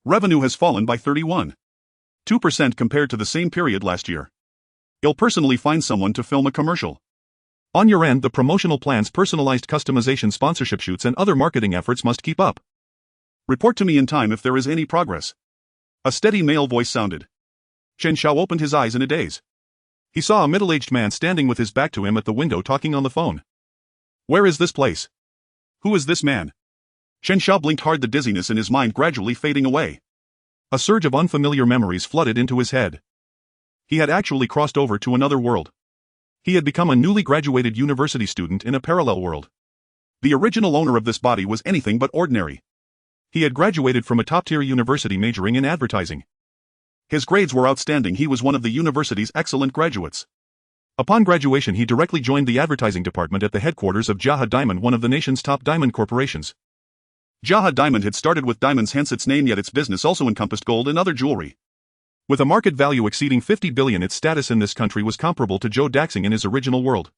Revenue has fallen by 31.2% compared to the same period last year. I'll personally find someone to film a commercial. On your end, the promotional plans, personalized customization, sponsorship shoots, and other marketing efforts must keep up. Report to me in time if there is any progress. A steady male voice sounded. Chen Xiao opened his eyes in a daze. He saw a middle-aged man standing with his back to him at the window talking on the phone. Where is this place? Who is this man? Chen Xiao blinked hard, the dizziness in his mind gradually fading away. A surge of unfamiliar memories flooded into his head. He had actually crossed over to another world. He had become a newly graduated university student in a parallel world. The original owner of this body was anything but ordinary. He had graduated from a top-tier university majoring in advertising. His grades were outstanding. He was one of the university's excellent graduates. Upon graduation, he directly joined the advertising department at the headquarters of Jia Diamond, one of the nation's top diamond corporations. Jia Diamond had started with diamonds, hence its name, yet its business also encompassed gold and other jewelry. With a market value exceeding 50 billion, its status in this country was comparable to Joe Daxing in his original world.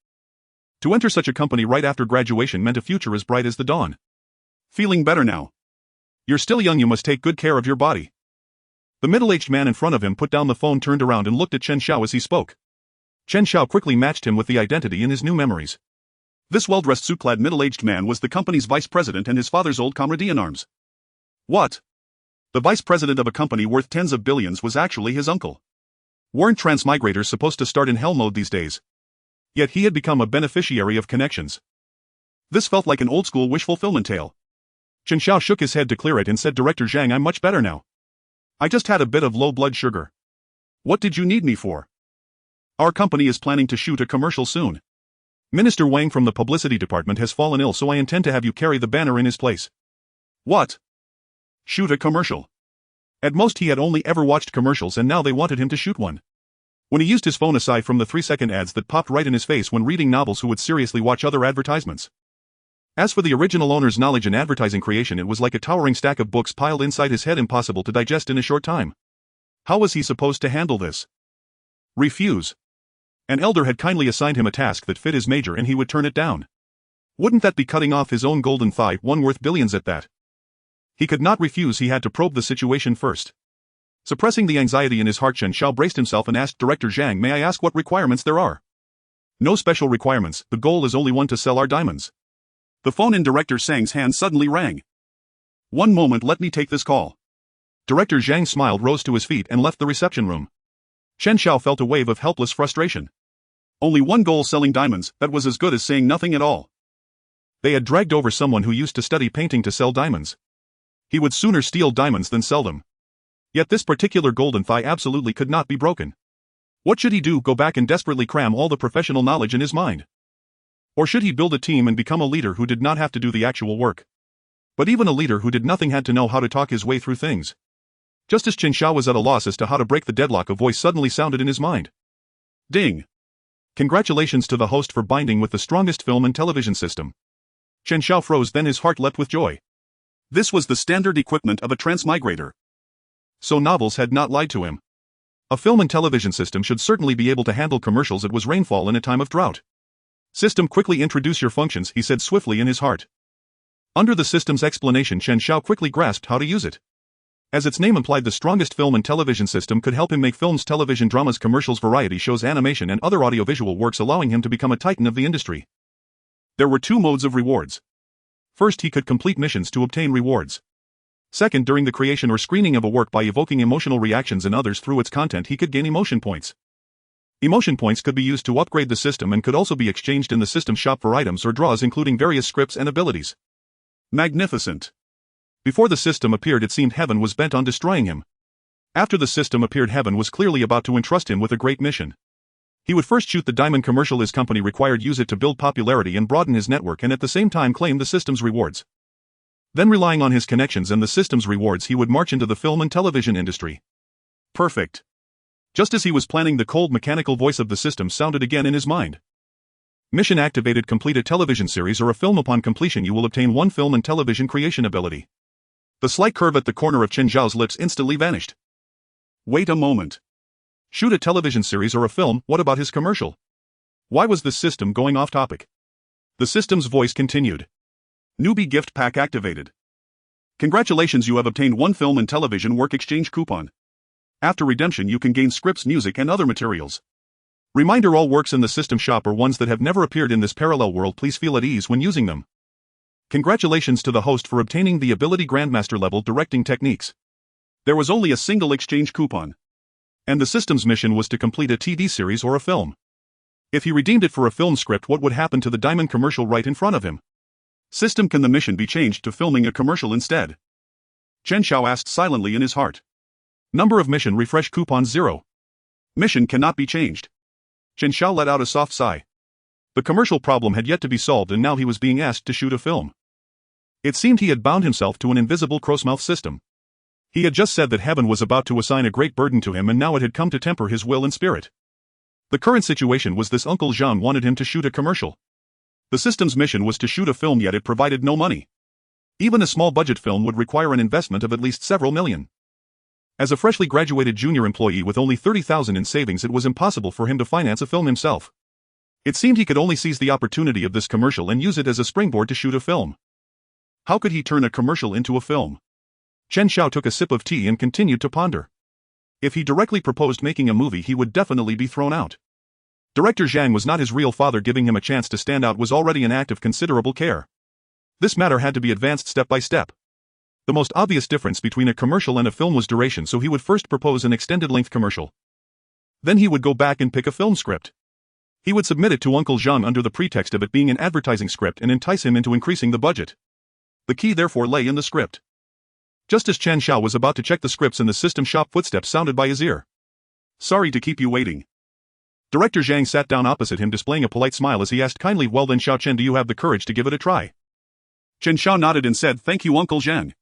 To enter such a company right after graduation meant a future as bright as the dawn. Feeling better now? You're still young, you must take good care of your body. The middle-aged man in front of him put down the phone, turned around and looked at Chen Xiao as he spoke. Chen Xiao quickly matched him with the identity in his new memories. This well-dressed, suit-clad middle-aged man was the company's vice president and his father's old comrade in arms. What? The vice president of a company worth tens of billions was actually his uncle. Weren't transmigrators supposed to start in hell mode these days? Yet he had become a beneficiary of connections. This felt like an old-school wish fulfillment tale. Chen Xiao shook his head to clear it and said, Director Zhang, I'm much better now. I just had a bit of low blood sugar. What did you need me for? Our company is planning to shoot a commercial soon. Minister Wang from the publicity department has fallen ill, so I intend to have you carry the banner in his place. What? Shoot a commercial? At most he had only ever watched commercials, and now they wanted him to shoot one. When he used his phone, aside from the 3-second ads that popped right in his face when reading novels, who would seriously watch other advertisements? As for the original owner's knowledge in advertising creation, it was like a towering stack of books piled inside his head, impossible to digest in a short time. How was he supposed to handle this? Refuse. An elder had kindly assigned him a task that fit his major, and he would turn it down. Wouldn't that be cutting off his own golden thigh, one worth billions at that? He could not refuse, he had to probe the situation first. Suppressing the anxiety in his heart, Chen Xiao braced himself and asked, Director Zhang, may I ask what requirements there are? No special requirements, the goal is only one, to sell our diamonds. The phone in Director Zhang's hand suddenly rang. One moment, let me take this call. Director Zhang smiled, rose to his feet, and left the reception room. Chen Xiao felt a wave of helpless frustration. Only one goal, selling diamonds, that was as good as saying nothing at all. They had dragged over someone who used to study painting to sell diamonds. He would sooner steal diamonds than sell them. Yet this particular golden thigh absolutely could not be broken. What should he do? Go back and desperately cram all the professional knowledge in his mind? Or should he build a team and become a leader who did not have to do the actual work? But even a leader who did nothing had to know how to talk his way through things. Just as Chen Xiao was at a loss as to how to break the deadlock, a voice suddenly sounded in his mind. Ding! Congratulations to the host for binding with the strongest film and television system. Chen Xiao froze, then his heart leapt with joy. This was the standard equipment of a transmigrator. So novels had not lied to him. A film and television system should certainly be able to handle commercials. It was rainfall in a time of drought. System, quickly introduce your functions, he said swiftly in his heart. Under the system's explanation, Chen Xiao quickly grasped how to use it. As its name implied, the strongest film and television system could help him make films, television dramas, commercials, variety shows, animation, and other audiovisual works, allowing him to become a titan of the industry. There were two modes of rewards. First, he could complete missions to obtain rewards. Second, during the creation or screening of a work, by evoking emotional reactions in others through its content, he could gain emotion points. Emotion points could be used to upgrade the system and could also be exchanged in the system shop for items or draws, including various scripts and abilities. Magnificent. Before the system appeared, it seemed heaven was bent on destroying him. After the system appeared, heaven was clearly about to entrust him with a great mission. He would first shoot the diamond commercial his company required, use it to build popularity and broaden his network, and at the same time claim the system's rewards. Then, relying on his connections and the system's rewards, he would march into the film and television industry. Perfect. Just as he was planning, the cold mechanical voice of the system sounded again in his mind. Mission activated. Complete a television series or a film. Upon completion, you will obtain one film and television creation ability. The slight curve at the corner of Chen Xiao's lips instantly vanished. Wait a moment. Shoot a television series or a film, what about his commercial? Why was this system going off topic? The system's voice continued. Newbie gift pack activated. Congratulations, you have obtained one film and television work exchange coupon. After redemption you can gain scripts, music and other materials. Reminder: all works in the system shop are ones that have never appeared in this parallel world. Please feel at ease when using them. Congratulations to the host for obtaining the ability Grandmaster level directing techniques. There was only a single exchange coupon. And the system's mission was to complete a TV series or a film. If he redeemed it for a film script, what would happen to the diamond commercial right in front of him? System, can the mission be changed to filming a commercial instead? Chen Xiao asked silently in his heart. Number of mission refresh coupons 0. Mission cannot be changed. Chen Xiao let out a soft sigh. The commercial problem had yet to be solved and now he was being asked to shoot a film. It seemed he had bound himself to an invisible crossmouth system. He had just said that heaven was about to assign a great burden to him and now it had come to temper his will and spirit. The current situation was this: Uncle Zhang wanted him to shoot a commercial. The system's mission was to shoot a film, yet it provided no money. Even a small budget film would require an investment of at least several million. As a freshly graduated junior employee with only 30,000 in savings, it was impossible for him to finance a film himself. It seemed he could only seize the opportunity of this commercial and use it as a springboard to shoot a film. How could he turn a commercial into a film? Chen Xiao took a sip of tea and continued to ponder. If he directly proposed making a movie, he would definitely be thrown out. Director Zhang was not his real father. Giving him a chance to stand out was already an act of considerable care. This matter had to be advanced step by step. The most obvious difference between a commercial and a film was duration, so he would first propose an extended-length commercial. Then he would go back and pick a film script. He would submit it to Uncle Zhang under the pretext of it being an advertising script and entice him into increasing the budget. The key therefore lay in the script. Just as Chen Xiao was about to check the scripts in the system shop, footsteps sounded by his ear. Sorry to keep you waiting. Director Zhang sat down opposite him, displaying a polite smile as he asked kindly, well then Xiao Chen, do you have the courage to give it a try? Chen Xiao nodded and said, thank you Uncle Zhang.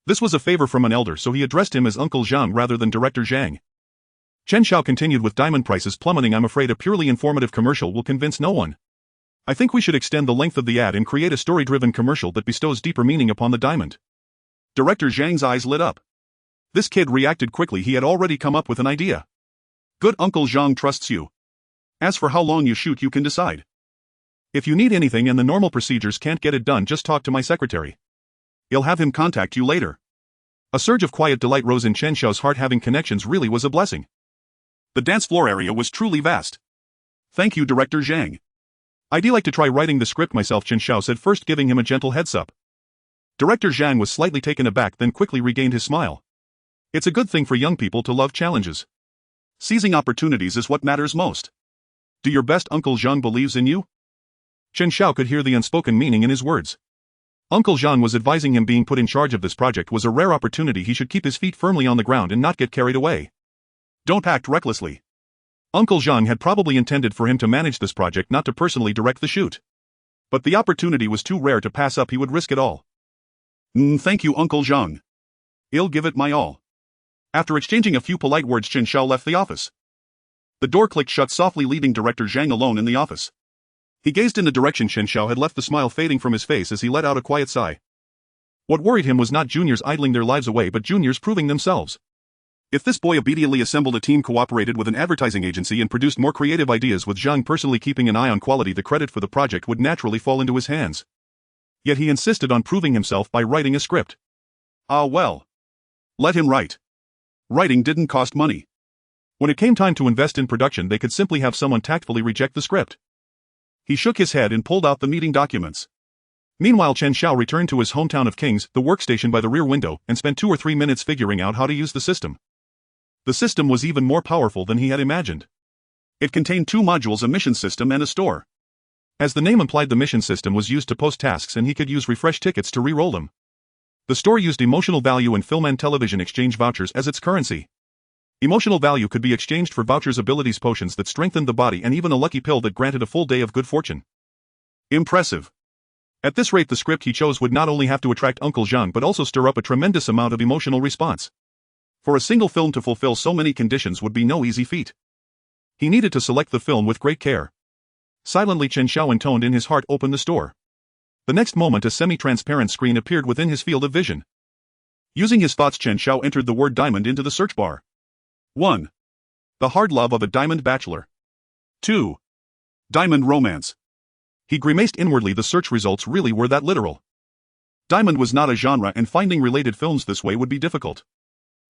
This was a favor from an elder, so he addressed him as Uncle Zhang rather than Director Zhang. Chen Xiao continued, with diamond prices plummeting, I'm afraid a purely informative commercial will convince no one. I think we should extend the length of the ad and create a story-driven commercial that bestows deeper meaning upon the diamond. Director Zhang's eyes lit up. This kid reacted quickly. He had already come up with an idea. Good, Uncle Zhang trusts you. As for how long you shoot, you can decide. If you need anything and the normal procedures can't get it done, just talk to my secretary. You'll have him contact you later. A surge of quiet delight rose in Chen Xiao's heart. Having connections really was a blessing. The dance floor area was truly vast. Thank you, Director Zhang. I'd like to try writing the script myself, Chen Xiao said, first giving him a gentle heads up. Director Zhang was slightly taken aback, then quickly regained his smile. It's a good thing for young people to love challenges. Seizing opportunities is what matters most. Do your best, Uncle Zhang believes in you. Chen Xiao could hear the unspoken meaning in his words. Uncle Zhang was advising him being put in charge of this project was a rare opportunity. He should keep his feet firmly on the ground and not get carried away. Don't act recklessly. Uncle Zhang had probably intended for him to manage this project, not to personally direct the shoot. But the opportunity was too rare to pass up. He would risk it all. Thank you, Uncle Zhang. I'll give it my all. After exchanging a few polite words, Chen Xiao left the office. The door clicked shut softly, leaving Director Zhang alone in the office. He gazed in the direction Chen Xiao had left, the smile fading from his face as he let out a quiet sigh. What worried him was not juniors idling their lives away, but juniors proving themselves. If this boy obediently assembled a team, cooperated with an advertising agency, and produced more creative ideas with Zhang personally keeping an eye on quality, the credit for the project would naturally fall into his hands. Yet he insisted on proving himself by writing a script. Ah well. Let him write. Writing didn't cost money. When it came time to invest in production, they could simply have someone tactfully reject the script. He shook his head and pulled out the meeting documents. Meanwhile, Chen Xiao returned to his hometown of Kings, the workstation by the rear window, and spent 2 or 3 minutes figuring out how to use the system. The system was even more powerful than he had imagined. It contained 2 modules, a mission system and a store. As the name implied, the mission system was used to post tasks and he could use refresh tickets to re-roll them. The store used emotional value and film and television exchange vouchers as its currency. Emotional value could be exchanged for vouchers, abilities, potions that strengthened the body, and even a lucky pill that granted a full day of good fortune. Impressive. At this rate, the script he chose would not only have to attract Uncle Zhang but also stir up a tremendous amount of emotional response. For a single film to fulfill so many conditions would be no easy feat. He needed to select the film with great care. Silently, Chen Xiao intoned in his heart, open the store. The next moment, a semi-transparent screen appeared within his field of vision. Using his thoughts, Chen Xiao entered the word diamond into the search bar. 1. The hard love of a diamond bachelor. 2. Diamond romance. He grimaced inwardly. The search results really were that literal. Diamond was not a genre, and finding related films this way would be difficult.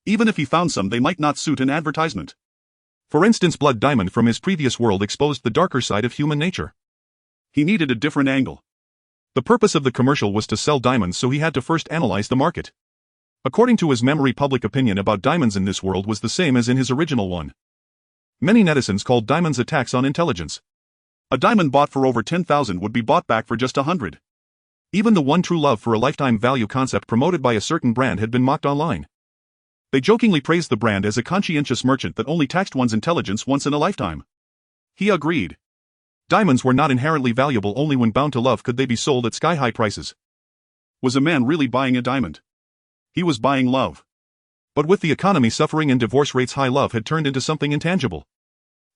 Even if he found some, they might not suit an advertisement. For instance, Blood Diamond from his previous world exposed the darker side of human nature. He needed a different angle. The purpose of the commercial was to sell diamonds, so he had to first analyze the market. According to his memory, public opinion about diamonds in this world was the same as in his original one. Many netizens called diamonds attacks on intelligence. A diamond bought for over 10,000 would be bought back for just 100. Even the one true love for a lifetime value concept promoted by a certain brand had been mocked online. They jokingly praised the brand as a conscientious merchant that only taxed one's intelligence once in a lifetime. He agreed. Diamonds were not inherently valuable, only when bound to love could they be sold at sky-high prices. Was a man really buying a diamond? He was buying love. But with the economy suffering and divorce rates high, love had turned into something intangible.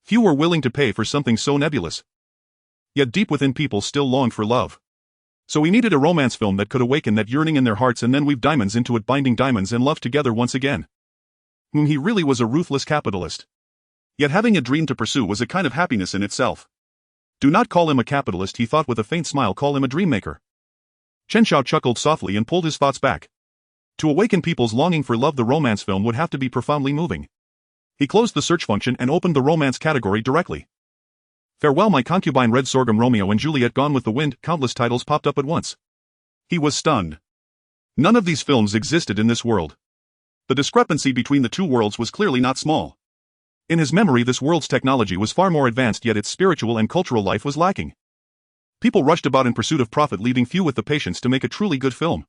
Few were willing to pay for something so nebulous. Yet deep within, people still longed for love. So he needed a romance film that could awaken that yearning in their hearts and then weave diamonds into it, binding diamonds and love together once again. He really was a ruthless capitalist. Yet having a dream to pursue was a kind of happiness in itself. Do not call him a capitalist, he thought with a faint smile, call him a dream maker. Chen Xiao chuckled softly and pulled his thoughts back. To awaken people's longing for love, the romance film would have to be profoundly moving. He closed the search function and opened the romance category directly. Farewell My Concubine, Red Sorghum, Romeo and Juliet, Gone with the Wind, countless titles popped up at once. He was stunned. None of these films existed in this world. The discrepancy between the two worlds was clearly not small. In his memory, this world's technology was far more advanced, yet its spiritual and cultural life was lacking. People rushed about in pursuit of profit, leaving few with the patience to make a truly good film.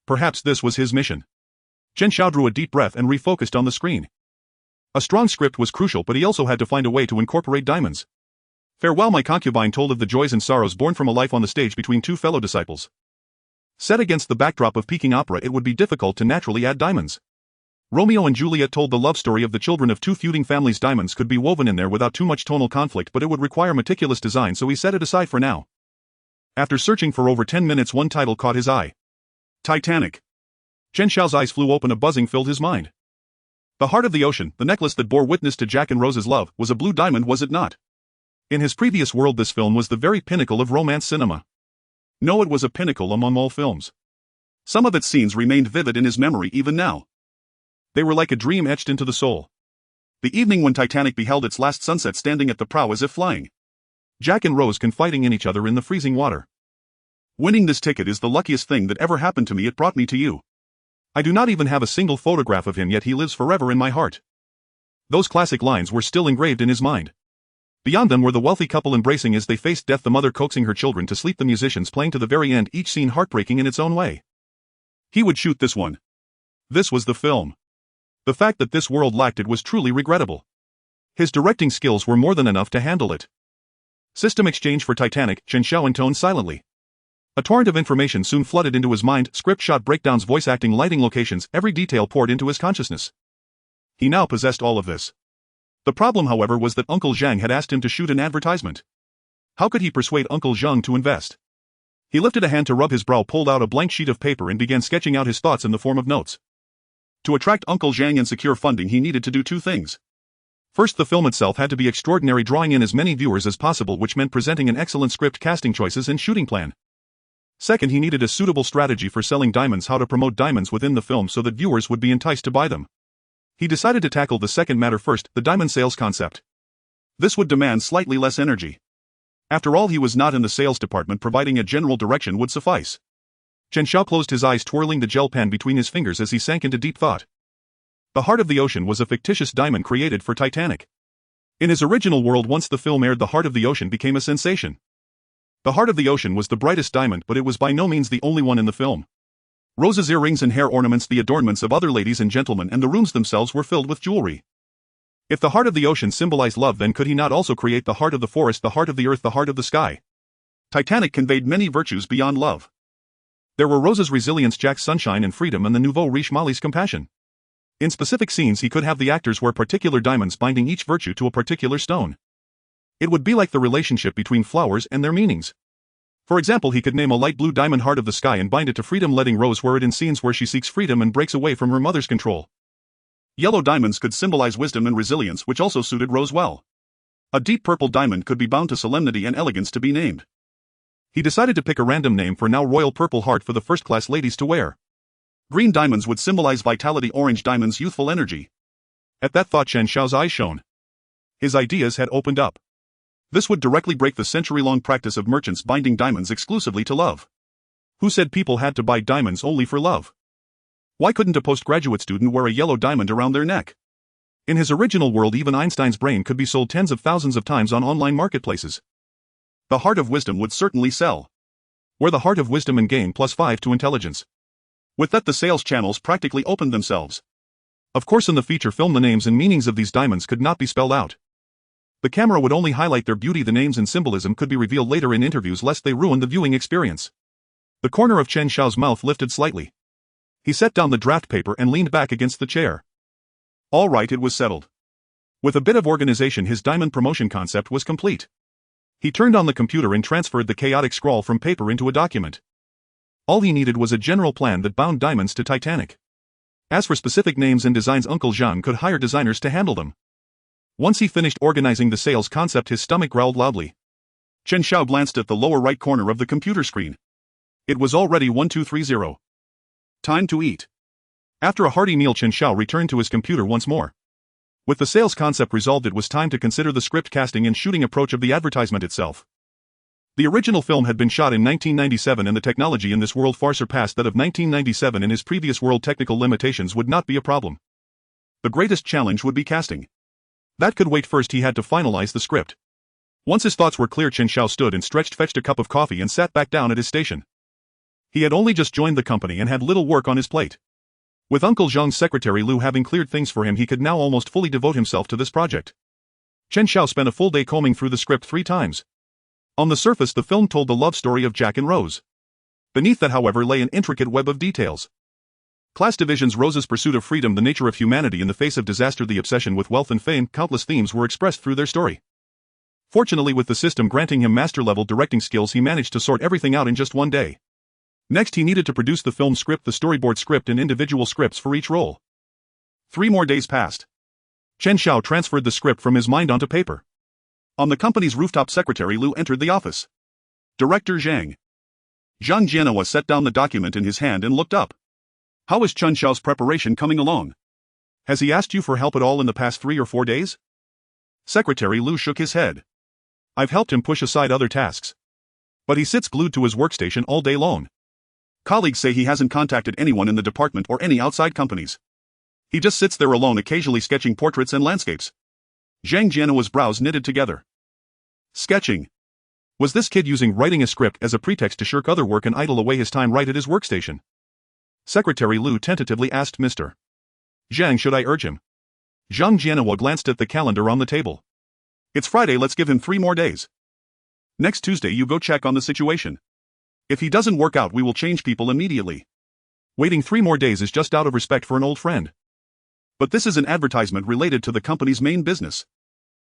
Perhaps this was his mission. Chen Xiao drew a deep breath and refocused on the screen. A strong script was crucial, but he also had to find a way to incorporate diamonds. Farewell My Concubine told of the joys and sorrows born from a life on the stage between two fellow disciples. Set against the backdrop of Peking opera, it would be difficult to naturally add diamonds. Romeo and Juliet told the love story of the children of two feuding families. Diamonds could be woven in there without too much tonal conflict, but it would require meticulous design, so he set it aside for now. After searching for over 10 minutes, one title caught his eye. Titanic. Chen Xiao's eyes flew open, a buzzing filled his mind. The heart of the ocean, the necklace that bore witness to Jack and Rose's love, was a blue diamond, was it not? In his previous world, this film was the very pinnacle of romance cinema. No, it was a pinnacle among all films. Some of its scenes remained vivid in his memory even now. They were like a dream etched into the soul. The evening when Titanic beheld its last sunset, standing at the prow as if flying. Jack and Rose confiding in each other in the freezing water. Winning this ticket is the luckiest thing that ever happened to me. It brought me to you. I do not even have a single photograph of him, yet he lives forever in my heart. Those classic lines were still engraved in his mind. Beyond them were the wealthy couple embracing as they faced death, the mother coaxing her children to sleep, the musicians playing to the very end, each scene heartbreaking in its own way. He would shoot this one. This was the film. The fact that this world lacked it was truly regrettable. His directing skills were more than enough to handle it. System exchange for Titanic, Chen Xiao intoned silently. A torrent of information soon flooded into his mind, script, shot, breakdowns, voice acting, lighting, locations, every detail poured into his consciousness. He now possessed all of this. The problem, however, was that Uncle Zhang had asked him to shoot an advertisement. How could he persuade Uncle Zhang to invest? He lifted a hand to rub his brow, pulled out a blank sheet of paper and began sketching out his thoughts in the form of notes. To attract Uncle Zhang and secure funding, he needed to do two things. First, the film itself had to be extraordinary, drawing in as many viewers as possible, which meant presenting an excellent script, casting choices and shooting plan. Second, he needed a suitable strategy for selling diamonds, how to promote diamonds within the film so that viewers would be enticed to buy them. He decided to tackle the second matter first, the diamond sales concept. This would demand slightly less energy. After all, he was not in the sales department, providing a general direction would suffice. Chen Xiao closed his eyes, twirling the gel pen between his fingers as he sank into deep thought. The Heart of the Ocean was a fictitious diamond created for Titanic. In his original world, once the film aired, The Heart of the Ocean became a sensation. The Heart of the Ocean was the brightest diamond, but it was by no means the only one in the film. Rose's earrings and hair ornaments, the adornments of other ladies and gentlemen, and the rooms themselves were filled with jewelry. If the heart of the ocean symbolized love, then could he not also create the heart of the forest, the heart of the earth, the heart of the sky? Titanic conveyed many virtues beyond love. There were Rose's resilience, Jack's sunshine and freedom, and the nouveau riche Molly's compassion. In specific scenes, he could have the actors wear particular diamonds, binding each virtue to a particular stone. It would be like the relationship between flowers and their meanings. For example, he could name a light blue diamond, heart of the sky, and bind it to freedom, letting Rose wear it in scenes where she seeks freedom and breaks away from her mother's control. Yellow diamonds could symbolize wisdom and resilience, which also suited Rose well. A deep purple diamond could be bound to solemnity and elegance, to be named He decided to pick a random name for now royal purple heart for the first-class ladies to wear. Green diamonds would symbolize vitality, orange diamonds youthful energy. At that thought Chen Xiao's eyes shone. His ideas had opened up. This would directly break the century-long practice of merchants binding diamonds exclusively to love. Who said people had to buy diamonds only for love? Why couldn't a postgraduate student wear a yellow diamond around their neck? In his original world even Einstein's brain could be sold tens of thousands of times on online marketplaces. The heart of wisdom would certainly sell. Wear the heart of wisdom and gain +5 to intelligence. With that the sales channels practically opened themselves. Of course in the feature film the names and meanings of these diamonds could not be spelled out. The camera would only highlight their beauty, the names and symbolism could be revealed later in interviews lest they ruin the viewing experience. The corner of Chen Xiao's mouth lifted slightly. He set down the draft paper and leaned back against the chair. All right, it was settled. With a bit of organization his diamond promotion concept was complete. He turned on the computer and transferred the chaotic scrawl from paper into a document. All he needed was a general plan that bound diamonds to Titanic. As for specific names and designs, Uncle Zhang could hire designers to handle them. Once he finished organizing the sales concept his stomach growled loudly. Chen Xiao glanced at the lower right corner of the computer screen. It was already 1230. Time to eat. After a hearty meal Chen Xiao returned to his computer once more. With the sales concept resolved it was time to consider the script casting and shooting approach of the advertisement itself. The original film had been shot in 1997 and the technology in this world far surpassed that of 1997 and his previous world. Technical limitations would not be a problem. The greatest challenge would be casting. That could wait. First he had to finalize the script. Once his thoughts were clear Chen Xiao stood and stretched, fetched a cup of coffee and sat back down at his station. He had only just joined the company and had little work on his plate. With Uncle Zhang's secretary Lu having cleared things for him he could now almost fully devote himself to this project. Chen Xiao spent a full day combing through the script 3 times. On the surface the film told the love story of Jack and Rose. Beneath that however lay an intricate web of details. Class divisions, Rose's pursuit of freedom, the nature of humanity in the face of disaster, the obsession with wealth and fame, countless themes were expressed through their story. Fortunately with the system granting him master-level directing skills he managed to sort everything out in just one day. Next he needed to produce the film script, the storyboard script and individual scripts for each role. 3 more days passed. Chen Xiao transferred the script from his mind onto paper. On the company's rooftop secretary Lu entered the office. Director Zhang. Zhang Jianhua set down the document in his hand and looked up. How is Chen Xiao's preparation coming along? Has he asked you for help at all in the past 3 or 4 days? Secretary Lu shook his head. I've helped him push aside other tasks. But he sits glued to his workstation all day long. Colleagues say he hasn't contacted anyone in the department or any outside companies. He just sits there alone, occasionally sketching portraits and landscapes. Zhang Jianhua's brows knitted together. Sketching. Was this kid using writing a script as a pretext to shirk other work and idle away his time right at his workstation? Secretary Lu tentatively asked Mr. Zhang, should I urge him? Zhang Jianhua glanced at the calendar on the table. It's Friday, let's give him 3 more days. Next Tuesday you go check on the situation. If he doesn't work out we will change people immediately. Waiting 3 more days is just out of respect for an old friend. But this is an advertisement related to the company's main business.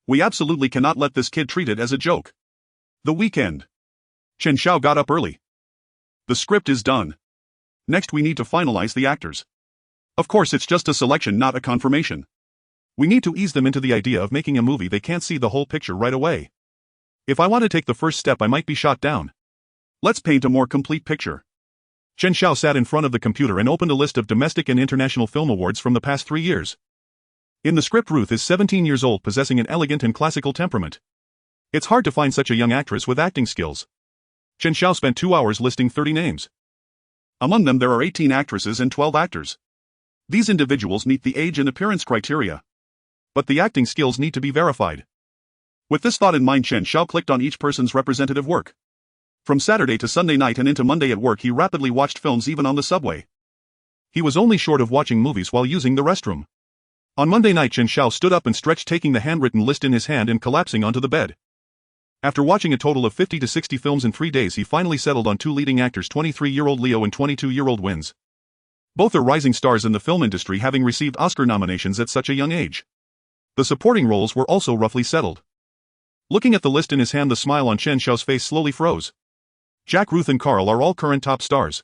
We absolutely cannot let this kid treat it as a joke. The weekend. Chen Xiao got up early. The script is done. Next we need to finalize the actors. Of course it's just a selection, not a confirmation. We need to ease them into the idea of making a movie. They can't see the whole picture right away. If I want to take the first step I might be shot down. Let's paint a more complete picture. Chen Xiao sat in front of the computer and opened a list of domestic and international film awards from the past 3 years. In the script Ruth is 17 years old, possessing an elegant and classical temperament. It's hard to find such a young actress with acting skills. Chen Xiao spent 2 hours listing 30 names. Among them there are 18 actresses and 12 actors. These individuals meet the age and appearance criteria. But the acting skills need to be verified. With this thought in mind Chen Xiao clicked on each person's representative work. From Saturday to Sunday night and into Monday at work he rapidly watched films even on the subway. He was only short of watching movies while using the restroom. On Monday night Chen Xiao stood up and stretched, taking the handwritten list in his hand and collapsing onto the bed. After watching a total of 50 to 60 films in 3 days he finally settled on 2 leading actors, 23-year-old Leo and 22-year-old Wins. Both are rising stars in the film industry, having received Oscar nominations at such a young age. The supporting roles were also roughly settled. Looking at the list in his hand the smile on Chen Xiao's face slowly froze. Jack, Ruth and Carl are all current top stars.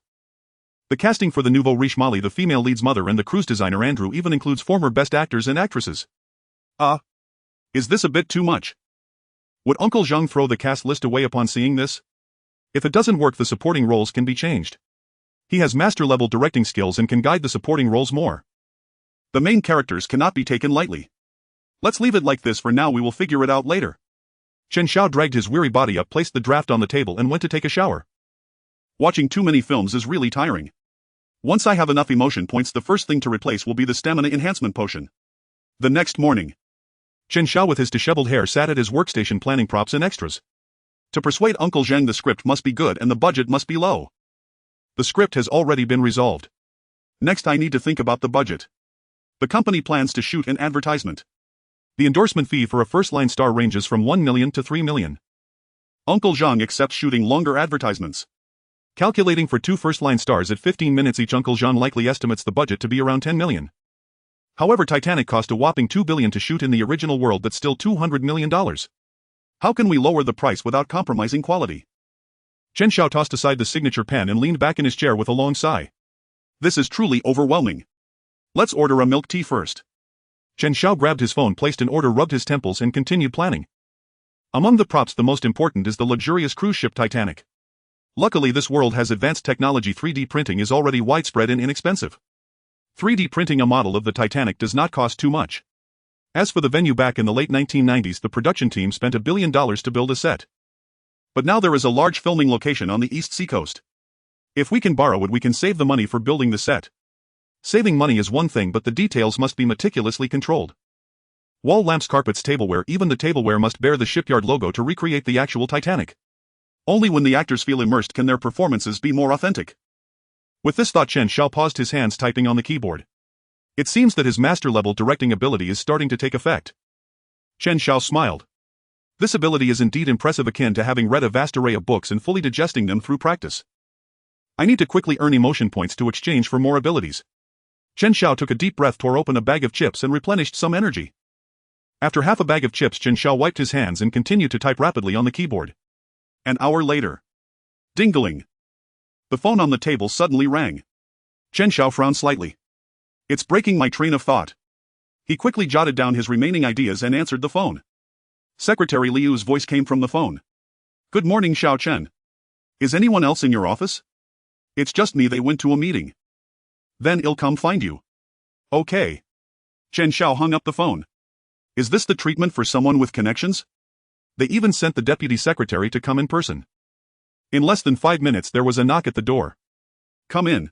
The casting for the nouveau riche Molly, the female lead's mother, and the cruise designer Andrew even includes former best actors and actresses. Is this a bit too much? Would Uncle Zhang throw the cast list away upon seeing this? If it doesn't work, the supporting roles can be changed. He has master-level directing skills and can guide the supporting roles more. The main characters cannot be taken lightly. Let's leave it like this for now, we will figure it out later. Chen Xiao dragged his weary body up, placed the draft on the table and went to take a shower. Watching too many films is really tiring. Once I have enough emotion points, the first thing to replace will be the stamina enhancement potion. The next morning, Chen Xiao with his disheveled hair sat at his workstation planning props and extras. To persuade Uncle Zhang, the script must be good and the budget must be low. The script has already been resolved. Next I need to think about the budget. The company plans to shoot an advertisement. The endorsement fee for a first-line star ranges from 1 million to 3 million. Uncle Zhang accepts shooting longer advertisements. Calculating for 2 first-line stars at 15 minutes each, Uncle Zhang likely estimates the budget to be around 10 million. However, Titanic cost a whopping 2 billion to shoot in the original world, that's still $200 million. How can we lower the price without compromising quality? Chen Xiao tossed aside the signature pen and leaned back in his chair with a long sigh. This is truly overwhelming. Let's order a milk tea first. Chen Xiao grabbed his phone, placed an order, rubbed his temples and continued planning. Among the props, the most important is the luxurious cruise ship Titanic. Luckily, this world has advanced technology. 3D printing is already widespread and inexpensive. 3D printing a model of the Titanic does not cost too much. As for the venue, back in the late 1990s, the production team spent $1 billion to build a set. But now there is a large filming location on the East Seacoast. If we can borrow it, we can save the money for building the set. Saving money is one thing, but the details must be meticulously controlled. Wall lamps, carpets, tableware, even the tableware must bear the shipyard logo to recreate the actual Titanic. Only when the actors feel immersed can their performances be more authentic. With this thought, Chen Xiao paused, his hands typing on the keyboard. It seems that his master-level directing ability is starting to take effect. Chen Xiao smiled. This ability is indeed impressive, akin to having read a vast array of books and fully digesting them through practice. I need to quickly earn emotion points to exchange for more abilities. Chen Xiao took a deep breath, tore open a bag of chips and replenished some energy. After half a bag of chips, Chen Xiao wiped his hands and continued to type rapidly on the keyboard. An hour later. Ding-a-ling. The phone on the table suddenly rang. Chen Xiao frowned slightly. It's breaking my train of thought. He quickly jotted down his remaining ideas and answered the phone. Secretary Liu's voice came from the phone. Good morning, Xiao Chen. Is anyone else in your office? It's just me, they went to a meeting. Then I'll come find you. Okay. Chen Xiao hung up the phone. Is this the treatment for someone with connections? They even sent the deputy secretary to come in person. In less than 5 minutes there was a knock at the door. Come in.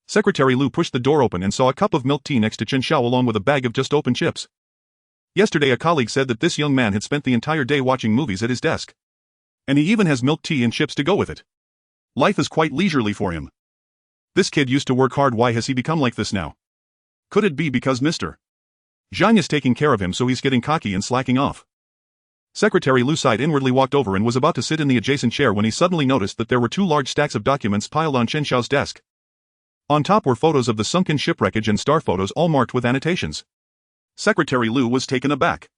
Secretary Liu pushed the door open and saw a cup of milk tea next to Chen Xiao along with a bag of just opened chips. Yesterday a colleague said that this young man had spent the entire day watching movies at his desk. And he even has milk tea and chips to go with it. Life is quite leisurely for him. This kid used to work hard, why has he become like this now? Could it be because Mr. Zhang is taking care of him, so he's getting cocky and slacking off? Secretary Liu sighed inwardly, walked over and was about to sit in the adjacent chair when he suddenly noticed that there were 2 large stacks of documents piled on Chen Xiao's desk. On top were photos of the sunken shipwreckage and star photos, all marked with annotations. Secretary Liu was taken aback.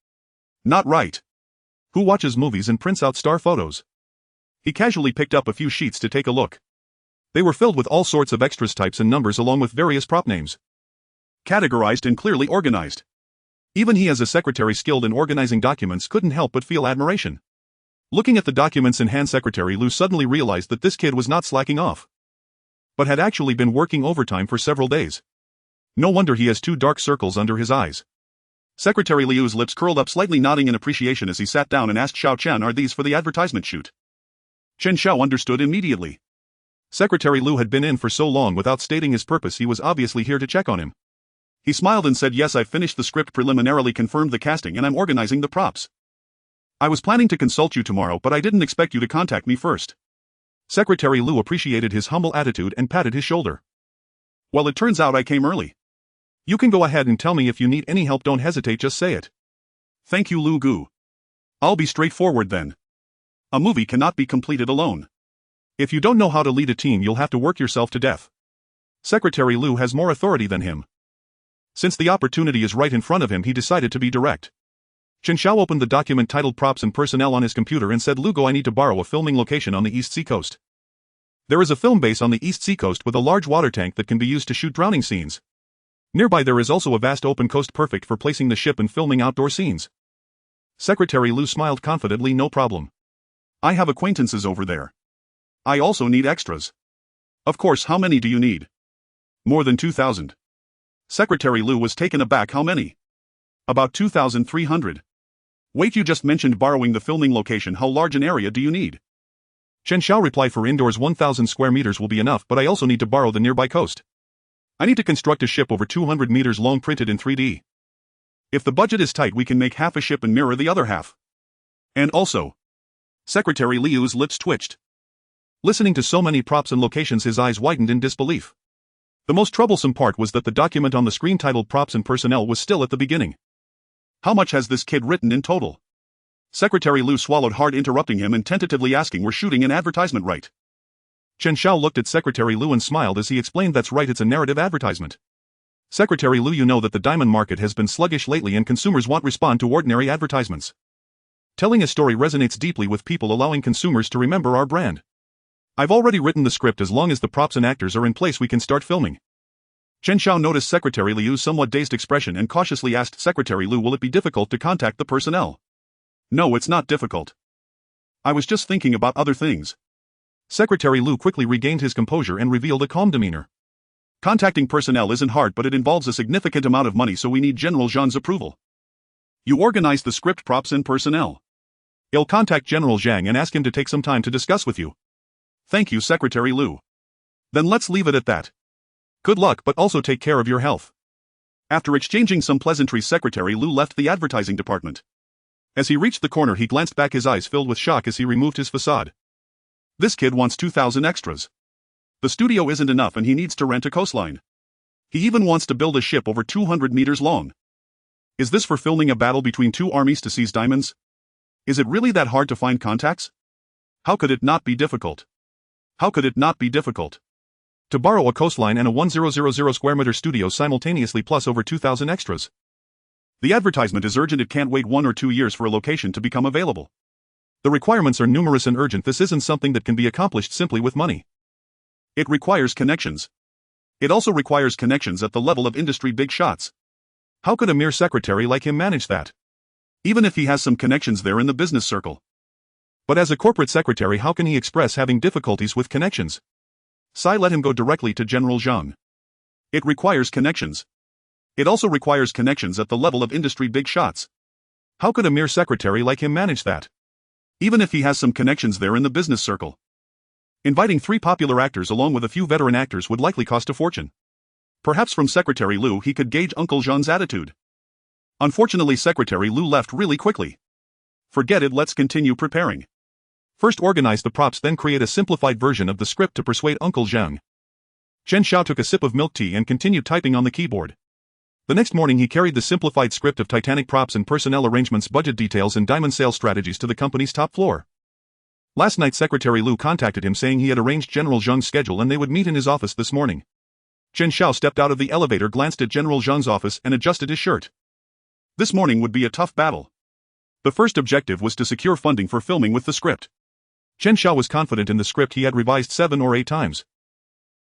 Not right. Who watches movies and prints out star photos? He casually picked up a few sheets to take a look. They were filled with all sorts of extras, types and numbers along with various prop names. Categorized and clearly organized. Even he, as a secretary skilled in organizing documents, couldn't help but feel admiration. Looking at the documents in hand, Secretary Liu suddenly realized that this kid was not slacking off, but had actually been working overtime for several days. No wonder he has 2 dark circles under his eyes. Secretary Liu's lips curled up slightly, nodding in appreciation as he sat down and asked Xiao Chen, are these for the advertisement shoot? Chen Xiao understood immediately. Secretary Liu had been in for so long without stating his purpose, he was obviously here to check on him. He smiled and said, yes, I've finished the script, preliminarily confirmed the casting, and I'm organizing the props. I was planning to consult you tomorrow, but I didn't expect you to contact me first. Secretary Liu appreciated his humble attitude and patted his shoulder. Well, it turns out I came early. You can go ahead and tell me if you need any help, don't hesitate, just say it. Thank you, Lu Gu. I'll be straightforward then. A movie cannot be completed alone. If you don't know how to lead a team, you'll have to work yourself to death. Secretary Liu has more authority than him. Since the opportunity is right in front of him, he decided to be direct. Chen Xiao opened the document titled Props and Personnel on his computer and said, Lugo, I need to borrow a filming location on the East Seacoast. There is a film base on the East Seacoast with a large water tank that can be used to shoot drowning scenes. Nearby there is also a vast open coast perfect for placing the ship and filming outdoor scenes. Secretary Liu smiled confidently, no problem. I have acquaintances over there. I also need extras. Of course, how many do you need? More than 2,000. Secretary Lu was taken aback. How many? About 2,300. Wait, you just mentioned borrowing the filming location. How large an area do you need? Chen Xiao replied, for indoors 1,000 square meters will be enough, but I also need to borrow the nearby coast. I need to construct a ship over 200 meters long printed in 3D. If the budget is tight, we can make half a ship and mirror the other half. And also, Secretary Liu's lips twitched. Listening to so many props and locations, his eyes widened in disbelief. The most troublesome part was that the document on the screen titled Props and Personnel was still at the beginning. How much has this kid written in total? Secretary Lu swallowed hard, interrupting him and tentatively asking, we're shooting an advertisement, right? Chen Xiao looked at Secretary Lu and smiled as he explained, that's right, it's a narrative advertisement. Secretary Lu, you know that the diamond market has been sluggish lately and consumers won't respond to ordinary advertisements. Telling a story resonates deeply with people, allowing consumers to remember our brand. I've already written the script. As long as the props and actors are in place, we can start filming. Chen Xiao noticed Secretary Liu's somewhat dazed expression and cautiously asked Secretary Lu, will it be difficult to contact the personnel? No, it's not difficult. I was just thinking about other things. Secretary Lu quickly regained his composure and revealed a calm demeanor. Contacting personnel isn't hard, but it involves a significant amount of money, so we need General Zhang's approval. You organize the script, props and personnel. I'll contact General Zhang and ask him to take some time to discuss with you. Thank you, Secretary Lu. Then let's leave it at that. Good luck, but also take care of your health. After exchanging some pleasantries, Secretary Lu left the advertising department. As he reached the corner, he glanced back, his eyes filled with shock as he removed his facade. This kid wants 2,000 extras. The studio isn't enough and he needs to rent a coastline. He even wants to build a ship over 200 meters long. Is this for filming a battle between two armies to seize diamonds? Is it really that hard to find contacts? How could it not be difficult? How could it not be difficult? To borrow a coastline and a 1,000 square meter studio simultaneously, plus over 2,000 extras. The advertisement is urgent. It can't wait 1 or 2 years for a location to become available. The requirements are numerous and urgent. This isn't something that can be accomplished simply with money. It requires connections. It also requires connections at the level of industry big shots. How could a mere secretary like him manage that? Even if he has some connections there in the business circle. But as a corporate secretary, how can he express having difficulties with connections? Let him go directly to General Zhang. It requires connections. It also requires connections at the level of industry big shots. How could a mere secretary like him manage that? Even if he has some connections there in the business circle. Inviting 3 popular actors along with a few veteran actors would likely cost a fortune. Perhaps from Secretary Lu he could gauge Uncle Zhang's attitude. Unfortunately, Secretary Lu left really quickly. Forget it, let's continue preparing. First organize the props, then create a simplified version of the script to persuade Uncle Zhang. Chen Xiao took a sip of milk tea and continued typing on the keyboard. The next morning he carried the simplified script of Titanic props and personnel arrangements, budget details and diamond sales strategies to the company's top floor. Last night Secretary Lu contacted him saying he had arranged General Zhang's schedule and they would meet in his office this morning. Chen Xiao stepped out of the elevator, glanced at General Zhang's office and adjusted his shirt. This morning would be a tough battle. The first objective was to secure funding for filming with the script. Chen Xiao was confident in the script he had revised 7 or 8 times.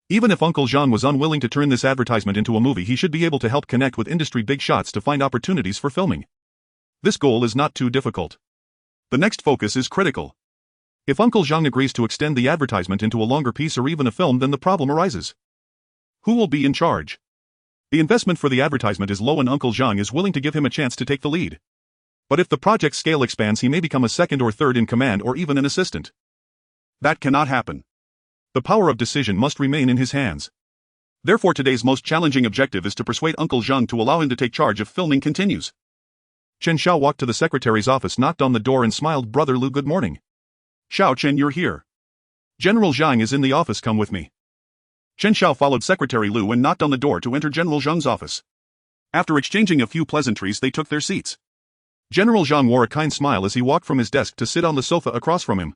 Even if Uncle Zhang was unwilling to turn this advertisement into a movie, he should be able to help connect with industry big shots to find opportunities for filming. This goal is not too difficult. The next focus is critical. If Uncle Zhang agrees to extend the advertisement into a longer piece or even a film, then the problem arises. Who will be in charge? The investment for the advertisement is low and Uncle Zhang is willing to give him a chance to take the lead. But if the project scale expands, he may become a second or third in command or even an assistant. That cannot happen. The power of decision must remain in his hands. Therefore, today's most challenging objective is to persuade Uncle Zhang to allow him to take charge if filming continues. Chen Xiao walked to the secretary's office, knocked on the door and smiled. Brother Lu, good morning. Xiao Chen, you're here. General Zhang is in the office, come with me. Chen Xiao followed Secretary Lu and knocked on the door to enter General Zhang's office. After exchanging a few pleasantries, they took their seats. General Zhang wore a kind smile as he walked from his desk to sit on the sofa across from him.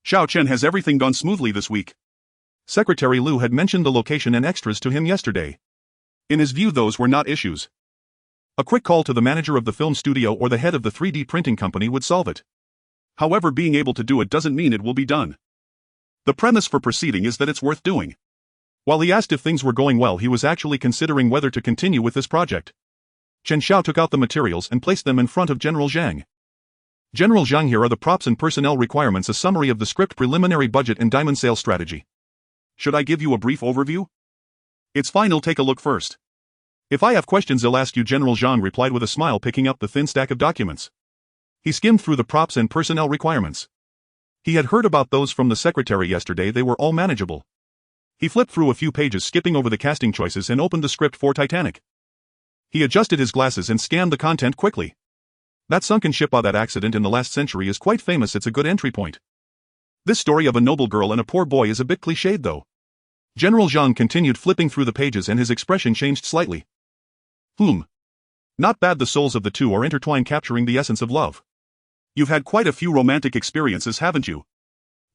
Xiao Chen, has everything gone smoothly this week? Secretary Lu had mentioned the location and extras to him yesterday. In his view, those were not issues. A quick call to the manager of the film studio or the head of the 3D printing company would solve it. However, being able to do it doesn't mean it will be done. The premise for proceeding is that it's worth doing. While he asked if things were going well, he was actually considering whether to continue with this project. Chen Xiao took out the materials and placed them in front of General Zhang. General Zhang, here are the props and personnel requirements, a summary of the script, preliminary budget and diamond sales strategy. Should I give you a brief overview? It's fine, I'll take a look first. If I have questions I'll ask you, General Zhang replied with a smile, picking up the thin stack of documents. He skimmed through the props and personnel requirements. He had heard about those from the secretary yesterday, they were all manageable. He flipped through a few pages, skipping over the casting choices, and opened the script for Titanic. He adjusted his glasses and scanned the content quickly. That sunken ship, that accident in the last century, is quite famous, it's a good entry point. This story of a noble girl and a poor boy is a bit cliched though. General Zhang continued flipping through the pages and his expression changed slightly. Not bad, the souls of the two are intertwined, capturing the essence of love. You've had quite a few romantic experiences, haven't you?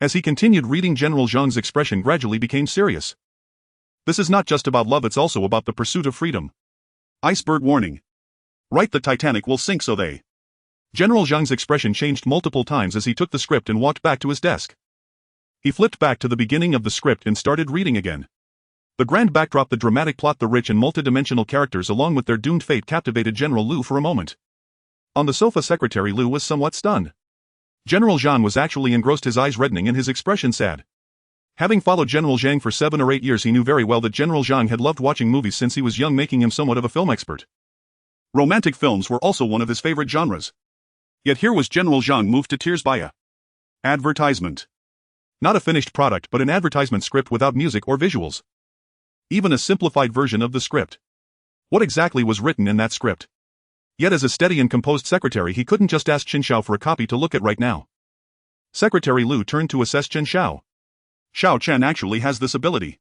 As he continued reading, General Zhang's expression gradually became serious. This is not just about love, it's also about the pursuit of freedom. Iceberg warning. Right, the Titanic will sink, so they. General Zhang's expression changed multiple times as he took the script and walked back to his desk. He flipped back to the beginning of the script and started reading again. The grand backdrop, the dramatic plot, the rich and multidimensional characters along with their doomed fate captivated General Liu for a moment. On the sofa, Secretary Liu was somewhat stunned. General Zhang was actually engrossed, his eyes reddening and his expression sad. Having followed General Zhang for 7 or 8 years, he knew very well that General Zhang had loved watching movies since he was young, making him somewhat of a film expert. Romantic films were also one of his favorite genres. Yet here was General Zhang moved to tears by a advertisement. Not a finished product, but an advertisement script without music or visuals. Even a simplified version of the script. What exactly was written in that script? Yet as a steady and composed secretary, he couldn't just ask Chen Xiao for a copy to look at right now. Secretary Liu turned to assess Chen Xiao. Xiao Chen actually has this ability.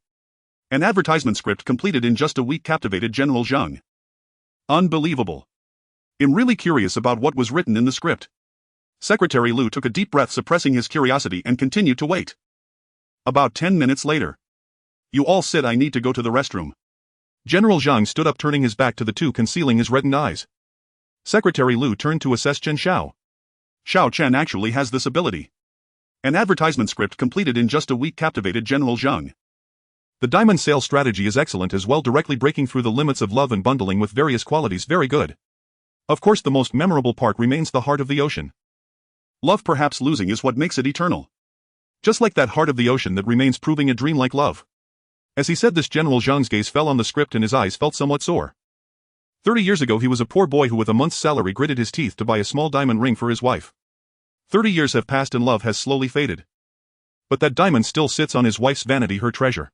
An advertisement script completed in just a week captivated General Zhang. Unbelievable. I'm really curious about what was written in the script. Secretary Liu took a deep breath, suppressing his curiosity, and continued to wait. About 10 minutes later. You all sit, I need to go to the restroom. General Zhang stood up, turning his back to the two, concealing his reddened eyes. Secretary Liu turned to assess Chen Xiao. Xiao Chen actually has this ability. An advertisement script completed in just a week captivated General Zhang. The diamond sale strategy is excellent as well, directly breaking through the limits of love and bundling with various qualities, very good. Of course, the most memorable part remains the heart of the ocean. Love, perhaps losing, is what makes it eternal. Just like that heart of the ocean that remains, proving a dream like love. As he said this, General Zhang's gaze fell on the script and his eyes felt somewhat sore. 30 years ago he was a poor boy who with a month's salary gritted his teeth to buy a small diamond ring for his wife. 30 years have passed and love has slowly faded. But that diamond still sits on his wife's vanity, her treasure.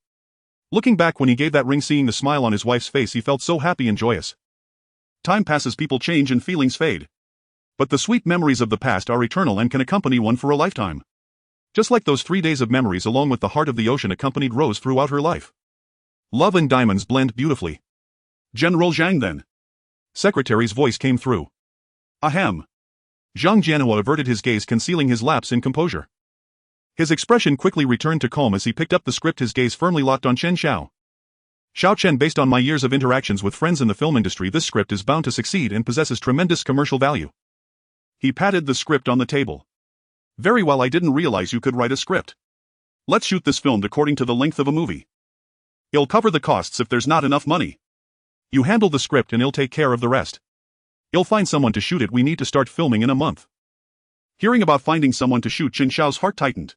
Looking back when he gave that ring, seeing the smile on his wife's face, he felt so happy and joyous. Time passes, people change and feelings fade. But the sweet memories of the past are eternal and can accompany one for a lifetime. Just like those 3 days of memories along with the heart of the ocean accompanied Rose throughout her life. Love and diamonds blend beautifully. General Zhang then. Secretary's voice came through. Ahem. Zhang Jianhua averted his gaze, concealing his lapse in composure. His expression quickly returned to calm as he picked up the script, his gaze firmly locked on Chen Xiao. Xiao Chen, based on my years of interactions with friends in the film industry, this script is bound to succeed and possesses tremendous commercial value. He patted the script on the table. Very well, I didn't realize you could write a script. Let's shoot this film according to the length of a movie. It'll cover the costs if there's not enough money. You handle the script and he'll take care of the rest. He'll find someone to shoot it, we need to start filming in a month. Hearing about finding someone to shoot, Chen Xiao's heart tightened.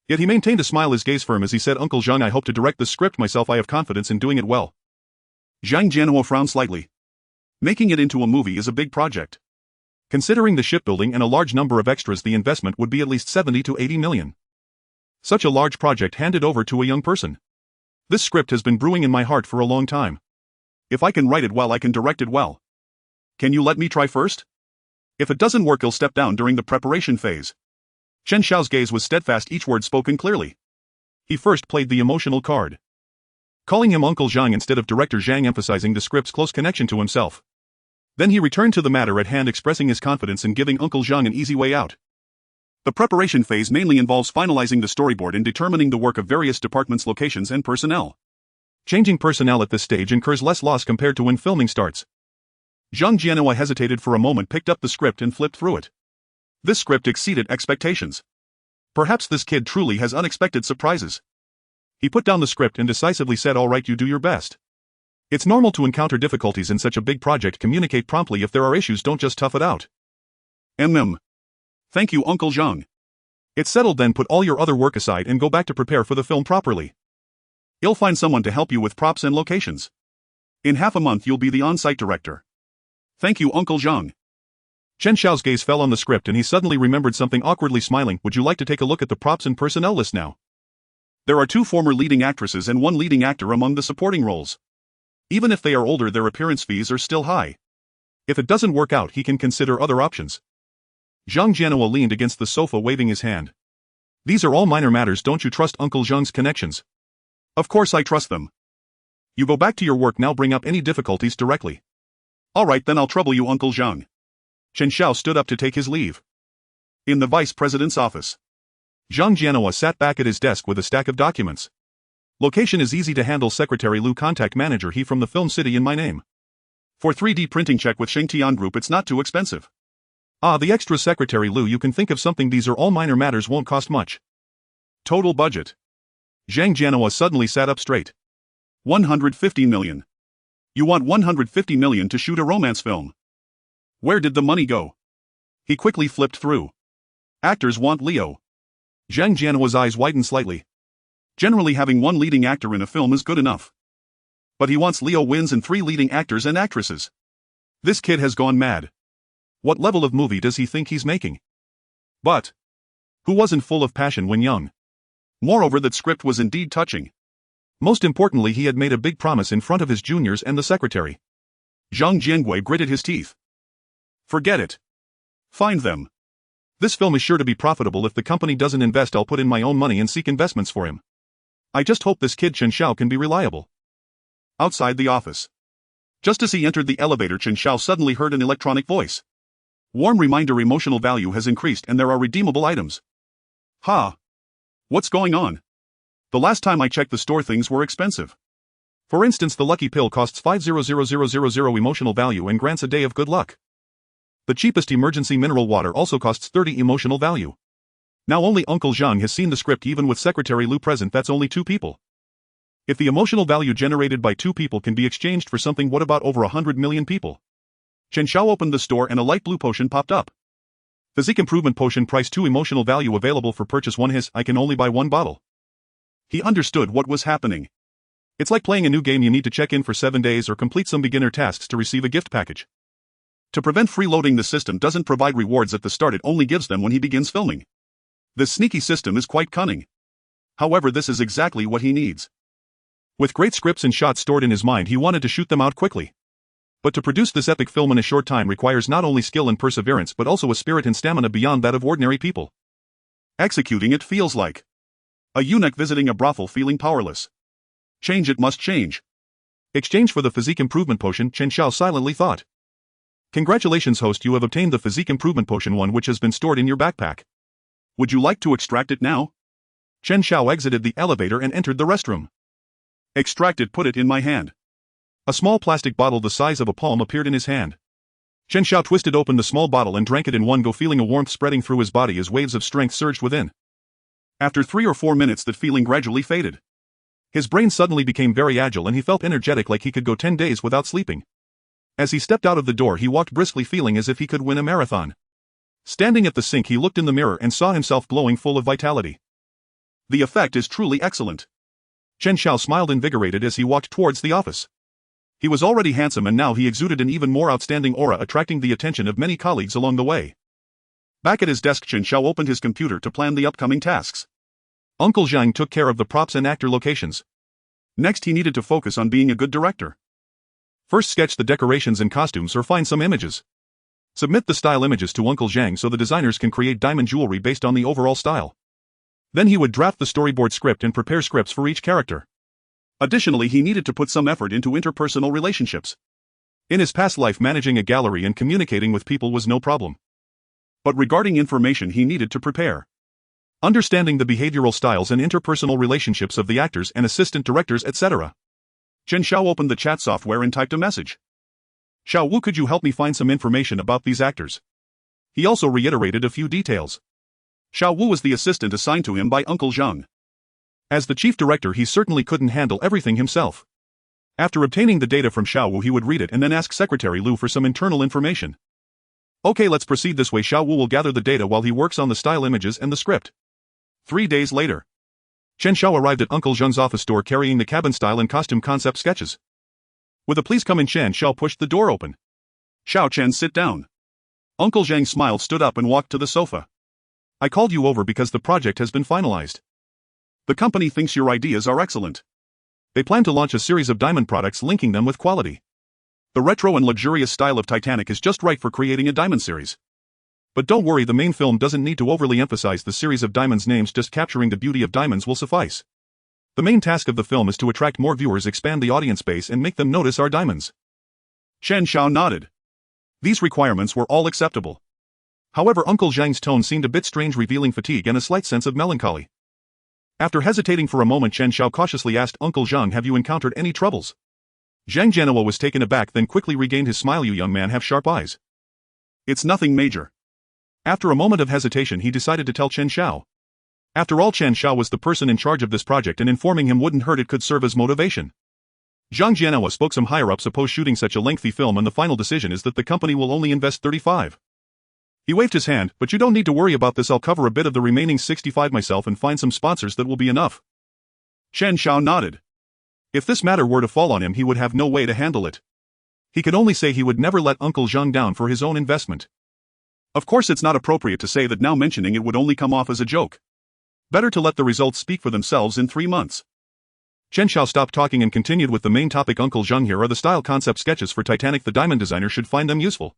Yet he maintained a smile, his gaze firm as he said, Uncle Zhang, I hope to direct the script myself, I have confidence in doing it well. Zhang Jianhua frowned slightly. Making it into a movie is a big project. Considering the shipbuilding and a large number of extras, the investment would be at least 70 to 80 million. Such a large project handed over to a young person. This script has been brewing in my heart for a long time. If I can write it well, I can direct it well. Can you let me try first? If it doesn't work, I'll step down during the preparation phase. Chen Xiao's gaze was steadfast, each word spoken clearly. He first played the emotional card. Calling him Uncle Zhang instead of Director Zhang, emphasizing the script's close connection to himself. Then he returned to the matter at hand, expressing his confidence in giving Uncle Zhang an easy way out. The preparation phase mainly involves finalizing the storyboard and determining the work of various departments, locations, and personnel. Changing personnel at this stage incurs less loss compared to when filming starts. Zhang Jianhua hesitated for a moment, picked up the script and flipped through it. This script exceeded expectations. Perhaps this kid truly has unexpected surprises. He put down the script and decisively said, all right, you do your best. It's normal to encounter difficulties in such a big project, communicate promptly if there are issues, don't just tough it out. Thank you, Uncle Zhang. It's settled then, put all your other work aside and go back to prepare for the film properly. You'll find someone to help you with props and locations. In half a month you'll be the on-site director. Thank you, Uncle Zhang. Chen Xiao's gaze fell on the script and he suddenly remembered something, awkwardly smiling. Would you like to take a look at the props and personnel list now? There are 2 former leading actresses and 1 leading actor among the supporting roles. Even if they are older, their appearance fees are still high. If it doesn't work out, he can consider other options. Zhang Jianhua leaned against the sofa, waving his hand. These are all minor matters. Don't you trust Uncle Zhang's connections? Of course I trust them. You go back to your work now, bring up any difficulties directly. Alright then, I'll trouble you, Uncle Zhang. Chen Xiao stood up to take his leave. In the vice president's office, Zhang Jianhua sat back at his desk with a stack of documents. Location is easy to handle. Secretary Lu, contact manager he from the film city in my name. For 3D printing, check with Shengtian Group, it's not too expensive. Ah, the extra. Secretary Lu, you can think of something. These are all minor matters, won't cost much. Total budget. Zhang Jianhua suddenly sat up straight. 150 million. You want 150 million to shoot a romance film? Where did the money go? He quickly flipped through. Actors want Leo. Zhang Jianhua's eyes widened slightly. Generally, having 1 leading actor in a film is good enough. But he wants Leo wins and 3 leading actors and actresses. This kid has gone mad. What level of movie does he think he's making? But who wasn't full of passion when young? Moreover, that script was indeed touching. Most importantly, he had made a big promise in front of his juniors and the secretary. Zhang Jiangui gritted his teeth. Forget it. Find them. This film is sure to be profitable. If the company doesn't invest, I'll put in my own money and seek investments for him. I just hope this kid Chen Xiao can be reliable. Outside the office, just as he entered the elevator, Chen Xiao suddenly heard an electronic voice. Warm reminder, emotional value has increased and there are redeemable items. Ha! What's going on? The last time I checked the store, things were expensive. For instance, the lucky pill costs 500,000 emotional value and grants a day of good luck. The cheapest emergency mineral water also costs 30 emotional value. Now only Uncle Zhang has seen the script. Even with Secretary Lu present, that's only 2 people. If the emotional value generated by 2 people can be exchanged for something, what about over 100 million people? Chen Xiao opened the store and a light blue potion popped up. Physique improvement potion, price 2, emotional value available for purchase 1. I can only buy 1 bottle. He understood what was happening. It's like playing a new game. You need to check in for 7 days or complete some beginner tasks to receive a gift package. To prevent freeloading, the system doesn't provide rewards at the start, it only gives them when he begins filming. This sneaky system is quite cunning. However, this is exactly what he needs. With great scripts and shots stored in his mind, he wanted to shoot them out quickly. But to produce this epic film in a short time requires not only skill and perseverance but also a spirit and stamina beyond that of ordinary people. Executing it feels like a eunuch visiting a brothel feeling powerless. Change it must change. Exchange for the physique improvement potion, Chen Xiao silently thought. Congratulations, host, you have obtained the physique improvement potion 1, which has been stored in your backpack. Would you like to extract it now? Chen Xiao exited the elevator and entered the restroom. Extract it, put it in my hand. A small plastic bottle the size of a palm appeared in his hand. Chen Xiao twisted open the small bottle and drank it in one go, feeling a warmth spreading through his body as waves of strength surged within. After 3 or 4 minutes, that feeling gradually faded. His brain suddenly became very agile and he felt energetic, like he could go 10 days without sleeping. As he stepped out of the door, he walked briskly, feeling as if he could win a marathon. Standing at the sink, he looked in the mirror and saw himself glowing, full of vitality. The effect is truly excellent. Chen Xiao smiled, invigorated, as he walked towards the office. He was already handsome and now he exuded an even more outstanding aura, attracting the attention of many colleagues along the way. Back at his desk, Chen Xiao opened his computer to plan the upcoming tasks. Uncle Zhang took care of the props and actor locations. Next, he needed to focus on being a good director. First, sketch the decorations and costumes or find some images. Submit the style images to Uncle Zhang so the designers can create diamond jewelry based on the overall style. Then he would draft the storyboard script and prepare scripts for each character. Additionally, he needed to put some effort into interpersonal relationships. In his past life, managing a gallery and communicating with people was no problem. But regarding information, he needed to prepare. Understanding the behavioral styles and interpersonal relationships of the actors and assistant directors, etc. Chen Xiao opened the chat software and typed a message. Xiao Wu, could you help me find some information about these actors? He also reiterated a few details. Xiao Wu was the assistant assigned to him by Uncle Zhang. As the chief director, he certainly couldn't handle everything himself. After obtaining the data from Xiao Wu, he would read it and then ask Secretary Lu for some internal information. Okay, let's proceed this way. Xiao Wu will gather the data while he works on the style images and the script. 3 days later. Chen Xiao arrived at Uncle Zheng's office door carrying the cabin style and costume concept sketches. With a please come in, Chen Xiao pushed the door open. Xiao Chen, sit down. Uncle Zheng smiled, stood up and walked to the sofa. I called you over because the project has been finalized. The company thinks your ideas are excellent. They plan to launch a series of diamond products linking them with quality. The retro and luxurious style of Titanic is just right for creating a diamond series. But don't worry, the main film doesn't need to overly emphasize the series of diamonds names, just capturing the beauty of diamonds will suffice. The main task of the film is to attract more viewers, expand the audience base and make them notice our diamonds. Chen Xiao nodded. These requirements were all acceptable. However, Uncle Zheng's tone seemed a bit strange, revealing fatigue and a slight sense of melancholy. After hesitating for a moment, Chen Xiao cautiously asked, Uncle Zheng, have you encountered any troubles? Zheng Jianhua was taken aback, then quickly regained his smile. You young man have sharp eyes. It's nothing major. After a moment of hesitation, he decided to tell Chen Xiao. After all, Chen Xiao was the person in charge of this project and informing him wouldn't hurt, it could serve as motivation. Zhang Jianhua spoke. Some higher-ups oppose shooting such a lengthy film and the final decision is that the company will only invest 35. He waved his hand, but you don't need to worry about this, I'll cover a bit of the remaining 65 myself and find some sponsors, that will be enough. Chen Xiao nodded. If this matter were to fall on him, he would have no way to handle it. He could only say he would never let Uncle Zheng down for his own investment. Of course, it's not appropriate to say that now, mentioning it would only come off as a joke. Better to let the results speak for themselves in 3 months. Chen Xiao stopped talking and continued with the main topic. Uncle Zheng, here are the style concept sketches for Titanic. The diamond designer should find them useful.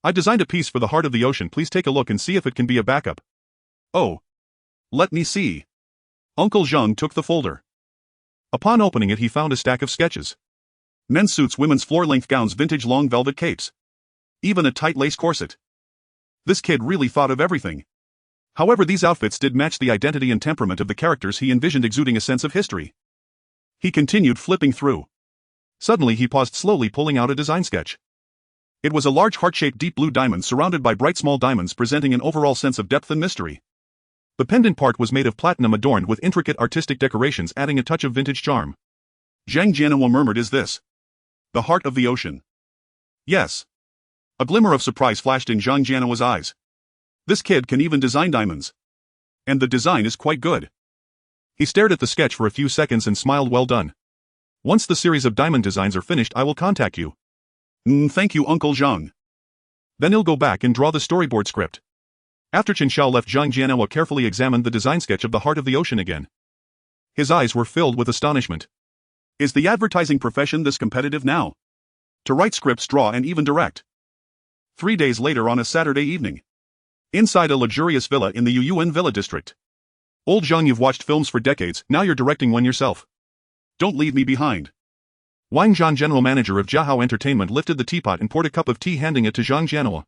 I designed a piece for the heart of the ocean. Please take a look and see if it can be a backup. Oh. Let me see. Uncle Zheng took the folder. Upon opening it, he found a stack of sketches. Men's suits, women's floor-length gowns, vintage long velvet capes. Even a tight lace corset. This kid really thought of everything. However, these outfits did match the identity and temperament of the characters he envisioned, exuding a sense of history. He continued flipping through. Suddenly he paused, slowly pulling out a design sketch. It was a large heart-shaped deep blue diamond surrounded by bright small diamonds, presenting an overall sense of depth and mystery. The pendant part was made of platinum, adorned with intricate artistic decorations, adding a touch of vintage charm. Zhang Jianhua murmured, is this the heart of the ocean? Yes. A glimmer of surprise flashed in Zhang Jianhua's eyes. This kid can even design diamonds. And the design is quite good. He stared at the sketch for a few seconds and smiled. Well done. Once the series of diamond designs are finished, I will contact you. Thank you, Uncle Zheng. Then he'll go back and draw the storyboard script. After Chen Xiao left, Zhang Jianhua carefully examined the design sketch of the heart of the ocean again. His eyes were filled with astonishment. Is the advertising profession this competitive now? To write scripts, draw and even direct. 3 days later, on a Saturday evening. Inside a luxurious villa in the Yuan Villa district. Old Zhang, you've watched films for decades, now you're directing one yourself. Don't leave me behind. Wang Zhan, general manager of Jiahao Entertainment, lifted the teapot and poured a cup of tea, handing it to Zhang Jianhua.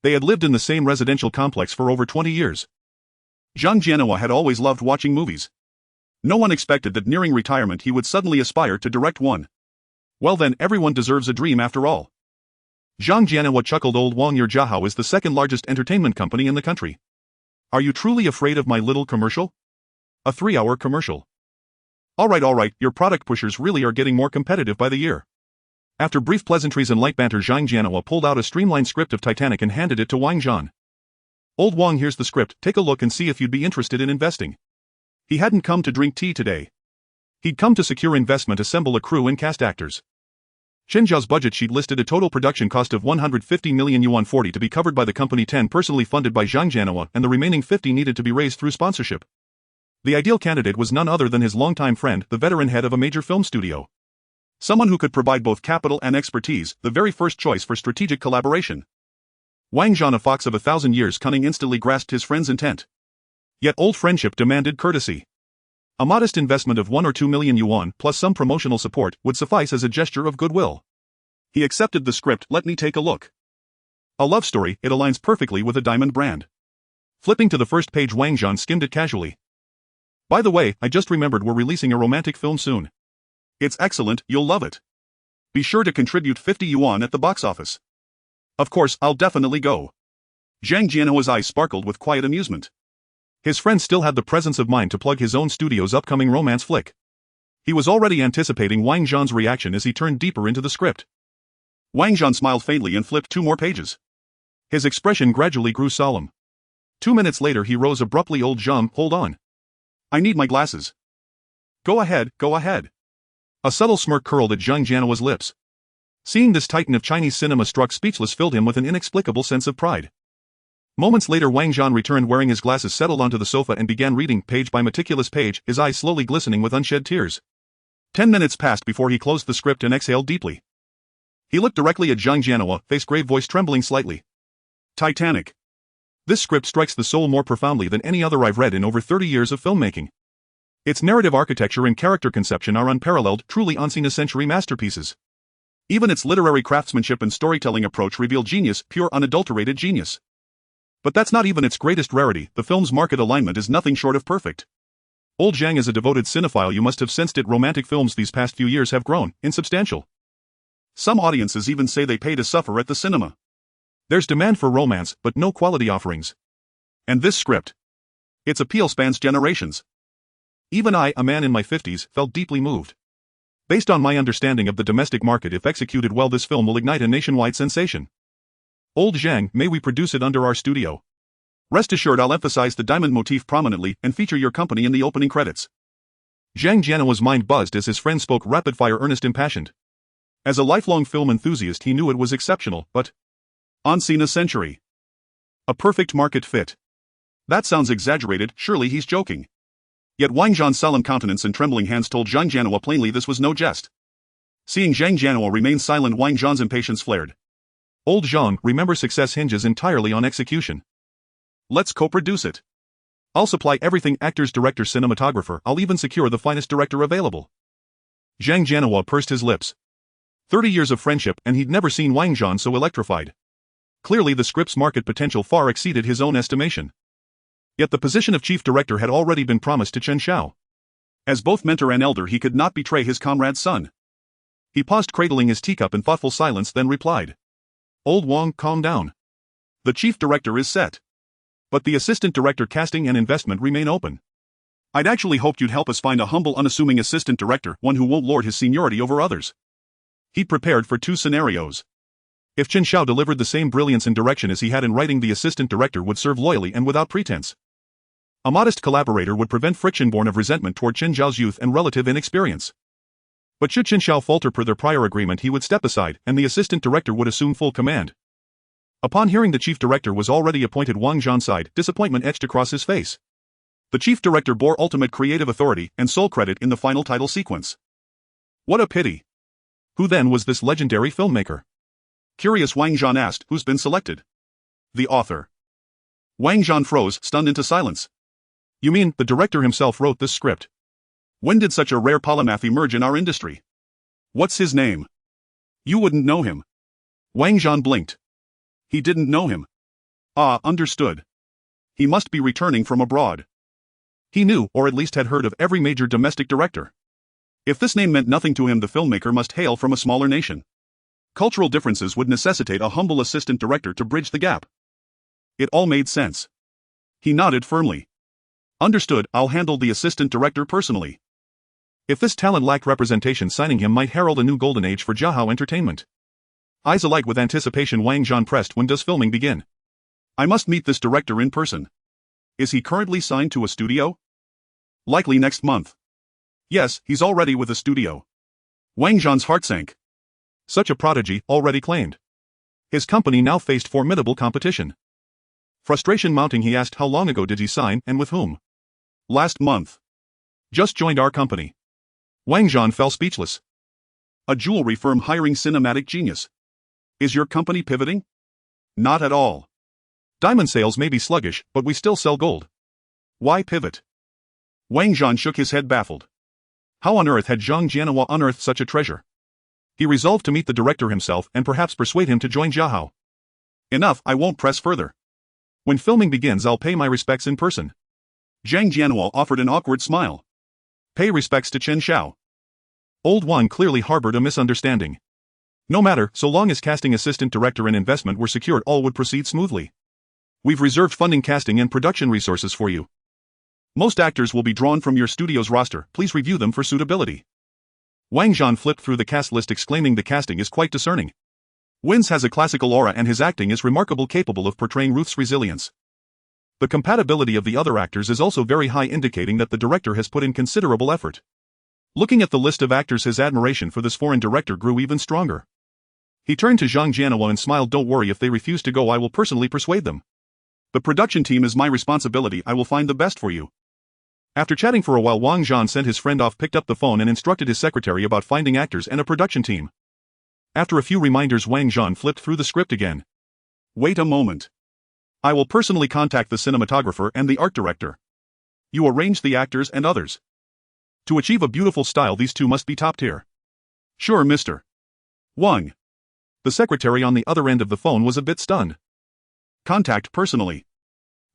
They had lived in the same residential complex for over 20 years. Zhang Jianhua had always loved watching movies. No one expected that nearing retirement he would suddenly aspire to direct one. Well then, everyone deserves a dream after all. Zhang Jianhua chuckled. Old Wang, your Jiahao is the second largest entertainment company in the country. Are you truly afraid of my little commercial? A 3-hour commercial. Alright, your product pushers really are getting more competitive by the year. After brief pleasantries and light banter, Zhang Jianhua pulled out a streamlined script of Titanic and handed it to Wang Zhan. Old Wang, here's the script, take a look and see if you'd be interested in investing. He hadn't come to drink tea today. He'd come to secure investment, assemble a crew and cast actors. Chen Xiao's budget sheet listed a total production cost of 150 million yuan, 40 to be covered by the company, 10 personally funded by Zhang Jianhua, and the remaining 50 needed to be raised through sponsorship. The ideal candidate was none other than his longtime friend, the veteran head of a major film studio. Someone who could provide both capital and expertise, the very first choice for strategic collaboration. Wang Zhan, a fox of 1,000 years cunning, instantly grasped his friend's intent. Yet old friendship demanded courtesy. A modest investment of 1 or 2 million yuan plus some promotional support would suffice as a gesture of goodwill. He accepted the script. Let me take a look. A love story, it aligns perfectly with a diamond brand. Flipping to the first page, Wang Zhan skimmed it casually. By the way, I just remembered we're releasing a romantic film soon. It's excellent, you'll love it. Be sure to contribute 50 yuan at the box office. Of course, I'll definitely go. Zhang Jianhua's eyes sparkled with quiet amusement. His friend still had the presence of mind to plug his own studio's upcoming romance flick. He was already anticipating Wang Zhan's reaction as he turned deeper into the script. Wang Zhan smiled faintly and flipped 2 more pages. His expression gradually grew solemn. 2 minutes later he rose abruptly. Old Zhang, hold on. I need my glasses. Go ahead, go ahead. A subtle smirk curled at Zhang Jianhua's lips. Seeing this titan of Chinese cinema struck speechless filled him with an inexplicable sense of pride. Moments later Wang Zhan returned wearing his glasses, settled onto the sofa and began reading page by meticulous page, his eyes slowly glistening with unshed tears. 10 minutes passed before he closed the script and exhaled deeply. He looked directly at Zhang Jianhua, face grave, voice trembling slightly. Titanic. This script strikes the soul more profoundly than any other I've read in over 30 years of filmmaking. Its narrative architecture and character conception are unparalleled, truly once-in-a-century masterpieces. Even its literary craftsmanship and storytelling approach reveal genius, pure unadulterated genius. But that's not even its greatest rarity. The film's market alignment is nothing short of perfect. Old Zhang is a devoted cinephile. You must have sensed it. Romantic films these past few years have grown insubstantial. Some audiences even say they pay to suffer at the cinema. There's demand for romance, but no quality offerings. And this script. Its appeal spans generations. Even I, a man in my 50s, felt deeply moved. Based on my understanding of the domestic market, if executed well, this film will ignite a nationwide sensation. Old Zhang, may we produce it under our studio? Rest assured I'll emphasize the diamond motif prominently and feature your company in the opening credits. Zhang Jianhua's mind buzzed as his friend spoke rapid-fire, earnest, impassioned. As a lifelong film enthusiast he knew it was exceptional, but... unseen a century. A perfect market fit. That sounds exaggerated, surely he's joking. Yet Wang Zhan's solemn countenance and trembling hands told Zhang Jianhua plainly this was no jest. Seeing Zhang Jianhua remain silent, Wang Zhan's impatience flared. Old Zhang, remember, success hinges entirely on execution. Let's co-produce it. I'll supply everything: actors, director, cinematographer. I'll even secure the finest director available. Zhang Jianhua pursed his lips. 30 years of friendship, and he'd never seen Wang Zhan so electrified. Clearly the script's market potential far exceeded his own estimation. Yet the position of chief director had already been promised to Chen Xiao. As both mentor and elder, he could not betray his comrade's son. He paused, cradling his teacup in thoughtful silence, then replied. Old Wang, calm down. The chief director is set. But the assistant director casting and investment remain open. I'd actually hoped you'd help us find a humble, unassuming assistant director, one who won't lord his seniority over others. He prepared for 2 scenarios. If Chen Xiao delivered the same brilliance in direction as he had in writing, the assistant director would serve loyally and without pretense. A modest collaborator would prevent friction born of resentment toward Chen Xiao's youth and relative inexperience. But should Chen Xiao falter per their prior agreement, he would step aside, and the assistant director would assume full command. Upon hearing the chief director was already appointed, Wang Zhan sighed, disappointment etched across his face. The chief director bore ultimate creative authority and sole credit in the final title sequence. What a pity. Who then was this legendary filmmaker? Curious, Wang Zhan asked, who's been selected? The author. Wang Zhan froze, stunned into silence. You mean, the director himself wrote this script? When did such a rare polymath emerge in our industry? What's his name? You wouldn't know him. Wang Zhan blinked. He didn't know him. Ah, understood. He must be returning from abroad. He knew, or at least had heard of, every major domestic director. If this name meant nothing to him, the filmmaker must hail from a smaller nation. Cultural differences would necessitate a humble assistant director to bridge the gap. It all made sense. He nodded firmly. Understood, I'll handle the assistant director personally. If this talent lacked representation, signing him might herald a new golden age for Jiahao Entertainment. Eyes alight with anticipation, Wang Zhan pressed, when does filming begin? I must meet this director in person. Is he currently signed to a studio? Likely next month. Yes, he's already with a studio. Wang Zhan's heart sank. Such a prodigy, already claimed. His company now faced formidable competition. Frustration mounting, he asked, how long ago did he sign, and with whom? Last month. Just joined our company. Wang Zhan fell speechless. A jewelry firm hiring cinematic genius. Is your company pivoting? Not at all. Diamond sales may be sluggish, but we still sell gold. Why pivot? Wang Zhan shook his head, baffled. How on earth had Zhang Jianhua unearthed such a treasure? He resolved to meet the director himself and perhaps persuade him to join Jiahao. Enough, I won't press further. When filming begins, I'll pay my respects in person. Zhang Jianhua offered an awkward smile. Pay respects to Chen Xiao. Old Wan clearly harbored a misunderstanding. No matter, so long as casting, assistant director and investment were secured, all would proceed smoothly. We've reserved funding, casting and production resources for you. Most actors will be drawn from your studio's roster, please review them for suitability. Wang Zhan flipped through the cast list, exclaiming, the casting is quite discerning. Wins has a classical aura and his acting is remarkably capable of portraying Ruth's resilience. The compatibility of the other actors is also very high, indicating that the director has put in considerable effort. Looking at the list of actors, his admiration for this foreign director grew even stronger. He turned to Zhang Jianhua and smiled. Don't worry, if they refuse to go I will personally persuade them. The production team is my responsibility, I will find the best for you. After chatting for a while, Wang Zhan sent his friend off, picked up the phone and instructed his secretary about finding actors and a production team. After a few reminders, Wang Zhan flipped through the script again. Wait a moment. I will personally contact the cinematographer and the art director. You arrange the actors and others. To achieve a beautiful style, these two must be top tier. Sure, Mr. Wang. The secretary on the other end of the phone was a bit stunned. Contact personally.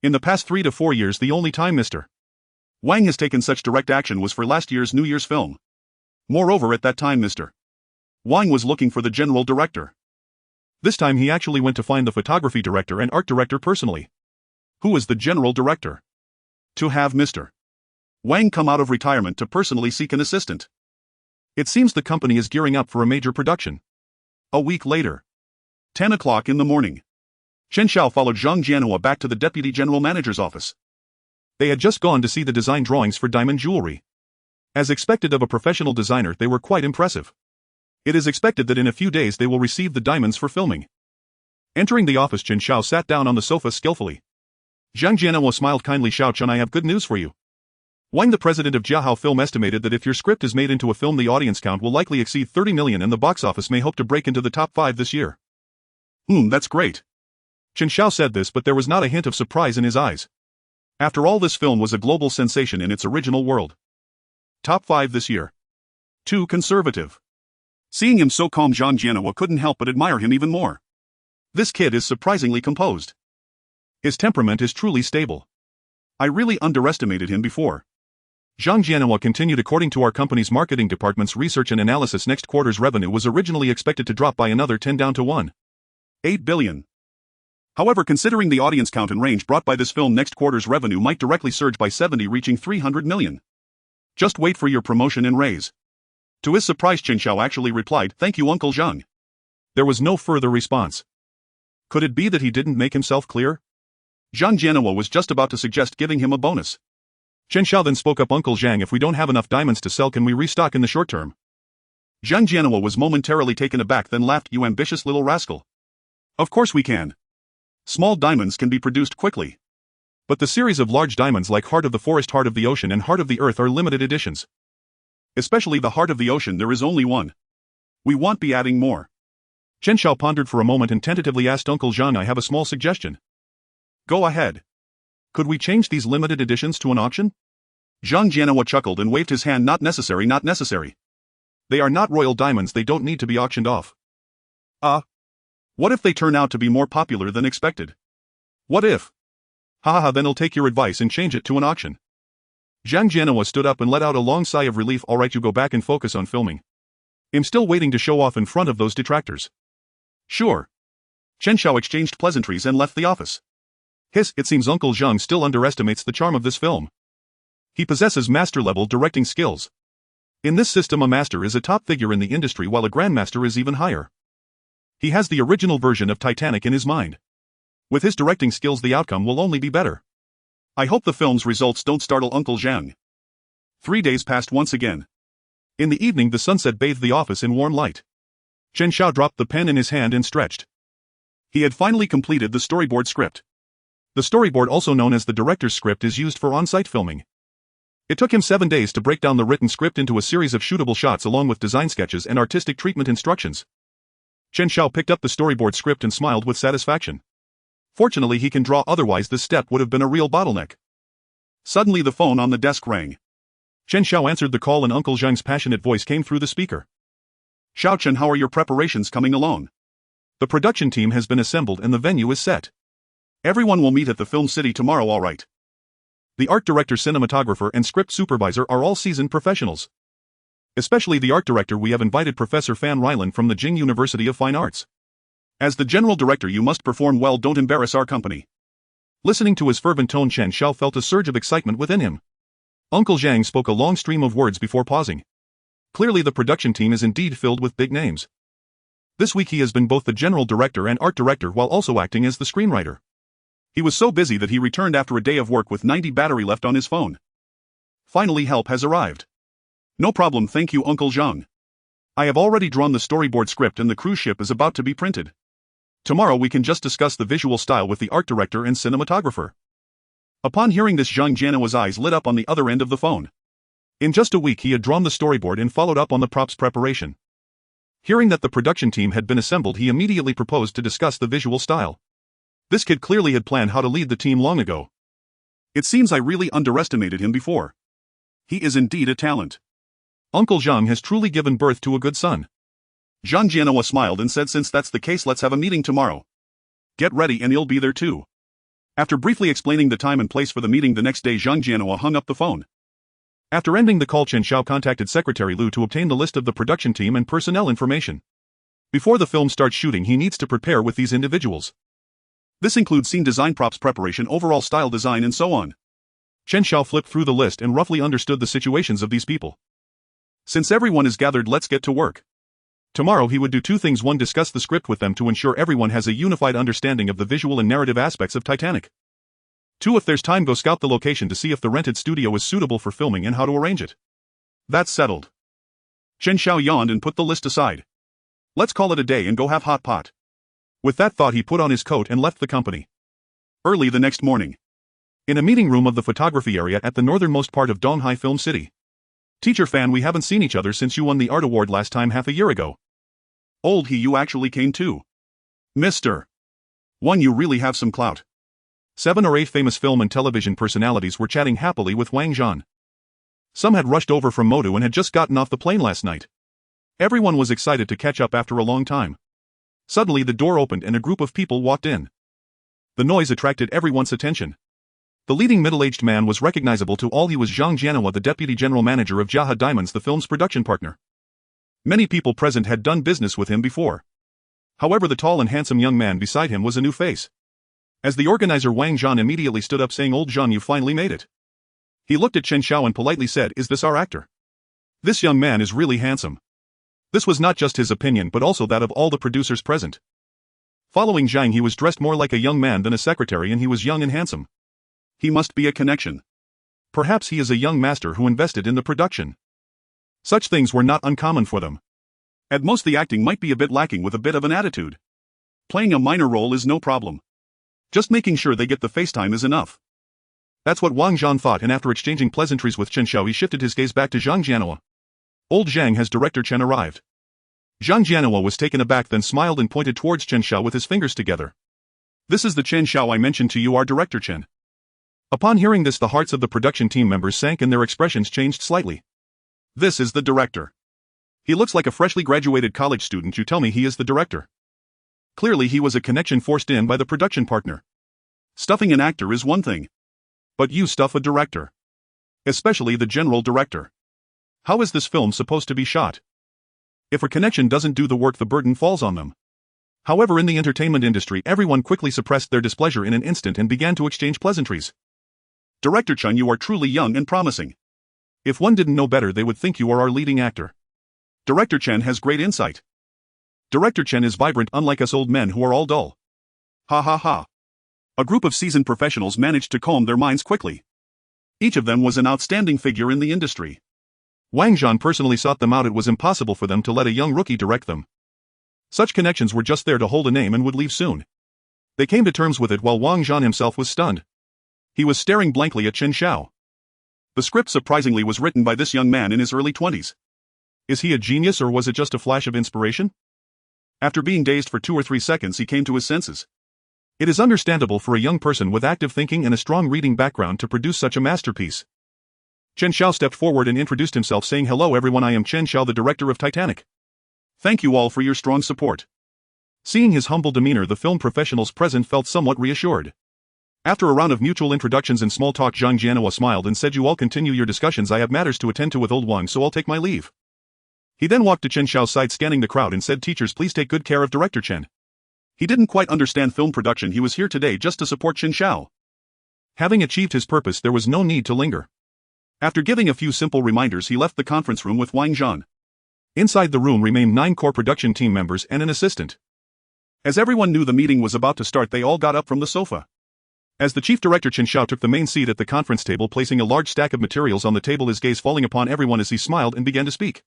In the past 3 to 4 years, the only time Mr. Wang has taken such direct action was for last year's New Year's film. Moreover, at that time Mr. Wang was looking for the general director. This time he actually went to find the photography director and art director personally. Who is the general director? To have Mr. Wang come out of retirement to personally seek an assistant. It seems the company is gearing up for a major production. A week later. 10 o'clock in the morning. Chen Xiao followed Zhang Jianhua back to the deputy general manager's office. They had just gone to see the design drawings for diamond jewelry. As expected of a professional designer, they were quite impressive. It is expected that in a few days they will receive the diamonds for filming. Entering the office, Chen Xiao sat down on the sofa skillfully. Zhang Jianhua smiled kindly. Xiao Chen, I have good news for you. Wang, the president of Jiahao Film, estimated that if your script is made into a film, the audience count will likely exceed 30 million and the box office may hope to break into the top 5 this year. That's great. Chen Xiao said this, but there was not a hint of surprise in his eyes. After all, this film was a global sensation in its original world. Top 5 this year. Too conservative. Seeing him so calm, Zhang Jianhua couldn't help but admire him even more. This kid is surprisingly composed. His temperament is truly stable. I really underestimated him before. Zhang Jianhua continued. According to our company's marketing department's research and analysis, next quarter's revenue was originally expected to drop by another 10 down to 1.8 billion. However, considering the audience count and range brought by this film, next quarter's revenue might directly surge by 70, reaching 300 million. Just wait for your promotion and raise. To his surprise, Chen Xiao actually replied, "Thank you, Uncle Zhang." There was no further response. Could it be that he didn't make himself clear? Zhang Jianhua was just about to suggest giving him a bonus. Chen Xiao then spoke up, "Uncle Zhang, if we don't have enough diamonds to sell, can we restock in the short term?" Zhang Jianhua was momentarily taken aback, then laughed, "You ambitious little rascal. Of course we can. Small diamonds can be produced quickly. But the series of large diamonds like Heart of the Forest, Heart of the Ocean and Heart of the Earth are limited editions. Especially the Heart of the Ocean, there is only one. We won't be adding more." Chen Xiao pondered for a moment and tentatively asked, "Uncle Zhang, I have a small suggestion." "Go ahead. Could we change these limited editions to an auction?" Zhang Jianhua chuckled and waved his hand. "Not necessary, not necessary. They are not royal diamonds, they don't need to be auctioned off." What if they turn out to be more popular than expected? What if? Then I'll take your advice and change it to an auction. Zhang Jianhua stood up and let out a long sigh of relief. "Alright, you go back and focus on filming. I'm still waiting to show off in front of those detractors." "Sure." Chen Xiao exchanged pleasantries and left the office. It seems Uncle Zhang still underestimates the charm of this film. He possesses master-level directing skills. In this system, a master is a top figure in the industry while a grandmaster is even higher. He has the original version of Titanic in his mind. With his directing skills, the outcome will only be better. I hope the film's results don't startle Uncle Zhang. 3 days passed once again. In the evening, the sunset bathed the office in warm light. Chen Xiao dropped the pen in his hand and stretched. He had finally completed the storyboard script. The storyboard, also known as the director's script, is used for on-site filming. It took him 7 days to break down the written script into a series of shootable shots along with design sketches and artistic treatment instructions. Chen Xiao picked up the storyboard script and smiled with satisfaction. Fortunately, he can draw, otherwise this step would have been a real bottleneck. Suddenly the phone on the desk rang. Chen Xiao answered the call and Uncle Zhang's passionate voice came through the speaker. "Xiao Chen, how are your preparations coming along? The production team has been assembled and the venue is set. Everyone will meet at the film city tomorrow, all right. The art director, cinematographer and script supervisor are all seasoned professionals. Especially the art director, we have invited Professor Fan Rylan from the Jing University of Fine Arts. As the general director, you must perform well, don't embarrass our company." Listening to his fervent tone, Chen Xiao felt a surge of excitement within him. Uncle Zhang spoke a long stream of words before pausing. Clearly the production team is indeed filled with big names. This week he has been both the general director and art director while also acting as the screenwriter. He was so busy that he returned after a day of work with 90 battery left on his phone. Finally, help has arrived. No problem, thank you, Uncle Zhang. I have already drawn the storyboard script and the cruise ship is about to be printed. Tomorrow we can just discuss the visual style with the art director and cinematographer. Upon hearing this, Zhang Jianhua's eyes lit up on the other end of the phone. In just a week he had drawn the storyboard and followed up on the props preparation. Hearing that the production team had been assembled, he immediately proposed to discuss the visual style. This kid clearly had planned how to lead the team long ago. It seems I really underestimated him before. He is indeed a talent. Uncle Zhang has truly given birth to a good son. Zhang Jianhua smiled and said, since that's the case, let's have a meeting tomorrow. Get ready and you'll be there too. After briefly explaining the time and place for the meeting the next day, Zhang Jianhua hung up the phone. After ending the call, Chen Xiao contacted Secretary Lu to obtain the list of the production team and personnel information. Before the film starts shooting, he needs to prepare with these individuals. This includes scene design, props preparation, overall style design, and so on. Chen Xiao flipped through the list and roughly understood the situations of these people. Since everyone is gathered, let's get to work. Tomorrow he would do two things. One, discuss the script with them to ensure everyone has a unified understanding of the visual and narrative aspects of Titanic. Two, if there's time, go scout the location to see if the rented studio is suitable for filming and how to arrange it. That's settled. Chen Xiao yawned and put the list aside. Let's call it a day and go have hot pot. With that thought, he put on his coat and left the company. Early the next morning. In a meeting room of the photography area at the northernmost part of Donghai Film City. Teacher Fan, we haven't seen each other since you won the art award last time half a year ago. Old he, you actually came too. Mr. One, you really have some clout. 7 or 8 famous film and television personalities were chatting happily with Wang Zhan. Some had rushed over from Modu and had just gotten off the plane last night. Everyone was excited to catch up after a long time. Suddenly the door opened and a group of people walked in. The noise attracted everyone's attention. The leading middle-aged man was recognizable to all. He was Zhang Jianhua, the deputy general manager of Jiahe Diamonds, the film's production partner. Many people present had done business with him before. However, the tall and handsome young man beside him was a new face. As the organizer, Wang Zhan immediately stood up, saying, "Old Zhan, you finally made it." He looked at Chen Xiao and politely said, "Is this our actor? This young man is really handsome." This was not just his opinion but also that of all the producers present. Following Zhang, he was dressed more like a young man than a secretary, and he was young and handsome. He must be a connection. Perhaps he is a young master who invested in the production. Such things were not uncommon for them. At most, the acting might be a bit lacking with a bit of an attitude. Playing a minor role is no problem. Just making sure they get the face time is enough. That's what Wang Zhan thought, and after exchanging pleasantries with Chen Xiao, he shifted his gaze back to Zhang Jianhua. Old Zhang, has Director Chen arrived? Zhang Jianhua was taken aback, then smiled and pointed towards Chen Xiao with his fingers together. This is the Chen Xiao I mentioned to you, our Director Chen. Upon hearing this, the hearts of the production team members sank and their expressions changed slightly. This is the director. He looks like a freshly graduated college student. You tell me he is the director. Clearly he was a connection forced in by the production partner. Stuffing an actor is one thing. But you stuff a director. Especially the general director. How is this film supposed to be shot? If a connection doesn't do the work, the burden falls on them. However, in the entertainment industry, everyone quickly suppressed their displeasure in an instant and began to exchange pleasantries. Director Chen, you are truly young and promising. If one didn't know better, they would think you are our leading actor. Director Chen has great insight. Director Chen is vibrant, unlike us old men who are all dull. Ha ha ha. A group of seasoned professionals managed to calm their minds quickly. Each of them was an outstanding figure in the industry. Wang Zhan personally sought them out. It was impossible for them to let a young rookie direct them. Such connections were just there to hold a name and would leave soon. They came to terms with it while Wang Zhan himself was stunned. He was staring blankly at Chen Xiao. The script surprisingly was written by this young man in his early 20s. Is he a genius, or was it just a flash of inspiration? After being dazed for 2 or 3 seconds, he came to his senses. It is understandable for a young person with active thinking and a strong reading background to produce such a masterpiece. Chen Xiao stepped forward and introduced himself, saying, "Hello everyone, I am Chen Xiao, the director of Titanic. Thank you all for your strong support." Seeing his humble demeanor, the film professionals present felt somewhat reassured. After a round of mutual introductions and small talk, Zhang Jianhua smiled and said, "You all continue your discussions. I have matters to attend to with old Wang, so I'll take my leave." He then walked to Chen Xiao's side, scanning the crowd, and said, "Teachers, please take good care of Director Chen. He didn't quite understand film production. He was here today just to support Chen Xiao." Having achieved his purpose, there was no need to linger. After giving a few simple reminders, he left the conference room with Wang Zhan. Inside the room remained 9 core production team members and an assistant. As everyone knew the meeting was about to start, they all got up from the sofa. As the chief director Chen Xiao took the main seat at the conference table, placing a large stack of materials on the table, his gaze falling upon everyone as he smiled and began to speak.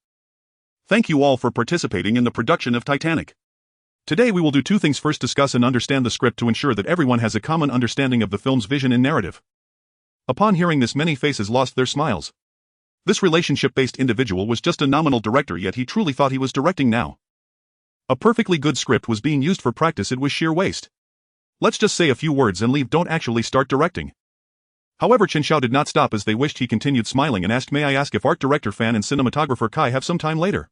Thank you all for participating in the production of Titanic. Today we will do 2 things. First, discuss and understand the script to ensure that everyone has a common understanding of the film's vision and narrative. Upon hearing this, many faces lost their smiles. This relationship-based individual was just a nominal director, yet he truly thought he was directing now. A perfectly good script was being used for practice. It was sheer waste. Let's just say a few words and leave, don't actually start directing. However, Chen Xiao did not stop as they wished. He continued smiling and asked, may I ask if art director Fan and cinematographer Kai have some time later?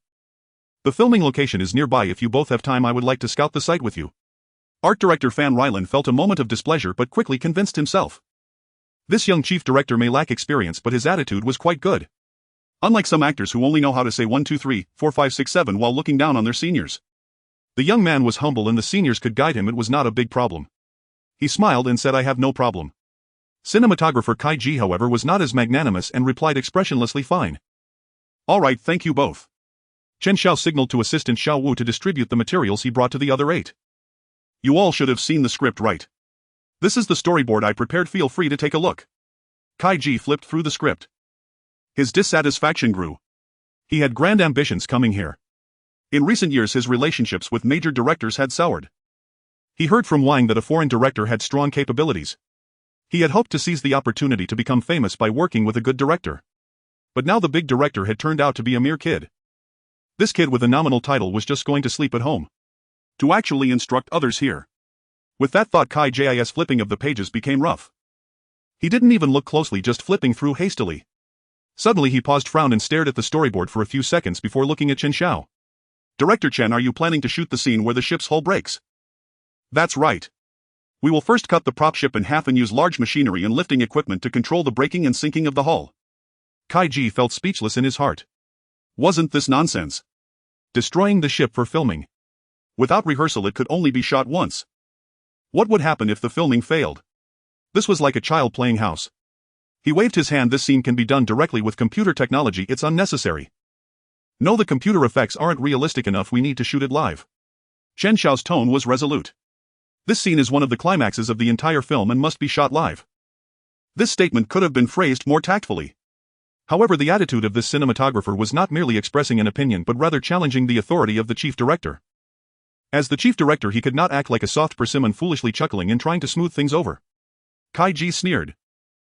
The filming location is nearby. If you both have time, I would like to scout the site with you. Art director Fan Rylan felt a moment of displeasure but quickly convinced himself. This young chief director may lack experience, but his attitude was quite good. Unlike some actors who only know how to say 1, 2, 3, 4, 5, 6, 7 while looking down on their seniors. The young man was humble and the seniors could guide him. It was not a big problem. He smiled and said, I have no problem. Cinematographer Kai Ji, however, was not as magnanimous and replied expressionlessly, fine. All right, thank you both. Chen Xiao signaled to assistant Xiao Wu to distribute the materials he brought to the other 8. You all should have seen the script, right? This is the storyboard I prepared, feel free to take a look. Kai Ji flipped through the script. His dissatisfaction grew. He had grand ambitions coming here. In recent years his relationships with major directors had soured. He heard from Wang that a foreign director had strong capabilities. He had hoped to seize the opportunity to become famous by working with a good director. But now the big director had turned out to be a mere kid. This kid with a nominal title was just going to sleep at home. To actually instruct others here. With that thought, Kai Ji's flipping of the pages became rough. He didn't even look closely, just flipping through hastily. Suddenly he paused, frowned and stared at the storyboard for a few seconds before looking at Chen Xiao. Director Chen, are you planning to shoot the scene where the ship's hull breaks? That's right. We will first cut the prop ship in half and use large machinery and lifting equipment to control the breaking and sinking of the hull. Kai Ji felt speechless in his heart. Wasn't this nonsense? Destroying the ship for filming. Without rehearsal it could only be shot once. What would happen if the filming failed? This was like a child playing house. He waved his hand. This scene can be done directly with computer technology, it's unnecessary. No, the computer effects aren't realistic enough, we need to shoot it live. Chen Xiao's tone was resolute. This scene is one of the climaxes of the entire film and must be shot live. This statement could have been phrased more tactfully. However, the attitude of this cinematographer was not merely expressing an opinion but rather challenging the authority of the chief director. As the chief director he could not act like a soft persimmon, foolishly chuckling and trying to smooth things over. Kai Ji sneered.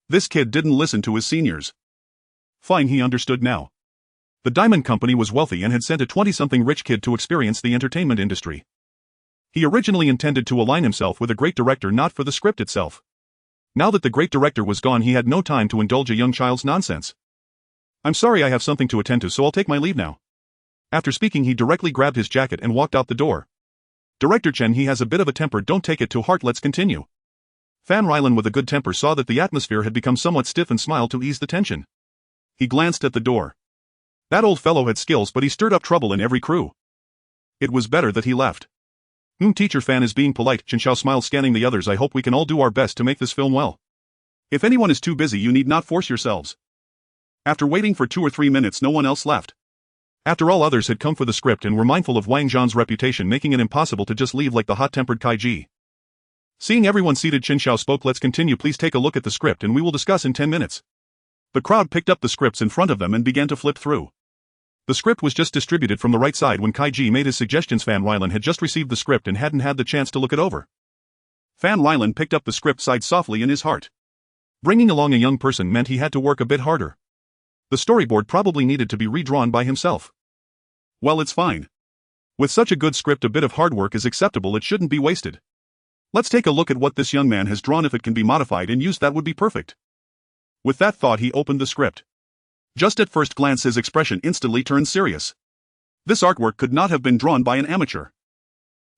This kid didn't listen to his seniors. Fine, he understood now. The Diamond Company was wealthy and had sent a 20-something rich kid to experience the entertainment industry. He originally intended to align himself with a great director, not for the script itself. Now that the great director was gone, he had no time to indulge a young child's nonsense. I'm sorry, I have something to attend to, so I'll take my leave now. After speaking, he directly grabbed his jacket and walked out the door. Director Chen, he has a bit of a temper, don't take it to heart, let's continue. Fan Rylan with a good temper saw that the atmosphere had become somewhat stiff and smiled to ease the tension. He glanced at the door. That old fellow had skills, but he stirred up trouble in every crew. It was better that he left. Teacher Fan is being polite, Chen Xiao smiled, scanning the others. I hope we can all do our best to make this film well. If anyone is too busy, you need not force yourselves. After waiting for 2 or 3 minutes, no one else left. After all, others had come for the script and were mindful of Wang Zhan's reputation, making it impossible to just leave like the hot-tempered Kai Ji. Seeing everyone seated, Chen Xiao spoke, let's continue, please take a look at the script and we will discuss in 10 minutes. The crowd picked up the scripts in front of them and began to flip through. The script was just distributed from the right side when Kai Ji made his suggestions. Fan Rylan had just received the script and hadn't had the chance to look it over. Fan Rylan picked up the script, sighed softly in his heart. Bringing along a young person meant he had to work a bit harder. The storyboard probably needed to be redrawn by himself. Well, it's fine. With such a good script, a bit of hard work is acceptable, it shouldn't be wasted. Let's take a look at what this young man has drawn. If it can be modified and used, that would be perfect. With that thought, he opened the script. Just at first glance, his expression instantly turned serious. This artwork could not have been drawn by an amateur.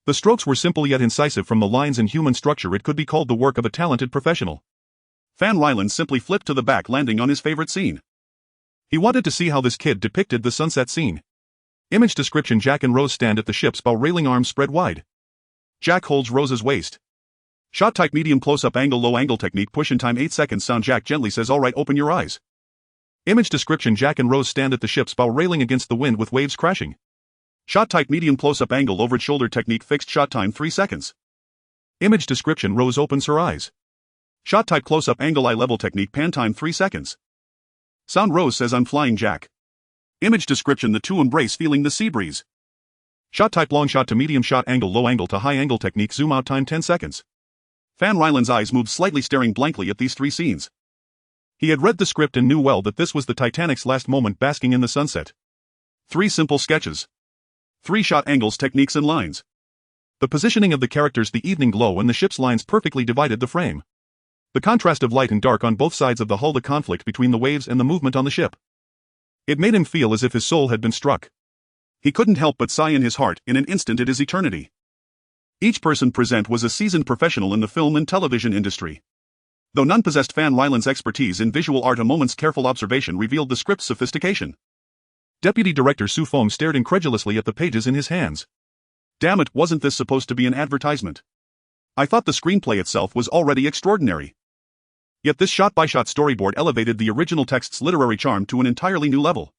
The strokes were simple yet incisive. From the lines and human structure, it could be called the work of a talented professional. Fan Rylan simply flipped to the back, landing on his favorite scene. He wanted to see how this kid depicted the sunset scene. Image description: Jack and Rose stand at the ship's bow, railing, arms spread wide. Jack holds Rose's waist. Shot type medium close-up angle, low angle technique, push in time 8 seconds. Sound: Jack gently says, all right, open your eyes. Image description: Jack and Rose stand at the ship's bow railing against the wind with waves crashing. Shot type: medium close-up angle over shoulder technique. Fixed shot time 3 seconds. Image description: Rose opens her eyes. Shot type: close-up angle eye level technique. Pan time 3 seconds. Sound: Rose says, "I'm flying, Jack." Image description: the two embrace, feeling the sea breeze. Shot type: long shot to medium shot angle, low angle to high angle technique. Zoom out time 10 seconds. Fan Ryland's eyes moved slightly, staring blankly at these three scenes. He had read the script and knew well that this was the Titanic's last moment, basking in the sunset. 3 simple sketches. 3 shot angles, techniques and lines. The positioning of the characters, the evening glow and the ship's lines perfectly divided the frame. The contrast of light and dark on both sides of the hull, the conflict between the waves and the movement on the ship. It made him feel as if his soul had been struck. He couldn't help but sigh in his heart. In an instant it is eternity. Each person present was a seasoned professional in the film and television industry. Though none possessed Fan Ryland's expertise in visual art, a moment's careful observation revealed the script's sophistication. Deputy Director Su Feng stared incredulously at the pages in his hands. Damn it, wasn't this supposed to be an advertisement? I thought the screenplay itself was already extraordinary. Yet this shot-by-shot storyboard elevated the original text's literary charm to an entirely new level.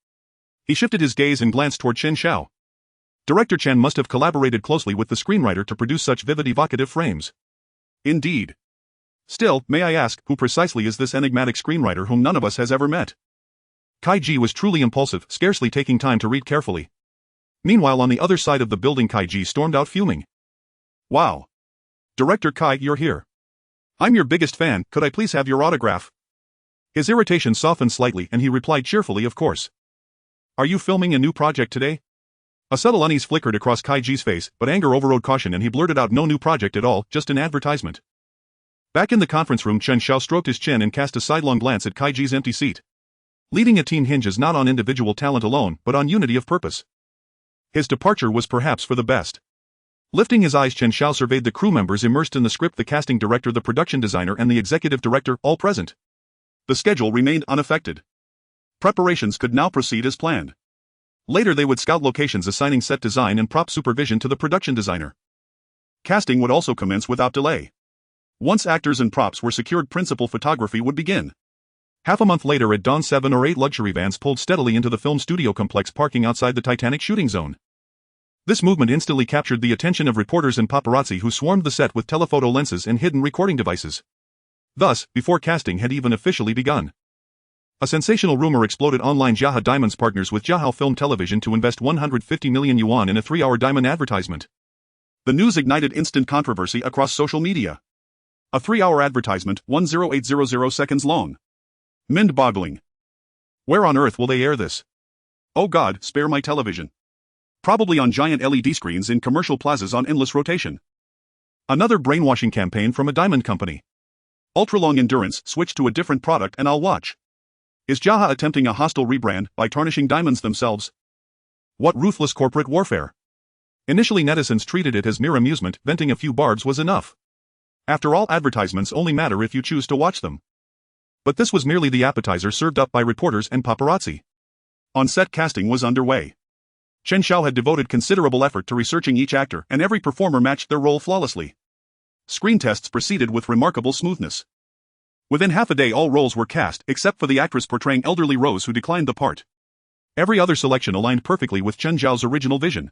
He shifted his gaze and glanced toward Chen Xiao. Director Chen must have collaborated closely with the screenwriter to produce such vivid, evocative frames. Indeed. Still, may I ask, who precisely is this enigmatic screenwriter whom none of us has ever met? Kai Ji was truly impulsive, scarcely taking time to read carefully. Meanwhile, on the other side of the building, Kai Ji stormed out, fuming. Wow. Director Kai, you're here. I'm your biggest fan, could I please have your autograph? His irritation softened slightly and he replied cheerfully, of course. Are you filming a new project today? A subtle unease flickered across Kai Ji's face, but anger overrode caution and he blurted out, no new project at all, just an advertisement. Back in the conference room, Chen Xiao stroked his chin and cast a sidelong glance at Kai Ji's empty seat. Leading a team hinges not on individual talent alone, but on unity of purpose. His departure was perhaps for the best. Lifting his eyes, Chen Xiao surveyed the crew members immersed in the script, the casting director, the production designer and the executive director, all present. The schedule remained unaffected. Preparations could now proceed as planned. Later they would scout locations, assigning set design and prop supervision to the production designer. Casting would also commence without delay. Once actors and props were secured, principal photography would begin. Half a month later at dawn, 7 or 8 luxury vans pulled steadily into the film studio complex, parking outside the Titanic shooting zone. This movement instantly captured the attention of reporters and paparazzi who swarmed the set with telephoto lenses and hidden recording devices. Thus, before casting had even officially begun, a sensational rumor exploded online. Jiaha Diamonds partners with Jiahao Film Television to invest 150 million yuan in a 3-hour diamond advertisement. The news ignited instant controversy across social media. A 3-hour advertisement, 10800 seconds long. Mind-boggling. Where on earth will they air this? Oh God, spare my television. Probably on giant LED screens in commercial plazas on endless rotation. Another brainwashing campaign from a diamond company. Ultra-long endurance, switch to a different product and I'll watch. Is Jiaha attempting a hostile rebrand by tarnishing diamonds themselves? What ruthless corporate warfare. Initially netizens treated it as mere amusement, venting a few barbs was enough. After all, advertisements only matter if you choose to watch them. But this was merely the appetizer served up by reporters and paparazzi. On set, casting was underway. Chen Xiao had devoted considerable effort to researching each actor, and every performer matched their role flawlessly. Screen tests proceeded with remarkable smoothness. Within half a day all roles were cast, except for the actress portraying elderly Rose, who declined the part. Every other selection aligned perfectly with Chen Xiao's original vision.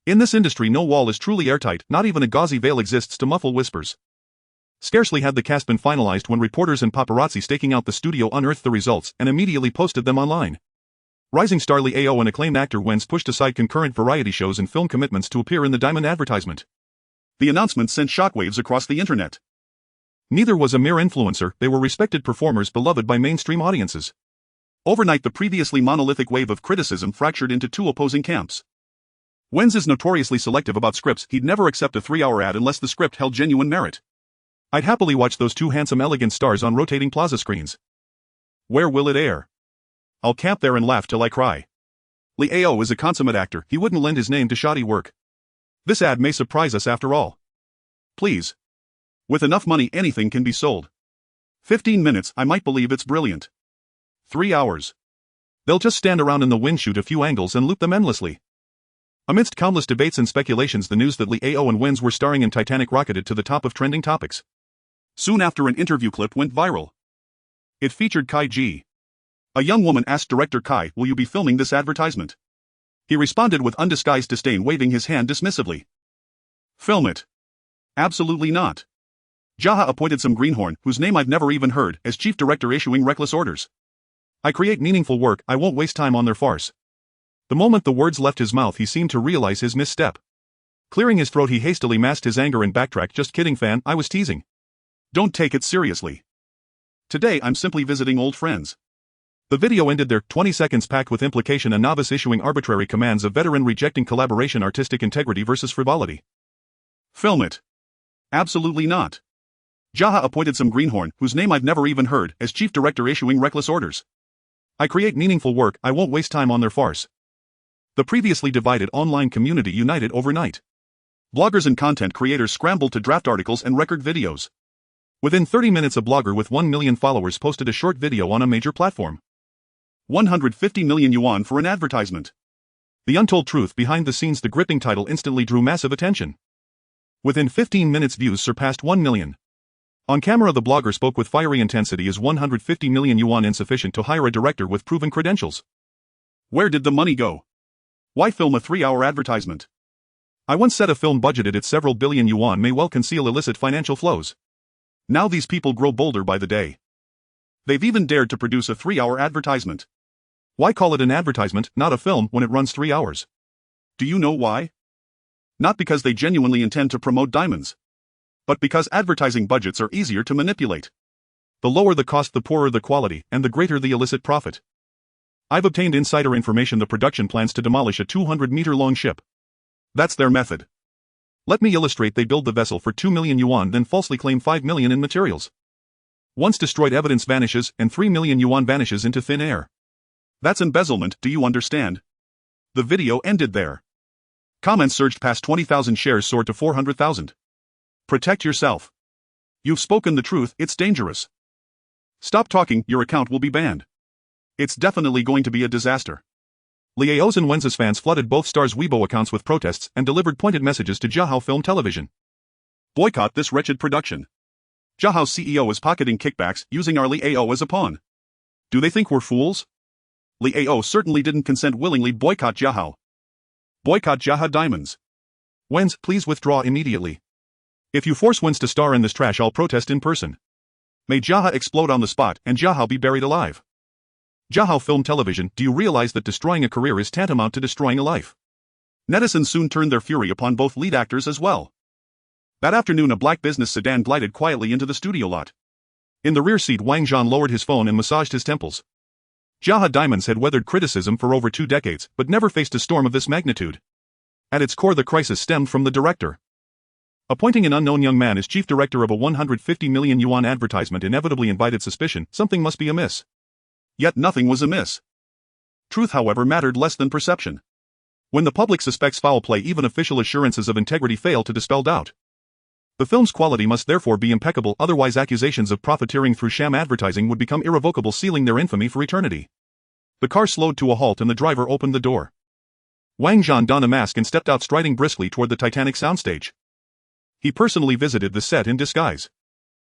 In this industry no wall is truly airtight, not even a gauzy veil exists to muffle whispers. Scarcely had the cast been finalized when reporters and paparazzi staking out the studio unearthed the results and immediately posted them online. Rising star Li Ao and acclaimed actor Wen's pushed aside concurrent variety shows and film commitments to appear in the diamond advertisement. The announcement sent shockwaves across the internet. Neither was a mere influencer, they were respected performers beloved by mainstream audiences. Overnight the previously monolithic wave of criticism fractured into two opposing camps. Wen's is notoriously selective about scripts, he'd never accept a 3-hour ad unless the script held genuine merit. I'd happily watch those two handsome elegant stars on rotating plaza screens. Where will it air? I'll camp there and laugh till I cry. Li Ao is a consummate actor, he wouldn't lend his name to shoddy work. This ad may surprise us after all. Please. With enough money anything can be sold. 15 minutes, I might believe it's brilliant. 3 hours. They'll just stand around in the wind, shoot a few angles and loop them endlessly. Amidst countless debates and speculations, the news that Li Ao and Wen's were starring in Titanic rocketed to the top of trending topics. Soon after, an interview clip went viral. It featured Kai Ji. A young woman asked director Kai, "Will you be filming this advertisement?" He responded with undisguised disdain, waving his hand dismissively. "Film it." "Absolutely not." Jaha appointed some greenhorn, whose name I've never even heard, as chief director, issuing reckless orders. "I create meaningful work, I won't waste time on their farce." The moment the words left his mouth, he seemed to realize his misstep. Clearing his throat, he hastily masked his anger and backtracked. "Just kidding, fan, I was teasing. Don't take it seriously. Today I'm simply visiting old friends." The video ended there, 20 seconds packed with implication, a novice issuing arbitrary commands, a veteran rejecting collaboration, artistic integrity versus frivolity. "Film it." "Absolutely not." Jaha appointed some greenhorn, whose name I've never even heard, as chief director, issuing reckless orders. "I create meaningful work, I won't waste time on their farce." The previously divided online community united overnight. Bloggers and content creators scrambled to draft articles and record videos. Within 30 minutes, a blogger with 1 million followers posted a short video on a major platform. 150 million yuan for an advertisement. The untold truth behind the scenes. The gripping title instantly drew massive attention. Within 15 minutes, views surpassed 1 million. On camera, the blogger spoke with fiery intensity. "Is 150 million yuan insufficient to hire a director with proven credentials? Where did the money go? Why film a 3-hour advertisement? I once said a film budgeted at several billion yuan may well conceal illicit financial flows. Now these people grow bolder by the day. They've even dared to produce a 3-hour advertisement. Why call it an advertisement, not a film, when it runs 3 hours? Do you know why? Not because they genuinely intend to promote diamonds, but because advertising budgets are easier to manipulate. The lower the cost, the poorer the quality, and the greater the illicit profit. I've obtained insider information. The production plans to demolish a 200-meter-long ship. That's their method. Let me illustrate. They build the vessel for 2 million yuan, then falsely claim 5 million in materials. Once destroyed, evidence vanishes, and 3 million yuan vanishes into thin air. That's embezzlement, do you understand? The video ended there. Comments surged past 20,000, shares soared to 400,000. Protect yourself. You've spoken the truth, it's dangerous. Stop talking, your account will be banned. It's definitely going to be a disaster. Liao's and Wen's fans flooded both stars' Weibo accounts with protests and delivered pointed messages to Jiahao Film Television. Boycott this wretched production. Jiahao's CEO is pocketing kickbacks, using our Liao as a pawn. Do they think we're fools? Liao certainly didn't consent willingly. Boycott Jiahao. Boycott Jiaha Diamonds. Wen's, please withdraw immediately. If you force Wen's to star in this trash, I'll protest in person. May Jiaha explode on the spot and Jiahao be buried alive. Jiahao Film Television, do you realize that destroying a career is tantamount to destroying a life? Netizens soon turned their fury upon both lead actors as well. That afternoon, a black business sedan glided quietly into the studio lot. In the rear seat, Wang Zhan lowered his phone and massaged his temples. Jiaha Diamonds had weathered criticism for over 2 decades, but never faced a storm of this magnitude. At its core, the crisis stemmed from the director. Appointing an unknown young man as chief director of a 150 million yuan advertisement inevitably invited suspicion. Something must be amiss. Yet nothing was amiss. Truth, however, mattered less than perception. When the public suspects foul play, even official assurances of integrity fail to dispel doubt. The film's quality must therefore be impeccable, otherwise accusations of profiteering through sham advertising would become irrevocable, sealing their infamy for eternity. The car slowed to a halt and the driver opened the door. Wang Zhan donned a mask and stepped out, striding briskly toward the Titanic soundstage. He personally visited the set in disguise.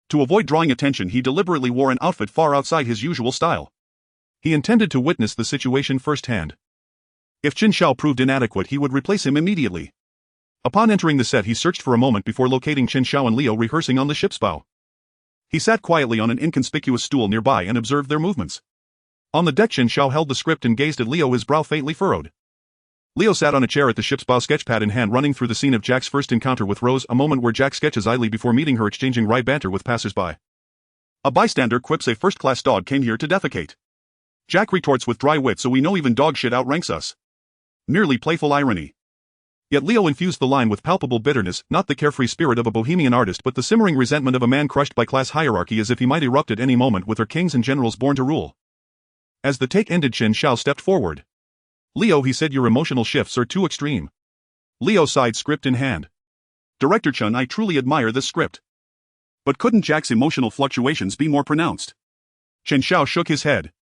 To avoid drawing attention, he deliberately wore an outfit far outside his usual style. He intended to witness the situation firsthand. If Chen Xiao proved inadequate, he would replace him immediately. Upon entering the set, he searched for a moment before locating Chen Xiao and Liao rehearsing on the ship's bow. He sat quietly on an inconspicuous stool nearby and observed their movements. On the deck, Chen Xiao held the script and gazed at Liao, his brow faintly furrowed. Liao sat on a chair at the ship's bow, sketchpad in hand, running through the scene of Jack's first encounter with Rose, a moment where Jack sketches idly before meeting her, exchanging wry banter with passersby. A bystander quips, "A first-class dog came here to defecate." Jack retorts with dry wit, "So we know even dog shit outranks us." Merely playful irony. Yet Liao infused the line with palpable bitterness, not the carefree spirit of a bohemian artist, but the simmering resentment of a man crushed by class hierarchy, as if he might erupt at any moment with her kings and generals born to rule. As the take ended, Chen Xiao stepped forward. "Liao," he said, "your emotional shifts are too extreme." Liao sighed, script in hand. "Director Chen, I truly admire this script. But couldn't Jack's emotional fluctuations be more pronounced?" Chen Xiao shook his head.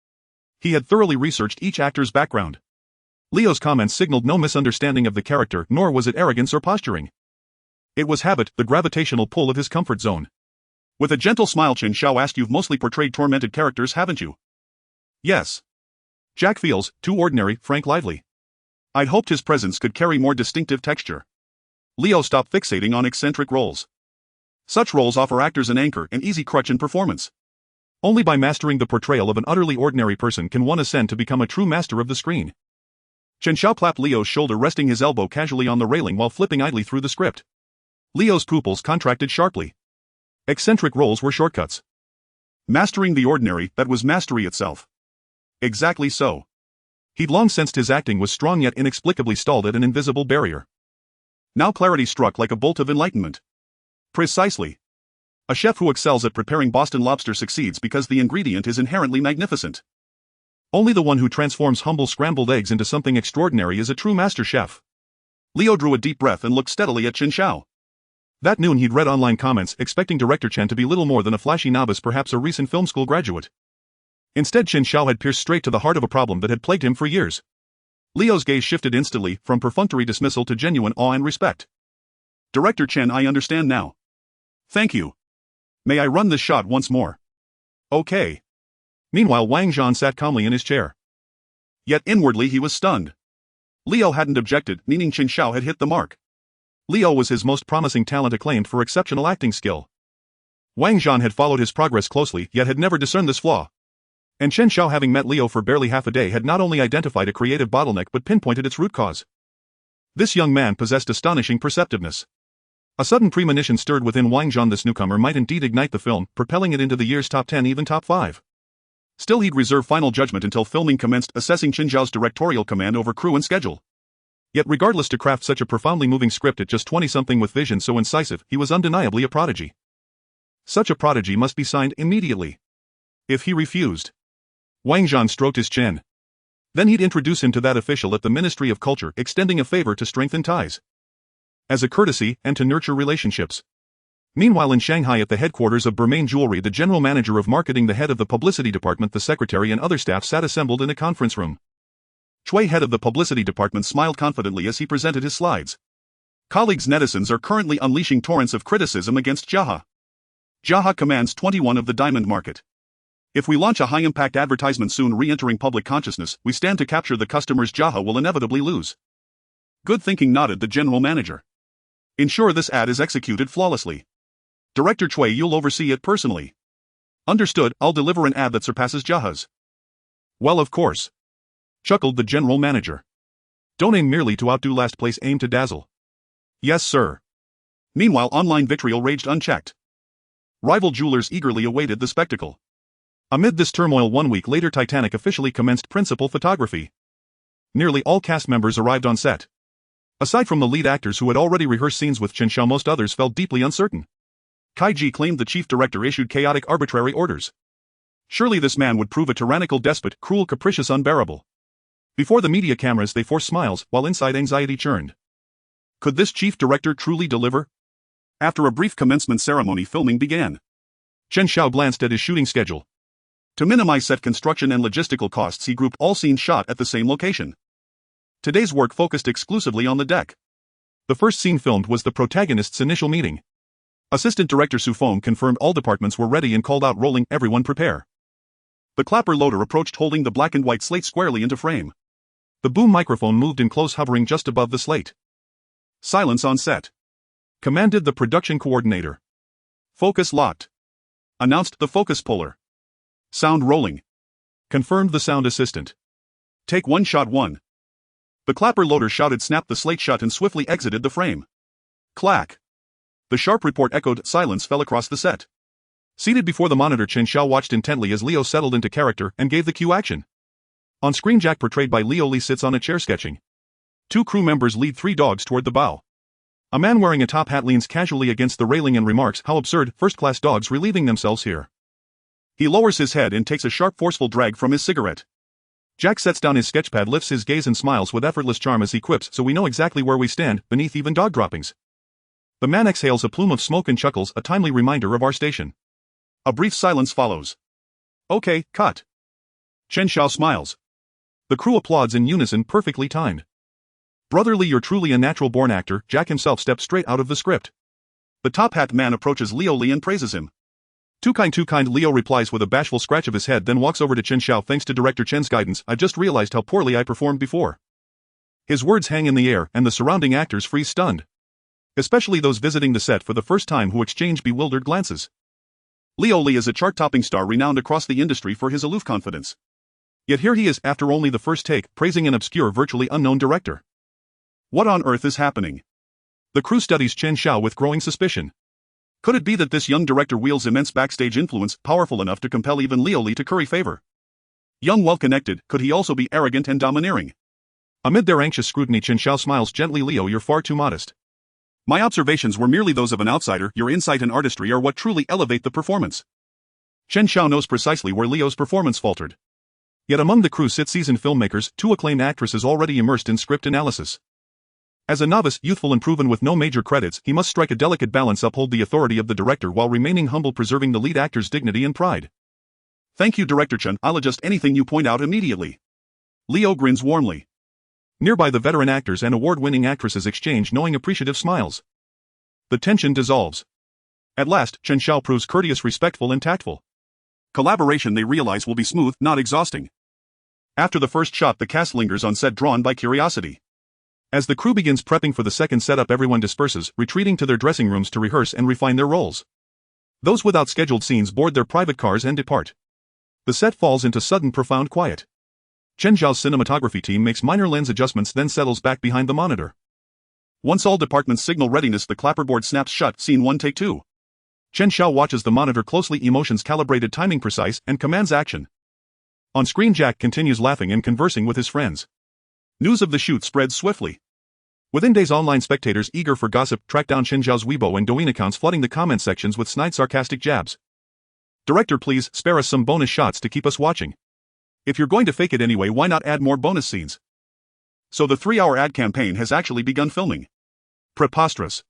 He had thoroughly researched each actor's background. Liao's comments signaled no misunderstanding of the character, nor was it arrogance or posturing. It was habit, the gravitational pull of his comfort zone. With a gentle smile, Chen Xiao asked, "You've mostly portrayed tormented characters, haven't you?" "Yes. Jack feels too ordinary, frank, lively. I'd hoped his presence could carry more distinctive texture. Leo, stop fixating on eccentric roles. Such roles offer actors an anchor and easy crutch in performance. Only by mastering the portrayal of an utterly ordinary person can one ascend to become a true master of the screen. Chen Xiao clapped Leo's shoulder, resting his elbow casually on the railing while flipping idly through the script. Leo's pupils contracted sharply. Eccentric roles were shortcuts. Mastering the ordinary, that was mastery itself. Exactly so. He'd long sensed his acting was strong yet inexplicably stalled at an invisible barrier. Now clarity struck like a bolt of enlightenment. Precisely. A chef who excels at preparing Boston lobster succeeds because the ingredient is inherently magnificent. Only the one who transforms humble scrambled eggs into something extraordinary is a true master chef. Leo drew a deep breath and looked steadily at Chen Xiao. That noon he'd read online comments expecting Director Chen to be little more than a flashy novice, perhaps a recent film school graduate. Instead, Chen Xiao had pierced straight to the heart of a problem that had plagued him for years. Leo's gaze shifted instantly, from perfunctory dismissal to genuine awe and respect. Director Chen, I understand now. Thank you. May I run this shot once more? Okay. Meanwhile, Wang Zhan sat calmly in his chair. Yet inwardly he was stunned. Leo hadn't objected, meaning Chen Xiao had hit the mark. Leo was his most promising talent, acclaimed for exceptional acting skill. Wang Zhan had followed his progress closely, yet had never discerned this flaw. And Chen Xiao, having met Leo for barely half a day, had not only identified a creative bottleneck but pinpointed its root cause. This young man possessed astonishing perceptiveness. A sudden premonition stirred within Wang Zhan. This newcomer might indeed ignite the film, propelling it into the year's top 10, even top 5. Still, he'd reserve final judgment until filming commenced, assessing Chen Xiao's directorial command over crew and schedule. Yet regardless, to craft such a profoundly moving script at just 20-something with vision so incisive, he was undeniably a prodigy. Such a prodigy must be signed immediately. If he refused, Wang Zhan stroked his chin. Then he'd introduce him to that official at the Ministry of Culture, extending a favor to strengthen ties. As a courtesy, and to nurture relationships. Meanwhile, in Shanghai, at the headquarters of Bermain Jewelry, the general manager of marketing, the head of the publicity department, the secretary, and other staff sat assembled in a conference room. Cui, head of the publicity department, smiled confidently as he presented his slides. Colleagues, netizens are currently unleashing torrents of criticism against Jaha. Jaha commands 21 of the diamond market. If we launch a high-impact advertisement soon re-entering public consciousness, we stand to capture the customers Jaha will inevitably lose. Good thinking, nodded the general manager. Ensure this ad is executed flawlessly. Director Cui, you'll oversee it personally. Understood, I'll deliver an ad that surpasses Jaha's. Well, of course. Chuckled the general manager. Don't aim merely to outdo last place, aim to dazzle. Yes, sir. Meanwhile, online vitriol raged unchecked. Rival jewelers eagerly awaited the spectacle. Amid this turmoil, 1 week later, Titanic officially commenced principal photography. Nearly all cast members arrived on set. Aside from the lead actors who had already rehearsed scenes with Chen Xiao, most others felt deeply uncertain. Kai Ji claimed the chief director issued chaotic, arbitrary orders. Surely this man would prove a tyrannical despot, cruel, capricious, unbearable. Before the media cameras they forced smiles, while inside anxiety churned. Could this chief director truly deliver? After a brief commencement ceremony, filming began. Chen Xiao glanced at his shooting schedule. To minimize set construction and logistical costs, he grouped all scenes shot at the same location. Today's work focused exclusively on the deck. The first scene filmed was the protagonist's initial meeting. Assistant Director Su Feng confirmed all departments were ready and called out, rolling, everyone prepare. The clapper loader approached, holding the black and white slate squarely into frame. The boom microphone moved in close, hovering just above the slate. Silence on set. Commanded the production coordinator. Focus locked. Announced the focus puller. Sound rolling. Confirmed the sound assistant. Take 1, shot 1. The clapper loader shouted, snapped the slate shut and swiftly exited the frame. Clack. The sharp report echoed, silence fell across the set. Seated before the monitor, Chen Xiao watched intently as Leo settled into character and gave the cue, action. On screen, Jack, portrayed by Leo Li, sits on a chair sketching. 2 crew members lead 3 dogs toward the bow. A man wearing a top hat leans casually against the railing and remarks, how absurd, first-class dogs relieving themselves here. He lowers his head and takes a sharp, forceful drag from his cigarette. Jack sets down his sketchpad, lifts his gaze and smiles with effortless charm as he quips, so we know exactly where we stand, beneath even dog droppings. The man exhales a plume of smoke and chuckles, a timely reminder of our station. A brief silence follows. Okay, cut. Chen Xiao smiles. The crew applauds in unison, perfectly timed. Brother Li, you're truly a natural-born actor. Jack himself steps straight out of the script. The top hat man approaches Leo Li and praises him. Too kind, Leo replies with a bashful scratch of his head, then walks over to Chen Xiao. Thanks to Director Chen's guidance, I've just realized how poorly I performed before. His words hang in the air, and the surrounding actors freeze stunned. Especially those visiting the set for the first time, who exchange bewildered glances. Leo Li is a chart-topping star renowned across the industry for his aloof confidence. Yet here he is, after only the first take, praising an obscure, virtually unknown director. What on earth is happening? The crew studies Chen Xiao with growing suspicion. Could it be that this young director wields immense backstage influence, powerful enough to compel even Leo Li to curry favor? Young, well-connected, could he also be arrogant and domineering? Amid their anxious scrutiny, Chen Xiao smiles gently. Leo, you're far too modest. My observations were merely those of an outsider. Your insight and artistry are what truly elevate the performance. Chen Xiao knows precisely where Leo's performance faltered. Yet among the crew sit seasoned filmmakers, two acclaimed actresses already immersed in script analysis. As a novice, youthful and proven with no major credits, he must strike a delicate balance, uphold the authority of the director while remaining humble, preserving the lead actor's dignity and pride. Thank you, Director Chen, I'll adjust anything you point out immediately. Leo grins warmly. Nearby, the veteran actors and award-winning actresses exchange knowing, appreciative smiles. The tension dissolves. At last, Chen Xiao proves courteous, respectful, and tactful. Collaboration, they realize, will be smooth, not exhausting. After the first shot, the cast lingers on set, drawn by curiosity. As the crew begins prepping for the second setup, everyone disperses, retreating to their dressing rooms to rehearse and refine their roles. Those without scheduled scenes board their private cars and depart. The set falls into sudden, profound quiet. Chen Xiao's cinematography team makes minor lens adjustments, then settles back behind the monitor. Once all departments signal readiness, the clapperboard snaps shut. Scene 1, take 2. Chen Xiao watches the monitor closely, emotions calibrated, timing precise, and commands action. On screen, Jack continues laughing and conversing with his friends. News of the shoot spreads swiftly. Within days, online spectators eager for gossip track down Chen Xiao's Weibo and Douyin accounts, flooding the comment sections with snide, sarcastic jabs. Director, please spare us some bonus shots to keep us watching. If you're going to fake it anyway, why not add more bonus scenes? So the 3-hour ad campaign has actually begun filming. Preposterous.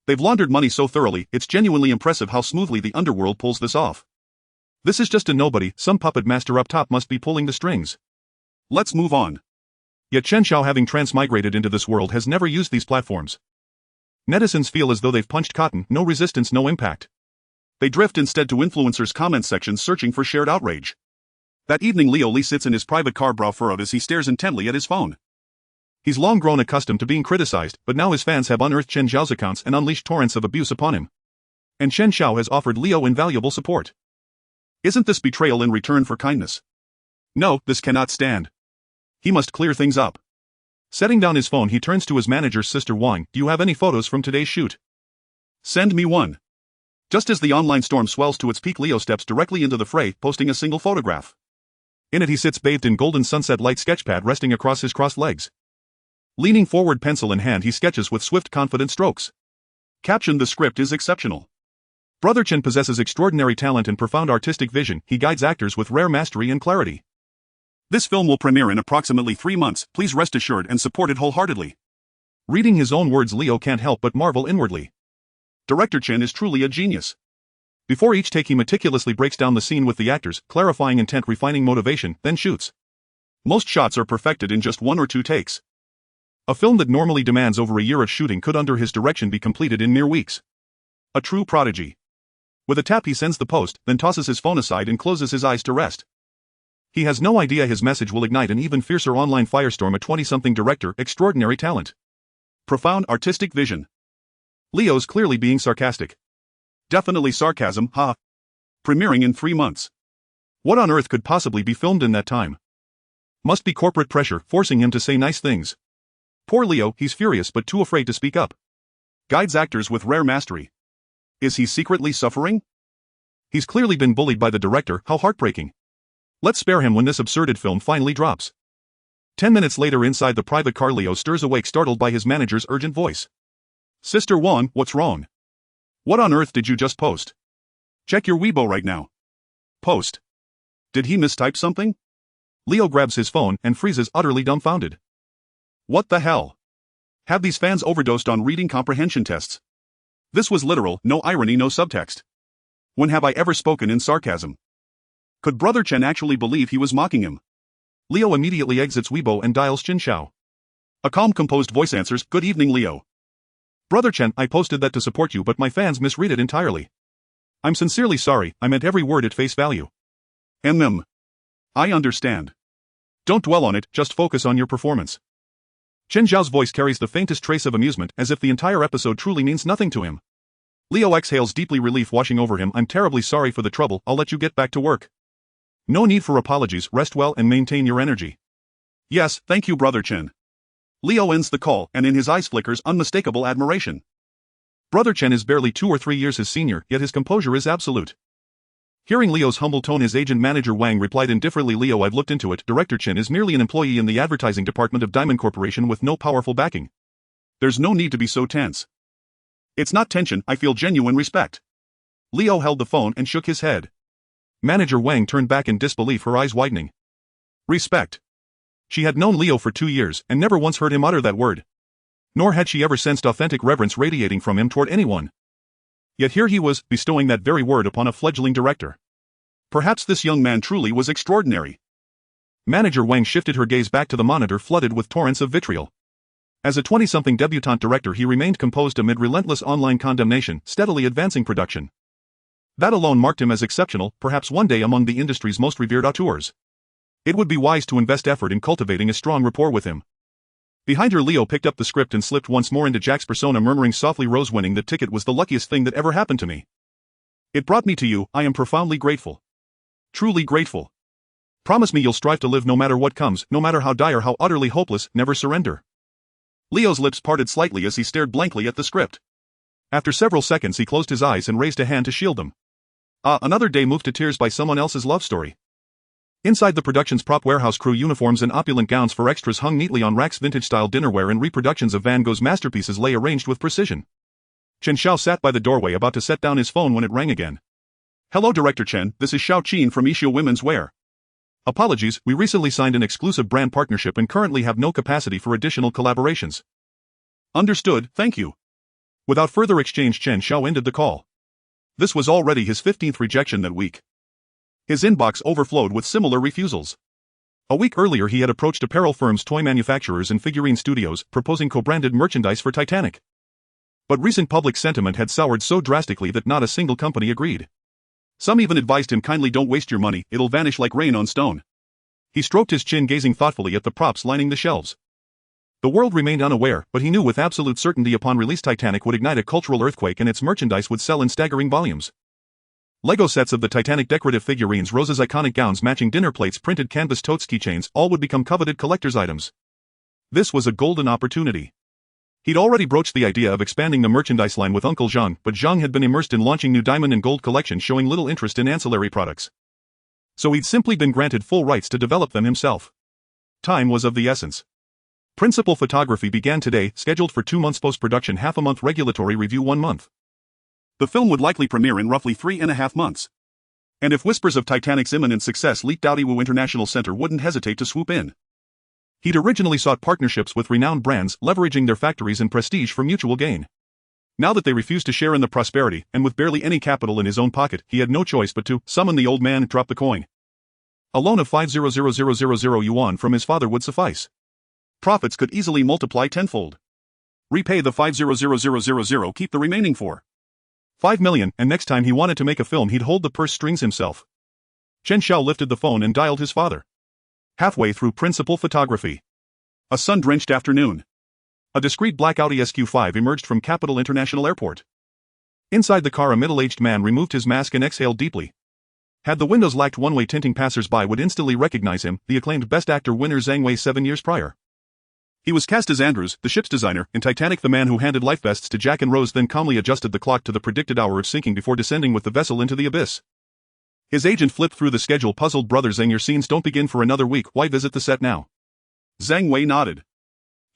They've laundered money so thoroughly, it's genuinely impressive how smoothly the underworld pulls this off. This is just a nobody, some puppet master up top must be pulling the strings. Let's move on. Yet Chen Xiao, having transmigrated into this world, has never used these platforms. Netizens feel as though they've punched cotton, no resistance, no impact. They drift instead to influencers' comment sections, searching for shared outrage. That evening, Leo Li sits in his private car, brow furrowed as he stares intently at his phone. He's long grown accustomed to being criticized, but now his fans have unearthed Chen Xiao's accounts and unleashed torrents of abuse upon him. And Chen Xiao has offered Leo invaluable support. Isn't this betrayal in return for kindness? No, this cannot stand. He must clear things up. Setting down his phone, he turns to his manager, Sister Wang. Do you have any photos from today's shoot? Send me one. Just as the online storm swells to its peak, Leo steps directly into the fray, posting a single photograph. In it, he sits bathed in golden sunset light, sketchpad resting across his crossed legs. Leaning forward, pencil in hand, he sketches with swift, confident strokes. Caption: the script is exceptional. Brother Chen possesses extraordinary talent and profound artistic vision. He guides actors with rare mastery and clarity. This film will premiere in approximately 3 months. Please rest assured and support it wholeheartedly. Reading his own words, Leo can't help but marvel inwardly. Director Chen is truly a genius. Before each take, he meticulously breaks down the scene with the actors, clarifying intent, refining motivation, then shoots. Most shots are perfected in just 1 or 2 takes. A film that normally demands over a year of shooting could, under his direction, be completed in mere weeks. A true prodigy. With a tap, he sends the post, then tosses his phone aside and closes his eyes to rest. He has no idea his message will ignite an even fiercer online firestorm. A 20-something director, extraordinary talent. Profound artistic vision. Leo's clearly being sarcastic. Definitely sarcasm, ha. Premiering in 3 months. What on earth could possibly be filmed in that time? Must be corporate pressure, forcing him to say nice things. Poor Leo, he's furious but too afraid to speak up. Guides actors with rare mastery. Is he secretly suffering? He's clearly been bullied by the director. How heartbreaking. Let's spare him when this absurded film finally drops. 10 minutes later, inside the private car, Leo stirs awake, startled by his manager's urgent voice. Sister Wang, what's wrong? What on earth did you just post? Check your Weibo right now. Post. Did he mistype something? Leo grabs his phone and freezes, utterly dumbfounded. What the hell? Have these fans overdosed on reading comprehension tests? This was literal, no irony, no subtext. When have I ever spoken in sarcasm? Could Brother Chen actually believe he was mocking him? Leo immediately exits Weibo and dials Chen Xiao. A calm, composed voice answers, Good evening, Leo. Brother Chen, I posted that to support you, but my fans misread it entirely. I'm sincerely sorry, I meant every word at face value. I understand. Don't dwell on it, just focus on your performance. Chen Xiao's voice carries the faintest trace of amusement, as if the entire episode truly means nothing to him. Leo exhales deeply, relief washing over him. I'm terribly sorry for the trouble, I'll let you get back to work. No need for apologies, rest well and maintain your energy. Yes, thank you Brother Chen. Leo ends the call, and in his eyes flickers unmistakable admiration. Brother Chen is barely 2 or 3 years his senior, yet his composure is absolute. Hearing Leo's humble tone, his agent manager Wang replied indifferently, Leo, I've looked into it, Director Chen is merely an employee in the advertising department of Diamond Corporation with no powerful backing. There's no need to be so tense. It's not tension, I feel genuine respect. Leo held the phone and shook his head. Manager Wang turned back in disbelief, her eyes widening. Respect. She had known Leo for 2 years and never once heard him utter that word. Nor had she ever sensed authentic reverence radiating from him toward anyone. Yet here he was, bestowing that very word upon a fledgling director. Perhaps this young man truly was extraordinary. Manager Wang shifted her gaze back to the monitor, flooded with torrents of vitriol. As a 20-something debutante director, he remained composed amid relentless online condemnation, steadily advancing production. That alone marked him as exceptional, perhaps one day among the industry's most revered auteurs. It would be wise to invest effort in cultivating a strong rapport with him. Behind her, Leo picked up the script and slipped once more into Jack's persona, murmuring softly, Rose, winning the ticket was the luckiest thing that ever happened to me. It brought me to you, I am profoundly grateful. Truly grateful. Promise me you'll strive to live no matter what comes, no matter how dire, how utterly hopeless, never surrender. Leo's lips parted slightly as he stared blankly at the script. After several seconds he closed his eyes and raised a hand to shield them. Another day moved to tears by someone else's love story. Inside the production's prop warehouse, crew uniforms and opulent gowns for extras hung neatly on racks, vintage-style dinnerware and reproductions of Van Gogh's masterpieces lay arranged with precision. Chen Xiao sat by the doorway about to set down his phone when it rang again. Hello Director Chen, this is Xiao Qin from Isha Women's Wear. Apologies, we recently signed an exclusive brand partnership and currently have no capacity for additional collaborations. Understood, thank you. Without further exchange, Chen Xiao ended the call. This was already his 15th rejection that week. His inbox overflowed with similar refusals. A week earlier he had approached apparel firms, toy manufacturers and figurine studios, proposing co-branded merchandise for Titanic. But recent public sentiment had soured so drastically that not a single company agreed. Some even advised him, kindly don't waste your money, it'll vanish like rain on stone. He stroked his chin, gazing thoughtfully at the props lining the shelves. The world remained unaware, but he knew with absolute certainty upon release Titanic would ignite a cultural earthquake and its merchandise would sell in staggering volumes. Lego sets of the Titanic, decorative figurines, Rose's iconic gowns, matching dinner plates, printed canvas totes, keychains, all would become coveted collector's items. This was a golden opportunity. He'd already broached the idea of expanding the merchandise line with Uncle Zhang, but Zhang had been immersed in launching new diamond and gold collections, showing little interest in ancillary products. So he'd simply been granted full rights to develop them himself. Time was of the essence. Principal photography began today, scheduled for 2 months, post-production half a month, regulatory review 1 month. The film would likely premiere in roughly 3.5 months. And if whispers of Titanic's imminent success leaked out, Iwu International Center wouldn't hesitate to swoop in. He'd originally sought partnerships with renowned brands, leveraging their factories and prestige for mutual gain. Now that they refused to share in the prosperity, and with barely any capital in his own pocket, he had no choice but to summon the old man and drop the coin. A loan of 500,000 yuan from his father would suffice. Profits could easily multiply tenfold. Repay the 500,000, keep the remaining 5 million, and next time he wanted to make a film he'd hold the purse strings himself. Chen Xiao lifted the phone and dialed his father. Halfway through principal photography. A sun-drenched afternoon. A discreet black Audi SQ5 emerged from Capital International Airport. Inside the car a middle-aged man removed his mask and exhaled deeply. Had the windows lacked one-way tinting, passers-by would instantly recognize him, the acclaimed Best Actor winner Zhang Wei 7 years prior. He was cast as Andrews, the ship's designer, in Titanic, the man who handed life vests to Jack and Rose, then calmly adjusted the clock to the predicted hour of sinking before descending with the vessel into the abyss. His agent flipped through the schedule, puzzled. Brother Zhang, your scenes don't begin for another week, why visit the set now? Zhang Wei nodded.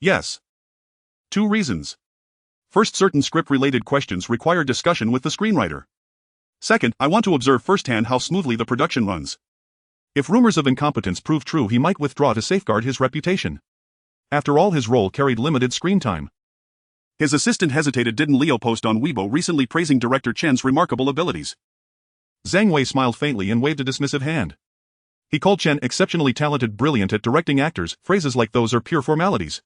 Yes. 2 reasons. First, certain script-related questions require discussion with the screenwriter. Second, I want to observe firsthand how smoothly the production runs. If rumors of incompetence prove true, he might withdraw to safeguard his reputation. After all, his role carried limited screen time. His assistant hesitated. Didn't Leo post on Weibo recently praising Director Chen's remarkable abilities? Zhang Wei smiled faintly and waved a dismissive hand. He called Chen exceptionally talented, brilliant at directing actors. Phrases like those are pure formalities.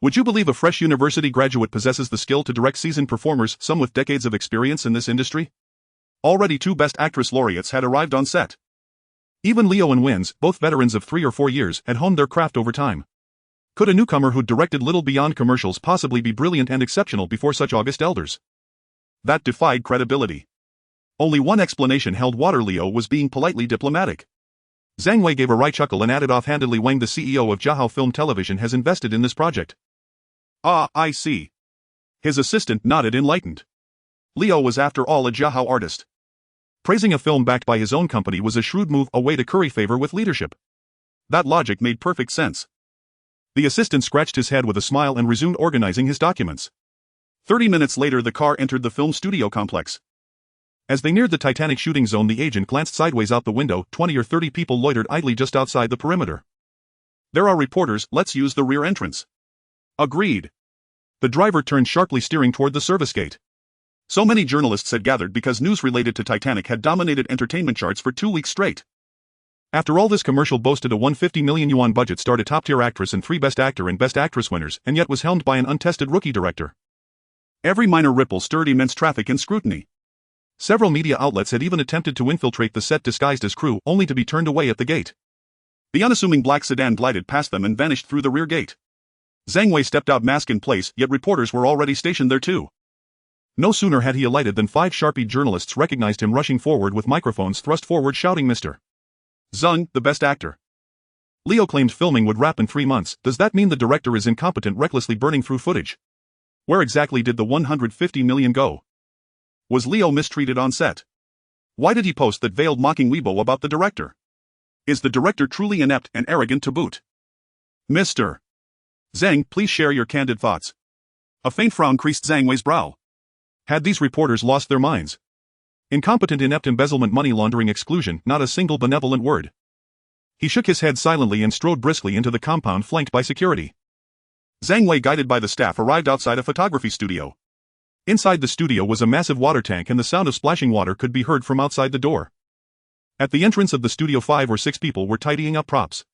Would you believe a fresh university graduate possesses the skill to direct seasoned performers, some with decades of experience in this industry? Already 2 Best Actress laureates had arrived on set. Even Leo and Wins, both veterans of 3 or 4 years, had honed their craft over time. Could a newcomer who'd directed little beyond commercials possibly be brilliant and exceptional before such august elders? That defied credibility. Only one explanation held water: Leo was being politely diplomatic. Zhang Wei gave a wry chuckle and added offhandedly, Wang, the CEO of Jiahao Film Television, has invested in this project. Ah, I see. His assistant nodded, enlightened. Leo was after all a Jiahao artist. Praising a film backed by his own company was a shrewd move, a way to curry favor with leadership. That logic made perfect sense. The assistant scratched his head with a smile and resumed organizing his documents. 30 minutes later, the car entered the film studio complex. As they neared the Titanic shooting zone, the agent glanced sideways out the window. 20 or 30 people loitered idly just outside the perimeter. There are reporters, let's use the rear entrance. Agreed. The driver turned sharply, steering toward the service gate. So many journalists had gathered because news related to Titanic had dominated entertainment charts for 2 weeks straight. After all, this commercial boasted a 150 million yuan budget, starred a top-tier actress and 3 Best Actor and Best Actress winners, and yet was helmed by an untested rookie director. Every minor ripple stirred immense traffic and scrutiny. Several media outlets had even attempted to infiltrate the set disguised as crew, only to be turned away at the gate. The unassuming black sedan glided past them and vanished through the rear gate. Zhang Wei stepped out, mask in place, yet reporters were already stationed there too. No sooner had he alighted than 5 sharp-eyed journalists recognized him, rushing forward with microphones thrust forward, shouting, Mr. Zhang, the Best Actor. Leo claimed filming would wrap in 3 months. Does that mean the director is incompetent, recklessly burning through footage? Where exactly did the 150 million go? Was Leo mistreated on set? Why did he post that veiled mocking Weibo about the director? Is the director truly inept and arrogant to boot? Mr. Zhang, please share your candid thoughts. A faint frown creased Zhang Wei's brow. Had these reporters lost their minds? Incompetent, inept, embezzlement, money laundering, exclusion, not a single benevolent word. He shook his head silently and strode briskly into the compound, flanked by security. Zhang Wei, guided by the staff, arrived outside a photography studio. Inside the studio was a massive water tank, and the sound of splashing water could be heard from outside the door. At the entrance of the studio, 5 or 6 people were tidying up props.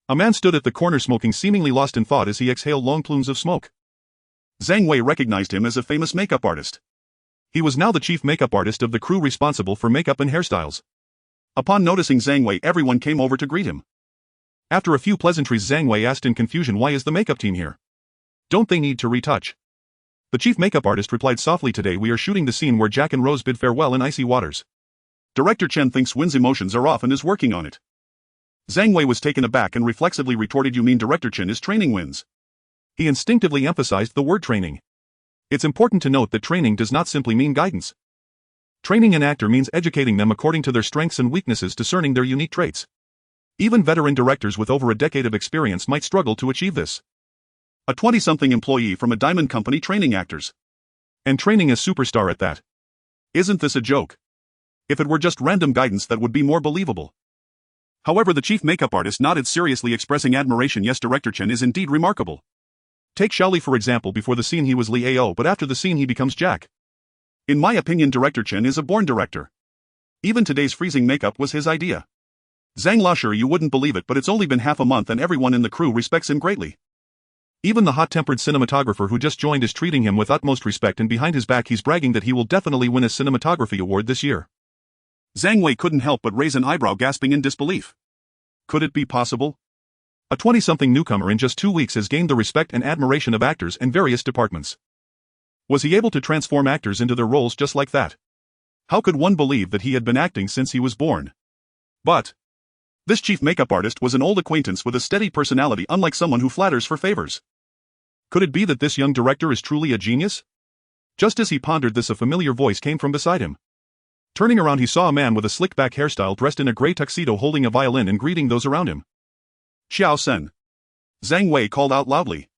A man stood at the corner smoking, seemingly lost in thought as he exhaled long plumes of smoke. Zhang Wei recognized him as a famous makeup artist. He was now the chief makeup artist of the crew, responsible for makeup and hairstyles. Upon noticing Zhang Wei, everyone came over to greet him. After a few pleasantries, Zhang Wei asked in confusion, why is the makeup team here? Don't they need to retouch? The chief makeup artist replied softly, today we are shooting the scene where Jack and Rose bid farewell in icy waters. Director Chen thinks Win's emotions are off and is working on it. Zhang Wei was taken aback and reflexively retorted, you mean Director Chen is training Wins? He instinctively emphasized the word training. It's important to note that training does not simply mean guidance. Training an actor means educating them according to their strengths and weaknesses, discerning their unique traits. Even veteran directors with over a decade of experience might struggle to achieve this. A 20-something employee from a diamond company training actors. And training a superstar at that. Isn't this a joke? If it were just random guidance, that would be more believable. However, the chief makeup artist nodded seriously, expressing admiration. Yes, Director Chen is indeed remarkable. Take Xiaoli for example. Before the scene he was Li Ao, but after the scene he becomes Jack. In my opinion, Director Chen is a born director. Even today's freezing makeup was his idea. Zhang Lasher, you wouldn't believe it, but it's only been half a month and everyone in the crew respects him greatly. Even the hot-tempered cinematographer who just joined is treating him with utmost respect, and behind his back he's bragging that he will definitely win a cinematography award this year. Zhang Wei couldn't help but raise an eyebrow, gasping in disbelief. Could it be possible? A 20-something newcomer in just 2 weeks has gained the respect and admiration of actors in various departments. Was he able to transform actors into their roles just like that? How could one believe that he had been acting since he was born? But this chief makeup artist was an old acquaintance with a steady personality, unlike someone who flatters for favors. Could it be that this young director is truly a genius? Just as he pondered this, a familiar voice came from beside him. Turning around, he saw a man with a slick-back hairstyle, dressed in a gray tuxedo, holding a violin and greeting those around him. Xiao Sen. Zhang Wei called out loudly.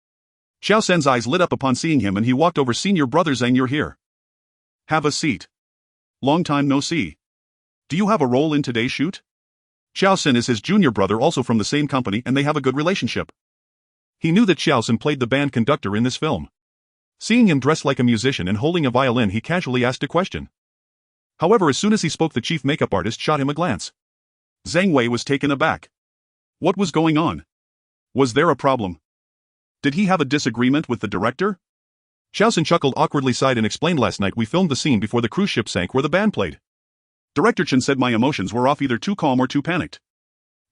Xiao Sen's eyes lit up upon seeing him, and he walked over. Senior brother Zhang, you're here. Have a seat. Long time no see. Do you have a role in today's shoot? Xiao Sen is his junior brother, also from the same company, and they have a good relationship. He knew that Xiao Sen played the band conductor in this film. Seeing him dressed like a musician and holding a violin, he casually asked a question. However, as soon as he spoke, the chief makeup artist shot him a glance. Zhang Wei was taken aback. What was going on? Was there a problem? Did he have a disagreement with the director? Xiao Sen chuckled awkwardly, sighed, and explained, last night we filmed the scene before the cruise ship sank where the band played. Director Chen said my emotions were off, either too calm or too panicked.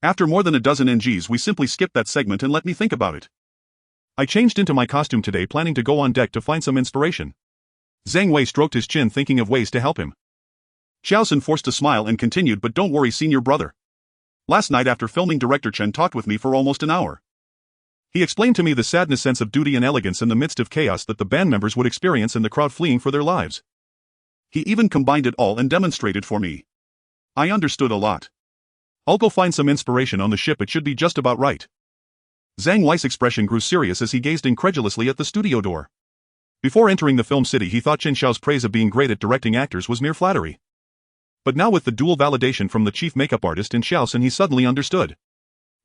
After more than a dozen NGs we simply skipped that segment and let me think about it. I changed into my costume today, planning to go on deck to find some inspiration. Zhang Wei stroked his chin, thinking of ways to help him. Xiaosun forced a smile and continued, but don't worry, senior brother. Last night after filming, Director Chen talked with me for almost an hour. He explained to me the sadness, sense of duty and elegance in the midst of chaos that the band members would experience and the crowd fleeing for their lives. He even combined it all and demonstrated for me. I understood a lot. I'll go find some inspiration on the ship, it should be just about right. Zhang Wei's expression grew serious as he gazed incredulously at the studio door. Before entering the film city he thought Chen Xiao's praise of being great at directing actors was mere flattery. But now with the dual validation from the chief makeup artist in Xiaosun he suddenly understood.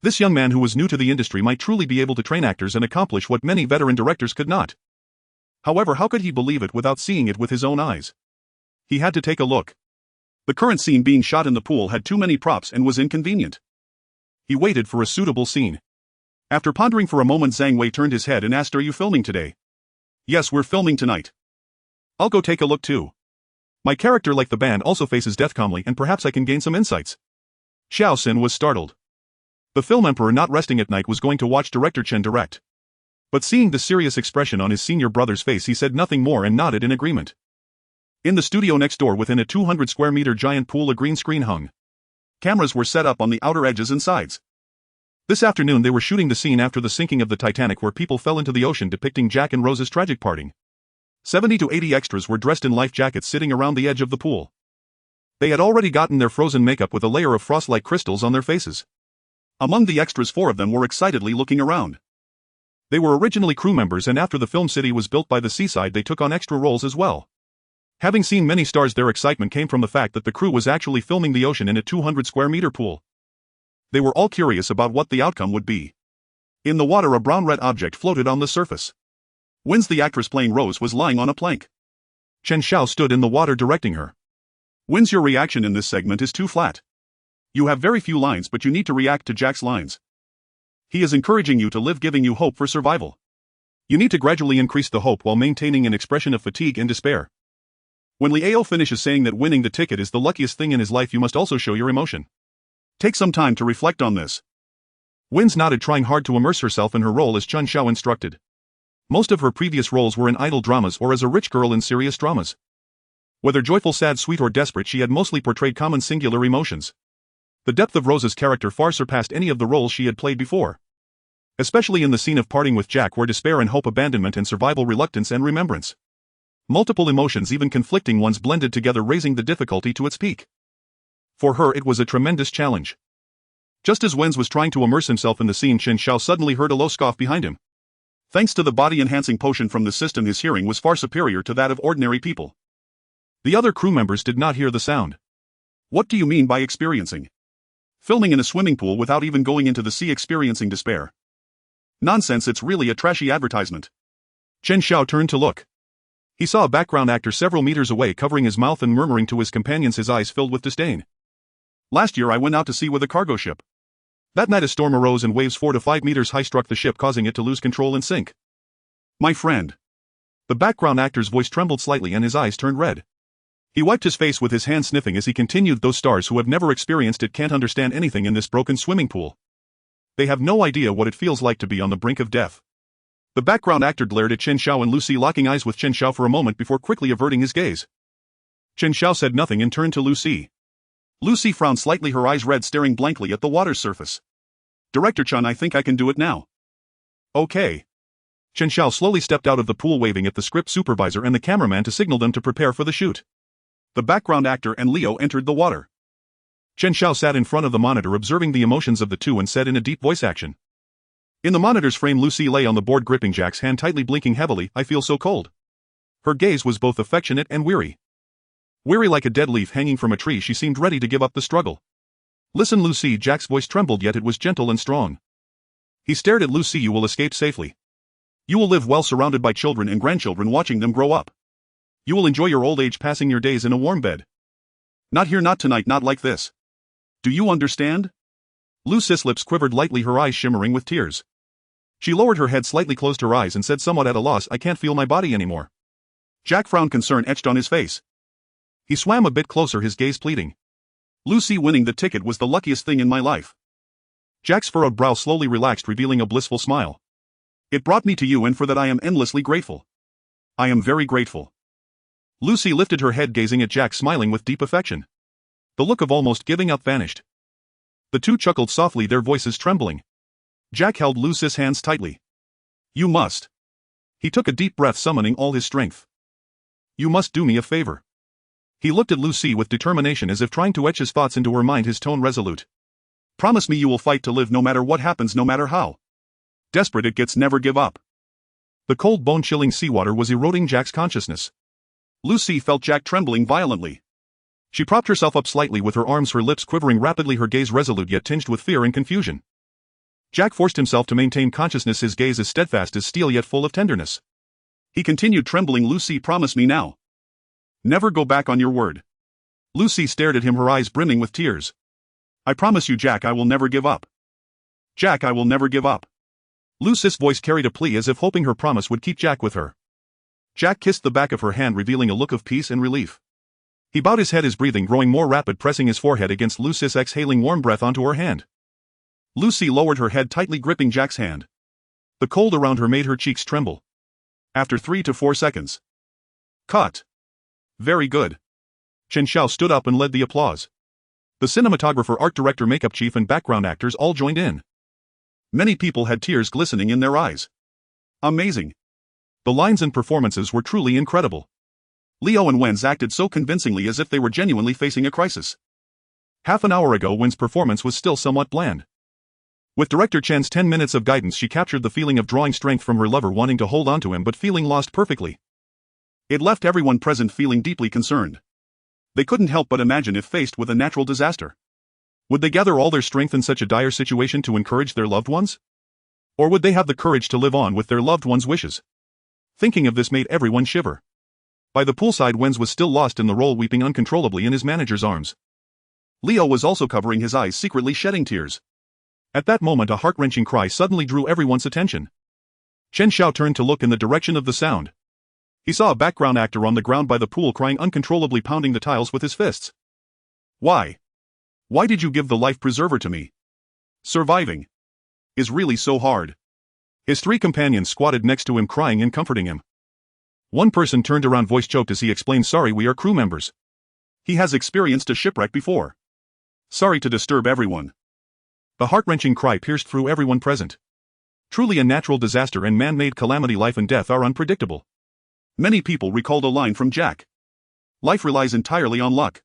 This young man who was new to the industry might truly be able to train actors and accomplish what many veteran directors could not. However, how could he believe it without seeing it with his own eyes? He had to take a look. The current scene being shot in the pool had too many props and was inconvenient. He waited for a suitable scene. After pondering for a moment, Zhang Wei turned his head and asked, "Are you filming today?" "Yes, we're filming tonight." "I'll go take a look too. My character, like the band, also faces death calmly, and perhaps I can gain some insights." Xiao Xin was startled. The film emperor, not resting at night, was going to watch Director Chen direct. But seeing the serious expression on his senior brother's face he said nothing more and nodded in agreement. In the studio next door, within a 200 square meter giant pool, a green screen hung. Cameras were set up on the outer edges and sides. This afternoon they were shooting the scene after the sinking of the Titanic where people fell into the ocean, depicting Jack and Rose's tragic parting. 70 to 80 extras were dressed in life jackets sitting around the edge of the pool. They had already gotten their frozen makeup with a layer of frost-like crystals on their faces. Among the extras, 4 of them were excitedly looking around. They were originally crew members, and after the film city was built by the seaside they took on extra roles as well. Having seen many stars, their excitement came from the fact that the crew was actually filming the ocean in a 200 square meter pool. They were all curious about what the outcome would be. In the water a brown-red object floated on the surface. Wins, the actress playing Rose, was lying on a plank. Chen Xiao stood in the water directing her. "Wins, your reaction in this segment is too flat. You have very few lines, but you need to react to Jack's lines. He is encouraging you to live, giving you hope for survival. You need to gradually increase the hope while maintaining an expression of fatigue and despair. When Liao finishes saying that winning the ticket is the luckiest thing in his life, you must also show your emotion. Take some time to reflect on this." Wins nodded, trying hard to immerse herself in her role as Chen Xiao instructed. Most of her previous roles were in idol dramas or as a rich girl in serious dramas. Whether joyful, sad, sweet or desperate, she had mostly portrayed common singular emotions. The depth of Rose's character far surpassed any of the roles she had played before. Especially in the scene of parting with Jack, where despair and hope, abandonment and survival, reluctance and remembrance. Multiple emotions, even conflicting ones, blended together, raising the difficulty to its peak. For her it was a tremendous challenge. Just as Wenz was trying to immerse himself in the scene, Chen Xiao suddenly heard a low scoff behind him. Thanks to the body-enhancing potion from the system, his hearing was far superior to that of ordinary people. The other crew members did not hear the sound. "What do you mean by experiencing? Filming in a swimming pool without even going into the sea, experiencing despair? Nonsense, it's really a trashy advertisement." Chen Xiao turned to look. He saw a background actor several meters away covering his mouth and murmuring to his companions, his eyes filled with disdain. "Last year I went out to sea with a cargo ship. That night a storm arose and waves 4 to 5 meters high struck the ship, causing it to lose control and sink. My friend." The background actor's voice trembled slightly and his eyes turned red. He wiped his face with his hand, sniffing as he continued, "Those stars who have never experienced it can't understand anything in this broken swimming pool. They have no idea what it feels like to be on the brink of death." The background actor glared at Chen Xiao and Lucy, locking eyes with Chen Xiao for a moment before quickly averting his gaze. Chen Xiao said nothing and turned to Lucy. Lucy frowned slightly, her eyes red, staring blankly at the water's surface. "Director Chen, I think I can do it now." "Okay." Chen Xiao slowly stepped out of the pool, waving at the script supervisor and the cameraman to signal them to prepare for the shoot. The background actor and Leo entered the water. Chen Xiao sat in front of the monitor observing the emotions of the two and said in a deep voice action. In the monitor's frame, Lucy lay on the board gripping Jack's hand tightly, blinking heavily. "I feel so cold." Her gaze was both affectionate and weary. Weary like a dead leaf hanging from a tree, she seemed ready to give up the struggle. "Listen, Lucy," Jack's voice trembled, yet it was gentle and strong. He stared at Lucy. "You will escape safely. You will live well, surrounded by children and grandchildren, watching them grow up. You will enjoy your old age, passing your days in a warm bed. Not here, not tonight, not like this. Do you understand?" Lucy's lips quivered lightly, her eyes shimmering with tears. She lowered her head slightly, closed her eyes and said, somewhat at a loss, "I can't feel my body anymore." Jack frowned, concern etched on his face. He swam a bit closer, his gaze pleading. Lucy winning the ticket was the luckiest thing in my life. Jack's furrowed brow slowly relaxed, revealing a blissful smile. It brought me to you, and for that I am endlessly grateful. I am very grateful. Lucy lifted her head, gazing at Jack, smiling with deep affection. The look of almost giving up vanished. The two chuckled softly, their voices trembling. Jack held Lucy's hands tightly. You must. He took a deep breath, summoning all his strength. You must do me a favor. He looked at Lucy with determination, as if trying to etch his thoughts into her mind, his tone resolute. Promise me you will fight to live no matter what happens, no matter how desperate it gets. Never give up. The cold, bone-chilling seawater was eroding Jack's consciousness. Lucy felt Jack trembling violently. She propped herself up slightly with her arms, her lips quivering rapidly, her gaze resolute yet tinged with fear and confusion. Jack forced himself to maintain consciousness, his gaze as steadfast as steel yet full of tenderness. He continued, trembling, Lucy, promise me now. Never go back on your word. Lucy stared at him, her eyes brimming with tears. I promise you, Jack, I will never give up. Jack, I will never give up. Lucy's voice carried a plea, as if hoping her promise would keep Jack with her. Jack kissed the back of her hand, revealing a look of peace and relief. He bowed his head, his breathing growing more rapid, pressing his forehead against Lucy's, exhaling warm breath onto her hand. Lucy lowered her head, tightly gripping Jack's hand. The cold around her made her cheeks tremble. After 3 to 4 seconds. Cut. Very good. Chen Xiao stood up and led the applause. The cinematographer, art director, makeup chief, and background actors all joined in. Many people had tears glistening in their eyes. Amazing. The lines and performances were truly incredible. Leo and Wen's acted so convincingly, as if they were genuinely facing a crisis. Half an hour ago, Wen's performance was still somewhat bland. With director Chen's 10 minutes of guidance, she captured the feeling of drawing strength from her lover, wanting to hold onto him but feeling lost perfectly. It left everyone present feeling deeply concerned. They couldn't help but imagine if faced with a natural disaster. Would they gather all their strength in such a dire situation to encourage their loved ones? Or would they have the courage to live on with their loved ones' wishes? Thinking of this made everyone shiver. By the poolside, Wenz was still lost in the role, weeping uncontrollably in his manager's arms. Leo was also covering his eyes, secretly shedding tears. At that moment, a heart-wrenching cry suddenly drew everyone's attention. Chen Xiao turned to look in the direction of the sound. He saw a background actor on the ground by the pool, crying uncontrollably, pounding the tiles with his fists. Why? Why did you give the life preserver to me? Surviving is really so hard. His 3 companions squatted next to him, crying and comforting him. One person turned around, voice choked as he explained, sorry, we are crew members. He has experienced a shipwreck before. Sorry to disturb everyone. The heart-wrenching cry pierced through everyone present. Truly a natural disaster and man-made calamity, life and death are unpredictable. Many people recalled a line from Jack. Life relies entirely on luck.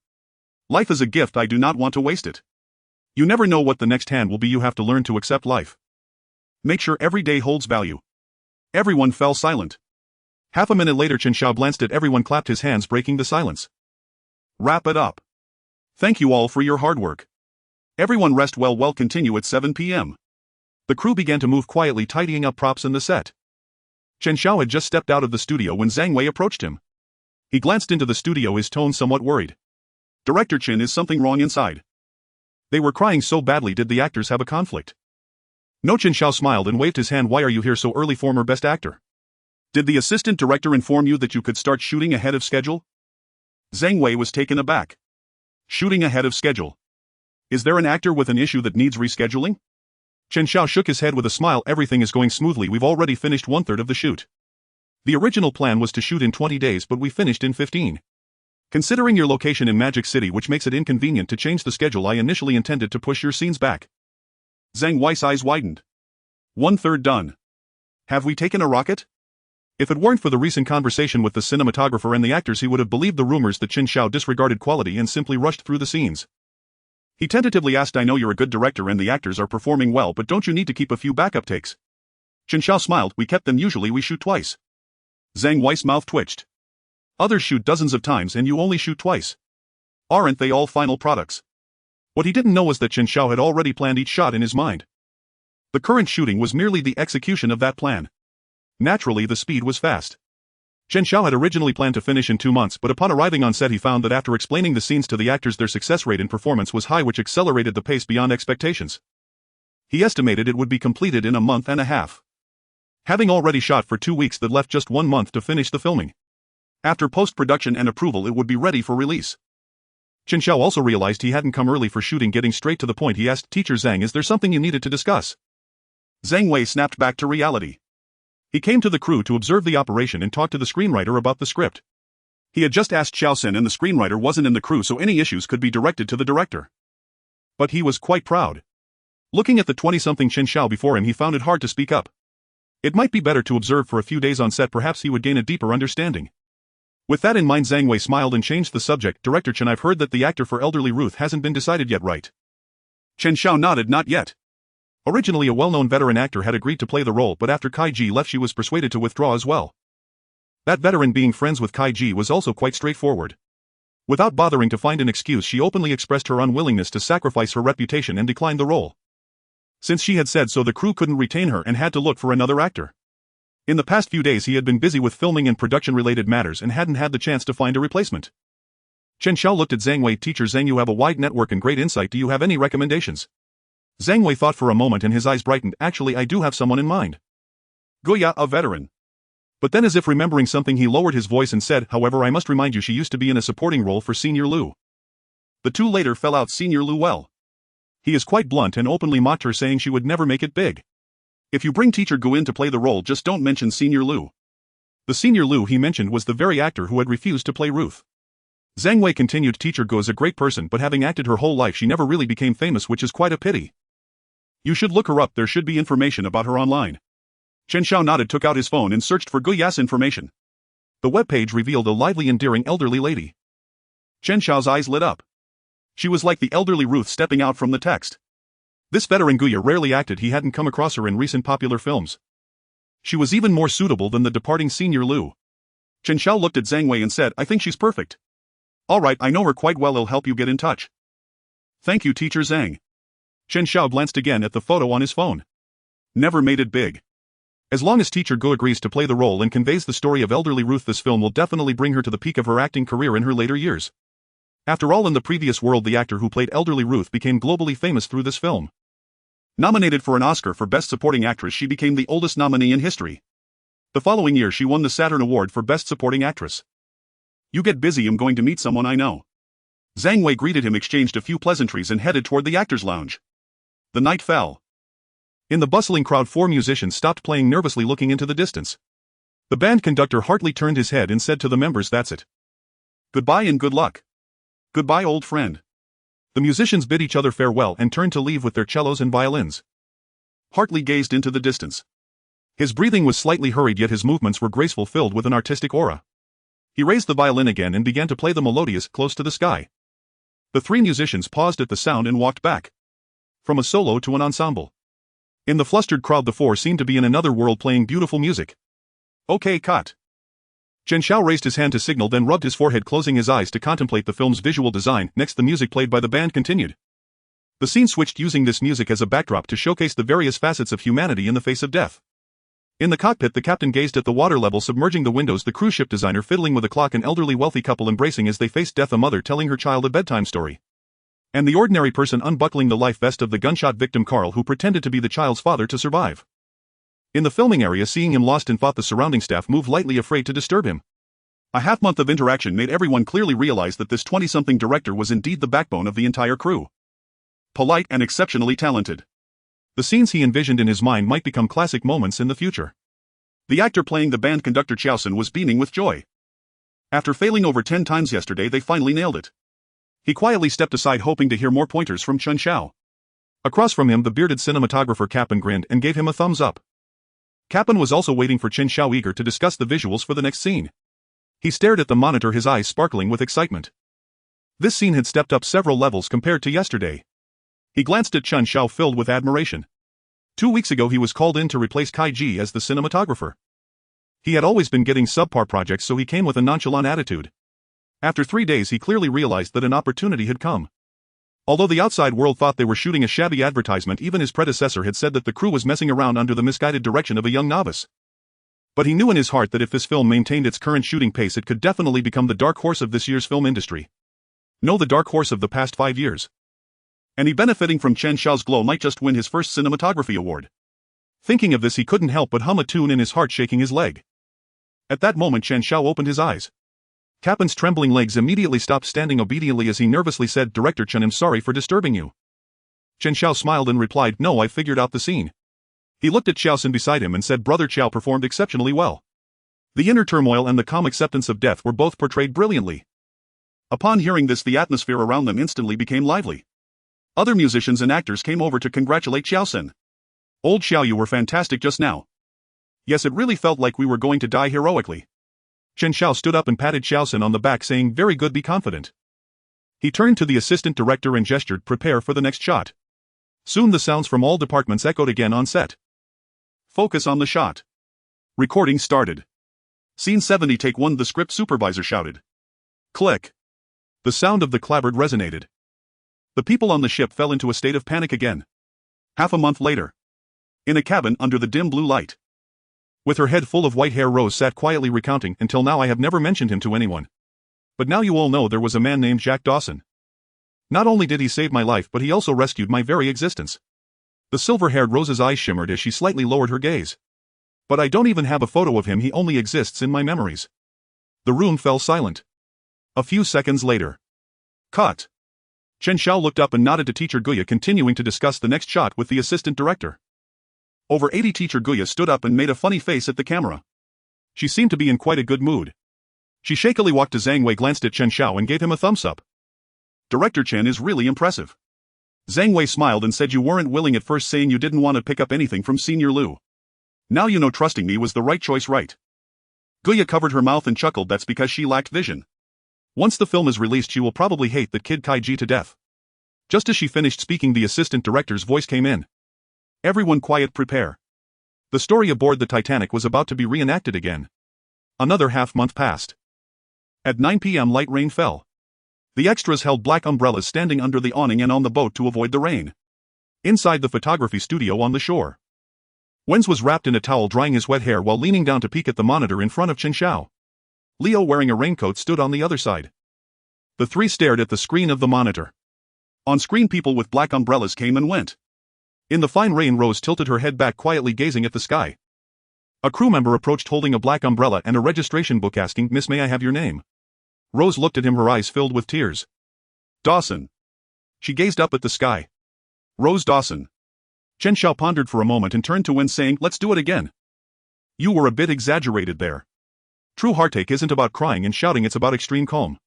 Life is a gift, I do not want to waste it. You never know what the next hand will be, you have to learn to accept life. Make sure every day holds value. Everyone fell silent. Half a minute later, Chen Xiao glanced at everyone, clapped his hands, breaking the silence. Wrap it up. Thank you all for your hard work. Everyone rest well. We'll continue at 7 p.m. The crew began to move quietly, tidying up props in the set. Chen Xiao had just stepped out of the studio when Zhang Wei approached him. He glanced into the studio, his tone somewhat worried. Director Chen, is something wrong inside? They were crying so badly. Did the actors have a conflict? No. Chen Xiao smiled and waved his hand. Why are you here so early, former best actor? Did the assistant director inform you that you could start shooting ahead of schedule? Zhang Wei was taken aback. Shooting ahead of schedule? Is there an actor with an issue that needs rescheduling? Chen Xiao shook his head with a smile. Everything is going smoothly. We've already finished 1/3 of the shoot. The original plan was to shoot in 20 days, but we finished in 15. Considering your location in Magic City, which makes it inconvenient to change the schedule, I initially intended to push your scenes back. Zhang Wei's eyes widened. 1/3 done. Have we taken a rocket? If it weren't for the recent conversation with the cinematographer and the actors, he would have believed the rumors that Chen Xiao disregarded quality and simply rushed through the scenes. He tentatively asked, I know you're a good director and the actors are performing well, but don't you need to keep a few backup takes? Chen Xiao smiled. We kept them. Usually we shoot twice. Zhang Wei's mouth twitched. Others shoot dozens of times and you only shoot twice. Aren't they all final products? What he didn't know was that Chen Xiao had already planned each shot in his mind. The current shooting was merely the execution of that plan. Naturally, the speed was fast. Chen Xiao had originally planned to finish in 2 months, but upon arriving on set he found that after explaining the scenes to the actors, their success rate and performance was high, which accelerated the pace beyond expectations. He estimated it would be completed in a month and a half. Having already shot for 2 weeks, that left just 1 month to finish the filming. After post-production and approval, it would be ready for release. Chen Xiao also realized he hadn't come early for shooting. Getting straight to the point, he asked Teacher Zhang, "Is there something you needed to discuss?" Zhang Wei snapped back to reality. He came to the crew to observe the operation and talk to the screenwriter about the script. He had just asked Xiaoxin and the screenwriter wasn't in the crew, so any issues could be directed to the director. But he was quite proud. Looking at the 20-something Chen Xiao before him, he found it hard to speak up. It might be better to observe for a few days on set, perhaps he would gain a deeper understanding. With that in mind, Zhang Wei smiled and changed the subject. "Director Chen, I've heard that the actor for elderly Ruth hasn't been decided yet, right?" Chen Xiao nodded. "Not yet. Originally a well-known veteran actor had agreed to play the role, but after Kai Ji left she was persuaded to withdraw as well. That veteran being friends with Kai Ji was also quite straightforward. Without bothering to find an excuse, she openly expressed her unwillingness to sacrifice her reputation and declined the role. Since she had said so, the crew couldn't retain her and had to look for another actor. In the past few days he had been busy with filming and production-related matters and hadn't had the chance to find a replacement. Chen Xiao looked at Zhang Wei. "Teacher Zhang, you have a wide network and great insight. Do you have any recommendations?" Zhang Wei thought for a moment and his eyes brightened. "Actually, I do have someone in mind. Guya, a veteran." But then, as if remembering something, he lowered his voice and said, "However, I must remind you she used to be in a supporting role for Senior Lu." The two later fell out. Senior Lu, well, he is quite blunt and openly mocked her, saying she would never make it big. "If you bring Teacher Gu in to play the role, just don't mention Senior Lu." The Senior Lu he mentioned was the very actor who had refused to play Ruth. Zhang Wei continued, "Teacher Gu is a great person, but having acted her whole life she never really became famous, which is quite a pity. You should look her up, there should be information about her online." Chen Xiao nodded, took out his phone and searched for Guya's information. The webpage revealed a lively, endearing elderly lady. Chen Xiao's eyes lit up. She was like the elderly Ruth stepping out from the text. This veteran Guya rarely acted, he hadn't come across her in recent popular films. She was even more suitable than the departing Senior Lu. Chen Xiao looked at Zhang Wei and said, "I think she's perfect." "Alright, I know her quite well, I'll help you get in touch." "Thank you, Teacher Zhang." Chen Xiao glanced again at the photo on his phone. Never made it big. As long as Teacher Gu agrees to play the role and conveys the story of elderly Ruth, this film will definitely bring her to the peak of her acting career in her later years. After all, in the previous world the actor who played elderly Ruth became globally famous through this film. Nominated for an Oscar for Best Supporting Actress, she became the oldest nominee in history. The following year she won the Saturn Award for Best Supporting Actress. "You get busy, I'm going to meet someone I know." Zhang Wei greeted him, exchanged a few pleasantries and headed toward the actors' lounge. The night fell. In the bustling crowd, four musicians stopped playing, nervously looking into the distance. The band conductor Hartley turned his head and said to the members, "That's it. Goodbye and good luck." "Goodbye, old friend." The musicians bid each other farewell and turned to leave with their cellos and violins. Hartley gazed into the distance. His breathing was slightly hurried, yet his movements were graceful, filled with an artistic aura. He raised the violin again and began to play the melodious Close to the Sky. The three musicians paused at the sound and walked back. From a solo to an ensemble. In the flustered crowd the four seemed to be in another world, playing beautiful music. "Okay, cut." Chen Xiao raised his hand to signal, then rubbed his forehead, closing his eyes to contemplate the film's visual design. Next, the music played by the band continued. The scene switched, using this music as a backdrop to showcase the various facets of humanity in the face of death. In the cockpit, the captain gazed at the water level submerging the windows, the cruise ship designer fiddling with a clock, an elderly wealthy couple embracing as they faced death, a mother telling her child a bedtime story. And the ordinary person unbuckling the life vest of the gunshot victim Carl, who pretended to be the child's father to survive. In the filming area, seeing him lost in thought, the surrounding staff moved lightly, afraid to disturb him. A half-month of interaction made everyone clearly realize that this 20-something director was indeed the backbone of the entire crew. Polite and exceptionally talented. The scenes he envisioned in his mind might become classic moments in the future. The actor playing the band conductor Xiaoxin was beaming with joy. After failing over 10 times yesterday, they finally nailed it. He quietly stepped aside, hoping to hear more pointers from Chen Xiao. Across from him, the bearded cinematographer Kappan grinned and gave him a thumbs up. Kappan was also waiting for Chen Xiao, eager to discuss the visuals for the next scene. He stared at the monitor, his eyes sparkling with excitement. This scene had stepped up several levels compared to yesterday. He glanced at Chen Xiao, filled with admiration. 2 weeks ago he was called in to replace Kai Ji as the cinematographer. He had always been getting subpar projects, so he came with a nonchalant attitude. After 3 days he clearly realized that an opportunity had come. Although the outside world thought they were shooting a shabby advertisement, even his predecessor had said that the crew was messing around under the misguided direction of a young novice. But he knew in his heart that if this film maintained its current shooting pace, it could definitely become the dark horse of this year's film industry. No, the dark horse of the past 5 years. And he, benefiting from Chen Xiao's glow, might just win his first cinematography award. Thinking of this, he couldn't help but hum a tune in his heart, shaking his leg. At that moment Chen Xiao opened his eyes. Kappan's trembling legs immediately stopped standing obediently as he nervously said, "Director Chen, I'm sorry for disturbing you." Chen Xiao smiled and replied, "No, I figured out the scene." He looked at Xiaoxin beside him and said, "Brother Xiao performed exceptionally well. The inner turmoil and the calm acceptance of death were both portrayed brilliantly." Upon hearing this, the atmosphere around them instantly became lively. Other musicians and actors came over to congratulate Xiaoxin. "Old Xiao, you were fantastic just now. Yes, it really felt like we were going to die heroically." Chen Xiao stood up and patted Xiaoxin on the back saying, "Very good, be confident." He turned to the assistant director and gestured, "Prepare for the next shot." Soon the sounds from all departments echoed again on set. "Focus on the shot." Recording started. Scene 70, take 1, the script supervisor shouted. Click. The sound of the clapboard resonated. The people on the ship fell into a state of panic again. Half a month later. In a cabin under the dim blue light. With her head full of white hair, Rose sat quietly recounting, "Until now I have never mentioned him to anyone. But now you all know there was a man named Jack Dawson. Not only did he save my life, but he also rescued my very existence." The silver-haired Rose's eyes shimmered as she slightly lowered her gaze. "But I don't even have a photo of him, he only exists in my memories." The room fell silent. A few seconds later. Cut. Chen Xiao looked up and nodded to Teacher Guya, continuing to discuss the next shot with the assistant director. Over 80 Teacher Guya stood up and made a funny face at the camera. She seemed to be in quite a good mood. She shakily walked to Zhang Wei, glanced at Chen Xiao and gave him a thumbs up. "Director Chen is really impressive." Zhang Wei smiled and said, "You weren't willing at first, saying you didn't want to pick up anything from Senior Liu. Now you know trusting me was the right choice, right?" Guya covered her mouth and chuckled, "That's because she lacked vision. Once the film is released, she will probably hate that kid Kaiji to death." Just as she finished speaking, the assistant director's voice came in. "Everyone quiet, prepare." The story aboard the Titanic was about to be reenacted again. Another half-month passed. At 9 p.m. light rain fell. The extras held black umbrellas standing under the awning and on the boat to avoid the rain. Inside the photography studio on the shore, Wenz was wrapped in a towel drying his wet hair while leaning down to peek at the monitor in front of Chen Xiao. Leo, wearing a raincoat, stood on the other side. The three stared at the screen of the monitor. On screen, people with black umbrellas came and went. In the fine rain, Rose tilted her head back, quietly gazing at the sky. A crew member approached holding a black umbrella and a registration book, asking, "Miss, may I have your name?" Rose looked at him, her eyes filled with tears. "Dawson." She gazed up at the sky. "Rose Dawson." Chen Xiao pondered for a moment and turned to Wen, saying, "Let's do it again. You were a bit exaggerated there. True heartache isn't about crying and shouting, it's about extreme calm.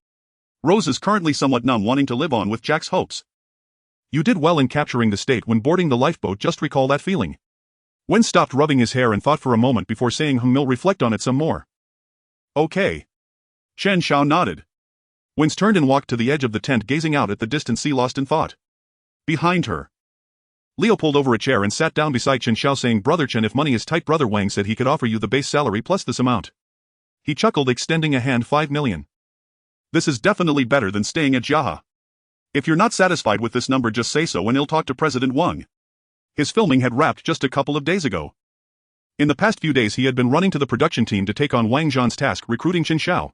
Rose is currently somewhat numb, wanting to live on with Jack's hopes. You did well in capturing the state when boarding the lifeboat, just recall that feeling." Wen stopped rubbing his hair and thought for a moment before saying, "We'll reflect on it some more." "Okay." Chen Xiao nodded. Wen turned and walked to the edge of the tent, gazing out at the distant sea, lost in thought. Behind her, Leo pulled over a chair and sat down beside Chen Xiao, saying, "Brother Chen, if money is tight, Brother Wang said he could offer you the base salary plus this amount." He chuckled, extending a hand, 5 million. "This is definitely better than staying at Jaha. If you're not satisfied with this number, just say so and he'll talk to President Wang." His filming had wrapped just a couple of days ago. In the past few days he had been running to the production team to take on Wang Zhan's task, recruiting Chen Xiao.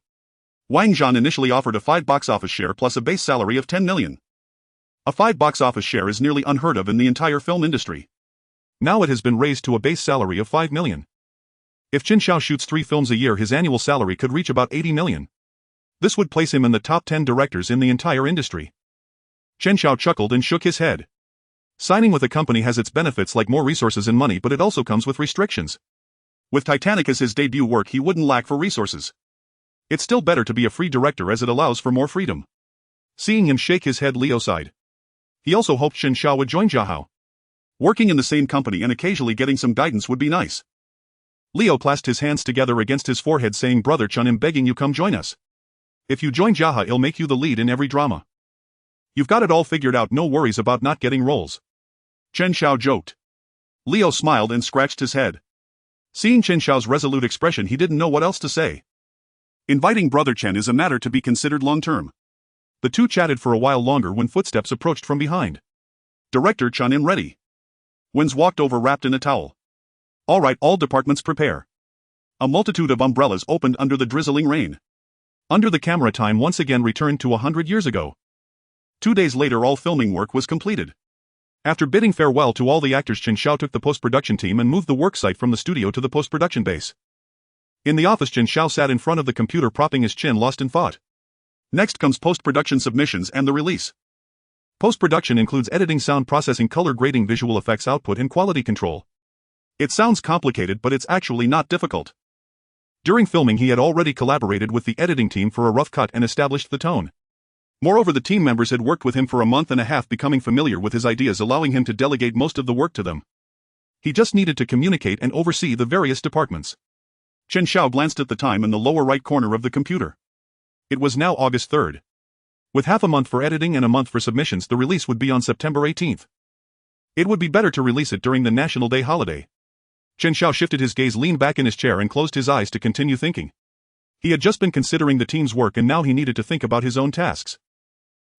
Wang Zhan initially offered a 5 box office share plus a base salary of 10 million. A 5 box office share is nearly unheard of in the entire film industry. Now it has been raised to a base salary of 5 million. If Chen Xiao shoots 3 films a year, his annual salary could reach about 80 million. This would place him in the top 10 directors in the entire industry. Chen Xiao chuckled and shook his head. Signing with a company has its benefits, like more resources and money, but it also comes with restrictions. With Titanic as his debut work, he wouldn't lack for resources. It's still better to be a free director, as it allows for more freedom. Seeing him shake his head, Leo sighed. He also hoped Chen Xiao would join Jiahao. Working in the same company and occasionally getting some guidance would be nice. Leo clasped his hands together against his forehead, saying, "Brother Chen, I'm begging you, come join us. If you join Jiaha, it'll make you the lead in every drama. You've got it all figured out, no worries about not getting roles." Chen Xiao joked. Leo smiled and scratched his head. Seeing Chen Xiao's resolute expression, he didn't know what else to say. Inviting Brother Chen is a matter to be considered long-term. The two chatted for a while longer when footsteps approached from behind. "Director Chen, in ready." Wenz walked over, wrapped in a towel. "All right, all departments prepare." A multitude of umbrellas opened under the drizzling rain. Under the camera, time once again returned to 100 years ago. 2 days later, all filming work was completed. After bidding farewell to all the actors, Chen Xiao took the post-production team and moved the worksite from the studio to the post-production base. In the office, Chen Xiao sat in front of the computer propping his chin, lost in thought. Next comes post-production submissions and the release. Post-production includes editing, sound processing, color grading, visual effects output, and quality control. It sounds complicated, but it's actually not difficult. During filming, he had already collaborated with the editing team for a rough cut and established the tone. Moreover, the team members had worked with him for a month and a half, becoming familiar with his ideas, allowing him to delegate most of the work to them. He just needed to communicate and oversee the various departments. Chen Xiao glanced at the time in the lower right corner of the computer. It was now August 3rd. With half a month for editing and a month for submissions, the release would be on September 18th. It would be better to release it during the National Day holiday. Chen Xiao shifted his gaze, leaned back in his chair, and closed his eyes to continue thinking. He had just been considering the team's work, and now he needed to think about his own tasks.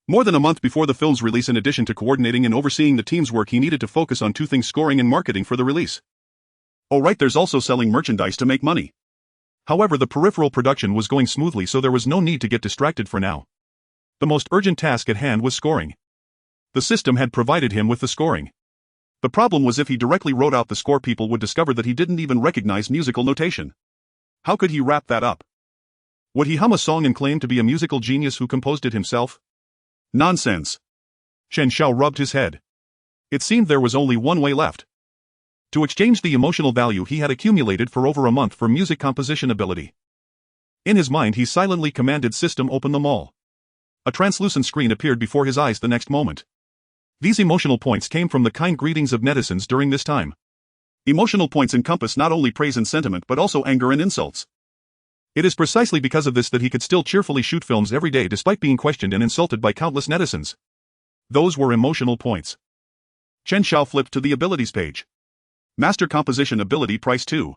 More than a month before the film's release, in addition to coordinating and overseeing the team's work, he needed to focus on two things: scoring and marketing for the release. Oh right, there's also selling merchandise to make money. However, the peripheral production was going smoothly, so there was no need to get distracted for now. The most urgent task at hand was scoring. The system had provided him with the scoring. The problem was, if he directly wrote out the score, people would discover that he didn't even recognize musical notation. How could he wrap that up? Would he hum a song and claim to be a musical genius who composed it himself? Nonsense. Chen Xiao rubbed his head. It seemed there was only one way left. To exchange the emotional value he had accumulated for over a month for music composition ability. In his mind, he silently commanded system, open them all. A translucent screen appeared before his eyes the next moment. These emotional points came from the kind greetings of netizens during this time. Emotional points encompass not only praise and sentiment but also anger and insults. It is precisely because of this that he could still cheerfully shoot films every day despite being questioned and insulted by countless netizens. Those were emotional points. Chen Xiao flipped to the abilities page. Master Composition Ability Price 2.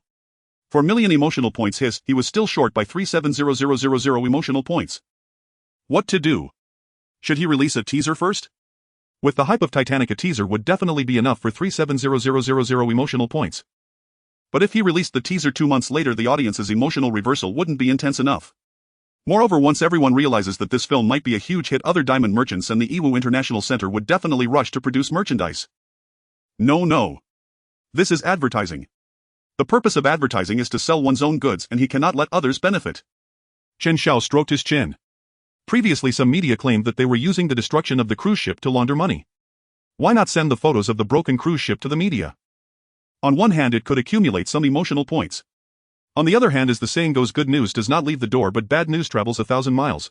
For million emotional points he was still short by 370000 emotional points. What to do? Should he release a teaser first? With the hype of Titanic, a teaser would definitely be enough for 370000 emotional points. But if he released the teaser 2 months later, the audience's emotional reversal wouldn't be intense enough. Moreover, once everyone realizes that this film might be a huge hit, other diamond merchants and the Iwu International Center would definitely rush to produce merchandise. No. This is advertising. The purpose of advertising is to sell one's own goods, and he cannot let others benefit. Chen Xiao stroked his chin. Previously, some media claimed that they were using the destruction of the cruise ship to launder money. Why not send the photos of the broken cruise ship to the media? On one hand, it could accumulate some emotional points. On the other hand, as the saying goes, good news does not leave the door, but bad news travels 1,000 miles.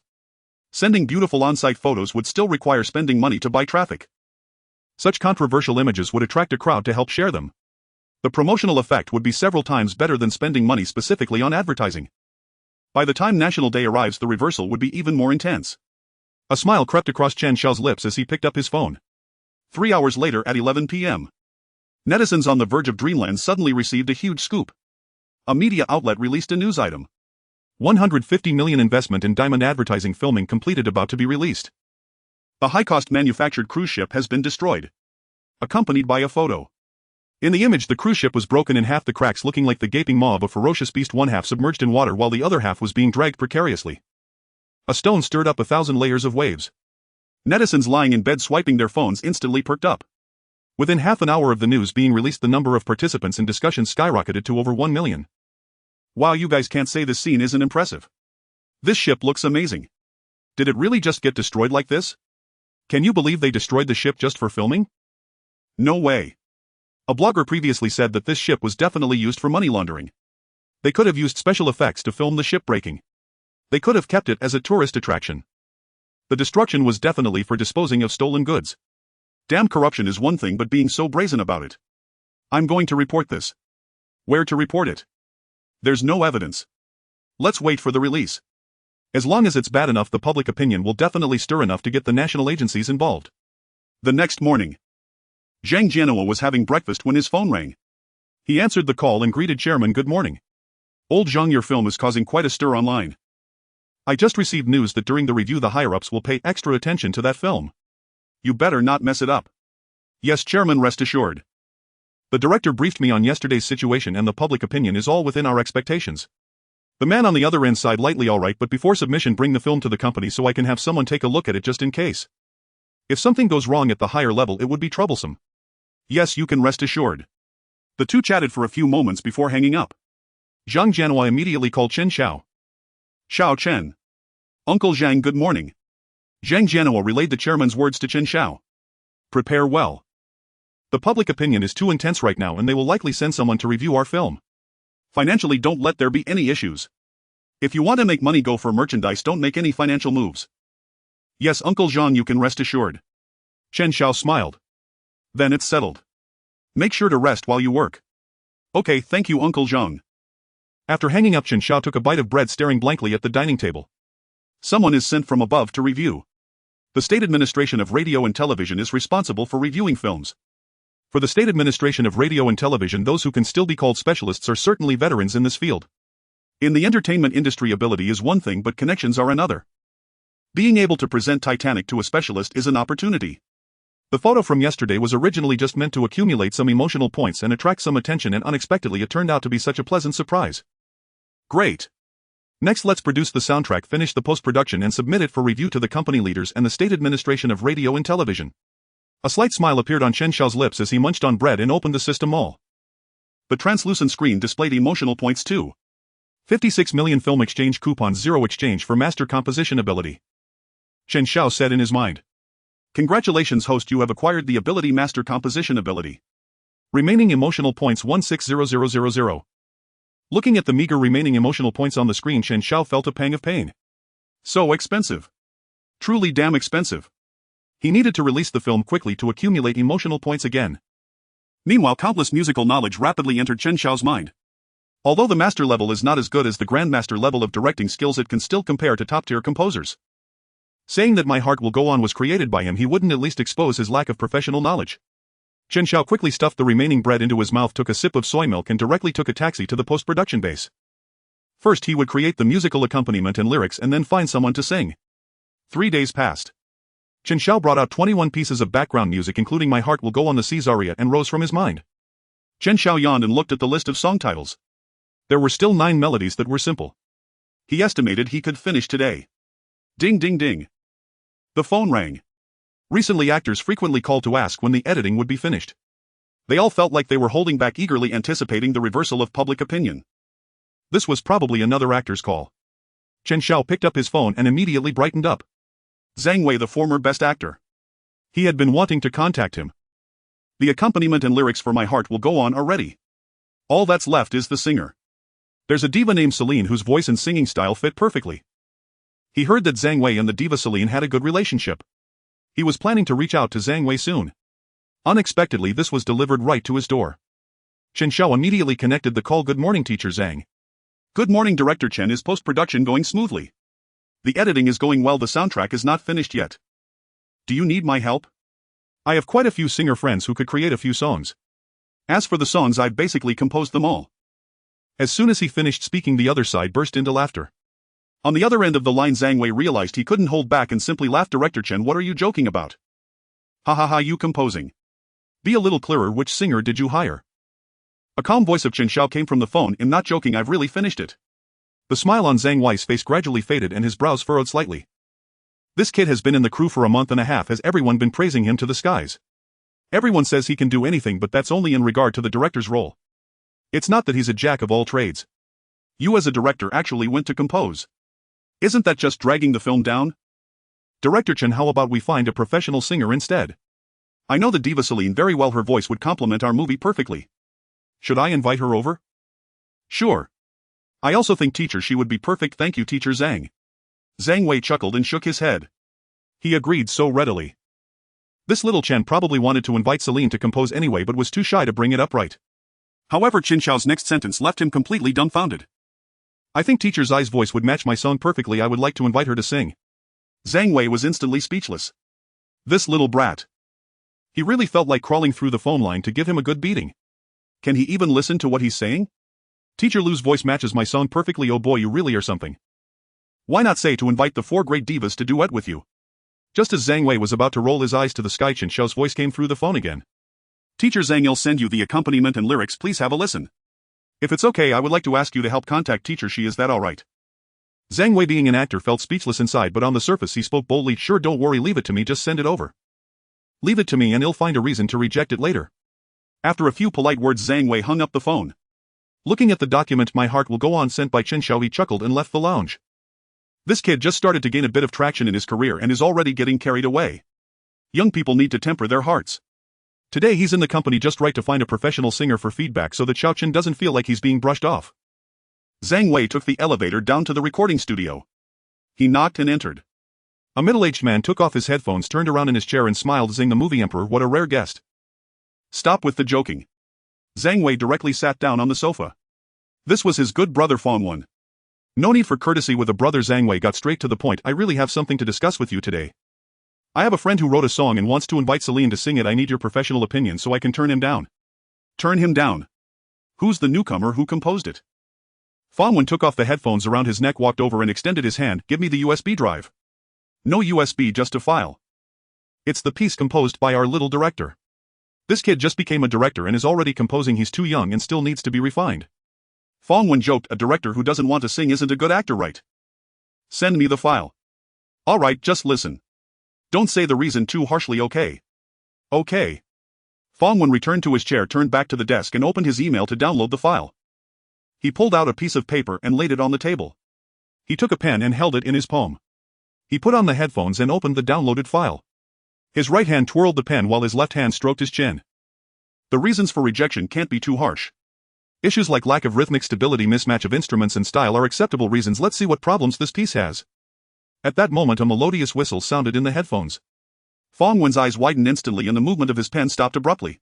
Sending beautiful on-site photos would still require spending money to buy traffic. Such controversial images would attract a crowd to help share them. The promotional effect would be several times better than spending money specifically on advertising. By the time National Day arrives, the reversal would be even more intense. A smile crept across Chen Xiao's lips as he picked up his phone. 3 hours later, at 11 p.m. Netizens on the verge of dreamland suddenly received a huge scoop. A media outlet released a news item. 150 million investment in diamond advertising filming completed, about to be released. The high-cost manufactured cruise ship has been destroyed. Accompanied by a photo. In the image, the cruise ship was broken in half, the cracks looking like the gaping maw of a ferocious beast, one half submerged in water while the other half was being dragged precariously. A stone stirred up 1,000 layers of waves. Netizens lying in bed swiping their phones instantly perked up. Within half an hour of the news being released, the number of participants in discussion skyrocketed to over 1 million. Wow, you guys can't say this scene isn't impressive. This ship looks amazing. Did it really just get destroyed like this? Can you believe they destroyed the ship just for filming? No way. A blogger previously said that this ship was definitely used for money laundering. They could have used special effects to film the ship breaking. They could have kept it as a tourist attraction. The destruction was definitely for disposing of stolen goods. Damn, corruption is one thing, but being so brazen about it. I'm going to report this. Where to report it? There's no evidence. Let's wait for the release. As long as it's bad enough, the public opinion will definitely stir enough to get the national agencies involved. The next morning, Zhang Jianhua was having breakfast when his phone rang. He answered the call and greeted Chairman, good morning. Old Zhang, your film is causing quite a stir online. I just received news that during the review the higher-ups will pay extra attention to that film. You better not mess it up. Yes, Chairman, rest assured. The director briefed me on yesterday's situation and the public opinion is all within our expectations. The man on the other end sighed lightly, all right, but before submission bring the film to the company so I can have someone take a look at it just in case. If something goes wrong at the higher level, it would be troublesome. Yes, you can rest assured. The two chatted for a few moments before hanging up. Zhang Jianhua immediately called Chen Xiao. Xiao Chen. Uncle Zhang, good morning. Zhang Jianhua relayed the chairman's words to Chen Xiao. Prepare well. The public opinion is too intense right now and they will likely send someone to review our film. Financially, don't let there be any issues. If you want to make money, go for merchandise, don't make any financial moves. Yes, Uncle Zhang, you can rest assured. Chen Xiao smiled. Then it's settled. Make sure to rest while you work. Okay, thank you, Uncle Zhang. After hanging up, Chen Xiao took a bite of bread, staring blankly at the dining table. Someone is sent from above to review. The State Administration of Radio and Television is responsible for reviewing films. For the State Administration of Radio and Television, those who can still be called specialists are certainly veterans in this field. In the entertainment industry, ability is one thing but connections are another. Being able to present Titanic to a specialist is an opportunity. The photo from yesterday was originally just meant to accumulate some emotional points and attract some attention, and unexpectedly it turned out to be such a pleasant surprise. Great. Next, let's produce the soundtrack, finish the post-production and submit it for review to the company leaders and the State Administration of Radio and Television. A slight smile appeared on Chen Xiao's lips as he munched on bread and opened the system all. The translucent screen displayed emotional points too. 56 million film exchange coupons, 0 exchange for master composition ability. Chen Xiao said in his mind. Congratulations, host, you have acquired the ability master composition ability. Remaining emotional points 160000. Looking at the meager remaining emotional points on the screen, Chen Xiao felt a pang of pain. So expensive. Truly damn expensive. He needed to release the film quickly to accumulate emotional points again. Meanwhile, countless musical knowledge rapidly entered Chen Xiao's mind. Although the master level is not as good as the grandmaster level of directing skills, it can still compare to top-tier composers. Saying that My Heart Will Go On was created by him, he wouldn't at least expose his lack of professional knowledge. Chen Xiao quickly stuffed the remaining bread into his mouth, took a sip of soy milk and directly took a taxi to the post-production base. First he would create the musical accompaniment and lyrics and then find someone to sing. 3 days passed. Chen Xiao brought out 21 pieces of background music including My Heart Will Go On, the Caesarea, and rose from his mind. Chen Xiao yawned and looked at the list of song titles. There were still 9 melodies that were simple. He estimated he could finish today. Ding ding ding. The phone rang. Recently, actors frequently called to ask when the editing would be finished. They all felt like they were holding back, eagerly anticipating the reversal of public opinion. This was probably another actor's call. Chen Xiao picked up his phone and immediately brightened up. Zhang Wei, the former best actor. He had been wanting to contact him. The accompaniment and lyrics for My Heart Will Go On are ready. All that's left is the singer. There's a diva named Celine whose voice and singing style fit perfectly. He heard that Zhang Wei and the diva Celine had a good relationship. He was planning to reach out to Zhang Wei soon. Unexpectedly, this was delivered right to his door. Chen Xiao immediately connected the call. Good morning, Teacher Zhang. Good morning, Director Chen. Is post-production going smoothly? The editing is going well. The soundtrack is not finished yet. Do you need my help? I have quite a few singer friends who could create a few songs. As for the songs, I've basically composed them all. As soon as he finished speaking, the other side burst into laughter. On the other end of the line, Zhang Wei realized he couldn't hold back and simply laughed. Director Chen, what are you joking about? Ha ha ha, you composing. Be a little clearer, which singer did you hire? A calm voice of Chen Xiao came from the phone. I'm not joking, I've really finished it. The smile on Zhang Wei's face gradually faded and his brows furrowed slightly. This kid has been in the crew for a month and a half. Has everyone been praising him to the skies? Everyone says he can do anything, but that's only in regard to the director's role. It's not that he's a jack of all trades. You as a director actually went to compose. Isn't that just dragging the film down? Director Chen, how about we find a professional singer instead? I know the diva Celine very well. Her voice would complement our movie perfectly. Should I invite her over? Sure. I also think, teacher, she would be perfect. Thank you, Teacher Zhang. Zhang Wei chuckled and shook his head. He agreed so readily. This little Chen probably wanted to invite Celine to compose anyway, but was too shy to bring it up right. However, Chen Xiao's next sentence left him completely dumbfounded. I think Teacher Zai's voice would match my song perfectly. I would like to invite her to sing. Zhang Wei was instantly speechless. This little brat. He really felt like crawling through the phone line to give him a good beating. Can he even listen to what he's saying? Teacher Lu's voice matches my song perfectly. Oh boy, you really are something. Why not say to invite the 4 great divas to duet with you? Just as Zhang Wei was about to roll his eyes to the sky, Chen Xiao's voice came through the phone again. Teacher Zhang, I'll send you the accompaniment and lyrics. Please have a listen. If it's okay, I would like to ask you to help contact Teacher Shi. Is that alright? Zhang Wei, being an actor, felt speechless inside, but on the surface he spoke boldly. Sure, don't worry, leave it to me, just send it over. Leave it to me and he'll find a reason to reject it later. After a few polite words, Zhang Wei hung up the phone. Looking at the document My Heart Will Go On sent by Chen Xiao, he chuckled and left the lounge. This kid just started to gain a bit of traction in his career and is already getting carried away. Young people need to temper their hearts. Today he's in the company just right to find a professional singer for feedback so that Xiao Chen doesn't feel like he's being brushed off. Zhang Wei took the elevator down to the recording studio. He knocked and entered. A middle-aged man took off his headphones, turned around in his chair and smiled. Zing, the movie emperor, what a rare guest. Stop with the joking. Zhang Wei directly sat down on the sofa. This was his good brother Fangwen. No need for courtesy with a brother. Zhang Wei got straight to the point. I really have something to discuss with you today. I have a friend who wrote a song and wants to invite Celine to sing it. I need your professional opinion so I can turn him down. Turn him down? Who's the newcomer who composed it? Fangwen took off the headphones around his neck, walked over and extended his hand. Give me the USB drive. No USB, just a file. It's the piece composed by our little director. This kid just became a director and is already composing. He's too young and still needs to be refined. Fangwen joked, a director who doesn't want to sing isn't a good actor, right? Send me the file. Alright, just listen. Don't say the reason too harshly, okay? Okay. Fangwen returned to his chair, turned back to the desk and opened his email to download the file. He pulled out a piece of paper and laid it on the table. He took a pen and held it in his palm. He put on the headphones and opened the downloaded file. His right hand twirled the pen while his left hand stroked his chin. The reasons for rejection can't be too harsh. Issues like lack of rhythmic stability, mismatch of instruments and style are acceptable reasons. Let's see what problems this piece has. At that moment a melodious whistle sounded in the headphones. Fangwen's eyes widened instantly and the movement of his pen stopped abruptly.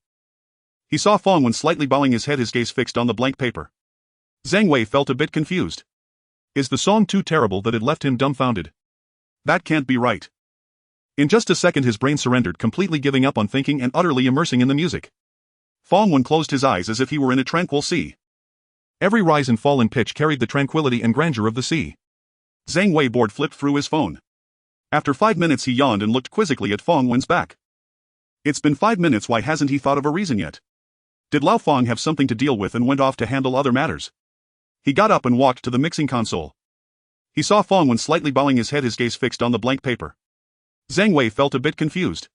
He saw Fangwen slightly bowing his head, his gaze fixed on the blank paper. Zhang Wei felt a bit confused. Is the song too terrible that it left him dumbfounded? That can't be right. In just a second his brain surrendered, completely giving up on thinking and utterly immersing in the music. Fangwen closed his eyes as if he were in a tranquil sea. Every rise and fall in pitch carried the tranquility and grandeur of the sea. Zhang Wei bored flipped through his phone. After 5 minutes he yawned and looked quizzically at Fangwen's back. It's been 5 minutes, why hasn't he thought of a reason yet? Did Lao Fang have something to deal with and went off to handle other matters? He got up and walked to the mixing console. He saw Fangwen slightly bowing his head, his gaze fixed on the blank paper. Zhang Wei felt a bit confused.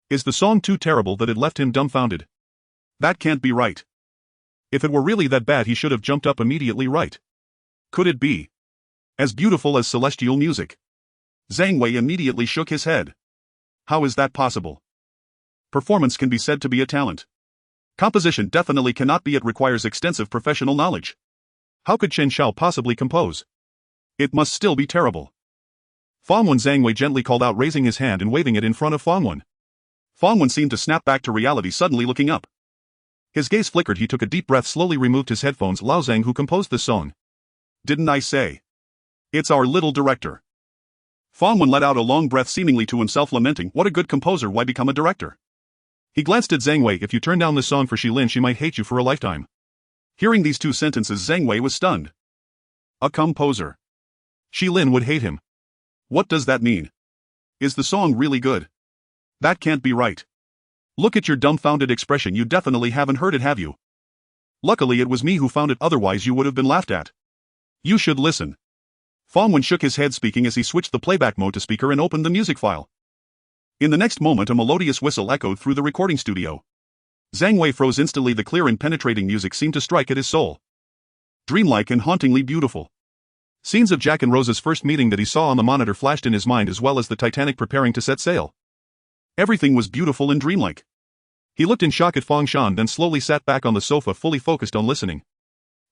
Is the song too terrible that it left him dumbfounded? That can't be right. If it were really that bad he should have jumped up immediately, right? Could it be as beautiful as celestial music? Zhang Wei immediately shook his head. How is that possible? Performance can be said to be a talent. Composition definitely cannot be. It requires extensive professional knowledge. How could Chen Xiao possibly compose? It must still be terrible. Fangwen, Zhang Wei gently called out, raising his hand and waving it in front of Fangwen. Fangwen seemed to snap back to reality, suddenly looking up. His gaze flickered, he took a deep breath, slowly removed his headphones. Lao Zhang, who composed this song? Didn't I say? It's our little director. Fangwen let out a long breath, seemingly to himself, lamenting, what a good composer, why become a director? He glanced at Zhang Wei. If you turn down this song for Shilin, she might hate you for a lifetime. Hearing these two sentences, Zhang Wei was stunned. A composer. Shilin would hate him. What does that mean? Is the song really good? That can't be right. Look at your dumbfounded expression, you definitely haven't heard it, have you? Luckily it was me who found it, otherwise you would have been laughed at. You should listen. Fangwen shook his head, speaking as he switched the playback mode to speaker and opened the music file. In the next moment a melodious whistle echoed through the recording studio. Zhang Wei froze instantly, the clear and penetrating music seemed to strike at his soul. Dreamlike and hauntingly beautiful. Scenes of Jack and Rose's first meeting that he saw on the monitor flashed in his mind, as well as the Titanic preparing to set sail. Everything was beautiful and dreamlike. He looked in shock at Fang Shan, then slowly sat back on the sofa, fully focused on listening.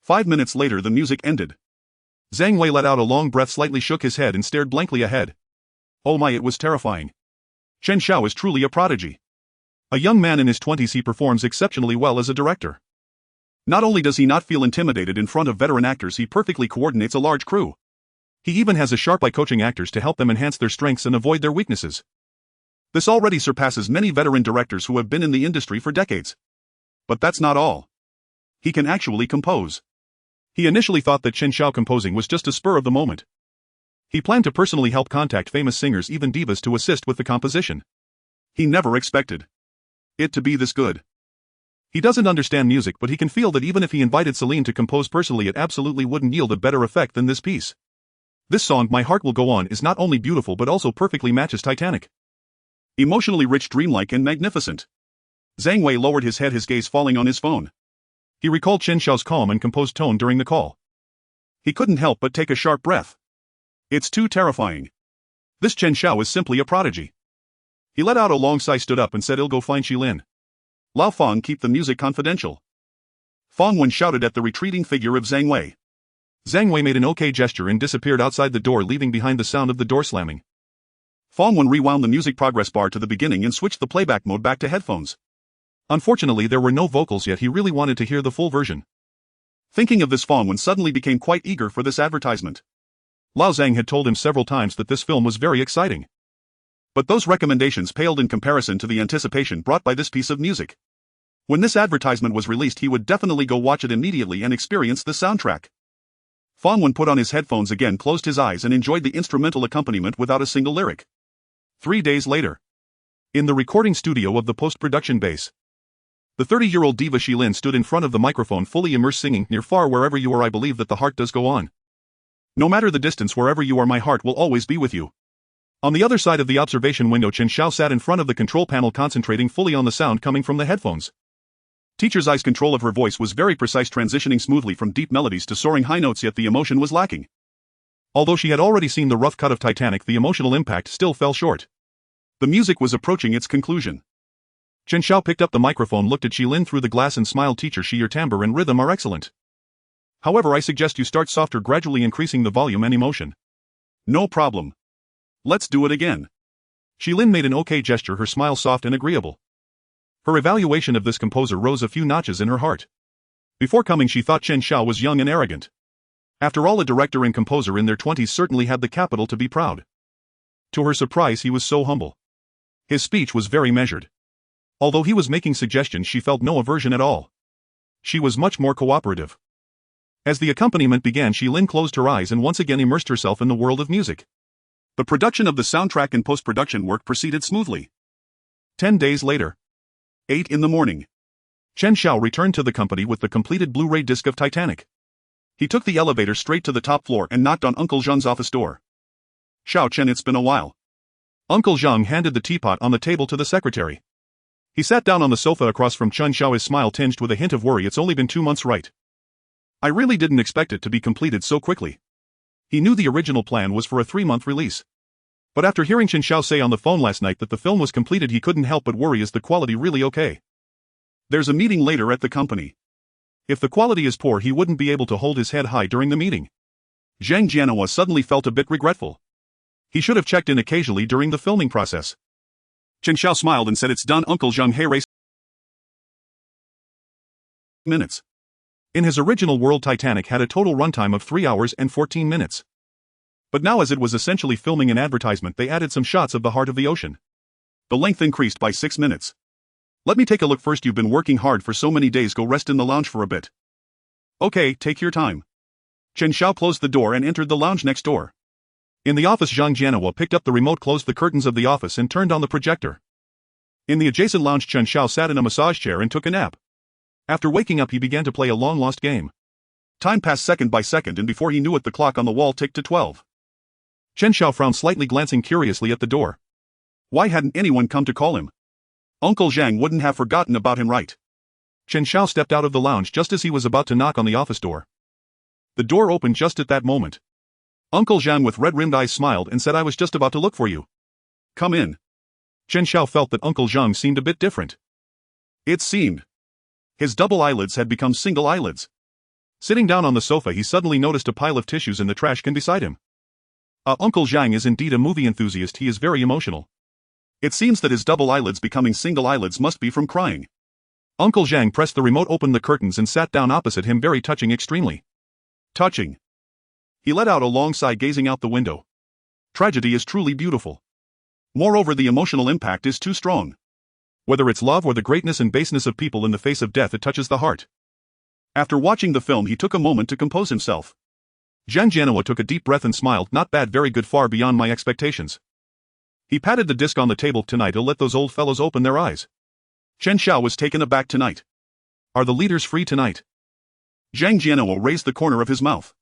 5 minutes later the music ended. Zhang Wei let out a long breath, slightly shook his head and stared blankly ahead. Oh my, it was terrifying. Chen Xiao is truly a prodigy. A young man in his 20s, he performs exceptionally well as a director. Not only does he not feel intimidated in front of veteran actors, he perfectly coordinates a large crew. He even has a sharp eye coaching actors to help them enhance their strengths and avoid their weaknesses. This already surpasses many veteran directors who have been in the industry for decades. But that's not all. He can actually compose. He initially thought that Chen Xiao composing was just a spur of the moment. He planned to personally help contact famous singers, even divas, to assist with the composition. He never expected it to be this good. He doesn't understand music, but he can feel that even if he invited Celine to compose personally, it absolutely wouldn't yield a better effect than this piece. This song, My Heart Will Go On, is not only beautiful but also perfectly matches Titanic. Emotionally rich, dreamlike and magnificent. Zhang Wei lowered his head, his gaze falling on his phone. He recalled Chen Xiao's calm and composed tone during the call. He couldn't help but take a sharp breath. It's too terrifying. This Chen Xiao is simply a prodigy. He let out a long sigh, stood up and said, "I'll go find Xilin. Lao Feng, keep the music confidential." Feng Wen shouted at the retreating figure of Zhang Wei. Zhang Wei made an okay gesture and disappeared outside the door, leaving behind the sound of the door slamming. Feng Wen rewound the music progress bar to the beginning and switched the playback mode back to headphones. Unfortunately, there were no vocals yet. He really wanted to hear the full version. Thinking of this, Feng Wen suddenly became quite eager for this advertisement. Lao Zhang had told him several times that this film was very exciting. But those recommendations paled in comparison to the anticipation brought by this piece of music. When this advertisement was released, he would definitely go watch it immediately and experience the soundtrack. Feng Wen put on his headphones again, closed his eyes and enjoyed the instrumental accompaniment without a single lyric. 3 days later. In the recording studio of the post-production base. The 30-year-old diva Xilin stood in front of the microphone, fully immersed, singing, "Near, far, wherever you are, I believe that the heart does go on. No matter the distance, wherever you are, my heart will always be with you." On the other side of the observation window, Chen Xiao sat in front of the control panel, concentrating fully on the sound coming from the headphones. Teacher's Eye's control of her voice was very precise, transitioning smoothly from deep melodies to soaring high notes, yet the emotion was lacking. Although she had already seen the rough cut of Titanic, the emotional impact still fell short. The music was approaching its conclusion. Chen Xiao picked up the microphone, looked at Xilin through the glass and smiled. "Teacher, your timbre and rhythm are excellent. However, I suggest you start softer, gradually increasing the volume and emotion." "No problem. Let's do it again." Xilin made an okay gesture, her smile soft and agreeable. Her evaluation of this composer rose a few notches in her heart. Before coming, she thought Chen Xiao was young and arrogant. After all, a director and composer in their 20s certainly had the capital to be proud. To her surprise, he was so humble. His speech was very measured. Although he was making suggestions, she felt no aversion at all. She was much more cooperative. As the accompaniment began, Xilin closed her eyes and once again immersed herself in the world of music. The production of the soundtrack and post-production work proceeded smoothly. 10 days later. 8 in the morning. Chen Xiao returned to the company with the completed Blu-ray disc of Titanic. He took the elevator straight to the top floor and knocked on Uncle Zhang's office door. "Xiao Chen, it's been a while." Uncle Zhang handed the teapot on the table to the secretary. He sat down on the sofa across from Chen Xiao, his smile tinged with a hint of worry. "It's only been 2 months, right? I really didn't expect it to be completed so quickly." He knew the original plan was for a 3-month release. But after hearing Chen Xiao say on the phone last night that the film was completed, he couldn't help but worry. Is the quality really okay? There's a meeting later at the company. If the quality is poor, he wouldn't be able to hold his head high during the meeting. Zhang Jianhua suddenly felt a bit regretful. He should have checked in occasionally during the filming process. Chen Xiao smiled and said, "It's done, Uncle Zhang. Hey, race minutes." In his original world, Titanic had a total runtime of 3 hours and 14 minutes. But now, as it was essentially filming an advertisement, they added some shots of the heart of the ocean. The length increased by 6 minutes. "Let me take a look first. You've been working hard for so many days. Go rest in the lounge for a bit." "Okay, take your time." Chen Xiao closed the door and entered the lounge next door. In the office, Zhang Jianhua picked up the remote, closed the curtains of the office and turned on the projector. In the adjacent lounge, Chen Xiao sat in a massage chair and took a nap. After waking up, he began to play a long-lost game. Time passed second by second, and before he knew it, the clock on the wall ticked to 12. Chen Xiao frowned slightly, glancing curiously at the door. Why hadn't anyone come to call him? Uncle Zhang wouldn't have forgotten about him, right? Chen Xiao stepped out of the lounge just as he was about to knock on the office door. The door opened just at that moment. Uncle Zhang with red-rimmed eyes smiled and said, "I was just about to look for you. Come in." Chen Xiao felt that Uncle Zhang seemed a bit different. It seemed. His double eyelids had become single eyelids. Sitting down on the sofa, he suddenly noticed a pile of tissues in the trash can beside him. Uncle Zhang is indeed a movie enthusiast. He is very emotional. It seems that his double eyelids becoming single eyelids must be from crying. Uncle Zhang pressed the remote, opened the curtains and sat down opposite him. Very touching, extremely touching. He let out a long sigh, gazing out the window. Tragedy is truly beautiful. Moreover, the emotional impact is too strong. Whether it's love or the greatness and baseness of people in the face of death, it touches the heart. After watching the film, he took a moment to compose himself. Zhang Jianhua took a deep breath and smiled. "Not bad, very good, far beyond my expectations." He patted the disc on the table. "Tonight I'll let those old fellows open their eyes." Chen Xiao was taken aback. "Tonight? Are the leaders free tonight?" Zhang Jianhua raised the corner of his mouth.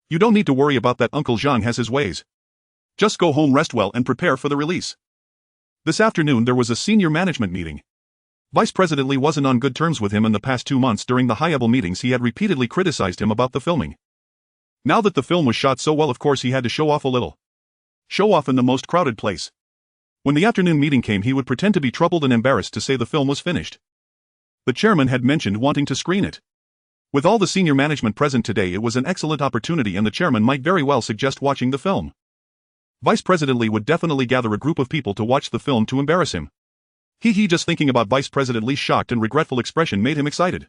"You don't need to worry about that. Uncle Zhang has his ways. Just go home, rest well, and prepare for the release." This afternoon there was a senior management meeting. Vice President Li wasn't on good terms with him in the past 2 months. During the high-level meetings he had repeatedly criticized him about the filming. Now that the film was shot so well, of course he had to show off a little. Show off in the most crowded place. When the afternoon meeting came, he would pretend to be troubled and embarrassed to say the film was finished. The chairman had mentioned wanting to screen it. With all the senior management present today, it was an excellent opportunity and the chairman might very well suggest watching the film. Vice President Li would definitely gather a group of people to watch the film to embarrass him. Just thinking about Vice President Li's shocked and regretful expression made him excited.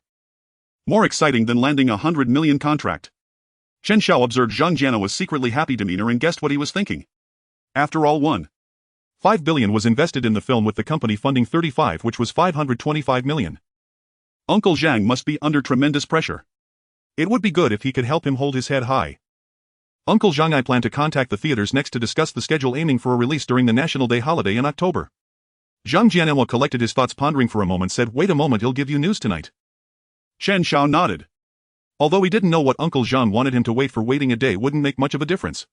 More exciting than landing a 100 million contract. Chen Xiao observed Zhang Jiano's secretly happy demeanor and guessed what he was thinking. After all, 1.5 billion was invested in the film, with the company funding 35, which was 525 million. Uncle Zhang must be under tremendous pressure. It would be good if he could help him hold his head high. Uncle Zhang, I plan to contact the theaters next to discuss the schedule, aiming for a release during the National Day holiday in October. Zhang Jiano collected his thoughts, pondering for a moment, said, "Wait a moment, he'll give you news tonight." Chen Xiao nodded. Although he didn't know what Uncle Zhang wanted him to wait for, waiting a day wouldn't make much of a difference.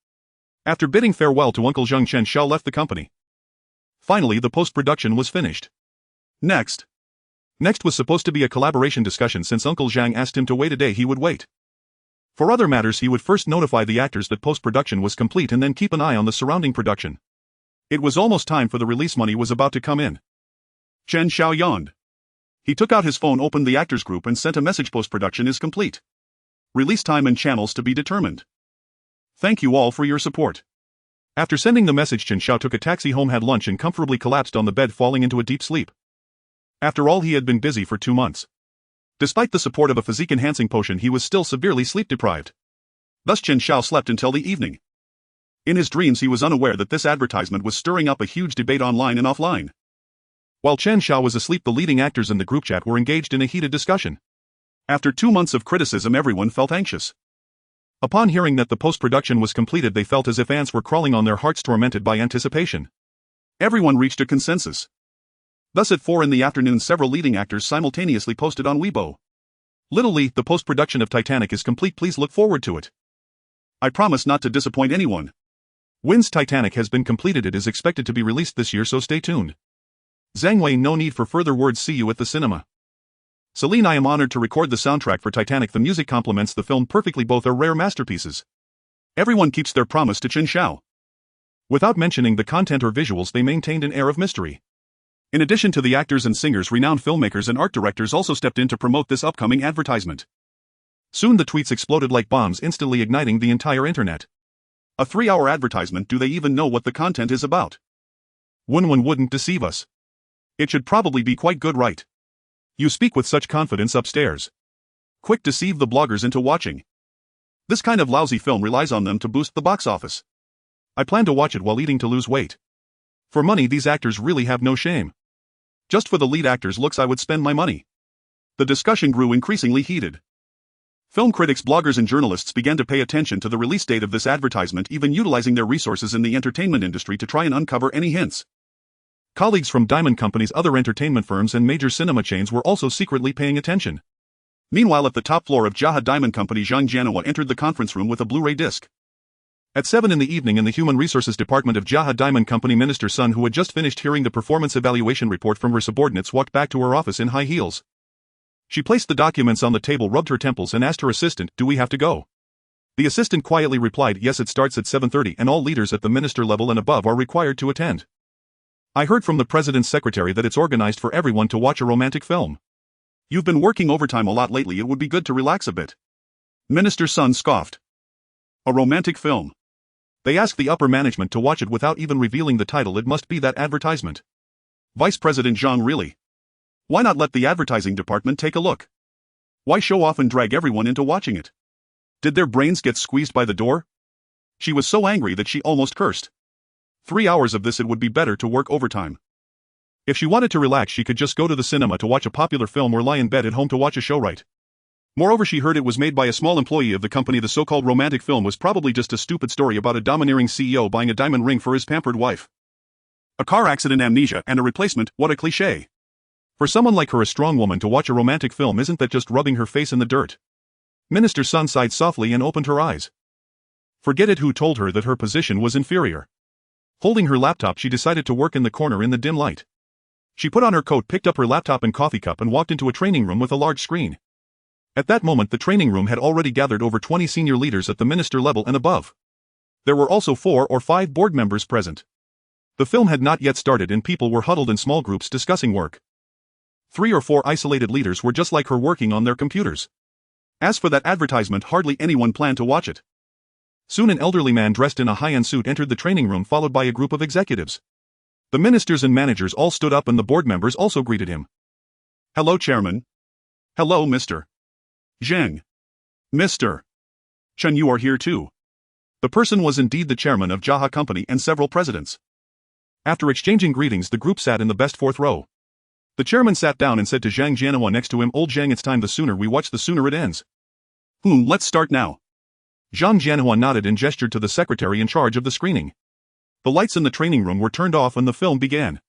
After bidding farewell to Uncle Zhang, Chen Xiao left the company. Finally, the post-production was finished. Next was supposed to be a collaboration discussion. Since Uncle Zhang asked him to wait a day, he would wait. For other matters, he would first notify the actors that post-production was complete and then keep an eye on the surrounding production. It was almost time for the release. Money was about to come in. Chen Xiao yawned. He took out his phone, opened the actors group and sent a message: post-production is complete. Release time and channels to be determined. Thank you all for your support. After sending the message, Chen Xiao took a taxi home, had lunch and comfortably collapsed on the bed, falling into a deep sleep. After all, he had been busy for 2 months. Despite the support of a physique-enhancing potion, he was still severely sleep-deprived. Thus Chen Xiao slept until the evening. In his dreams he was unaware that this advertisement was stirring up a huge debate online and offline. While Chen Xiao was asleep, the leading actors in the group chat were engaged in a heated discussion. After 2 months of criticism, everyone felt anxious. Upon hearing that the post-production was completed, they felt as if ants were crawling on their hearts, tormented by anticipation. Everyone reached a consensus. Thus at 4 in the afternoon, several leading actors simultaneously posted on Weibo. "Little Li, the post-production of Titanic is complete, please look forward to it. I promise not to disappoint anyone. Win's Titanic has been completed, it is expected to be released this year, so stay tuned. Zhang Wei, no need for further words, see you at the cinema. Celine, I am honored to record the soundtrack for Titanic, the music complements the film perfectly, both are rare masterpieces." Everyone keeps their promise to Chen Xiao. Without mentioning the content or visuals, they maintained an air of mystery. In addition to the actors and singers, renowned filmmakers and art directors also stepped in to promote this upcoming advertisement. Soon the tweets exploded like bombs, instantly igniting the entire internet. A 3-hour advertisement, do they even know what the content is about? One wouldn't deceive us. It should probably be quite good, right? You speak with such confidence upstairs. Quick, deceive the bloggers into watching. This kind of lousy film relies on them to boost the box office. I plan to watch it while eating to lose weight. For money, these actors really have no shame. Just for the lead actors' looks, I would spend my money. The discussion grew increasingly heated. Film critics, bloggers and journalists began to pay attention to the release date of this advertisement, even utilizing their resources in the entertainment industry to try and uncover any hints. Colleagues from Diamond companies, other entertainment firms and major cinema chains were also secretly paying attention. Meanwhile, at the top floor of Jia Diamond Company, Zhang Jiano entered the conference room with a Blu-ray disc. At 7 in the evening, in the Human Resources Department of Jia Diamond Company, Minister Sun, who had just finished hearing the performance evaluation report from her subordinates, walked back to her office in high heels. She placed the documents on the table, rubbed her temples and asked her assistant, "Do we have to go?" The assistant quietly replied, "Yes, it starts at 7:30 and all leaders at the minister level and above are required to attend. I heard from the president's secretary that it's organized for everyone to watch a romantic film. You've been working overtime a lot lately, it would be good to relax a bit." Minister Sun scoffed. A romantic film? They asked the upper management to watch it without even revealing the title. It must be that advertisement. Vice President Zhang, really? Why not let the advertising department take a look? Why show off and drag everyone into watching it? Did their brains get squeezed by the door? She was so angry that she almost cursed. 3 hours of this, it would be better to work overtime. If she wanted to relax, she could just go to the cinema to watch a popular film or lie in bed at home to watch a show, right? Moreover, she heard it was made by a small employee of the company. The so-called romantic film was probably just a stupid story about a domineering CEO buying a diamond ring for his pampered wife. A car accident, amnesia, and a replacement, what a cliché. For someone like her, a strong woman, to watch a romantic film, isn't that just rubbing her face in the dirt? Minister Sun sighed softly and opened her eyes. Forget it, who told her that her position was inferior? Holding her laptop, she decided to work in the corner in the dim light. She put on her coat, picked up her laptop and coffee cup and walked into a training room with a large screen. At that moment the training room had already gathered over 20 senior leaders at the minister level and above. There were also 4 or 5 board members present. The film had not yet started and people were huddled in small groups discussing work. 3 or 4 isolated leaders were just like her working on their computers. As for that advertisement, hardly anyone planned to watch it. Soon an elderly man dressed in a high-end suit entered the training room followed by a group of executives. The ministers and managers all stood up and the board members also greeted him. "Hello, Chairman." "Hello, Mr. Zheng." "Mr. Chen, you are here too." The person was indeed the chairman of Jaha Company and several presidents. After exchanging greetings, the group sat in the best 4th row. The chairman sat down and said to Zhang Jianhua next to him, "Old Zhang, it's time. The sooner we watch the sooner it ends." Let's start now." Zhang Jianhua nodded and gestured to the secretary in charge of the screening. The lights in the training room were turned off and the film began.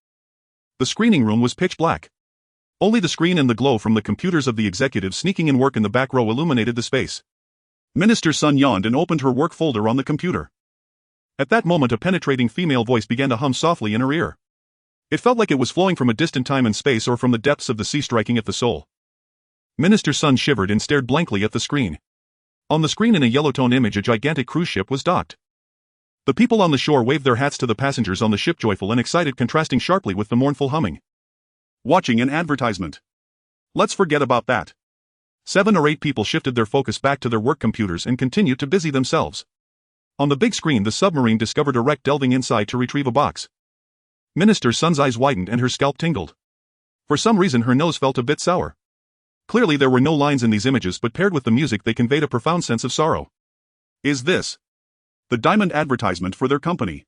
The screening room was pitch black. Only the screen and the glow from the computers of the executives sneaking in work in the back row illuminated the space. Minister Sun yawned and opened her work folder on the computer. At that moment a penetrating female voice began to hum softly in her ear. It felt like it was flowing from a distant time and space or from the depths of the sea, striking at the soul. Minister Sun shivered and stared blankly at the screen. On the screen in a yellow-tone image a gigantic cruise ship was docked. The people on the shore waved their hats to the passengers on the ship, joyful and excited, contrasting sharply with the mournful humming. Watching an advertisement. Let's forget about that. 7 or 8 people shifted their focus back to their work computers and continued to busy themselves. On the big screen the submarine discovered a wreck, delving inside to retrieve a box. Minister Sun's eyes widened and her scalp tingled. For some reason her nose felt a bit sour. Clearly there were no lines in these images, but paired with the music they conveyed a profound sense of sorrow. Is this the diamond advertisement for their company?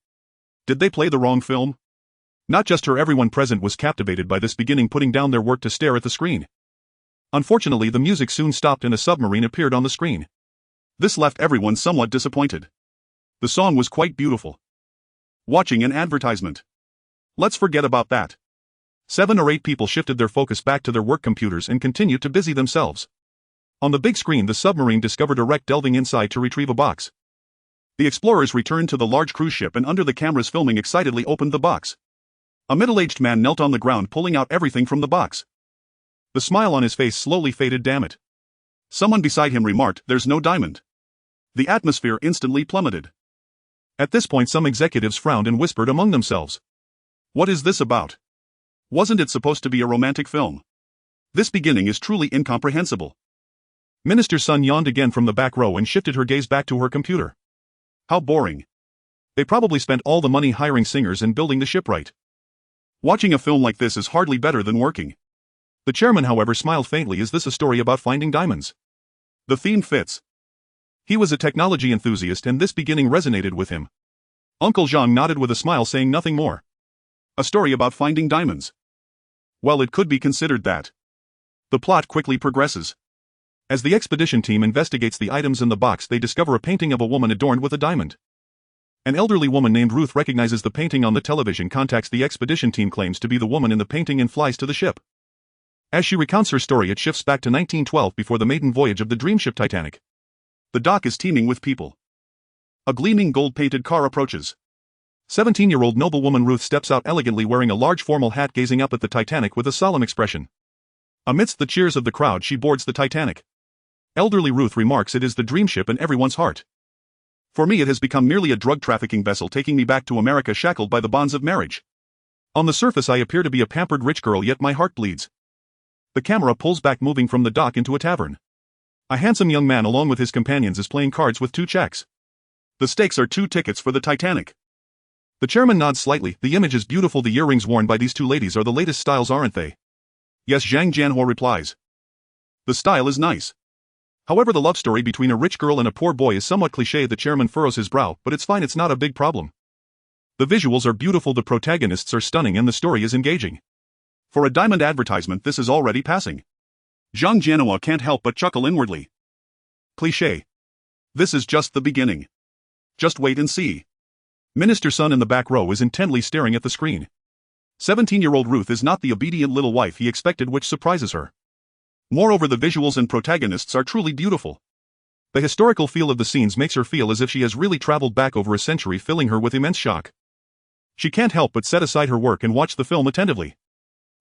Did they play the wrong film? Not just her, everyone present was captivated by this, beginning putting down their work to stare at the screen. Unfortunately the music soon stopped and a submarine appeared on the screen. This left everyone somewhat disappointed. The song was quite beautiful. Watching an advertisement. Let's forget about that. 7 or 8 people shifted their focus back to their work computers and continued to busy themselves. On the big screen the submarine discovered a wreck, delving inside to retrieve a box. The explorers returned to the large cruise ship and under the cameras filming excitedly opened the box. A middle-aged man knelt on the ground pulling out everything from the box. The smile on his face slowly faded. "Damn it." Someone beside him remarked, "There's no diamond." The atmosphere instantly plummeted. At this point some executives frowned and whispered among themselves. What is this about? Wasn't it supposed to be a romantic film? This beginning is truly incomprehensible. Minister Sun yawned again from the back row and shifted her gaze back to her computer. How boring. They probably spent all the money hiring singers and building the shipwright. Watching a film like this is hardly better than working. The chairman, however, smiled faintly. Is this a story about finding diamonds? The theme fits. He was a technology enthusiast and this beginning resonated with him. Uncle Zhang nodded with a smile, saying nothing more. A story about finding diamonds. Well, it could be considered that. The plot quickly progresses. As the expedition team investigates the items in the box, they discover a painting of a woman adorned with a diamond. An elderly woman named Ruth recognizes the painting on the television, contacts the expedition team, claims to be the woman in the painting and flies to the ship. As she recounts her story, it shifts back to 1912, before the maiden voyage of the dream ship Titanic. The dock is teeming with people. A gleaming gold-painted car approaches. 17-year-old noblewoman Ruth steps out elegantly wearing a large formal hat, gazing up at the Titanic with a solemn expression. Amidst the cheers of the crowd she boards the Titanic. Elderly Ruth remarks, "It is the dream ship in everyone's heart. For me it has become merely a drug trafficking vessel, taking me back to America, shackled by the bonds of marriage. On the surface I appear to be a pampered rich girl, yet my heart bleeds." The camera pulls back, moving from the dock into a tavern. A handsome young man along with his companions is playing cards with 2 checks. The stakes are 2 tickets for the Titanic. The chairman nods slightly. "The image is beautiful. The earrings worn by these 2 ladies are the latest styles, aren't they?" "Yes," Zhang Jianhua replies. "The style is nice. However, the love story between a rich girl and a poor boy is somewhat cliché." The chairman furrows his brow, "But it's fine, it's not a big problem. The visuals are beautiful, the protagonists are stunning, and the story is engaging. For a diamond advertisement this is already passing." Zhang Jianhua can't help but chuckle inwardly. Cliché. This is just the beginning. Just wait and see. Minister Sun in the back row is intently staring at the screen. 17-year-old Ruth is not the obedient little wife he expected, which surprises her. Moreover, the visuals and protagonists are truly beautiful. The historical feel of the scenes makes her feel as if she has really traveled back over a century, filling her with immense shock. She can't help but set aside her work and watch the film attentively.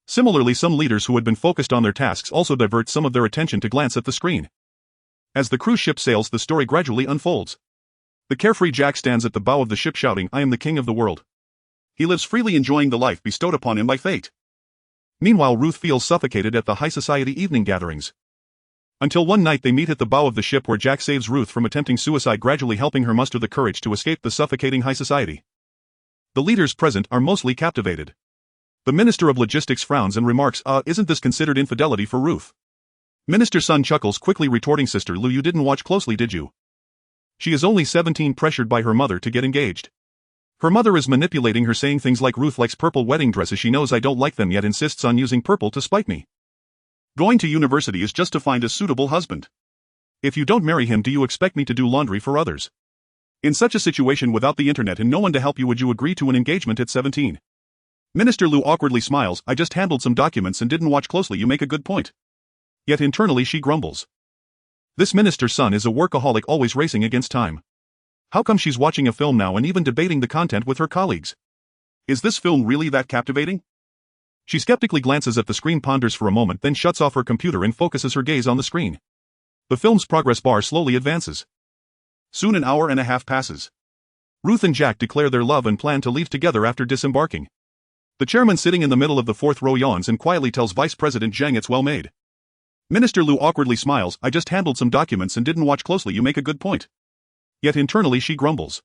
Similarly, some leaders who had been focused on their tasks also divert some of their attention to glance at the screen. As the cruise ship sails, the story gradually unfolds. The carefree Jack stands at the bow of the ship shouting, "I am the king of the world." He lives freely, enjoying the life bestowed upon him by fate. Meanwhile, Ruth feels suffocated at the high society evening gatherings. Until one night they meet at the bow of the ship where Jack saves Ruth from attempting suicide, gradually helping her muster the courage to escape the suffocating high society. The leaders present are mostly captivated. The Minister of Logistics frowns and remarks, isn't this considered infidelity for Ruth? Minister Sun chuckles, quickly retorting, "Sister Lu, you didn't watch closely, did you? She is only 17, pressured by her mother to get engaged. Her mother is manipulating her, saying things like, Ruth likes purple wedding dresses, she knows I don't like them yet insists on using purple to spite me. Going to university is just to find a suitable husband. If you don't marry him, do you expect me to do laundry for others? In such a situation without the internet and no one to help you, would you agree to an engagement at 17? Minister Lu awkwardly smiles, "I just handled some documents and didn't watch closely, you make a good point." Yet internally she grumbles. This Minister Sun is a workaholic, always racing against time. How come she's watching a film now and even debating the content with her colleagues? Is this film really that captivating? She skeptically glances at the screen, ponders for a moment, then shuts off her computer and focuses her gaze on the screen. The film's progress bar slowly advances. Soon an hour and a half passes. Ruth and Jack declare their love and plan to leave together after disembarking. The chairman, sitting in the middle of the fourth row, yawns and quietly tells Vice President Zhang it's well made. Minister Lu awkwardly smiles, "I just handled some documents and didn't watch closely, you make a good point." Yet internally she grumbles.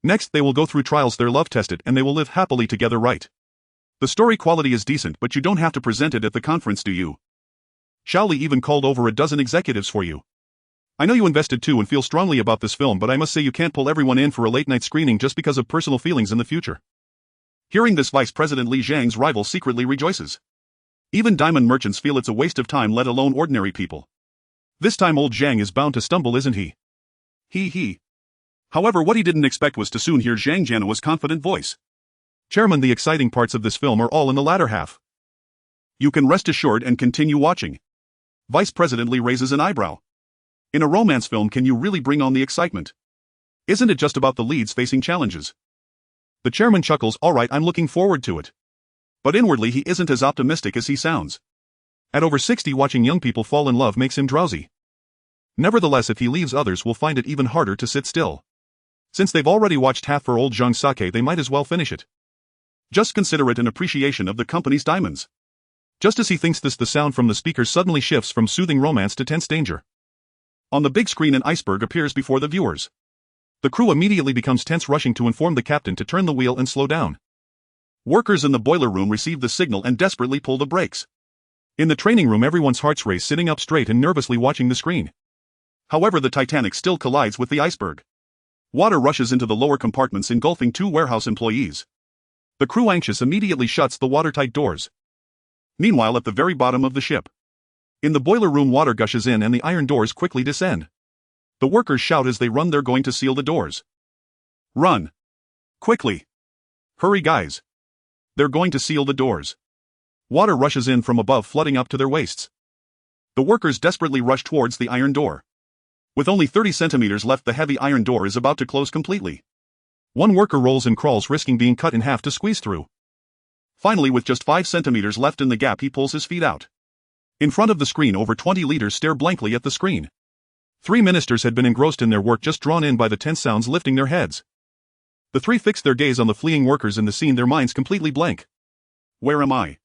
Next they will go through trials, their love tested, and they will live happily together, right? The story quality is decent, but you don't have to present it at the conference, do you? Xiaoli even called over a dozen executives for you. I know you invested too and feel strongly about this film, but I must say you can't pull everyone in for a late-night screening just because of personal feelings in the future. Hearing this, Vice President Li Zhang's rival secretly rejoices. Even diamond merchants feel it's a waste of time, let alone ordinary people. This time old Zhang is bound to stumble, isn't he? He. However, what he didn't expect was to soon hear Zhang Jianua's confident voice. Chairman, the exciting parts of this film are all in the latter half. You can rest assured and continue watching. Vice President Li raises an eyebrow. In a romance film, can you really bring on the excitement? Isn't it just about the leads facing challenges? The chairman chuckles, all right, I'm looking forward to it. But inwardly he isn't as optimistic as he sounds. At over 60, watching young people fall in love makes him drowsy. Nevertheless, if he leaves, others will find it even harder to sit still. Since they've already watched half for old Zhang Sake, they might as well finish it. Just consider it an appreciation of the company's diamonds. Just as he thinks this, the sound from the speakers suddenly shifts from soothing romance to tense danger. On the big screen, an iceberg appears before the viewers. The crew immediately becomes tense, rushing to inform the captain to turn the wheel and slow down. Workers in the boiler room receive the signal and desperately pull the brakes. In the training room, everyone's hearts race, sitting up straight and nervously watching the screen. However, the Titanic still collides with the iceberg. Water rushes into the lower compartments, engulfing 2 warehouse employees. The crew, anxious, immediately shuts the watertight doors. Meanwhile, at the very bottom of the ship, in the boiler room, water gushes in and the iron doors quickly descend. The workers shout as they run, they're going to seal the doors. Run! Quickly! Hurry, guys! They're going to seal the doors. Water rushes in from above, flooding up to their waists. The workers desperately rush towards the iron door. With only 30 centimeters left, the heavy iron door is about to close completely. One worker rolls and crawls, risking being cut in half to squeeze through. Finally, with just 5 centimeters left in the gap, he pulls his feet out. In front of the screen, over 20 leaders stare blankly at the screen. 3 ministers had been engrossed in their work, just drawn in by the tense sounds lifting their heads. The 3 fixed their gaze on the fleeing workers in the scene, their minds completely blank. Where am I?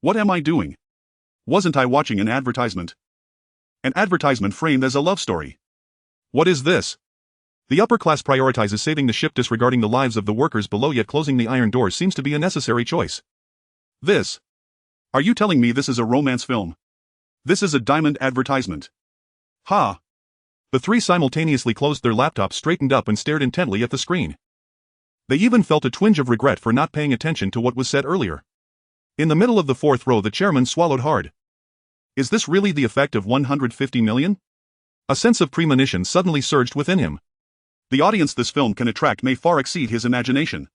What am I doing? Wasn't I watching an advertisement? An advertisement framed as a love story. What is this? The upper class prioritizes saving the ship, disregarding the lives of the workers below, yet closing the iron doors seems to be a necessary choice. This? Are you telling me this is a romance film? This is a diamond advertisement. Ha! The 3 simultaneously closed their laptops, straightened up, and stared intently at the screen. They even felt a twinge of regret for not paying attention to what was said earlier. In the middle of the 4th row, the chairman swallowed hard. Is this really the effect of 150 million? A sense of premonition suddenly surged within him. The audience this film can attract may far exceed his imagination.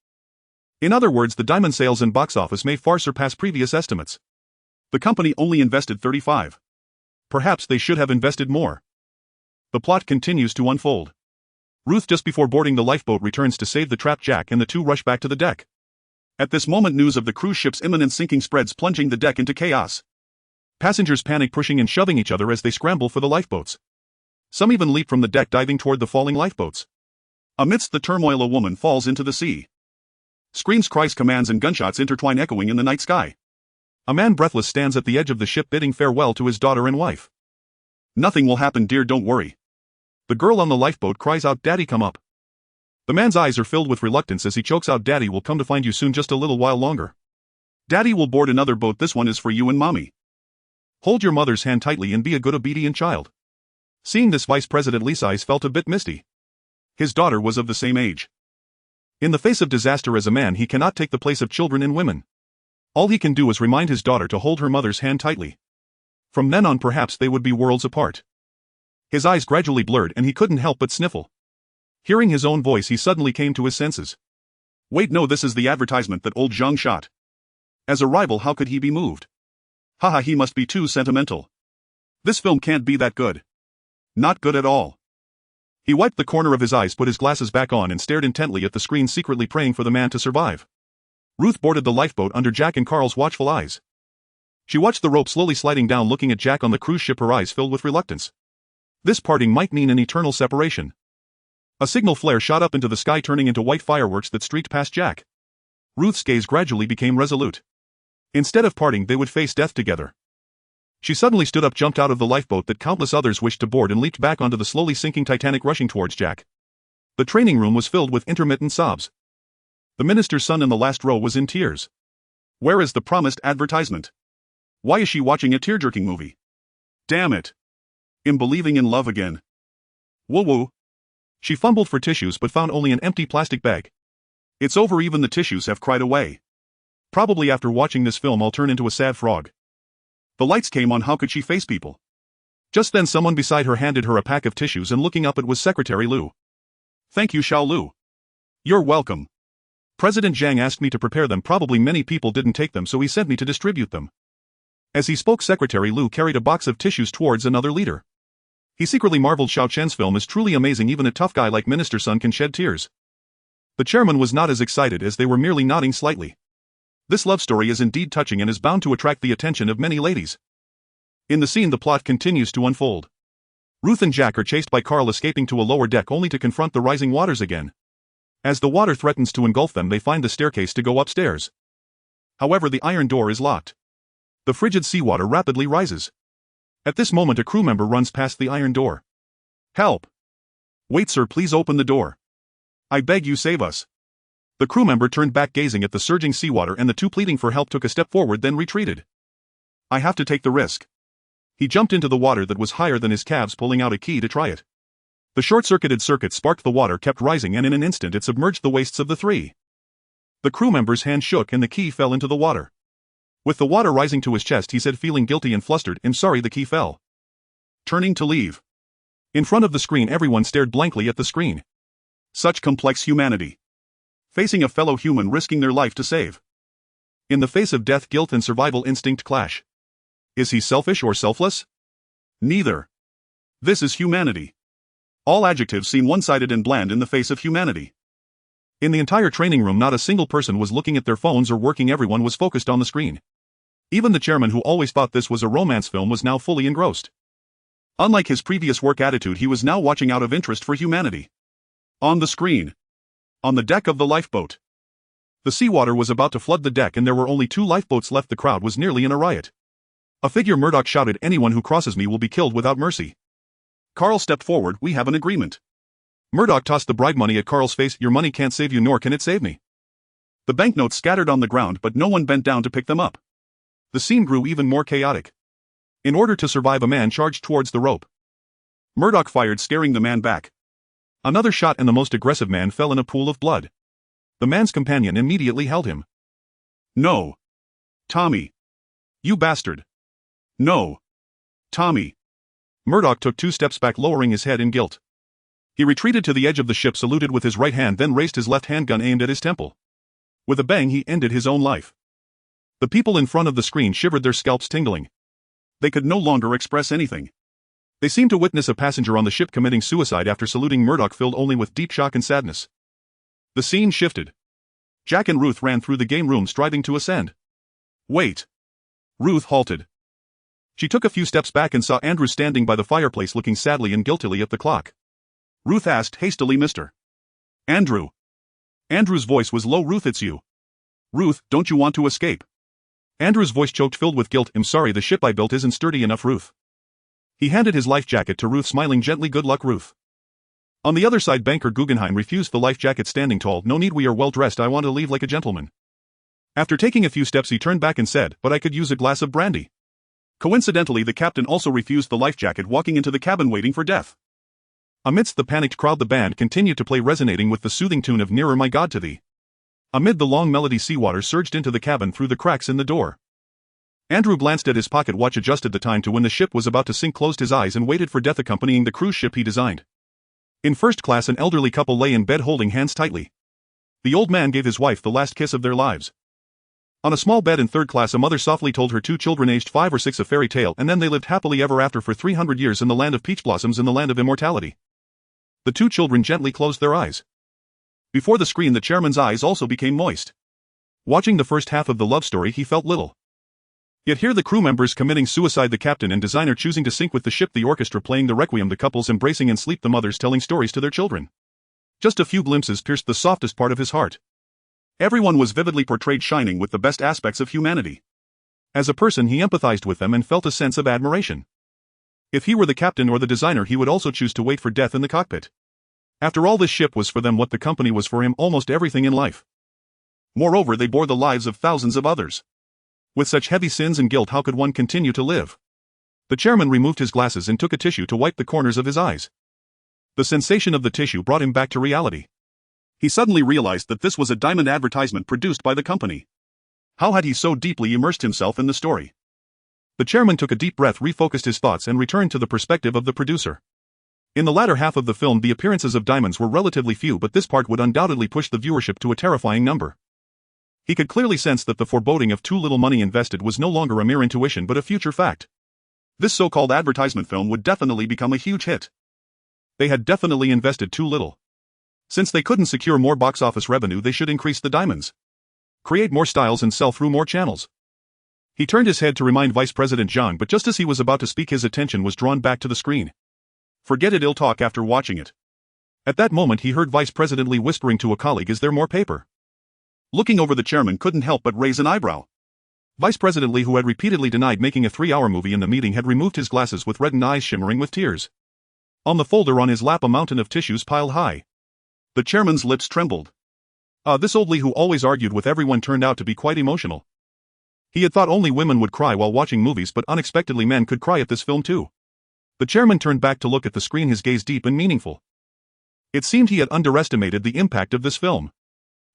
In other words, the diamond sales and box office may far surpass previous estimates. The company only invested 35. Perhaps they should have invested more. The plot continues to unfold. Ruth, just before boarding the lifeboat, returns to save the trapped Jack, and the 2 rush back to the deck. At this moment, news of the cruise ship's imminent sinking spreads, plunging the deck into chaos. Passengers panic, pushing and shoving each other as they scramble for the lifeboats. Some even leap from the deck, diving toward the falling lifeboats. Amidst the turmoil, a woman falls into the sea. Screams, cries, commands and gunshots intertwine, echoing in the night sky. A man, breathless, stands at the edge of the ship, bidding farewell to his daughter and wife. "Nothing will happen, dear, don't worry." The girl on the lifeboat cries out, "Daddy, come up." The man's eyes are filled with reluctance as he chokes out, "Daddy will come to find you soon, just a little while longer. Daddy will board another boat, this one is for you and Mommy. Hold your mother's hand tightly and be a good, obedient child." Seeing this, Vice President Lee's eyes felt a bit misty. His daughter was of the same age. In the face of disaster, as a man, he cannot take the place of children and women. All he can do is remind his daughter to hold her mother's hand tightly. From then on, perhaps they would be worlds apart. His eyes gradually blurred and he couldn't help but sniffle. Hearing his own voice, he suddenly came to his senses. Wait, no, this is the advertisement that old Zhang shot. As a rival, how could he be moved? Haha, he must be too sentimental. This film can't be that good. Not good at all. He wiped the corner of his eyes, put his glasses back on and stared intently at the screen, secretly praying for the man to survive. Ruth boarded the lifeboat under Jack and Carl's watchful eyes. She watched the rope slowly sliding down, looking at Jack on the cruise ship, her eyes filled with reluctance. This parting might mean an eternal separation. A signal flare shot up into the sky, turning into white fireworks that streaked past Jack. Ruth's gaze gradually became resolute. Instead of parting, they would face death together. She suddenly stood up, jumped out of the lifeboat that countless others wished to board, and leaped back onto the slowly sinking Titanic, rushing towards Jack. The training room was filled with intermittent sobs. The minister's son in the last row was in tears. Where is the promised advertisement? Why is she watching a tear-jerking movie? Damn it. I'm believing in love again. Woo-woo. She fumbled for tissues but found only an empty plastic bag. It's over, even the tissues have cried away. Probably after watching this film I'll turn into a sad frog. The lights came on. How could she face people? Just then someone beside her handed her a pack of tissues, and looking up, it was Secretary Liu. Thank you, Xiao Lu. You're welcome. President Zhang asked me to prepare them. Probably many people didn't take them, so he sent me to distribute them. As he spoke, Secretary Liu carried a box of tissues towards another leader. He secretly marveled. Xiao Chen's film is truly amazing. Even a tough guy like Minister Sun can shed tears. The chairman was not as excited, as they were merely nodding slightly. This love story is indeed touching and is bound to attract the attention of many ladies. In the scene, the plot continues to unfold. Ruth and Jack are chased by Carl, escaping to a lower deck only to confront the rising waters again. As the water threatens to engulf them, they find the staircase to go upstairs. However, the iron door is locked. The frigid seawater rapidly rises. At this moment, a crew member runs past the iron door. Help! Wait, sir, please open the door. I beg you, save us. The crew member turned back, gazing at the surging seawater, and the two, pleading for help, took a step forward, then retreated. I have to take the risk. He jumped into the water that was higher than his calves, pulling out a key to try it. The short-circuited circuit sparked, the water kept rising, and in an instant it submerged the waists of the three. The crew member's hand shook and the key fell into the water. With the water rising to his chest, he said, feeling guilty and flustered, I'm sorry, the key fell. Turning to leave. In front of the screen, everyone stared blankly at the screen. Such complex humanity. Facing a fellow human, risking their life to save. In the face of death, guilt and survival instinct clash. Is he selfish or selfless? Neither. This is humanity. All adjectives seem one-sided and bland in the face of humanity. In the entire training room, not a single person was looking at their phones or working. Everyone was focused on the screen. Even the chairman, who always thought this was a romance film, was now fully engrossed. Unlike his previous work attitude, he was now watching out of interest for humanity. On the screen. On the deck of the lifeboat. The seawater was about to flood the deck and there were only 2 lifeboats left. The crowd was nearly in a riot. A figure, Murdoch, shouted, anyone who crosses me will be killed without mercy. Carl stepped forward, we have an agreement. Murdoch tossed the bribe money at Carl's face. Your money can't save you, nor can it save me. The banknotes scattered on the ground, but no one bent down to pick them up. The scene grew even more chaotic. In order to survive, a man charged towards the rope. Murdoch fired, scaring the man back. Another shot and the most aggressive man fell in a pool of blood. The man's companion immediately held him. No. Tommy. You bastard. No. Tommy. Murdoch took 2 steps back, lowering his head in guilt. He retreated to the edge of the ship, saluted with his right hand, then raised his left handgun, aimed at his temple. With a bang, he ended his own life. The people in front of the screen shivered, their scalps tingling. They could no longer express anything. They seemed to witness a passenger on the ship committing suicide after saluting Murdoch, filled only with deep shock and sadness. The scene shifted. Jack and Ruth ran through the game room striving to ascend. Wait. Ruth halted. She took a few steps back and saw Andrew standing by the fireplace looking sadly and guiltily at the clock. Ruth asked hastily, Mr. Andrew. Andrew's voice was low. Ruth, it's you. Ruth, don't you want to escape? Andrew's voice choked, filled with guilt. I'm sorry, the ship I built isn't sturdy enough, Ruth. He handed his life jacket to Ruth, smiling gently. Good luck, Ruth. On the other side, banker Guggenheim refused the life jacket, standing tall. No need, we are well dressed. I want to leave like a gentleman. After taking a few steps, he turned back and said, but I could use a glass of brandy. Coincidentally, the captain also refused the life jacket, walking into the cabin waiting for death. Amidst the panicked crowd, the band continued to play, resonating with the soothing tune of Nearer My God to Thee. Amid the long melody, seawater surged into the cabin through the cracks in the door. Andrew glanced at his pocket watch, adjusted the time to when the ship was about to sink, closed his eyes and waited for death, accompanying the cruise ship he designed. In first class, an elderly couple lay in bed holding hands tightly. The old man gave his wife the last kiss of their lives. On a small bed in third class, a mother softly told her 2 children aged 5 or 6 a fairy tale, and then they lived happily ever after for 300 years in the land of peach blossoms, in the land of immortality. The 2 children gently closed their eyes. Before the screen, the chairman's eyes also became moist. Watching the first half of the love story, he felt little. Yet here the crew members committing suicide, the captain and designer choosing to sink with the ship, the orchestra playing the requiem, the couples embracing in sleep, the mothers telling stories to their children. Just a few glimpses pierced the softest part of his heart. Everyone was vividly portrayed, shining with the best aspects of humanity. As a person, he empathized with them and felt a sense of admiration. If he were the captain or the designer, he would also choose to wait for death in the cockpit. After all, this ship was for them what the company was for him, almost everything in life. Moreover, they bore the lives of thousands of others. With such heavy sins and guilt, how could one continue to live? The chairman removed his glasses and took a tissue to wipe the corners of his eyes. The sensation of the tissue brought him back to reality. He suddenly realized that this was a diamond advertisement produced by the company. How had he so deeply immersed himself in the story? The chairman took a deep breath, refocused his thoughts, and returned to the perspective of the producer. In the latter half of the film, the appearances of diamonds were relatively few, but this part would undoubtedly push the viewership to a terrifying number. He could clearly sense that the foreboding of too little money invested was no longer a mere intuition but a future fact. This so-called advertisement film would definitely become a huge hit. They had definitely invested too little. Since they couldn't secure more box office revenue, they should increase the diamonds. Create more styles and sell through more channels. He turned his head to remind Vice President Zhang, but just as he was about to speak, his attention was drawn back to the screen. Forget it, he'll talk after watching it. At that moment, he heard Vice President Li whispering to a colleague, is there more paper? Looking over, the chairman couldn't help but raise an eyebrow. Vice President Li, who had repeatedly denied making a 3-hour movie in the meeting, had removed his glasses with reddened eyes shimmering with tears. On the folder on his lap, a mountain of tissues piled high. The chairman's lips trembled. This old Li, who always argued with everyone, turned out to be quite emotional. He had thought only women would cry while watching movies, but unexpectedly men could cry at this film too. The chairman turned back to look at the screen, his gaze deep and meaningful. It seemed he had underestimated the impact of this film.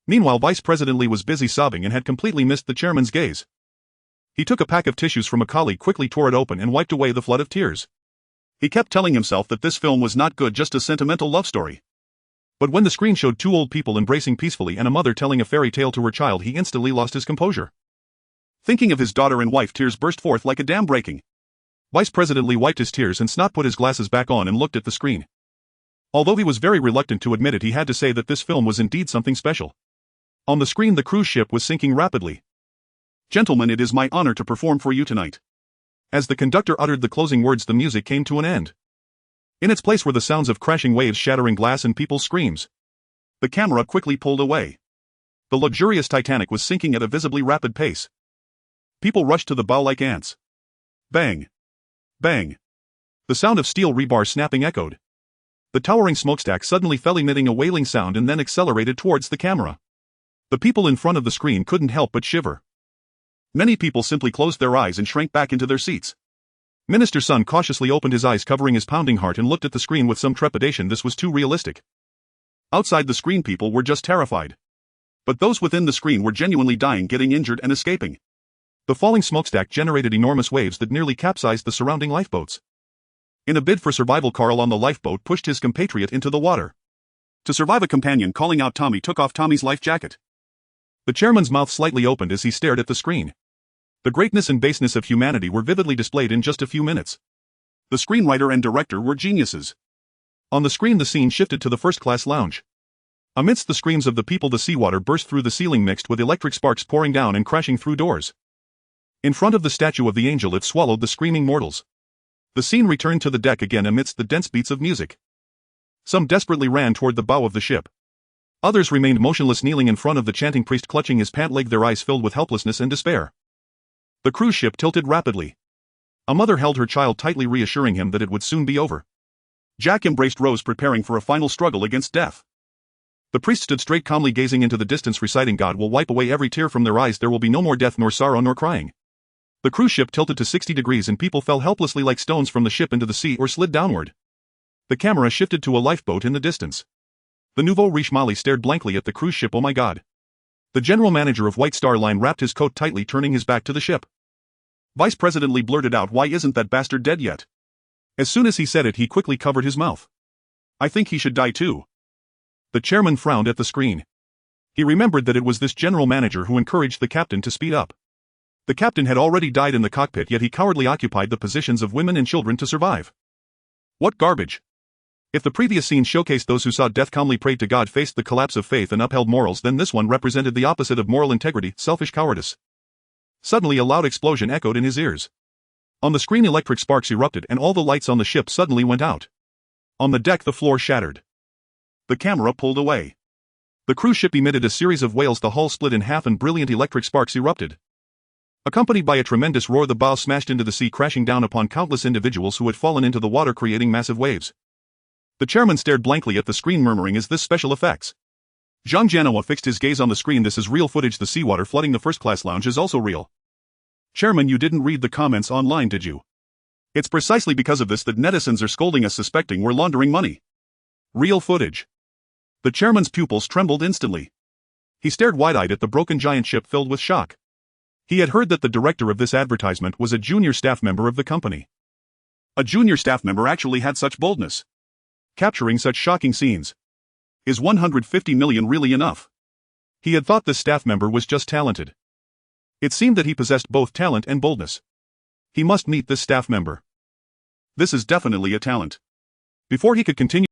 Meanwhile, Vice President Li was busy sobbing and had completely missed the chairman's gaze. He took a pack of tissues from a colleague, quickly tore it open and wiped away the flood of tears. He kept telling himself that this film was not good, just a sentimental love story. But when the screen showed 2 old people embracing peacefully and a mother telling a fairy tale to her child, he instantly lost his composure. Thinking of his daughter and wife, tears burst forth like a dam breaking. Vice President Li wiped his tears and snot, put his glasses back on, and looked at the screen. Although he was very reluctant to admit it, he had to say that this film was indeed something special. On the screen, the cruise ship was sinking rapidly. Gentlemen, it is my honor to perform for you tonight. As the conductor uttered the closing words, the music came to an end. In its place were the sounds of crashing waves, shattering glass, and people's screams. The camera quickly pulled away. The luxurious Titanic was sinking at a visibly rapid pace. People rushed to the bow like ants. Bang! Bang! The sound of steel rebar snapping echoed. The towering smokestack suddenly fell, emitting a wailing sound, and then accelerated towards the camera. The people in front of the screen couldn't help but shiver. Many people simply closed their eyes and shrank back into their seats. Minister Sun cautiously opened his eyes, covering his pounding heart, and looked at the screen with some trepidation. This was too realistic. Outside the screen, people were just terrified. But those within the screen were genuinely dying, getting injured, and escaping. The falling smokestack generated enormous waves that nearly capsized the surrounding lifeboats. In a bid for survival, Carl on the lifeboat pushed his compatriot into the water. To survive, a companion calling out Tommy took off Tommy's life jacket. The chairman's mouth slightly opened as he stared at the screen. The greatness and baseness of humanity were vividly displayed in just a few minutes. The screenwriter and director were geniuses. On the screen, the scene shifted to the first-class lounge. Amidst the screams of the people, the seawater burst through the ceiling mixed with electric sparks pouring down and crashing through doors. In front of the statue of the angel, it swallowed the screaming mortals. The scene returned to the deck again amidst the dense beats of music. Some desperately ran toward the bow of the ship. Others remained motionless, kneeling in front of the chanting priest, clutching his pant leg, their eyes filled with helplessness and despair. The cruise ship tilted rapidly. A mother held her child tightly, reassuring him that it would soon be over. Jack embraced Rose, preparing for a final struggle against death. The priest stood straight, calmly gazing into the distance, reciting, "God will wipe away every tear from their eyes. There will be no more death, nor sorrow, nor crying." The cruise ship tilted to 60 degrees and people fell helplessly like stones from the ship into the sea or slid downward. The camera shifted to a lifeboat in the distance. The nouveau riche Mali stared blankly at the cruise ship. "Oh my God." The general manager of White Star Line wrapped his coat tightly, turning his back to the ship. Vice President Lee blurted out, "Why isn't that bastard dead yet?" As soon as he said it, he quickly covered his mouth. "I think he should die too." The chairman frowned at the screen. He remembered that it was this general manager who encouraged the captain to speed up. The captain had already died in the cockpit, yet he cowardly occupied the positions of women and children to survive. What garbage! If the previous scene showcased those who saw death, calmly prayed to God, faced the collapse of faith and upheld morals, then this one represented the opposite of moral integrity, selfish cowardice. Suddenly a loud explosion echoed in his ears. On the screen, electric sparks erupted and all the lights on the ship suddenly went out. On the deck, the floor shattered. The camera pulled away. The cruise ship emitted a series of wails, the hull split in half and brilliant electric sparks erupted. Accompanied by a tremendous roar, the bow smashed into the sea, crashing down upon countless individuals who had fallen into the water, creating massive waves. The chairman stared blankly at the screen, murmuring, "Is this special effects?" Zhang Jianhua fixed his gaze on the screen. "This is real footage. The seawater flooding the first-class lounge is also real." "Chairman, you didn't read the comments online, did you? It's precisely because of this that netizens are scolding us, suspecting we're laundering money." Real footage. The chairman's pupils trembled instantly. He stared wide-eyed at the broken giant ship, filled with shock. He had heard that the director of this advertisement was a junior staff member of the company. A junior staff member actually had such boldness. Capturing such shocking scenes. Is 150 million really enough? He had thought this staff member was just talented. It seemed that he possessed both talent and boldness. He must meet this staff member. This is definitely a talent. Before he could continue,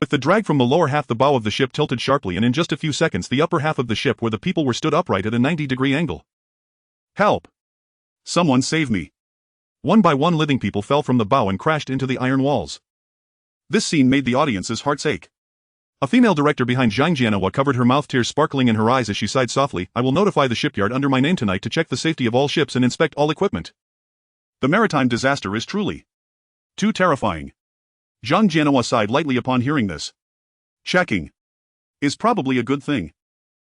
with the drag from the lower half, the bow of the ship tilted sharply, and in just a few seconds the upper half of the ship, where the people were, stood upright at a 90-degree angle. "Help! Someone save me!" One by one, living people fell from the bow and crashed into the iron walls. This scene made the audience's hearts ache. A female director behind Zhang Jianhua covered her mouth, tears sparkling in her eyes as she sighed softly, "I will notify the shipyard under my name tonight to check the safety of all ships and inspect all equipment. The maritime disaster is truly too terrifying." Zhang Jianhua sighed lightly upon hearing this. Checking is probably a good thing.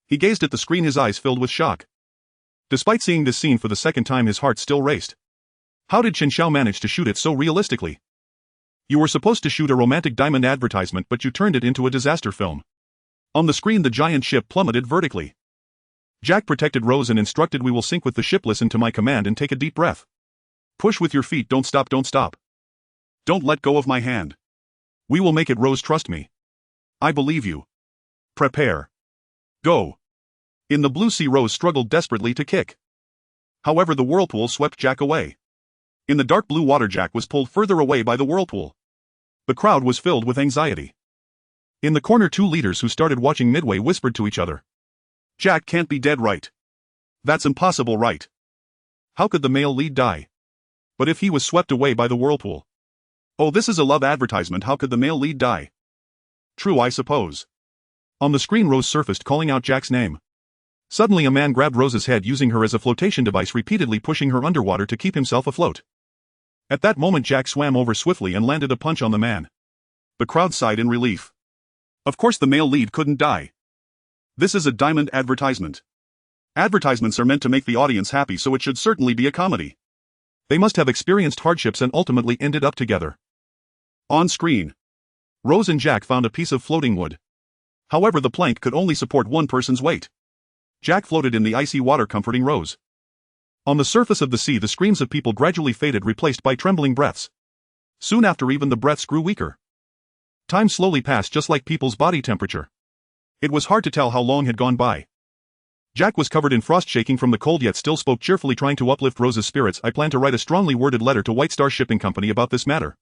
He gazed at the screen, his eyes filled with shock. Despite seeing this scene for the second time, his heart still raced. How did Chen Xiao manage to shoot it so realistically? You were supposed to shoot a romantic diamond advertisement, but you turned it into a disaster film. On the screen, the giant ship plummeted vertically. Jack protected Rose and instructed, "We will sink with the ship. Listen to my command and take a deep breath. Push with your feet, don't stop, don't stop. Don't let go of my hand. We will make it, Rose, trust me. I believe you. Prepare. Go." In the blue sea, Rose struggled desperately to kick. However, the whirlpool swept Jack away. In the dark blue water, Jack was pulled further away by the whirlpool. The crowd was filled with anxiety. In the corner, two leaders who started watching midway whispered to each other. "Jack can't be dead, right? That's impossible, right? How could the male lead die? But if he was swept away by the whirlpool? Oh, this is a love advertisement. How could the male lead die? True, I suppose." On the screen, Rose surfaced, calling out Jack's name. Suddenly a man grabbed Rose's head, using her as a flotation device, repeatedly pushing her underwater to keep himself afloat. At that moment, Jack swam over swiftly and landed a punch on the man. The crowd sighed in relief. Of course the male lead couldn't die. This is a diamond advertisement. Advertisements are meant to make the audience happy, so it should certainly be a comedy. They must have experienced hardships and ultimately ended up together. On screen, Rose and Jack found a piece of floating wood. However, the plank could only support one person's weight. Jack floated in the icy water, comforting Rose. On the surface of the sea, the screams of people gradually faded, replaced by trembling breaths. Soon after, even the breaths grew weaker. Time slowly passed, just like people's body temperature. It was hard to tell how long had gone by. Jack was covered in frost, shaking from the cold, yet still spoke cheerfully, trying to uplift Rose's spirits. "I plan to write a strongly worded letter to White Star Shipping Company about this matter.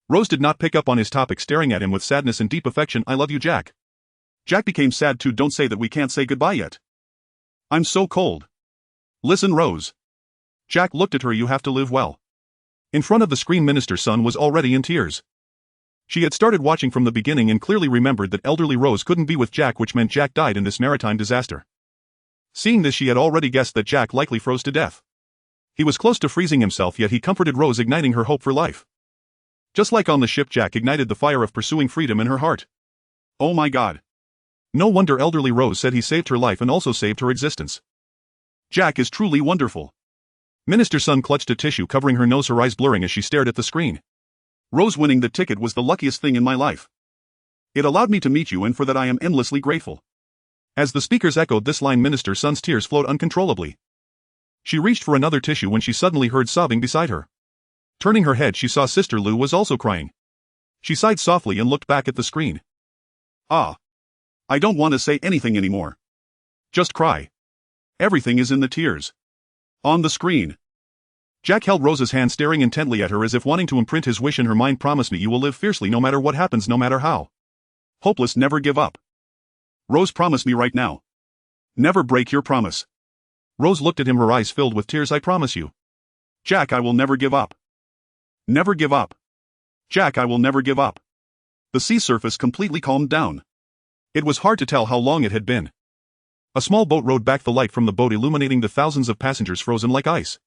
Rose did not pick up on his topic, staring at him with sadness and deep affection. I love you, Jack. Jack became sad too. Don't say that we can't say goodbye yet. I'm so cold. Listen, Rose. Jack looked at her. You have to live well. In front of the screen, Minister's son was already in tears. She had started watching from the beginning and clearly remembered that elderly Rose couldn't be with Jack, which meant Jack died in this maritime disaster. Seeing this, she had already guessed that Jack likely froze to death. He was close to freezing himself, yet he comforted Rose, igniting her hope for life. Just like on the ship, Jack ignited the fire of pursuing freedom in her heart. Oh my God. No wonder elderly Rose said he saved her life and also saved her existence. Jack is truly wonderful. Minister's son clutched a tissue, covering her nose, her eyes blurring as she stared at the screen. Rose, winning the ticket was the luckiest thing in my life. It allowed me to meet you, and for that I am endlessly grateful. As the speakers echoed this line, Minister's son's tears flowed uncontrollably. She reached for another tissue when she suddenly heard sobbing beside her. Turning her head, she saw Sister Lou was also crying. She sighed softly and looked back at the screen. Ah. I don't want to say anything anymore. Just cry. Everything is in the tears. On the screen. Jack held Rose's hand, staring intently at her as if wanting to imprint his wish in her mind. Promise me you will live fiercely no matter what happens, no matter how hopeless. Never give up. Rose, promise me right now. Never break your promise. Rose looked at him, her eyes filled with tears. I promise you. Jack, I will never give up. Never give up. Jack, I will never give up. The sea surface completely calmed down. It was hard to tell how long it had been. A small boat rode back, the light from the boat illuminating the thousands of passengers frozen like ice.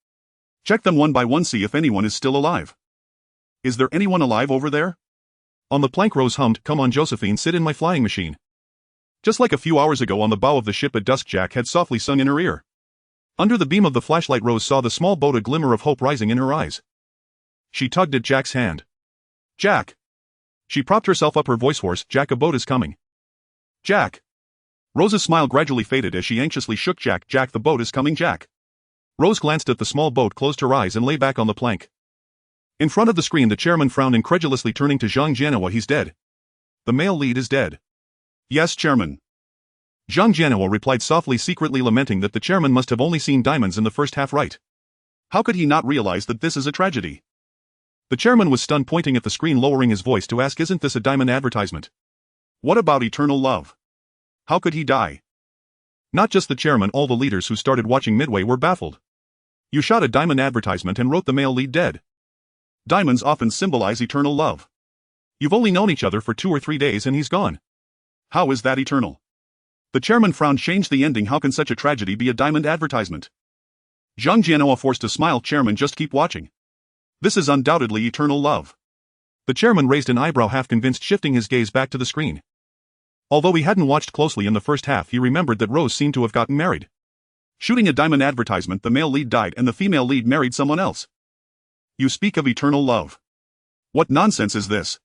Check them one by one, see if anyone is still alive. Is there anyone alive over there? On the plank, Rose hummed, Come on, Josephine, sit in my flying machine. Just like a few hours ago on the bow of the ship at dusk, Jack had softly sung in her ear. Under the beam of the flashlight, Rose saw the small boat, a glimmer of hope rising in her eyes. She tugged at Jack's hand. Jack! She propped herself up, her voice hoarse. Jack, a boat is coming. Jack! Rose's smile gradually faded as she anxiously shook Jack. Jack, the boat is coming, Jack. Rose glanced at the small boat, closed her eyes and lay back on the plank. In front of the screen, the chairman frowned incredulously, turning to Zhang Jianhua. He's dead. The male lead is dead. Yes, Chairman. Zhang Jianhua replied softly, secretly lamenting that the chairman must have only seen diamonds in the first half. Right. How could he not realize that this is a tragedy? The chairman was stunned, pointing at the screen, lowering his voice to ask, Isn't this a diamond advertisement? What about eternal love? How could he die? Not just the chairman, all the leaders who started watching midway were baffled. You shot a diamond advertisement and wrote the male lead dead. Diamonds often symbolize eternal love. You've only known each other for 2 or 3 days and he's gone. How is that eternal? The chairman frowned. Change the ending. How can such a tragedy be a diamond advertisement? Zhang Jianhua forced a smile. Chairman, just keep watching. This is undoubtedly eternal love. The chairman raised an eyebrow, half convinced, shifting his gaze back to the screen. Although he hadn't watched closely in the first half, he remembered that Rose seemed to have gotten married. Shooting a diamond advertisement, the male lead died and the female lead married someone else. You speak of eternal love. What nonsense is this?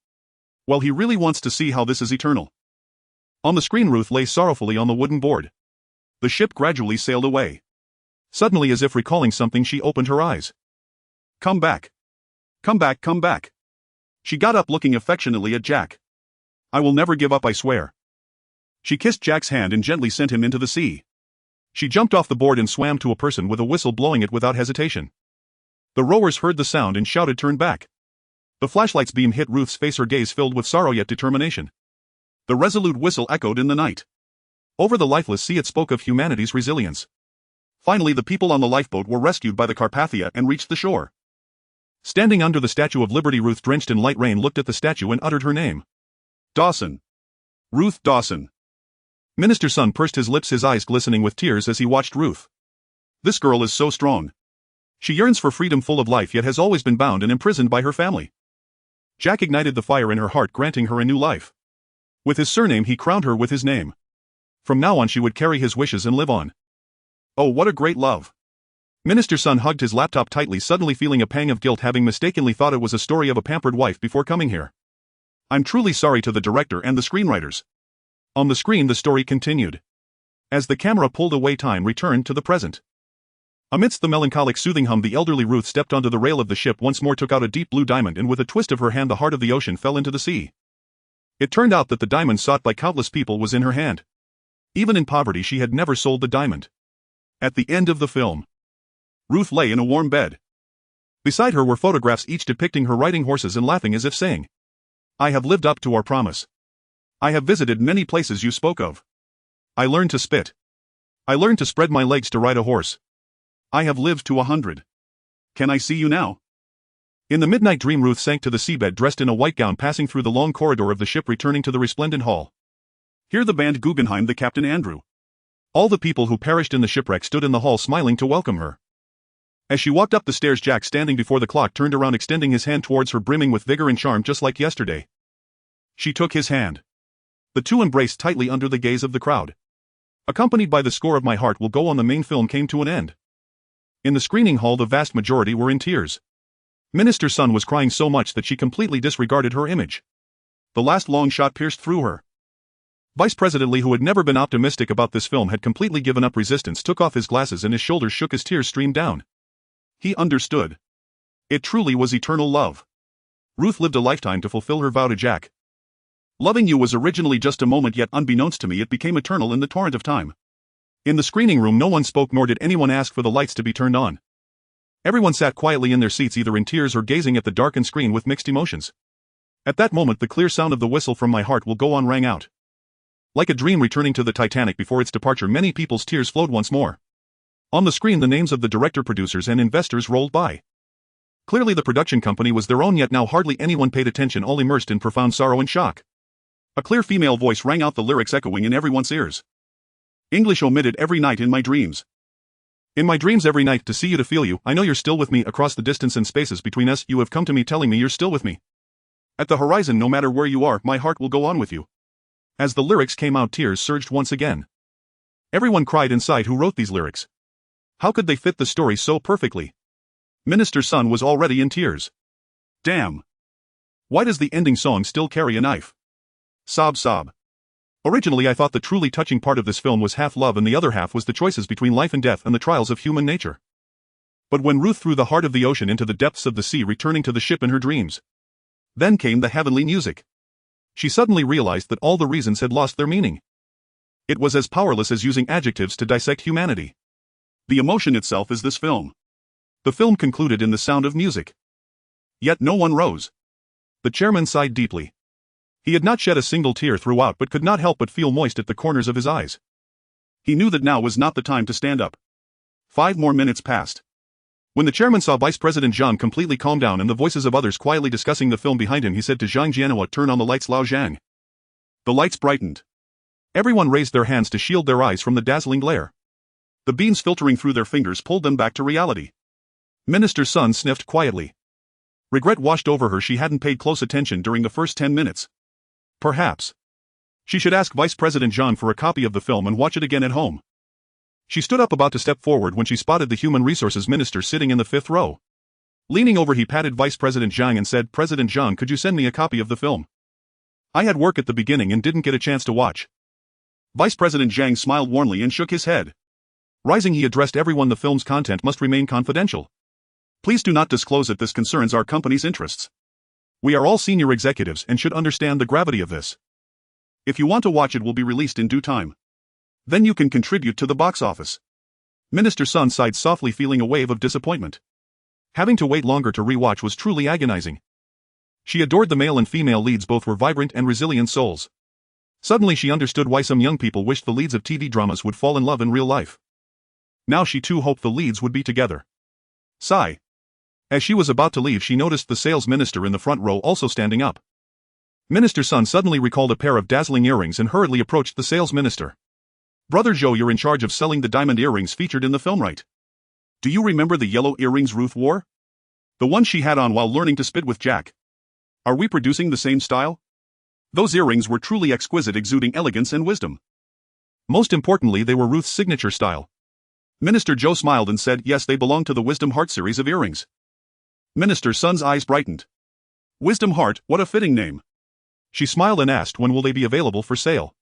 Well, he really wants to see how this is eternal. On the screen, Ruth lay sorrowfully on the wooden board. The ship gradually sailed away. Suddenly, as if recalling something, she opened her eyes. Come back. Come back, come back. She got up, looking affectionately at Jack. I will never give up, I swear. She kissed Jack's hand and gently sent him into the sea. She jumped off the board and swam to a person with a whistle, blowing it without hesitation. The rowers heard the sound and shouted, Turn back. The flashlight's beam hit Ruth's face, her gaze filled with sorrow yet determination. The resolute whistle echoed in the night. Over the lifeless sea, it spoke of humanity's resilience. Finally, the people on the lifeboat were rescued by the Carpathia and reached the shore. Standing under the Statue of Liberty, Ruth, drenched in light rain, looked at the statue and uttered her name. Dawson. Ruth Dawson. Minister's son pursed his lips, his eyes glistening with tears as he watched Ruth. This girl is so strong. She yearns for freedom, full of life, yet has always been bound and imprisoned by her family. Jack ignited the fire in her heart, granting her a new life. With his surname, he crowned her with his name. From now on, she would carry his wishes and live on. Oh, what a great love. Minister's son hugged his laptop tightly, suddenly feeling a pang of guilt, having mistakenly thought it was a story of a pampered wife before coming here. I'm truly sorry to the director and the screenwriters. On the screen, the story continued. As the camera pulled away, time returned to the present. Amidst the melancholic soothing hum, the elderly Ruth stepped onto the rail of the ship once more, took out a deep blue diamond, and with a twist of her hand, the heart of the ocean fell into the sea. It turned out that the diamond sought by countless people was in her hand. Even in poverty, she had never sold the diamond. At the end of the film, Ruth lay in a warm bed. Beside her were photographs each depicting her riding horses and laughing as if saying, "I have lived up to our promise. I have visited many places you spoke of. I learned to spit. I learned to spread my legs to ride a horse. I have lived to 100. Can I see you now?" In the midnight dream, Ruth sank to the seabed dressed in a white gown, passing through the long corridor of the ship, returning to the resplendent hall. Here the band Guggenheim, the Captain Andrew. All the people who perished in the shipwreck stood in the hall smiling to welcome her. As she walked up the stairs, Jack, standing before the clock, turned around, extending his hand towards her, brimming with vigor and charm just like yesterday. She took his hand. The two embraced tightly under the gaze of the crowd. Accompanied by the score of My Heart Will Go On, the main film came to an end. In the screening hall, the vast majority were in tears. Minister Sun was crying so much that she completely disregarded her image. The last long shot pierced through her. Vice President Lee, who had never been optimistic about this film, had completely given up resistance, took off his glasses and his shoulders shook as tears streamed down. He understood. It truly was eternal love. Ruth lived a lifetime to fulfill her vow to Jack. Loving you was originally just a moment, yet unbeknownst to me it became eternal in the torrent of time. In the screening room no one spoke, nor did anyone ask for the lights to be turned on. Everyone sat quietly in their seats, either in tears or gazing at the darkened screen with mixed emotions. At that moment the clear sound of the whistle from My Heart Will Go On rang out. Like a dream returning to the Titanic before its departure, many people's tears flowed once more. On the screen the names of the director, producers and investors rolled by. Clearly the production company was their own, yet now hardly anyone paid attention, all immersed in profound sorrow and shock. A clear female voice rang out, the lyrics echoing in everyone's ears. English omitted: every night in my dreams. In my dreams every night, to see you, to feel you, I know you're still with me. Across the distance and spaces between us, you have come to me telling me you're still with me. At the horizon, no matter where you are, my heart will go on with you. As the lyrics came out, tears surged once again. Everyone cried inside who wrote these lyrics. How could they fit the story so perfectly? Minister Sun was already in tears. Damn. Why does the ending song still carry a knife? Sob, sob. Originally I thought the truly touching part of this film was half love and the other half was the choices between life and death and the trials of human nature. But when Ruth threw the heart of the ocean into the depths of the sea, returning to the ship in her dreams, then came the heavenly music. She suddenly realized that all the reasons had lost their meaning. It was as powerless as using adjectives to dissect humanity. The emotion itself is this film. The film concluded in the sound of music. Yet no one rose. The chairman sighed deeply. He had not shed a single tear throughout, but could not help but feel moist at the corners of his eyes. He knew that now was not the time to stand up. 5 more minutes passed. When the chairman saw Vice President Zhang completely calm down and the voices of others quietly discussing the film behind him, he said to Zhang Jianhua, "Turn on the lights, Lao Zhang." The lights brightened. Everyone raised their hands to shield their eyes from the dazzling glare. The beams filtering through their fingers pulled them back to reality. Minister Sun sniffed quietly. Regret washed over her. She hadn't paid close attention during the first 10 minutes. Perhaps she should ask Vice President Zhang for a copy of the film and watch it again at home. She stood up, about to step forward, when she spotted the Human Resources Minister sitting in the 5th row. Leaning over, he patted Vice President Zhang and said, "President Zhang, could you send me a copy of the film? I had work at the beginning and didn't get a chance to watch." Vice President Zhang smiled warmly and shook his head. Rising, he addressed everyone. "The film's content must remain confidential. Please do not disclose it. This concerns our company's interests. We are all senior executives and should understand the gravity of this. If you want to watch, it will be released in due time. Then you can contribute to the box office." Minister Sun sighed softly, feeling a wave of disappointment. Having to wait longer to re-watch was truly agonizing. She adored the male and female leads, both were vibrant and resilient souls. Suddenly she understood why some young people wished the leads of TV dramas would fall in love in real life. Now she too hoped the leads would be together. Sigh. As she was about to leave, she noticed the sales minister in the front row also standing up. Minister Sun suddenly recalled a pair of dazzling earrings and hurriedly approached the sales minister. "Brother Zhou, you're in charge of selling the diamond earrings featured in the film, right? Do you remember the yellow earrings Ruth wore? The one she had on while learning to spit with Jack. Are we producing the same style? Those earrings were truly exquisite, exuding elegance and wisdom. Most importantly, they were Ruth's signature style." Minister Zhou smiled and said, "Yes, they belong to the Wisdom Heart series of earrings." Minister Sun's eyes brightened. "Wisdom Heart, what a fitting name." She smiled and asked, "When will they be available for sale?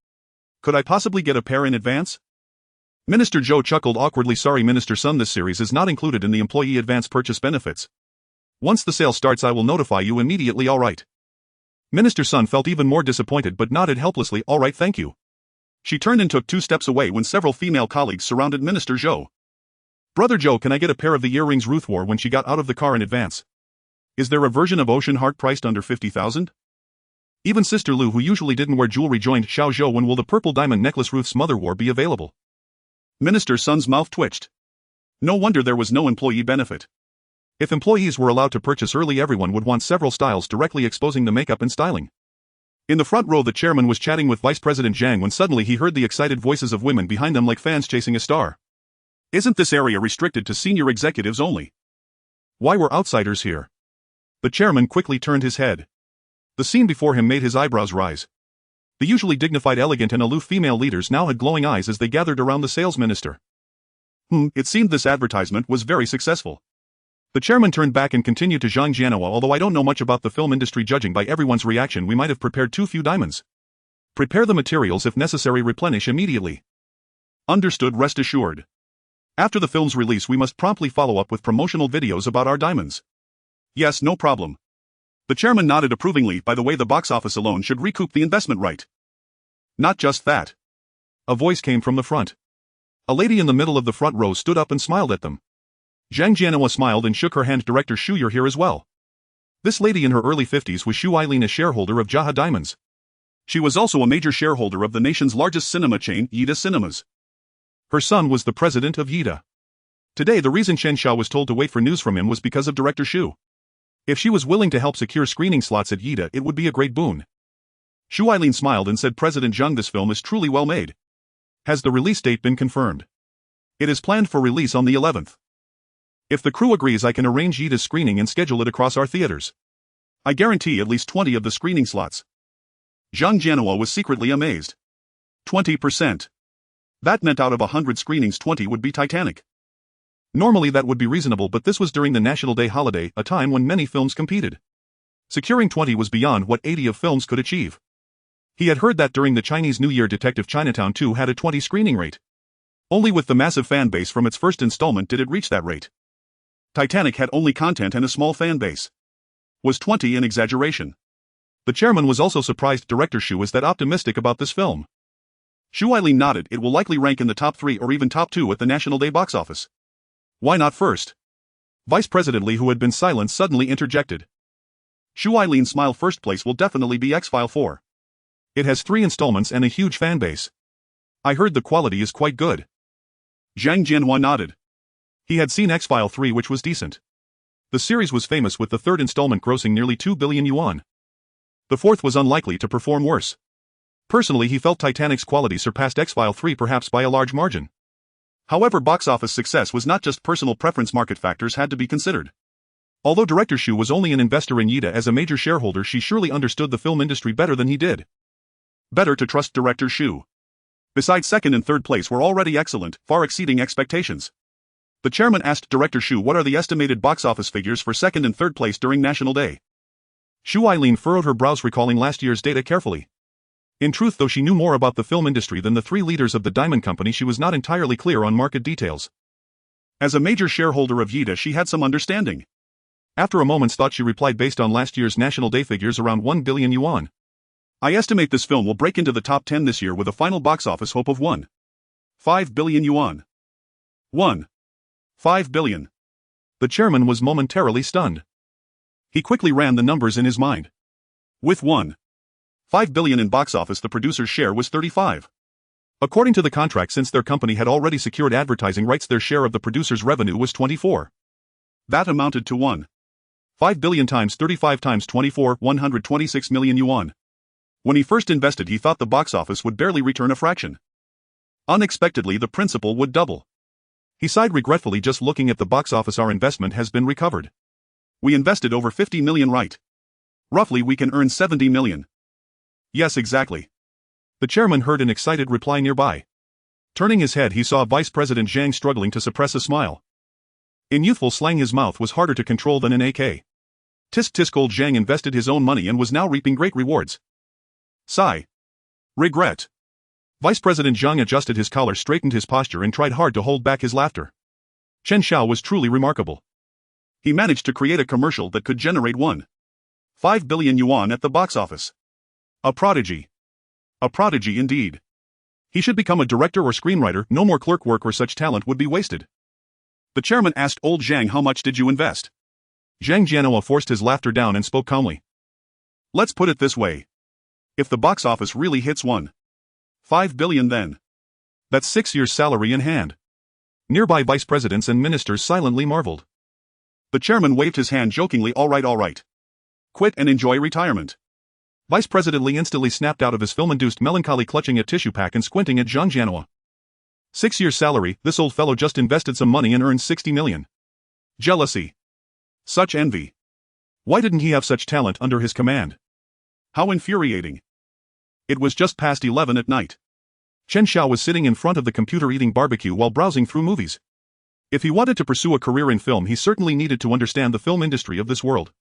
Could I possibly get a pair in advance?" Minister Zhou chuckled awkwardly. "Sorry, Minister Sun, this series is not included in the employee advance purchase benefits. Once the sale starts, I will notify you immediately." "All right." Minister Sun felt even more disappointed but nodded helplessly. "All right, thank you." She turned and took 2 steps away when several female colleagues surrounded Minister Zhou. Brother Joe, can I get a pair of the earrings Ruth wore when she got out of the car in advance? Is there a version of Ocean Heart priced under 50,000? Even Sister Lou, who usually didn't wear jewelry, joined Xiao Zhou. When will the purple diamond necklace Ruth's mother wore be available? Minister's son's mouth twitched. No wonder there was no employee benefit. If employees were allowed to purchase early, everyone would want several styles, directly exposing the makeup and styling. In the front row, the chairman was chatting with Vice President Zhang when suddenly he heard the excited voices of women behind them like fans chasing a star. Isn't this area restricted to senior executives only? Why were outsiders here? The chairman quickly turned his head. The scene before him made his eyebrows rise. The usually dignified, elegant and aloof female leaders now had glowing eyes as they gathered around the sales minister. It seemed this advertisement was very successful. The chairman turned back and continued to Zhang Jianhua. Although I don't know much about the film industry, judging by everyone's reaction, we might have prepared too few diamonds. Prepare the materials, if necessary, replenish immediately. Understood, rest assured. After the film's release, we must promptly follow up with promotional videos about our diamonds. Yes, no problem. The chairman nodded approvingly. By the way, the box office alone should recoup the investment, right? Not just that. A voice came from the front. A lady in the middle of the front row stood up and smiled at them. Zhang Jianhua smiled and shook her hand. Director Xu, you're here as well. This lady in her early 50s was Xu Eileen, a shareholder of Jaha Diamonds. She was also a major shareholder of the nation's largest cinema chain, Yida Cinemas. Her son was the president of Yida. Today, the reason Chen Xiao was told to wait for news from him was because of Director Xu. If she was willing to help secure screening slots at Yida, it would be a great boon. Xu Eileen smiled and said, President Zhang, this film is truly well made. Has the release date been confirmed? It is planned for release on the 11th. If the crew agrees, I can arrange Yida's screening and schedule it across our theaters. I guarantee at least 20 of the screening slots. Zhang Jianhua was secretly amazed. 20%. That meant out of 100 screenings, 20 would be Titanic. Normally that would be reasonable, but this was during the National Day holiday, a time when many films competed. Securing 20 was beyond what 80 of films could achieve. He had heard that during the Chinese New Year, Detective Chinatown 2 had a 20 screening rate. Only with the massive fan base from its first installment did it reach that rate. Titanic had only content and a small fan base. Was 20 an exaggeration? The chairman was also surprised Director Xu is that optimistic about this film. Xu Eileen nodded. It will likely rank in the top 3 or even top 2 at the National Day box office. Why not first? Vice President Li, who had been silent, suddenly interjected. Xu Eileen smiled. First place will definitely be X-File 4. It has 3 installments and a huge fan base. I heard the quality is quite good. Zhang Jianhua nodded. He had seen X-File 3, which was decent. The series was famous, with the 3rd installment grossing nearly 2 billion yuan. The 4th was unlikely to perform worse. Personally, he felt Titanic's quality surpassed X-File 3, perhaps by a large margin. However, box office success was not just personal preference, market factors had to be considered. Although Director Xu was only an investor in Yida, as a major shareholder, she surely understood the film industry better than he did. Better to trust Director Xu. Besides, 2nd and 3rd place were already excellent, far exceeding expectations. The chairman asked Director Xu, what are the estimated box office figures for 2nd and 3rd place during National Day? Xu Eileen furrowed her brows, recalling last year's data carefully. In truth, though she knew more about the film industry than the 3 leaders of the diamond company, she was not entirely clear on market details. As a major shareholder of Yida, she had some understanding. After a moment's thought, she replied, based on last year's National Day figures, around 1 billion yuan. I estimate this film will break into the top 10 this year with a final box office hope of 1.5 billion yuan. 1.5 billion. The chairman was momentarily stunned. He quickly ran the numbers in his mind. With 1.5 billion in box office, the producer's share was 35. According to the contract, since their company had already secured advertising rights, their share of the producer's revenue was 24. That amounted to 1.5 billion times 35 times 24, 126 million yuan. When he first invested, he thought the box office would barely return a fraction. Unexpectedly, the principal would double. He sighed regretfully. Just looking at the box office, our investment has been recovered. We invested over 50 million, right? Roughly, we can earn 70 million. Yes, exactly. The chairman heard an excited reply nearby. Turning his head, he saw Vice President Zhang struggling to suppress a smile. In youthful slang, his mouth was harder to control than an AK. Tisk tisk, old Zhang invested his own money and was now reaping great rewards. Sigh. Regret. Vice President Zhang adjusted his collar, straightened his posture, and tried hard to hold back his laughter. Chen Xiao was truly remarkable. He managed to create a commercial that could generate 1.5 billion yuan at the box office. A prodigy. A prodigy indeed. He should become a director or screenwriter. No more clerk work, or such talent would be wasted. The chairman asked old Zhang how much did you invest. Zhang Jianhua forced his laughter down and spoke calmly. Let's put it this way. If the box office really hits 1.5 billion then. That's 6 years' salary in hand. Nearby vice presidents and ministers silently marveled. The chairman waved his hand jokingly, all right. Quit and enjoy retirement. Vice President Li instantly snapped out of his film-induced melancholy, clutching a tissue pack and squinting at Zhang Jianhua. 6 years' salary, this old fellow just invested some money and earned 60 million. Jealousy. Such envy. Why didn't he have such talent under his command? How infuriating. It was just past 11 at night. Chen Xiao was sitting in front of the computer eating barbecue while browsing through movies. If he wanted to pursue a career in film, he certainly needed to understand the film industry of this world.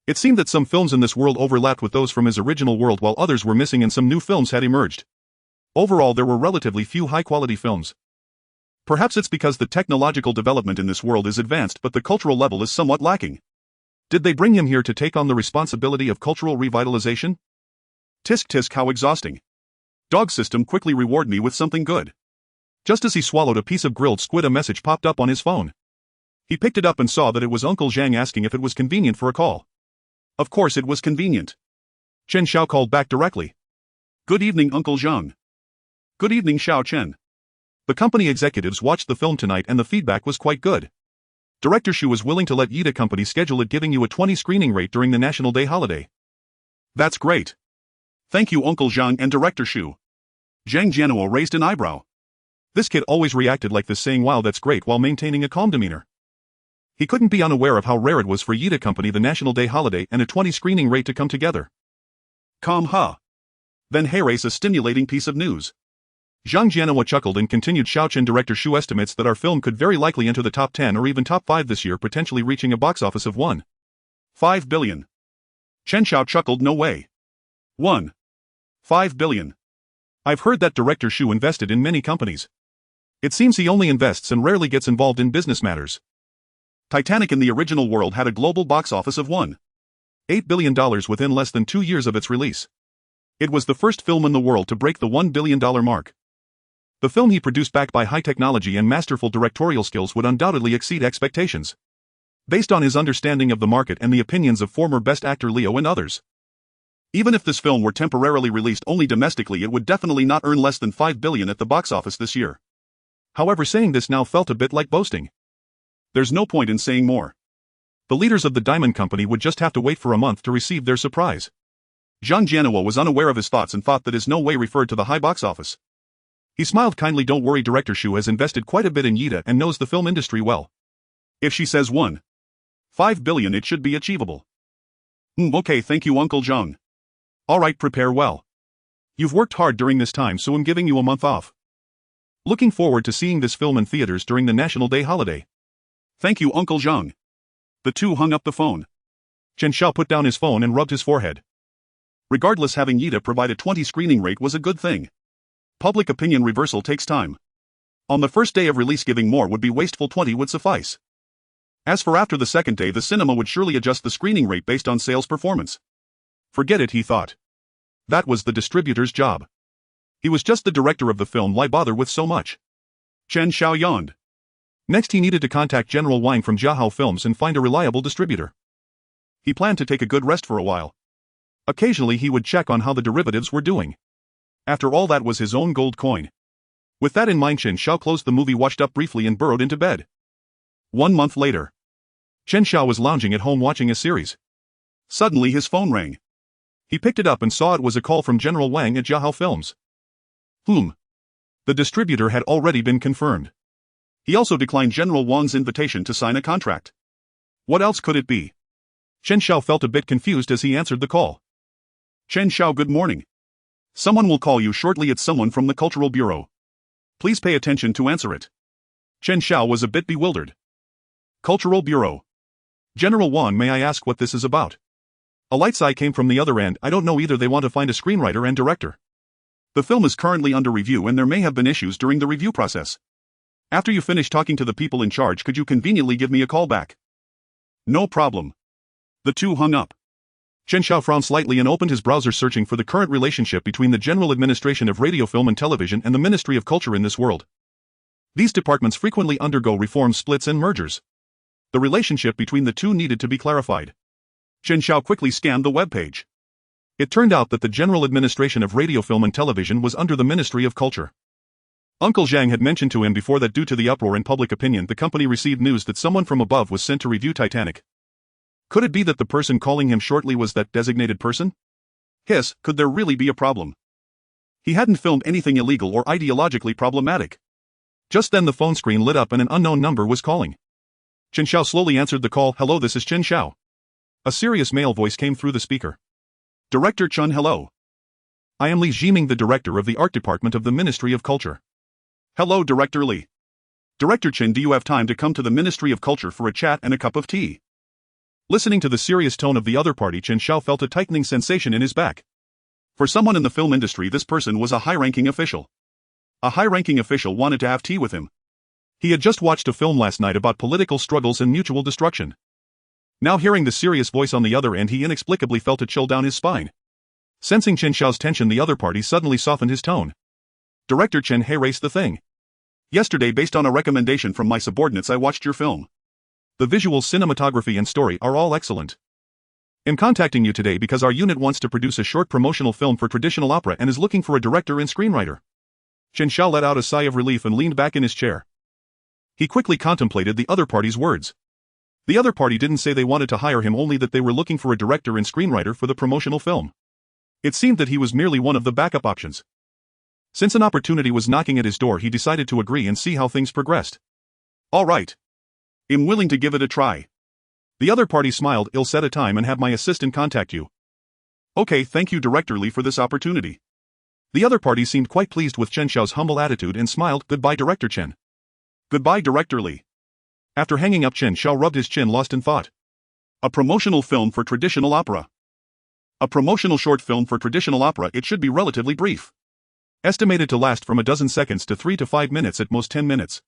It seemed that some films in this world overlapped with those from his original world, while others were missing and some new films had emerged. Overall, there were relatively few high-quality films. Perhaps it's because the technological development in this world is advanced but the cultural level is somewhat lacking. Did they bring him here to take on the responsibility of cultural revitalization? Tisk, how exhausting. Dog system, quickly reward me with something good. Just as he swallowed a piece of grilled squid, a message popped up on his phone. He picked it up and saw that it was Uncle Zhang asking if it was convenient for a call. Of course it was convenient. Chen Xiao called back directly. Good evening, Uncle Zhang. Good evening, Xiao Chen. The company executives watched the film tonight and the feedback was quite good. Director Xu was willing to let Yida Company schedule it, giving you a 20 screening rate during the National Day holiday. That's great. Thank you, Uncle Zhang and Director Xu. Zhang Jianhua raised an eyebrow. This kid always reacted like this, saying wow that's great while maintaining a calm demeanor. He couldn't be unaware of how rare it was for Yida Company, the National Day holiday and a 20 screening rate to come together. Calm, huh? Then here's a stimulating piece of news. Zhang Jianhua chuckled and continued. Xiao Chen, Director Xu estimates that our film could very likely enter the top 10 or even top 5 this year, potentially reaching a box office of 1.5 billion. Chen Xiao chuckled, no way. 1.5 billion. I've heard that Director Xu invested in many companies. It seems he only invests and rarely gets involved in business matters. Titanic in the original world had a global box office of $1.8 billion within less than 2 years of its release. It was the first film in the world to break the $1 billion mark. The film he produced, backed by high technology and masterful directorial skills, would undoubtedly exceed expectations. Based on his understanding of the market and the opinions of former Best Actor Leo and others. Even if this film were temporarily released only domestically, it would definitely not earn less than 5 billion at the box office this year. However, saying this now felt a bit like boasting. There's no point in saying more. The leaders of the Diamond Company would just have to wait for a month to receive their surprise. Zhang Jianhua was unaware of his thoughts and thought that his no way referred to the high box office. He smiled kindly. Don't worry, Director Xu has invested quite a bit in Yida and knows the film industry well. If she says 1.5 billion, it should be achievable. Okay, thank you, Uncle Zhang. Alright, prepare well. You've worked hard during this time, so I'm giving you a month off. Looking forward to seeing this film in theaters during the National Day holiday. Thank you, Uncle Zhang. The two hung up the phone. Chen Xiao put down his phone and rubbed his forehead. Regardless, having Yida provide a 20 screening rate was a good thing. Public opinion reversal takes time. On the first day of release, giving more would be wasteful. 20 would suffice. As for after the second day, the cinema would surely adjust the screening rate based on sales performance. Forget it, he thought. That was the distributor's job. He was just the director of the film, why bother with so much? Chen Xiao yawned. Next, he needed to contact General Wang from Jiahao Films and find a reliable distributor. He planned to take a good rest for a while. Occasionally he would check on how the derivatives were doing. After all, that was his own gold coin. With that in mind, Chen Xiao closed the movie, washed up briefly and burrowed into bed. 1 month later. Chen Xiao was lounging at home watching a series. Suddenly his phone rang. He picked it up and saw it was a call from General Wang at Jiahao Films. The distributor had already been confirmed. He also declined General Wang's invitation to sign a contract. What else could it be? Chen Xiao felt a bit confused as he answered the call. Chen Xiao, good morning. Someone will call you shortly. It's someone from the Cultural Bureau. Please pay attention to answer it. Chen Xiao was a bit bewildered. Cultural Bureau. General Wang, may I ask what this is about? A light sigh came from the other end. I don't know either. They want to find a screenwriter and director. The film is currently under review and there may have been issues during the review process. After you finish talking to the people in charge, could you conveniently give me a call back? No problem. The two hung up. Chen Xiao frowned slightly and opened his browser, searching for the current relationship between the General Administration of Radio, Film and Television and the Ministry of Culture in this world. These departments frequently undergo reform splits and mergers. The relationship between the two needed to be clarified. Chen Xiao quickly scanned the webpage. It turned out that the General Administration of Radio, Film and Television was under the Ministry of Culture. Uncle Zhang had mentioned to him before that due to the uproar in public opinion the company received news that someone from above was sent to review Titanic. Could it be that the person calling him shortly was that designated person? Hiss, could there really be a problem? He hadn't filmed anything illegal or ideologically problematic. Just then the phone screen lit up and an unknown number was calling. Chen Xiao slowly answered the call. Hello, this is Chen Xiao. A serious male voice came through the speaker. Director Chen, hello. I am Li Jiming, the director of the art department of the Ministry of Culture. Hello, Director Li. Director Chen, do you have time to come to the Ministry of Culture for a chat and a cup of tea? Listening to the serious tone of the other party, Chen Xiao felt a tightening sensation in his back. For someone in the film industry, this person was a high-ranking official. A high-ranking official wanted to have tea with him. He had just watched a film last night about political struggles and mutual destruction. Now hearing the serious voice on the other end, he inexplicably felt a chill down his spine. Sensing Chen Xiao's tension, the other party suddenly softened his tone. Director Chen, hey, race the thing. Yesterday, based on a recommendation from my subordinates, I watched your film. The visuals, cinematography and story are all excellent. I'm contacting you today because our unit wants to produce a short promotional film for traditional opera and is looking for a director and screenwriter. Chen Xiao let out a sigh of relief and leaned back in his chair. He quickly contemplated the other party's words. The other party didn't say they wanted to hire him, only that they were looking for a director and screenwriter for the promotional film. It seemed that he was merely one of the backup options. Since an opportunity was knocking at his door, he decided to agree and see how things progressed. All right. I'm willing to give it a try. The other party smiled. I'll set a time and have my assistant contact you. Okay, thank you, Director Li, for this opportunity. The other party seemed quite pleased with Chen Xiao's humble attitude and smiled. Goodbye, Director Chen. Goodbye, Director Li. After hanging up, Chen Xiao rubbed his chin, lost in thought. A promotional film for traditional opera. A promotional short film for traditional opera. It should be relatively brief. Estimated to last from a dozen seconds to 3 to 5 minutes, at most 10 minutes.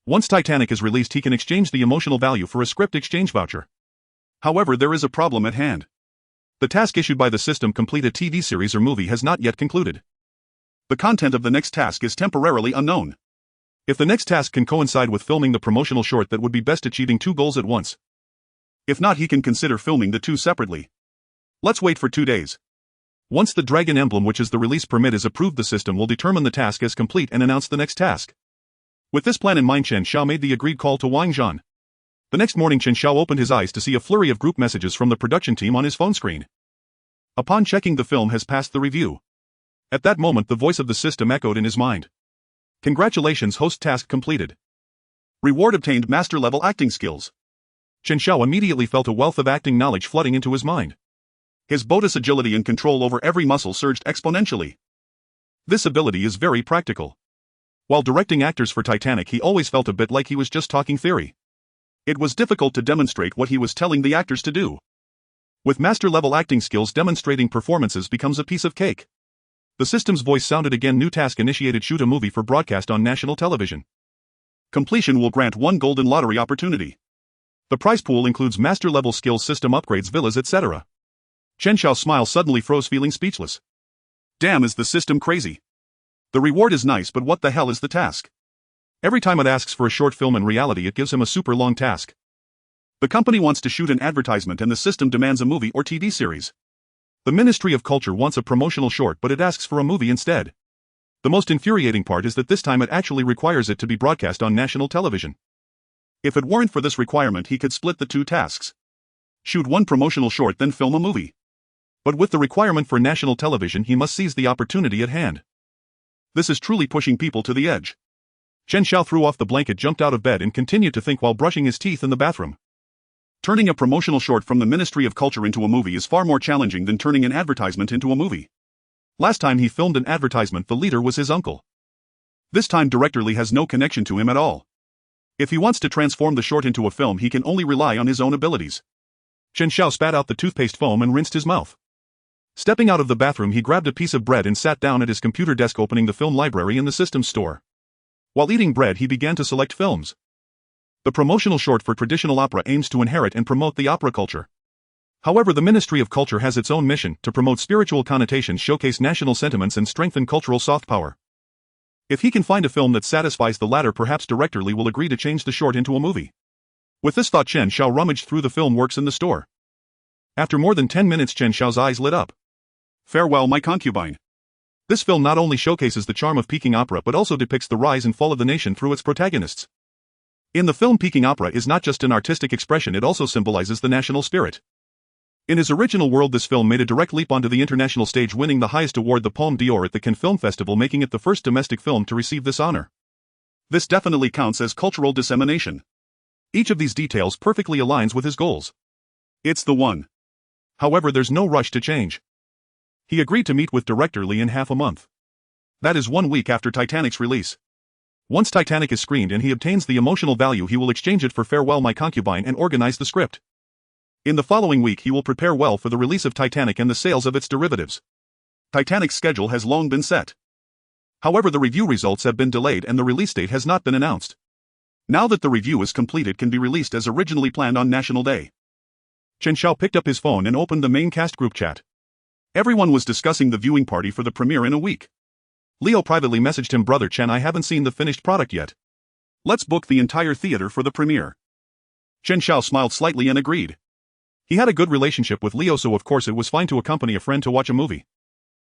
Once Titanic is released, he can exchange the emotional value for a script exchange voucher. However, there is a problem at hand. The task issued by the system, complete a TV series or movie, has not yet concluded. The content of the next task is temporarily unknown. If the next task can coincide with filming the promotional short, that would be best, achieving two goals at once. If not, he can consider filming the two separately. Let's wait for 2 days. Once the dragon emblem, which is the release permit, is approved, the system will determine the task as complete and announce the next task. With this plan in mind, Chen Xiao made the agreed call to Wang Zhan. The next morning, Chen Xiao opened his eyes to see a flurry of group messages from the production team on his phone screen. Upon checking, the film has passed the review. At that moment, the voice of the system echoed in his mind. Congratulations, host, task completed. Reward obtained, master level acting skills. Chen Xiao immediately felt a wealth of acting knowledge flooding into his mind. His bodous agility and control over every muscle surged exponentially. This ability is very practical. While directing actors for Titanic, he always felt a bit like he was just talking theory. It was difficult to demonstrate what he was telling the actors to do. With master-level acting skills, demonstrating performances becomes a piece of cake. The system's voice sounded again. New task initiated. Shoot a movie for broadcast on national television. Completion will grant 1 golden lottery opportunity. The prize pool includes master-level skills, system upgrades, villas, etc. Chen Xiao's smile suddenly froze, feeling speechless. Damn, is the system crazy? The reward is nice, but what the hell is the task? Every time it asks for a short film, in reality it gives him a super long task. The company wants to shoot an advertisement and the system demands a movie or TV series. The Ministry of Culture wants a promotional short, but it asks for a movie instead. The most infuriating part is that this time it actually requires it to be broadcast on national television. If it weren't for this requirement, he could split the two tasks. Shoot one promotional short, then film a movie. But with the requirement for national television, he must seize the opportunity at hand. This is truly pushing people to the edge. Chen Xiao threw off the blanket, jumped out of bed and continued to think while brushing his teeth in the bathroom. Turning a promotional short from the Ministry of Culture into a movie is far more challenging than turning an advertisement into a movie. Last time he filmed an advertisement, the leader was his uncle. This time Director Li has no connection to him at all. If he wants to transform the short into a film, he can only rely on his own abilities. Chen Xiao spat out the toothpaste foam and rinsed his mouth. Stepping out of the bathroom, he grabbed a piece of bread and sat down at his computer desk, opening the film library in the system store. While eating bread, he began to select films. The promotional short for traditional opera aims to inherit and promote the opera culture. However, the Ministry of Culture has its own mission to promote spiritual connotations, showcase national sentiments, and strengthen cultural soft power. If he can find a film that satisfies the latter, perhaps director Li will agree to change the short into a movie. With this thought, Chen Xiao rummaged through the film works in the store. After more than 10 minutes, Chen Xiao's eyes lit up. Farewell My Concubine. This film not only showcases the charm of Peking opera but also depicts the rise and fall of the nation through its protagonists. In the film, Peking opera is not just an artistic expression, it also symbolizes the national spirit. In his original world, this film made a direct leap onto the international stage, winning the highest award, the Palme d'Or, at the Cannes Film Festival, making it the first domestic film to receive this honor. This definitely counts as cultural dissemination. Each of these details perfectly aligns with his goals. It's the one. However, there's no rush to change. He agreed to meet with director Li in half a month. That is 1 week after Titanic's release. Once Titanic is screened and he obtains the emotional value, he will exchange it for Farewell My Concubine and organize the script. In the following week, he will prepare well for the release of Titanic and the sales of its derivatives. Titanic's schedule has long been set. However, the review results have been delayed and the release date has not been announced. Now that the review is complete, it can be released as originally planned on National Day. Chen Xiao picked up his phone and opened the main cast group chat. Everyone was discussing the viewing party for the premiere in a week. Leo privately messaged him, "Brother Chen, I haven't seen the finished product yet. Let's book the entire theater for the premiere." Chen Xiao smiled slightly and agreed. He had a good relationship with Leo, so of course it was fine to accompany a friend to watch a movie.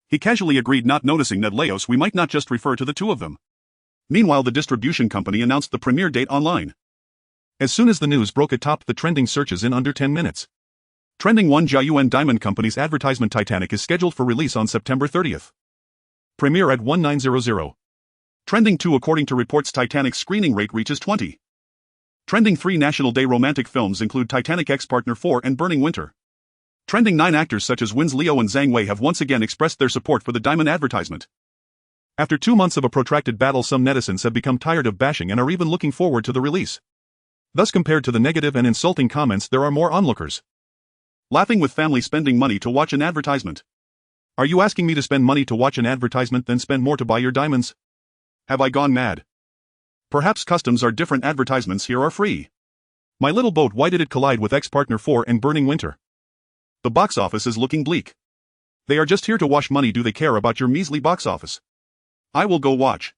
He casually agreed, not noticing that Leos we might not just refer to the two of them. Meanwhile, the distribution company announced the premiere date online. As soon as the news broke, it topped the trending searches in under 10 minutes. Trending 1: Yuan Diamond Company's advertisement, Titanic is scheduled for release on September 30th. Premiere at 1900. Trending 2: according to reports, Titanic's screening rate reaches 20. Trending 3: National Day romantic films include Titanic, Ex-Partner 4 and Burning Winter. Trending 9: actors such as Wins Leo and Zhang Wei have once again expressed their support for the Diamond advertisement. After 2 months of a protracted battle, some netizens have become tired of bashing and are even looking forward to the release. Thus, compared to the negative and insulting comments, there are more onlookers. Laughing with family, spending money to watch an advertisement. Are you asking me to spend money to watch an advertisement, then spend more to buy your diamonds? Have I gone mad? Perhaps customs are different, advertisements here are free. My little boat, why did it collide with Ex-Partner 4 and Burning Winter? The box office is looking bleak. They are just here to wash money. Do they care about your measly box office? I will go watch.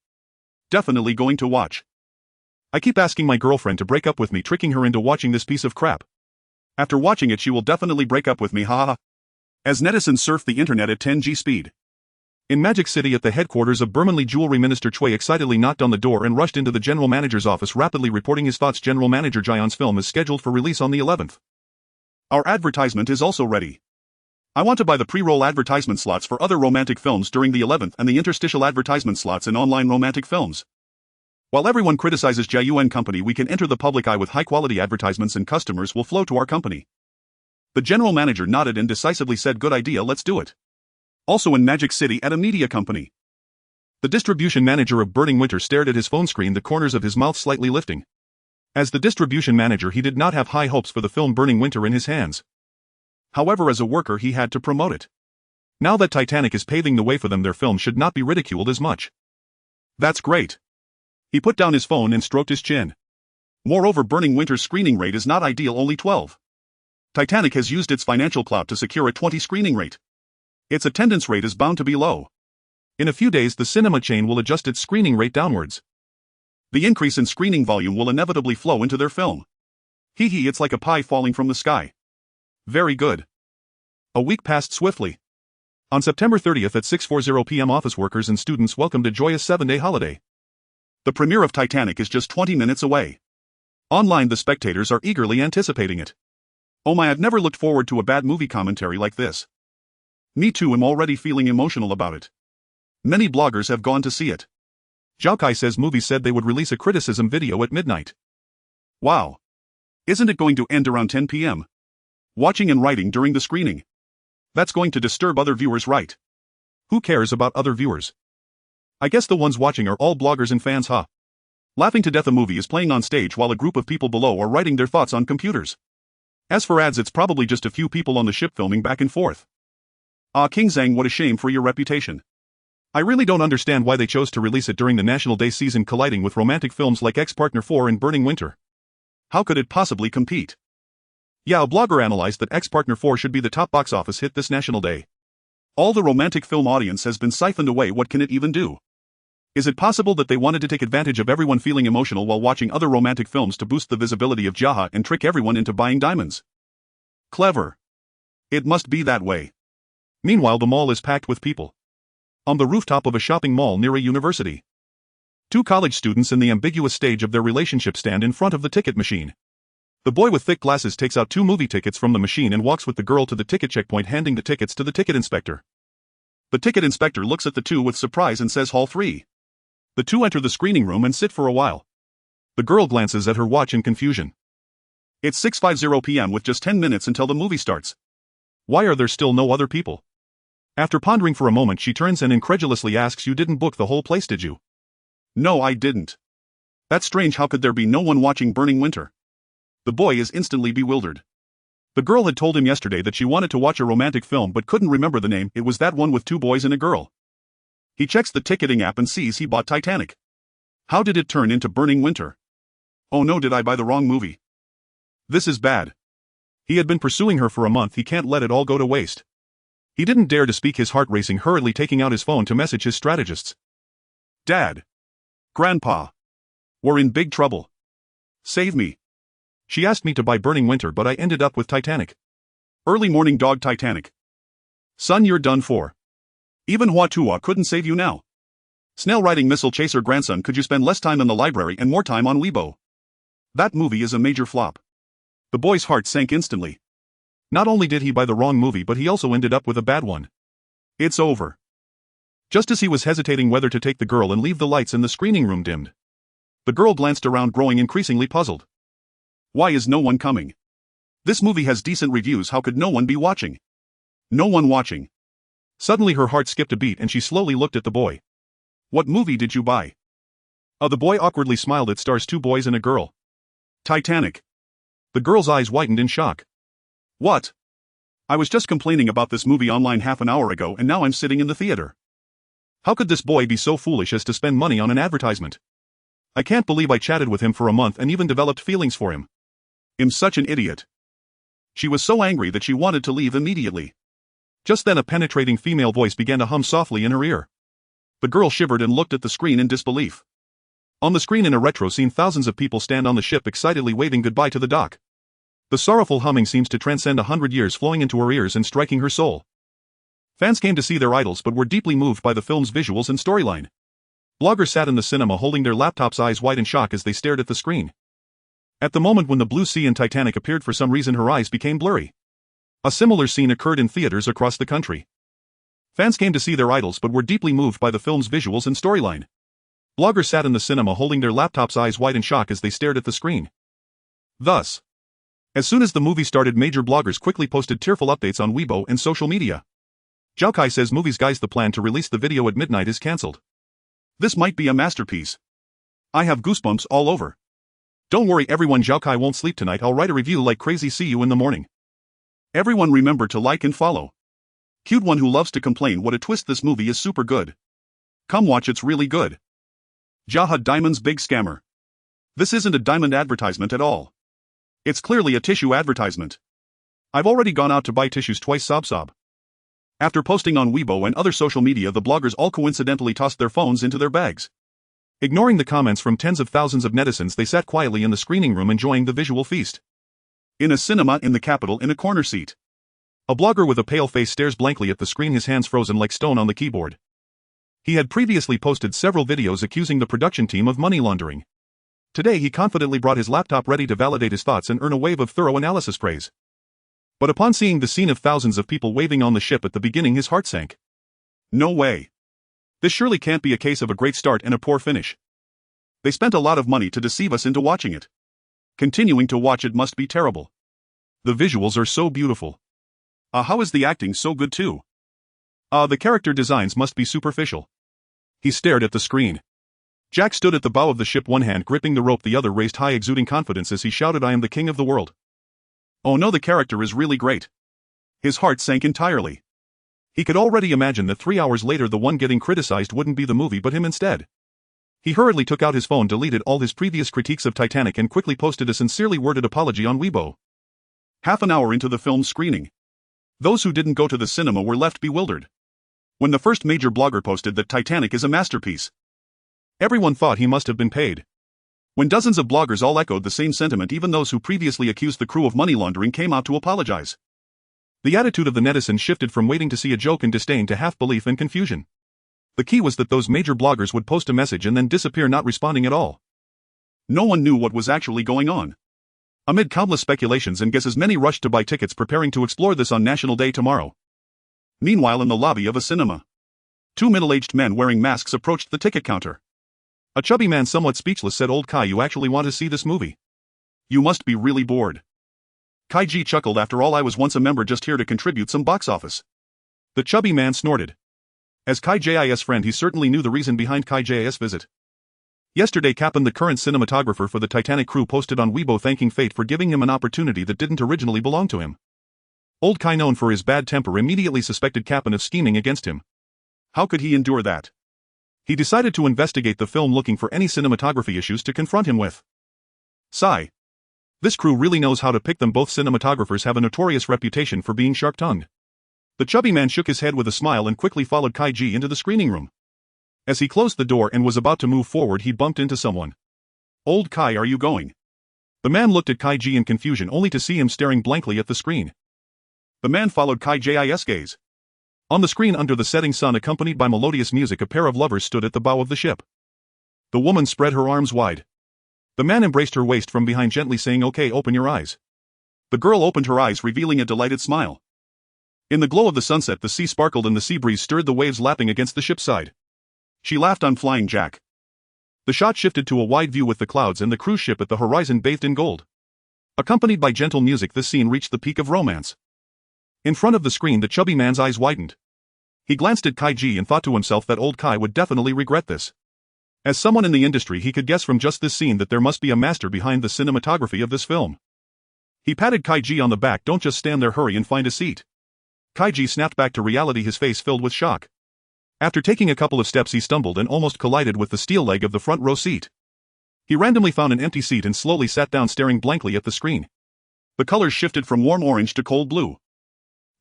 Definitely going to watch. I keep asking my girlfriend to break up with me, tricking her into watching this piece of crap. After watching it, she will definitely break up with me, haha. As netizens surf the internet at 10G speed. In Magic City, at the headquarters of Bermanli Jewelry, Minister Cui excitedly knocked on the door and rushed into the general manager's office, rapidly reporting his thoughts. General Manager Jian's film is scheduled for release on the 11th. Our advertisement is also ready. I want to buy the pre-roll advertisement slots for other romantic films during the 11th and the interstitial advertisement slots in online romantic films. While everyone criticizes Jiayuan Company, we can enter the public eye with high-quality advertisements and customers will flow to our company. The general manager nodded and decisively said, "Good idea, let's do it." Also in Magic City, at a media company. The distribution manager of Burning Winter stared at his phone screen, the corners of his mouth slightly lifting. As the distribution manager, he did not have high hopes for the film Burning Winter in his hands. However, as a worker, he had to promote it. Now that Titanic is paving the way for them, their film should not be ridiculed as much. That's great. He put down his phone and stroked his chin. Moreover, Burning Winter's screening rate is not ideal, only 12. Titanic has used its financial clout to secure a 20 screening rate. Its attendance rate is bound to be low. In a few days, the cinema chain will adjust its screening rate downwards. The increase in screening volume will inevitably flow into their film. Hee, it's like a pie falling from the sky. Very good. A week passed swiftly. On September 30th at 6:40 p.m., office workers and students welcomed a joyous 7-day holiday. The premiere of Titanic is just 20 minutes away. Online, the spectators are eagerly anticipating it. Oh my, I've never looked forward to a bad movie commentary like this. Me too, am already feeling emotional about it. Many bloggers have gone to see it. Zhao Kai says Movies said they would release a criticism video at midnight. Wow. Isn't it going to end around 10 p.m.? Watching and writing during the screening. That's going to disturb other viewers, right? Who cares about other viewers? I guess the ones watching are all bloggers and fans, huh? Laughing to death, a movie is playing on stage while a group of people below are writing their thoughts on computers. As for ads, it's probably just a few people on the ship filming back and forth. Ah, King Zhang, what a shame for your reputation. I really don't understand why they chose to release it during the National Day season, colliding with romantic films like Ex-Partner 4 and Burning Winter. How could it possibly compete? Yeah, a blogger analyzed that Ex-Partner 4 should be the top box office hit this National Day. All the romantic film audience has been siphoned away, what can it even do? Is it possible that they wanted to take advantage of everyone feeling emotional while watching other romantic films to boost the visibility of Jaha and trick everyone into buying diamonds? Clever. It must be that way. Meanwhile, the mall is packed with people. On the rooftop of a shopping mall near a university, two college students in the ambiguous stage of their relationship stand in front of the ticket machine. The boy with thick glasses takes out 2 movie tickets from the machine and walks with the girl to the ticket checkpoint, handing the tickets to the ticket inspector. The ticket inspector looks at the two with surprise and says, "Hall 3. The two enter the screening room and sit for a while. The girl glances at her watch in confusion. It's 6:50 p.m. with just 10 minutes until the movie starts. Why are there still no other people? After pondering for a moment, she turns and incredulously asks, "You didn't book the whole place, did you?" "No, I didn't." "That's strange. How could there be no one watching Burning Winter?" The boy is instantly bewildered. The girl had told him yesterday that she wanted to watch a romantic film but couldn't remember the name. It was that one with 2 boys and a girl. He checks the ticketing app and sees he bought Titanic. How did it turn into Burning Winter? Oh no, did I buy the wrong movie? This is bad. He had been pursuing her for a month. He can't let it all go to waste. He didn't dare to speak, his heart racing, hurriedly taking out his phone to message his strategists. "Dad. Grandpa. We're in big trouble. Save me. She asked me to buy Burning Winter, but I ended up with Titanic. Early morning dog Titanic. Son, you're done for. Even Huatua couldn't save you now. Snail riding missile chaser grandson, could you spend less time in the library and more time on Weibo? That movie is a major flop." The boy's heart sank instantly. Not only did he buy the wrong movie, but he also ended up with a bad one. It's over. Just as he was hesitating whether to take the girl and leave, the lights in the screening room dimmed. The girl glanced around, growing increasingly puzzled. Why is no one coming? This movie has decent reviews. How could no one be watching? No one watching. Suddenly her heart skipped a beat and she slowly looked at the boy. "What movie did you buy?" The boy awkwardly smiled. "It stars 2 boys and a girl. Titanic." The girl's eyes widened in shock. "What? I was just complaining about this movie online half an hour ago and now I'm sitting in the theater. How could this boy be so foolish as to spend money on an advertisement? I can't believe I chatted with him for a month and even developed feelings for him. I'm such an idiot." She was so angry that she wanted to leave immediately. Just then a penetrating female voice began to hum softly in her ear. The girl shivered and looked at the screen in disbelief. On the screen in a retro scene, thousands of people stand on the ship excitedly waving goodbye to the dock. The sorrowful humming seems to transcend 100 years, flowing into her ears and striking her soul. Fans came to see their idols but were deeply moved by the film's visuals and storyline. Bloggers sat in the cinema holding their laptops, eyes wide in shock as they stared at the screen. At the moment when the blue sea in Titanic appeared, for some reason her eyes became blurry. A similar scene occurred in theaters across the country. Fans came to see their idols but were deeply moved by the film's visuals and storyline. Bloggers sat in the cinema holding their laptops, eyes wide in shock as they stared at the screen. Thus, as soon as the movie started, major bloggers quickly posted tearful updates on Weibo and social media. Zhao Kai says, "Movies guys, the plan to release the video at midnight is cancelled. This might be a masterpiece. I have goosebumps all over. Don't worry everyone, Zhao Kai won't sleep tonight. I'll write a review like crazy. See you in the morning. Everyone remember to like and follow. Cute one who loves to complain. What a twist, this movie is super good. Come watch, it's really good. Jaha Diamond's big scammer. This isn't a diamond advertisement at all. It's clearly a tissue advertisement. I've already gone out to buy tissues twice, sob. After posting on Weibo and other social media, the bloggers all coincidentally tossed their phones into their bags. Ignoring the comments from tens of thousands of netizens, they sat quietly in the screening room enjoying the visual feast. In a cinema in the capital, in a corner seat, a blogger with a pale face stares blankly at the screen, his hands frozen like stone on the keyboard. He had previously posted several videos accusing the production team of money laundering. Today he confidently brought his laptop ready to validate his thoughts and earn a wave of thorough analysis praise. But upon seeing the scene of thousands of people waving on the ship at the beginning, his heart sank. No way. This surely can't be a case of a great start and a poor finish. They spent a lot of money to deceive us into watching it. Continuing to watch it must be terrible. The visuals are so beautiful. How is the acting so good too? The character designs must be superficial. He stared at the screen. Jack stood at the bow of the ship, one hand gripping the rope, the other raised high, exuding confidence as he shouted, "I am the king of the world." Oh no, the character is really great. His heart sank entirely. He could already imagine that 3 hours later the one getting criticized wouldn't be the movie but him instead. He hurriedly took out his phone, deleted all his previous critiques of Titanic and quickly posted a sincerely worded apology on Weibo. Half an hour into the film's screening, those who didn't go to the cinema were left bewildered. When the first major blogger posted that Titanic is a masterpiece, Everyone thought he must have been paid. When dozens of bloggers all echoed the same sentiment, even those who previously accused the crew of money laundering came out to apologize. The attitude of the netizens shifted from waiting to see a joke and disdain to half-belief and confusion. The key was that those major bloggers would post a message and then disappear, not responding at all. No one knew what was actually going on. Amid countless speculations and guesses, many rushed to buy tickets, preparing to explore this on National Day tomorrow. Meanwhile, in the lobby of a cinema, two middle-aged men wearing masks approached the ticket counter. A chubby man, somewhat speechless, said, "Old Kai, you actually want to see this movie? You must be really bored." Kai Ji chuckled, "After all, I was once a member, just here to contribute some box office." The chubby man snorted. As Kai Jis' friend, he certainly knew the reason behind Kai Jis' visit. Yesterday, Kappan, the current cinematographer for the Titanic crew, posted on Weibo thanking fate for giving him an opportunity that didn't originally belong to him. Old Kai, known for his bad temper, immediately suspected Kappan of scheming against him. How could he endure that? He decided to investigate the film, looking for any cinematography issues to confront him with. Sigh. This crew really knows how to pick them. Both cinematographers have a notorious reputation for being sharp-tongued. The chubby man shook his head with a smile and quickly followed Kai Ji into the screening room. As he closed the door and was about to move forward, he bumped into someone. "Old Kai, are you going?" The man looked at Kai Ji in confusion, only to see him staring blankly at the screen. The man followed Kai Jis' gaze. On the screen, under the setting sun, accompanied by melodious music, a pair of lovers stood at the bow of the ship. The woman spread her arms wide. The man embraced her waist from behind, gently saying, "Okay, open your eyes." The girl opened her eyes, revealing a delighted smile. In the glow of the sunset, the sea sparkled and the sea breeze stirred the waves lapping against the ship's side. She laughed on Flying Jack. The shot shifted to a wide view with the clouds and the cruise ship at the horizon bathed in gold. Accompanied by gentle music, this scene reached the peak of romance. In front of the screen, the chubby man's eyes widened. He glanced at Kai Ji and thought to himself that old Kai would definitely regret this. As someone in the industry, he could guess from just this scene that there must be a master behind the cinematography of this film. He patted Kai Ji on the back. "Don't just stand there, hurry and find a seat." Kai Ji snapped back to reality, his face filled with shock. After taking a couple of steps, he stumbled and almost collided with the steel leg of the front row seat. He randomly found an empty seat and slowly sat down, staring blankly at the screen. The colors shifted from warm orange to cold blue.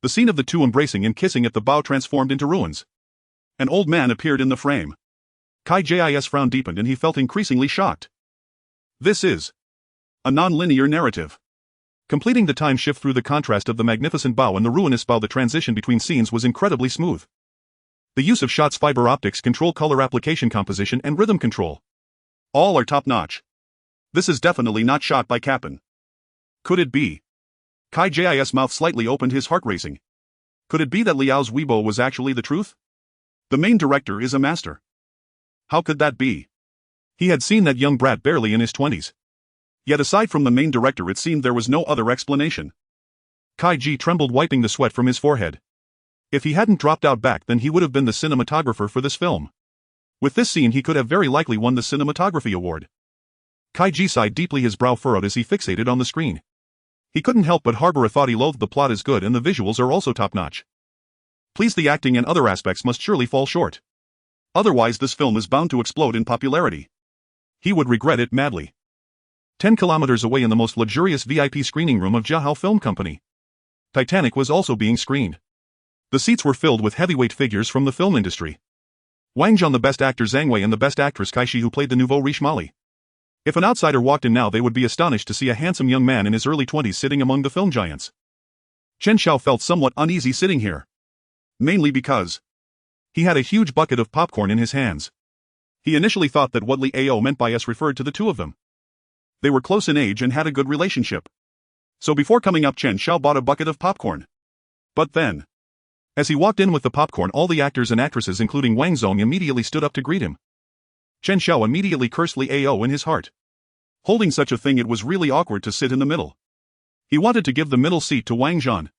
The scene of the two embracing and kissing at the bow transformed into ruins. An old man appeared in the frame. Kai Jis' frown deepened and he felt increasingly shocked. This is a non-linear narrative. Completing the time shift through the contrast of the magnificent bow and the ruinous bow, the transition between scenes was incredibly smooth. The use of shots, fiber optics, control, color application, composition, and rhythm control, all are top-notch. This is definitely not shot by Kappan. Could it be? Kai Jis' mouth slightly opened, his heart racing. Could it be that Liao's Weibo was actually the truth? The main director is a master. How could that be? He had seen that young brat barely in his 20s. Yet aside from the main director, it seemed there was no other explanation. Kai Ji trembled, wiping the sweat from his forehead. If he hadn't dropped out back then, he would have been the cinematographer for this film. With this scene, he could have very likely won the cinematography award. Kai Ji sighed deeply, his brow furrowed as he fixated on the screen. He couldn't help but harbor a thought. He loathed the plot is good and the visuals are also top-notch. Please, the acting and other aspects must surely fall short. Otherwise this film is bound to explode in popularity. He would regret it madly. 10 kilometers away, in the most luxurious VIP screening room of Jiahao Film Company, Titanic was also being screened. The seats were filled with heavyweight figures from the film industry. Wang Zhang, the best actor, Zhang Wei, and the best actress Kai Shi, who played the nouveau riche Mali. If an outsider walked in now, they would be astonished to see a handsome young man in his early 20s sitting among the film giants. Chen Xiao felt somewhat uneasy sitting here. Mainly because he had a huge bucket of popcorn in his hands. He initially thought that what Li Ao meant by S referred to the two of them. They were close in age and had a good relationship. So before coming up, Chen Xiao bought a bucket of popcorn. But then, as he walked in with the popcorn, all the actors and actresses, including Wang Zong, immediately stood up to greet him. Chen Xiao immediately cursed Li Ao in his heart. Holding such a thing, it was really awkward to sit in the middle. He wanted to give the middle seat to Wang Zhan.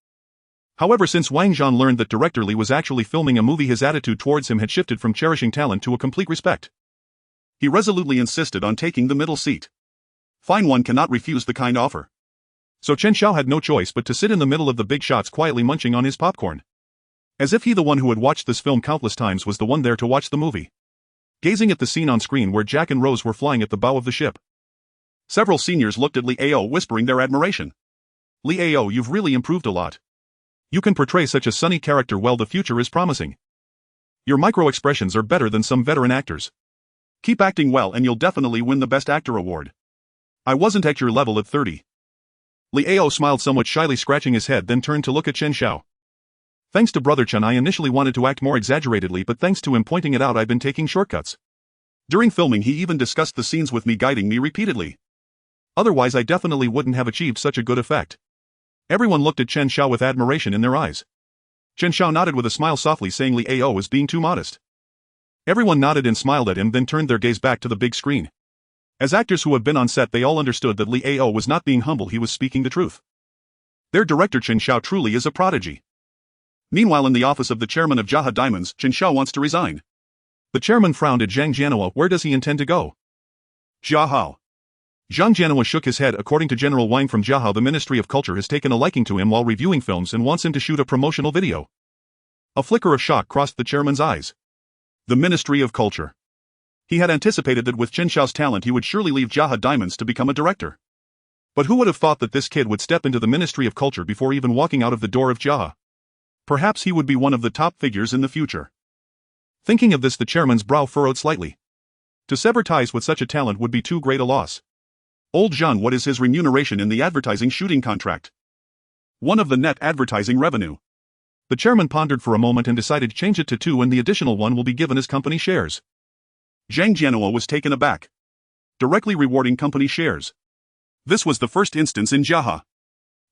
However, since Wang Zhan learned that director Li was actually filming a movie, his attitude towards him had shifted from cherishing talent to a complete respect. He resolutely insisted on taking the middle seat. Fine, one cannot refuse the kind offer. So Chen Xiao had no choice but to sit in the middle of the big shots, quietly munching on his popcorn. As if he, the one who had watched this film countless times, was the one there to watch the movie. Gazing at the scene on screen where Jack and Rose were flying at the bow of the ship. Several seniors looked at Li Ao, whispering their admiration. Li Ao, you've really improved a lot. You can portray such a sunny character well. The future is promising. Your micro expressions are better than some veteran actors. Keep acting well and you'll definitely win the Best Actor award. I wasn't at your level at 30. Liao smiled somewhat shyly, scratching his head, then turned to look at Chen Xiao. Thanks to Brother Chen, I initially wanted to act more exaggeratedly, but thanks to him pointing it out, I've been taking shortcuts. During filming he even discussed the scenes with me, guiding me repeatedly. Otherwise I definitely wouldn't have achieved such a good effect. Everyone looked at Chen Xiao with admiration in their eyes. Chen Xiao nodded with a smile, softly saying Liao is being too modest. Everyone nodded and smiled at him, then turned their gaze back to the big screen. As actors who have been on set, they all understood that Liao was not being humble, he was speaking the truth. Their director Chen Xiao truly is a prodigy. Meanwhile, in the office of the chairman of Jaha Diamonds, Chen Xiao wants to resign. The chairman frowned at Zhang Jianhua. Where does he intend to go? Jiahao. Zhang Jianhua shook his head. According to General Wang from Jiahao, the Ministry of Culture has taken a liking to him while reviewing films and wants him to shoot a promotional video. A flicker of shock crossed the chairman's eyes. The Ministry of Culture. He had anticipated that with Chen Xiao's talent he would surely leave Jaha Diamonds to become a director. But who would have thought that this kid would step into the Ministry of Culture before even walking out of the door of Jaha? Perhaps he would be one of the top figures in the future. Thinking of this, the chairman's brow furrowed slightly. To sever ties with such a talent would be too great a loss. Old Zhang, what is his remuneration in the advertising shooting contract? One of the net advertising revenue. The chairman pondered for a moment and decided to change it to 2, and the additional 1 will be given as company shares. Zhang Jianhua was taken aback. Directly rewarding company shares. This was the first instance in Jaha.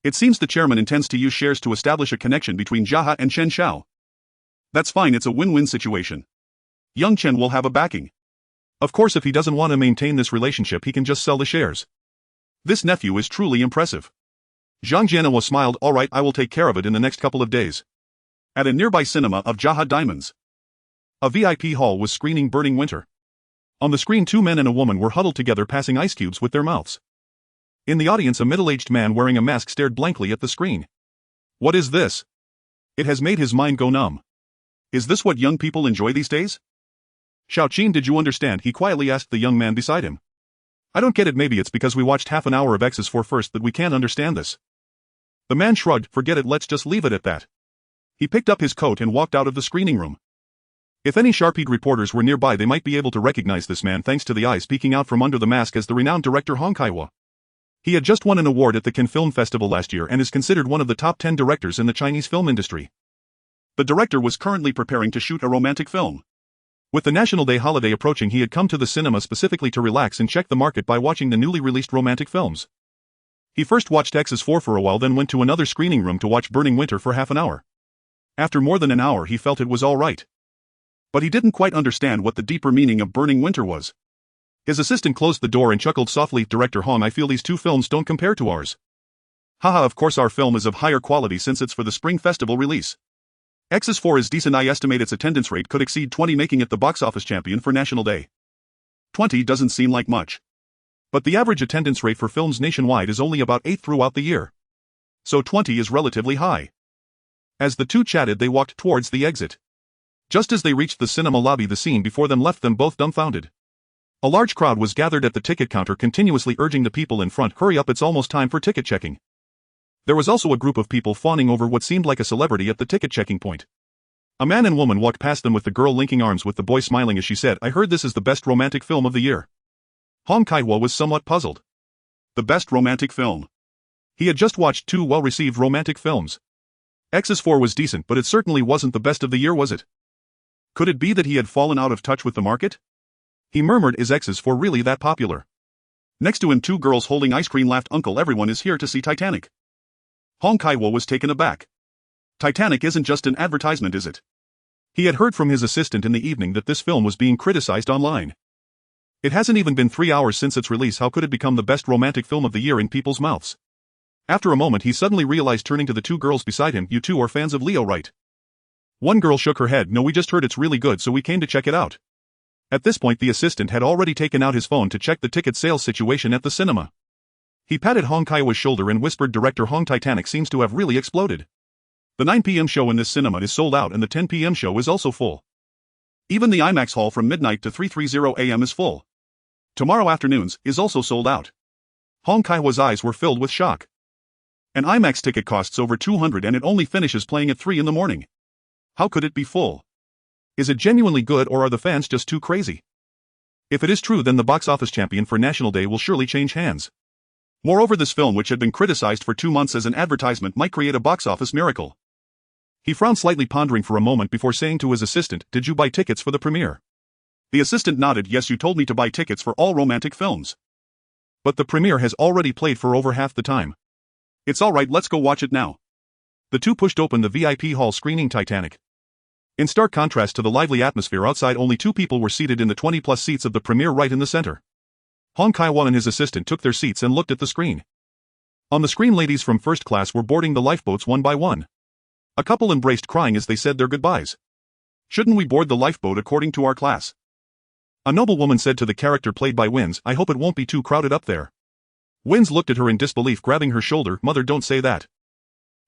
It seems the chairman intends to use shares to establish a connection between Jaha and Chen Xiao. That's fine, it's a win-win situation. Young Chen will have a backing. Of course, if he doesn't want to maintain this relationship, he can just sell the shares. This nephew is truly impressive. Zhang Jianhua smiled. All right, I will take care of it in the next couple of days. At a nearby cinema of Jaha Diamonds, a VIP hall was screening Burning Winter. On the screen, 2 men and a woman were huddled together, passing ice cubes with their mouths. In the audience, a middle-aged man wearing a mask stared blankly at the screen. What is this? It has made his mind go numb. Is this what young people enjoy these days? Xiaoqin, did you understand? He quietly asked the young man beside him. I don't get it. Maybe it's because we watched half an hour of X's4 first that we can't understand this. The man shrugged. Forget it, let's just leave it at that. He picked up his coat and walked out of the screening room. If any sharp-eyed reporters were nearby, they might be able to recognize this man thanks to the eyes peeking out from under the mask as the renowned director Hong Kaiwa. He had just won an award at the Cannes Film Festival last year and is considered one of the top 10 directors in the Chinese film industry. The director was currently preparing to shoot a romantic film. With the National Day holiday approaching, he had come to the cinema specifically to relax and check the market by watching the newly released romantic films. He first watched X's4 for a while, then went to another screening room to watch Burning Winter for half an hour. After more than an hour, he felt it was all right. But he didn't quite understand what the deeper meaning of Burning Winter was. His assistant closed the door and chuckled softly. Director Hong, I feel these 2 films don't compare to ours. Haha, of course our film is of higher quality since it's for the Spring Festival release. X's4 is decent. I estimate its attendance rate could exceed 20, making it the box office champion for National Day. 20 doesn't seem like much. But the average attendance rate for films nationwide is only about 8 throughout the year. So 20 is relatively high. As the 2 chatted, they walked towards the exit. Just as they reached the cinema lobby, the scene before them left them both dumbfounded. A large crowd was gathered at the ticket counter, continuously urging the people in front, hurry up, it's almost time for ticket checking. There was also a group of people fawning over what seemed like a celebrity at the ticket checking point. A man and woman walked past them with the girl linking arms with the boy smiling as she said, I heard this is the best romantic film of the year. Hong Kaiwa was somewhat puzzled. The best romantic film. He had just watched 2 well-received romantic films. X's4 was decent, but it certainly wasn't the best of the year, was it? Could it be that he had fallen out of touch with the market? He murmured, is X's4 really that popular? Next to him, 2 girls holding ice cream laughed. Uncle, everyone is here to see Titanic. Hong Kaiwa was taken aback. Titanic isn't just an advertisement, is it? He had heard from his assistant in the evening that this film was being criticized online. It hasn't even been 3 hours since its release. How could it become the best romantic film of the year in people's mouths? After a moment, he suddenly realized, turning to the 2 girls beside him, you 2 are fans of Leo, right? One girl shook her head. No, we just heard it's really good, so we came to check it out. At this point, the assistant had already taken out his phone to check the ticket sales situation at the cinema. He patted Hong Kaiwa's shoulder and whispered, Director Hong, Titanic seems to have really exploded. The 9 p.m. show in this cinema is sold out and the 10 p.m. show is also full. Even the IMAX hall from midnight to 3:30 a.m. is full. Tomorrow afternoon's is also sold out. Hong Kaiwa's eyes were filled with shock. An IMAX ticket costs over 200 and it only finishes playing at 3 in the morning. How could it be full? Is it genuinely good or are the fans just too crazy? If it is true, then the box office champion for National Day will surely change hands. Moreover, this film, which had been criticized for 2 months as an advertisement, might create a box office miracle. He frowned slightly, pondering for a moment before saying to his assistant, "Did you buy tickets for the premiere?" The assistant nodded. "Yes, you told me to buy tickets for all romantic films. But the premiere has already played for over half the time." "It's alright, let's go watch it now." The two pushed open the VIP hall screening Titanic. In stark contrast to the lively atmosphere outside, only 2 people were seated in the 20-plus seats of the premiere right in the center. Hong Kai-Wan and his assistant took their seats and looked at the screen. On the screen, ladies from first class were boarding the lifeboats one by one. A couple embraced, crying as they said their goodbyes. "Shouldn't we board the lifeboat according to our class?" A noble woman said to the character played by Wins, "I hope it won't be too crowded up there." Wins looked at her in disbelief, grabbing her shoulder. "Mother, don't say that.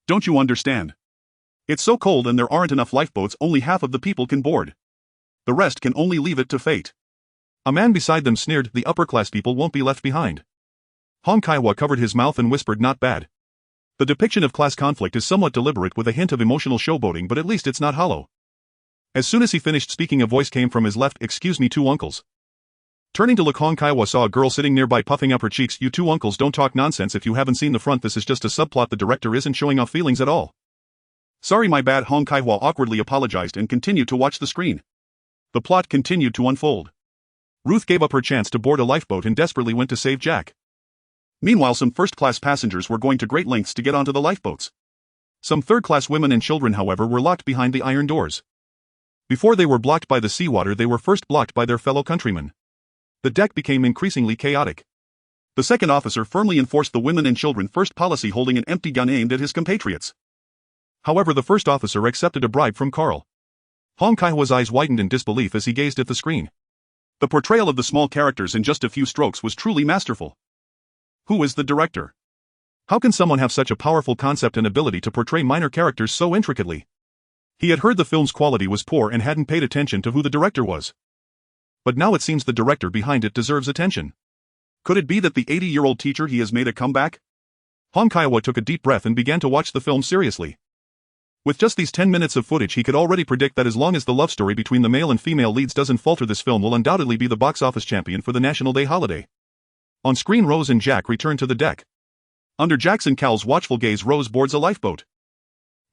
Don't you understand? It's so cold and there aren't enough lifeboats, only half of the people can board. The rest can only leave it to fate." A man beside them sneered, "The upper-class people won't be left behind." Hong Kai-Wa covered his mouth and whispered, "Not bad. The depiction of class conflict is somewhat deliberate with a hint of emotional showboating, but at least it's not hollow." As soon as he finished speaking, a voice came from his left, "Excuse me, 2 uncles." Turning to look, Hong Kai-Wa saw a girl sitting nearby puffing up her cheeks. "You 2 uncles don't talk nonsense. If you haven't seen the front, this is just a subplot. The director isn't showing off feelings at all." "Sorry, my bad," Hong Kai-Wa awkwardly apologized and continued to watch the screen. The plot continued to unfold. Ruth gave up her chance to board a lifeboat and desperately went to save Jack. Meanwhile, some first-class passengers were going to great lengths to get onto the lifeboats. Some third-class women and children, however, were locked behind the iron doors. Before they were blocked by the seawater, they were first blocked by their fellow countrymen. The deck became increasingly chaotic. The second officer firmly enforced the women and children first policy, holding an empty gun aimed at his compatriots. However, the first officer accepted a bribe from Carl. Hong Kai-Wa's eyes widened in disbelief as he gazed at the screen. The portrayal of the small characters in just a few strokes was truly masterful. Who is the director? How can someone have such a powerful concept and ability to portray minor characters so intricately? He had heard the film's quality was poor and hadn't paid attention to who the director was. But now it seems the director behind it deserves attention. Could it be that the 80-year-old teacher he has made a comeback? Hong Kai-Wa took a deep breath and began to watch the film seriously. With just these 10 minutes of footage, he could already predict that as long as the love story between the male and female leads doesn't falter, this film will undoubtedly be the box office champion for the National Day holiday. On screen, Rose and Jack return to the deck. Under Jack's and Cal's watchful gaze, Rose boards a lifeboat.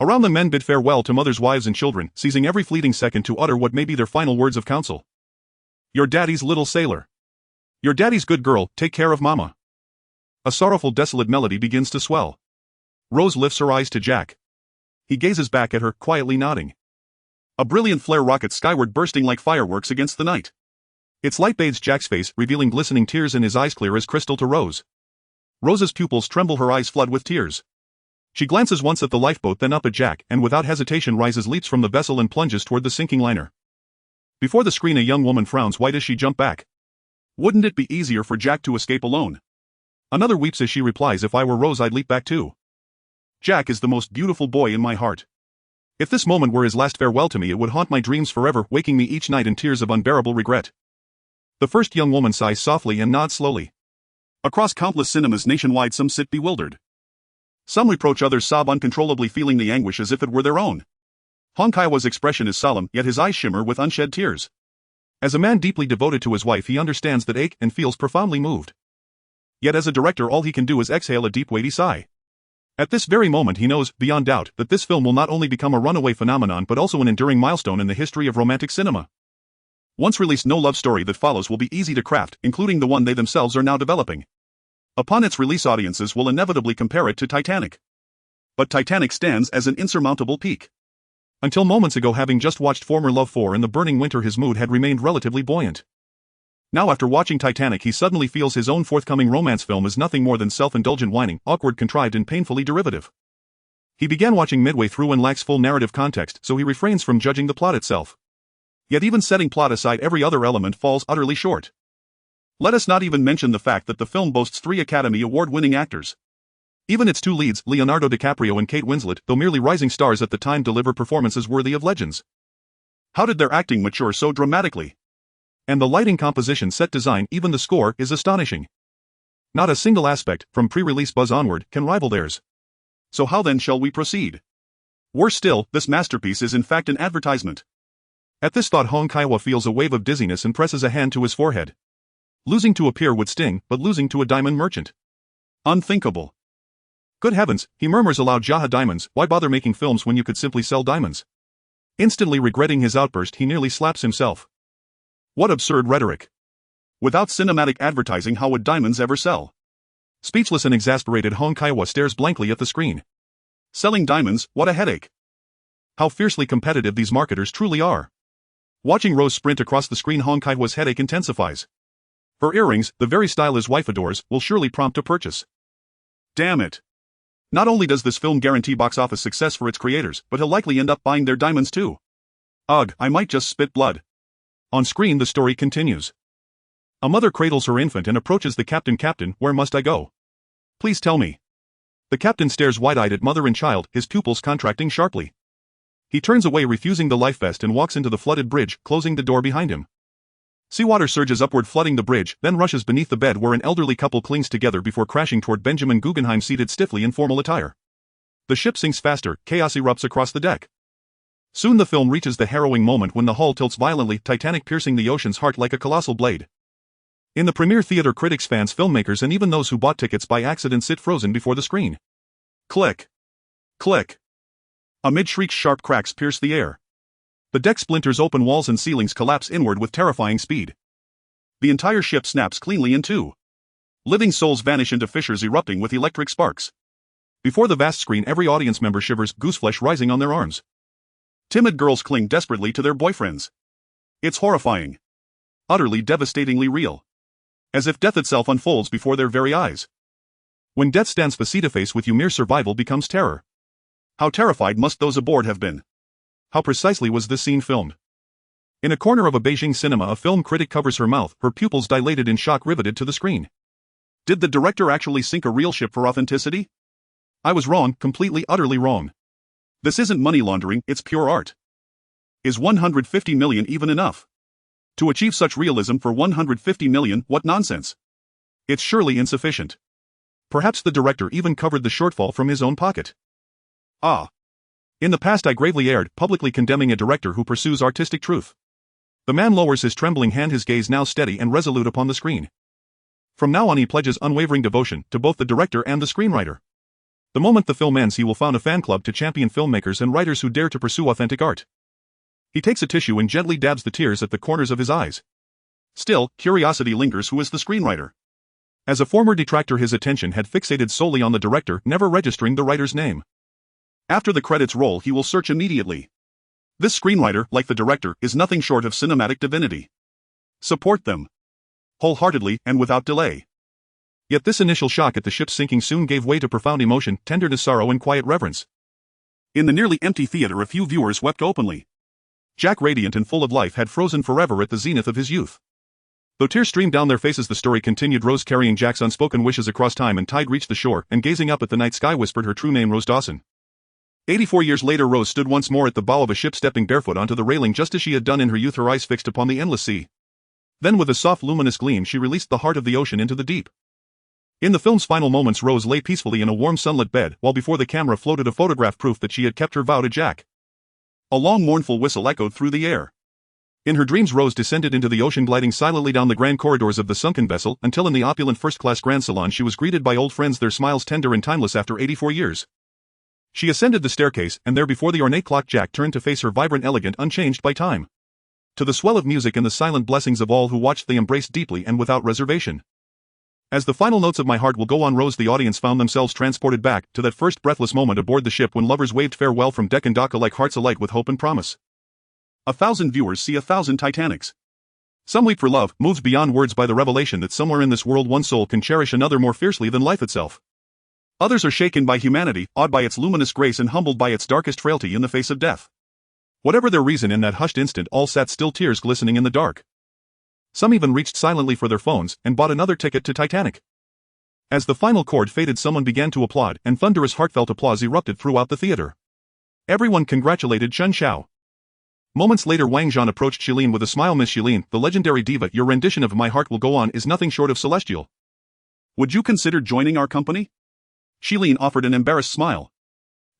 Around them, men bid farewell to mothers, wives, and children, seizing every fleeting second to utter what may be their final words of counsel. "Your daddy's little sailor. Your daddy's good girl, take care of mama." A sorrowful, desolate melody begins to swell. Rose lifts her eyes to Jack. He gazes back at her, quietly nodding. A brilliant flare rockets skyward, bursting like fireworks against the night. Its light bathes Jack's face, revealing glistening tears in his eyes, clear as crystal to Rose. Rose's pupils tremble, her eyes flood with tears. She glances once at the lifeboat, then up at Jack, and without hesitation leaps from the vessel and plunges toward the sinking liner. Before the screen, a young woman frowns white as she jumps back. Wouldn't it be easier for Jack to escape alone? Another weeps as she replies, "If I were Rose, I'd leap back too. Jack is the most beautiful boy in my heart. If this moment were his last farewell to me, it would haunt my dreams forever, waking me each night in tears of unbearable regret." The first young woman sighs softly and nods slowly. Across countless cinemas nationwide, some sit bewildered. Some reproach, others sob uncontrollably, feeling the anguish as if it were their own. Hong Kai-Wa's expression is solemn, yet his eyes shimmer with unshed tears. As a man deeply devoted to his wife, he understands that ache and feels profoundly moved. Yet as a director, all he can do is exhale a deep, weighty sigh. At this very moment, he knows, beyond doubt, that this film will not only become a runaway phenomenon but also an enduring milestone in the history of romantic cinema. Once released, no love story that follows will be easy to craft, including the one they themselves are now developing. Upon its release, audiences will inevitably compare it to Titanic. But Titanic stands as an insurmountable peak. Until moments ago, having just watched former Love 4 in the burning winter, his mood had remained relatively buoyant. Now, after watching Titanic, he suddenly feels his own forthcoming romance film is nothing more than self-indulgent whining, awkward, contrived, and painfully derivative. He began watching midway through and lacks full narrative context, so he refrains from judging the plot itself. Yet even setting plot aside, every other element falls utterly short. Let us not even mention the fact that the film boasts 3 Academy Award-winning actors. Even its 2 leads, Leonardo DiCaprio and Kate Winslet, though merely rising stars at the time, deliver performances worthy of legends. How did their acting mature so dramatically? And the lighting, composition, set design, even the score, is astonishing. Not a single aspect, from pre-release buzz onward, can rival theirs. So how then shall we proceed? Worse still, this masterpiece is in fact an advertisement. At this thought Hong Kaiwa feels a wave of dizziness and presses a hand to his forehead. Losing to a peer would sting, but losing to a diamond merchant. Unthinkable. Good heavens, he murmurs aloud, Jaha diamonds, why bother making films when you could simply sell diamonds? Instantly regretting his outburst, he nearly slaps himself. What absurd rhetoric. Without cinematic advertising, how would diamonds ever sell? Speechless and exasperated, Hong Kaiwa stares blankly at the screen. Selling diamonds, what a headache. How fiercely competitive these marketers truly are. Watching Rose sprint across the screen, Hong Kaiwa's headache intensifies. Her earrings, the very style his wife adores, will surely prompt a purchase. Damn it. Not only does this film guarantee box office success for its creators, but he'll likely end up buying their diamonds too. Ugh, I might just spit blood. On screen the story continues. A mother cradles her infant and approaches the captain. Captain, where must I go? Please tell me. The captain stares wide-eyed at mother and child, his pupils contracting sharply. He turns away, refusing the life vest, and walks into the flooded bridge, closing the door behind him. Seawater surges upward, flooding the bridge, then rushes beneath the bed where an elderly couple clings together before crashing toward Benjamin Guggenheim seated stiffly in formal attire. The ship sinks faster, chaos erupts across the deck. Soon the film reaches the harrowing moment when the hull tilts violently, Titanic piercing the ocean's heart like a colossal blade. In the premiere theater, critics, fans, filmmakers, and even those who bought tickets by accident sit frozen before the screen. Click. Click. Amid shrieks, sharp cracks pierce the air. The deck splinters open, walls and ceilings collapse inward with terrifying speed. The entire ship snaps cleanly in two. Living souls vanish into fissures erupting with electric sparks. Before the vast screen, every audience member shivers, gooseflesh rising on their arms. Timid girls cling desperately to their boyfriends. It's horrifying. Utterly, devastatingly real. As if death itself unfolds before their very eyes. When death stands face to face with you, mere survival becomes terror. How terrified must those aboard have been? How precisely was this scene filmed? In a corner of a Beijing cinema, a film critic covers her mouth, her pupils dilated in shock, riveted to the screen. Did the director actually sink a real ship for authenticity? I was wrong, completely, utterly wrong. This isn't money laundering, it's pure art. Is 150 million even enough? To achieve such realism for 150 million, what nonsense. It's surely insufficient. Perhaps the director even covered the shortfall from his own pocket. Ah. In the past I gravely erred, publicly condemning a director who pursues artistic truth. The man lowers his trembling hand, his gaze now steady and resolute upon the screen. From now on he pledges unwavering devotion to both the director and the screenwriter. The moment the film ends, he will found a fan club to champion filmmakers and writers who dare to pursue authentic art. He takes a tissue and gently dabs the tears at the corners of his eyes. Still, curiosity lingers. Who is the screenwriter? As a former detractor, his attention had fixated solely on the director, never registering the writer's name. After the credits roll, he will search immediately. This screenwriter, like the director, is nothing short of cinematic divinity. Support them. Wholeheartedly and without delay. Yet this initial shock at the ship's sinking soon gave way to profound emotion, tenderness, sorrow, and quiet reverence. In the nearly empty theater, a few viewers wept openly. Jack, radiant and full of life, had frozen forever at the zenith of his youth. Though tears streamed down their faces, the story continued. Rose, carrying Jack's unspoken wishes across time and tide, reached the shore, and gazing up at the night sky whispered her true name, Rose Dawson. 84 years later, Rose stood once more at the bow of a ship, stepping barefoot onto the railing just as she had done in her youth, her eyes fixed upon the endless sea. Then with a soft luminous gleam she released the heart of the ocean into the deep. In the film's final moments, Rose lay peacefully in a warm sunlit bed, while before the camera floated a photograph, proof that she had kept her vow to Jack. A long mournful whistle echoed through the air. In her dreams, Rose descended into the ocean, gliding silently down the grand corridors of the sunken vessel, until in the opulent first-class grand salon she was greeted by old friends, their smiles tender and timeless after 84 years. She ascended the staircase, and there before the ornate clock Jack turned to face her, vibrant, elegant, unchanged by time. To the swell of music and the silent blessings of all who watched, they embraced deeply and without reservation. As the final notes of My Heart Will Go On rose, the audience found themselves transported back to that first breathless moment aboard the ship when lovers waved farewell from deck and dock, alike hearts alight with hope and promise. 1,000 viewers see 1,000 Titanics. Some weep for love, moved beyond words by the revelation that somewhere in this world one soul can cherish another more fiercely than life itself. Others are shaken by humanity, awed by its luminous grace and humbled by its darkest frailty in the face of death. Whatever their reason, in that hushed instant all sat still, tears glistening in the dark. Some even reached silently for their phones and bought another ticket to Titanic. As the final chord faded, someone began to applaud, and thunderous heartfelt applause erupted throughout the theater. Everyone congratulated Chen Xiao. Moments later, Wang Zhan approached Shilin with a smile. Miss Shilin, the legendary diva, your rendition of My Heart Will Go On is nothing short of celestial. Would you consider joining our company? Shilin offered an embarrassed smile.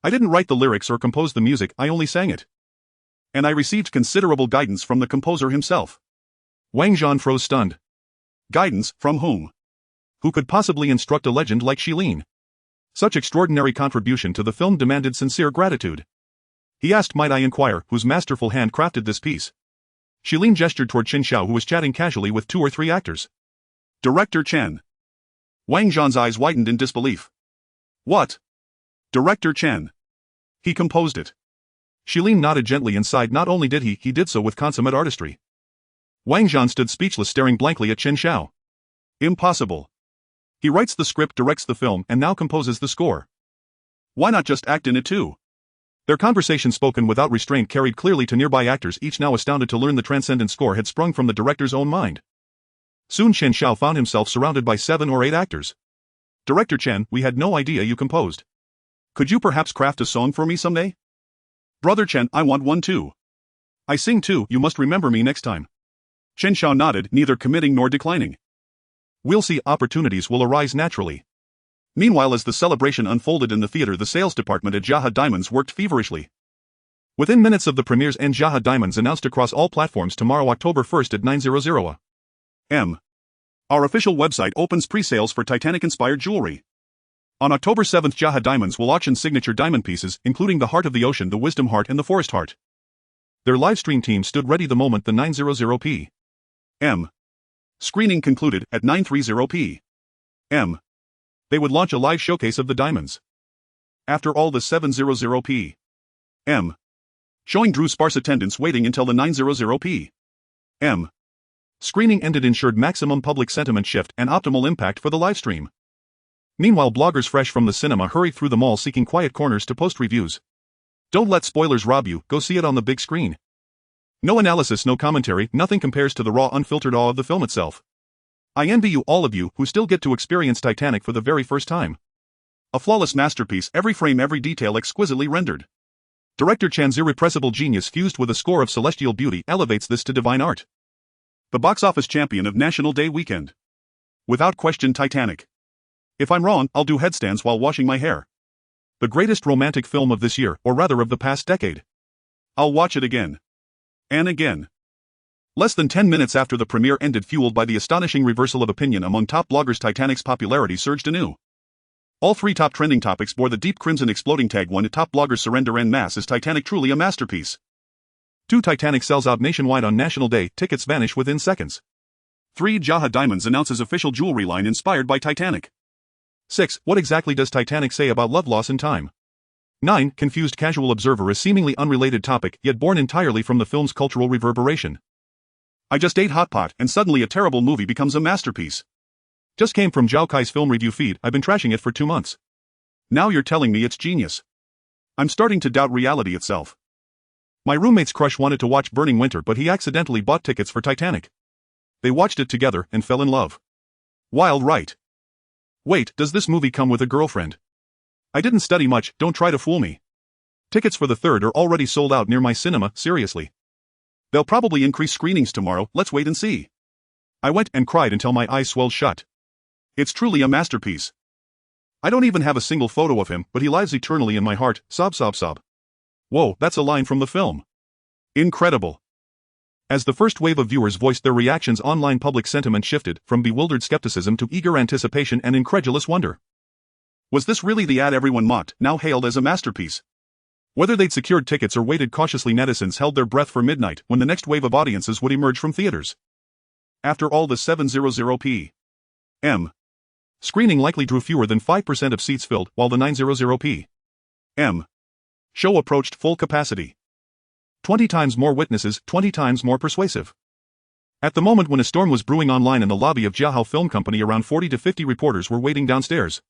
I didn't write the lyrics or compose the music, I only sang it. And I received considerable guidance from the composer himself. Wang Zhan froze stunned. Guidance, from whom? Who could possibly instruct a legend like Xilin? Such extraordinary contribution to the film demanded sincere gratitude. He asked, might I inquire, whose masterful hand crafted this piece? Xilin gestured toward Chen Xiao, who was chatting casually with 2 or 3 actors. Director Chen. Wang Zhan's eyes widened in disbelief. What? Director Chen. He composed it. Xilin nodded gently and sighed. Not only did he did so with consummate artistry. Wang Zhan stood speechless, staring blankly at Chen Xiao. Impossible. He writes the script, directs the film, and now composes the score. Why not just act in it too? Their conversation, spoken without restraint, carried clearly to nearby actors, each now astounded to learn the transcendent score had sprung from the director's own mind. Soon Chen Xiao found himself surrounded by 7 or 8 actors. Director Chen, we had no idea you composed. Could you perhaps craft a song for me someday? Brother Chen, I want one too. I sing too, you must remember me next time. Chen Xiao nodded, neither committing nor declining. We'll see, opportunities will arise naturally. Meanwhile, as the celebration unfolded in the theater, the sales department at Jiahe Diamonds worked feverishly. Within minutes of the premiere's end, Jiahe Diamonds announced across all platforms tomorrow, October 1st at 9:00 a.m. Our official website opens pre-sales for Titanic-inspired jewelry. On October 7th, Jiahe Diamonds will auction signature diamond pieces, including the Heart of the Ocean, the Wisdom Heart, and the Forest Heart. Their livestream team stood ready the moment the 9:00 p.m. screening concluded. At 9:30 p.m. they would launch a live showcase of the diamonds. After all, the 7:00 p.m. showing drew sparse attendance, waiting until the 9:00 p.m. screening ended ensured maximum public sentiment shift and optimal impact for the livestream. Meanwhile, bloggers fresh from the cinema hurried through the mall seeking quiet corners to post reviews. Don't let spoilers rob you, go see it on the big screen. No analysis, no commentary, nothing compares to the raw, unfiltered awe of the film itself. I envy you, all of you, who still get to experience Titanic for the very first time. A flawless masterpiece, every frame, every detail exquisitely rendered. Director Chen's irrepressible genius fused with a score of celestial beauty elevates this to divine art. The box office champion of National Day weekend. Without question, Titanic. If I'm wrong, I'll do headstands while washing my hair. The greatest romantic film of this year, or rather of the past decade. I'll watch it again. And again. Less than 10 minutes after the premiere ended, fueled by the astonishing reversal of opinion among top bloggers, Titanic's popularity surged anew. All 3 top trending topics bore the deep crimson exploding tag. 1. Top bloggers surrender en masse. Is Titanic truly a masterpiece? 2. Titanic sells out nationwide on National Day, tickets vanish within seconds. 3. Jiahe Diamonds announces official jewelry line inspired by Titanic. 6. What exactly does Titanic say about love, loss, and time? 9. Confused casual observer. A seemingly unrelated topic, yet born entirely from the film's cultural reverberation. I just ate hot pot, and suddenly a terrible movie becomes a masterpiece. Just came from Zhao Kai's film review feed. I've been trashing it for 2 months. Now you're telling me it's genius. I'm starting to doubt reality itself. My roommate's crush wanted to watch Burning Winter, but he accidentally bought tickets for Titanic. They watched it together and fell in love. Wild, right? Wait, does this movie come with a girlfriend? I didn't study much, don't try to fool me. Tickets for the 3rd are already sold out near my cinema, seriously. They'll probably increase screenings tomorrow, let's wait and see. I went and cried until my eyes swelled shut. It's truly a masterpiece. I don't even have a single photo of him, but he lives eternally in my heart, sob sob sob. Whoa, that's a line from the film. Incredible. As the first wave of viewers voiced their reactions, online public sentiment shifted from bewildered skepticism to eager anticipation and incredulous wonder. Was this really the ad everyone mocked, now hailed as a masterpiece? Whether they'd secured tickets or waited cautiously, netizens held their breath for midnight when the next wave of audiences would emerge from theaters. After all, the 7:00 p.m. screening likely drew fewer than 5% of seats filled, while the 9:00 p.m. show approached full capacity. 20 times more witnesses, 20 times more persuasive. At the moment when a storm was brewing online in the lobby of Jiahe Film Company, around 40 to 50 reporters were waiting downstairs.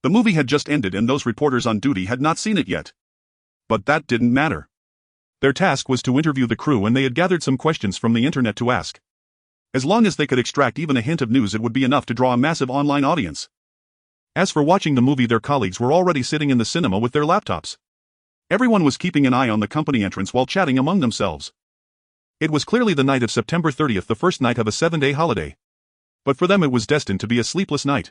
The movie had just ended and those reporters on duty had not seen it yet. But that didn't matter. Their task was to interview the crew, and they had gathered some questions from the internet to ask. As long as they could extract even a hint of news, it would be enough to draw a massive online audience. As for watching the movie, their colleagues were already sitting in the cinema with their laptops. Everyone was keeping an eye on the company entrance while chatting among themselves. It was clearly the night of September 30th, the first night of a 7-day holiday. But for them it was destined to be a sleepless night.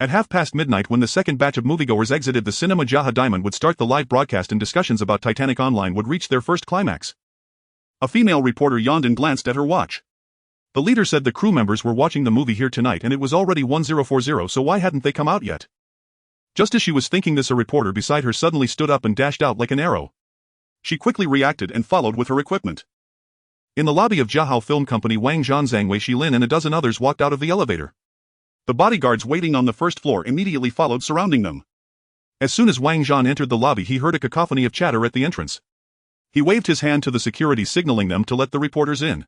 At midnight when the second batch of moviegoers exited the Cinema Jaha Diamond would start the live broadcast and discussions about Titanic online would reach their first climax. A female reporter yawned and glanced at her watch. The leader said the crew members were watching the movie here tonight and it was already 1040, so why hadn't they come out yet? Just as she was thinking this, a reporter beside her suddenly stood up and dashed out like an arrow. She quickly reacted and followed with her equipment. In the lobby of Jiahao Film Company, Wang Zhan, Zhang Wei Shilin and a dozen others walked out of the elevator. The bodyguards waiting on the first floor immediately followed, surrounding them. As soon as Wang Zhan entered the lobby, he heard a cacophony of chatter at the entrance. He waved his hand to the security, signaling them to let the reporters in.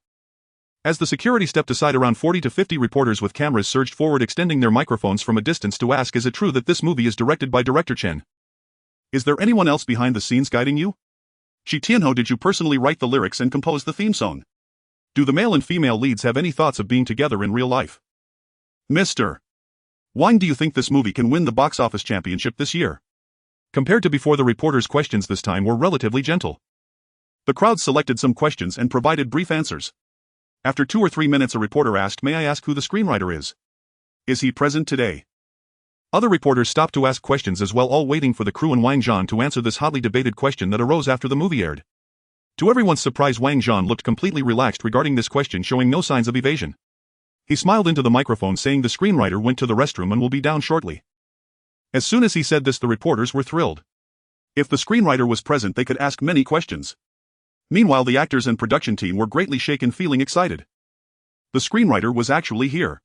As the security stepped aside, around 40 to 50 reporters with cameras surged forward, extending their microphones from a distance to ask, "Is it true that this movie is directed by director Chen? Is there anyone else behind the scenes guiding you? Shi Tianhou, did you personally write the lyrics and compose the theme song? Do the male and female leads have any thoughts of being together in real life? Mr. Wang, do you think this movie can win the box office championship this year?" Compared to before, the reporters' questions this time were relatively gentle. The crowd selected some questions and provided brief answers. After 2 or 3 minutes, a reporter asked, "May I ask who the screenwriter is? Is he present today?" Other reporters stopped to ask questions as well, all waiting for the crew and Wang Zhan to answer this hotly debated question that arose after the movie aired. To everyone's surprise, Wang Zhan looked completely relaxed regarding this question, showing no signs of evasion. He smiled into the microphone, saying the screenwriter went to the restroom and will be down shortly. As soon as he said this, the reporters were thrilled. If the screenwriter was present, they could ask many questions. Meanwhile, the actors and production team were greatly shaken, feeling excited. The screenwriter was actually here.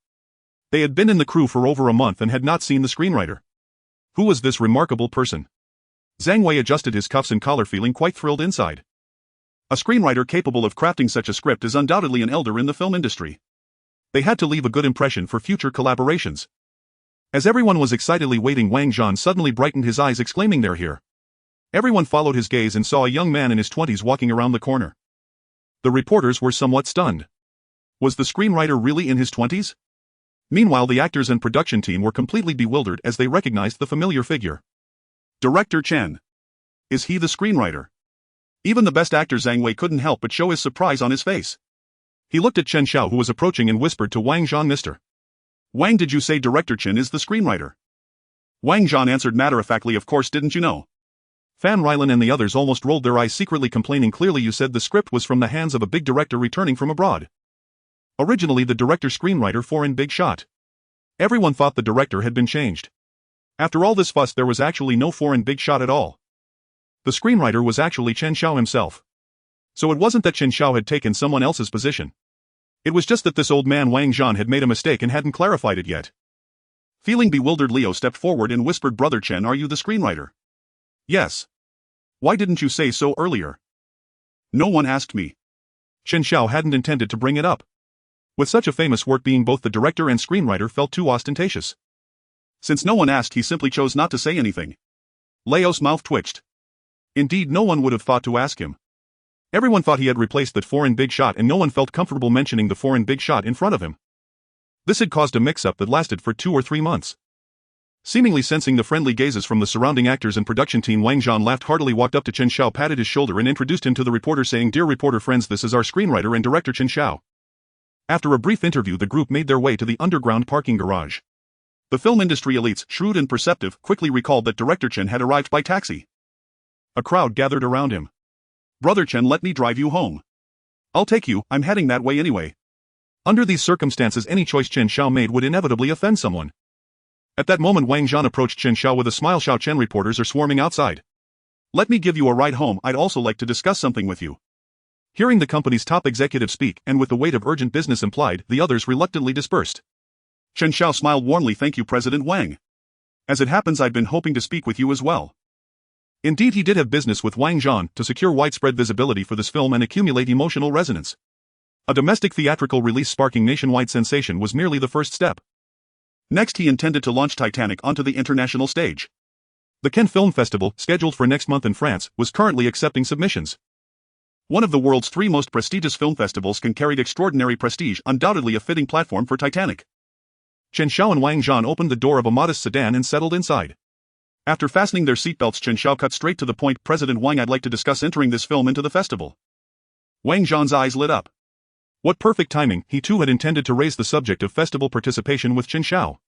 They had been in the crew for over a month and had not seen the screenwriter. Who was this remarkable person? Zhang Wei adjusted his cuffs and collar, feeling quite thrilled inside. A screenwriter capable of crafting such a script is undoubtedly an elder in the film industry. They had to leave a good impression for future collaborations. As everyone was excitedly waiting, Wang Zhan suddenly brightened his eyes, exclaiming, "They're here." Everyone followed his gaze and saw a young man in his 20s walking around the corner. The reporters were somewhat stunned. Was the screenwriter really in his 20s? Meanwhile, the actors and production team were completely bewildered as they recognized the familiar figure. Director Chen. Is he the screenwriter? Even the best actor Zhang Wei couldn't help but show his surprise on his face. He looked at Chen Xiao, who was approaching, and whispered to Wang Zhan, "Mr. Wang, did you say Director Chen is the screenwriter?" Wang Zhan answered matter-of-factly, "Of course, didn't you know?" Fan Rylan and the others almost rolled their eyes, secretly complaining, "Clearly you said the script was from the hands of a big director returning from abroad. Originally the director-screenwriter foreign big shot." Everyone thought the director had been changed. After all this fuss, there was actually no foreign big shot at all. The screenwriter was actually Chen Xiao himself. So it wasn't that Chen Xiao had taken someone else's position. It was just that this old man Wang Zhan had made a mistake and hadn't clarified it yet. Feeling bewildered, Leo stepped forward and whispered, "Brother Chen, are you the screenwriter?" "Yes." "Why didn't you say so earlier?" "No one asked me." Chen Xiao hadn't intended to bring it up. With such a famous work, being both the director and screenwriter felt too ostentatious. Since no one asked, he simply chose not to say anything. Leo's mouth twitched. Indeed, no one would have thought to ask him. Everyone thought he had replaced that foreign big shot, and no one felt comfortable mentioning the foreign big shot in front of him. This had caused a mix-up that lasted for 2 or 3 months. Seemingly sensing the friendly gazes from the surrounding actors and production team, Wang Zhan laughed heartily, walked up to Chen Xiao, patted his shoulder and introduced him to the reporter, saying, "Dear reporter friends, this is our screenwriter and director Chen Xiao." After a brief interview, the group made their way to the underground parking garage. The film industry elites, shrewd and perceptive, quickly recalled that director Chen had arrived by taxi. A crowd gathered around him. "Brother Chen, let me drive you home." "I'll take you, I'm heading that way anyway." Under these circumstances, any choice Chen Xiao made would inevitably offend someone. At that moment, Wang Zhan approached Chen Xiao with a smile. "Xiao Chen, reporters are swarming outside. Let me give you a ride home. I'd also like to discuss something with you." Hearing the company's top executive speak, and with the weight of urgent business implied, the others reluctantly dispersed. Chen Xiao smiled warmly. "Thank you, President Wang. As it happens, I'd been hoping to speak with you as well." Indeed, he did have business with Wang Zhan to secure widespread visibility for this film and accumulate emotional resonance. A domestic theatrical release sparking nationwide sensation was merely the first step. Next, he intended to launch Titanic onto the international stage. The Cannes Film Festival, scheduled for next month in France, was currently accepting submissions. One of the world's 3 most prestigious film festivals can carry extraordinary prestige, undoubtedly a fitting platform for Titanic. Chen Xiao and Wang Zhan opened the door of a modest sedan and settled inside. After fastening their seatbelts, Chen Xiao cut straight to the point. "President Wang, I'd like to discuss entering this film into the festival." Wang Zhan's eyes lit up. What perfect timing, he too had intended to raise the subject of festival participation with Chen Xiao.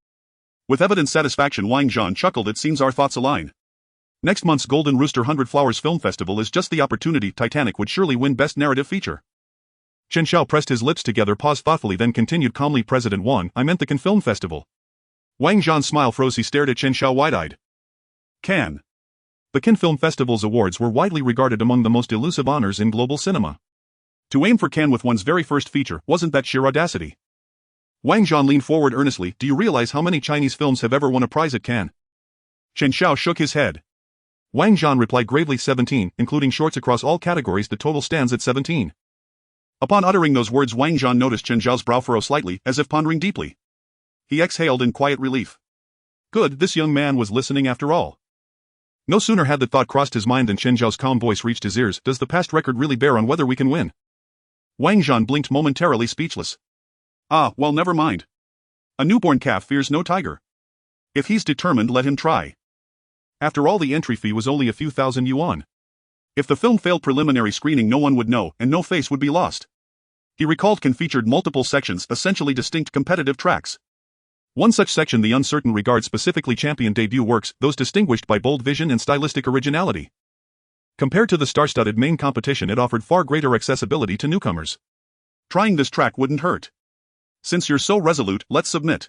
With evident satisfaction, Wang Zhan chuckled. It seems our thoughts align. Next month's Golden Rooster 100 Flowers Film Festival is just the opportunity. Titanic would surely win Best Narrative Feature. Chen Xiao pressed his lips together, paused thoughtfully, then continued calmly, President Wang, I meant the Cannes Film Festival. Wang Zhan's smile froze. He stared at Chen Xiao wide-eyed. Cannes. The Cannes Film Festival's awards were widely regarded among the most elusive honors in global cinema. To aim for Cannes with one's very first feature, wasn't that sheer audacity? Wang Zhan leaned forward earnestly. Do you realize how many Chinese films have ever won a prize at Cannes? Chen Xiao shook his head. Wang Zhan replied gravely, 17, including shorts across all categories. The total stands at 17. Upon uttering those words, Wang Zhan noticed Chen Xiao's brow furrow slightly, as if pondering deeply. He exhaled in quiet relief. Good, this young man was listening after all. No sooner had the thought crossed his mind than Chen Xiao's calm voice reached his ears. Does the past record really bear on whether we can win? Wang Zhan blinked, momentarily speechless. Ah, well, never mind. A newborn calf fears no tiger. If he's determined, let him try. After all, the entry fee was only a few thousand yuan. If the film failed preliminary screening, no one would know, and no face would be lost. He recalled Cannes featured multiple sections, essentially distinct competitive tracks. One such section, the Uncertain Regard, specifically championed debut works, those distinguished by bold vision and stylistic originality. Compared to the star-studded main competition, it offered far greater accessibility to newcomers. Trying this track wouldn't hurt. Since you're so resolute, let's submit.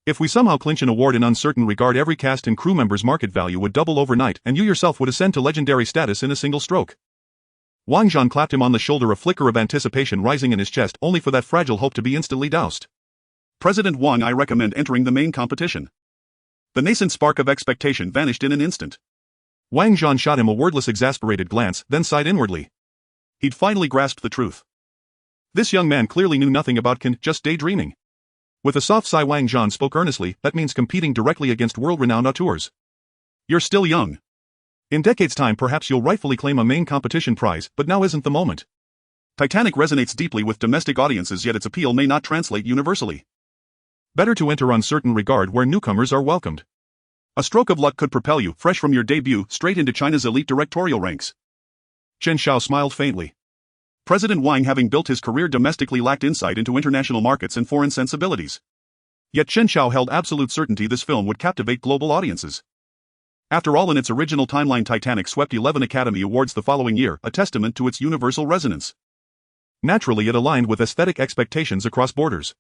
If we somehow clinch an award in Uncertain Regard, every cast and crew member's market value would double overnight, and you yourself would ascend to legendary status in a single stroke. Wang Zhan clapped him on the shoulder, a flicker of anticipation rising in his chest, only for that fragile hope to be instantly doused. President Wang, I recommend entering the main competition. The nascent spark of expectation vanished in an instant. Wang Zhan shot him a wordless, exasperated glance, then sighed inwardly. He'd finally grasped the truth. This young man clearly knew nothing about Cannes, just daydreaming. With a soft sigh, Wang Zhan spoke earnestly. That means competing directly against world-renowned auteurs. You're still young. In decades' time, perhaps you'll rightfully claim a main competition prize, but now isn't the moment. Titanic resonates deeply with domestic audiences, yet its appeal may not translate universally. Better to enter Uncertain Regard, where newcomers are welcomed. A stroke of luck could propel you, fresh from your debut, straight into China's elite directorial ranks. Chen Xiao smiled faintly. President Wang, having built his career domestically, lacked insight into international markets and foreign sensibilities. Yet Chen Xiao held absolute certainty this film would captivate global audiences. After all, in its original timeline, Titanic swept 11 Academy Awards the following year, a testament to its universal resonance. Naturally, it aligned with aesthetic expectations across borders.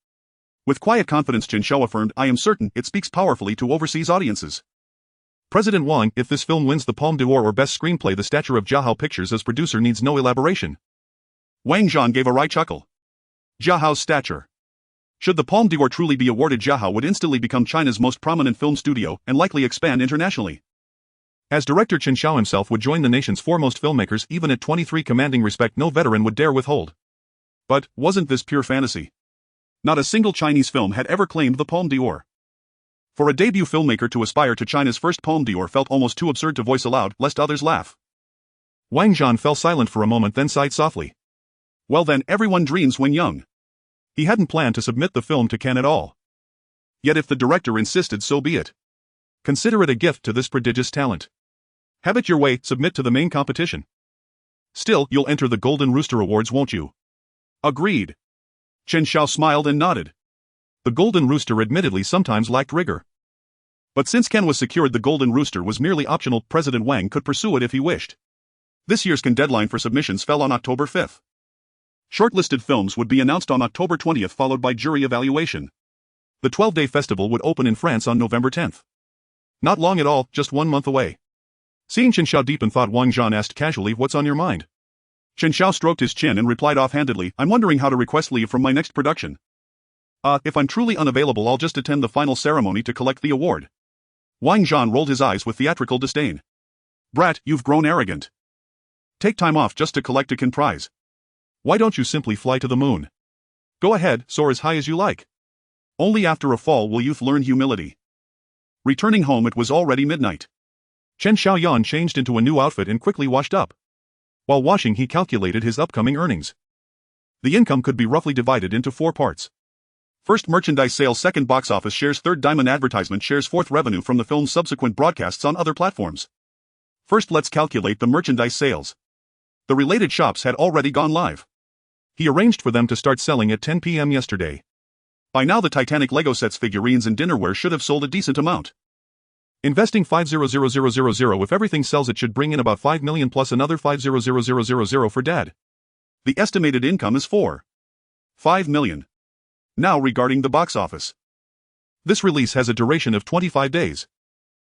With quiet confidence, Chen Xiao affirmed, I am certain it speaks powerfully to overseas audiences. President Wang, if this film wins the Palme d'Or or Best Screenplay, the stature of Jiahao Pictures as producer needs no elaboration. Wang Zhan gave a wry chuckle. Jiahao's stature. Should the Palme d'Or truly be awarded, Jiahao would instantly become China's most prominent film studio and likely expand internationally. As director, Chen Xiao himself would join the nation's foremost filmmakers, even at 23, commanding respect no veteran would dare withhold. But wasn't this pure fantasy? Not a single Chinese film had ever claimed the Palme d'Or. For a debut filmmaker to aspire to China's first Palme d'Or felt almost too absurd to voice aloud, lest others laugh. Wang Zhan fell silent for a moment, then sighed softly. Well then, everyone dreams when young. He hadn't planned to submit the film to Cannes at all. Yet if the director insisted, so be it. Consider it a gift to this prodigious talent. Have it your way, submit to the main competition. Still, you'll enter the Golden Rooster Awards, won't you? Agreed. Chen Xiao smiled and nodded. The Golden Rooster admittedly sometimes lacked rigor. But since Cannes was secured, the Golden Rooster was merely optional. President Wang could pursue it if he wished. This year's Cannes deadline for submissions fell on October 5th. Shortlisted films would be announced on October 20th, followed by jury evaluation. The 12-day festival would open in France on November 10th. Not long at all, just 1 month away. Seeing Chen Xiao deep in thought, Wang Zhan asked casually, what's on your mind? Chen Xiao stroked his chin and replied offhandedly, I'm wondering how to request leave from my next production. If I'm truly unavailable, I'll just attend the final ceremony to collect the award. Wang Zhan rolled his eyes with theatrical disdain. Brat, you've grown arrogant. Take time off just to collect a Cannes prize. Why don't you simply fly to the moon? Go ahead, soar as high as you like. Only after a fall will youth learn humility. Returning home, it was already midnight. Chen Xiaoyan changed into a new outfit and quickly washed up. While washing, he calculated his upcoming earnings. The income could be roughly divided into 4 parts. First, merchandise sales. Second, box office shares. Third, diamond advertisement shares. Fourth, revenue from the film's subsequent broadcasts on other platforms. First, let's calculate the merchandise sales. The related shops had already gone live. He arranged for them to start selling at 10 p.m. yesterday. By now the Titanic Lego sets, figurines and dinnerware should have sold a decent amount. Investing 500,000 if everything sells, it should bring in about 5 million plus another 500,000 for Dad. The estimated income is 5 million. Now regarding the box office. This release has a duration of 25 days.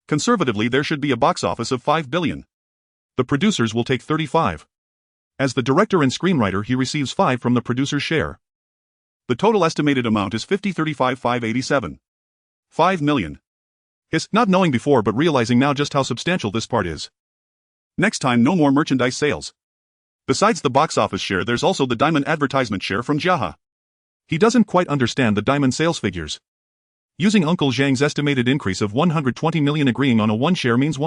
Conservatively there should be a box office of 5 billion. The producers will take 35. As the director and screenwriter he receives 5 from the producer's share. The total estimated amount is 5,035,587. 5 million. His, not knowing before but realizing now just how substantial this part is. Next time no more merchandise sales. Besides the box office share there's also the diamond advertisement share from Jiahe. He doesn't quite understand the diamond sales figures. Using Uncle Zhang's estimated increase of 120 million, agreeing on a 1 share means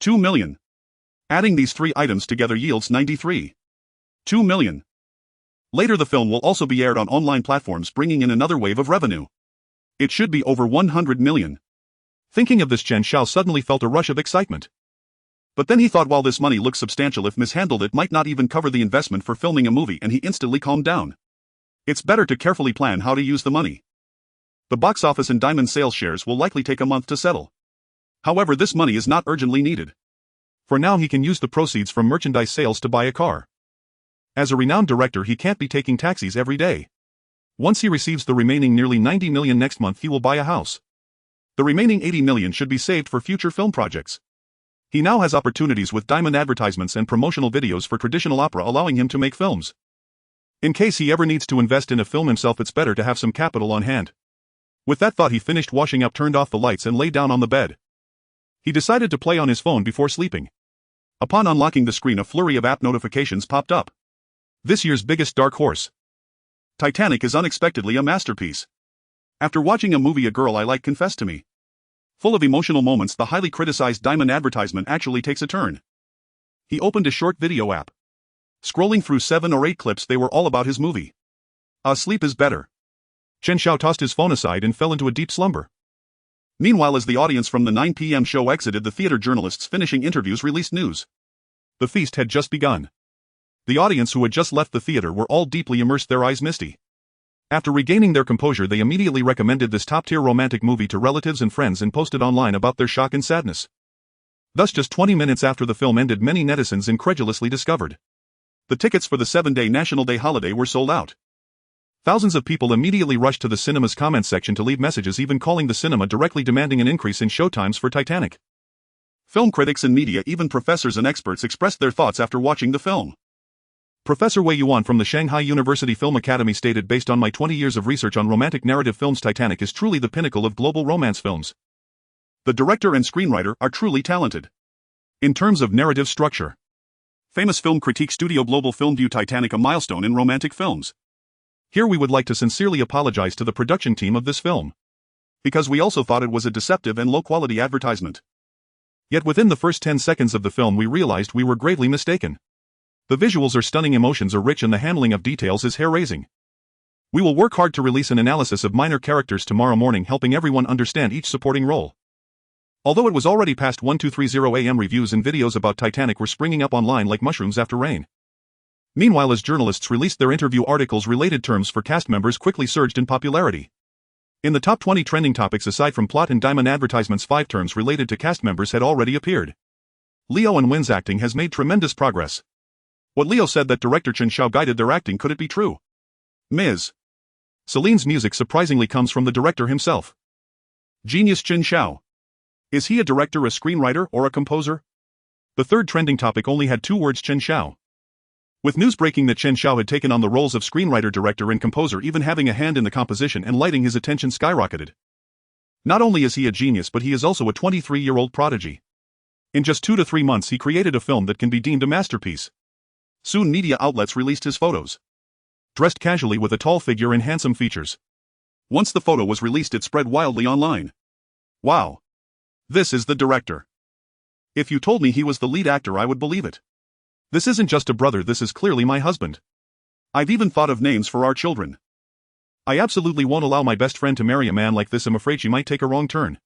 2 million. Adding these 3 items together yields 2 million. Later the film will also be aired on online platforms, bringing in another wave of revenue. It should be over 100 million. Thinking of this, Chen Xiao suddenly felt a rush of excitement. But then he thought, while this money looks substantial, if mishandled it might not even cover the investment for filming a movie, and he instantly calmed down. It's better to carefully plan how to use the money. The box office and diamond sales shares will likely take a month to settle. However, this money is not urgently needed. For now he can use the proceeds from merchandise sales to buy a car. As a renowned director he can't be taking taxis every day. Once he receives the remaining nearly 90 million next month he will buy a house. The remaining 80 million should be saved for future film projects. He now has opportunities with diamond advertisements and promotional videos for traditional opera, allowing him to make films. In case he ever needs to invest in a film himself, it's better to have some capital on hand. With that thought he finished washing up, turned off the lights and lay down on the bed. He decided to play on his phone before sleeping. Upon unlocking the screen a flurry of app notifications popped up. This year's biggest dark horse. Titanic is unexpectedly a masterpiece. After watching a movie a girl I like confessed to me. Full of emotional moments, the highly criticized diamond advertisement actually takes a turn. He opened a short video app. Scrolling through 7 or 8 clips, they were all about his movie. Sleep is better. Chen Xiao tossed his phone aside and fell into a deep slumber. Meanwhile, as the audience from the 9 p.m. show exited the theater, journalists finishing interviews released news. The feast had just begun. The audience who had just left the theater were all deeply immersed, their eyes misty. After regaining their composure they immediately recommended this top-tier romantic movie to relatives and friends and posted online about their shock and sadness. Thus, just 20 minutes after the film ended, many netizens incredulously discovered the tickets for the 7-day National Day holiday were sold out. Thousands of people immediately rushed to the cinema's comment section to leave messages, even calling the cinema directly, demanding an increase in showtimes for Titanic. Film critics and media, even professors and experts, expressed their thoughts after watching the film. Professor Wei Yuan from the Shanghai University Film Academy stated, based on my 20 years of research on romantic narrative films, Titanic is truly the pinnacle of global romance films. The director and screenwriter are truly talented. In terms of narrative structure, famous film critique studio Global Film view Titanic a milestone in romantic films. Here we would like to sincerely apologize to the production team of this film. Because we also thought it was a deceptive and low-quality advertisement. Yet within the first 10 seconds of the film we realized we were gravely mistaken. The visuals are stunning, emotions are rich, and the handling of details is hair-raising. We will work hard to release an analysis of minor characters tomorrow morning, helping everyone understand each supporting role. Although it was already past 1230 AM, reviews and videos about Titanic were springing up online like mushrooms after rain. Meanwhile, as journalists released their interview articles, related terms for cast members quickly surged in popularity. In the top 20 trending topics, aside from plot and diamond advertisements, 5 terms related to cast members had already appeared. Leo and Win's acting has made tremendous progress. What Leo said, that director Chen Xiao guided their acting, could it be true? Ms. Celine's music surprisingly comes from the director himself. Genius Chen Xiao. Is he a director, a screenwriter, or a composer? The third trending topic only had 2 words: Chen Xiao. With news breaking that Chen Xiao had taken on the roles of screenwriter, director, and composer, even having a hand in the composition and lighting, his attention skyrocketed. Not only is he a genius, but he is also a 23-year-old prodigy. In just 2 to 3 months he created a film that can be deemed a masterpiece. Soon media outlets released his photos. Dressed casually with a tall figure and handsome features. Once the photo was released it spread wildly online. Wow. This is the director. If you told me he was the lead actor I would believe it. This isn't just a brother, this is clearly my husband. I've even thought of names for our children. I absolutely won't allow my best friend to marry a man like this. I'm afraid she might take a wrong turn.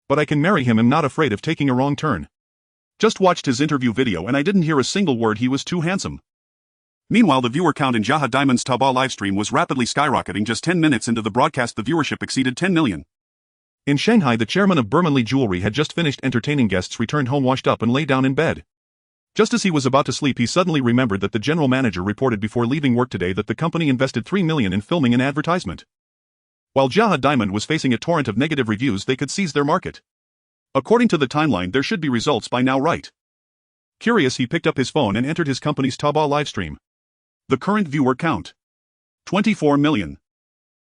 But I can marry him, I'm not afraid of taking a wrong turn. Just watched his interview video and I didn't hear a single word. He was too handsome. Meanwhile, the viewer count in Jaha Diamond's Taobao livestream was rapidly skyrocketing. Just 10 minutes into the broadcast, the viewership exceeded 10 million. In Shanghai, the chairman of Bermanli Jewelry had just finished entertaining guests, returned home washed up and lay down in bed. Just as he was about to sleep, he suddenly remembered that the general manager reported before leaving work today that the company invested 3 million in filming an advertisement. While Jaha Diamond was facing a torrent of negative reviews, they could seize their market. According to the timeline, there should be results by now, right? Curious, he picked up his phone and entered his company's Taobao livestream. The current viewer count: 24 million.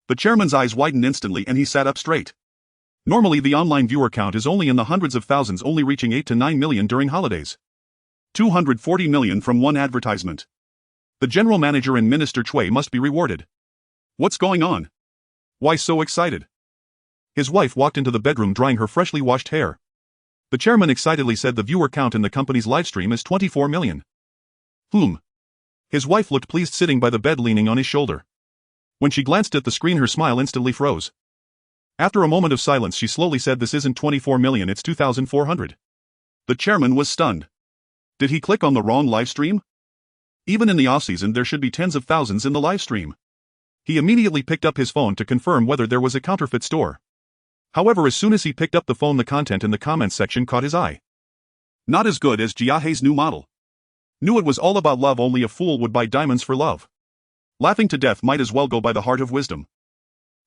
The chairman's eyes widened instantly and he sat up straight. Normally the online viewer count is only in the hundreds of thousands, only reaching 8 to 9 million during holidays. 240 million from one advertisement. The general manager and Minister Cui must be rewarded. What's going on? Why so excited? His wife walked into the bedroom drying her freshly washed hair. The chairman excitedly said the viewer count in the company's livestream is 24 million. His wife looked pleased, sitting by the bed leaning on his shoulder. When she glanced at the screen, her smile instantly froze. After a moment of silence, she slowly said, "This isn't 24 million, it's 2,400. The chairman was stunned. Did he click on the wrong livestream? Even in the off-season there should be tens of thousands in the livestream. He immediately picked up his phone to confirm whether there was a counterfeit store. However, as soon as he picked up the phone, the content in the comments section caught his eye. Not as good as Jiahei's new model. Knew it was all about love, only a fool would buy diamonds for love. Laughing to death might as well go by the heart of wisdom.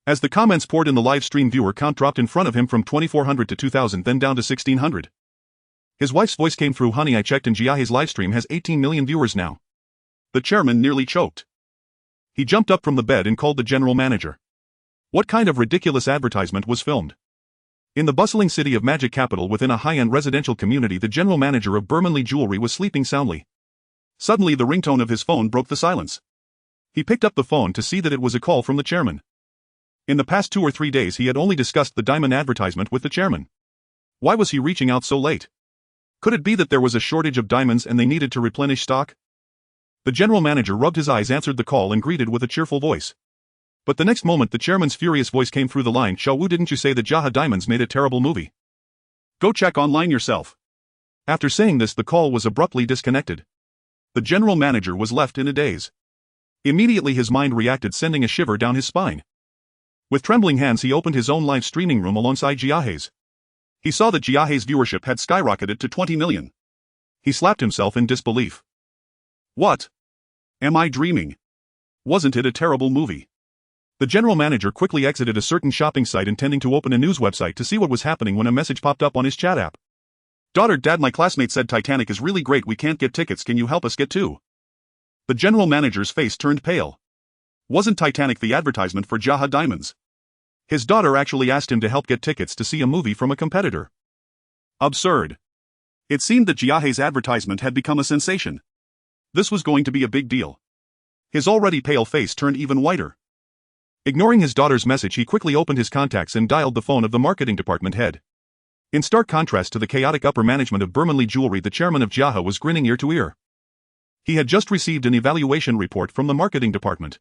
As the comments poured in, the live stream viewer count dropped in front of him from 2,400 to 2,000, then down to 1,600. His wife's voice came through, "Honey, I checked and Jiahei's livestream has 18 million viewers now." The chairman nearly choked. He jumped up from the bed and called the general manager. What kind of ridiculous advertisement was filmed? In the bustling city of Magic Capital within a high-end residential community, the general manager of Bermanli Jewelry was sleeping soundly. Suddenly the ringtone of his phone broke the silence. He picked up the phone to see that it was a call from the chairman. In the past 2 or 3 days he had only discussed the diamond advertisement with the chairman. Why was he reaching out so late? Could it be that there was a shortage of diamonds and they needed to replenish stock? The general manager rubbed his eyes, answered the call and greeted with a cheerful voice. But the next moment the chairman's furious voice came through the line, "Xiao, didn't you say that Jaha Diamonds made a terrible movie? Go check online yourself." After saying this, the call was abruptly disconnected. The general manager was left in a daze. Immediately his mind reacted, sending a shiver down his spine. With trembling hands he opened his own live streaming room alongside Jiahei's. He saw that Jiahei's viewership had skyrocketed to 20 million. He slapped himself in disbelief. What? Am I dreaming? Wasn't it a terrible movie? The general manager quickly exited a certain shopping site, intending to open a news website to see what was happening, when a message popped up on his chat app. "Daughter, Dad, my classmate said Titanic is really great, we can't get tickets, can you help us get to?" The general manager's face turned pale. Wasn't Titanic the advertisement for Jaha Diamonds? His daughter actually asked him to help get tickets to see a movie from a competitor. Absurd. It seemed that Jiahei's advertisement had become a sensation. This was going to be a big deal. His already pale face turned even whiter. Ignoring his daughter's message, he quickly opened his contacts and dialed the phone of the marketing department head. In stark contrast to the chaotic upper management of Bermanli Jewelry, the chairman of Jaha was grinning ear to ear. He had just received an evaluation report from the marketing department.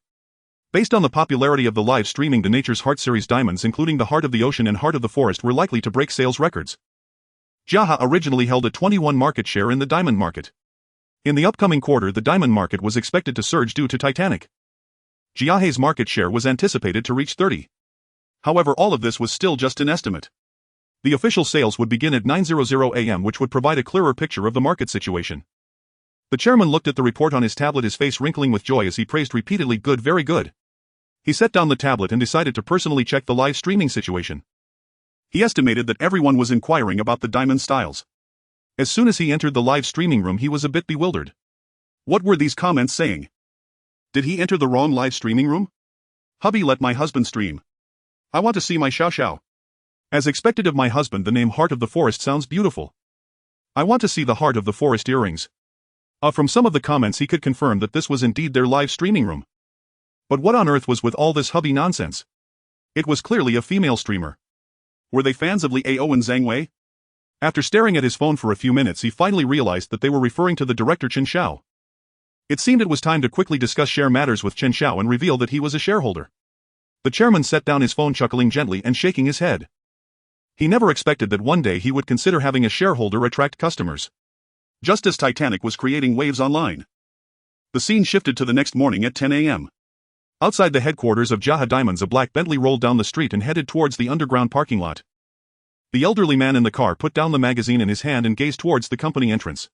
Based on the popularity of the live streaming, the Nature's Heart series diamonds, including the Heart of the Ocean and Heart of the Forest, were likely to break sales records. Jaha originally held a 21% market share in the diamond market. In the upcoming quarter, the diamond market was expected to surge due to Titanic. Jiahei's market share was anticipated to reach 30%. However, all of this was still just an estimate. The official sales would begin at 9:00 a.m., which would provide a clearer picture of the market situation. The chairman looked at the report on his tablet, his face wrinkling with joy as he praised repeatedly, "Good, very good." He set down the tablet and decided to personally check the live streaming situation. He estimated that everyone was inquiring about the diamond styles. As soon as he entered the live streaming room, he was a bit bewildered. What were these comments saying? Did he enter the wrong live streaming room? "Hubby, let my husband stream. I want to see my Xiao Xiao. As expected of my husband, the name Heart of the Forest sounds beautiful. I want to see the Heart of the Forest earrings." From some of the comments he could confirm that this was indeed their live streaming room. But what on earth was with all this hubby nonsense? It was clearly a female streamer. Were they fans of Li Ao and Zhang Wei? After staring at his phone for a few minutes, he finally realized that they were referring to the director Chen Xiao. It seemed it was time to quickly discuss share matters with Chen Xiao and reveal that he was a shareholder. The chairman set down his phone, chuckling gently and shaking his head. He never expected that one day he would consider having a shareholder attract customers. Just as Titanic was creating waves online. The scene shifted to the next morning at 10 a.m. Outside the headquarters of Jaha Diamonds, a black Bentley rolled down the street and headed towards the underground parking lot. The elderly man in the car put down the magazine in his hand and gazed towards the company entrance.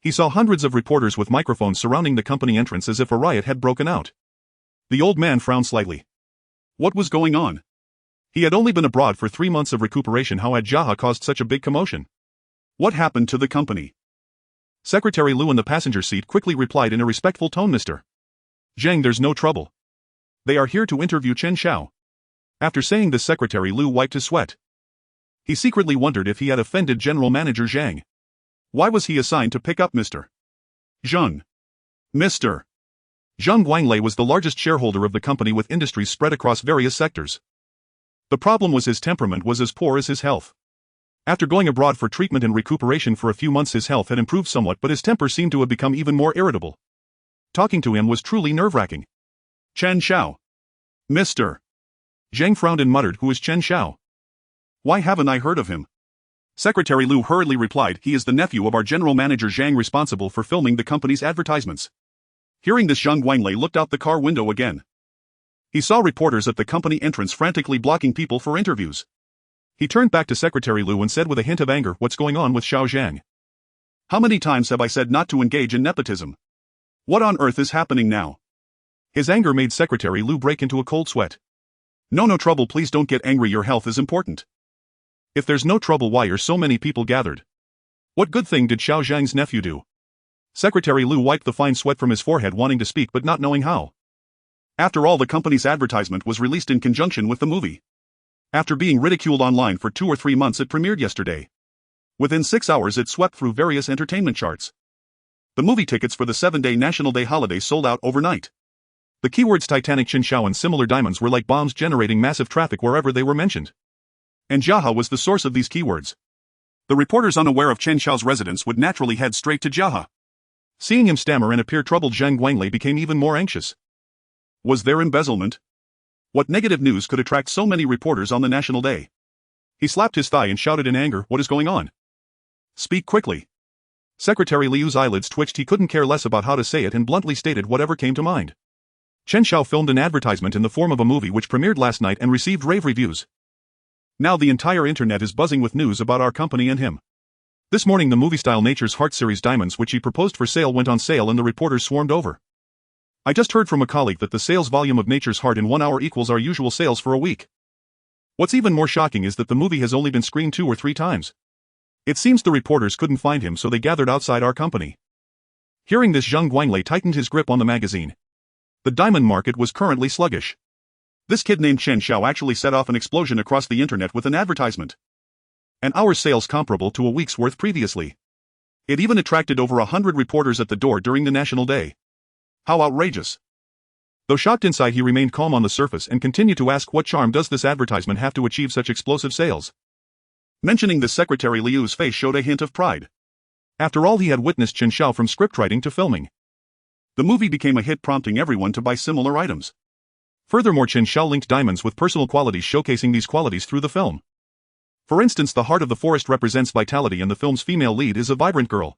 He saw hundreds of reporters with microphones surrounding the company entrance as if a riot had broken out. The old man frowned slightly. What was going on? He had only been abroad for 3 months of recuperation. How had Jaha caused such a big commotion? What happened to the company? Secretary Liu in the passenger seat quickly replied in a respectful tone, Mr. Zhang, there's no trouble. They are here to interview Chen Xiao. After saying this, Secretary Liu wiped his sweat. He secretly wondered if he had offended General Manager Zhang. Why was he assigned to pick up Mr. Zhang? Mr. Zhang Guanglei was the largest shareholder of the company with industries spread across various sectors. The problem was his temperament was as poor as his health. After going abroad for treatment and recuperation for a few months, his health had improved somewhat, but his temper seemed to have become even more irritable. Talking to him was truly nerve-wracking. Chen Xiao. Mr. Zhang frowned and muttered, who is Chen Xiao? Why haven't I heard of him? Secretary Liu hurriedly replied, he is the nephew of our general manager Zhang, responsible for filming the company's advertisements. Hearing this, Zhang Guanglei looked out the car window again. He saw reporters at the company entrance frantically blocking people for interviews. He turned back to Secretary Liu and said with a hint of anger, what's going on with Xiao Zhang? How many times have I said not to engage in nepotism? What on earth is happening now? His anger made Secretary Liu break into a cold sweat. No trouble, please don't get angry, your health is important. If there's no trouble, why are so many people gathered? What good thing did Xiao Zhang's nephew do? Secretary Liu wiped the fine sweat from his forehead, wanting to speak but not knowing how. After all, the company's advertisement was released in conjunction with the movie. After being ridiculed online for 2 or 3 months, it premiered yesterday. Within 6 hours, it swept through various entertainment charts. The movie tickets for the 7-day National Day holiday sold out overnight. The keywords Titanic, Chen Xiao and similar diamonds were like bombs, generating massive traffic wherever they were mentioned. And Jaha was the source of these keywords. The reporters unaware of Chen Xiao's residence would naturally head straight to Jaha. Seeing him stammer and appear troubled, Zhang Guanglei became even more anxious. Was there embezzlement? What negative news could attract so many reporters on the National Day? He slapped his thigh and shouted in anger, what is going on? Speak quickly. Secretary Liu's eyelids twitched. He couldn't care less about how to say it and bluntly stated whatever came to mind. Chen Xiao filmed an advertisement in the form of a movie which premiered last night and received rave reviews. Now the entire internet is buzzing with news about our company and him. This morning the movie-style Nature's Heart series diamonds which he proposed for sale went on sale and the reporters swarmed over. I just heard from a colleague that the sales volume of Nature's Heart in 1 hour equals our usual sales for a week. What's even more shocking is that the movie has only been screened 2 or 3 times. It seems the reporters couldn't find him, so they gathered outside our company. Hearing this, Zhang Guanglei tightened his grip on the magazine. The diamond market was currently sluggish. This kid named Chen Xiao actually set off an explosion across the internet with an advertisement. An hour's sales comparable to a week's worth previously. It even attracted over 100 reporters at the door during the National Day. How outrageous. Though shocked inside, he remained calm on the surface and continued to ask, what charm does this advertisement have to achieve such explosive sales? Mentioning this, Secretary Liu's face showed a hint of pride. After all, he had witnessed Chen Xiao from scriptwriting to filming. The movie became a hit, prompting everyone to buy similar items. Furthermore, Chen Xiao linked diamonds with personal qualities, showcasing these qualities through the film. For instance, the heart of the forest represents vitality and the film's female lead is a vibrant girl.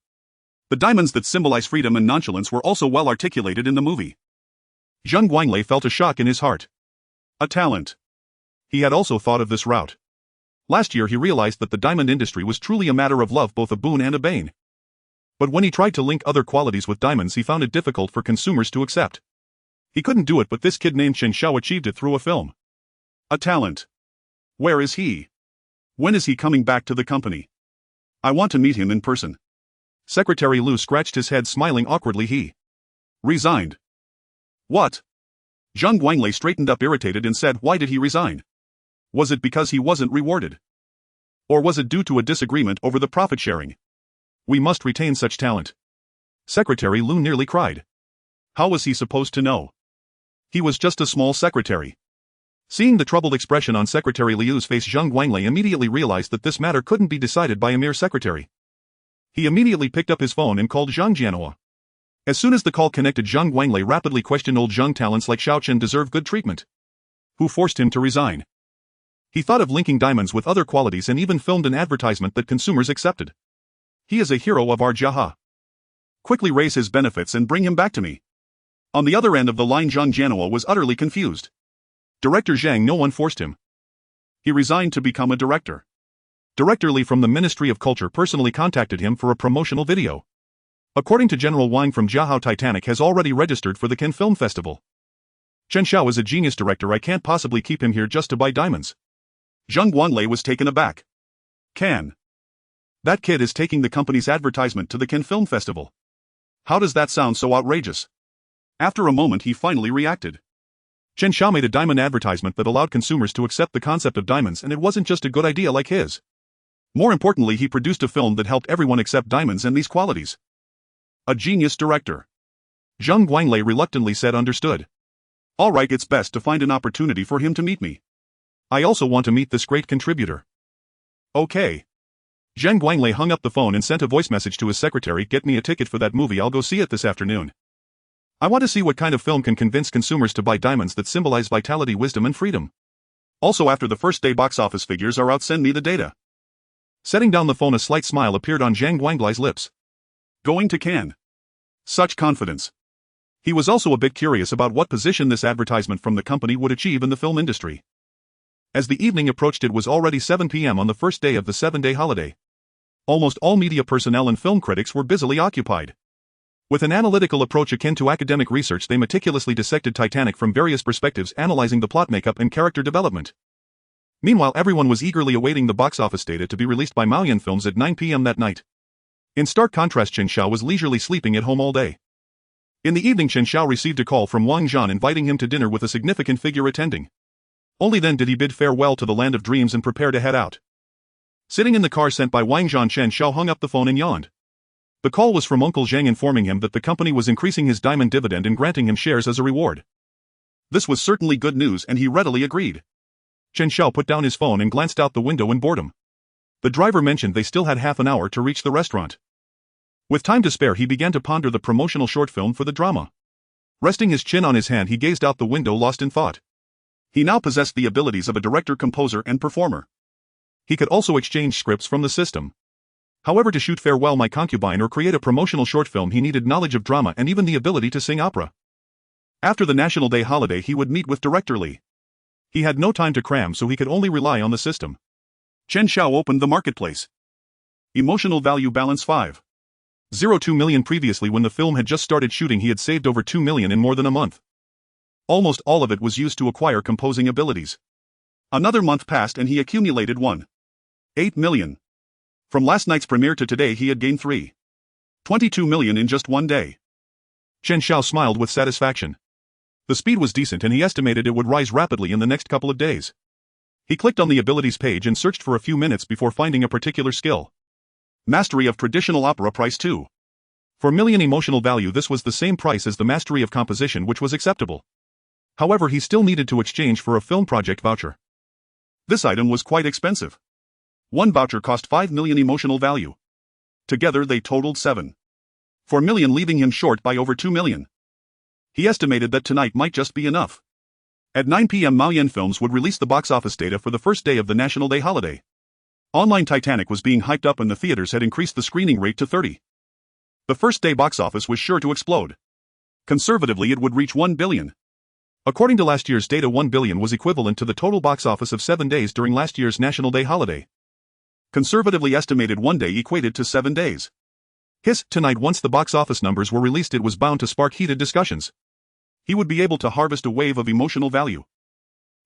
The diamonds that symbolize freedom and nonchalance were also well articulated in the movie. Zhang Guanglei felt a shock in his heart. A talent. He had also thought of this route. Last year he realized that the diamond industry was truly a matter of love, both a boon and a bane. But when he tried to link other qualities with diamonds, he found it difficult for consumers to accept. He couldn't do it, but this kid named Chen Xiao achieved it through a film. A talent. Where is he? When is he coming back to the company? I want to meet him in person. Secretary Liu scratched his head, smiling awkwardly. He resigned. What? Zhang Guanglei straightened up, irritated, and said, why did he resign? Was it because he wasn't rewarded? Or was it due to a disagreement over the profit sharing? We must retain such talent. Secretary Liu nearly cried. How was he supposed to know? He was just a small secretary. Seeing the troubled expression on Secretary Liu's face, Zhang Guanglei immediately realized that this matter couldn't be decided by a mere secretary. He immediately picked up his phone and called Zhang Jianhua. As soon as the call connected, Zhang Guanglei rapidly questioned old Zhang. Talents like Xiao Chen deserve good treatment. Who forced him to resign? He thought of linking diamonds with other qualities and even filmed an advertisement that consumers accepted. He is a hero of our Jaha. Quickly raise his benefits and bring him back to me. On the other end of the line, Zhang Jianhua was utterly confused. Director Zhang, no one forced him. He resigned to become a director. Director Li from the Ministry of Culture personally contacted him for a promotional video. According to General Wang from Jiahao, Titanic has already registered for the Cannes Film Festival. Chen Xiao is a genius director, I can't possibly keep him here just to buy diamonds. Zhang Guanglei was taken aback. Cannes. That kid is taking the company's advertisement to the Cannes Film Festival. How does that sound so outrageous? After a moment he finally reacted. Chen Xiao made a diamond advertisement that allowed consumers to accept the concept of diamonds, and it wasn't just a good idea like his. More importantly, he produced a film that helped everyone accept diamonds and these qualities. A genius director. Zhang Guanglei reluctantly said understood. Alright, it's best to find an opportunity for him to meet me. I also want to meet this great contributor. Okay. Zhang Guanglei hung up the phone and sent a voice message to his secretary, get me a ticket for that movie, I'll go see it this afternoon. I want to see what kind of film can convince consumers to buy diamonds that symbolize vitality, wisdom and freedom. Also, after the first day box office figures are out, send me the data. Setting down the phone, a slight smile appeared on Zhang Guanglei's lips. Going to Cannes. Such confidence. He was also a bit curious about what position this advertisement from the company would achieve in the film industry. As the evening approached, it was already 7 p.m. on the first day of the 7-day holiday. Almost all media personnel and film critics were busily occupied. With an analytical approach akin to academic research, they meticulously dissected Titanic from various perspectives, analyzing the plot makeup and character development. Meanwhile, everyone was eagerly awaiting the box office data to be released by Maoyan Films at 9 p.m. that night. In stark contrast, Chen Xiao was leisurely sleeping at home all day. In the evening, Chen Xiao received a call from Wang Zhan inviting him to dinner with a significant figure attending. Only then did he bid farewell to the land of dreams and prepare to head out. Sitting in the car sent by Wang Zhan, Chen Xiao hung up the phone and yawned. The call was from Uncle Zhang informing him that the company was increasing his diamond dividend and granting him shares as a reward. This was certainly good news, and he readily agreed. Chen Xiao put down his phone and glanced out the window in boredom. The driver mentioned they still had half an hour to reach the restaurant. With time to spare, he began to ponder the promotional short film for the drama. Resting his chin on his hand, he gazed out the window, lost in thought. He now possessed the abilities of a director, composer, and performer. He could also exchange scripts from the system. However, to shoot Farewell My Concubine or create a promotional short film, he needed knowledge of drama and even the ability to sing opera. After the National Day holiday, he would meet with Director Li. He had no time to cram, so he could only rely on the system. Chen Xiao opened the marketplace. Emotional value balance 5.02 million. Previously, when the film had just started shooting, he had saved over 2 million in more than a month. Almost all of it was used to acquire composing abilities. Another month passed and he accumulated 1.8 million. From last night's premiere to today, he had gained 3.22 million in just one day. Chen Xiao smiled with satisfaction. The speed was decent and he estimated it would rise rapidly in the next couple of days. He clicked on the abilities page and searched for a few minutes before finding a particular skill. Mastery of traditional opera, price 2.4 million. Emotional value, this was the same price as the mastery of composition, which was acceptable. However, he still needed to exchange for a film project voucher. This item was quite expensive. One voucher cost 5 million emotional value. Together they totaled 7.4 million, leaving him short by over 2 million. He estimated that tonight might just be enough. At 9 p.m. Maoyan Films would release the box office data for the first day of the National Day holiday. Online Titanic was being hyped up and the theaters had increased the screening rate to 30. The first day box office was sure to explode. Conservatively, it would reach 1 billion. According to last year's data, 1 billion was equivalent to the total box office of 7 days during last year's National Day holiday. Conservatively estimated, 1 day equated to 7 days. Tonight, once the box office numbers were released, it was bound to spark heated discussions. He would be able to harvest a wave of emotional value.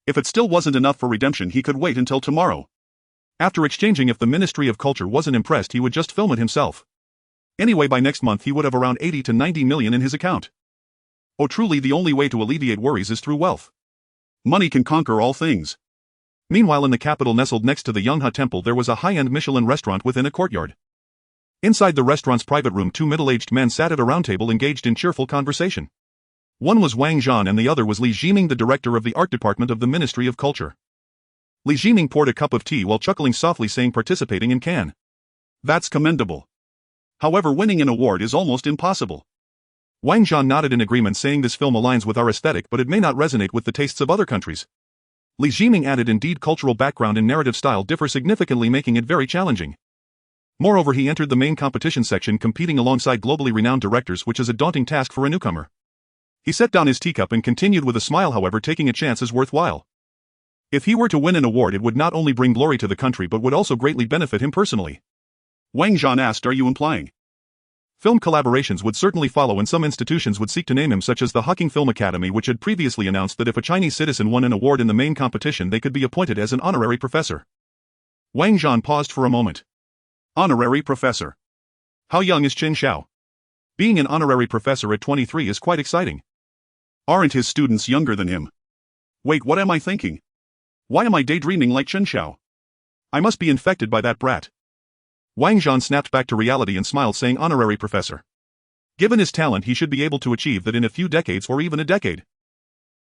If it still wasn't enough for redemption, he could wait until tomorrow. After exchanging, if the Ministry of Culture wasn't impressed, he would just film it himself. Anyway, by next month he would have around 80 to 90 million in his account. Oh, truly the only way to alleviate worries is through wealth. Money can conquer all things. Meanwhile, in the capital, nestled next to the Yonghe Temple, there was a high-end Michelin restaurant within a courtyard. Inside the restaurant's private room, 2 middle-aged men sat at a round table engaged in cheerful conversation. One was Wang Zhan and the other was Li Jiming, the director of the art department of the Ministry of Culture. Li Jiming poured a cup of tea while chuckling softly, saying, participating in Cannes. That's commendable. However, winning an award is almost impossible. Wang Zhan nodded in agreement, saying, this film aligns with our aesthetic, but it may not resonate with the tastes of other countries. Li Jiming added, indeed, cultural background and narrative style differ significantly, making it very challenging. Moreover, he entered the main competition section competing alongside globally renowned directors, which is a daunting task for a newcomer. He set down his teacup and continued with a smile, however, taking a chance is worthwhile. If he were to win an award, it would not only bring glory to the country but would also greatly benefit him personally. Wang Zhan asked, are you implying film collaborations would certainly follow, and some institutions would seek to name him, such as the Hawking Film Academy, which had previously announced that if a Chinese citizen won an award in the main competition they could be appointed as an honorary professor. Wang Zhan paused for a moment. Honorary professor? How young is Chen Xiao? Being an honorary professor at 23 is quite exciting. Aren't his students younger than him? Wait, what am I thinking? Why am I daydreaming like Chen Xiao? I must be infected by that brat. Wang Zhan snapped back to reality and smiled, saying, honorary professor. Given his talent, he should be able to achieve that in a few decades or even a decade.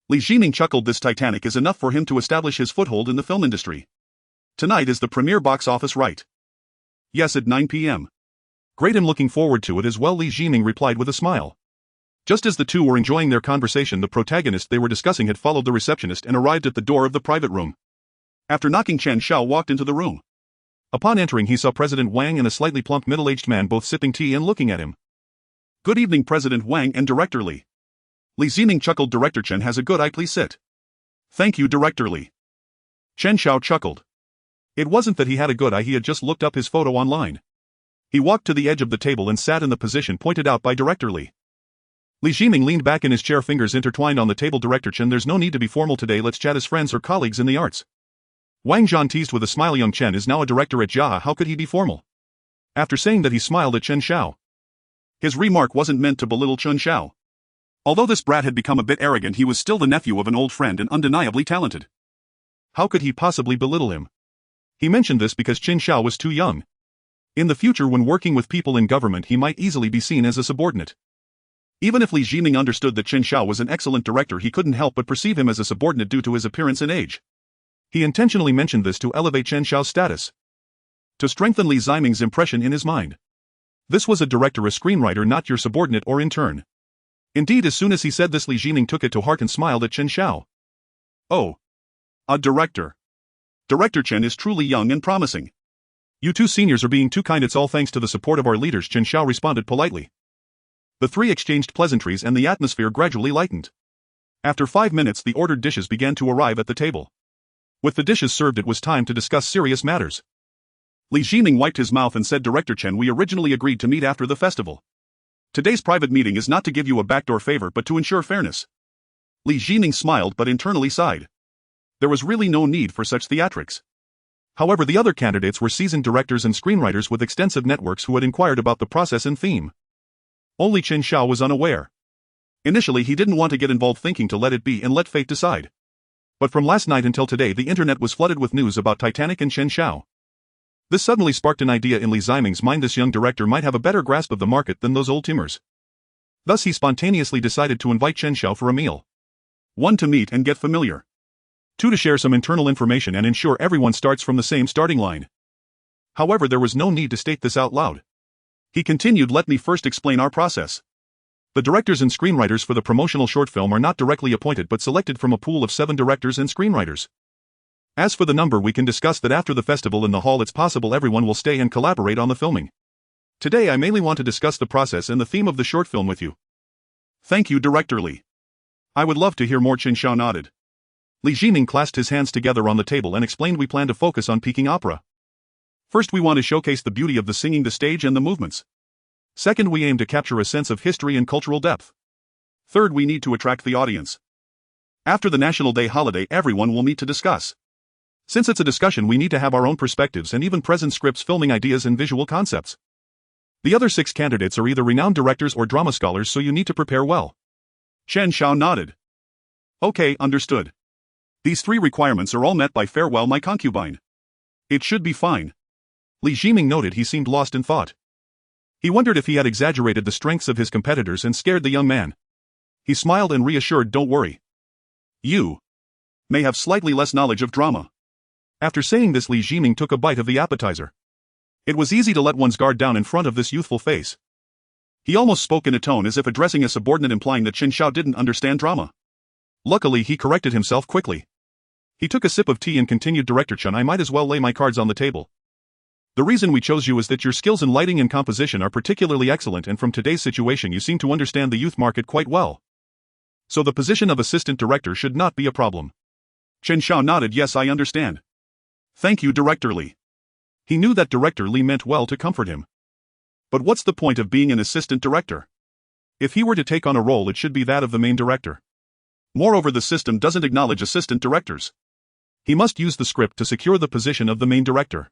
Li Jiming chuckled. This Titanic is enough for him to establish his foothold in the film industry. Tonight is the premiere, box office, right? Yes, at 9 p.m. Great, I'm looking forward to it as well, Li Jiming replied with a smile. Just as the two were enjoying their conversation, the protagonist they were discussing had followed the receptionist and arrived at the door of the private room. After knocking, Chen Xiao walked into the room. Upon entering, he saw President Wang and a slightly plump middle-aged man both sipping tea and looking at him. Good evening, President Wang and Director Li. Li Jiming chuckled. Director Chen has a good eye, please sit. Thank you, Director Li. Chen Xiao chuckled. It wasn't that he had a good eye, he had just looked up his photo online. He walked to the edge of the table and sat in the position pointed out by Director Li. Li Jiming leaned back in his chair, fingers intertwined on the table. Director Chen, there's no need to be formal today, let's chat as friends or colleagues in the arts. Wang Zhan teased with a smile. Young Chen is now a director at Jia, how could he be formal? After saying that, he smiled at Chen Xiao. His remark wasn't meant to belittle Chen Xiao. Although this brat had become a bit arrogant, he was still the nephew of an old friend and undeniably talented. How could he possibly belittle him? He mentioned this because Chen Xiao was too young. In the future, when working with people in government, he might easily be seen as a subordinate. Even if Li Jiming understood that Chen Xiao was an excellent director, he couldn't help but perceive him as a subordinate due to his appearance and age. He intentionally mentioned this to elevate Chen Xiao's status, to strengthen Li Jiming's impression in his mind. This was a director, a screenwriter, not your subordinate or intern. Indeed, as soon as he said this, Li Jiming took it to heart and smiled at Chen Xiao. Oh. A director. Director Chen is truly young and promising. You two seniors are being too kind, it's all thanks to the support of our leaders, Chen Xiao responded politely. The three exchanged pleasantries and the atmosphere gradually lightened. After 5 minutes, the ordered dishes began to arrive at the table. With the dishes served, it was time to discuss serious matters. Li Jiming wiped his mouth and said, Director Chen, we originally agreed to meet after the festival. Today's private meeting is not to give you a backdoor favor but to ensure fairness. Li Jiming smiled but internally sighed. There was really no need for such theatrics. However, the other candidates were seasoned directors and screenwriters with extensive networks who had inquired about the process and theme. Only Chen Xiao was unaware. Initially, he didn't want to get involved, thinking to let it be and let fate decide. But from last night until today, the internet was flooded with news about Titanic and Chen Xiao. This suddenly sparked an idea in Li Jiming's mind. This young director might have a better grasp of the market than those old timers. Thus he spontaneously decided to invite Chen Xiao for a meal. 1. To meet and get familiar. 2. To share some internal information and ensure everyone starts from the same starting line. However, there was no need to state this out loud. He continued, let me first explain our process. The directors and screenwriters for the promotional short film are not directly appointed but selected from a pool of 7 directors and screenwriters. As for the number, we can discuss that after the festival in the hall. It's possible everyone will stay and collaborate on the filming. Today I mainly want to discuss the process and the theme of the short film with you. Thank you, Director Li. I would love to hear more. Chen Xiao nodded. Li Jiming clasped his hands together on the table and explained, we plan to focus on Peking opera. First, we want to showcase the beauty of the singing, the stage and the movements. Second, we aim to capture a sense of history and cultural depth. Third, we need to attract the audience. After the National Day holiday, everyone will meet to discuss. Since it's a discussion, we need to have our own perspectives and even present scripts, filming ideas and visual concepts. The other 6 candidates are either renowned directors or drama scholars, so you need to prepare well. Chen Xiao nodded. Okay, understood. These 3 requirements are all met by Farewell My Concubine. It should be fine. Li Jiming noted. He seemed lost in thought. He wondered if he had exaggerated the strengths of his competitors and scared the young man. He smiled and reassured, don't worry. You may have slightly less knowledge of drama. After saying this, Li Jiming took a bite of the appetizer. It was easy to let one's guard down in front of this youthful face. He almost spoke in a tone as if addressing a subordinate, implying that Chen Xiao didn't understand drama. Luckily, he corrected himself quickly. He took a sip of tea and continued, Director Chen, I might as well lay my cards on the table. The reason we chose you is that your skills in lighting and composition are particularly excellent, and from today's situation you seem to understand the youth market quite well. So the position of assistant director should not be a problem. Chen Xiao nodded. Yes, I understand. Thank you, Director Li. He knew that Director Li meant well to comfort him. But what's the point of being an assistant director? If he were to take on a role, it should be that of the main director. Moreover, the system doesn't acknowledge assistant directors. He must use the script to secure the position of the main director.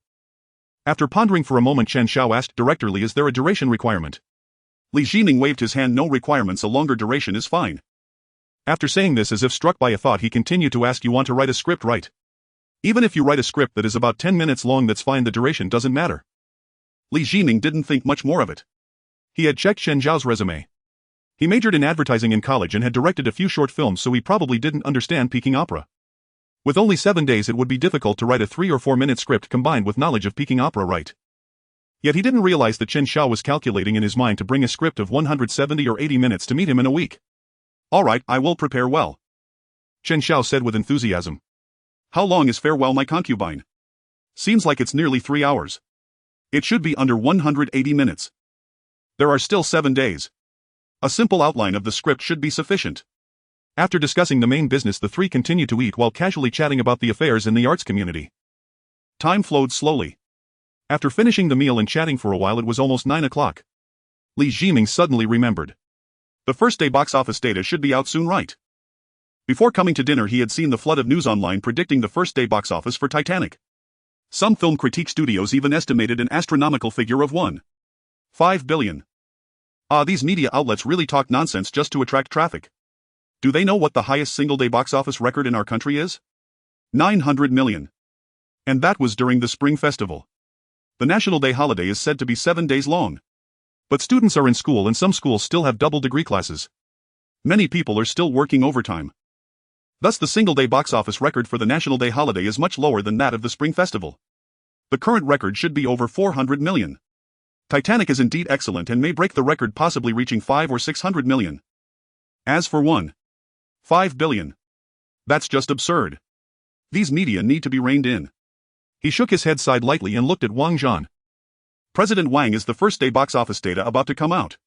After pondering for a moment, Chen Xiao asked Director Li, is there a duration requirement? Li Jining waved his hand. No requirements, a longer duration is fine. After saying this as if struck by a thought, he continued to ask, you want to write a script, right? Even if you write a script that is about 10 minutes long, that's fine, the duration doesn't matter. Li Jining didn't think much more of it. He had checked Chen Xiao's resume. He majored in advertising in college and had directed a few short films, so he probably didn't understand Peking opera. With only 7 days, it would be difficult to write a 3 or 4 minute script combined with knowledge of Peking opera, right? Yet he didn't realize that Chen Xiao was calculating in his mind to bring a script of 170 or 80 minutes to meet him in a week. All right, I will prepare well. Chen Xiao said with enthusiasm. How long is Farewell My Concubine? Seems like it's nearly 3 hours. It should be under 180 minutes. There are still 7 days. A simple outline of the script should be sufficient. After discussing the main business, the three continued to eat while casually chatting about the affairs in the arts community. Time flowed slowly. After finishing the meal and chatting for a while, it was almost 9 o'clock. Li Jining suddenly remembered. The first day box office data should be out soon, right? Before coming to dinner, he had seen the flood of news online predicting the first day box office for Titanic. Some film critique studios even estimated an astronomical figure of 1.5 billion. These media outlets really talk nonsense just to attract traffic. Do they know what the highest single-day box office record in our country is? 900 million. And that was during the Spring Festival. The National Day holiday is said to be 7 days long. But students are in school and some schools still have double degree classes. Many people are still working overtime. Thus the single-day box office record for the National Day holiday is much lower than that of the Spring Festival. The current record should be over 400 million. Titanic is indeed excellent and may break the record, possibly reaching 500 or 600 million. As for 1.5 billion. That's just absurd. These media need to be reined in. He shook his head side lightly and looked at Wang Zhan. President Wang, is the first day box office data about to come out?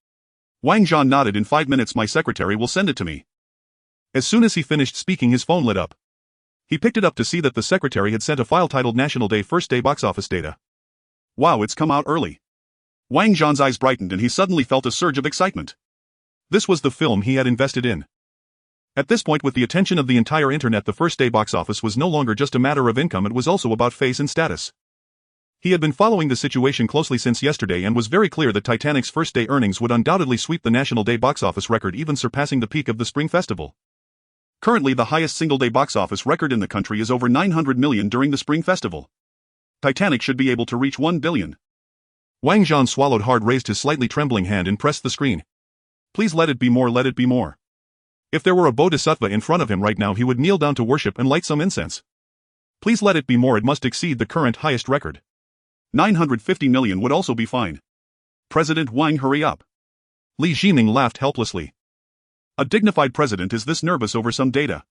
Wang Zhan nodded. In 5 minutes my secretary will send it to me. As soon as he finished speaking, his phone lit up. He picked it up to see that the secretary had sent a file titled National Day First Day Box Office Data. Wow, it's come out early. Wang Zhan's eyes brightened and he suddenly felt a surge of excitement. This was the film he had invested in. At this point, with the attention of the entire internet, the first day box office was no longer just a matter of income, it was also about face and status. He had been following the situation closely since yesterday and was very clear that Titanic's first day earnings would undoubtedly sweep the National Day box office record, even surpassing the peak of the Spring Festival. Currently, the highest single-day box office record in the country is over 900 million during the Spring Festival. Titanic should be able to reach 1 billion. Wang Zhan swallowed hard, raised his slightly trembling hand and pressed the screen. Please let it be more, let it be more. If there were a bodhisattva in front of him right now, he would kneel down to worship and light some incense. Please let it be more, it must exceed the current highest record. 950 million would also be fine. President Wang, hurry up. Li Jining laughed helplessly. A dignified president is this nervous over some data.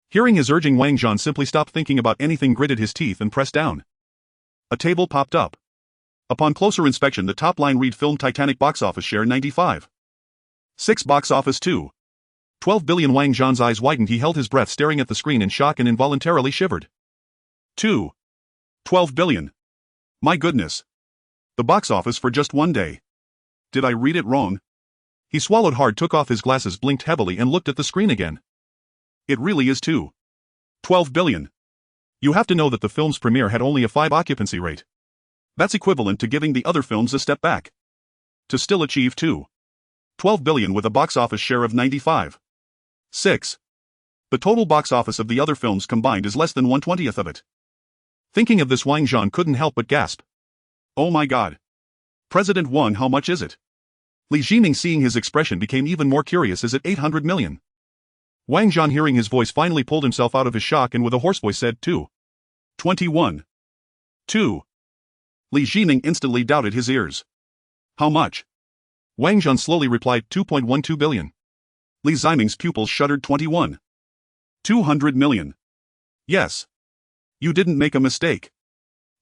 Hearing his urging, Wang Zhan simply stopped thinking about anything, gritted his teeth and pressed down. A table popped up. Upon closer inspection, the top line read film Titanic box office share 95.6 box office 2.12 billion. Wang Zhan's eyes widened. He held his breath, staring at the screen in shock, and involuntarily shivered. 2.12 billion. My goodness. The box office for just 1 day. Did I read it wrong? He swallowed hard, took off his glasses, blinked heavily, and looked at the screen again. It really is 2.12 billion. You have to know that the film's premiere had only a 5 occupancy rate. That's equivalent to giving the other films a step back. To still achieve 2.12 billion with a box office share of 95.6. The total box office of the other films combined is less than 1/20th of it. Thinking of this, Wang Zhan couldn't help but gasp. Oh my god. President Wang, how much is it? Li Jining, seeing his expression, became even more curious. Is it 800 million? Wang Zhan, hearing his voice, finally pulled himself out of his shock and with a hoarse voice said 2.21. 2. Li Jining instantly doubted his ears. How much? Wang Zhan slowly replied 2.12 billion. Li Jining's pupils shuddered. 200 million. Yes. You didn't make a mistake.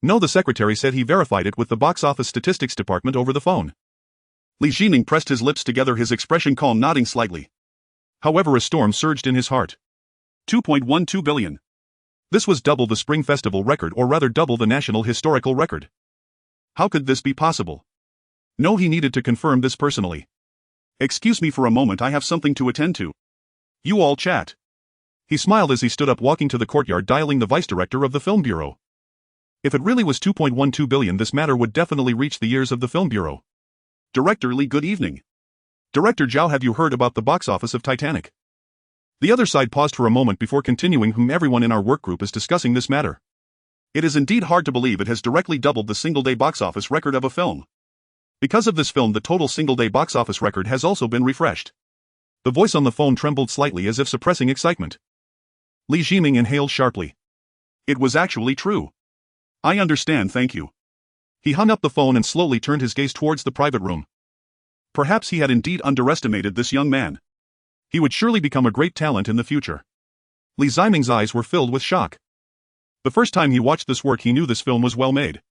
No, the secretary said. He verified it with the box office statistics department over the phone. Li Jining pressed his lips together, his expression calm, nodding slightly. However, a storm surged in his heart. 2.12 billion. This was double the Spring Festival record, or rather double the national historical record. How could this be possible? No, he needed to confirm this personally. Excuse me for a moment, I have something to attend to. You all chat. He smiled as he stood up, walking to the courtyard, dialing the vice director of the Film Bureau. If it really was 2.12 billion, this matter would definitely reach the ears of the Film Bureau. Director Lee, good evening. Director Zhao, have you heard about the box office of Titanic? The other side paused for a moment before continuing. Everyone in our work group is discussing this matter. It is indeed hard to believe it has directly doubled the single-day box office record of a film. Because of this film, the total single-day box office record has also been refreshed. The voice on the phone trembled slightly as if suppressing excitement. Li Jiming inhaled sharply. It was actually true. I understand, thank you. He hung up the phone and slowly turned his gaze towards the private room. Perhaps he had indeed underestimated this young man. He would surely become a great talent in the future. Li Jiming's eyes were filled with shock. The first time he watched this work, he knew this film was well made.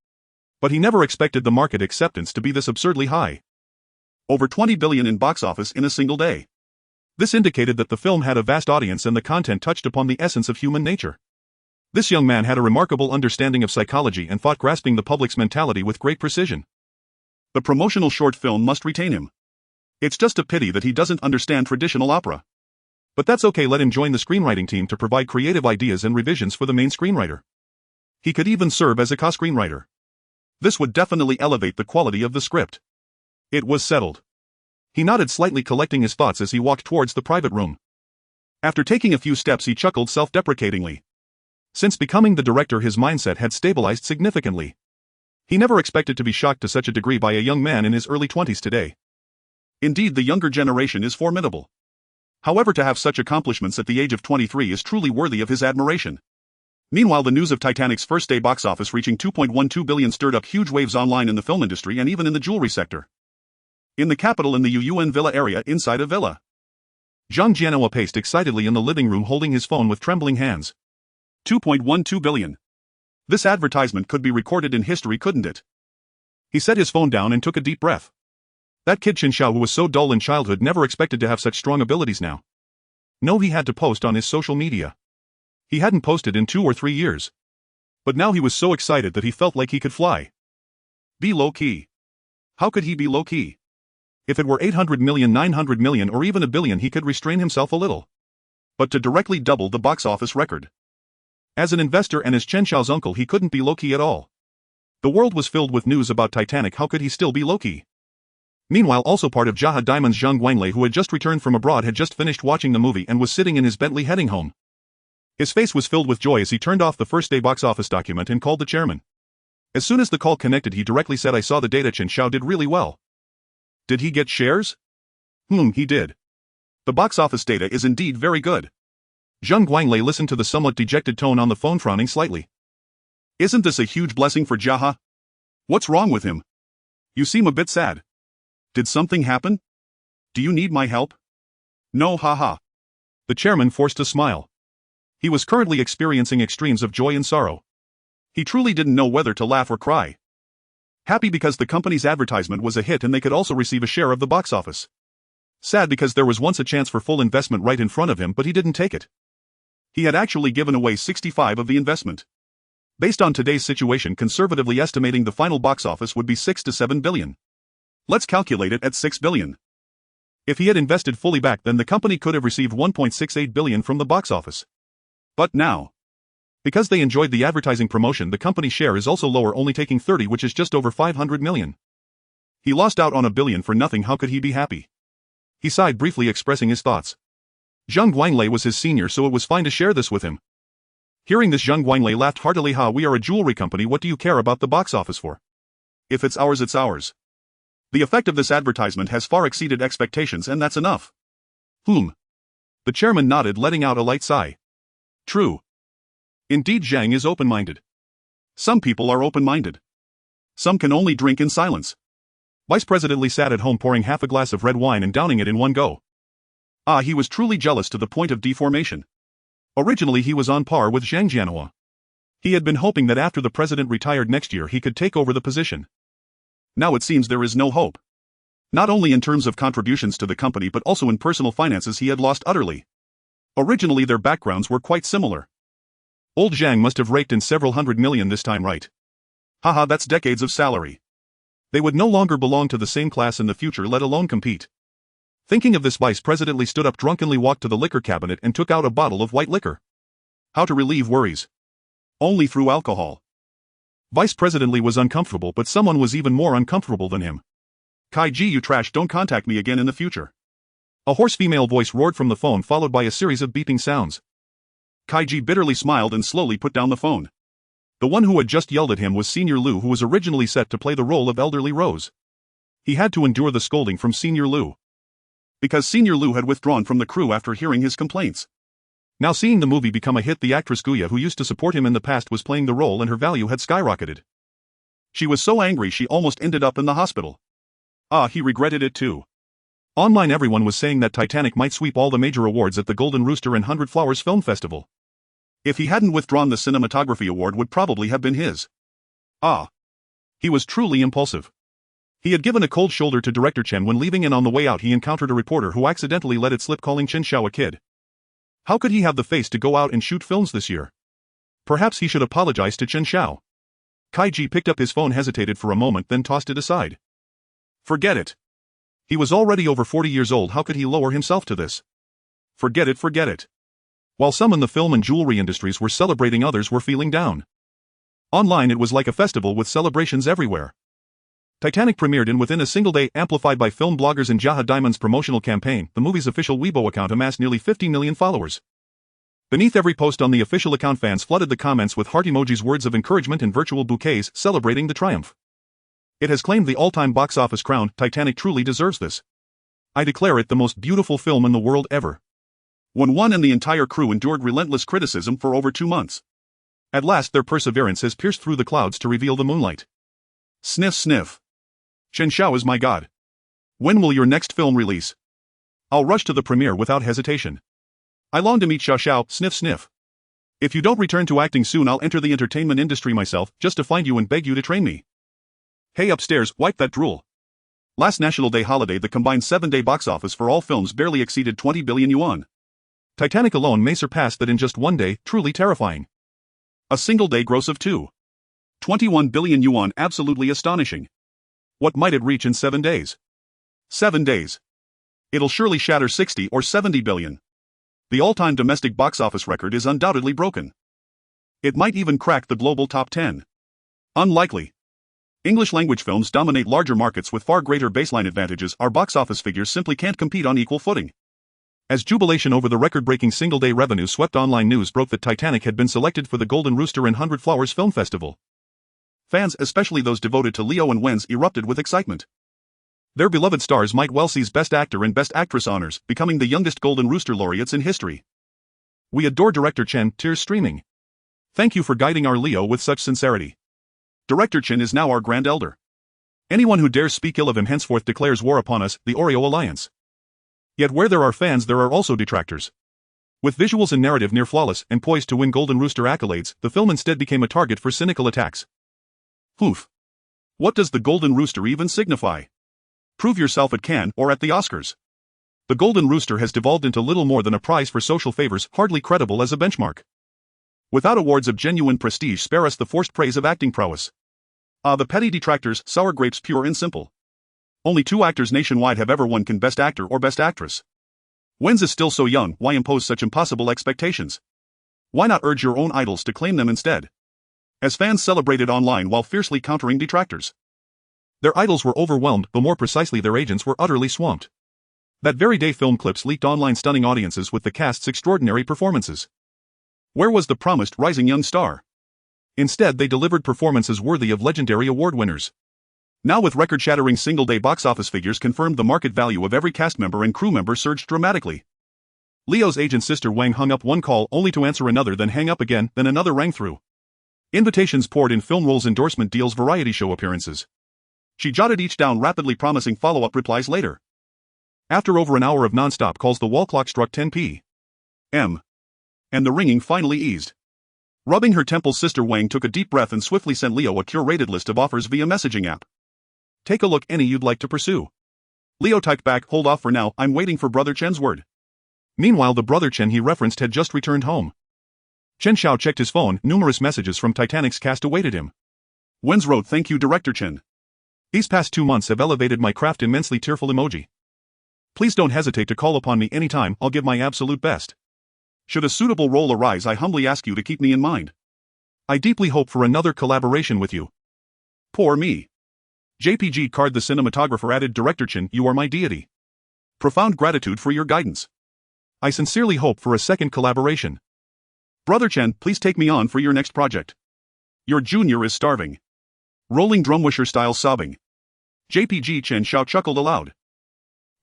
But he never expected the market acceptance to be this absurdly high. Over 20 billion in box office in a single day. This indicated that the film had a vast audience and the content touched upon the essence of human nature. This young man had a remarkable understanding of psychology and fought, grasping the public's mentality with great precision. The promotional short film must retain him. It's just a pity that he doesn't understand traditional opera. But that's okay, let him join the screenwriting team to provide creative ideas and revisions for the main screenwriter. He could even serve as a co-screenwriter. This would definitely elevate the quality of the script. It was settled. He nodded slightly, collecting his thoughts as he walked towards the private room. After taking a few steps, he chuckled self-deprecatingly. Since becoming the director, his mindset had stabilized significantly. He never expected to be shocked to such a degree by a young man in his early 20s today. Indeed, the younger generation is formidable. However, to have such accomplishments at the age of 23 is truly worthy of his admiration. Meanwhile, the news of Titanic's first-day box office reaching 2.12 billion stirred up huge waves online in the film industry and even in the jewelry sector. In the capital, in the Yuan Villa area, inside a villa, Zhang Jianhua paced excitedly in the living room, holding his phone with trembling hands. 2.12 billion. This advertisement could be recorded in history, couldn't it? He set his phone down and took a deep breath. That kid Chen Xiao, who was so dull in childhood, never expected to have such strong abilities now. No, he had to post on his social media. He hadn't posted in 2 or 3 years. But now he was so excited that he felt like he could fly. Be low-key. How could he be low-key? If it were 800 million, 900 million, or even a billion, he could restrain himself a little. But to directly double the box office record. As an investor and as Chen Xiao's uncle, he couldn't be low-key at all. The world was filled with news about Titanic, how could he still be low-key? Meanwhile, also part of Jaha Diamond's Zhang Guanglei, who had just returned from abroad, had just finished watching the movie and was sitting in his Bentley heading home. His face was filled with joy as he turned off the first-day box office document and called the chairman. As soon as the call connected, he directly said, "I saw the data. Chen Xiao did really well." Did he get shares? He did. The box office data is indeed very good. Zhang Guanglei listened to the somewhat dejected tone on the phone, frowning slightly. Isn't this a huge blessing for Jaha? What's wrong with him? You seem a bit sad. Did something happen? Do you need my help? No, haha. The chairman forced a smile. He was currently experiencing extremes of joy and sorrow. He truly didn't know whether to laugh or cry. Happy because the company's advertisement was a hit and they could also receive a share of the box office. Sad because there was once a chance for full investment right in front of him, but he didn't take it. He had actually given away 65 of the investment. Based on today's situation, conservatively estimating the final box office would be 6 to 7 billion. Let's calculate it at 6 billion. If he had invested fully back, then the company could have received 1.68 billion from the box office. But now, because they enjoyed the advertising promotion, the company share is also lower, only taking 30, which is just over 500 million. He lost out on a billion for nothing. How could he be happy? He sighed briefly, expressing his thoughts. Zhang Guanglei was his senior, so it was fine to share this with him. Hearing this, Zhang Guanglei laughed heartily. We are a jewelry company, what do you care about the box office for? If it's ours, it's ours. The effect of this advertisement has far exceeded expectations, and that's enough. The chairman nodded, letting out a light sigh. True. Indeed, Zhang is open-minded. Some people are open-minded. Some can only drink in silence. Vice President Li sat at home, pouring half a glass of red wine and downing it in one go. He was truly jealous to the point of deformation. Originally he was on par with Zhang Jianhua. He had been hoping that after the president retired next year he could take over the position. Now it seems there is no hope. Not only in terms of contributions to the company but also in personal finances he had lost utterly. Originally their backgrounds were quite similar. Old Zhang must have raked in several hundred million this time, right? Haha, that's decades of salary. They would no longer belong to the same class in the future, let alone compete. Thinking of this, Vice President Li stood up, drunkenly walked to the liquor cabinet and took out a bottle of white liquor. How to relieve worries? Only through alcohol. Vice President Li was uncomfortable, but someone was even more uncomfortable than him. Kai Ji, you trash, don't contact me again in the future. A hoarse female voice roared from the phone, followed by a series of beeping sounds. Kai Ji bitterly smiled and slowly put down the phone. The one who had just yelled at him was Senior Lu, who was originally set to play the role of elderly Rose. He had to endure the scolding from Senior Lu, because Senior Lu had withdrawn from the crew after hearing his complaints. Now, seeing the movie become a hit, the actress Guya, who used to support him in the past, was playing the role and her value had skyrocketed. She was so angry she almost ended up in the hospital. He regretted it too. Online everyone was saying that Titanic might sweep all the major awards at the Golden Rooster and 100 Flowers Film Festival. If he hadn't withdrawn, the cinematography award would probably have been his. He was truly impulsive. He had given a cold shoulder to director Chen when leaving, and on the way out he encountered a reporter who accidentally let it slip, calling Chen Xiao a kid. How could he have the face to go out and shoot films this year? Perhaps he should apologize to Chen Xiao. Kai Ji picked up his phone, hesitated for a moment, then tossed it aside. Forget it. He was already over 40 years old, how could he lower himself to this? Forget it, forget it. While some in the film and jewelry industries were celebrating, others were feeling down. Online it was like a festival with celebrations everywhere. Titanic premiered, and within a single day, amplified by film bloggers and Jaha Diamond's promotional campaign, the movie's official Weibo account amassed nearly 50 million followers. Beneath every post on the official account, fans flooded the comments with heart emojis, words of encouragement, and virtual bouquets celebrating the triumph. It has claimed the all-time box office crown. Titanic truly deserves this. I declare it the most beautiful film in the world ever. When one and the entire crew endured relentless criticism for over 2 months. At last their perseverance has pierced through the clouds to reveal the moonlight. Sniff sniff. Chen Xiao is my god. When will your next film release? I'll rush to the premiere without hesitation. I long to meet Xiao Xiao, sniff sniff. If you don't return to acting soon, I'll enter the entertainment industry myself, just to find you and beg you to train me. Hey upstairs, wipe that drool. Last National Day holiday, the combined 7-day box office for all films barely exceeded 20 billion yuan. Titanic alone may surpass that in just one day, truly terrifying. A single day gross of 21 billion yuan, absolutely astonishing. What might it reach in 7 days? 7 days. It'll surely shatter 60 or 70 billion. The all-time domestic box office record is undoubtedly broken. It might even crack the global top 10. Unlikely. English-language films dominate larger markets with far greater baseline advantages. Our box office figures simply can't compete on equal footing. As jubilation over the record-breaking single-day revenue swept, online news broke that Titanic had been selected for the Golden Rooster and 100 Flowers Film Festival. Fans, especially those devoted to Leo and Wen's, erupted with excitement. Their beloved stars might well seize Best Actor and Best Actress honors, becoming the youngest Golden Rooster laureates in history. We adore Director Chen, tears streaming. Thank you for guiding our Leo with such sincerity. Director Chen is now our grand elder. Anyone who dares speak ill of him henceforth declares war upon us, the Oreo Alliance. Yet where there are fans, there are also detractors. With visuals and narrative near flawless and poised to win Golden Rooster accolades, the film instead became a target for cynical attacks. Poof. What does the Golden Rooster even signify? Prove yourself at Cannes or at the Oscars. The Golden Rooster has devolved into little more than a prize for social favors, hardly credible as a benchmark. Without awards of genuine prestige, spare us the forced praise of acting prowess. The petty detractors, sour grapes pure and simple. Only 2 actors nationwide have ever won Cannes Best Actor or Best Actress. Wen's is still so young, why impose such impossible expectations? Why not urge your own idols to claim them instead? As fans celebrated online while fiercely countering detractors. Their idols were overwhelmed, but more precisely their agents were utterly swamped. That very day film clips leaked online, stunning audiences with the cast's extraordinary performances. Where was the promised rising young star? Instead, they delivered performances worthy of legendary award winners. Now, with record-shattering single-day box office figures confirmed, the market value of every cast member and crew member surged dramatically. Leo's agent sister Wang hung up one call only to answer another, then hang up again, then another rang through. Invitations poured in: film roles, endorsement deals, variety show appearances. She jotted each down rapidly, promising follow-up replies later. After over an hour of non-stop calls, the wall clock struck 10 p.m. and the ringing finally eased. Rubbing her temples, sister Wang took a deep breath and swiftly sent Leo a curated list of offers via messaging app. Take a look, any you'd like to pursue. Leo typed back, hold off for now, I'm waiting for brother Chen's word. Meanwhile the brother Chen he referenced had just returned home. Chen Xiao checked his phone, numerous messages from Titanic's cast awaited him. Wen's wrote, thank you Director Chen. These past 2 months have elevated my craft immensely tearful emoji. Please don't hesitate to call upon me anytime, I'll give my absolute best. Should a suitable role arise I humbly ask you to keep me in mind. I deeply hope for another collaboration with you. Poor me. JPG card the cinematographer added, Director Chen, you are my deity. Profound gratitude for your guidance. I sincerely hope for a second collaboration. Brother Chen, please take me on for your next project. Your junior is starving. Rolling drumwisher style sobbing. JPG Chen Xiao chuckled aloud.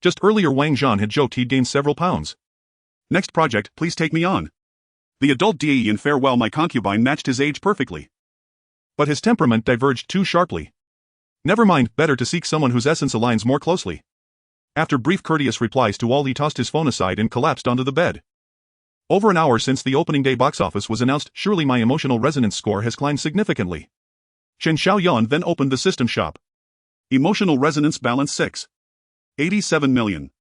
Just earlier Wang Zhan had joked he'd gained several pounds. Next project, please take me on. The adult DAE in Farewell My Concubine matched his age perfectly. But his temperament diverged too sharply. Never mind, better to seek someone whose essence aligns more closely. After brief courteous replies to all he tossed his phone aside and collapsed onto the bed. Over an hour since the opening day box office was announced, surely my emotional resonance score has climbed significantly. Chen Xiao then opened the system shop. Emotional resonance balance 6. 87 million.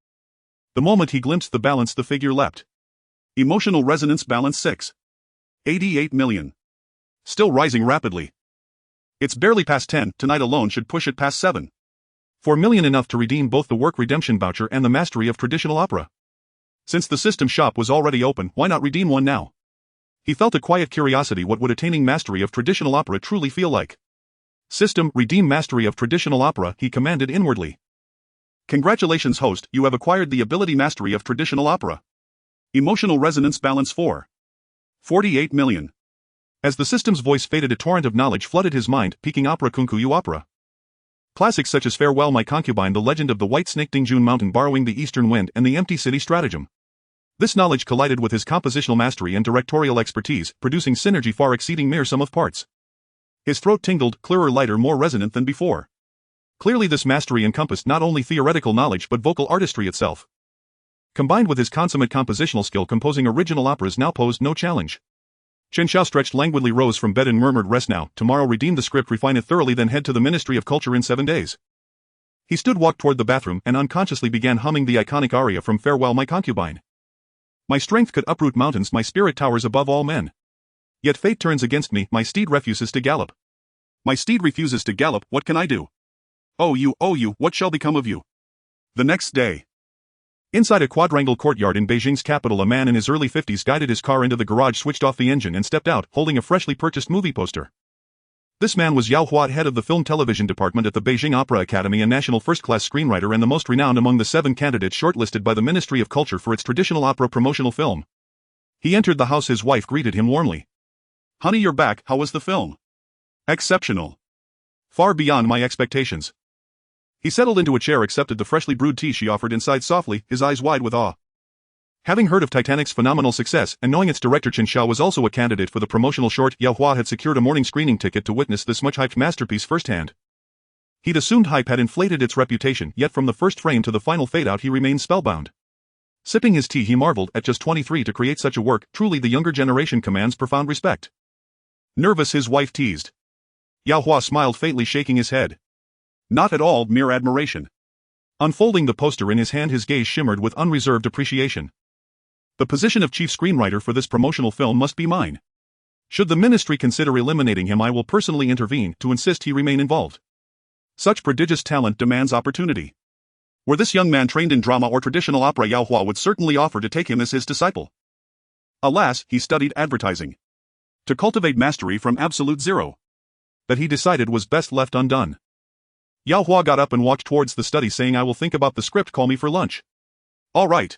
The moment he glimpsed the balance the figure leapt. Emotional resonance balance 6. 88 million. Still rising rapidly. It's barely past 10, tonight alone should push it past 7. 4 million enough to redeem both the work redemption voucher and the mastery of traditional opera. Since the system shop was already open, why not redeem one now? He felt a quiet curiosity, what would attaining mastery of traditional opera truly feel like? System, redeem mastery of traditional opera, he commanded inwardly. Congratulations host, you have acquired the ability mastery of traditional opera. Emotional resonance balance 4. 48 million. As the system's voice faded, a torrent of knowledge flooded his mind, peaking opera kunkuyu opera. Classics such as Farewell My Concubine, The Legend of the White Snake, Dingjun Mountain, Borrowing the Eastern Wind, and The Empty City Stratagem. This knowledge collided with his compositional mastery and directorial expertise, producing synergy far exceeding mere sum of parts. His throat tingled, clearer, lighter, more resonant than before. Clearly this mastery encompassed not only theoretical knowledge but vocal artistry itself. Combined with his consummate compositional skill, composing original operas now posed no challenge. Chen Xiao stretched languidly, rose from bed and murmured, rest now, tomorrow redeem the script, refine it thoroughly, then head to the Ministry of Culture in 7 days. He walked toward the bathroom and unconsciously began humming the iconic aria from Farewell My Concubine. My strength could uproot mountains, my spirit towers above all men. Yet fate turns against me, my steed refuses to gallop. My steed refuses to gallop, what can I do? Oh you, what shall become of you? The next day. Inside a quadrangle courtyard in Beijing's capital, a man in his early 50s guided his car into the garage, switched off the engine and stepped out, holding a freshly purchased movie poster. This man was Yao Hua, head of the film television department at the Beijing Opera Academy, a national first-class screenwriter and the most renowned among the 7 candidates shortlisted by the Ministry of Culture for its traditional opera promotional film. He entered the house, his wife greeted him warmly. Honey, you're back, how was the film? Exceptional. Far beyond my expectations. He settled into a chair, accepted the freshly brewed tea she offered, and sighed softly, his eyes wide with awe. Having heard of Titanic's phenomenal success, and knowing its director Chen Xiao was also a candidate for the promotional short, Yao Hua had secured a morning screening ticket to witness this much-hyped masterpiece firsthand. He'd assumed hype had inflated its reputation, yet from the first frame to the final fade-out he remained spellbound. Sipping his tea, he marveled, at just 23 to create such a work, truly the younger generation commands profound respect. Nervous, his wife teased. Yao Hua smiled faintly, shaking his head. Not at all, mere admiration. Unfolding the poster in his hand, his gaze shimmered with unreserved appreciation. The position of chief screenwriter for this promotional film must be mine. Should the ministry consider eliminating him, I will personally intervene to insist he remain involved. Such prodigious talent demands opportunity. Were this young man trained in drama or traditional opera, Yao Hua would certainly offer to take him as his disciple. Alas, he studied advertising. To cultivate mastery from absolute zero. That he decided was best left undone. Yao Hua got up and walked towards the study, saying, I will think about the script, call me for lunch. All right.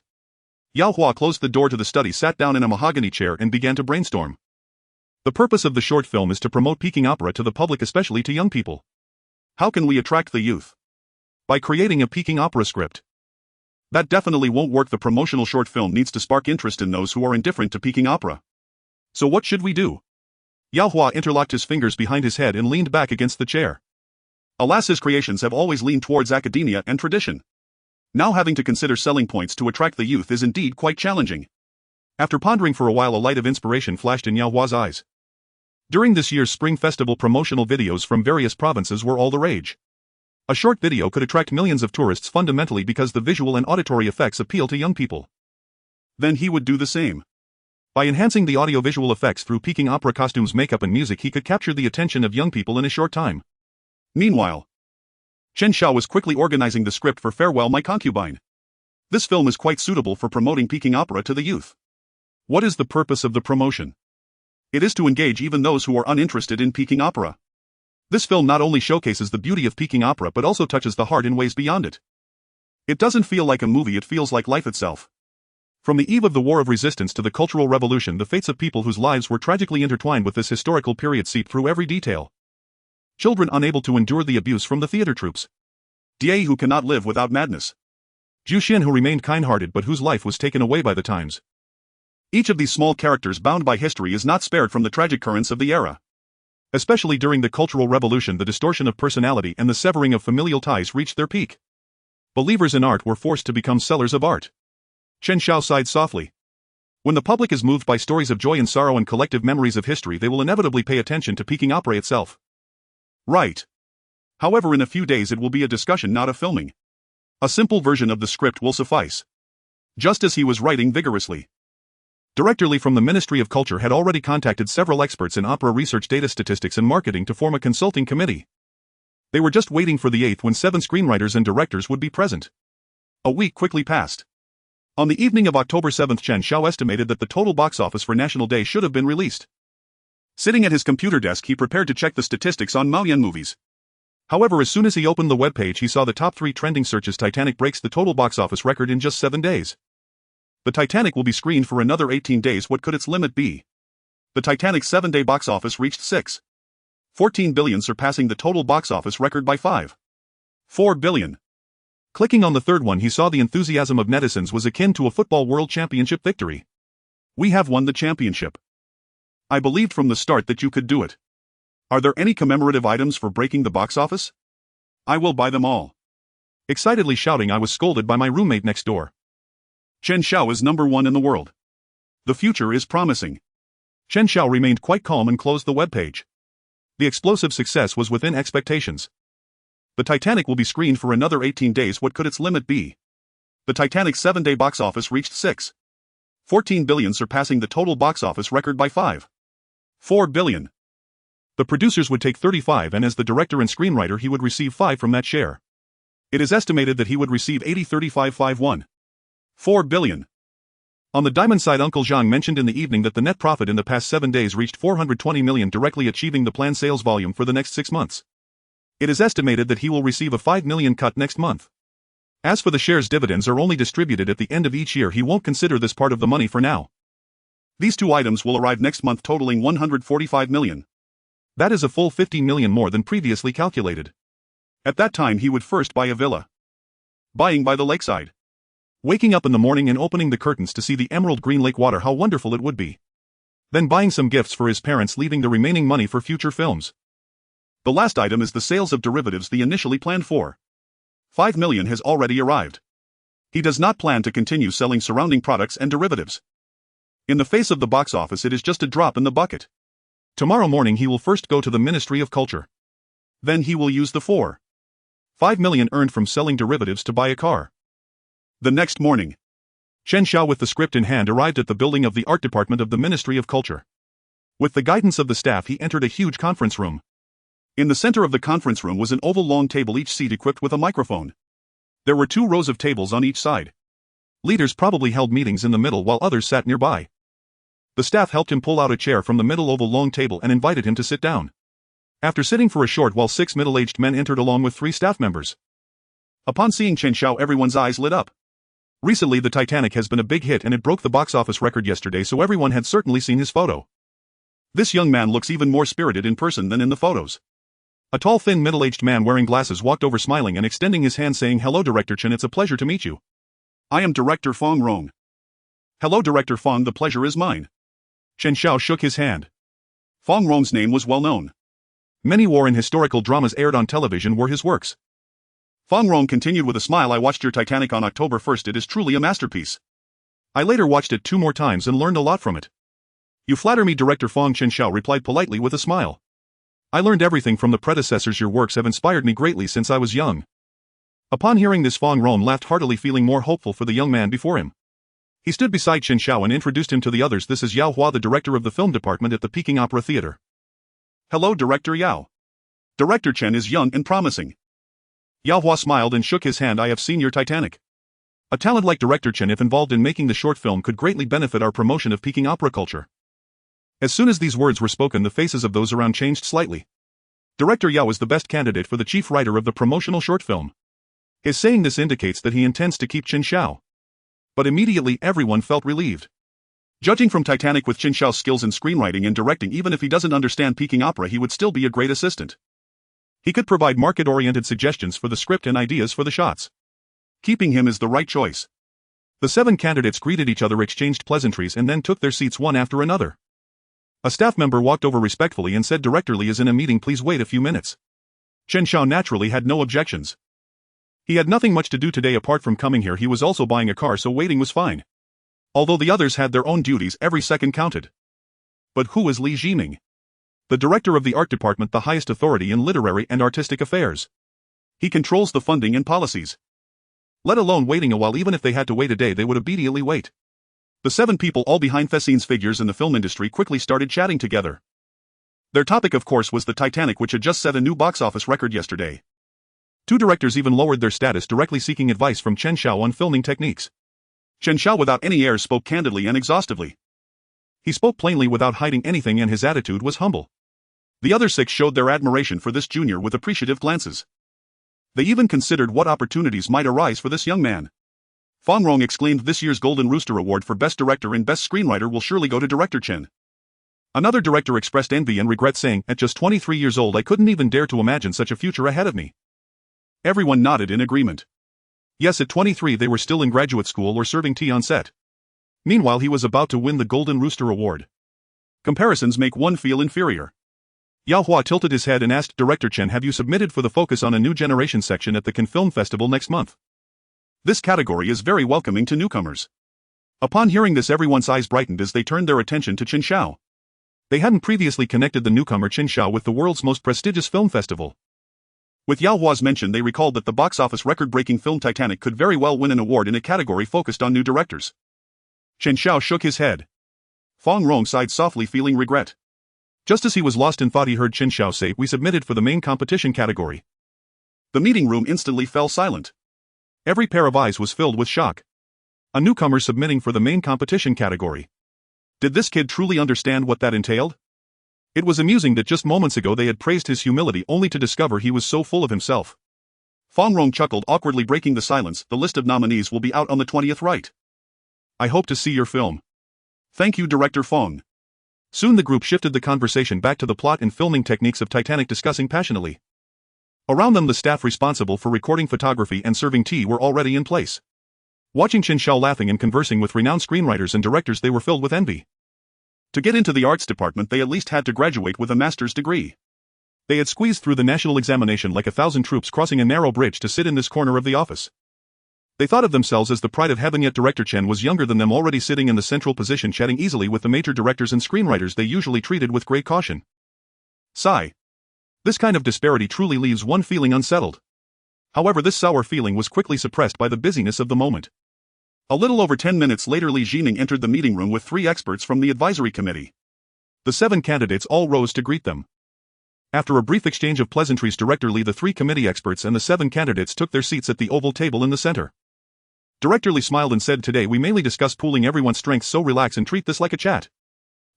Yao Hua closed the door to the study, sat down in a mahogany chair and began to brainstorm. The purpose of the short film is to promote Peking opera to the public, especially to young people. How can we attract the youth? By creating a Peking opera script. That definitely won't work. The promotional short film needs to spark interest in those who are indifferent to Peking opera. So what should we do? Yao Hua interlocked his fingers behind his head and leaned back against the chair. Alas, his creations have always leaned towards academia and tradition. Now having to consider selling points to attract the youth is indeed quite challenging. After pondering for a while, a light of inspiration flashed in Yao Hua's eyes. During this year's Spring Festival, promotional videos from various provinces were all the rage. A short video could attract millions of tourists fundamentally because the visual and auditory effects appeal to young people. Then he would do the same. By enhancing the audio-visual effects through peaking opera costumes, makeup and music, he could capture the attention of young people in a short time. Meanwhile, Chen Xiao was quickly organizing the script for Farewell My Concubine. This film is quite suitable for promoting peaking opera to the youth. What is the purpose of the promotion? It is to engage even those who are uninterested in peaking opera. This film not only showcases the beauty of peaking opera but also touches the heart in ways beyond it. It doesn't feel like a movie, it feels like life itself. From the eve of the War of Resistance to the Cultural Revolution, the fates of people whose lives were tragically intertwined with this historical period seep through every detail. Children unable to endure the abuse from the theater troops. Die who cannot live without madness. Zhu Xin who remained kind-hearted but whose life was taken away by the times. Each of these small characters bound by history is not spared from the tragic currents of the era. Especially during the Cultural Revolution, the distortion of personality and the severing of familial ties reached their peak. Believers in art were forced to become sellers of art. Chen Xiao sighed softly. When the public is moved by stories of joy and sorrow and collective memories of history, they will inevitably pay attention to peaking opera itself. Right. However, in a few days it will be a discussion, not a filming. A simple version of the script will suffice. Just as he was writing vigorously, Director Li from the Ministry of Culture had already contacted several experts in opera research, data statistics and marketing to form a consulting committee. They were just waiting for the 8th when 7 screenwriters and directors would be present. A week quickly passed. On the evening of October 7th, Chen Xiao estimated that the total box office for National Day should have been released. Sitting at his computer desk, he prepared to check the statistics on Maoyan movies. However, as soon as he opened the webpage, he saw the top 3 trending searches. Titanic breaks the total box office record in just 7 days. The Titanic will be screened for another 18 days. What could its limit be? The Titanic's 7-day box office reached 6.14 billion, surpassing the total box office record by 5.4 billion. Clicking on the third one, he saw the enthusiasm of netizens was akin to a football world championship victory. We have won the championship. I believed from the start that you could do it. Are there any commemorative items for breaking the box office? I will buy them all. Excitedly shouting, I was scolded by my roommate next door. Chen Xiao is #1 in the world. The future is promising. Chen Xiao remained quite calm and closed the webpage. The explosive success was within expectations. The Titanic will be screened for another 18 days. What could its limit be? The Titanic's 7-day box office reached 6.14 billion, surpassing the total box office record by 5.4 billion. The producers would take 35, and as the director and screenwriter he would receive 5 from that share. It is estimated that he would receive 80-35-5-1. 4 billion. On the diamond side, Uncle Zhang mentioned in the evening that the net profit in the past 7 days reached 420 million, directly achieving the planned sales volume for the next 6 months. It is estimated that he will receive a 5 million cut next month. As for the shares, dividends are only distributed at the end of each year. He won't consider this part of the money for now. These 2 items will arrive next month, totaling 145 million. That is a full 50 million more than previously calculated. At that time he would first buy a villa. Buying by the lakeside. Waking up in the morning and opening the curtains to see the emerald green lake water, how wonderful it would be. Then buying some gifts for his parents, leaving the remaining money for future films. The last item is the sales of derivatives. The initially planned 5 million has already arrived. He does not plan to continue selling surrounding products and derivatives. In the face of the box office, it is just a drop in the bucket. Tomorrow morning he will first go to the Ministry of Culture. Then he will use the 5 million earned from selling derivatives to buy a car. The next morning, Chen Xiao with the script in hand arrived at the building of the art department of the Ministry of Culture. With the guidance of the staff, he entered a huge conference room. In the center of the conference room was an oval long table, each seat equipped with a microphone. There were 2 rows of tables on each side. Leaders probably held meetings in the middle while others sat nearby. The staff helped him pull out a chair from the middle oval long table and invited him to sit down. After sitting for a short while, 6 middle-aged men entered along with 3 staff members. Upon seeing Chen Xiao, everyone's eyes lit up. Recently the Titanic has been a big hit and it broke the box office record yesterday, so everyone had certainly seen his photo. This young man looks even more spirited in person than in the photos. A tall, thin, middle-aged man wearing glasses walked over, smiling and extending his hand, saying, "Hello, Director Chen, it's a pleasure to meet you. I am Director Fong Rong." "Hello, Director Fong, the pleasure is mine." Chen Xiao shook his hand. Fong Rong's name was well known. Many war and historical dramas aired on television were his works. Fong Rong continued with a smile, "I watched your Titanic on October 1st. It is truly a masterpiece. I later watched it 2 more times and learned a lot from it." "You flatter me, Director Fong," Chen Xiao replied politely with a smile. I learned everything from the predecessors. Your works have inspired me greatly since I was young. Upon hearing this, Fong Rong laughed heartily, feeling more hopeful for the young man before him. He stood beside Chen Xiao and introduced him to the others. This is Yao Hua, the director of the film department at the Peking Opera Theater. Hello, Director Yao. Director Chen is young and promising. Yao Hua smiled and shook his hand. I have seen your Titanic. A talent like Director Chen, if involved in making the short film, could greatly benefit our promotion of Peking opera culture. As soon as these words were spoken, the faces of those around changed slightly. Director Yao is the best candidate for the chief writer of the promotional short film. His saying this indicates that he intends to keep Chen Xiao. But immediately everyone felt relieved. Judging from Titanic, with Chen Xiao's skills in screenwriting and directing, even if he doesn't understand Peking opera, he would still be a great assistant. He could provide market-oriented suggestions for the script and ideas for the shots. Keeping him is the right choice. The 7 candidates greeted each other, exchanged pleasantries, and then took their seats one after another. A staff member walked over respectfully and said, Director Li is in a meeting, please wait a few minutes. Chen Xiao naturally had no objections. He had nothing much to do today apart from coming here. He was also buying a car, so waiting was fine. Although the others had their own duties, every second counted. But who is Li Jiming? The director of the art department, the highest authority in literary and artistic affairs. He controls the funding and policies. Let alone waiting a while. Even if they had to wait a day, they would immediately wait. The 7 people, all behind the scenes figures in the film industry, quickly started chatting together. Their topic, of course, was the Titanic, which had just set a new box office record yesterday. 2 directors even lowered their status, directly seeking advice from Chen Xiao on filming techniques. Chen Xiao, without any airs, spoke candidly and exhaustively. He spoke plainly without hiding anything, and his attitude was humble. The other 6 showed their admiration for this junior with appreciative glances. They even considered what opportunities might arise for this young man. Fong Rong exclaimed, this year's Golden Rooster Award for Best Director and Best Screenwriter will surely go to Director Chen. Another director expressed envy and regret, saying, at just 23 years old I couldn't even dare to imagine such a future ahead of me. Everyone nodded in agreement. Yes, at 23 they were still in graduate school or serving tea on set. Meanwhile he was about to win the Golden Rooster Award. Comparisons make one feel inferior. Yao Hua tilted his head and asked, Director Chen, have you submitted for the Focus on a New Generation section at the Cannes Film Festival next month? This category is very welcoming to newcomers. Upon hearing this, everyone's eyes brightened as they turned their attention to Chen Xiao. They hadn't previously connected the newcomer Chen Xiao with the world's most prestigious film festival. With Yao Hua's mention, they recalled that the box office record-breaking film Titanic could very well win an award in a category focused on new directors. Chen Xiao shook his head. Fong Rong sighed softly, feeling regret. Just as he was lost in thought, he heard Chen Xiao say, we submitted for the main competition category. The meeting room instantly fell silent. Every pair of eyes was filled with shock. A newcomer submitting for the main competition category. Did this kid truly understand what that entailed? It was amusing that just moments ago they had praised his humility, only to discover he was so full of himself. Fong Rong chuckled, awkwardly breaking the silence. The list of nominees will be out on the 20th, right? I hope to see your film. Thank you, Director Fong. Soon the group shifted the conversation back to the plot and filming techniques of Titanic, discussing passionately. Around them, the staff responsible for recording photography and serving tea were already in place. Watching Chen Xiao laughing and conversing with renowned screenwriters and directors, they were filled with envy. To get into the arts department, they at least had to graduate with a master's degree. They had squeezed through the national examination like 1,000 troops crossing a narrow bridge to sit in this corner of the office. They thought of themselves as the pride of heaven, yet Director Chen was younger than them, already sitting in the central position, chatting easily with the major directors and screenwriters they usually treated with great caution. Sigh. This kind of disparity truly leaves one feeling unsettled. However, this sour feeling was quickly suppressed by the busyness of the moment. A little over 10 minutes later, Li Jiming entered the meeting room with 3 experts from the advisory committee. The 7 candidates all rose to greet them. After a brief exchange of pleasantries, Director Li, the 3 committee experts, and the 7 candidates took their seats at the oval table in the center. Director Li smiled and said, today we mainly discuss pooling everyone's strengths, so relax and treat this like a chat.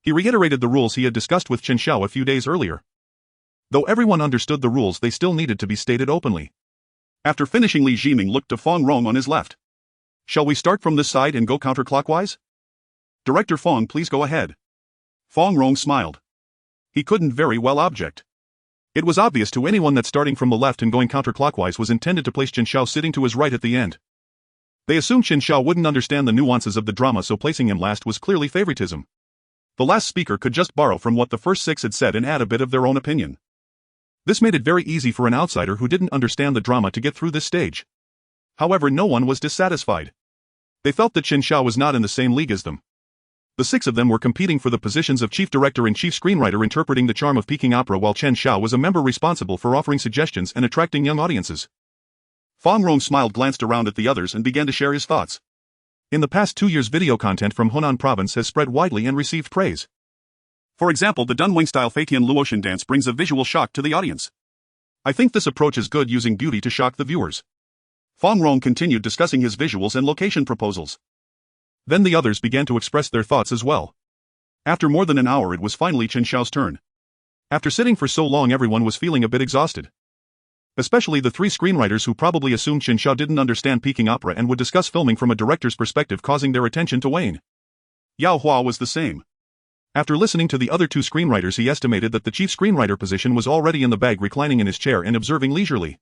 He reiterated the rules he had discussed with Chen Xiao a few days earlier. Though everyone understood the rules, they still needed to be stated openly. After finishing, Li Jiming looked to Fong Rong on his left. Shall we start from this side and go counterclockwise? Director Fong, please go ahead. Fong Rong smiled. He couldn't very well object. It was obvious to anyone that starting from the left and going counterclockwise was intended to place Chen Xiao sitting to his right at the end. They assumed Chen Xiao wouldn't understand the nuances of the drama, so placing him last was clearly favoritism. The last speaker could just borrow from what the first 6 had said and add a bit of their own opinion. This made it very easy for an outsider who didn't understand the drama to get through this stage. However, no one was dissatisfied. They felt that Chen Xiao was not in the same league as them. The 6 of them were competing for the positions of chief director and chief screenwriter, interpreting the charm of Peking opera, while Chen Xiao was a member responsible for offering suggestions and attracting young audiences. Fang Rong smiled, glanced around at the others and began to share his thoughts. In the past 2 years, video content from Hunan province has spread widely and received praise. For example, the Dunwing-style Feitian Luotian dance brings a visual shock to the audience. I think this approach is good, using beauty to shock the viewers. Fang Rong continued discussing his visuals and location proposals. Then the others began to express their thoughts as well. After more than an hour, it was finally Chen Xiao's turn. After sitting for so long, everyone was feeling a bit exhausted. Especially the 3 screenwriters, who probably assumed Chen Xiao didn't understand Peking opera and would discuss filming from a director's perspective, causing their attention to wane. Yao Hua was the same. After listening to the other 2 screenwriters, he estimated that the chief screenwriter position was already in the bag, reclining in his chair and observing leisurely.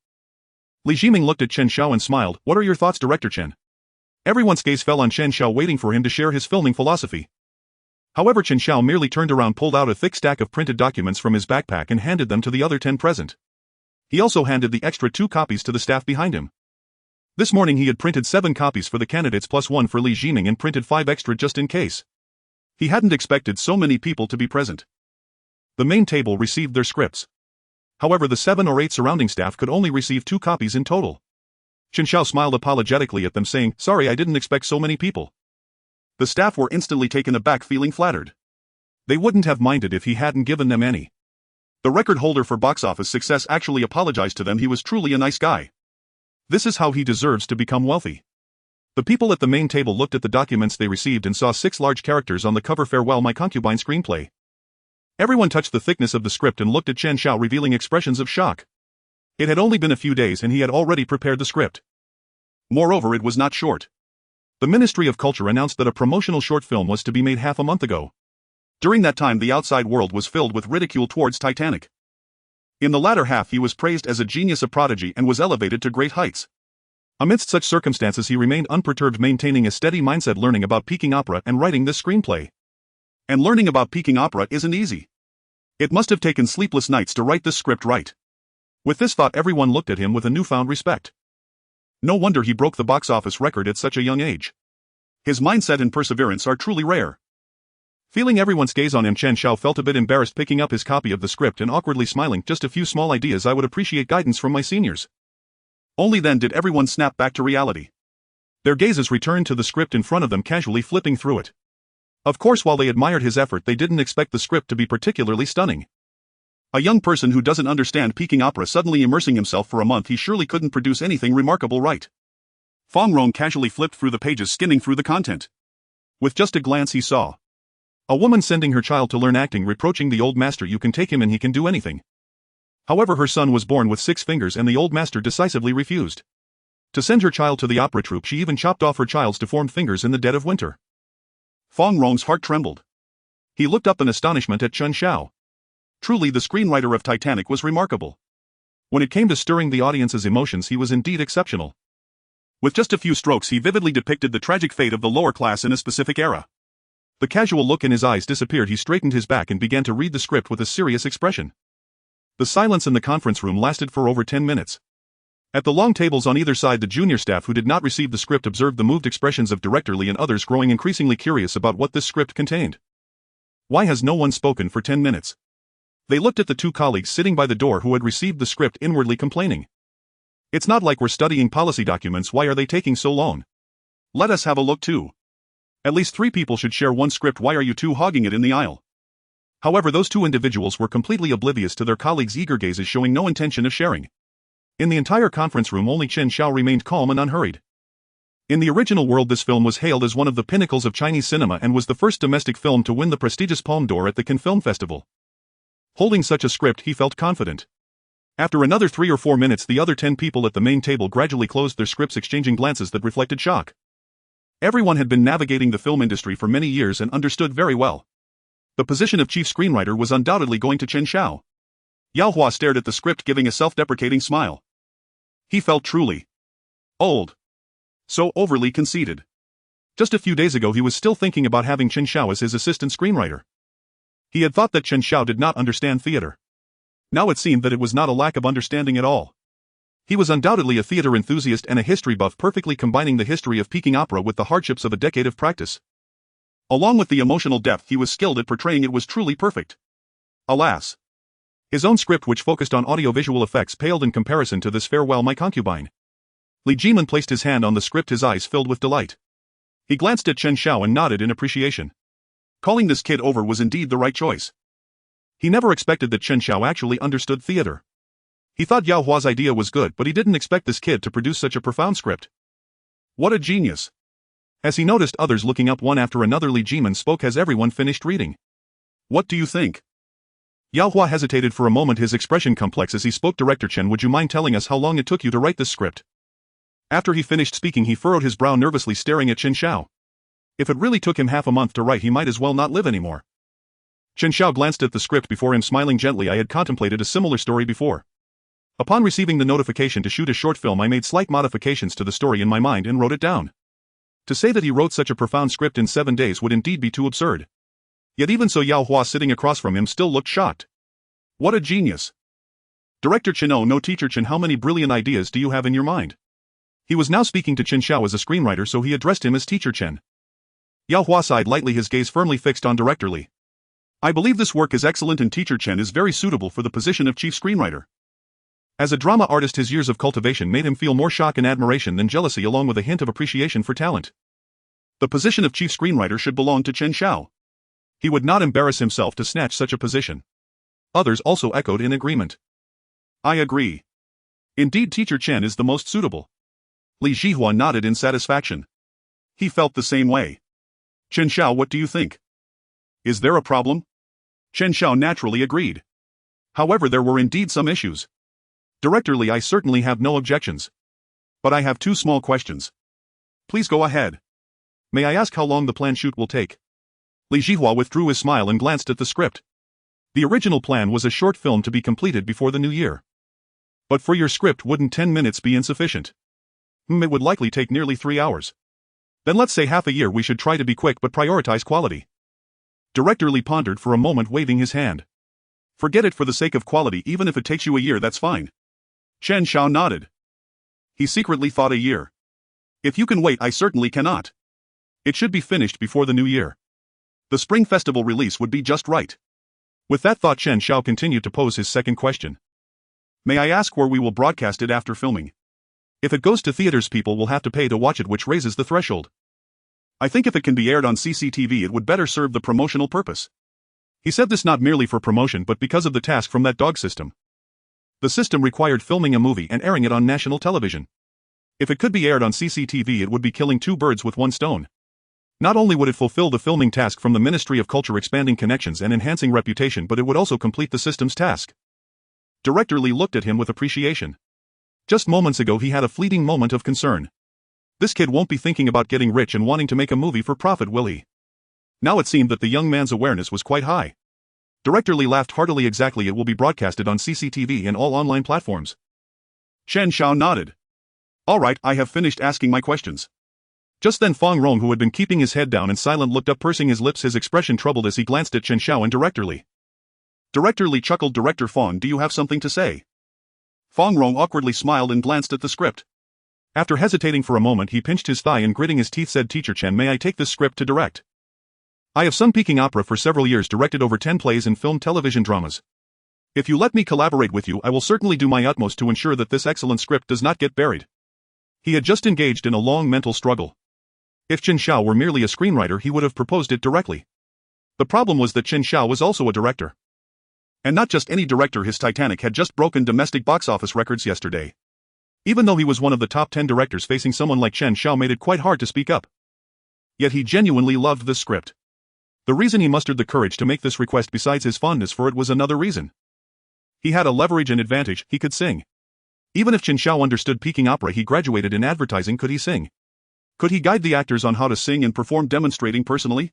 Li Jiming looked at Chen Xiao and smiled. "What are your thoughts, Director Chen?" Everyone's gaze fell on Chen Xiao, waiting for him to share his filming philosophy. However, Chen Xiao merely turned around, pulled out a thick stack of printed documents from his backpack and handed them to the other 10 present. He also handed the extra 2 copies to the staff behind him. This morning he had printed 7 copies for the candidates plus 1 for Li Jiming and printed 5 extra just in case. He hadn't expected so many people to be present. The main table received their scripts. However, the 7 or 8 surrounding staff could only receive 2 copies in total. Chen Xiao smiled apologetically at them, saying, "Sorry, I didn't expect so many people." The staff were instantly taken aback, feeling flattered. They wouldn't have minded if he hadn't given them any. The record holder for box office success actually apologized to them. He was truly a nice guy. This is how he deserves to become wealthy. The people at the main table looked at the documents they received and saw 6 large characters on the cover: "Farewell My Concubine" screenplay. Everyone touched the thickness of the script and looked at Chen Xiao, revealing expressions of shock. It had only been a few days and he had already prepared the script. Moreover, it was not short. The Ministry of Culture announced that a promotional short film was to be made half a month ago. During that time, the outside world was filled with ridicule towards Titanic. In the latter half, he was praised as a genius, a prodigy, and was elevated to great heights. Amidst such circumstances, he remained unperturbed, maintaining a steady mindset, learning about Peking opera and writing this screenplay. And learning about Peking opera isn't easy. It must have taken sleepless nights to write this script right. With this thought, everyone looked at him with a newfound respect. No wonder he broke the box office record at such a young age. His mindset and perseverance are truly rare. Feeling everyone's gaze on him, Chen Xiao felt a bit embarrassed, picking up his copy of the script and awkwardly smiling. "Just a few small ideas. I would appreciate guidance from my seniors." Only then did everyone snap back to reality. Their gazes returned to the script in front of them, casually flipping through it. Of course, while they admired his effort, they didn't expect the script to be particularly stunning. A young person who doesn't understand Peking opera suddenly immersing himself for a month, he surely couldn't produce anything remarkable, right? Fang Rong casually flipped through the pages, skimming through the content. With just a glance, he saw a woman sending her child to learn acting, reproaching the old master. "You can take him and he can do anything." However, her son was born with 6 fingers and the old master decisively refused to send her child to the opera troupe. She even chopped off her child's deformed fingers in the dead of winter. Fang Rong's heart trembled. He looked up in astonishment at Chen Xiao. Truly, the screenwriter of Titanic was remarkable. When it came to stirring the audience's emotions, he was indeed exceptional. With just a few strokes, he vividly depicted the tragic fate of the lower class in a specific era. The casual look in his eyes disappeared. He straightened his back and began to read the script with a serious expression. The silence in the conference room lasted for over 10 minutes. At the long tables on either side, the junior staff who did not receive the script observed the moved expressions of Director Li and others, growing increasingly curious about what this script contained. Why has no one spoken for 10 minutes? They looked at the 2 colleagues sitting by the door who had received the script, inwardly complaining. "It's not like we're studying policy documents. Why are they taking so long? Let us have a look too. At least 3 people should share one script. Why are you 2 hogging it in the aisle?" However, those 2 individuals were completely oblivious to their colleagues' eager gazes, showing no intention of sharing. In the entire conference room, only Chen Xiao remained calm and unhurried. In the original world, this film was hailed as one of the pinnacles of Chinese cinema and was the first domestic film to win the prestigious Palme d'Or at the Cannes Film Festival. Holding such a script, he felt confident. After another 3 or 4 minutes, the other 10 people at the main table gradually closed their scripts, exchanging glances that reflected shock. Everyone had been navigating the film industry for many years and understood very well. The position of chief screenwriter was undoubtedly going to Chen Xiao. Yao Hua stared at the script, giving a self-deprecating smile. He felt truly old. So overly conceited. Just a few days ago, he was still thinking about having Chen Xiao as his assistant screenwriter. He had thought that Chen Xiao did not understand theater. Now it seemed that it was not a lack of understanding at all. He was undoubtedly a theater enthusiast and a history buff, perfectly combining the history of Peking opera with the hardships of a decade of practice. Along with the emotional depth he was skilled at portraying, it was truly perfect. Alas, his own script, which focused on audiovisual effects, paled in comparison to this Farewell My Concubine. Li Jiman placed his hand on the script, his eyes filled with delight. He glanced at Chen Xiao and nodded in appreciation. Calling this kid over was indeed the right choice. He never expected that Chen Xiao actually understood theater. He thought Yao Hua's idea was good, but he didn't expect this kid to produce such a profound script. What a genius! As he noticed others looking up one after another, Li Jiman spoke as everyone finished reading. What do you think? Yao Hua hesitated for a moment, his expression complex as he spoke. Director Chen, would you mind telling us how long it took you to write this script? After he finished speaking, he furrowed his brow nervously, staring at Chen Xiao. If it really took him half a month to write, he might as well not live anymore. Chen Xiao glanced at the script before him, smiling gently. I had contemplated a similar story before. Upon receiving the notification to shoot a short film, I made slight modifications to the story in my mind and wrote it down. To say that he wrote such a profound script in 7 days would indeed be too absurd. Yet even so, Yao Hua sitting across from him still looked shocked. What a genius! Director Chen, oh no, Teacher Chen, how many brilliant ideas do you have in your mind? He was now speaking to Chen Xiao as a screenwriter, so he addressed him as Teacher Chen. Yao Hua sighed lightly, his gaze firmly fixed on Director Li. I believe this work is excellent and Teacher Chen is very suitable for the position of chief screenwriter. As a drama artist, his years of cultivation made him feel more shock and admiration than jealousy, along with a hint of appreciation for talent. The position of chief screenwriter should belong to Chen Xiao. He would not embarrass himself to snatch such a position. Others also echoed in agreement. I agree. Indeed, Teacher Chen is the most suitable. Li Zhihua nodded in satisfaction. He felt the same way. Chen Xiao, what do you think? Is there a problem? Chen Xiao naturally agreed. However, there were indeed some issues. Director Li, I certainly have no objections. But I have 2 small questions. Please go ahead. May I ask how long the planned shoot will take? Li Zhihua withdrew his smile and glanced at the script. The original plan was a short film to be completed before the new year. But for your script, wouldn't 10 minutes be insufficient? It would likely take nearly 3 hours. Then let's say half a year. We should try to be quick but prioritize quality. Director Li pondered for a moment, waving his hand. Forget it, for the sake of quality, even if it takes you a year, that's fine. Chen Xiao nodded. He secretly thought a year. If you can wait, I certainly cannot. It should be finished before the new year. The Spring Festival release would be just right. With that thought, Chen Xiao continued to pose his second question. May I ask where we will broadcast it after filming? If it goes to theaters, people will have to pay to watch it, which raises the threshold. I think if it can be aired on CCTV, it would better serve the promotional purpose. He said this not merely for promotion but because of the task from that dog system. The system required filming a movie and airing it on national television. If it could be aired on CCTV, it would be killing 2 birds with 1 stone. Not only would it fulfill the filming task from the Ministry of Culture, expanding connections and enhancing reputation, but it would also complete the system's task. Director Li looked at him with appreciation. Just moments ago he had a fleeting moment of concern. This kid won't be thinking about getting rich and wanting to make a movie for profit, will he? Now it seemed that the young man's awareness was quite high. Director Li laughed heartily. Exactly, it will be broadcasted on CCTV and all online platforms. Chen Xiao nodded. All right, I have finished asking my questions. Just then Fang Rong, who had been keeping his head down and silent, looked up, pursing his lips, his expression troubled as he glanced at Chen Xiao and Director Li. Director Li chuckled. Director Fang, do you have something to say? Fang Rong awkwardly smiled and glanced at the script. After hesitating for a moment, he pinched his thigh and gritting his teeth said, Teacher Chen, may I take this script to direct? I have sung Peking opera for several years, directed over 10 plays and filmed television dramas. If you let me collaborate with you, I will certainly do my utmost to ensure that this excellent script does not get buried. He had just engaged in a long mental struggle. If Chen Xiao were merely a screenwriter, he would have proposed it directly. The problem was that Chen Xiao was also a director. And not just any director. His Titanic had just broken domestic box office records yesterday. Even though he was one of the top 10 directors, facing someone like Chen Xiao made it quite hard to speak up. Yet he genuinely loved this script. The reason he mustered the courage to make this request, besides his fondness for it, was another reason. He had a leverage and advantage: he could sing. Even if Chen Xiao understood Peking opera, he graduated in advertising. Could he sing? Could he guide the actors on how to sing and perform, demonstrating personally?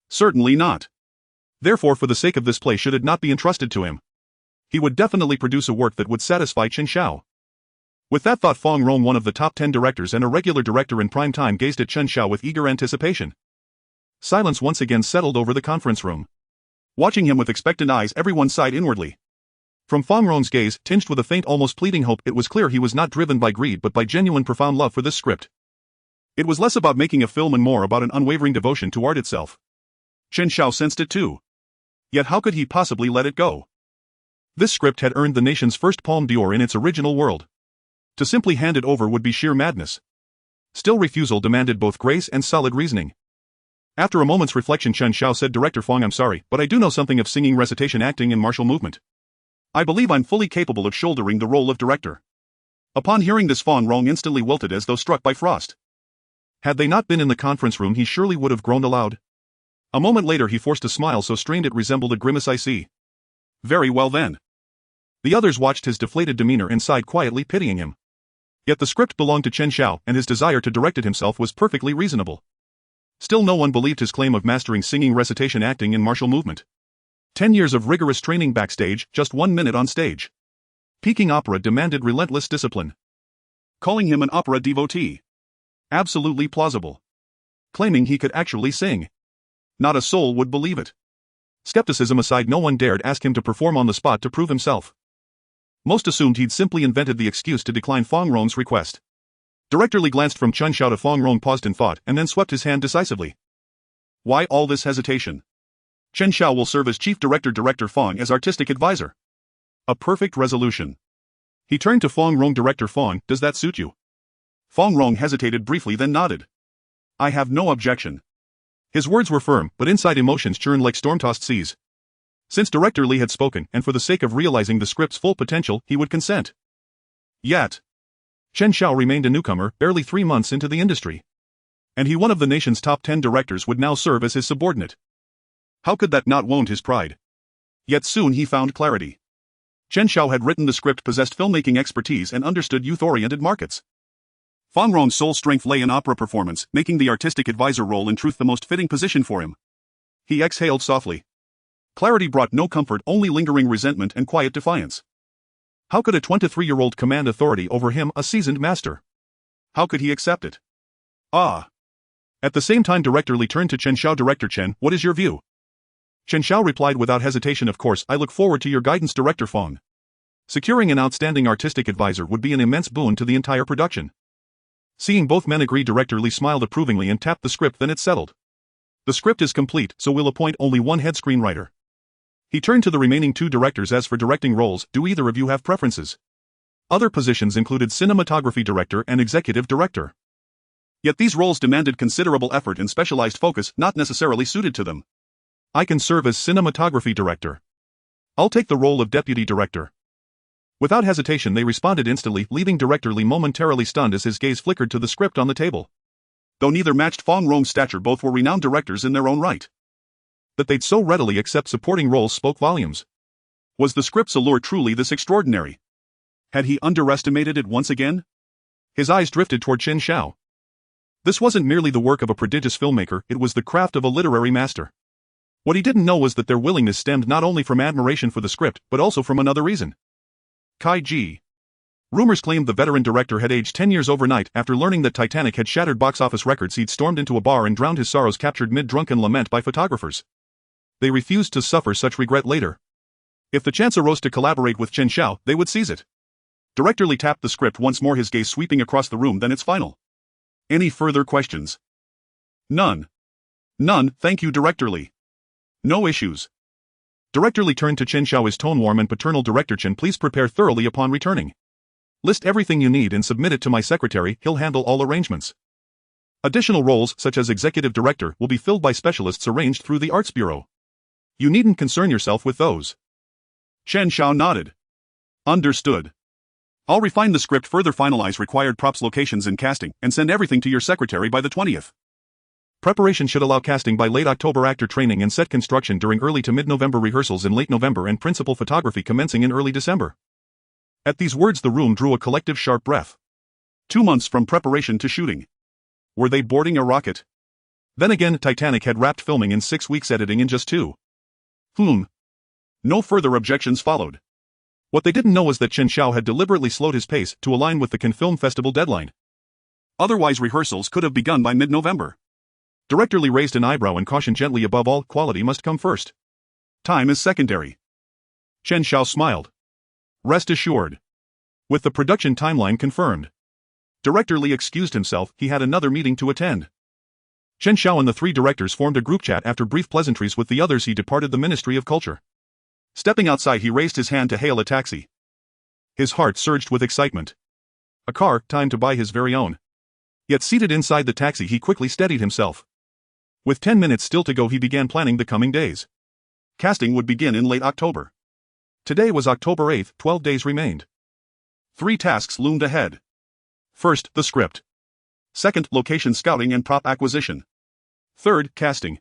Certainly not. Therefore, for the sake of this play, should it not be entrusted to him, he would definitely produce a work that would satisfy Chen Xiao. With that thought, Fang Rong, one of the top 10 directors and a regular director in prime time, gazed at Chen Xiao with eager anticipation. Silence once again settled over the conference room. Watching him with expectant eyes, everyone sighed inwardly. From Fang Rong's gaze, tinged with a faint, almost pleading hope, it was clear he was not driven by greed but by genuine, profound love for this script. It was less about making a film and more about an unwavering devotion to art itself. Chen Xiao sensed it too. Yet how could he possibly let it go? This script had earned the nation's first Palme d'Or in its original world. To simply hand it over would be sheer madness. Still, refusal demanded both grace and solid reasoning. After a moment's reflection, Chen Xiao said, "Director Fong, I'm sorry, but I do know something of singing, recitation, acting, and martial movement. I believe I'm fully capable of shouldering the role of director." Upon hearing this, Fong Rong instantly wilted as though struck by frost. Had they not been in the conference room, he surely would have groaned aloud. A moment later he forced a smile so strained it resembled a grimace. "I see. Very well then." The others watched his deflated demeanor and sighed quietly, pitying him. Yet the script belonged to Chen Xiao, and his desire to direct it himself was perfectly reasonable. Still, no one believed his claim of mastering singing, recitation, acting, and martial movement. 10 years of rigorous training backstage, just 1 minute on stage. Peking opera demanded relentless discipline. Calling him an opera devotee. Absolutely plausible. Claiming he could actually sing. Not a soul would believe it. Skepticism aside, no one dared ask him to perform on the spot to prove himself. Most assumed he'd simply invented the excuse to decline Fong Rong's request. Director Li glanced from Chen Xiao to Fong Rong, paused in thought, and then swept his hand decisively. Why all this hesitation? Chen Xiao will serve as chief director, Director Fong as artistic advisor. A perfect resolution. He turned to Fong Rong. "Director Fong, does that suit you?" Fong Rong hesitated briefly, then nodded. "I have no objection." His words were firm, but inside emotions churned like storm-tossed seas. Since Director Li had spoken, and for the sake of realizing the script's full potential, he would consent. Yet, Chen Xiao remained a newcomer, barely 3 months into the industry. And he, one of the nation's top 10 directors, would now serve as his subordinate. How could that not wound his pride? Yet soon he found clarity. Chen Xiao had written the script, possessed filmmaking expertise, and understood youth-oriented markets. Fong Rong's sole strength lay in opera performance, making the artistic advisor role in truth the most fitting position for him. He exhaled softly. Clarity brought no comfort, only lingering resentment and quiet defiance. How could a 23-year-old command authority over him, a seasoned master? How could he accept it? Ah. At the same time, Director Li turned to Chen Xiao. "Director Chen, what is your view?" Chen Xiao replied without hesitation, "Of course, I look forward to your guidance, Director Fong. Securing an outstanding artistic advisor would be an immense boon to the entire production." Seeing both men agree, Director Li smiled approvingly and tapped the script. "Then it's settled. The script is complete, so we'll appoint only one head screenwriter." He turned to the remaining 2 directors. "As for directing roles, do either of you have preferences?" Other positions included cinematography director and executive director. Yet these roles demanded considerable effort and specialized focus not necessarily suited to them. "I can serve as cinematography director." "I'll take the role of deputy director." Without hesitation they responded instantly, leaving Director Li momentarily stunned as his gaze flickered to the script on the table. Though neither matched Fong Rong's stature, both were renowned directors in their own right. That they'd so readily accept supporting roles spoke volumes. Was the script's allure truly this extraordinary? Had he underestimated it once again? His eyes drifted toward Chen Xiao. This wasn't merely the work of a prodigious filmmaker, it was the craft of a literary master. What he didn't know was that their willingness stemmed not only from admiration for the script, but also from another reason. Kai Ji. Rumors claimed the veteran director had aged 10 years overnight. After learning that Titanic had shattered box office records, he'd stormed into a bar and drowned his sorrows, captured mid-drunken lament by photographers. They refused to suffer such regret later. If the chance arose to collaborate with Chen Xiao, they would seize it. Director Li tapped the script once more, his gaze sweeping across the room. "Then it's final. Any further questions?" "None. None, thank you, Director Li. No issues." Director Li turned to Chen Xiao, his tone warm and paternal. "Director Chen, please prepare thoroughly upon returning. List everything you need and submit it to my secretary, he'll handle all arrangements. Additional roles, such as executive director, will be filled by specialists arranged through the Arts Bureau. You needn't concern yourself with those." Chen Xiao nodded. "Understood. I'll refine the script, further finalize required props, locations and casting, and send everything to your secretary by the 20th. Preparation should allow casting by late October, actor training and set construction during early to mid-November, rehearsals in late November, and principal photography commencing in early December." At these words the room drew a collective sharp breath. 2 months from preparation to shooting. Were they boarding a rocket? Then again, Titanic had wrapped filming in 6 weeks, editing in just 2. No further objections followed. What they didn't know was that Chen Xiao had deliberately slowed his pace to align with the Cannes Film Festival deadline. Otherwise rehearsals could have begun by mid-November. Director Li raised an eyebrow and cautioned gently, "Above all, quality must come first. Time is secondary." Chen Xiao smiled. "Rest assured. With the production timeline confirmed, Director Li excused himself, he had another meeting to attend. Chen Xiao and the three directors formed a group chat. After brief pleasantries with the others, he departed the Ministry of Culture. Stepping outside, he raised his hand to hail a taxi. His heart surged with excitement. A car, time to buy his very own. Yet seated inside the taxi, he quickly steadied himself. With 10 minutes still to go, he began planning the coming days. Casting would begin in late October. Today was October 8th, 12 days remained. 3 tasks loomed ahead. First, the script. Second, location scouting and prop acquisition. Third, casting.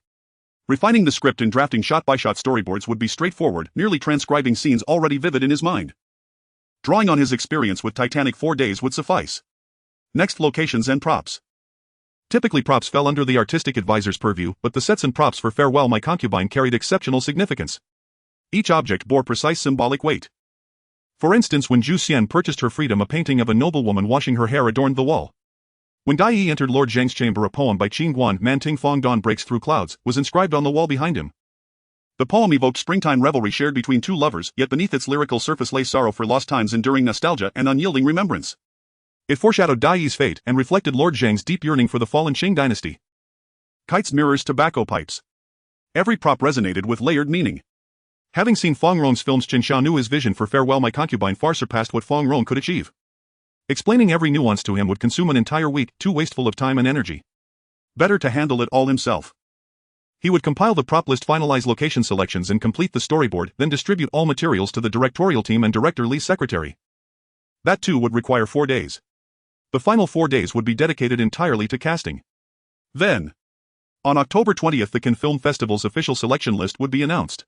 Refining the script and drafting shot-by-shot storyboards would be straightforward, merely transcribing scenes already vivid in his mind. Drawing on his experience with Titanic, 4 days would suffice. Next, locations and props. Typically props fell under the artistic advisor's purview, but the sets and props for Farewell My Concubine carried exceptional significance. Each object bore precise symbolic weight. For instance, when Zhu Xian purchased her freedom, a painting of a noblewoman washing her hair adorned the wall. When Dai Yi entered Lord Zhang's chamber, a poem by Qin Guan, Man Ting Fong Dawn Breaks Through Clouds, was inscribed on the wall behind him. The poem evoked springtime revelry shared between two lovers, yet beneath its lyrical surface lay sorrow for lost times, enduring nostalgia and unyielding remembrance. It foreshadowed Dai Yi's fate and reflected Lord Zhang's deep yearning for the fallen Qing dynasty. Kites, mirrors, tobacco pipes. Every prop resonated with layered meaning. Having seen Fong Rong's films, Chen Xiao knew his vision for Farewell My Concubine far surpassed what Fong Rong could achieve. Explaining every nuance to him would consume an entire week, too wasteful of time and energy. Better to handle it all himself. He would compile the prop list, finalize location selections, and complete the storyboard, then distribute all materials to the directorial team and Director Li's secretary. That too would require 4 days. The final 4 days would be dedicated entirely to casting. Then, on October 20th, the Cannes Film Festival's official selection list would be announced.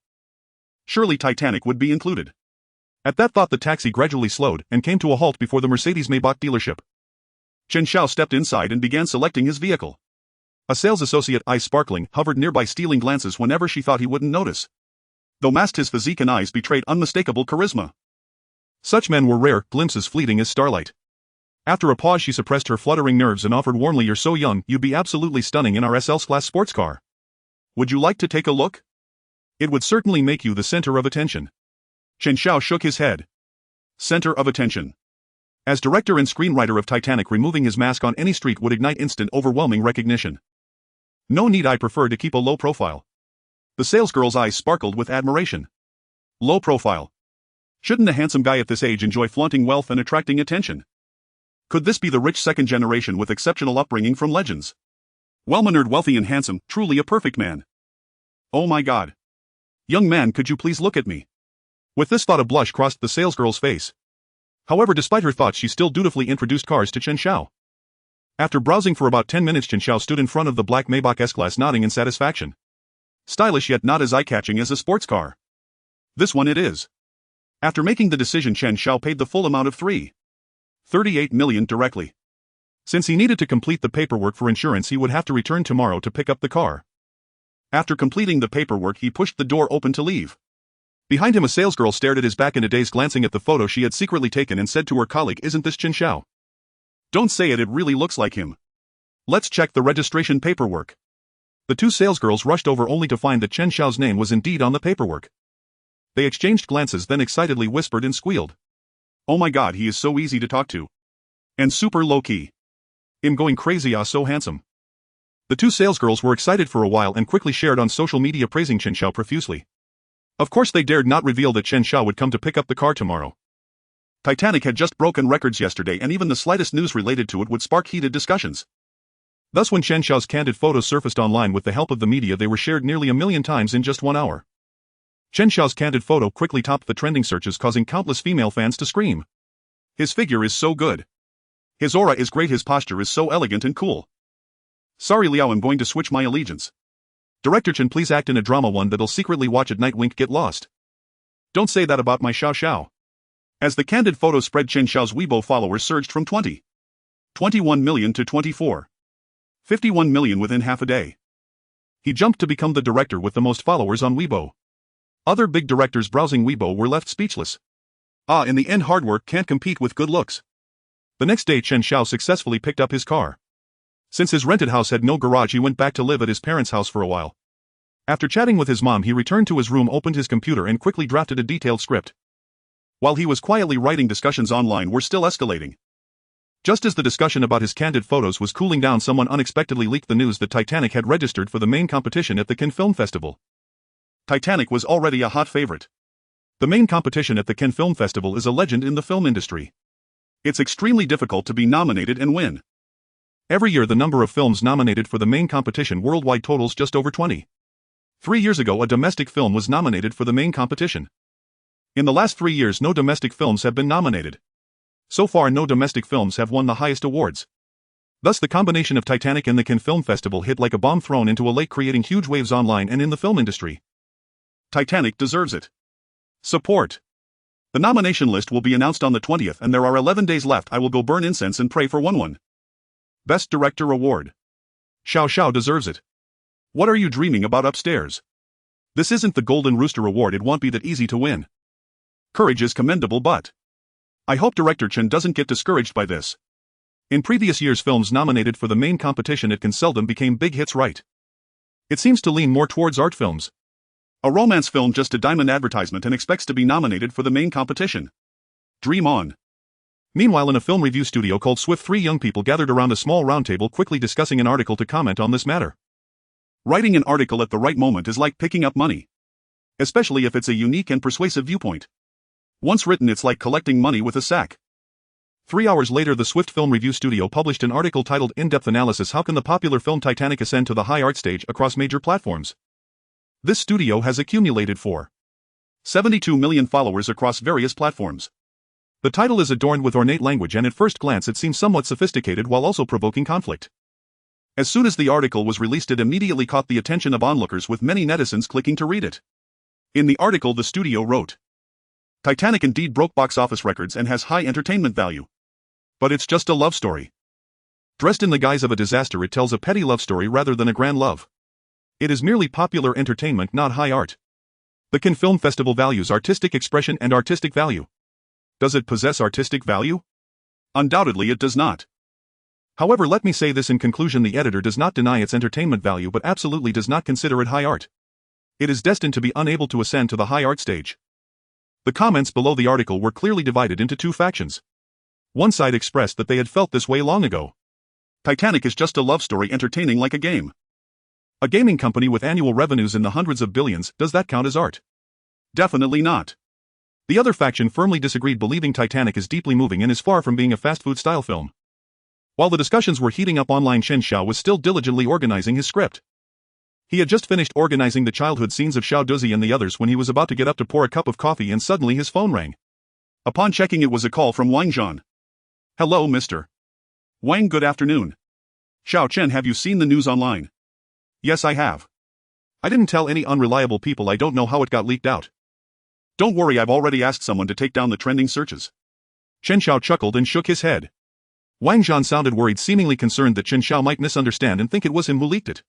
Surely Titanic would be included. At that thought, the taxi gradually slowed and came to a halt before the Mercedes-Maybach dealership. Chen Xiao stepped inside and began selecting his vehicle. A sales associate, eyes sparkling, hovered nearby, stealing glances whenever she thought he wouldn't notice. Though masked, his physique and eyes betrayed unmistakable charisma. Such men were rare, glimpses fleeting as starlight. After a pause, she suppressed her fluttering nerves and offered warmly, "You're so young, you'd be absolutely stunning in our SL-class sports car. Would you like to take a look? It would certainly make you the center of attention." Chen Xiao shook his head. Center of attention. As director and screenwriter of Titanic, removing his mask on any street would ignite instant, overwhelming recognition. No need, I prefer to keep a low profile. The salesgirl's eyes sparkled with admiration. Low profile. Shouldn't a handsome guy at this age enjoy flaunting wealth and attracting attention? Could this be the rich second generation with exceptional upbringing from legends? Well-mannered, wealthy and handsome, truly a perfect man. Oh my God. Young man, could you please look at me? With this thought, a blush crossed the salesgirl's face. However, despite her thoughts, she still dutifully introduced cars to Chen Xiao. After browsing for about 10 minutes, Chen Xiao stood in front of the black Maybach S-Class, nodding in satisfaction. Stylish, yet not as eye-catching as a sports car. This one it is. After making the decision, Chen Xiao paid the full amount of 3.38 million directly. Since he needed to complete the paperwork for insurance, he would have to return tomorrow to pick up the car. After completing the paperwork, he pushed the door open to leave. Behind him, a salesgirl stared at his back in a daze, glancing at the photo she had secretly taken, and said to her colleague, "Isn't this Chen Xiao?" "Don't say it, it really looks like him. Let's check the registration paperwork." The two salesgirls rushed over only to find that Chen Xiao's name was indeed on the paperwork. They exchanged glances, then excitedly whispered and squealed. "Oh my God, he is so easy to talk to. And super low-key. I'm going crazy, ah, so handsome." The two salesgirls were excited for a while and quickly shared on social media praising Chen Xiao profusely. Of course, they dared not reveal that Chen Xiao would come to pick up the car tomorrow. Titanic had just broken records yesterday, and even the slightest news related to it would spark heated discussions. Thus, when Chen Xiao's candid photos surfaced online with the help of the media, they were shared nearly 1 million times in just 1 hour. Chen Xiao's candid photo quickly topped the trending searches, causing countless female fans to scream. His figure is so good. His aura is great, his posture is so elegant and cool. Sorry Liao, I'm going to switch my allegiance. Director Chen, please act in a drama, one that'll secretly watch at night, wink, get lost. Don't say that about my Xiao Xiao. As the candid photo spread, Chen Xiao's Weibo followers surged from 21 million to 51 million within half a day. He jumped to become the director with the most followers on Weibo. Other big directors browsing Weibo were left speechless. In the end, hard work can't compete with good looks. The next day, Chen Xiao successfully picked up his car. Since his rented house had no garage, he went back to live at his parents' house for a while. After chatting with his mom, he returned to his room, opened his computer, and quickly drafted a detailed script. While he was quietly writing, discussions online were still escalating. Just as the discussion about his candid photos was cooling down, someone unexpectedly leaked the news that Titanic had registered for the main competition at the Cannes Film Festival. Titanic was already a hot favorite. The main competition at the Cannes Film Festival is a legend in the film industry. It's extremely difficult to be nominated and win. Every year the number of films nominated for the main competition worldwide totals just over 20. 3 years ago a domestic film was nominated for the main competition. In the last 3 years no domestic films have been nominated. So far no domestic films have won the highest awards. Thus the combination of Titanic and the Cannes Film Festival hit like a bomb thrown into a lake, creating huge waves online and in the film industry. Titanic deserves it. Support. The nomination list will be announced on the 20th and there are 11 days left. I will go burn incense and pray for one. Best Director Award. Chen Xiao deserves it. What are you dreaming about upstairs? This isn't the Golden Rooster Award, it won't be that easy to win. Courage is commendable, but I hope director Chen doesn't get discouraged by this. In previous years films nominated for the main competition at Cannes seldom became big hits, right? It seems to lean more towards art films. A romance film just a diamond advertisement and expects to be nominated for the main competition. Dream on. Meanwhile in a film review studio called Swift, 3 young people gathered around a small round table quickly discussing an article to comment on this matter. Writing an article at the right moment is like picking up money. Especially if it's a unique and persuasive viewpoint. Once written it's like collecting money with a sack. 3 hours later the Swift Film Review Studio published an article titled In-Depth Analysis: How Can the Popular Film Titanic Ascend to the High Art Stage Across Major Platforms? This studio has accumulated 72 million followers across various platforms. The title is adorned with ornate language and at first glance it seems somewhat sophisticated while also provoking conflict. As soon as the article was released it immediately caught the attention of onlookers, with many netizens clicking to read it. In the article the studio wrote, Titanic indeed broke box office records and has high entertainment value. But it's just a love story. Dressed in the guise of a disaster, it tells a petty love story rather than a grand love. It is merely popular entertainment, not high art. The Cannes Film Festival values artistic expression and artistic value. Does it possess artistic value? Undoubtedly it does not. However, let me say this in conclusion: the editor does not deny its entertainment value but absolutely does not consider it high art. It is destined to be unable to ascend to the high art stage. The comments below the article were clearly divided into 2 factions. One side expressed that they had felt this way long ago. Titanic is just a love story entertaining like a game. A gaming company with annual revenues in the hundreds of billions, does that count as art? Definitely not. The other faction firmly disagreed, believing Titanic is deeply moving and is far from being a fast food style film. While the discussions were heating up online, Chen Xiao was still diligently organizing his script. He had just finished organizing the childhood scenes of Xiao Duzi and the others when he was about to get up to pour a cup of coffee and suddenly his phone rang. Upon checking it was a call from Wang Zhan. Hello Mr. Wang, good afternoon. Xiao Chen, have you seen the news online? Yes, I have. I didn't tell any unreliable people, I don't know how it got leaked out. Don't worry, I've already asked someone to take down the trending searches. Chen Xiao chuckled and shook his head. Wang Zhan sounded worried, seemingly concerned that Chen Xiao might misunderstand and think it was him who leaked it.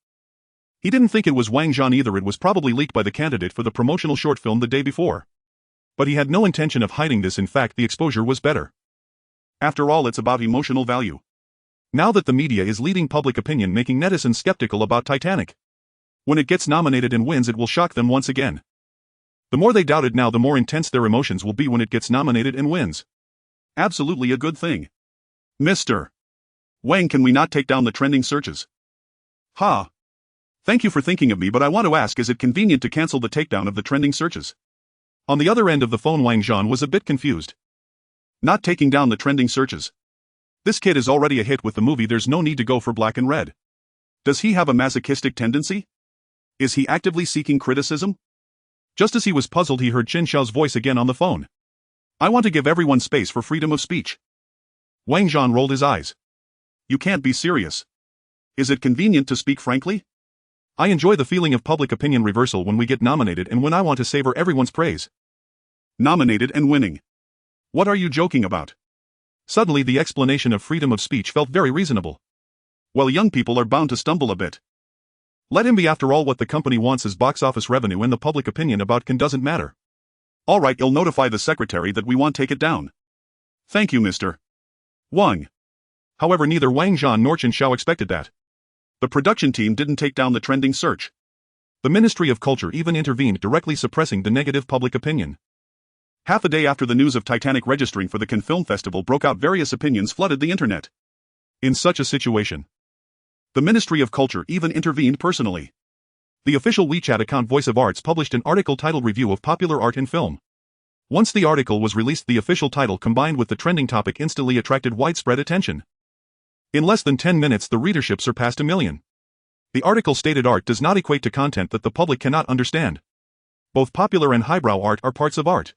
He didn't think it was Wang Zhan either, it was probably leaked by the candidate for the promotional short film the day before. But he had no intention of hiding this, in fact the exposure was better. After all, it's about emotional value. Now that the media is leading public opinion, making netizens skeptical about Titanic. When it gets nominated and wins it will shock them once again. The more they doubt it now, the more intense their emotions will be when it gets nominated and wins. Absolutely a good thing. Mr. Wang, can we not take down the trending searches? Ha! Thank you for thinking of me, but I want to ask, is it convenient to cancel the takedown of the trending searches? On the other end of the phone Wang Zhan was a bit confused. Not taking down the trending searches. This kid is already a hit with the movie, there's no need to go for black and red. Does he have a masochistic tendency? Is he actively seeking criticism? Just as he was puzzled he heard Chen Xiao's voice again on the phone. I want to give everyone space for freedom of speech. Wang Zhan rolled his eyes. You can't be serious. Is it convenient to speak frankly? I enjoy the feeling of public opinion reversal when we get nominated and when I want to savor everyone's praise. Nominated and winning. What are you joking about? Suddenly the explanation of freedom of speech felt very reasonable. Well, young people are bound to stumble a bit. Let him be, after all what the company wants is box office revenue, and the public opinion about Cannes doesn't matter. All right, you'll notify the secretary that we won't take it down. Thank you, Mr. Wang. However, neither Wang Zhan nor Chen Xiao expected that. The production team didn't take down the trending search. The Ministry of Culture even intervened, directly suppressing the negative public opinion. Half a day after the news of Titanic registering for the Cannes Film Festival broke out, various opinions flooded the internet. In such a situation, the Ministry of Culture even intervened personally. The official WeChat account Voice of Arts published an article titled Review of Popular Art in Film. Once the article was released, the official title combined with the trending topic instantly attracted widespread attention. In less than 10 minutes, the readership surpassed 1 million. The article stated art does not equate to content that the public cannot understand. Both popular and highbrow art are parts of art.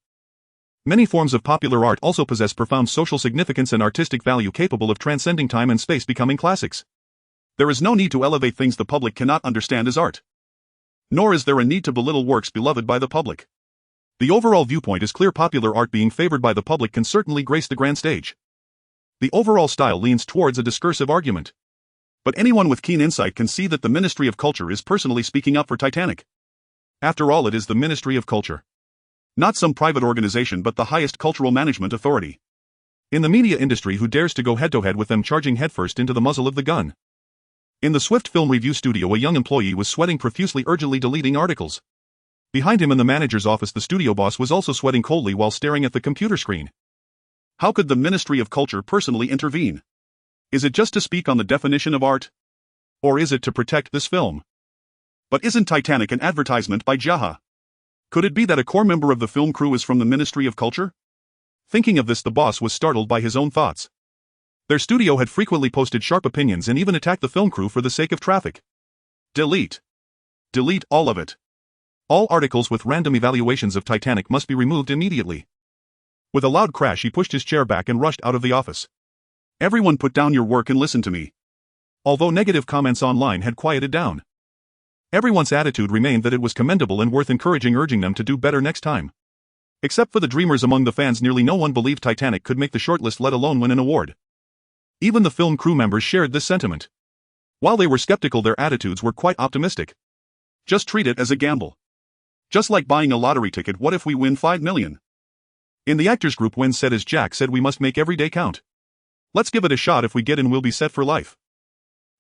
Many forms of popular art also possess profound social significance and artistic value capable of transcending time and space, becoming classics. There is no need to elevate things the public cannot understand as art. Nor is there a need to belittle works beloved by the public. The overall viewpoint is clear: popular art being favored by the public can certainly grace the grand stage. The overall style leans towards a discursive argument. But anyone with keen insight can see that the Ministry of Culture is personally speaking up for Titanic. After all, it is the Ministry of Culture. Not some private organization, but the highest cultural management authority in the media industry, who dares to go head-to-head with them, charging headfirst into the muzzle of the gun. In the Swift Film Review studio, a young employee was sweating profusely, urgently deleting articles. Behind him in the manager's office, the studio boss was also sweating coldly while staring at the computer screen. How could the Ministry of Culture personally intervene? Is it just to speak on the definition of art? Or is it to protect this film? But isn't Titanic an advertisement by Jaha? Could it be that a core member of the film crew is from the Ministry of Culture? Thinking of this, the boss was startled by his own thoughts. Their studio had frequently posted sharp opinions and even attacked the film crew for the sake of traffic. Delete. Delete all of it. All articles with random evaluations of Titanic must be removed immediately. With a loud crash, he pushed his chair back and rushed out of the office. Everyone put down your work and listen to me. Although negative comments online had quieted down, everyone's attitude remained that it was commendable and worth encouraging, urging them to do better next time. Except for the dreamers among the fans, nearly no one believed Titanic could make the shortlist, let alone win an award. Even the film crew members shared this sentiment. While they were skeptical, their attitudes were quite optimistic. Just treat it as a gamble. Just like buying a lottery ticket. What if we win 5 million? In the actors group, Wen said, as Jack said, we must make every day count. Let's give it a shot. If we get in, we'll be set for life.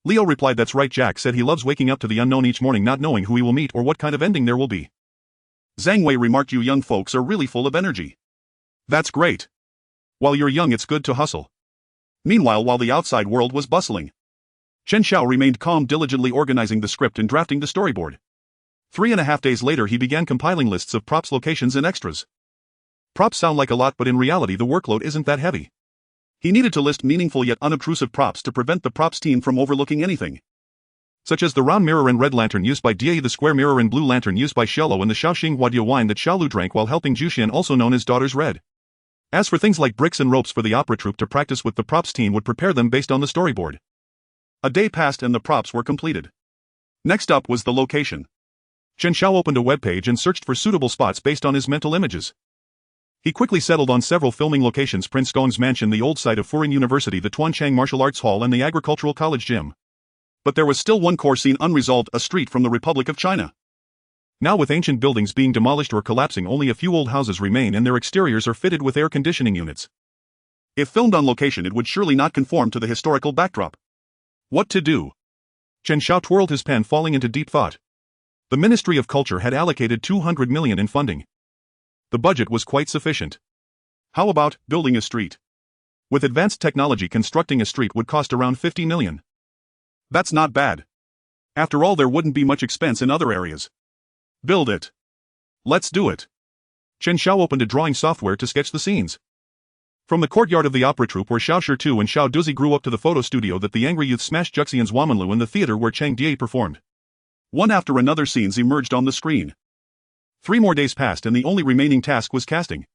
Leo replied, that's right. Jack said he loves waking up to the unknown each morning, not knowing who he will meet or what kind of ending there will be. Zhang Wei remarked, you young folks are really full of energy. That's great. While you're young, it's good to hustle. Meanwhile, while the outside world was bustling, Chen Xiao remained calm, diligently organizing the script and drafting the storyboard. 3.5 days later, he began compiling lists of props, locations, and extras. Props sound like a lot, but in reality the workload isn't that heavy. He needed to list meaningful yet unobtrusive props to prevent the props team from overlooking anything. Such as the round mirror and red lantern used by Die, the square mirror and blue lantern used by Xiaolu, and the Shaoxing Huadia wine that Xiaolu drank while helping Juxian, also known as Daughter's Red. As for things like bricks and ropes for the opera troupe to practice with, the props team would prepare them based on the storyboard. A day passed and the props were completed. Next up was the location. Chen Xiao opened a webpage and searched for suitable spots based on his mental images. He quickly settled on several filming locations: Prince Gong's mansion, the old site of Furin University, the Tuanchang Martial Arts Hall, and the Agricultural College gym. But there was still one core scene unresolved: a street from the Republic of China. Now, with ancient buildings being demolished or collapsing, only a few old houses remain, and their exteriors are fitted with air conditioning units. If filmed on location, it would surely not conform to the historical backdrop. What to do? Chen Xiao twirled his pen, falling into deep thought. The Ministry of Culture had allocated 200 million in funding. The budget was quite sufficient. How about building a street? With advanced technology, constructing a street would cost around 50 million. That's not bad. After all, there wouldn't be much expense in other areas. Build it. Let's do it. Chen Xiao opened a drawing software to sketch the scenes. From the courtyard of the opera troupe where Xiao Shirtu and Xiao Duzi grew up, to the photo studio that the angry youth smashed Juxian's Wamanlu, and the theater where Chang Die performed. One after another, scenes emerged on the screen. 3 more days passed and the only remaining task was casting.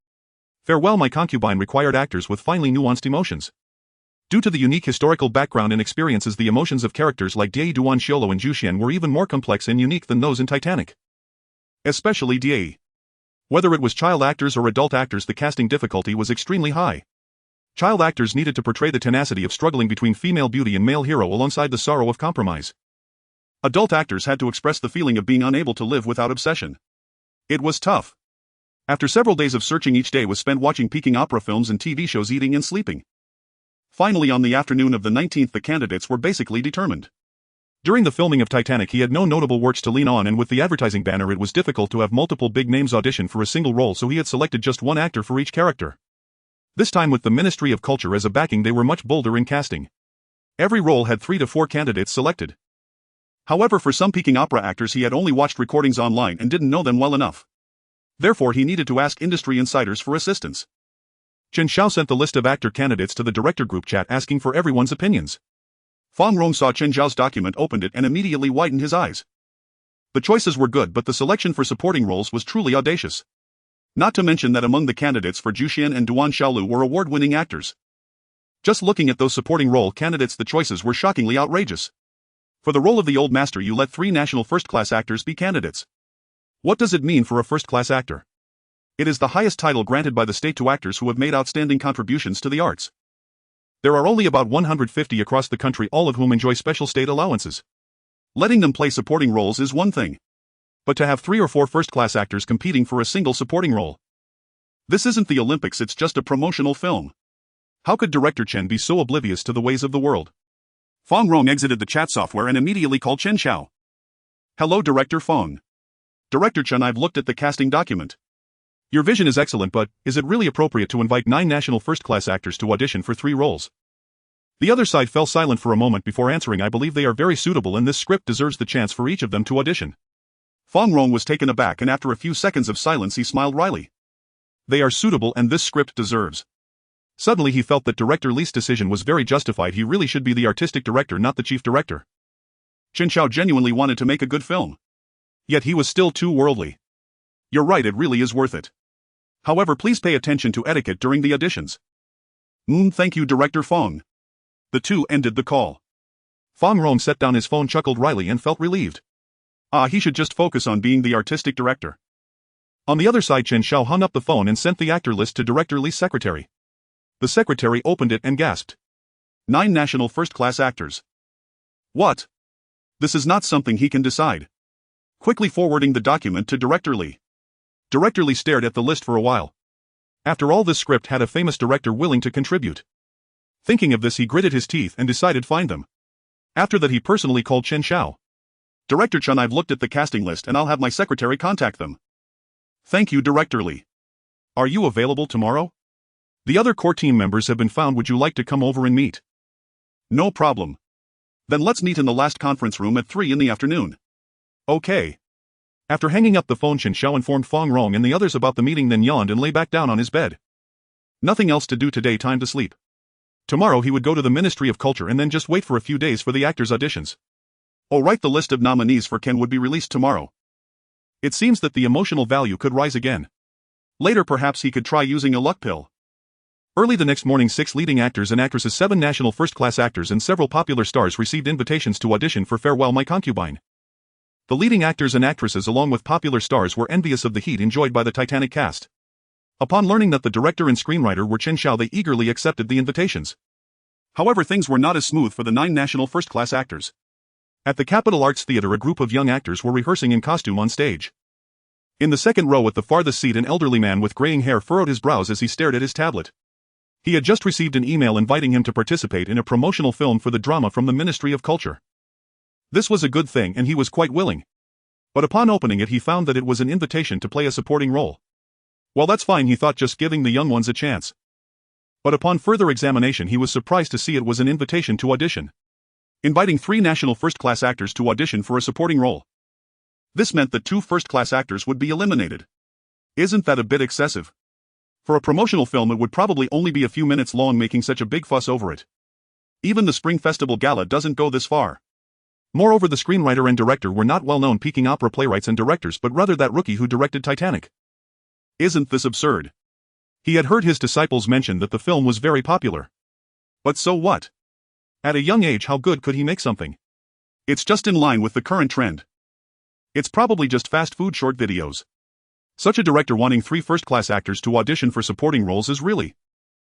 Farewell My Concubine required actors with finely nuanced emotions. Due to the unique historical background and experiences, the emotions of characters like Die Duan Xiolo and Juxian were even more complex and unique than those in Titanic. Especially Die. Whether it was child actors or adult actors, the casting difficulty was extremely high. Child actors needed to portray the tenacity of struggling between female beauty and male hero alongside the sorrow of compromise. Adult actors had to express the feeling of being unable to live without obsession. It was tough. After several days of searching, each day was spent watching Peking opera films and TV shows, eating and sleeping. Finally, on the afternoon of the 19th, the candidates were basically determined. During the filming of Titanic he had no notable works to lean on, and with the advertising banner it was difficult to have multiple big names audition for a single role, so he had selected just one actor for each character. This time with the Ministry of Culture as a backing they were much bolder in casting. Every role had 3 to 4 candidates selected. However, for some Peking opera actors he had only watched recordings online and didn't know them well enough. Therefore he needed to ask industry insiders for assistance. Chen Xiao sent the list of actor candidates to the director group chat asking for everyone's opinions. Fang Rong saw Chen Xiao's document, opened it, and immediately widened his eyes. The choices were good, but the selection for supporting roles was truly audacious. Not to mention that among the candidates for Zhu and Duan Xiaolu were award-winning actors. Just looking at those supporting role candidates, the choices were shockingly outrageous. For the role of the Old Master you let 3 national first-class actors be candidates. What does it mean for a first-class actor? It is the highest title granted by the state to actors who have made outstanding contributions to the arts. There are only about 150 across the country, all of whom enjoy special state allowances. Letting them play supporting roles is one thing. But to have 3 or 4 first-class actors competing for a single supporting role. This isn't the Olympics, it's just a promotional film. How could director Chen be so oblivious to the ways of the world? Fang Rong exited the chat software and immediately called Chen Xiao. Hello Director Fang. Director Chen, I've looked at the casting document. Your vision is excellent, but is it really appropriate to invite 9 national first-class actors to audition for 3 roles? The other side fell silent for a moment before answering. I believe they are very suitable and this script deserves the chance for each of them to audition. Fang Rong was taken aback, and after a few seconds of silence he smiled wryly. They are suitable and this script deserves. Suddenly he felt that Director Li's decision was very justified. He really should be the artistic director, not the chief director. Chen Xiao genuinely wanted to make a good film. Yet he was still too worldly. You're right, it really is worth it. However, please pay attention to etiquette during the auditions. Thank you Director Fang. The two ended the call. Fang Rong set down his phone, chuckled wryly, and felt relieved. He should just focus on being the artistic director. On the other side, Chen Xiao hung up the phone and sent the actor list to Director Li's secretary. The secretary opened it and gasped. 9 national first-class actors. What? This is not something he can decide. Quickly forwarding the document to Director Li. Director Li stared at the list for a while. After all, this script had a famous director willing to contribute. Thinking of this, he gritted his teeth and decided find them. After that he personally called Chen Xiao. Director Chen, I've looked at the casting list and I'll have my secretary contact them. Thank you Director Li. Are you available tomorrow? The other core team members have been found. Would you like to come over and meet? No problem. Then let's meet in the last conference room at 3 in the afternoon. Okay. After hanging up the phone, Chen Xiao informed Fang Rong and the others about the meeting, then yawned and lay back down on his bed. Nothing else to do today, time to sleep. Tomorrow he would go to the Ministry of Culture and then just wait for a few days for the actors' auditions. Alright, the list of nominees for Ken would be released tomorrow. It seems that the emotional value could rise again. Later perhaps he could try using a luck pill. Early the next morning, 6 leading actors and actresses, 7 national first-class actors and several popular stars received invitations to audition for Farewell My Concubine. The leading actors and actresses along with popular stars were envious of the heat enjoyed by the Titanic cast. Upon learning that the director and screenwriter were Chen Xiao, they eagerly accepted the invitations. However, things were not as smooth for the 9 national first-class actors. At the Capital Arts Theatre, a group of young actors were rehearsing in costume on stage. In the second row at the farthest seat, an elderly man with graying hair furrowed his brows as he stared at his tablet. He had just received an email inviting him to participate in a promotional film for the drama from the Ministry of Culture. This was a good thing and he was quite willing. But upon opening it he found that it was an invitation to play a supporting role. Well, that's fine, he thought, just giving the young ones a chance. But upon further examination he was surprised to see it was an invitation to audition. Inviting 3 national first-class actors to audition for a supporting role. This meant that 2 first-class actors would be eliminated. Isn't that a bit excessive? For a promotional film it would probably only be a few minutes long, making such a big fuss over it. Even the Spring Festival Gala doesn't go this far. Moreover, the screenwriter and director were not well-known Peking opera playwrights and directors, but rather that rookie who directed Titanic. Isn't this absurd? He had heard his disciples mention that the film was very popular. But so what? At a young age, how good could he make something? It's just in line with the current trend. It's probably just fast food short videos. Such a director wanting 3 first-class actors to audition for supporting roles is really...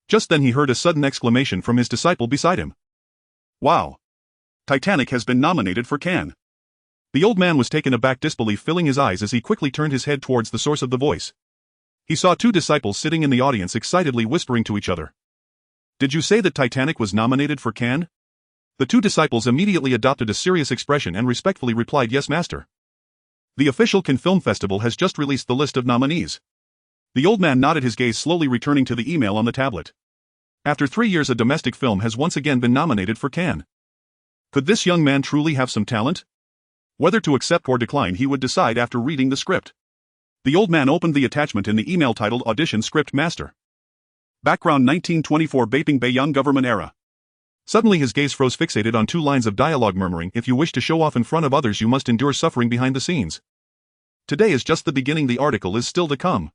Just then he heard a sudden exclamation from his disciple beside him. Wow! Titanic has been nominated for Cannes. The old man was taken aback, disbelief filling his eyes as he quickly turned his head towards the source of the voice. He saw 2 disciples sitting in the audience excitedly whispering to each other. Did you say that Titanic was nominated for Cannes? The two disciples immediately adopted a serious expression and respectfully replied, "Yes, master." The official Cannes Film Festival has just released the list of nominees. The old man nodded, his gaze slowly returning to the email on the tablet. After 3 years, a domestic film has once again been nominated for Cannes. Could this young man truly have some talent? Whether to accept or decline he would decide after reading the script. The old man opened the attachment in the email titled Audition Script Master. Background 1924 Beiping Beiyang government era. Suddenly his gaze froze, fixated on 2 lines of dialogue, murmuring, "If you wish to show off in front of others, you must endure suffering behind the scenes. Today is just the beginning, the article is still to come."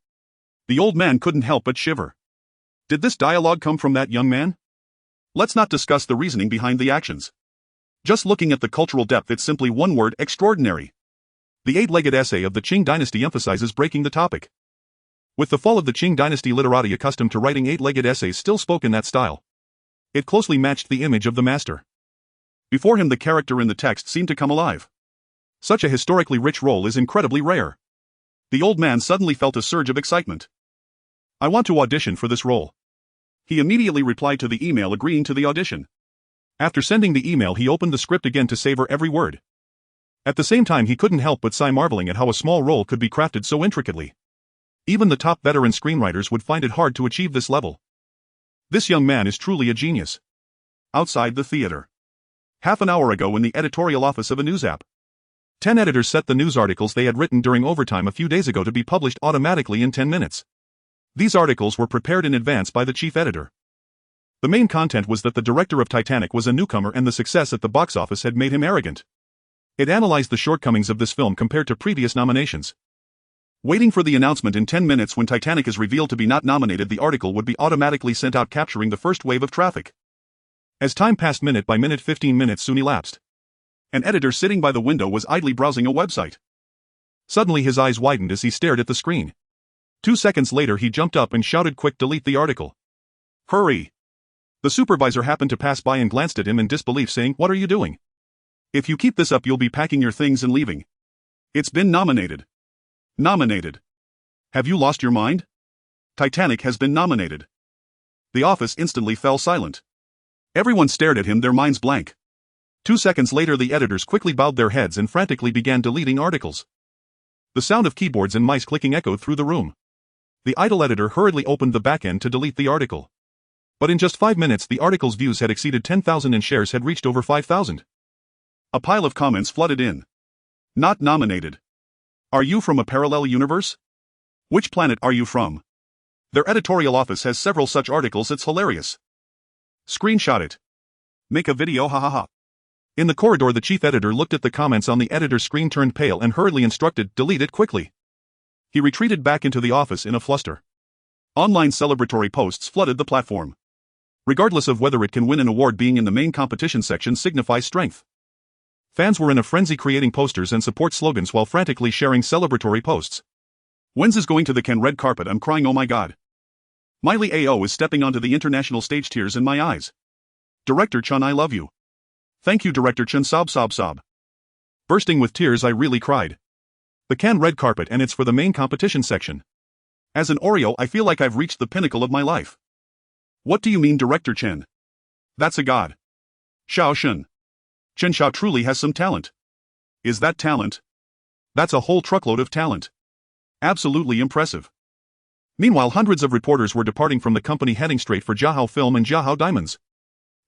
The old man couldn't help but shiver. Did this dialogue come from that young man? Let's not discuss the reasoning behind the actions. Just looking at the cultural depth, it's simply one word: extraordinary. The 8-legged essay of the Qing dynasty emphasizes breaking the topic. With the fall of the Qing dynasty, literati accustomed to writing 8-legged essays still spoke in that style. It closely matched the image of the master. Before him, the character in the text seemed to come alive. Such a historically rich role is incredibly rare. The old man suddenly felt a surge of excitement. "I want to audition for this role." He immediately replied to the email, agreeing to the audition. After sending the email, he opened the script again to savor every word. At the same time, he couldn't help but sigh, marveling at how a small role could be crafted so intricately. Even the top veteran screenwriters would find it hard to achieve this level. This young man is truly a genius. Outside the theater. Half an hour ago, in the editorial office of a news app, 10 editors set the news articles they had written during overtime a few days ago to be published automatically in 10 minutes. These articles were prepared in advance by the chief editor. The main content was that the director of Titanic was a newcomer and the success at the box office had made him arrogant. It analyzed the shortcomings of this film compared to previous nominations. Waiting for the announcement in 10 minutes when Titanic is revealed to be not nominated, the article would be automatically sent out, capturing the first wave of traffic. As time passed, minute by minute, 15 minutes soon elapsed. An editor sitting by the window was idly browsing a website. Suddenly his eyes widened as he stared at the screen. 2 seconds later he jumped up and shouted, "Quick, delete the article. Hurry!" The supervisor happened to pass by and glanced at him in disbelief, saying, "What are you doing? If you keep this up, you'll be packing your things and leaving. It's been nominated." Nominated? Have you lost your mind? Titanic has been nominated. The office instantly fell silent. Everyone stared at him, their minds blank. 2 seconds later the editors quickly bowed their heads and frantically began deleting articles. The sound of keyboards and mice clicking echoed through the room. The idle editor hurriedly opened the back end to delete the article. But in just 5 minutes the article's views had exceeded 10,000 and shares had reached over 5,000. A pile of comments flooded in. Not nominated. Are you from a parallel universe? Which planet are you from? Their editorial office has several such articles, it's hilarious. Screenshot it. Make a video, hahaha. In the corridor the chief editor looked at the comments on the editor's screen, turned pale and hurriedly instructed, "Delete it quickly." He retreated back into the office in a fluster. Online celebratory posts flooded the platform. Regardless of whether it can win an award, being in the main competition section signifies strength. Fans were in a frenzy, creating posters and support slogans while frantically sharing celebratory posts. When's is going to the Cannes red carpet? I'm crying, oh my god. Miley A.O. is stepping onto the international stage, tears in my eyes. Director Chen, I love you. Thank you, Director Chen, sob sob sob. Bursting with tears, I really cried. The Cannes red carpet, and it's for the main competition section. As an Oreo, I feel like I've reached the pinnacle of my life. What do you mean, Director Chen? That's a god. Xiao Shen. Chen Xiao truly has some talent. Is that talent? That's a whole truckload of talent. Absolutely impressive. Meanwhile, hundreds of reporters were departing from the company, heading straight for Jiahao Film and Jiahao Diamonds.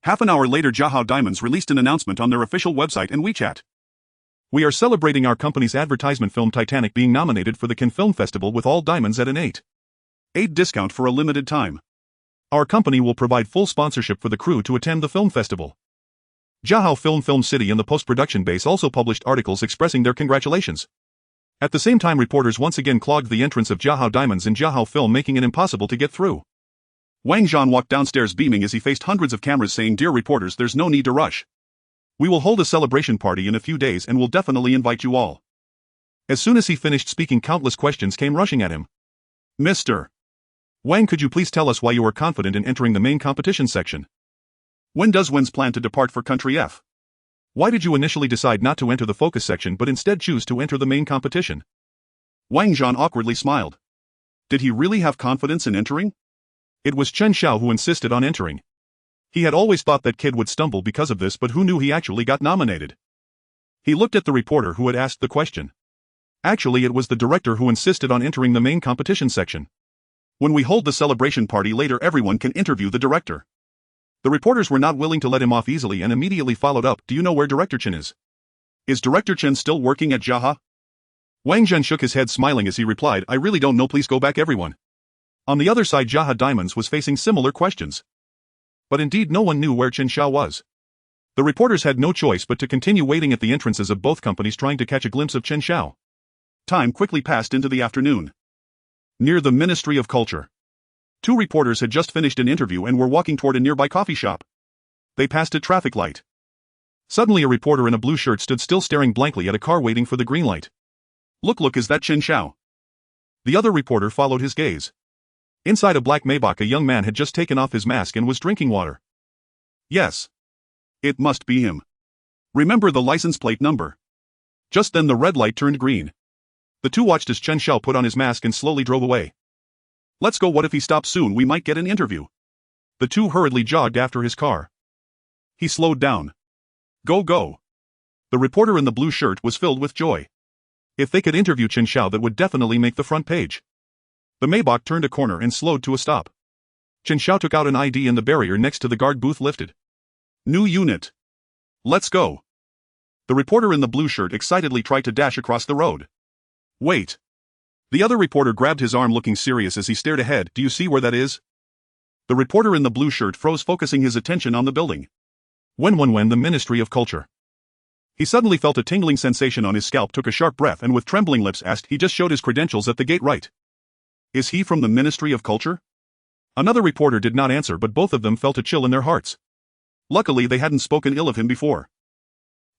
Half an hour later, Jiahao Diamonds released an announcement on their official website and WeChat. "We are celebrating our company's advertisement film Titanic being nominated for the Cannes Film Festival with all diamonds at an 8 discount for a limited time. Our company will provide full sponsorship for the crew to attend the film festival." Jiahao Film City and the post-production base also published articles expressing their congratulations. At the same time, reporters once again clogged the entrance of Jiahao Diamonds and Jiahao Film, making it impossible to get through. Wang Zhan walked downstairs beaming as he faced hundreds of cameras, saying, "Dear reporters, there's no need to rush. We will hold a celebration party in a few days and will definitely invite you all." As soon as he finished speaking, countless questions came rushing at him. "Mr. Wang, could you please tell us why you are confident in entering the main competition section? When does Wen's plan to depart for country F? Why did you initially decide not to enter the focus section but instead choose to enter the main competition?" Wang Zhan awkwardly smiled. Did he really have confidence in entering? It was Chen Xiao who insisted on entering. He had always thought that kid would stumble because of this, but who knew he actually got nominated? He looked at the reporter who had asked the question. Actually, it was the director who insisted on entering the main competition section. When we hold the celebration party later, everyone can interview the director. The reporters were not willing to let him off easily and immediately followed up. Do you know where Director Chen is? Is Director Chen still working at Jaha? Wang Zhen shook his head, smiling as he replied, I really don't know, please go back everyone. On the other side, Jaha Diamonds was facing similar questions. But indeed no one knew where Chen Xiao was. The reporters had no choice but to continue waiting at the entrances of both companies, trying to catch a glimpse of Chen Xiao. Time quickly passed into the afternoon. Near the Ministry of Culture, two reporters had just finished an interview and were walking toward a nearby coffee shop. They passed a traffic light. Suddenly a reporter in a blue shirt stood still, staring blankly at a car waiting for the green light. Look, is that Chen Xiao? The other reporter followed his gaze. Inside a black Maybach, a young man had just taken off his mask and was drinking water. Yes. It must be him. Remember the license plate number? Just then the red light turned green. The two watched as Chen Xiao put on his mask and slowly drove away. Let's go, what if he stops soon, we might get an interview. The two hurriedly jogged after his car. He slowed down. Go. The reporter in the blue shirt was filled with joy. If they could interview Chen Xiao, that would definitely make the front page. The Maybach turned a corner and slowed to a stop. Chen Xiao took out an ID and the barrier next to the guard booth lifted. New unit. Let's go. The reporter in the blue shirt excitedly tried to dash across the road. Wait. The other reporter grabbed his arm, looking serious as he stared ahead. Do you see where that is? The reporter in the blue shirt froze, focusing his attention on the building. When the Ministry of Culture. He suddenly felt a tingling sensation on his scalp, took a sharp breath and with trembling lips asked, he just showed his credentials at the gate, right? Is he from the Ministry of Culture? Another reporter did not answer, but both of them felt a chill in their hearts. Luckily they hadn't spoken ill of him before.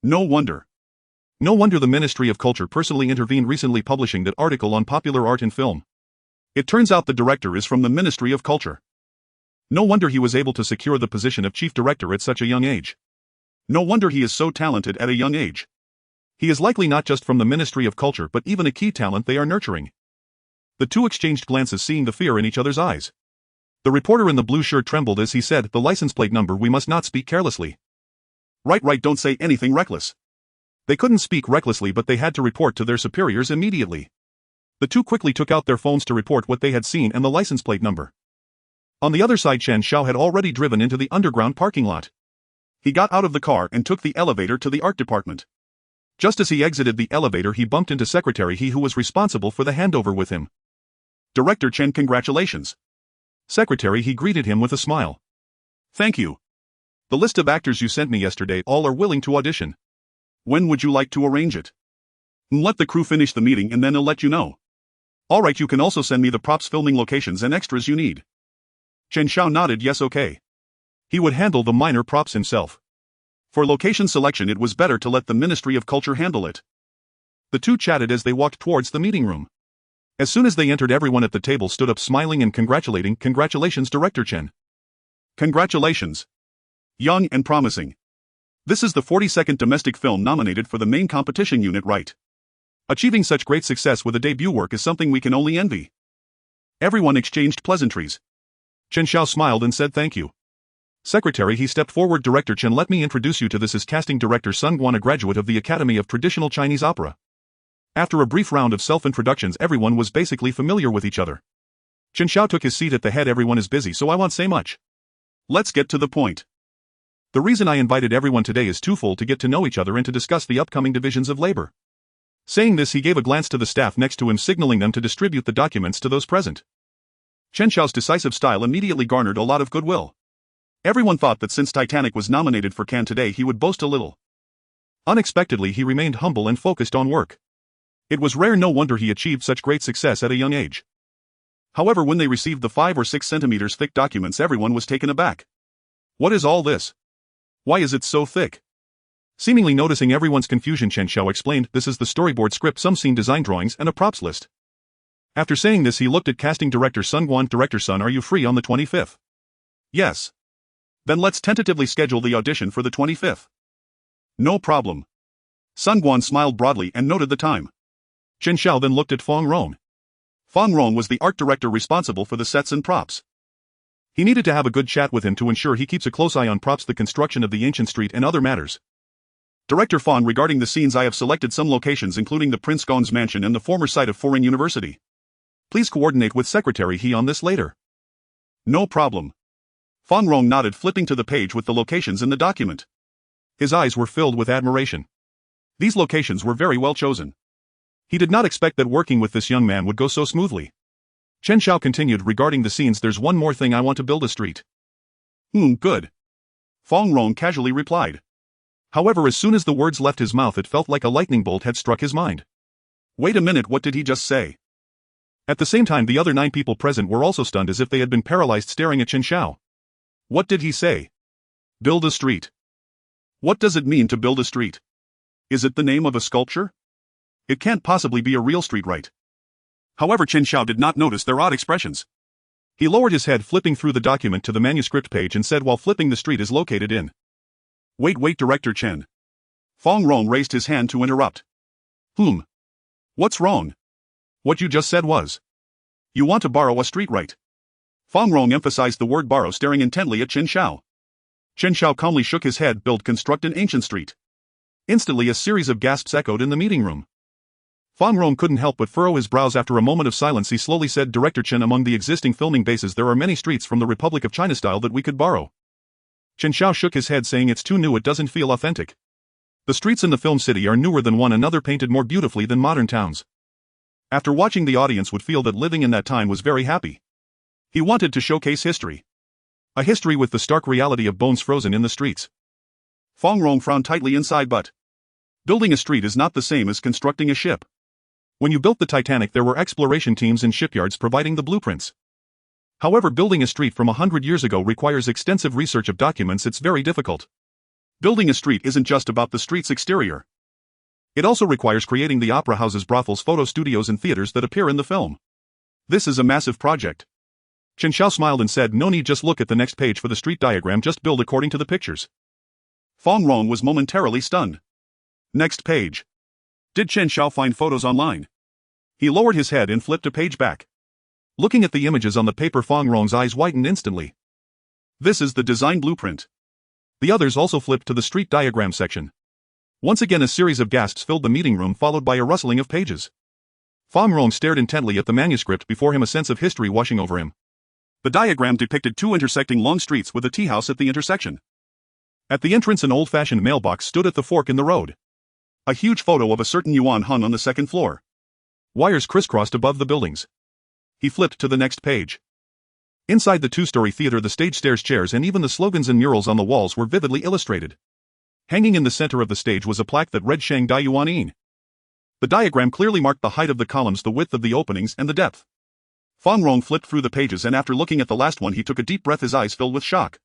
No wonder the Ministry of Culture personally intervened, recently publishing that article on popular art and film. It turns out the director is from the Ministry of Culture. No wonder he was able to secure the position of chief director at such a young age. No wonder he is so talented at a young age. He is likely not just from the Ministry of Culture, but even a key talent they are nurturing. The two exchanged glances, seeing the fear in each other's eyes. The reporter in the blue shirt trembled as he said, the license plate number, we must not speak carelessly. Right, don't say anything reckless. They couldn't speak recklessly, but they had to report to their superiors immediately. The two quickly took out their phones to report what they had seen and the license plate number. On the other side, Chen Xiao had already driven into the underground parking lot. He got out of the car and took the elevator to the art department. Just as he exited the elevator, he bumped into Secretary He, who was responsible for the handover with him. Director Chen, congratulations. Secretary He greeted him with a smile. Thank you. The list of actors you sent me yesterday, all are willing to audition. When would you like to arrange it? Let the crew finish the meeting and then I'll let you know. Alright, you can also send me the props, filming locations and extras you need. Chen Xiao nodded, yes, okay. He would handle the minor props himself. For location selection it was better to let the Ministry of Culture handle it. The two chatted as they walked towards the meeting room. As soon as they entered, everyone at the table stood up, smiling and congratulating. Congratulations, Director Chen. Congratulations. Young and promising. This is the 42nd domestic film nominated for the main competition unit, right? Achieving such great success with a debut work is something we can only envy. Everyone exchanged pleasantries. Chen Xiao smiled and said thank you. Secretary He stepped forward. Director Chen, let me introduce you to this is casting director Sun Guan, a graduate of the Academy of Traditional Chinese Opera. After a brief round of self-introductions, everyone was basically familiar with each other. Chen Xiao took his seat at the head. Everyone is busy, so I won't say much. Let's get to the point. The reason I invited everyone today is twofold: to get to know each other and to discuss the upcoming divisions of labor. Saying this, he gave a glance to the staff next to him, signaling them to distribute the documents to those present. Chen Xiao's decisive style immediately garnered a lot of goodwill. Everyone thought that since Titanic was nominated for Cannes today, he would boast a little. Unexpectedly, he remained humble and focused on work. It was rare, no wonder he achieved such great success at a young age. However, when they received the 5 or 6 centimeters thick documents, everyone was taken aback. What is all this? Why is it so thick? Seemingly noticing everyone's confusion, Chen Xiao explained, this is the storyboard script, some scene design drawings, and a props list. After saying this, he looked at casting director Sun Guan. Director Sun, are you free on the 25th? Yes. Then let's tentatively schedule the audition for the 25th. No problem. Sun Guan smiled broadly and noted the time. Chen Xiao then looked at Fong Rong. Fong Rong was the art director responsible for the sets and props. He needed to have a good chat with him to ensure he keeps a close eye on props, the construction of the ancient street and other matters. Director Fan, regarding the scenes, I have selected some locations including the Prince Gon's mansion and the former site of Foreign University. Please coordinate with Secretary He on this later. No problem. Fan Rong nodded, flipping to the page with the locations in the document. His eyes were filled with admiration. These locations were very well chosen. He did not expect that working with this young man would go so smoothly. Chen Xiao continued, regarding the scenes, there's one more thing, I want to build a street. Good. Fan Rong casually replied. However, as soon as the words left his mouth, it felt like a lightning bolt had struck his mind. Wait a minute, what did he just say? At the same time, the other 9 people present were also stunned, as if they had been paralyzed, staring at Chen Xiao. What did he say? Build a street. What does it mean to build a street? Is it the name of a sculpture? It can't possibly be a real street, right? However, Chen Xiao did not notice their odd expressions. He lowered his head, flipping through the document to the manuscript page, and said while flipping, the street is located in. Wait, Director Chen. Fan Rong raised his hand to interrupt. What's wrong? What you just said was. You want to borrow a street, right? Fan Rong emphasized the word borrow, staring intently at Chen Xiao. Chen Xiao calmly shook his head. Build, construct an ancient street. Instantly a series of gasps echoed in the meeting room. Fan Rong couldn't help but furrow his brows. After a moment of silence, he slowly said, Director Chen, among the existing filming bases there are many streets from the Republic of China style that we could borrow. Chen Xiao shook his head, saying it's too new, it doesn't feel authentic. The streets in the film city are newer than one another, painted more beautifully than modern towns. After watching, the audience would feel that living in that time was very happy. He wanted to showcase history. A history with the stark reality of bones frozen in the streets. Fan Rong frowned tightly inside, but building a street is not the same as constructing a ship. When you built the Titanic, there were exploration teams in shipyards providing the blueprints. However, building a street from 100 years ago requires extensive research of documents. It's very difficult. Building a street isn't just about the street's exterior. It also requires creating the opera houses, brothels, photo studios and theaters that appear in the film. This is a massive project. Chen Xiao smiled and said, no need, just look at the next page for the street diagram, just build according to the pictures. Fan Rong was momentarily stunned. Next page. Did Chen Xiao find photos online? He lowered his head and flipped a page back. Looking at the images on the paper, Fan Rong's eyes widened instantly. This is the design blueprint. The others also flipped to the street diagram section. Once again a series of gasps filled the meeting room, followed by a rustling of pages. Fan Rong stared intently at the manuscript, before him a sense of history washing over him. The diagram depicted 2 intersecting long streets with a tea house at the intersection. At the entrance, an old-fashioned mailbox stood at the fork in the road. A huge photo of a certain yuan hung on the second floor. Wires crisscrossed above the buildings. He flipped to the next page. Inside the 2-story theater, the stage, stairs, chairs and even the slogans and murals on the walls were vividly illustrated. Hanging in the center of the stage was a plaque that read Shanghai Yuan Yin. The diagram clearly marked the height of the columns, the width of the openings and the depth. Fan Rong flipped through the pages, and after looking at the last one he took a deep breath, his eyes filled with shock.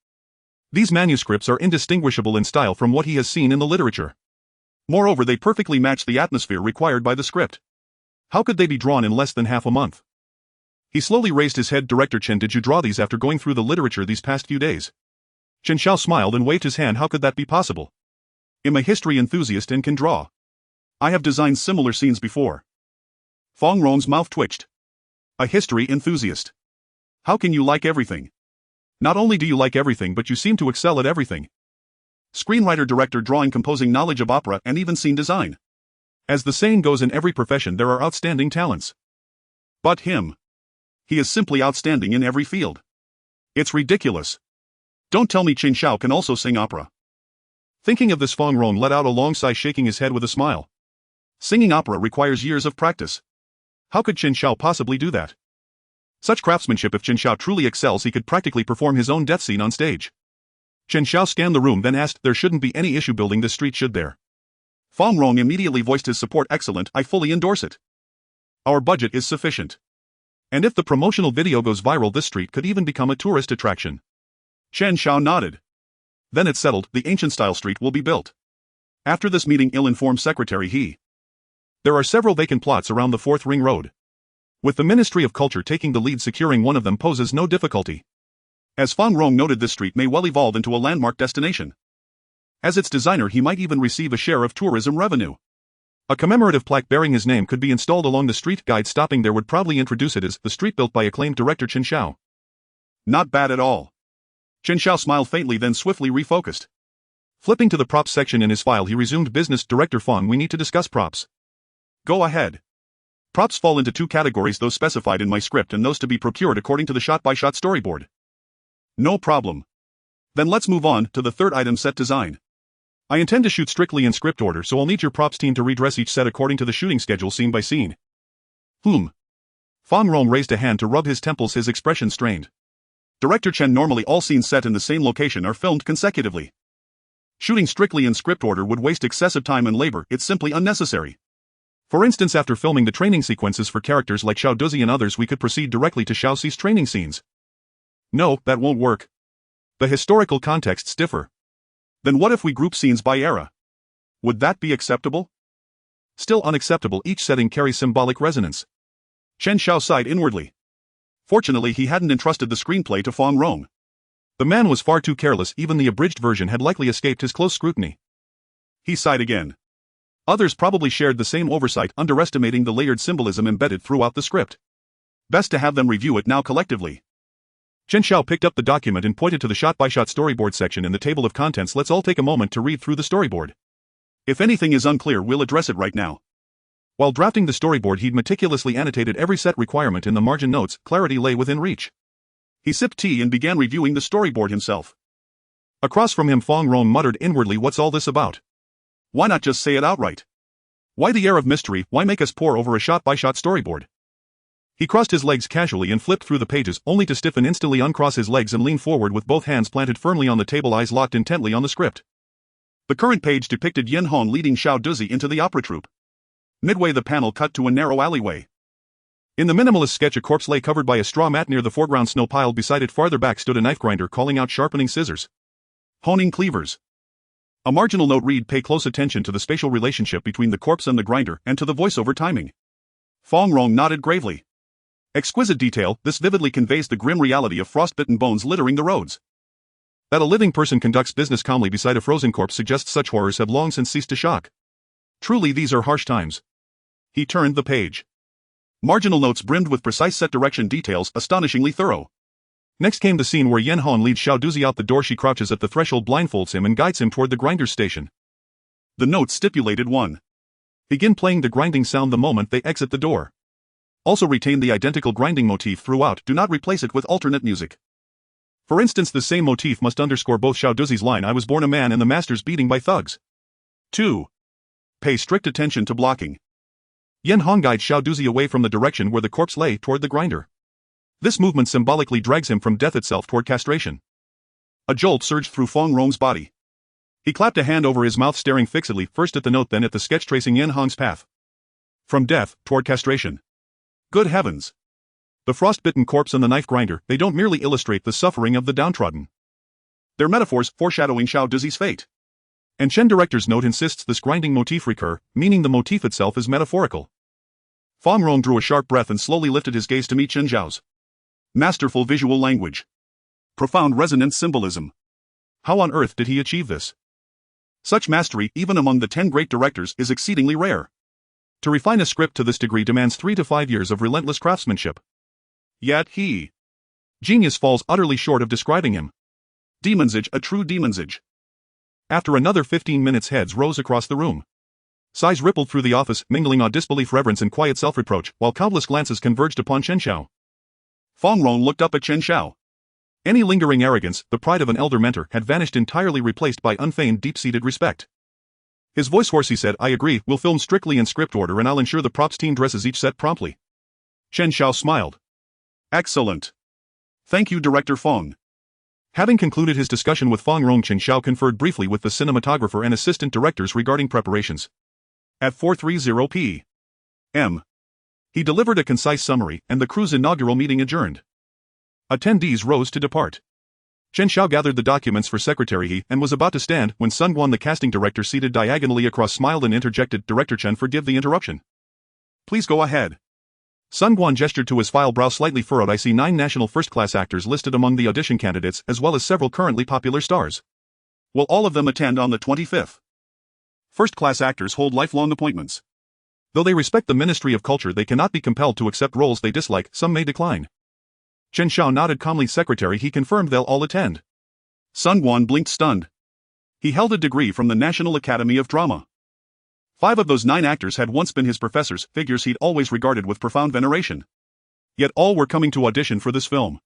These manuscripts are indistinguishable in style from what he has seen in the literature. Moreover, they perfectly match the atmosphere required by the script. How could they be drawn in less than half a month? He slowly raised his head. Director Chen, did you draw these after going through the literature these past few days? Chen Xiao smiled and waved his hand. How could that be possible? I'm a history enthusiast and can draw. I have designed similar scenes before. Fan Rong's mouth twitched. A history enthusiast. How can you like everything? Not only do you like everything, but you seem to excel at everything. Screenwriter, director, drawing, composing, knowledge of opera, and even scene design. As the saying goes, in every profession there are outstanding talents. But him. He is simply outstanding in every field. It's ridiculous. Don't tell me Chen Xiao can also sing opera. Thinking of this, Fan Rong let out a long sigh, shaking his head with a smile. Singing opera requires years of practice. How could Chen Xiao possibly do that? Such craftsmanship! If Chen Xiao truly excels, he could practically perform his own death scene on stage. Chen Xiao scanned the room, then asked, there shouldn't be any issue building this street, should there? Fan Rong immediately voiced his support. Excellent, I fully endorse it. Our budget is sufficient. And if the promotional video goes viral, this street could even become a tourist attraction. Chen Xiao nodded. Then it's settled, the ancient style street will be built. After this meeting, I'll inform Secretary He. There are several vacant plots around the 4th Ring Road. With the Ministry of Culture taking the lead, securing one of them poses no difficulty. As Fan Rong noted, this street may well evolve into a landmark destination. As its designer, he might even receive a share of tourism revenue. A commemorative plaque bearing his name could be installed along the street. Guide stopping there would proudly introduce it as the street built by acclaimed director Chen Xiao. Not bad at all. Chen Xiao smiled faintly then swiftly refocused. Flipping to the props section in his file he resumed business. Director Fong, we need to discuss props. Go ahead. Props fall into two categories, those specified in my script and those to be procured according to the shot-by-shot storyboard. No problem. Then let's move on to the third item, set design. I intend to shoot strictly in script order, so I'll need your props team to redress each set according to the shooting schedule scene by scene. Fong Rong raised a hand to rub his temples, his expression strained. Director Chen, normally all scenes set in the same location are filmed consecutively. Shooting strictly in script order would waste excessive time and labor, it's simply unnecessary. For instance, after filming the training sequences for characters like Xiao Duzi and others, we could proceed directly to Xiao Xi's training scenes. No, that won't work. The historical contexts differ. Then what if we group scenes by era? Would that be acceptable? Still unacceptable, each setting carries symbolic resonance. Chen Xiao sighed inwardly. Fortunately, he hadn't entrusted the screenplay to Fong Rong. The man was far too careless, even the abridged version had likely escaped his close scrutiny. He sighed again. Others probably shared the same oversight, underestimating the layered symbolism embedded throughout the script. Best to have them review it now collectively. Chen Xiao picked up the document and pointed to the shot-by-shot storyboard section in the table of contents. Let's all take a moment to read through the storyboard. If anything is unclear, we'll address it right now. While drafting the storyboard, he'd meticulously annotated every set requirement in the margin notes. Clarity lay within reach. He sipped tea and began reviewing the storyboard himself. Across from him, Fong Rong muttered inwardly, what's all this about? Why not just say it outright? Why the air of mystery? Why make us pore over a shot-by-shot storyboard? He crossed his legs casually and flipped through the pages, only to stiffen, instantly uncross his legs and lean forward with both hands planted firmly on the table, eyes locked intently on the script. The current page depicted Yen Hong leading Xiao Duzi into the opera troupe. Midway the panel cut to a narrow alleyway. In the minimalist sketch, a corpse lay covered by a straw mat near the foreground, snow piled beside it. Farther back stood a knife grinder calling out sharpening scissors. Honing cleavers. A marginal note read, pay close attention to the spatial relationship between the corpse and the grinder and to the voiceover timing. Fong Rong nodded gravely. Exquisite detail, this vividly conveys the grim reality of frostbitten bones littering the roads. That a living person conducts business calmly beside a frozen corpse suggests such horrors have long since ceased to shock. Truly, these are harsh times. He turned the page. Marginal notes brimmed with precise set direction details, astonishingly thorough. Next came the scene where Yen Hong leads Xiao Duzi out the door. She crouches at the threshold, blindfolds him and guides him toward the grinder's station. The note stipulated 1. Begin playing the grinding sound the moment they exit the door. Also retain the identical grinding motif throughout, do not replace it with alternate music. For instance, the same motif must underscore both Xiao Duzi's line, I was born a man, and the master's beating by thugs. 2. Pay strict attention to blocking. Yen Hong guides Xiao Duzi away from the direction where the corpse lay toward the grinder. This movement symbolically drags him from death itself toward castration. A jolt surged through Fong Rong's body. He clapped a hand over his mouth, staring fixedly, first at the note then at the sketch tracing Yen Hong's path. From death toward castration. Good heavens! The frostbitten corpse and the knife grinder, they don't merely illustrate the suffering of the downtrodden. They're metaphors foreshadowing Xiao Duzi's fate. And Chen director's note insists this grinding motif recur, meaning the motif itself is metaphorical. Fong Rong drew a sharp breath and slowly lifted his gaze to meet Chen Xiao's. Masterful visual language. Profound resonant symbolism. How on earth did he achieve this? Such mastery, even among the 10 great directors, is exceedingly rare. To refine a script to this degree demands 3 to 5 years of relentless craftsmanship. Yet genius falls utterly short of describing him. Demonsage, a true demonsage. After another 15 minutes, heads rose across the room. Sighs rippled through the office, mingling odd disbelief, reverence, and quiet self-reproach, while countless glances converged upon Chen Xiao. Fong Rong looked up at Chen Xiao. Any lingering arrogance, the pride of an elder mentor, had vanished, entirely replaced by unfeigned, deep-seated respect. His voice hoarse, he said, I agree, we'll film strictly in script order and I'll ensure the props team dresses each set promptly. Chen Xiao smiled. Excellent. Thank you, Director Fong. Having concluded his discussion with Fong Rong, Chen Xiao conferred briefly with the cinematographer and assistant directors regarding preparations. At 4:30 p.m. he delivered a concise summary, and the crew's inaugural meeting adjourned. Attendees rose to depart. Chen Xiao gathered the documents for Secretary He and was about to stand when Sun Guan, the casting director seated diagonally across, smiled and interjected, Director Chen, forgive the interruption. Please go ahead. Sun Guan gestured to his file, brow slightly furrowed. I see 9 national first-class actors listed among the audition candidates, as well as several currently popular stars. Will all of them attend on the 25th? First-class actors hold lifelong appointments. Though they respect the Ministry of Culture, they cannot be compelled to accept roles they dislike, some may decline. Chen Xiao nodded calmly. Secretary, he confirmed they'll all attend. Sun Guan blinked stunned. He held a degree from the National Academy of Drama. 5 of those 9 actors had once been his professors, figures he'd always regarded with profound veneration. Yet all were coming to audition for this film.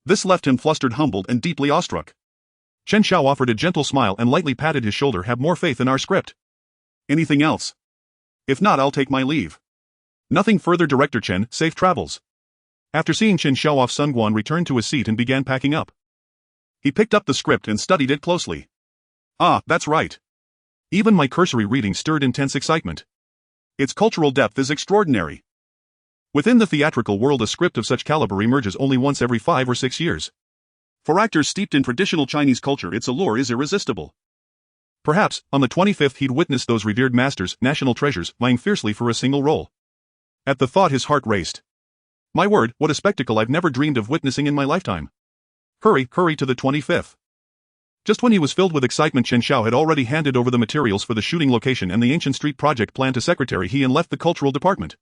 This left him flustered, humbled, and deeply awestruck. Chen Xiao offered a gentle smile and lightly patted his shoulder. Have more faith in our script. Anything else? If not, I'll take my leave. Nothing further, Director Chen. Safe travels. After seeing Chen Xiao off, Sun Guan returned to his seat and began packing up. He picked up the script and studied it closely. Ah, that's right. Even my cursory reading stirred intense excitement. Its cultural depth is extraordinary. Within the theatrical world, a script of such caliber emerges only once every 5 or 6 years. For actors steeped in traditional Chinese culture, its allure is irresistible. Perhaps, on the 25th, he'd witness those revered masters, national treasures, vying fiercely for a single role. At the thought, his heart raced. My word, what a spectacle I've never dreamed of witnessing in my lifetime. Hurry to the 25th. Just when he was filled with excitement, Chen Xiao had already handed over the materials for the shooting location and the ancient street project plan to Secretary He and left the cultural department.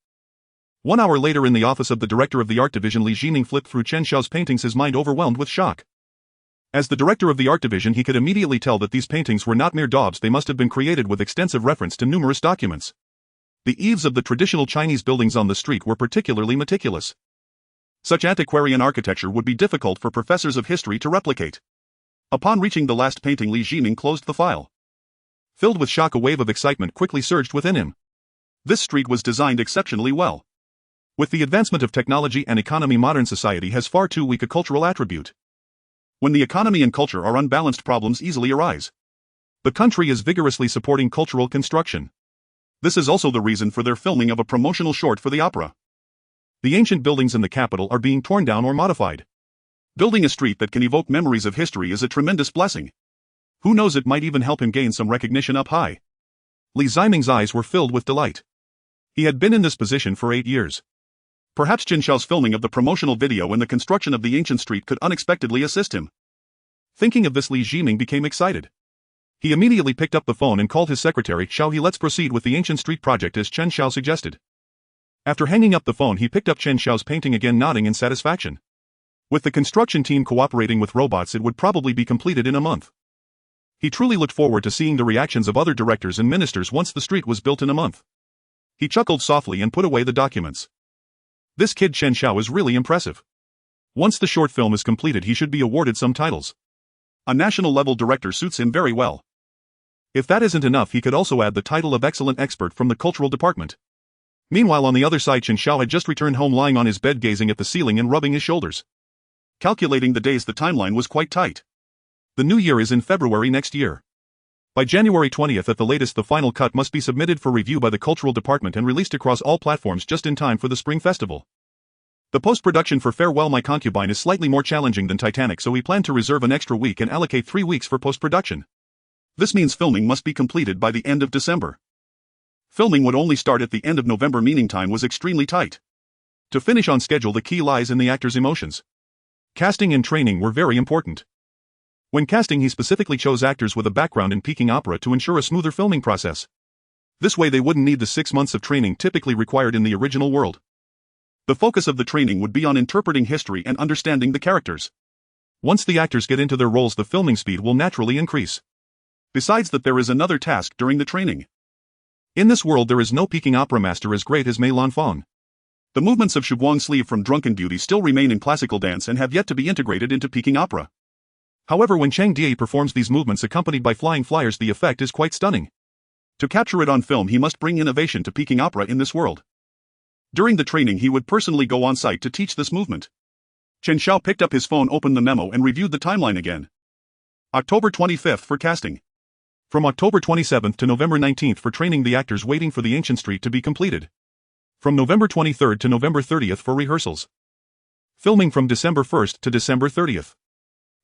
1 hour later, in the office of the director of the art division, Li Jiming flipped through Chen Xiao's paintings, his mind overwhelmed with shock. As the director of the art division, he could immediately tell that these paintings were not mere daubs. They must have been created with extensive reference to numerous documents. The eaves of the traditional Chinese buildings on the street were particularly meticulous. Such antiquarian architecture would be difficult for professors of history to replicate. Upon reaching the last painting, Li Jiming closed the file. Filled with shock, a wave of excitement quickly surged within him. This street was designed exceptionally well. With the advancement of technology and economy, modern society has far too weak a cultural attribute. When the economy and culture are unbalanced, problems easily arise. The country is vigorously supporting cultural construction. This is also the reason for their filming of a promotional short for the opera. The ancient buildings in the capital are being torn down or modified. Building a street that can evoke memories of history is a tremendous blessing. Who knows, it might even help him gain some recognition up high. Li Jiming's eyes were filled with delight. He had been in this position for 8 years. Perhaps Chen Xiao's filming of the promotional video and the construction of the ancient street could unexpectedly assist him. Thinking of this, Li Jiming became excited. He immediately picked up the phone and called his secretary, Xiao. Let's proceed with the ancient street project as Chen Xiao suggested. After hanging up the phone, he picked up Chen Xiao's painting again, nodding in satisfaction. With the construction team cooperating with robots, it would probably be completed in a month. He truly looked forward to seeing the reactions of other directors and ministers once the street was built in a month. He chuckled softly and put away the documents. This kid Chen Xiao is really impressive. Once the short film is completed, he should be awarded some titles. A national-level director suits him very well. If that isn't enough, he could also add the title of excellent expert from the cultural department. Meanwhile, on the other side, Chen Xiao had just returned home, lying on his bed, gazing at the ceiling and rubbing his shoulders. Calculating the days, the timeline was quite tight. The new year is in February next year. By January 20th at the latest, the final cut must be submitted for review by the cultural department and released across all platforms just in time for the spring festival. The post-production for Farewell My Concubine is slightly more challenging than Titanic, so we plan to reserve an extra week and allocate 3 weeks for post-production. This means filming must be completed by the end of December. Filming would only start at the end of November, meaning time was extremely tight. To finish on schedule, the key lies in the actor's emotions. Casting and training were very important. When casting, he specifically chose actors with a background in Peking opera to ensure a smoother filming process. This way they wouldn't need the 6 months of training typically required in the original world. The focus of the training would be on interpreting history and understanding the characters. Once the actors get into their roles, the filming speed will naturally increase. Besides that, there is another task during the training. In this world, there is no Peking opera master as great as Mei Lanfang. The movements of Shuguang Sleeve from Drunken Beauty still remain in classical dance and have yet to be integrated into Peking opera. However, when Chang Die performs these movements accompanied by flying flyers, the effect is quite stunning. To capture it on film, he must bring innovation to Peking opera in this world. During the training, he would personally go on site to teach this movement. Chen Xiao picked up his phone, opened the memo, and reviewed the timeline again. October 25th for casting. From October 27th to November 19th for training the actors waiting for the ancient street to be completed. From November 23rd to November 30th for rehearsals. Filming from December 1st to December 30th.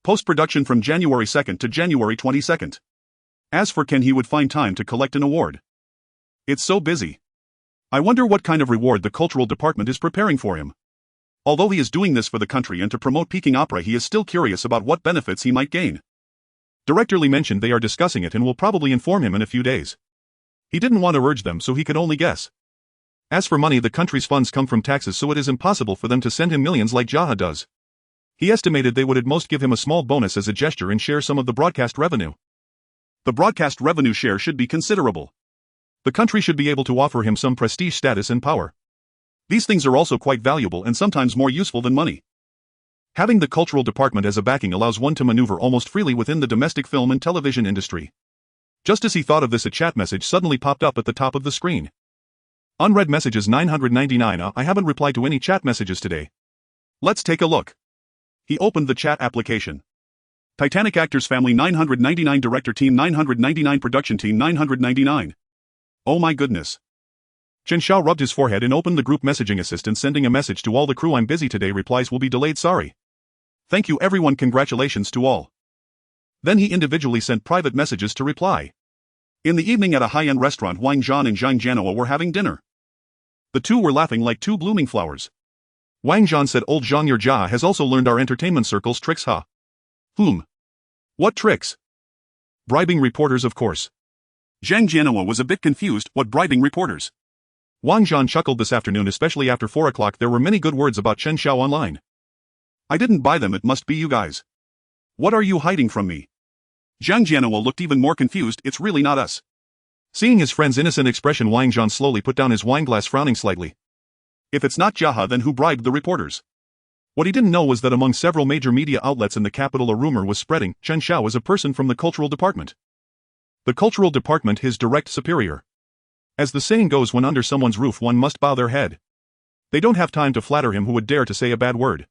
Post-production from January 2nd to January 22nd. As for Ken, he would find time to collect an award. It's so busy. I wonder what kind of reward the cultural department is preparing for him. Although he is doing this for the country and to promote Peking opera, he is still curious about what benefits he might gain. Director Li mentioned they are discussing it and will probably inform him in a few days. He didn't want to urge them, so he could only guess. As for money, the country's funds come from taxes, so it is impossible for them to send him millions like Jaha does. He estimated they would at most give him a small bonus as a gesture and share some of the broadcast revenue. The broadcast revenue share should be considerable. The country should be able to offer him some prestige, status and power. These things are also quite valuable and sometimes more useful than money. Having the cultural department as a backing allows one to maneuver almost freely within the domestic film and television industry. Just as he thought of this, a chat message suddenly popped up at the top of the screen. Unread messages 999. I haven't replied to any chat messages today. Let's take a look. He opened the chat application. Titanic actors family 999, director team 999, production team 999. Oh my goodness. Chen Xiao rubbed his forehead and opened the group messaging assistant, sending a message to all the crew. I'm busy today, replies will be delayed, sorry. Thank you everyone, congratulations to all. Then he individually sent private messages to reply. In the evening at a high-end restaurant, Wang Zhan and Zhang Jianhua were having dinner. The two were laughing like two blooming flowers. Wang Zhan said, old Zhang, your Jia has also learned our entertainment circle's tricks, huh? Whom? What tricks? Bribing reporters, of course. Zhang Jianhua was a bit confused. What bribing reporters? Wang Zhan chuckled. This afternoon, especially after 4 o'clock, there were many good words about Chen Xiao online. I didn't buy them, it must be you guys. What are you hiding from me? Zhang Jianhua looked even more confused. It's really not us. Seeing his friend's innocent expression, Wang Zhan slowly put down his wineglass, frowning slightly. If it's not Jaha, then who bribed the reporters? What he didn't know was that among several major media outlets in the capital a rumor was spreading, Chen Xiao is a person from the cultural department. The cultural department, his direct superior. As the saying goes, when under someone's roof one must bow their head. They don't have time to flatter him who would dare to say a bad word.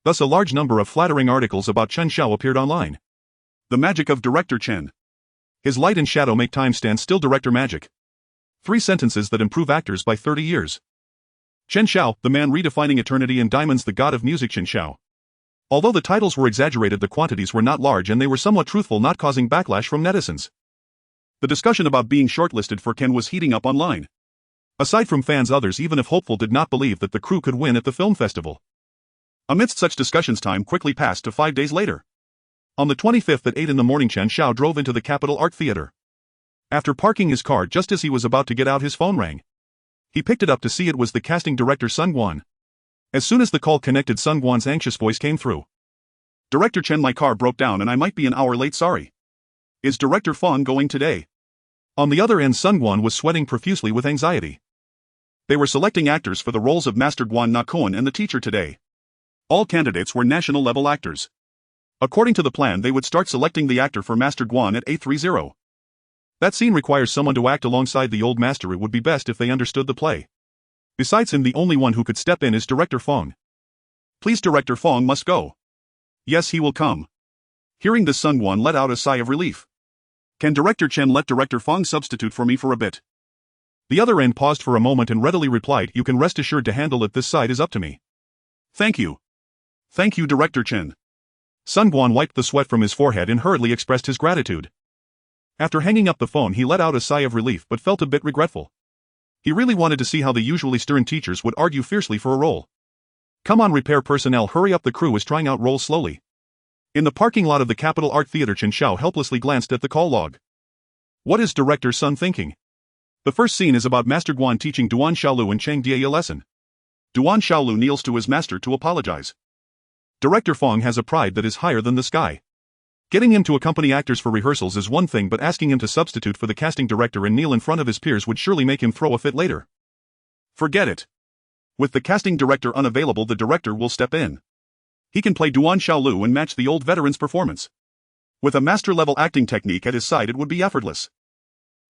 Thus a large number of flattering articles about Chen Xiao appeared online. The magic of Director Chen. His light and shadow make time stand still, director magic. 3 sentences that improve actors by 30 years. Chen Xiao, the man redefining eternity and diamonds, the god of music. Chen Xiao. Although the titles were exaggerated, the quantities were not large and they were somewhat truthful, not causing backlash from netizens. The discussion about being shortlisted for Ken was heating up online. Aside from fans, others, even if hopeful, did not believe that the crew could win at the film festival. Amidst such discussions, time quickly passed to 5 days later. On the 25th at 8 in the morning, Chen Xiao drove into the Capitol Art Theater. After parking his car, just as he was about to get out, his phone rang. He picked it up to see it was the casting director Sun Guan. As soon as the call connected, Sun Guan's anxious voice came through. Director Chen, my car broke down and I might be an hour late, sorry. Is Director Fong going today? On the other end, Sun Guan was sweating profusely with anxiety. They were selecting actors for the roles of Master Guan Na Kuan and the teacher today. All candidates were national-level actors. According to the plan, they would start selecting the actor for Master Guan at 8:30. That scene requires someone to act alongside the old master. It would be best if they understood the play. Besides him, the only one who could step in is Director Fong. Please, Director Fong must go. Yes, he will come. Hearing this, Sun Guan let out a sigh of relief. Can Director Chen let Director Fong substitute for me for a bit? The other end paused for a moment and readily replied, you can rest assured to handle it, this side is up to me. Thank you. Thank you, Director Chen. Sun Guan wiped the sweat from his forehead and hurriedly expressed his gratitude. After hanging up the phone, he let out a sigh of relief but felt a bit regretful. He really wanted to see how the usually stern teachers would argue fiercely for a role. Come on, repair personnel, hurry up, the crew is trying out roles slowly. In the parking lot of the Capitol Art Theater, Chen Xiao helplessly glanced at the call log. What is Director Sun thinking? The first scene is about Master Guan teaching Duan Xiaolu and Cheng Dia a lesson. Duan Xiaolu kneels to his master to apologize. Director Fong has a pride that is higher than the sky. Getting him to accompany actors for rehearsals is one thing, but asking him to substitute for the casting director and kneel in front of his peers would surely make him throw a fit later. Forget it. With the casting director unavailable, the director will step in. He can play Duan Xiaolu and match the old veteran's performance. With a master-level acting technique at his side, it would be effortless.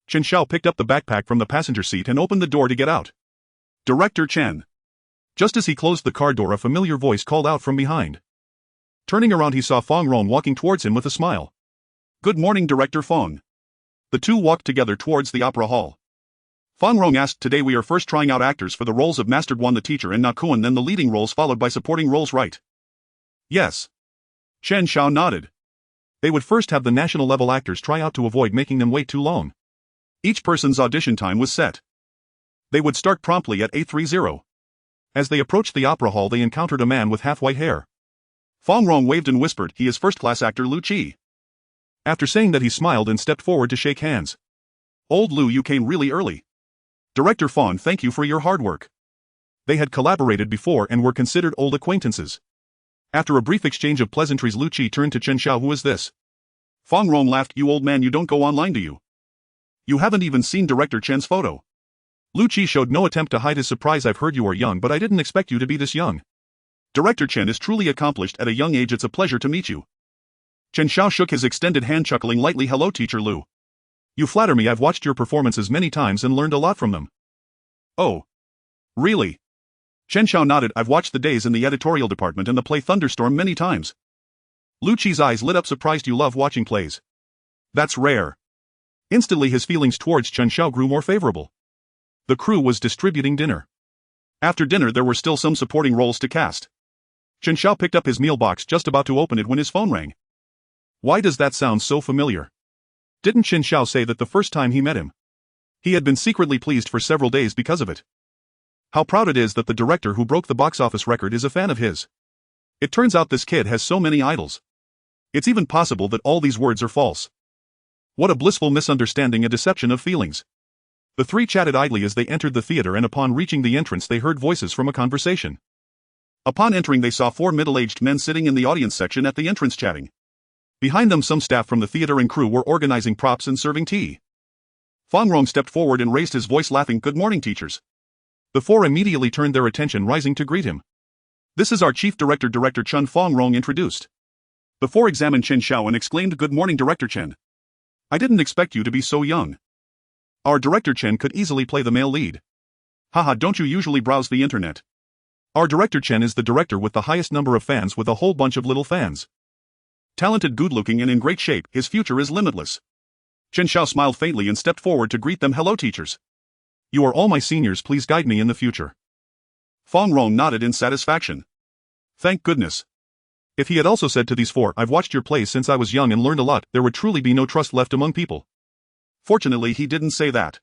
Chen Xiao picked up the backpack from the passenger seat and opened the door to get out. Director Chen. Just as he closed the car door, a familiar voice called out from behind. Turning around, he saw Fong Rong walking towards him with a smile. Good morning, Director Fong. The two walked together towards the opera hall. Fong Rong asked, today we are first trying out actors for the roles of Master Guan the teacher and Na Kuan, then the leading roles followed by supporting roles, right? Yes. Chen Xiao nodded. They would first have the national-level actors try out to avoid making them wait too long. Each person's audition time was set. They would start promptly at 8:30. As they approached the opera hall, they encountered a man with half-white hair. Fong Rong waved and whispered, he is first-class actor Lu Qi. After saying that, he smiled and stepped forward to shake hands. Old Lu, you came really early. Director Fawn, thank you for your hard work. They had collaborated before and were considered old acquaintances. After a brief exchange of pleasantries, Lu Qi turned to Chen Xiao. Who is this? Fong Rong laughed. You old man, you don't go online, do you? You haven't even seen Director Chen's photo. Lu Qi showed no attempt to hide his surprise. I've heard you are young, but I didn't expect you to be this young. Director Chen is truly accomplished at a young age. It's a pleasure to meet you. Chen Xiao shook his extended hand, chuckling lightly. Hello, Teacher Lu. You flatter me. I've watched your performances many times and learned a lot from them. Oh. Really? Chen Xiao nodded. I've watched the days in the editorial department and the play Thunderstorm many times. Lu Qi's eyes lit up. Surprised you love watching plays. That's rare. Instantly his feelings towards Chen Xiao grew more favorable. The crew was distributing dinner. After dinner there were still some supporting roles to cast. Chen Xiao picked up his meal box, just about to open it when his phone rang. Why does that sound so familiar? Didn't Chen Xiao say that the first time he met him? He had been secretly pleased for several days because of it. How proud it is that the director who broke the box office record is a fan of his. It turns out this kid has so many idols. It's even possible that all these words are false. What a blissful misunderstanding, a deception of feelings. The three chatted idly as they entered the theater, and upon reaching the entrance they heard voices from a conversation. Upon entering they saw four middle-aged men sitting in the audience section at the entrance chatting. Behind them some staff from the theater and crew were organizing props and serving tea. Fong Rong stepped forward and raised his voice, laughing. Good morning, teachers. The four immediately turned their attention, rising to greet him. This is our chief director, Director Chen. Fong Rong introduced. The four examined Chen Xiao and exclaimed, Good morning, Director Chen. I didn't expect you to be so young. Our Director Chen could easily play the male lead. Haha, don't you usually browse the internet? Our Director Chen is the director with the highest number of fans, with a whole bunch of little fans. Talented, good-looking and in great shape, his future is limitless. Chen Xiao smiled faintly and stepped forward to greet them. Hello, teachers. You are all my seniors, please guide me in the future. Fong Rong nodded in satisfaction. Thank goodness. If he had also said to these four, I've watched your plays since I was young and learned a lot, there would truly be no trust left among people. Fortunately he didn't say that.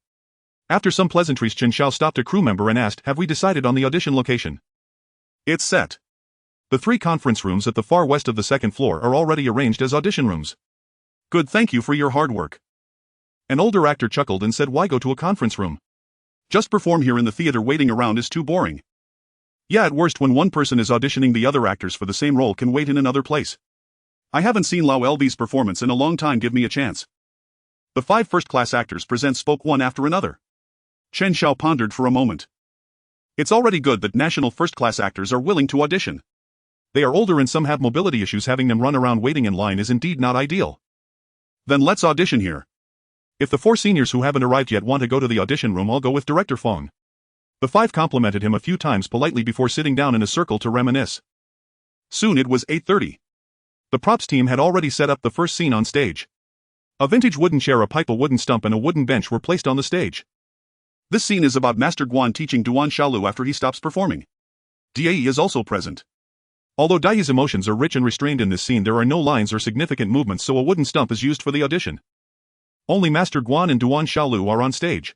After some pleasantries Chen Xiao stopped a crew member and asked, Have we decided on the audition location? It's set. The three conference rooms at the far west of the second floor are already arranged as audition rooms. Good, thank you for your hard work. An older actor chuckled and said, Why go to a conference room? Just perform here in the theater. Waiting around is too boring. Yeah, at worst when one person is auditioning the other actors for the same role can wait in another place. I haven't seen Lao LV's performance in a long time, give me a chance. The five first-class actors present spoke one after another. Chen Xiao pondered for a moment. It's already good that national first-class actors are willing to audition. They are older and some have mobility issues. Having them run around waiting in line is indeed not ideal. Then let's audition here. If the four seniors who haven't arrived yet want to go to the audition room, I'll go with Director Fong. The five complimented him a few times politely before sitting down in a circle to reminisce. Soon it was 8:30. The props team had already set up the first scene on stage. A vintage wooden chair, a pipe, a wooden stump and a wooden bench were placed on the stage. This scene is about Master Guan teaching Duan Shaolu after he stops performing. Dai is also present. Although Dai's emotions are rich and restrained in this scene, there are no lines or significant movements, so a wooden stump is used for the audition. Only Master Guan and Duan Shaolu are on stage.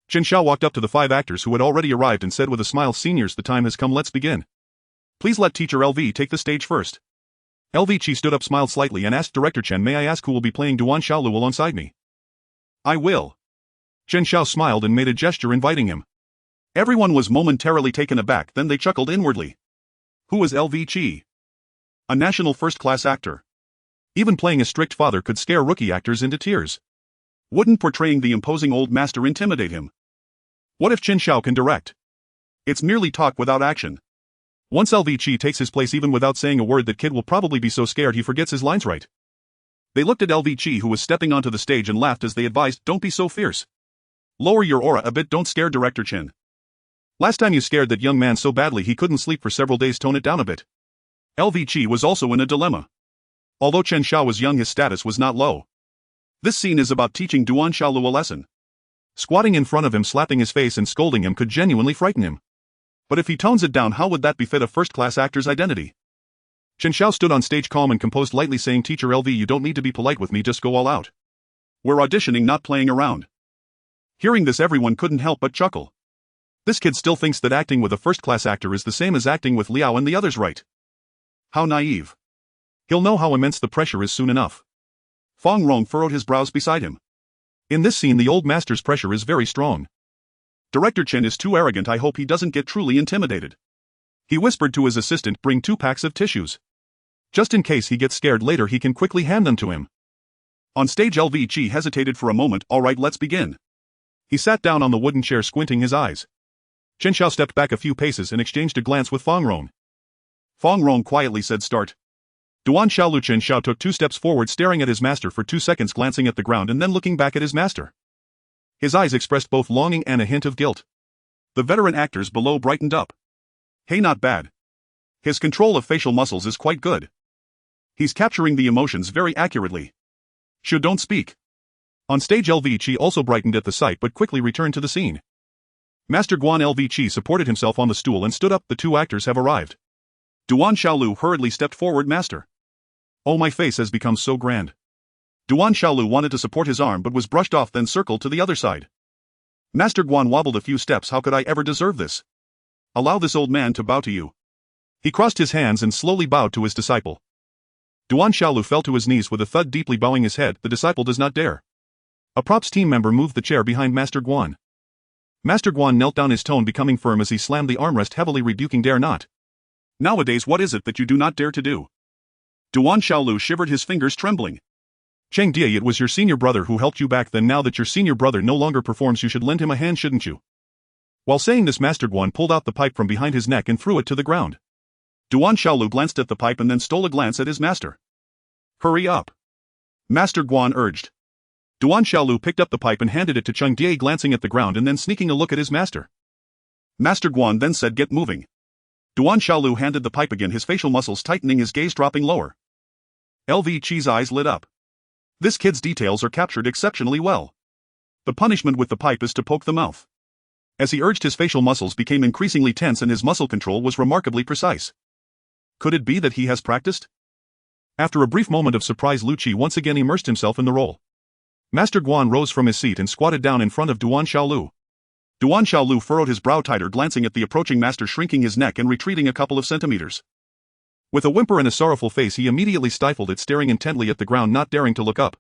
Chen Xiao walked up to the five actors who had already arrived and said with a smile, Seniors, the time has come, let's begin. Please let Teacher LV take the stage first. LV Chi stood up, smiled slightly and asked Director Chen, May I ask who will be playing Duan Shaolu alongside me? I will. Chen Xiao smiled and made a gesture inviting him. Everyone was momentarily taken aback, then they chuckled inwardly. Who is LV Chi? A national first-class actor. Even playing a strict father could scare rookie actors into tears. Wouldn't portraying the imposing old master intimidate him? What if Chen Xiao can direct? It's merely talk without action. Once LV Chi takes his place, even without saying a word, that kid will probably be so scared he forgets his lines right. They looked at LV Chi, who was stepping onto the stage, and laughed as they advised, Don't be so fierce. Lower your aura a bit, don't scare Director Chen. Last time you scared that young man so badly he couldn't sleep for several days, tone it down a bit. LV Chi was also in a dilemma. Although Chen Xiao was young, his status was not low. This scene is about teaching Duan Shaolu a lesson. Squatting in front of him, slapping his face and scolding him could genuinely frighten him. But if he tones it down, how would that befit a first-class actor's identity? Chen Xiao stood on stage calm and composed, lightly saying, Teacher LV, you don't need to be polite with me, just go all out. We're auditioning, not playing around. Hearing this, everyone couldn't help but chuckle. This kid still thinks that acting with a first-class actor is the same as acting with Liao and the others, right? How naive. He'll know how immense the pressure is soon enough. Fong Rong furrowed his brows beside him. In this scene, the old master's pressure is very strong. Director Chen is too arrogant, I hope he doesn't get truly intimidated. He whispered to his assistant, bring 2 packs of tissues. Just in case he gets scared later he can quickly hand them to him. On stage LV Chi hesitated for a moment, alright let's begin. He sat down on the wooden chair squinting his eyes. Chen Xiao stepped back a few paces and exchanged a glance with Fang Rong. Fang Rong quietly said start. Duan Xiaolu. Chen Xiao took 2 steps forward staring at his master for 2 seconds, glancing at the ground and then looking back at his master. His eyes expressed both longing and a hint of guilt. The veteran actors below brightened up. Hey, not bad. His control of facial muscles is quite good. He's capturing the emotions very accurately. Don't speak. On stage LV Chi also brightened at the sight but quickly returned to the scene. Master Guan LV Chi supported himself on the stool and stood up. The 2 actors have arrived. Duan Xiaolu hurriedly stepped forward. Master. Oh, my face has become so grand. Duan Xiaolu wanted to support his arm but was brushed off, then circled to the other side. Master Guan wobbled a few steps. How could I ever deserve this? Allow this old man to bow to you. He crossed his hands and slowly bowed to his disciple. Duan Xiaolu fell to his knees with a thud, deeply bowing his head. The disciple does not dare. A props team member moved the chair behind Master Guan. Master Guan knelt down, his tone becoming firm as he slammed the armrest heavily, rebuking dare not. Nowadays what is it that you do not dare to do? Duan Xiaolu shivered, his fingers trembling. Cheng Dia, it was your senior brother who helped you back then. Now that your senior brother no longer performs, you should lend him a hand, shouldn't you? While saying this, Master Guan pulled out the pipe from behind his neck and threw it to the ground. Duan Xiaolu glanced at the pipe and then stole a glance at his master. Hurry up. Master Guan urged. Duan Xiaolu picked up the pipe and handed it to Cheng Dia, glancing at the ground and then sneaking a look at his master. Master Guan then said, get moving. Duan Xiaolu handed the pipe again, his facial muscles tightening, his gaze dropping lower. LV Chi's eyes lit up. This kid's details are captured exceptionally well. The punishment with the pipe is to poke the mouth. As he urged, his facial muscles became increasingly tense and his muscle control was remarkably precise. Could it be that he has practiced? After a brief moment of surprise, Lu Qi once again immersed himself in the role. Master Guan rose from his seat and squatted down in front of Duan Xiaolu. Duan Xiaolu furrowed his brow tighter, glancing at the approaching master, shrinking his neck and retreating a couple of centimeters. With a whimper and a sorrowful face, he immediately stifled it, staring intently at the ground, not daring to look up.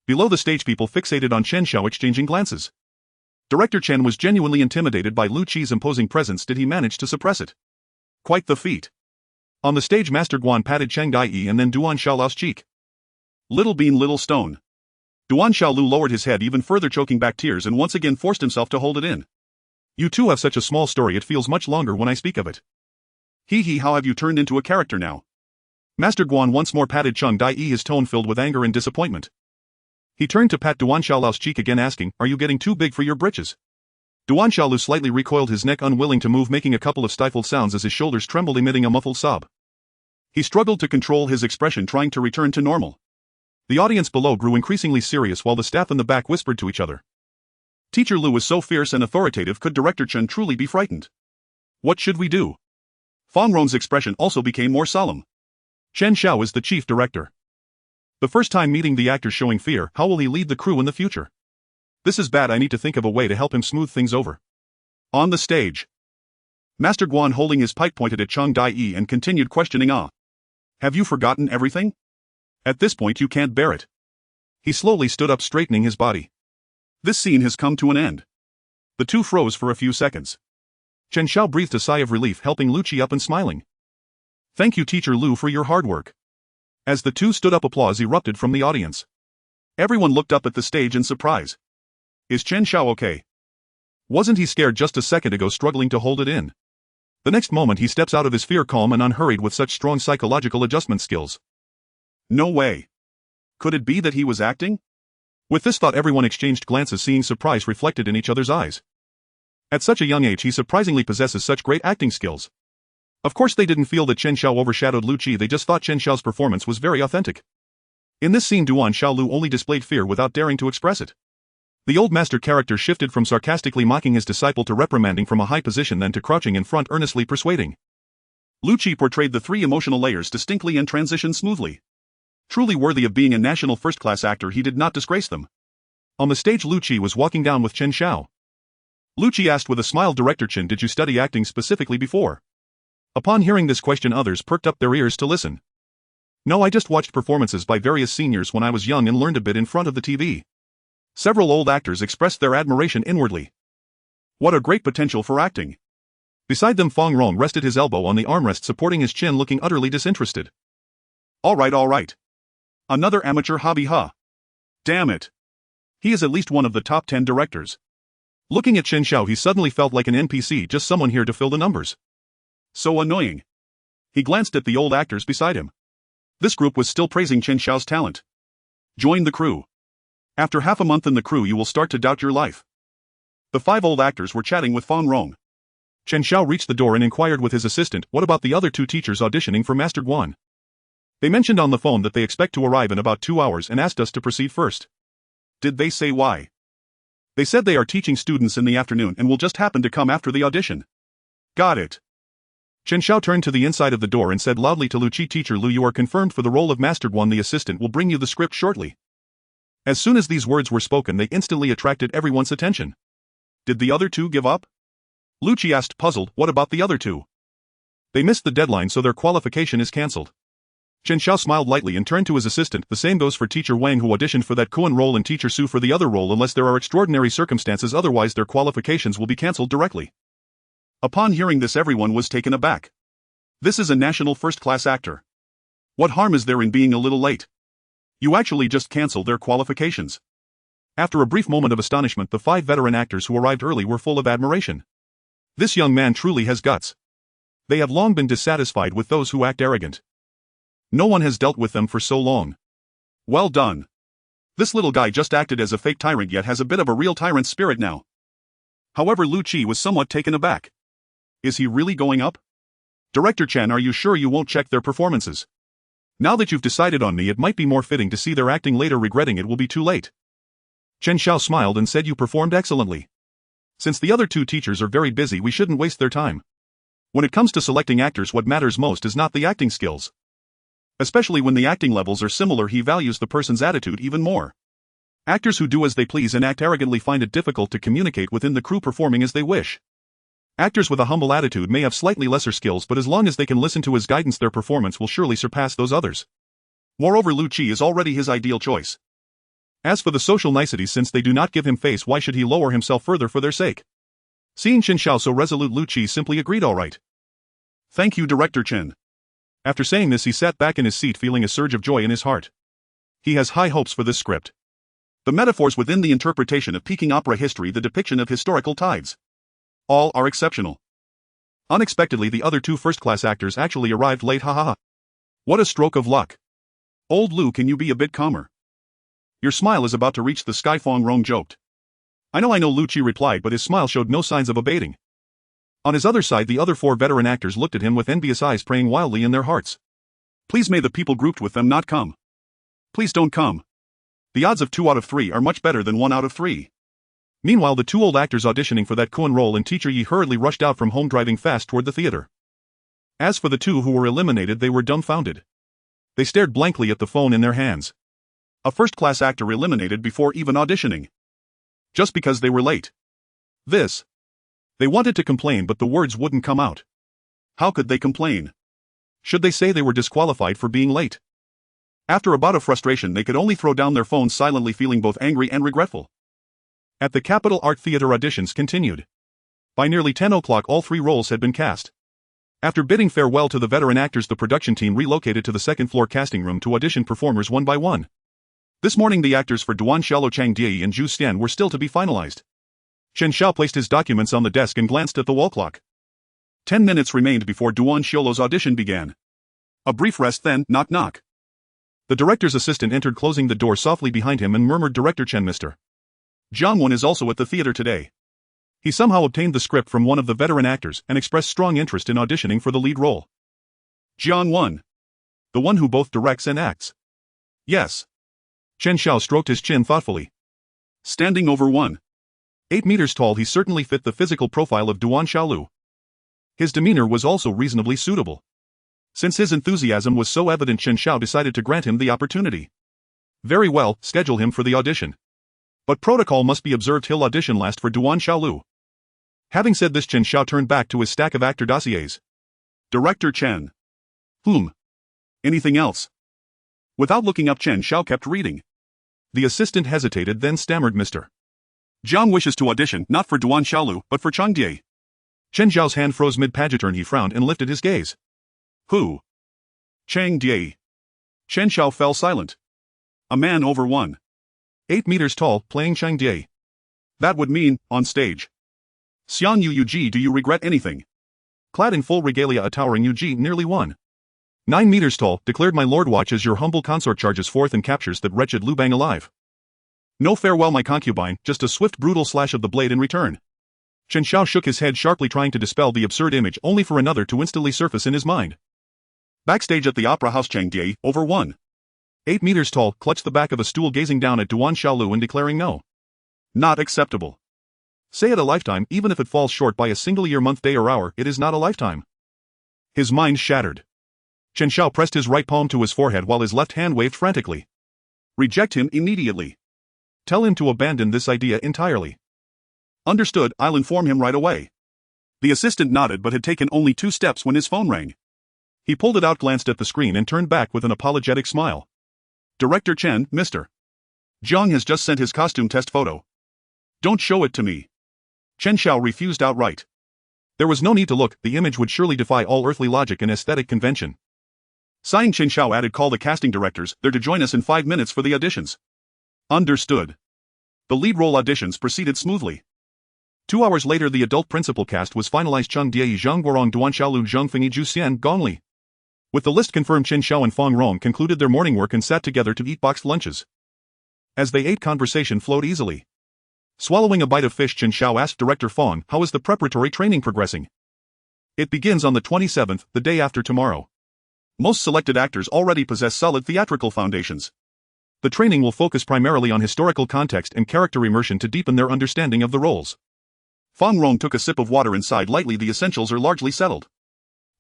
Below, the stage people fixated on Chen Xiao, exchanging glances. Director Chen was genuinely intimidated by Lu Qi's imposing presence. Did he manage to suppress it? Quite the feat. On the stage, Master Guan patted Cheng Dai and then Duan Xiaolu's cheek. Little bean, little stone. Duan Xiaolu lowered his head even further, choking back tears, and once again forced himself to hold it in. You two have such a small story, it feels much longer when I speak of it. Hee, how have you turned into a character now? Master Guan once more patted Cheng Dai, his tone filled with anger and disappointment. He turned to pat Duan Xiaolu's cheek again, asking, are you getting too big for your britches? Duan Xiaolu slightly recoiled, his neck unwilling to move, making a couple of stifled sounds as his shoulders trembled, emitting a muffled sob. He struggled to control his expression, trying to return to normal. The audience below grew increasingly serious while the staff in the back whispered to each other. Teacher Lu was so fierce and authoritative, could Director Chen truly be frightened? What should we do? Fang Rong's expression also became more solemn. Chen Xiao is the chief director. The first time meeting the actors showing fear, how will he lead the crew in the future? This is bad, I need to think of a way to help him smooth things over. On the stage, Master Guan, holding his pipe, pointed at Cheng Dai and continued questioning. Have you forgotten everything? At this point you can't bear it. He slowly stood up, straightening his body. This scene has come to an end. The two froze for a few seconds. Chen Xiao breathed a sigh of relief, helping Lu Qi up and smiling. Thank you, Teacher Lu, for your hard work. As the two stood up, applause erupted from the audience. Everyone looked up at the stage in surprise. Is Chen Xiao okay? Wasn't he scared just a second ago, struggling to hold it in? The next moment he steps out of his fear calm and unhurried with such strong psychological adjustment skills. No way. Could it be that he was acting? With this thought, everyone exchanged glances, seeing surprise reflected in each other's eyes. At such a young age he surprisingly possesses such great acting skills. Of course they didn't feel that Chen Xiao overshadowed Lu Qi, they just thought Chen Xiao's performance was very authentic. In this scene, Duan Xiaolu only displayed fear without daring to express it. The old master character shifted from sarcastically mocking his disciple to reprimanding from a high position, then to crouching in front, earnestly persuading. Lu Qi portrayed the three emotional layers distinctly and transitioned smoothly. Truly worthy of being a national first-class actor, he did not disgrace them. On the stage, Lu Qi was walking down with Chen Xiao. Lu Qi asked with a smile, Director Chen, did you study acting specifically before? Upon hearing this question, others perked up their ears to listen. No, I just watched performances by various seniors when I was young and learned a bit in front of the TV. Several old actors expressed their admiration inwardly. What a great potential for acting. Beside them, Fong Rong rested his elbow on the armrest, supporting his chin, looking utterly disinterested. All right. Another amateur hobby, huh? Damn it. He is at least one of the top 10 directors. Looking at Chen Xiao, he suddenly felt like an NPC, just someone here to fill the numbers. So annoying. He glanced at the old actors beside him. This group was still praising Chen Xiao's talent. Join the crew. After half a month in the crew, you will start to doubt your life. The 5 old actors were chatting with Fong Rong. Chen Xiao reached the door and inquired with his assistant, what about the other 2 teachers auditioning for Master Guan? They mentioned on the phone that they expect to arrive in about 2 hours and asked us to proceed first. Did they say why? They said they are teaching students in the afternoon and will just happen to come after the audition. Got it. Chen Xiao turned to the inside of the door and said loudly to Lu Qi, Teacher Lu, you are confirmed for the role of Master Guan. The assistant will bring you the script shortly. As soon as these words were spoken, they instantly attracted everyone's attention. Did the other 2 give up? Lu Qi asked, puzzled, what about the other 2? They missed the deadline, so their qualification is cancelled. Chen Xiao smiled lightly and turned to his assistant. The same goes for Teacher Wang, who auditioned for that Kuan role, and Teacher Su for the other role, unless there are extraordinary circumstances, otherwise their qualifications will be cancelled directly. Upon hearing this, everyone was taken aback. This is a national first-class actor. What harm is there in being a little late? You actually just cancel their qualifications. After a brief moment of astonishment, the 5 veteran actors who arrived early were full of admiration. This young man truly has guts. They have long been dissatisfied with those who act arrogant. No one has dealt with them for so long. Well done. This little guy just acted as a fake tyrant, yet has a bit of a real tyrant spirit now. However, Lu Qi was somewhat taken aback. Is he really going up? Director Chen, are you sure you won't check their performances? Now that you've decided on me, it might be more fitting to see their acting later. Regretting it will be too late. Chen Xiao smiled and said, you performed excellently. Since the other 2 teachers are very busy, we shouldn't waste their time. When it comes to selecting actors, what matters most is not the acting skills. Especially when the acting levels are similar, he values the person's attitude even more. Actors who do as they please and act arrogantly find it difficult to communicate within the crew, performing as they wish. Actors with a humble attitude may have slightly lesser skills, but as long as they can listen to his guidance, their performance will surely surpass those others. Moreover, Lu Qi is already his ideal choice. As for the social niceties, since they do not give him face, why should he lower himself further for their sake? Seeing Chen Xiao so resolute, Lu Qi simply agreed, all right. Thank you, Director Chen. After saying this, he sat back in his seat, feeling a surge of joy in his heart. He has high hopes for this script. The metaphors within the interpretation of Peking opera history, the depiction of historical tides, all are exceptional. Unexpectedly, the other 2 first-class actors actually arrived late, haha. What a stroke of luck. Old Lu, can you be a bit calmer? Your smile is about to reach the sky, Fong Rong joked. I know, Lu Qi replied, but his smile showed no signs of abating. On his other side, the other 4 veteran actors looked at him with envious eyes, praying wildly in their hearts. Please may the people grouped with them not come. Please don't come. The odds of 2 out of 3 are much better than 1 out of 3. Meanwhile, the 2 old actors auditioning for that Kuan role and Teacher Yi hurriedly rushed out from home, driving fast toward the theater. As for the 2 who were eliminated, they were dumbfounded. They stared blankly at the phone in their hands. A first-class actor eliminated before even auditioning. Just because they were late. This. They wanted to complain, but the words wouldn't come out. How could they complain? Should they say they were disqualified for being late? After a bout of frustration, they could only throw down their phones silently, feeling both angry and regretful. At the Capital Art Theater, auditions continued. By nearly 10 o'clock, all 3 roles had been cast. After bidding farewell to the veteran actors, the production team relocated to the second-floor casting room to audition performers one by one. This morning, the actors for Duan Xiaolo, Chang Diyi and Zhu Stian were still to be finalized. Chen Xiao placed his documents on the desk and glanced at the wall clock. 10 minutes remained before Duan Xiaolo's audition began. A brief rest, then, knock knock. The director's assistant entered, closing the door softly behind him, and murmured, Director Chen, Mr. Jiangwan is also at the theater today. He somehow obtained the script from one of the veteran actors and expressed strong interest in auditioning for the lead role. Jiangwan. The one who both directs and acts. Yes. Chen Xiao stroked his chin thoughtfully. Standing over 1.8 meters tall, he certainly fit the physical profile of Duan Xiaolu. His demeanor was also reasonably suitable. Since his enthusiasm was so evident, Chen Xiao decided to grant him the opportunity. Very well, schedule him for the audition. But protocol must be observed. He'll audition last for Duan Xiaolu. Having said this, Chen Xiao turned back to his stack of actor dossiers. Director Chen. Anything else? Without looking up, Chen Xiao kept reading. The assistant hesitated, then stammered, Mr. Jiang wishes to audition not for Duan Xiaolu but for Chang Die. Chen Xiao's hand froze mid-pageturn. He frowned and lifted his gaze. Who? Chang Die. Chen Xiao fell silent. A man over 1.8 meters tall, playing Chang Die. That would mean, on stage. Xian Yu, do you regret anything? Clad in full regalia, a towering Yu nearly 1.9 meters tall, declared, my lord, watch as your humble consort charges forth and captures that wretched Lu Bang alive. No farewell my concubine, just a swift brutal slash of the blade in return. Chen Xiao shook his head sharply, trying to dispel the absurd image, only for another to instantly surface in his mind. Backstage at the Opera House, Chang Die, over 1.8 meters tall, clutched the back of a stool, gazing down at Duan Xiaolu and declaring, no. Not acceptable. Say it a lifetime, even if it falls short by a single year, month, day or hour, it is not a lifetime. His mind shattered. Chen Xiao pressed his right palm to his forehead while his left hand waved frantically. Reject him immediately. Tell him to abandon this idea entirely. Understood, I'll inform him right away. The assistant nodded but had taken only 2 steps when his phone rang. He pulled it out, glanced at the screen and turned back with an apologetic smile. Director Chen, Mr. Jiang has just sent his costume test photo. Don't show it to me. Chen Xiao refused outright. There was no need to look, the image would surely defy all earthly logic and aesthetic convention. Sighing, Chen Xiao added, call the casting directors, they're to join us in 5 minutes for the auditions. Understood. The lead role auditions proceeded smoothly. 2 hours later, the adult principal cast was finalized: Chang Die, Zhang Guorong, Duan Xiaolu, Zheng Fengyi, Zhu Xian, Gong Li. With the list confirmed, Chen Xiao and Fang Rong concluded their morning work and sat together to eat boxed lunches. As they ate, conversation flowed easily. Swallowing a bite of fish, Chen Xiao asked director Fang, how is the preparatory training progressing? It begins on the 27th, the day after tomorrow. Most selected actors already possess solid theatrical foundations. The training will focus primarily on historical context and character immersion to deepen their understanding of the roles. Fang Rong took a sip of water and sighed lightly. The essentials are largely settled.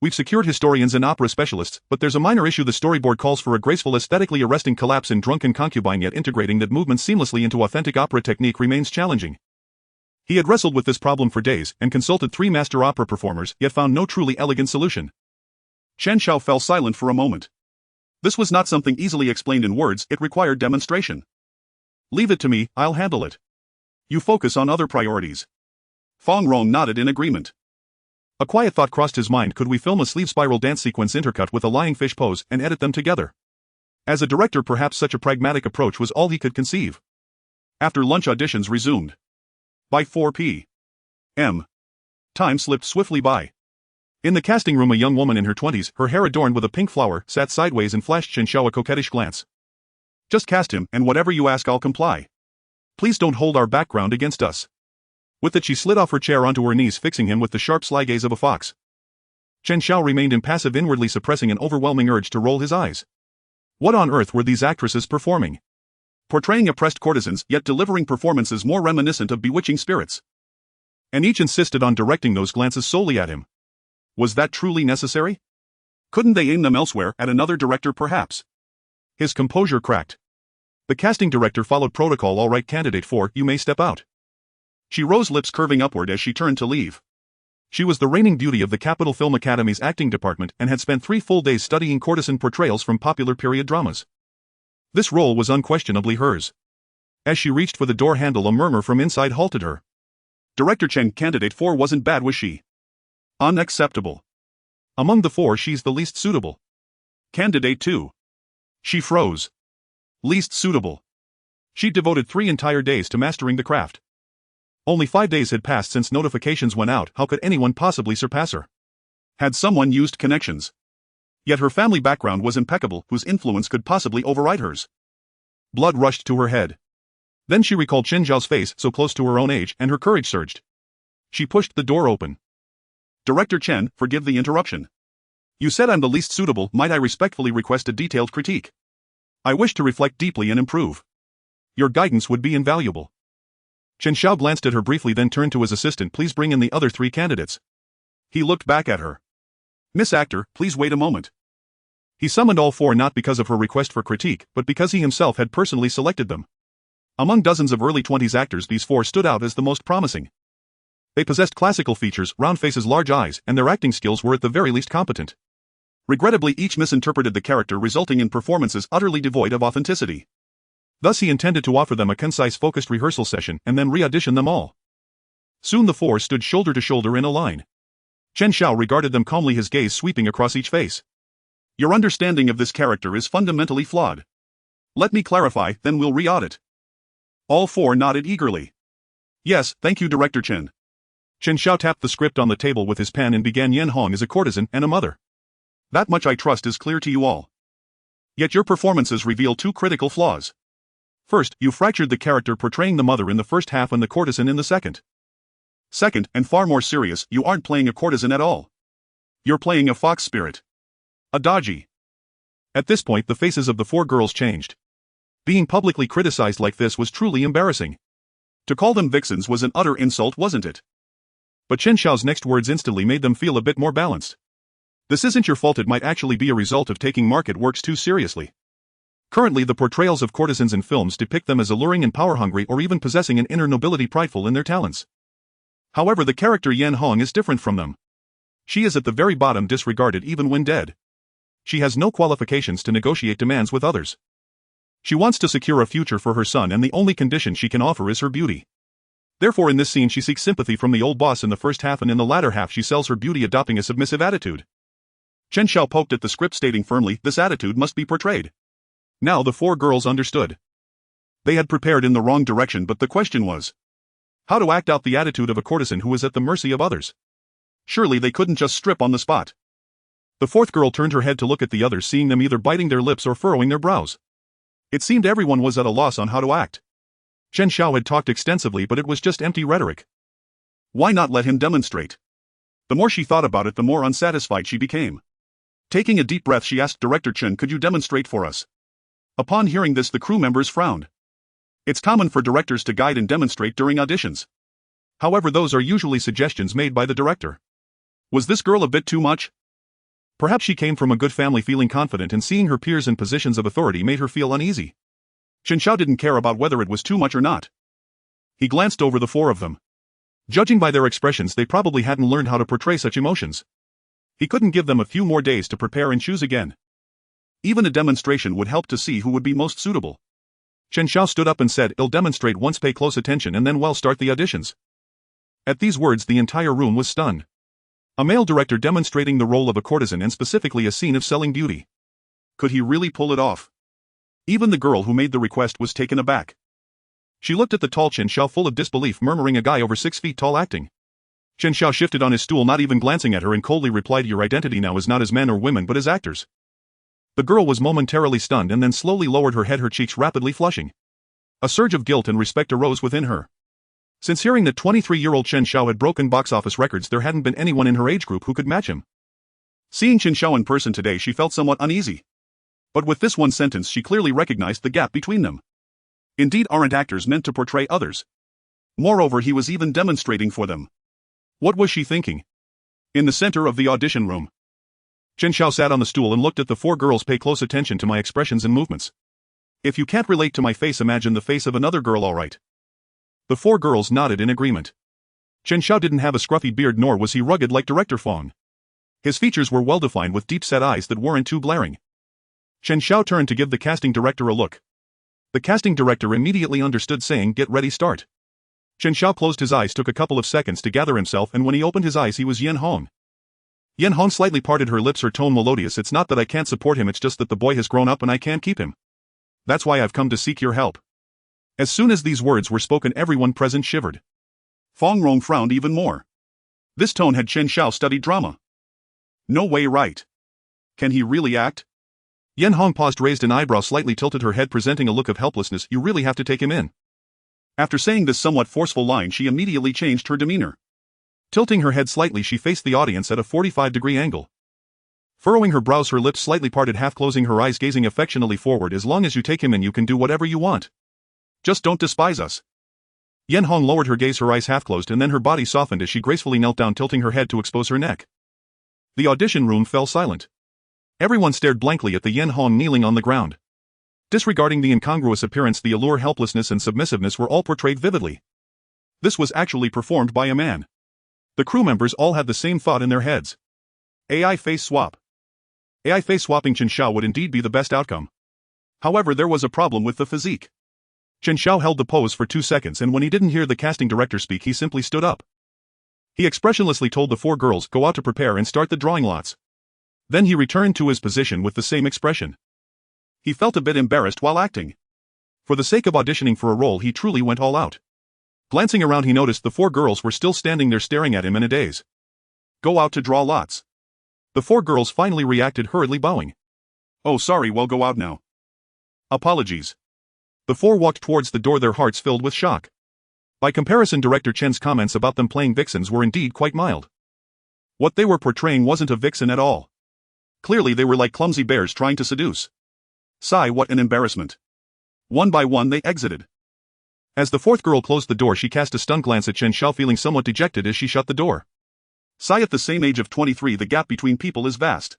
We've secured historians and opera specialists, but there's a minor issue. The storyboard calls for a graceful, aesthetically arresting collapse in drunken concubine, yet integrating that movement seamlessly into authentic opera technique remains challenging. He had wrestled with this problem for days and consulted 3 master opera performers, yet found no truly elegant solution. Chen Xiao fell silent for a moment. This was not something easily explained in words, it required demonstration. Leave it to me, I'll handle it. You focus on other priorities. Fang Rong nodded in agreement. A quiet thought crossed his mind: could we film a sleeve spiral dance sequence intercut with a lying fish pose and edit them together? As a director, perhaps such a pragmatic approach was all he could conceive. After lunch, auditions resumed. By 4 p.m. time slipped swiftly by. In the casting room, a young woman in her 20s, her hair adorned with a pink flower, sat sideways and flashed Chen Xiao a coquettish glance. Just cast him, and whatever you ask I'll comply. Please don't hold our background against us. With it, she slid off her chair onto her knees, fixing him with the sharp, sly gaze of a fox. Chen Xiao remained impassive, inwardly suppressing an overwhelming urge to roll his eyes. What on earth were these actresses performing? Portraying oppressed courtesans, yet delivering performances more reminiscent of bewitching spirits. And each insisted on directing those glances solely at him. Was that truly necessary? Couldn't they aim them elsewhere, at another director perhaps? His composure cracked. The casting director followed protocol. All right, candidate 4, you may step out. She rose, lips curving upward as she turned to leave. She was the reigning beauty of the Capital Film Academy's acting department and had spent 3 full days studying courtesan portrayals from popular period dramas. This role was unquestionably hers. As she reached for the door handle, a murmur from inside halted her. Director Chen, candidate 4 wasn't bad, was she? Unacceptable. Among the 4, she's the least suitable. Candidate 2. She froze. Least suitable. She'd devoted 3 entire days to mastering the craft. Only 5 days had passed since notifications went out. How could anyone possibly surpass her? Had someone used connections? Yet her family background was impeccable. Whose influence could possibly override hers? Blood rushed to her head. Then she recalled Chen Xiao's face, so close to her own age, and her courage surged. She pushed the door open. Director Chen, forgive the interruption. You said I'm the least suitable. Might I respectfully request a detailed critique? I wish to reflect deeply and improve. Your guidance would be invaluable. Chen Xiao glanced at her briefly, then turned to his assistant. Please bring in the other 3 candidates. He looked back at her. Miss Actor, please wait a moment. He summoned all 4 not because of her request for critique, but because he himself had personally selected them. Among dozens of early 20s actors, these 4 stood out as the most promising. They possessed classical features, round faces, large eyes, and their acting skills were at the very least competent. Regrettably, each misinterpreted the character, resulting in performances utterly devoid of authenticity. Thus he intended to offer them a concise focused rehearsal session and then re-audition them all. Soon the four stood shoulder to shoulder in a line. Chen Xiao regarded them calmly, his gaze sweeping across each face. Your understanding of this character is fundamentally flawed. Let me clarify, then we'll re-audit. All four nodded eagerly. Yes, thank you, Director Chen. Chen Xiao tapped the script on the table with his pen and began. Yan Hong is a courtesan and a mother. That much I trust is clear to you all. Yet your performances reveal two critical flaws. First, you fractured the character portraying the mother in the first half and the courtesan in the second. Second, and far more serious, you aren't playing a courtesan at all. You're playing a fox spirit. A dodgy. At this point the faces of the four girls changed. Being publicly criticized like this was truly embarrassing. To call them vixens was an utter insult, wasn't it? But Chen Xiao's next words instantly made them feel a bit more balanced. This isn't your fault, it might actually be a result of taking market works too seriously. Currently the portrayals of courtesans in films depict them as alluring and power-hungry or even possessing an inner nobility, prideful in their talents. However, the character Yan Hong is different from them. She is at the very bottom, disregarded even when dead. She has no qualifications to negotiate demands with others. She wants to secure a future for her son and the only condition she can offer is her beauty. Therefore in this scene she seeks sympathy from the old boss in the first half, and in the latter half she sells her beauty, adopting a submissive attitude. Chen Xiao poked at the script, stating firmly, this attitude must be portrayed. Now the four girls understood. They had prepared in the wrong direction, but the question was how to act out the attitude of a courtesan who is at the mercy of others. Surely they couldn't just strip on the spot. The fourth girl turned her head to look at the others, seeing them either biting their lips or furrowing their brows. It seemed everyone was at a loss on how to act. Chen Xiao had talked extensively, but it was just empty rhetoric. Why not let him demonstrate? The more she thought about it, the more unsatisfied she became. Taking a deep breath, she asked Director Chen, could you demonstrate for us? Upon hearing this, the crew members frowned. It's common for directors to guide and demonstrate during auditions. However, those are usually suggestions made by the director. Was this girl a bit too much? Perhaps she came from a good family, feeling confident, and seeing her peers in positions of authority made her feel uneasy. Chen Xiao didn't care about whether it was too much or not. He glanced over the four of them. Judging by their expressions, they probably hadn't learned how to portray such emotions. He couldn't give them a few more days to prepare and choose again. Even a demonstration would help to see who would be most suitable. Chen Xiao stood up and said, I'll demonstrate once, pay close attention, and then we'll start the auditions. At these words the entire room was stunned. A male director demonstrating the role of a courtesan, and specifically a scene of selling beauty. Could he really pull it off? Even the girl who made the request was taken aback. She looked at the tall Chen Xiao full of disbelief, murmuring, a guy over 6 feet tall acting. Chen Xiao shifted on his stool, not even glancing at her, and coldly replied, your identity now is not as men or women but as actors. The girl was momentarily stunned and then slowly lowered her head, her cheeks rapidly flushing. A surge of guilt and respect arose within her. Since hearing that 23-year-old Chen Xiao had broken box office records, there hadn't been anyone in her age group who could match him. Seeing Chen Xiao in person today, she felt somewhat uneasy. But with this one sentence she clearly recognized the gap between them. Indeed, aren't actors meant to portray others? Moreover, he was even demonstrating for them. What was she thinking? In the center of the audition room, Chen Xiao sat on the stool and looked at the four girls. Pay close attention to my expressions and movements. If you can't relate to my face, imagine the face of another girl, all right? The four girls nodded in agreement. Chen Xiao didn't have a scruffy beard, nor was he rugged like Director Fong. His features were well-defined with deep-set eyes that weren't too glaring. Chen Xiao turned to give the casting director a look. The casting director immediately understood, saying, get ready, start. Chen Xiao closed his eyes, took a couple of seconds to gather himself, and when he opened his eyes he was Yan Hong. Yan Hong slightly parted her lips, her tone melodious. It's not that I can't support him, it's just that the boy has grown up and I can't keep him. That's why I've come to seek your help. As soon as these words were spoken, everyone present shivered. Fong Rong frowned even more. This tone had Chen Xiao studied drama. No way, right? Can he really act? Yan Hong paused, raised an eyebrow, slightly tilted her head, presenting a look of helplessness. You really have to take him in. After saying this somewhat forceful line, she immediately changed her demeanor. Tilting her head slightly, she faced the audience at a 45-degree angle. Furrowing her brows, her lips slightly parted, half closing her eyes, gazing affectionately forward. As long as you take him in, you can do whatever you want. Just don't despise us. Yan Hong lowered her gaze, her eyes half closed, and then her body softened as she gracefully knelt down, tilting her head to expose her neck. The audition room fell silent. Everyone stared blankly at the Yan Hong kneeling on the ground. Disregarding the incongruous appearance, the allure, helplessness, and submissiveness were all portrayed vividly. This was actually performed by a man. The crew members all had the same thought in their heads. AI face swap. AI face swapping Chen Xiao would indeed be the best outcome. However, there was a problem with the physique. Chen Xiao held the pose for 2 seconds, and when he didn't hear the casting director speak, he simply stood up. He expressionlessly told the 4 girls, "Go out to prepare and start the drawing lots." Then he returned to his position with the same expression. He felt a bit embarrassed while acting. For the sake of auditioning for a role, he truly went all out. Glancing around, he noticed the 4 girls were still standing there staring at him in a daze. "Go out to draw lots." The 4 girls finally reacted, hurriedly bowing. "Oh, sorry, well, go out now." "Apologies." The 4 walked towards the door, their hearts filled with shock. By comparison, Director Chen's comments about them playing vixens were indeed quite mild. What they were portraying wasn't a vixen at all. Clearly they were like clumsy bears trying to seduce. Sigh, what an embarrassment. One by one they exited. As the 4th girl closed the door, she cast a stunned glance at Chen Xiao, feeling somewhat dejected as she shut the door. Sigh, at the same age of 23, the gap between people is vast.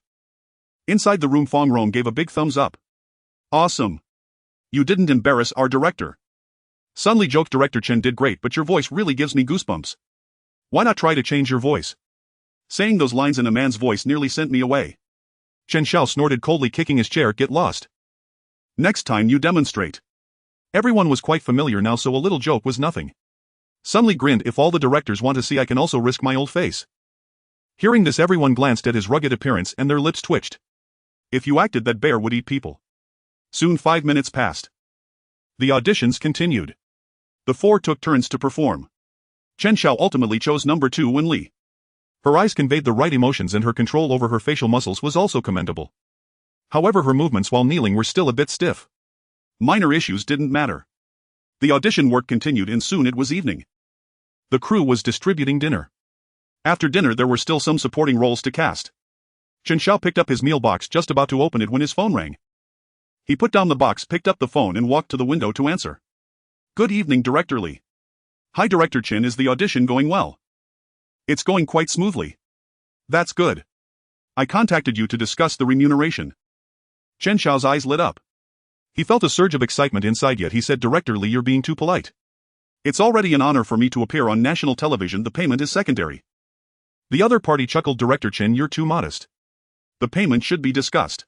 Inside the room, Fong Rong gave a big thumbs up. "Awesome. You didn't embarrass our director." Sunli joked, "Director Chen did great, but your voice really gives me goosebumps. Why not try to change your voice?" Saying those lines in a man's voice nearly sent me away. Chen Xiao snorted coldly, kicking his chair. "Get lost. Next time you demonstrate." Everyone was quite familiar now, so a little joke was nothing. Sunli grinned. "If all the directors want to see, I can also risk my old face." Hearing this, everyone glanced at his rugged appearance and their lips twitched. "If you acted, that bear would eat people." Soon 5 minutes passed. The auditions continued. The 4 took turns to perform. Chen Xiao ultimately chose number 2, Wen Li. Her eyes conveyed the right emotions, and her control over her facial muscles was also commendable. However, her movements while kneeling were still a bit stiff. Minor issues didn't matter. The audition work continued, and soon it was evening. The crew was distributing dinner. After dinner, there were still some supporting roles to cast. Chen Xiao picked up his meal box, just about to open it when his phone rang. He put down the box, picked up the phone, and walked to the window to answer. "Good evening, Director Li." "Hi, Director Chen, is the audition going well?" "It's going quite smoothly." "That's good. I contacted you to discuss the remuneration." Chen Xiao's eyes lit up. He felt a surge of excitement inside, yet he said, "Director Li, you're being too polite. It's already an honor for me to appear on national television. The payment is secondary." The other party chuckled. "Director Chen, you're too modest. The payment should be discussed."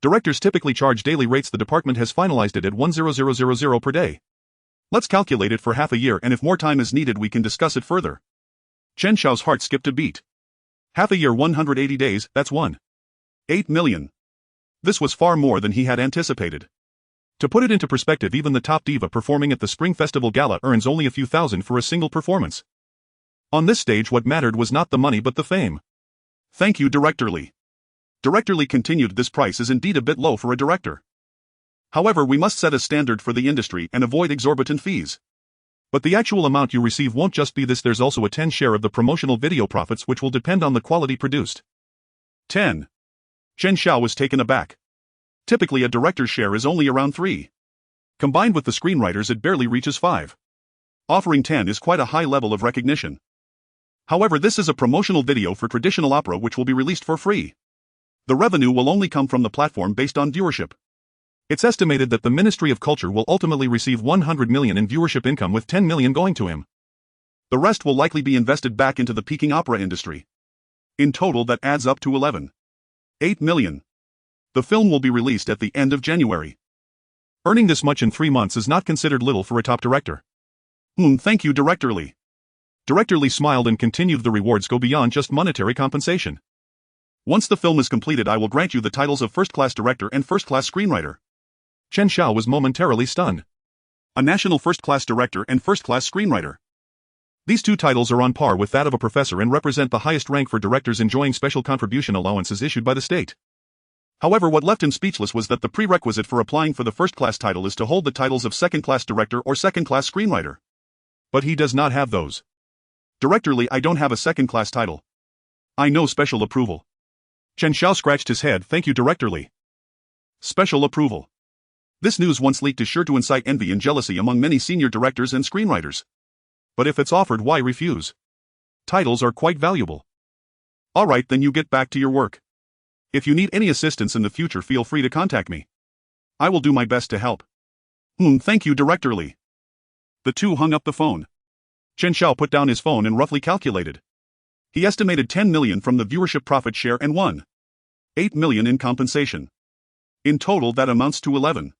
Directors typically charge daily rates. The department has finalized it at 100,000 per day. Let's calculate it for half a year, and if more time is needed, we can discuss it further. Chen Xiao's heart skipped a beat. Half a year, 180 days, that's 1.8 million. This was far more than he had anticipated. To put it into perspective, even the top diva performing at the Spring Festival Gala earns only a few thousand for a single performance. On this stage, what mattered was not the money but the fame. "Thank you, Director Li." Director Li continued, "This price is indeed a bit low for a director. However, we must set a standard for the industry and avoid exorbitant fees." "But the actual amount you receive won't just be this, there's also a 10 share of the promotional video profits, which will depend on the quality produced." 10. Chen Xiao was taken aback. Typically a director's share is only around 3. Combined with the screenwriters, it barely reaches 5. Offering 10 is quite a high level of recognition. However, this is a promotional video for traditional opera which will be released for free. The revenue will only come from the platform based on viewership. It's estimated that the Ministry of Culture will ultimately receive 100 million in viewership income, with 10 million going to him. The rest will likely be invested back into the Peking opera industry. In total, that adds up to 11.8 million. The film will be released at the end of January. Earning this much in 3 months is not considered little for a top director. Thank you, Director Li. Director Li smiled and continued, "The rewards go beyond just monetary compensation. Once the film is completed, I will grant you the titles of first-class director and first-class screenwriter." Chen Xiao was momentarily stunned. A national first-class director and first-class screenwriter. These 2 titles are on par with that of a professor and represent the highest rank for directors enjoying special contribution allowances issued by the state. However, what left him speechless was that the prerequisite for applying for the first-class title is to hold the titles of second-class director or second-class screenwriter. But he does not have those. "Director Li, I don't have a second-class title. I know special approval." Chen Xiao scratched his head. "Thank you, Director Li." Special approval. This news, once leaked, is sure to incite envy and jealousy among many senior directors and screenwriters. But if it's offered, why refuse? Titles are quite valuable. All right, then you get back to your work. If you need any assistance in the future, feel free to contact me. I will do my best to help. Thank you, Director Li. The 2 hung up the phone. Chen Xiao put down his phone and roughly calculated. He estimated 10 million from the viewership profit share and 1.8 million in compensation. In total, that amounts to 11.8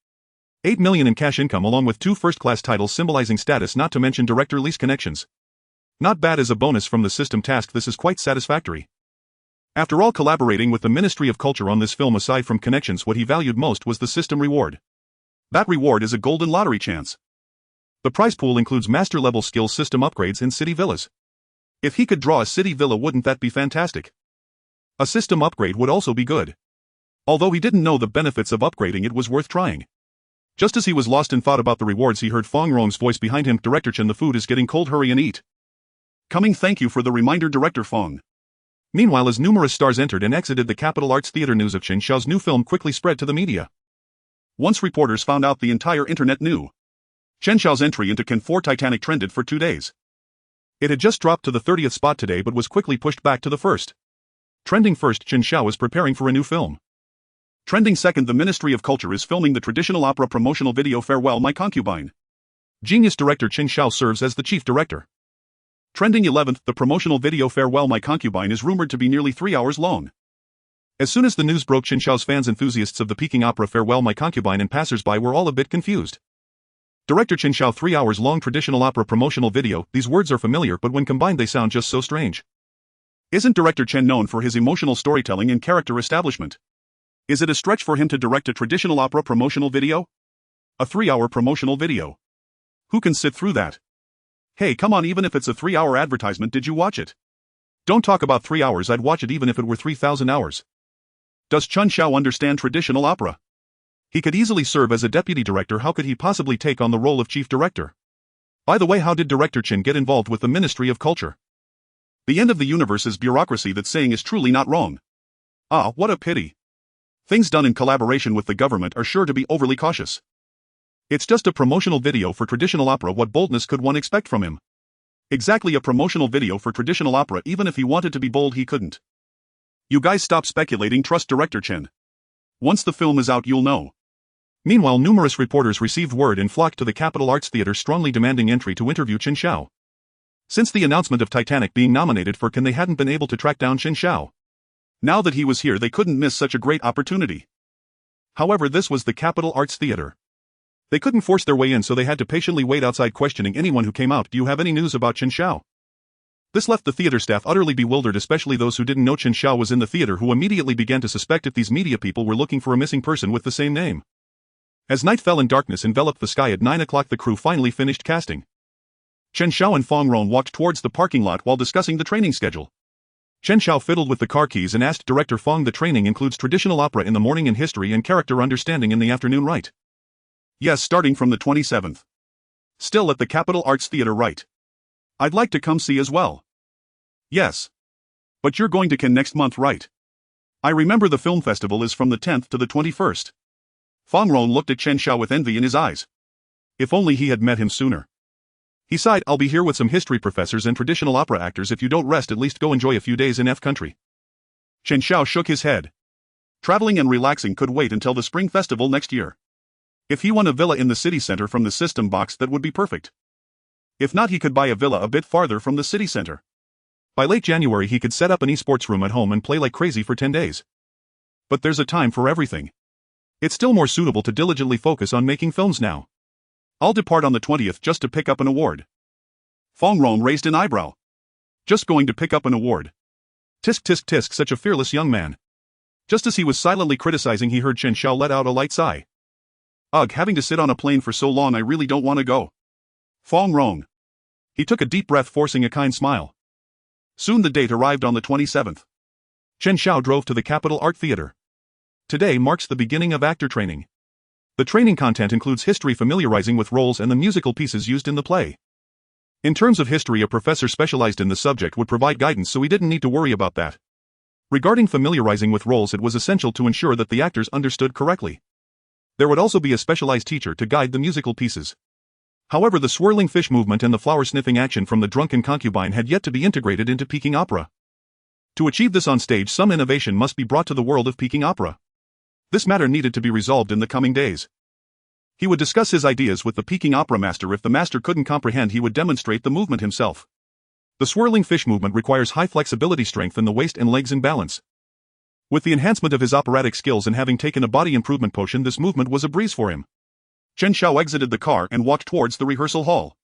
$8 million in cash income along with 2 first-class titles symbolizing status, not to mention director lease connections. Not bad as a bonus from the system task. This is quite satisfactory. After all, collaborating with the Ministry of Culture on this film, aside from connections, what he valued most was the system reward. That reward is a golden lottery chance. The prize pool includes master-level skills system upgrades in city villas. If he could draw a city villa, wouldn't that be fantastic? A system upgrade would also be good. Although he didn't know the benefits of upgrading, it was worth trying. Just as he was lost in thought about the rewards, he heard Fong Rong's voice behind him. Director Chen, the food is getting cold, hurry and eat. Coming, thank you for the reminder, Director Fong. Meanwhile, as numerous stars entered and exited the Capital Arts Theater, news of Chen Xiao's new film quickly spread to the media. Once reporters found out, the entire internet knew. Chen Xiao's entry into Ken 4 Titanic trended for 2 days. It had just dropped to the 30th spot today but was quickly pushed back to the first. Trending first, Chen Xiao is preparing for a new film. Trending second, the Ministry of Culture is filming the traditional opera promotional video Farewell My Concubine. Genius director Chen Xiao serves as the chief director. Trending 11th, the promotional video Farewell My Concubine is rumored to be nearly 3 hours long. As soon as the news broke, Chen Xiao's fans, enthusiasts of the Peking opera Farewell My Concubine, and passers-by were all a bit confused. Director Chen Xiao 3 hours long traditional opera promotional video, these words are familiar, but when combined they sound just so strange. Isn't Director Chen known for his emotional storytelling and character establishment? Is it a stretch for him to direct a traditional opera promotional video? A 3-hour promotional video. Who can sit through that? Hey, come on, even if it's a 3-hour advertisement, did you watch it? Don't talk about 3 hours, I'd watch it even if it were 3,000 hours. Does Chen Xiao understand traditional opera? He could easily serve as a deputy director. How could he possibly take on the role of chief director? By the way, how did Director Chen get involved with the Ministry of Culture? The end of the universe is bureaucracy. That saying is truly not wrong. Ah, what a pity. Things done in collaboration with the government are sure to be overly cautious. It's just a promotional video for traditional opera. What boldness could one expect from him? Exactly, a promotional video for traditional opera. Even if he wanted to be bold, he couldn't. You guys stop speculating, trust Director Chen. Once the film is out, you'll know. Meanwhile, numerous reporters received word and flocked to the Capital Arts Theater, strongly demanding entry to interview Chen Xiao. Since the announcement of Titanic being nominated for Cannes, they hadn't been able to track down Chen Xiao. Now that he was here, they couldn't miss such a great opportunity. However, this was the Capital Arts Theater. They couldn't force their way in, so they had to patiently wait outside, questioning anyone who came out. Do you have any news about Chen Xiao? This left the theater staff utterly bewildered, especially those who didn't know Chen Xiao was in the theater, who immediately began to suspect if these media people were looking for a missing person with the same name. As night fell and darkness enveloped the sky at 9 o'clock, the crew finally finished casting. Chen Xiao and Fong Rong walked towards the parking lot while discussing the training schedule. Chen Xiao fiddled with the car keys and asked Director Fong, the training includes traditional opera in the morning and history and character understanding in the afternoon, right? Yes, starting from the 27th. Still at the Capital Arts Theater, right? I'd like to come see as well. Yes. But you're going to Cannes next month, right? I remember the film festival is from the 10th to the 21st. Fong Rong looked at Chen Xiao with envy in his eyes. If only he had met him sooner. He sighed, I'll be here with some history professors and traditional opera actors. If you don't rest, at least go enjoy a few days in F country. Chen Xiao shook his head. Traveling and relaxing could wait until the spring festival next year. If he won a villa in the city center from the system box, that would be perfect. If not, he could buy a villa a bit farther from the city center. By late January, he could set up an esports room at home and play like crazy for 10 days. But there's a time for everything. It's still more suitable to diligently focus on making films now. I'll depart on the 20th just to pick up an award. Fong Rong raised an eyebrow. Just going to pick up an award? Tisk tisk tisk, such a fearless young man. Just as he was silently criticizing, he heard Chen Xiao let out a light sigh. Ugh, having to sit on a plane for so long, I really don't want to go. Fong Rong. He took a deep breath, forcing a kind smile. Soon the date arrived on the 27th. Chen Xiao drove to the Capital Art Theater. Today marks the beginning of actor training. The training content includes history, familiarizing with roles and the musical pieces used in the play. In terms of history, a professor specialized in the subject would provide guidance, so we didn't need to worry about that. Regarding familiarizing with roles, it was essential to ensure that the actors understood correctly. There would also be a specialized teacher to guide the musical pieces. However, the swirling fish movement and the flower-sniffing action from the drunken concubine had yet to be integrated into Peking opera. To achieve this on stage, some innovation must be brought to the world of Peking opera. This matter needed to be resolved in the coming days. He would discuss his ideas with the Peking opera master. If the master couldn't comprehend, he would demonstrate the movement himself. The swirling fish movement requires high flexibility, strength in the waist and legs, and balance. With the enhancement of his operatic skills and having taken a body improvement potion, this movement was a breeze for him. Chen Xiao exited the car and walked towards the rehearsal hall.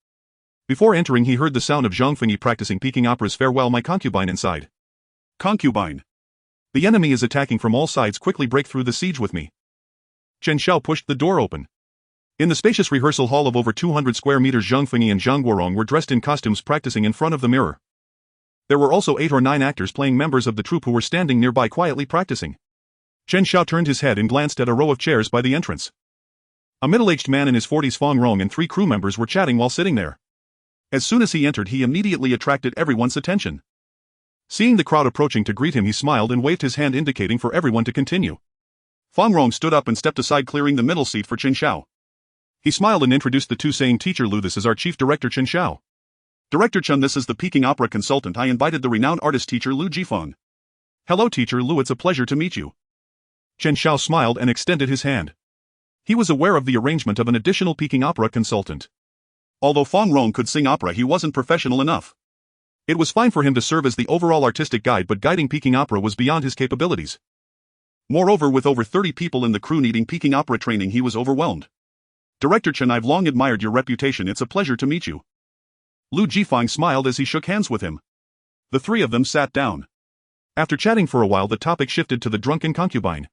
Before entering he heard the sound of Zhang Fengyi practicing Peking Opera's Farewell My Concubine inside. Concubine. The enemy is attacking from all sides, quickly break through the siege with me. Chen Xiao pushed the door open. In the spacious rehearsal hall of over 200 square meters, Zhang Fengyi and Zhang Guorong were dressed in costumes practicing in front of the mirror. There were also 8 or 9 actors playing members of the troupe who were standing nearby quietly practicing. Chen Xiao turned his head and glanced at a row of chairs by the entrance. A middle-aged man in his 40s, Fong Rong, and 3 crew members were chatting while sitting there. As soon as he entered, he immediately attracted everyone's attention. Seeing the crowd approaching to greet him, he smiled and waved his hand indicating for everyone to continue. Fong Rong stood up and stepped aside, clearing the middle seat for Chen Xiao. He smiled and introduced the two, saying, "Teacher Lu, this is our chief director Chen Xiao." "Director Chen, this is the Peking Opera consultant. I invited the renowned artist teacher Lu Jifeng." "Hello Teacher Lu, it's a pleasure to meet you." Chen Xiao smiled and extended his hand. He was aware of the arrangement of an additional Peking Opera consultant. Although Fong Rong could sing opera, he wasn't professional enough. It was fine for him to serve as the overall artistic guide, but guiding Peking Opera was beyond his capabilities. Moreover, with over 30 people in the crew needing Peking Opera training, he was overwhelmed. "Director Chen, I've long admired your reputation. It's a pleasure to meet you." Lu Jifeng smiled as he shook hands with him. The 3 of them sat down. After chatting for a while, the topic shifted to the drunken concubine.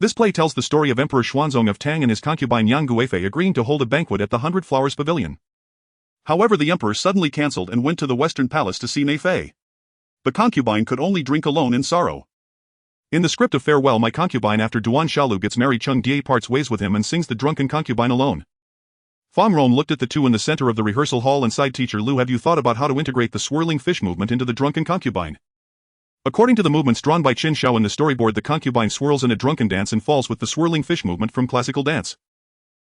This play tells the story of Emperor Xuanzong of Tang and his concubine Yang Guifei agreeing to hold a banquet at the 100 Flowers Pavilion. However, the emperor suddenly cancelled and went to the Western Palace to see Mei Fei. The concubine could only drink alone in sorrow. In the script of Farewell My Concubine, after Duan Shalu gets married, Cheng Die parts ways with him and sings the drunken concubine alone. Fong Rong looked at the two in the center of the rehearsal hall and sighed. "Teacher Lu, have you thought about how to integrate the swirling fish movement into the drunken concubine?" According to the movements drawn by Chen Xiao in the storyboard, the concubine swirls in a drunken dance and falls with the swirling fish movement from classical dance.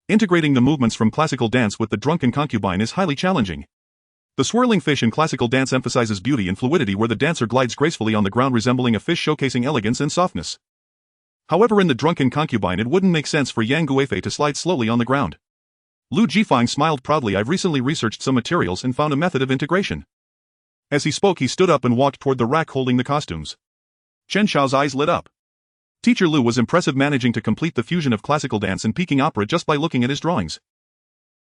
Integrating the movements from classical dance with the drunken concubine is highly challenging. The swirling fish in classical dance emphasizes beauty and fluidity, where the dancer glides gracefully on the ground resembling a fish, showcasing elegance and softness. However, in the drunken concubine, it wouldn't make sense for Yang Guifei to slide slowly on the ground. Lu Jifeng smiled proudly. "I've recently researched some materials and found a method of integration." As he spoke, he stood up and walked toward the rack holding the costumes. Chen Xiao's eyes lit up. Teacher Lu was impressive, managing to complete the fusion of classical dance and Peking opera just by looking at his drawings.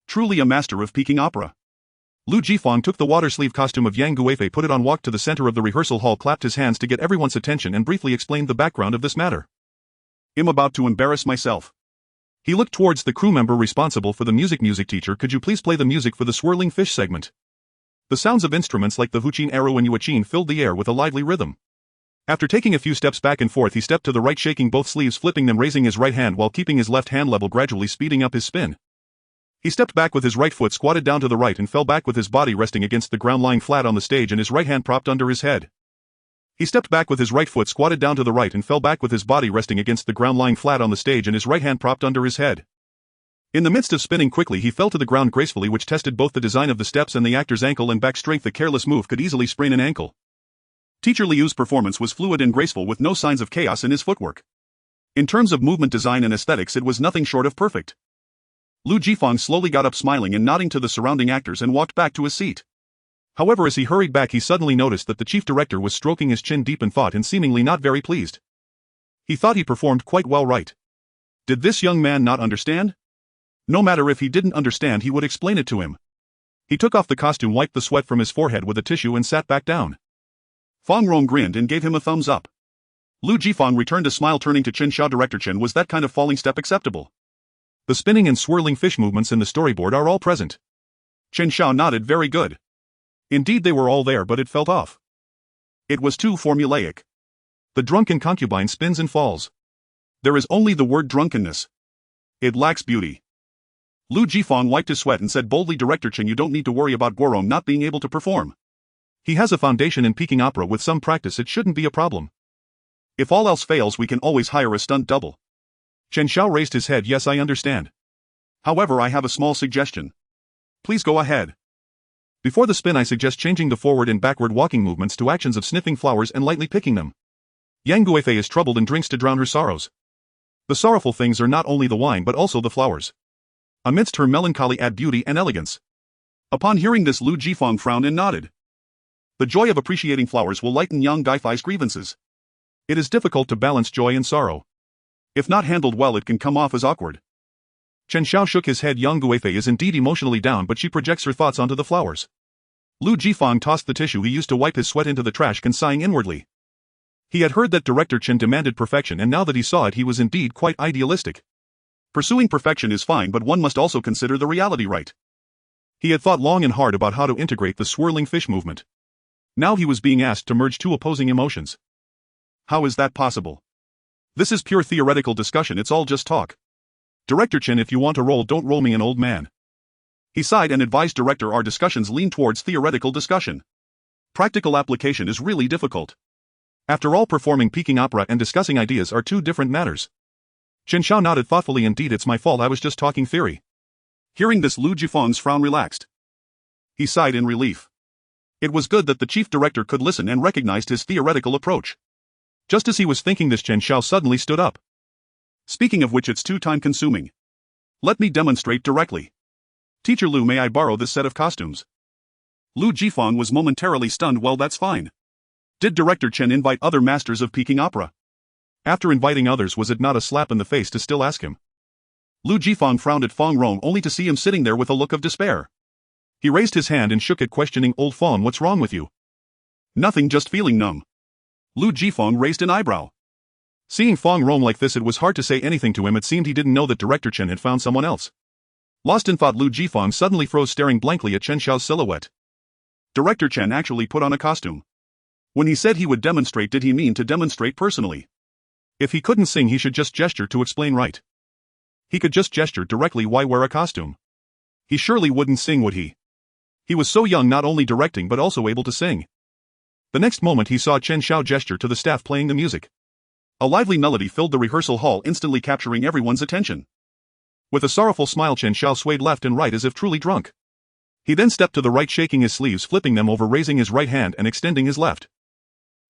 Truly a master of Peking opera. Lu Jifeng took the water sleeve costume of Yang Guifei, put it on, walked to the center of the rehearsal hall, clapped his hands to get everyone's attention, and briefly explained the background of this matter. "I'm about to embarrass myself." He looked towards the crew member responsible for the music. "Music teacher, could you please play the music for the swirling fish segment?" The sounds of instruments like the huqin, arrow, and yuan filled the air with a lively rhythm. After taking a few steps back and forth, he stepped to the right, shaking both sleeves, flipping them, raising his right hand while keeping his left hand level, gradually speeding up his spin. He stepped back with his right foot, squatted down to the right, and fell back with his body resting against the ground, lying flat on the stage and his right hand propped under his head. He stepped back with his right foot, squatted down to the right, and fell back with his body resting against the ground, lying flat on the stage and his right hand propped under his head. In the midst of spinning quickly, he fell to the ground gracefully, which tested both the design of the steps and the actor's ankle and back strength. A careless move could easily sprain an ankle. Teacher Liu's performance was fluid and graceful, with no signs of chaos in his footwork. In terms of movement design and aesthetics, it was nothing short of perfect. Lu Jifeng slowly got up, smiling and nodding to the surrounding actors, and walked back to his seat. However, as he hurried back, he suddenly noticed that the chief director was stroking his chin deep in thought and seemingly not very pleased. He thought he performed quite well, right? Did this young man not understand? No matter if he didn't understand, he would explain it to him. He took off the costume, wiped the sweat from his forehead with a tissue, and sat back down. Fong Rong grinned and gave him a thumbs up. Lu Jifeng returned a smile, turning to Chen Xiao. "Director Chen, was that kind of falling step acceptable?" "The spinning and swirling fish movements in the storyboard are all present." Chen Xiao nodded. "Very good." Indeed, they were all there, but it felt off. It was too formulaic. The drunken concubine spins and falls. There is only the word drunkenness. It lacks beauty. Lu Jifeng wiped his sweat and said boldly, "Director Chen, you don't need to worry about Guorong not being able to perform. He has a foundation in Peking opera. With some practice, it shouldn't be a problem. If all else fails, we can always hire a stunt double." Chen Xiao raised his head. "Yes, I understand. However, I have a small suggestion." "Please go ahead." "Before the spin, I suggest changing the forward and backward walking movements to actions of sniffing flowers and lightly picking them. Yang Guifei is troubled and drinks to drown her sorrows. The sorrowful things are not only the wine but also the flowers. Amidst her melancholy, add beauty and elegance." Upon hearing this, Lu Jifeng frowned and nodded. The joy of appreciating flowers will lighten Yang Guifei's grievances. It is difficult to balance joy and sorrow. If not handled well, it can come off as awkward. Chen Xiao shook his head. Yang Guifei is indeed emotionally down, but she projects her thoughts onto the flowers. Lu Jifang tossed the tissue he used to wipe his sweat into the trash can, sighing inwardly. He had heard that Director Chen demanded perfection, and now that he saw it, he was indeed quite idealistic. Pursuing perfection is fine, but one must also consider the reality, right? He had thought long and hard about how to integrate the swirling fish movement. Now he was being asked to merge two opposing emotions. How is that possible? This is pure theoretical discussion, it's all just talk. Director Chen, if you want a role, don't roll me an old man. He sighed and advised Director, our discussions lean towards theoretical discussion. Practical application is really difficult. After all, performing Peking opera and discussing ideas are two different matters. Chen Xiao nodded thoughtfully. Indeed, it's my fault, I was just talking theory. Hearing this, Lu Jifang's frown relaxed. He sighed in relief. It was good that the chief director could listen and recognized his theoretical approach. Just as he was thinking this, Chen Xiao suddenly stood up. Speaking of which, it's too time-consuming. Let me demonstrate directly. Teacher Lu, may I borrow this set of costumes? Lu Jifang was momentarily stunned. Well, that's fine. Did Director Chen invite other masters of Peking opera? After inviting others, was it not a slap in the face to still ask him? Lu Jifang frowned at Fang Rong only to see him sitting there with a look of despair. He raised his hand and shook it, questioning, Old Fang, what's wrong with you? Nothing, just feeling numb. Lu Jifang raised an eyebrow. Seeing Fang Rong like this, it was hard to say anything to him. It seemed he didn't know that Director Chen had found someone else. Lost in thought, Lu Jifang suddenly froze, staring blankly at Chen Xiao's silhouette. Director Chen actually put on a costume. When he said he would demonstrate, did he mean to demonstrate personally? If he couldn't sing, he should just gesture to explain, right? He could just gesture directly. Why wear a costume? He surely wouldn't sing, would he? He was so young, not only directing but also able to sing. The next moment he saw Chen Xiao gesture to the staff playing the music. A lively melody filled the rehearsal hall, instantly capturing everyone's attention. With a sorrowful smile, Chen Xiao swayed left and right as if truly drunk. He then stepped to the right, shaking his sleeves, flipping them over, raising his right hand and extending his left.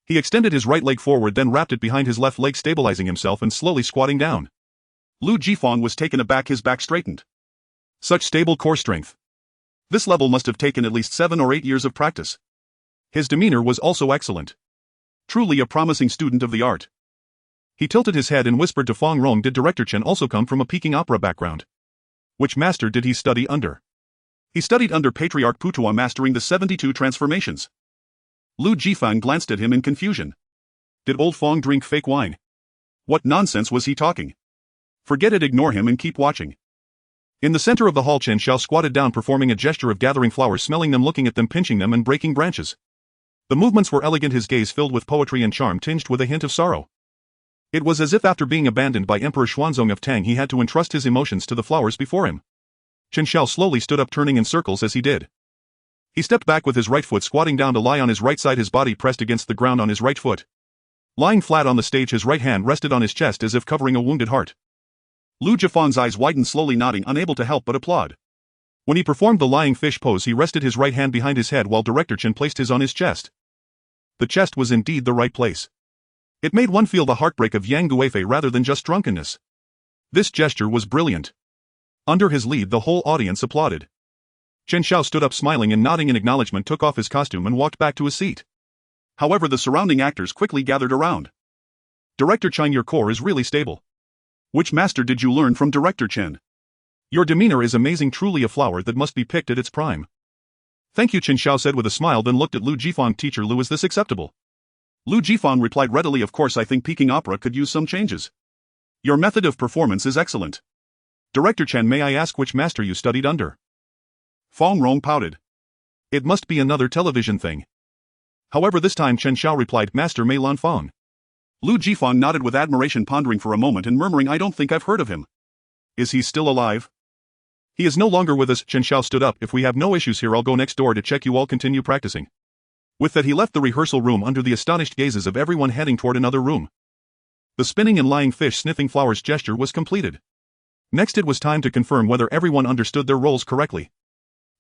He extended his right leg forward, then wrapped it behind his left leg, stabilizing himself and slowly squatting down. Lu Jifang was taken aback, his back straightened. Such stable core strength. This level must have taken at least 7 or 8 years of practice. His demeanor was also excellent. Truly a promising student of the art. He tilted his head and whispered to Fang Rong, did Director Chen also come from a Peking opera background? Which master did he study under? He studied under Patriarch Putua, mastering the 72 transformations. Lu Jifang glanced at him in confusion. Did old Fang drink fake wine? What nonsense was he talking? Forget it, ignore him and keep watching. In the center of the hall, Chen Xiao squatted down, performing a gesture of gathering flowers, smelling them, looking at them, pinching them and breaking branches. The movements were elegant, his gaze filled with poetry and charm, tinged with a hint of sorrow. It was as if after being abandoned by Emperor Xuanzong of Tang, he had to entrust his emotions to the flowers before him. Chen Xiao slowly stood up, turning in circles as he did. He stepped back with his right foot, squatting down to lie on his right side, his body pressed against the ground on his right foot. Lying flat on the stage, his right hand rested on his chest as if covering a wounded heart. Lu Jifang's eyes widened, slowly nodding, unable to help but applaud. When he performed the lying fish pose, he rested his right hand behind his head while Director Chen placed his on his chest. The chest was indeed the right place. It made one feel the heartbreak of Yang Guifei rather than just drunkenness. This gesture was brilliant. Under his lead, the whole audience applauded. Chen Xiao stood up, smiling and nodding in acknowledgement, took off his costume and walked back to his seat. However, the surrounding actors quickly gathered around. Director Chen, your core is really stable. Which master did you learn from, Director Chen? Your demeanor is amazing, truly a flower that must be picked at its prime. Thank you, Chen Xiao said with a smile, then looked at Lu Jifang. Teacher Lu, is this acceptable? Lu Jifang replied readily, of course, I think Peking opera could use some changes. Your method of performance is excellent. Director Chen, may I ask which master you studied under? Fang Rong pouted. It must be another television thing. However, this time Chen Xiao replied, Master Mei Lan Fang. Lu Jifang nodded with admiration, pondering for a moment and murmuring, I don't think I've heard of him. Is he still alive? He is no longer with us. Chen Xiao stood up. If we have no issues here, I'll go next door to check. You all continue practicing. With that, he left the rehearsal room under the astonished gazes of everyone, heading toward another room. The spinning and lying fish sniffing flowers gesture was completed. Next, it was time to confirm whether everyone understood their roles correctly.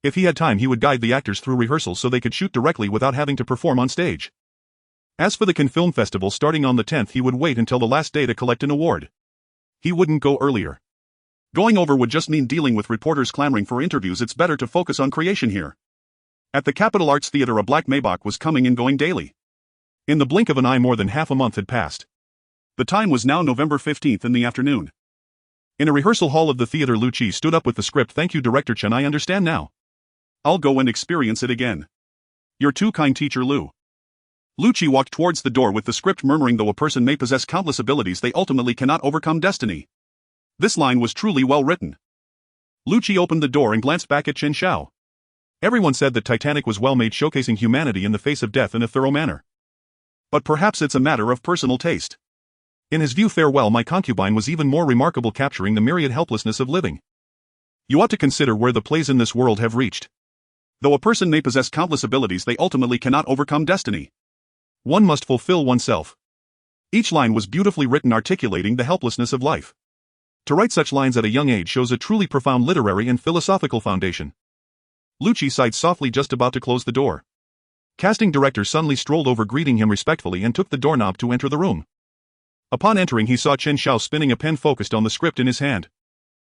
If he had time, he would guide the actors through rehearsals so they could shoot directly without having to perform on stage. As for the Cannes Film Festival starting on the 10th, he would wait until the last day to collect an award. He wouldn't go earlier. Going over would just mean dealing with reporters clamoring for interviews. It's better to focus on creation here. At the Capital Arts Theatre, a black Maybach was coming and going daily. In the blink of an eye, more than half a month had passed. The time was now November 15th in the afternoon. In a rehearsal hall of the theater, Lu Qi stood up with the script. Thank you, Director Chen, I understand now. I'll go and experience it again. You're too kind, Teacher Lu. Lu Qi walked towards the door with the script, murmuring, though a person may possess countless abilities, they ultimately cannot overcome destiny. This line was truly well written. Lu Qi opened the door and glanced back at Chen Xiao. Everyone said that Titanic was well made, showcasing humanity in the face of death in a thorough manner. But perhaps it's a matter of personal taste. In his view, Farewell My Concubine was even more remarkable, capturing the myriad helplessness of living. You ought to consider where the plays in this world have reached. Though a person may possess countless abilities, they ultimately cannot overcome destiny. One must fulfill oneself. Each line was beautifully written, articulating the helplessness of life. To write such lines at a young age shows a truly profound literary and philosophical foundation. Lu Qi sighed softly, just about to close the door. Casting director suddenly strolled over, greeting him respectfully, and took the doorknob to enter the room. Upon entering, he saw Chen Xiao spinning a pen focused on the script in his hand.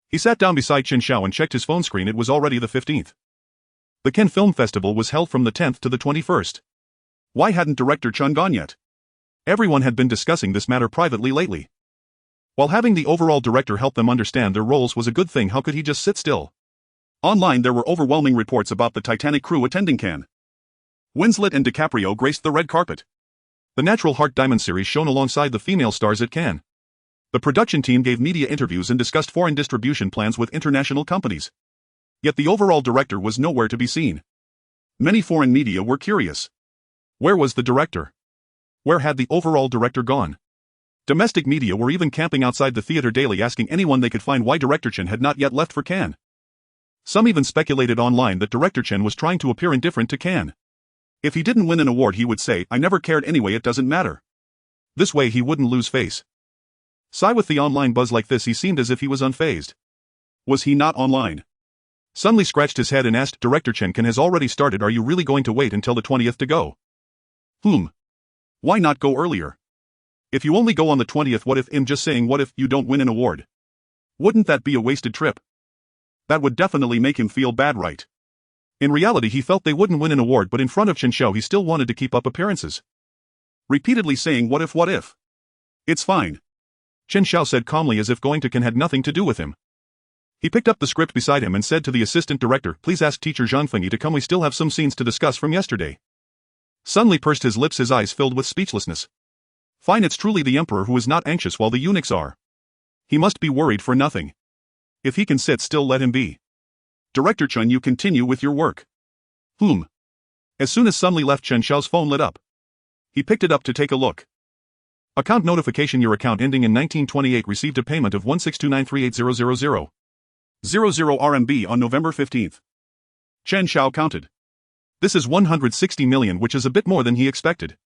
He sat down beside Chen Xiao and checked his phone screen. It was already the 15th. The Cannes Film Festival was held from the 10th to the 21st. Why hadn't Director Chen gone yet? Everyone had been discussing this matter privately lately. While having the overall director help them understand their roles was a good thing, how could he just sit still? Online there were overwhelming reports about the Titanic crew attending Cannes. Winslet and DiCaprio graced the red carpet. The Natural Heart Diamond series shone alongside the female stars at Cannes. The production team gave media interviews and discussed foreign distribution plans with international companies. Yet the overall director was nowhere to be seen. Many foreign media were curious. Where was the director? Where had the overall director gone? Domestic media were even camping outside the theater daily, asking anyone they could find why Director Chen had not yet left for Cannes. Some even speculated online that Director Chen was trying to appear indifferent to Cannes. If he didn't win an award, he would say, "I never cared anyway, it doesn't matter." This way he wouldn't lose face. With the online buzz like this, he seemed as if he was unfazed. Was he not online? Suddenly scratched his head and asked, "Director Chen, Cannes has already started. Are you really going to wait until the 20th to go?" Why not go earlier? If you only go on the 20th, what if, I'm just saying, what if you don't win an award? Wouldn't that be a wasted trip? That would definitely make him feel bad, right? In reality, he felt they wouldn't win an award, but in front of Chen Xiao he still wanted to keep up appearances. Repeatedly saying, what if? It's fine. Chen Xiao said calmly, as if going to Cannes had nothing to do with him. He picked up the script beside him and said to the assistant director, "Please ask Teacher Zhang Fengyi to come, we still have some scenes to discuss from yesterday." Suddenly pursed his lips, his eyes filled with speechlessness. Fine, it's truly the emperor who is not anxious while the eunuchs are. He must be worried for nothing. If he can sit still, let him be. Director Chen, you continue with your work. As soon as suddenly left, Chen Xiao's phone lit up. He picked it up to take a look. Account notification: your account ending in 1928 received a payment of 162938000. 00 RMB on November 15th. Chen Xiao counted. This is 160 million, which is a bit more than he expected.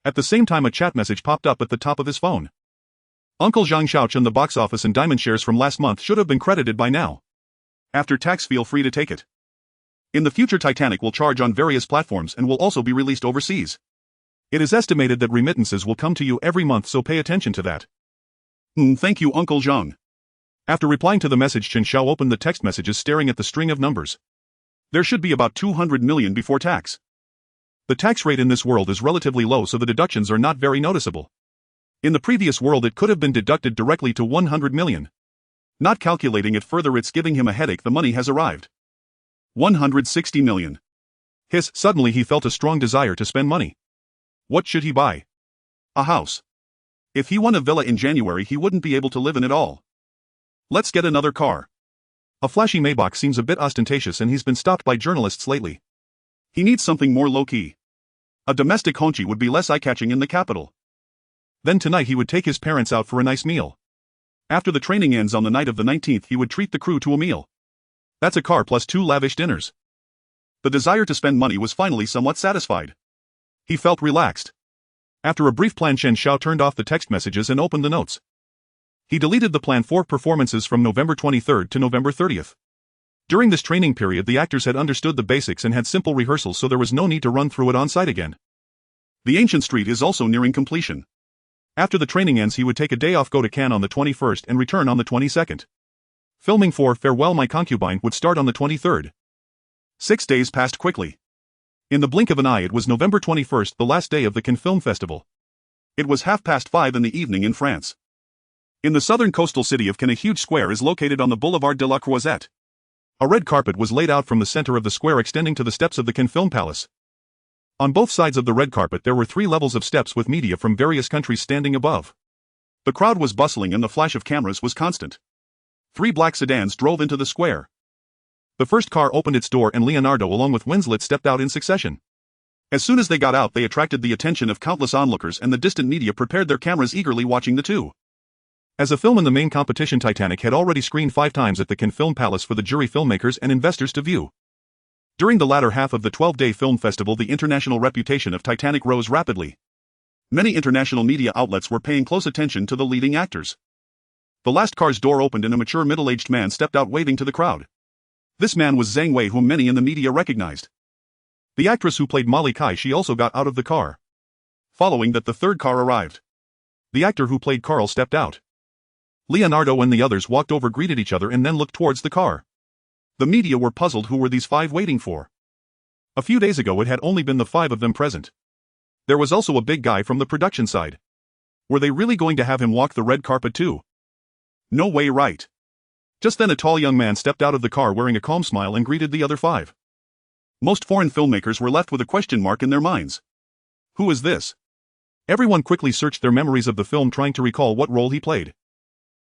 At the same time, a chat message popped up at the top of his phone. Uncle Zhang Xiaochen, the box office and diamond shares from last month should have been credited by now. After tax, feel free to take it. In the future, Titanic will charge on various platforms and will also be released overseas. It is estimated that remittances will come to you every month, so pay attention to that. Thank you, Uncle Zhang. After replying to the message, Chen Xiao opened the text messages, staring at the string of numbers. There should be about 200 million before tax. The tax rate in this world is relatively low, so the deductions are not very noticeable. In the previous world it could have been deducted directly to 100 million. Not calculating it further, it's giving him a headache. The money has arrived. 160 million. Suddenly he felt a strong desire to spend money. What should he buy? A house. If he won a villa in January, he wouldn't be able to live in it all. Let's get another car. A flashy Maybach seems a bit ostentatious, and he's been stopped by journalists lately. He needs something more low-key. A domestic Hongqi would be less eye-catching in the capital. Then tonight he would take his parents out for a nice meal. After the training ends on the night of the 19th, he would treat the crew to a meal. That's a car plus 2 lavish dinners. The desire to spend money was finally somewhat satisfied. He felt relaxed. After a brief plan, Chen Xiao turned off the text messages and opened the notes. He deleted the plan for performances from November 23rd to November 30th. During this training period, the actors had understood the basics and had simple rehearsals, so there was no need to run through it on site again. The Ancient Street is also nearing completion. After the training ends, he would take a day off, go to Cannes on the 21st and return on the 22nd. Filming for Farewell My Concubine would start on the 23rd. 6 days passed quickly. In the blink of an eye, it was November 21st, the last day of the Cannes Film Festival. It was 5:30 in the evening in France. In the southern coastal city of Cannes, a huge square is located on the Boulevard de la Croisette. A red carpet was laid out from the center of the square extending to the steps of the Cannes Film Palace. On both sides of the red carpet there were 3 levels of steps with media from various countries standing above. The crowd was bustling and the flash of cameras was constant. 3 black sedans drove into the square. The first car opened its door and Leonardo along with Winslet stepped out in succession. As soon as they got out they attracted the attention of countless onlookers and the distant media prepared their cameras eagerly watching the two. As a film in the main competition, Titanic had already screened 5 times at the Cannes Film Palace for the jury, filmmakers and investors to view. During the latter half of the 12-day film festival the international reputation of Titanic rose rapidly. Many international media outlets were paying close attention to the leading actors. The last car's door opened and a mature middle-aged man stepped out waving to the crowd. This man was Zhang Wei, whom many in the media recognized. The actress who played Molly Kai, she also got out of the car. Following that the third car arrived. The actor who played Carl stepped out. Leonardo and the others walked over, greeted each other and then looked towards the car. The media were puzzled who were these 5 waiting for. A few days ago it had only been the 5 of them present. There was also a big guy from the production side. Were they really going to have him walk the red carpet too? No way, right? Just then a tall young man stepped out of the car wearing a calm smile and greeted the other 5. Most foreign filmmakers were left with a question mark in their minds. Who is this? Everyone quickly searched their memories of the film trying to recall what role he played.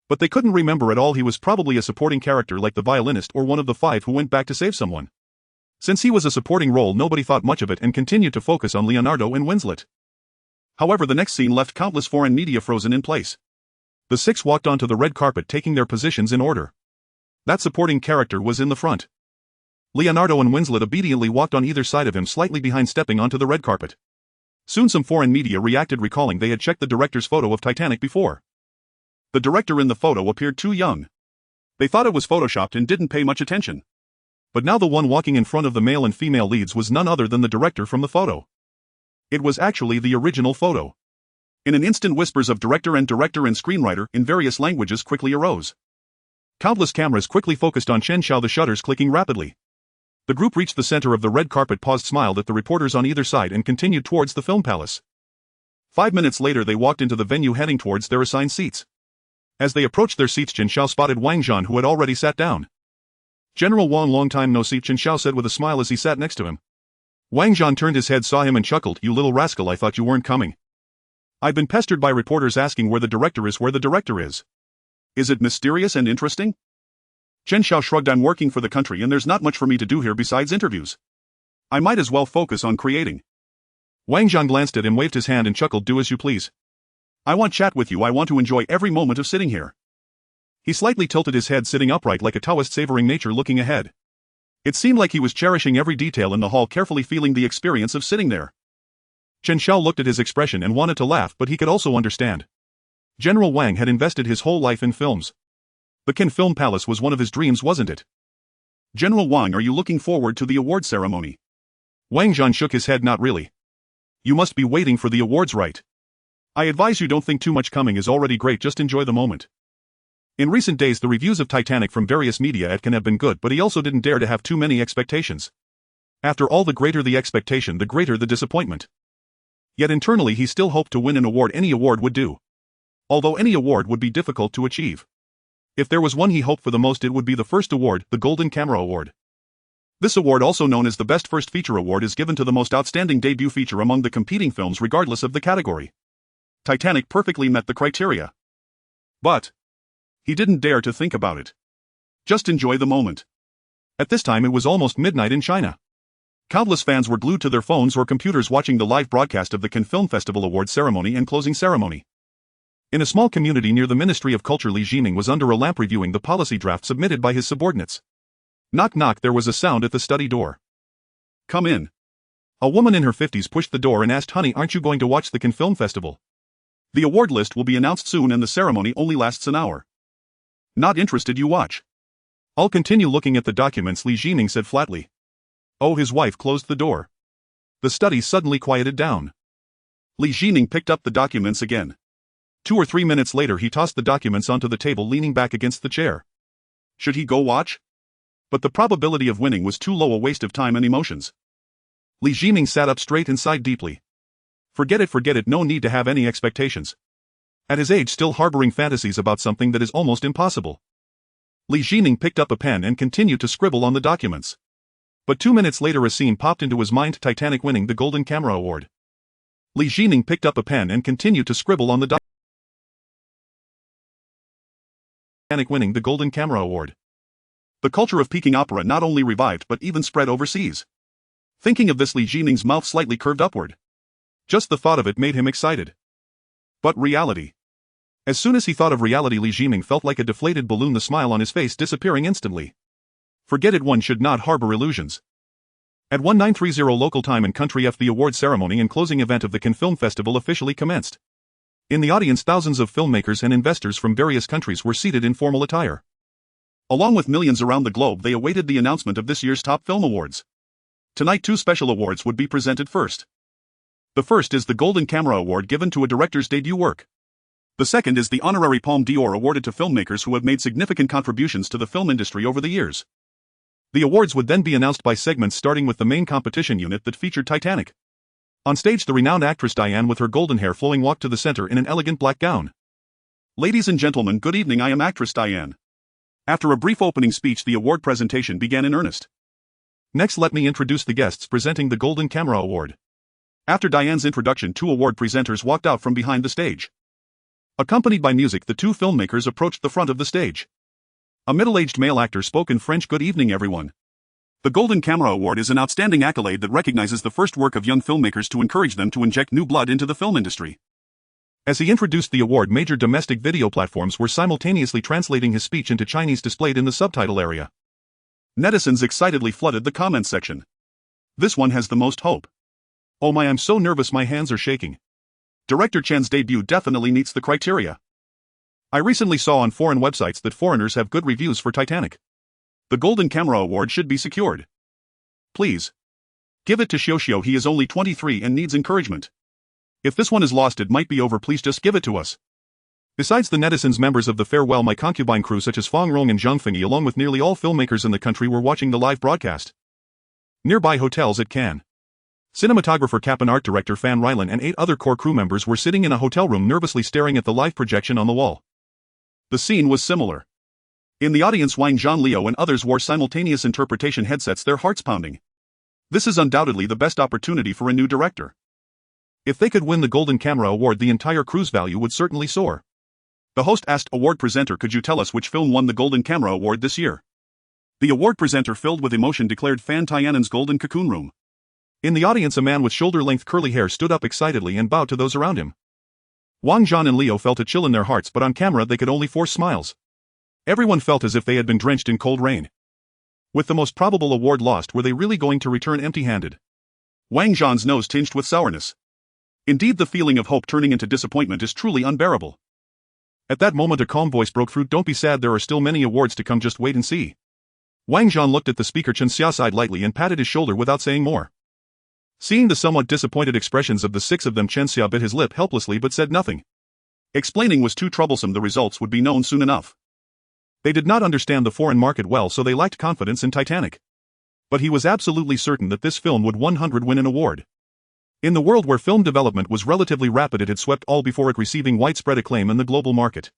But they couldn't remember at all. He was probably a supporting character like the violinist or one of the 5 who went back to save someone. Since he was a supporting role nobody thought much of it and continued to focus on Leonardo and Winslet. However, the next scene left countless foreign media frozen in place. The 6 walked onto the red carpet taking their positions in order. That supporting character was in the front. Leonardo and Winslet obediently walked on either side of him, slightly behind, stepping onto the red carpet. Soon some foreign media reacted, recalling they had checked the director's photo of Titanic before. The director in the photo appeared too young. They thought it was photoshopped and didn't pay much attention. But now the one walking in front of the male and female leads was none other than the director from the photo. It was actually the original photo. In an instant whispers of director and screenwriter in various languages quickly arose. Countless cameras quickly focused on Chen Xiao, the shutters clicking rapidly. The group reached the center of the red carpet, paused, smiled at the reporters on either side and continued towards the film palace. 5 minutes later they walked into the venue heading towards their assigned seats. As they approached their seats Chen Xiao spotted Wang Zhan, who had already sat down. "General Wang, long time no see," Chen Xiao said with a smile as he sat next to him. Wang Zhan turned his head, saw him and chuckled. "You little rascal, I thought you weren't coming. I've been pestered by reporters asking where the director is. Where the director is? Is it mysterious and interesting?" Chen Xiao shrugged. "I'm working for the country and there's not much for me to do here besides interviews. I might as well focus on creating." Wang Zhan glanced at him, waved his hand and chuckled. "Do as you please. I want chat with you. I want to enjoy every moment of sitting here." He slightly tilted his head, sitting upright like a Taoist, savoring nature, looking ahead. It seemed like he was cherishing every detail in the hall, carefully feeling the experience of sitting there. Chen Xiao looked at his expression and wanted to laugh, but he could also understand. General Wang had invested his whole life in films. The Cannes Film Palace was one of his dreams, wasn't it? "General Wang, are you looking forward to the award ceremony?" Wang Zhan shook his head. "Not really. You must be waiting for the awards, right? I advise you don't think too much. Coming is already great, just enjoy the moment." In recent days the reviews of Titanic from various media at Cannes have been good, but he also didn't dare to have too many expectations. After all, the greater the expectation, the greater the disappointment. Yet internally he still hoped to win an award. Any award would do. Although any award would be difficult to achieve. If there was one he hoped for the most, it would be the first award, the Golden Camera Award. This award, also known as the Best First Feature Award, is given to the most outstanding debut feature among the competing films regardless of the category. Titanic perfectly met the criteria. But he didn't dare to think about it. Just enjoy the moment. At this time it was almost midnight in China. Countless fans were glued to their phones or computers watching the live broadcast of the Cannes Film Festival award ceremony and closing ceremony. In a small community near the Ministry of Culture, Li Jiming was under a lamp reviewing the policy draft submitted by his subordinates. Knock knock, there was a sound at the study door. "Come in." A woman in her 50s pushed the door and asked, "Honey, aren't you going to watch the Cannes Film Festival? The award list will be announced soon and the ceremony only lasts an hour." "Not interested, you watch." "I'll continue looking at the documents," Li Jiming said flatly. Oh, his wife closed the door. The study suddenly quieted down. Li Jiming picked up the documents again. 2 or 3 minutes later he tossed the documents onto the table, leaning back against the chair. Should he go watch? But the probability of winning was too low, a waste of time and emotions. Li Jiming sat up straight and sighed deeply. Forget it, no need to have any expectations. At his age still harboring fantasies about something that is almost impossible. Li Jining picked up a pen and continued to scribble on the documents. But 2 minutes later a scene popped into his mind: Titanic winning the Golden Camera Award. Li Jining picked up a pen and continued to scribble on the Titanic winning the Golden Camera Award. The culture of Peking opera not only revived but even spread overseas. Thinking of this, Li Jining's mouth slightly curved upward. Just the thought of it made him excited. But reality. As soon as he thought of reality, Li Jining felt like a deflated balloon, the smile on his face disappearing instantly. Forget it, one should not harbor illusions. At 1930 local time and country F, the award ceremony and closing event of the Cannes Film Festival officially commenced. In the audience, thousands of filmmakers and investors from various countries were seated in formal attire. Along with millions around the globe, they awaited the announcement of this year's top film awards. Tonight 2 special awards would be presented first. The first is the Golden Camera Award, given to a director's debut work. The second is the honorary Palme d'Or, awarded to filmmakers who have made significant contributions to the film industry over the years. The awards would then be announced by segments, starting with the main competition unit that featured Titanic. On stage, the renowned actress Diane, with her golden hair flowing, walked to the center in an elegant black gown. "Ladies and gentlemen, good evening, I am actress Diane." After a brief opening speech, the award presentation began in earnest. "Next, let me introduce the guests presenting the Golden Camera Award." After Diane's introduction, 2 award presenters walked out from behind the stage. Accompanied by music, the 2 filmmakers approached the front of the stage. A middle-aged male actor spoke in French. "Good evening, everyone. The Golden Camera Award is an outstanding accolade that recognizes the first work of young filmmakers to encourage them to inject new blood into the film industry." As he introduced the award, major domestic video platforms were simultaneously translating his speech into Chinese, displayed in the subtitle area. Netizens excitedly flooded the comment section. "This one has the most hope. Oh my, I'm so nervous, my hands are shaking. Director Chen's debut definitely meets the criteria. I recently saw on foreign websites that foreigners have good reviews for Titanic. The Golden Camera Award should be secured. Please give it to Xiao. He is only 23 and needs encouragement. If this one is lost, it might be over. Please just give it to us." Besides the netizens, members of the Farewell My Concubine crew such as Fang Rong and Zhang Fengyi, along with nearly all filmmakers in the country, were watching the live broadcast. Nearby hotels at Cannes, cinematographer Cap and art director Fan Rylan and 8 other core crew members were sitting in a hotel room, nervously staring at the live projection on the wall. The scene was similar. In the audience, Wang Zhanliu and others wore simultaneous interpretation headsets, their hearts pounding. This is undoubtedly the best opportunity for a new director. If they could win the Golden Camera Award, the entire crew's value would certainly soar. The host asked award presenter, "Could you tell us which film won the Golden Camera Award this year?" The award presenter, filled with emotion, declared Fan Tiananmen's Golden Cocoon Room. In the audience, a man with shoulder-length curly hair stood up excitedly and bowed to those around him. Wang Zhan and Liu felt a chill in their hearts, but on camera they could only force smiles. Everyone felt as if they had been drenched in cold rain. With the most probable award lost, were they really going to return empty-handed? Wang Zhan's nose tinged with sourness. Indeed, the feeling of hope turning into disappointment is truly unbearable. At that moment, a calm voice broke through. "Don't be sad, there are still many awards to come, just wait and see." Wang Zhan looked at the speaker. Chen Xiao sighed lightly and patted his shoulder without saying more. Seeing the somewhat disappointed expressions of the 6 of them, Chen Xiao bit his lip helplessly but said nothing. Explaining was too troublesome, the results would be known soon enough. They did not understand the foreign market well, so they lacked confidence in Titanic. But he was absolutely certain that this film would 100% win an award. In the world where film development was relatively rapid, it had swept all before it, receiving widespread acclaim in the global market.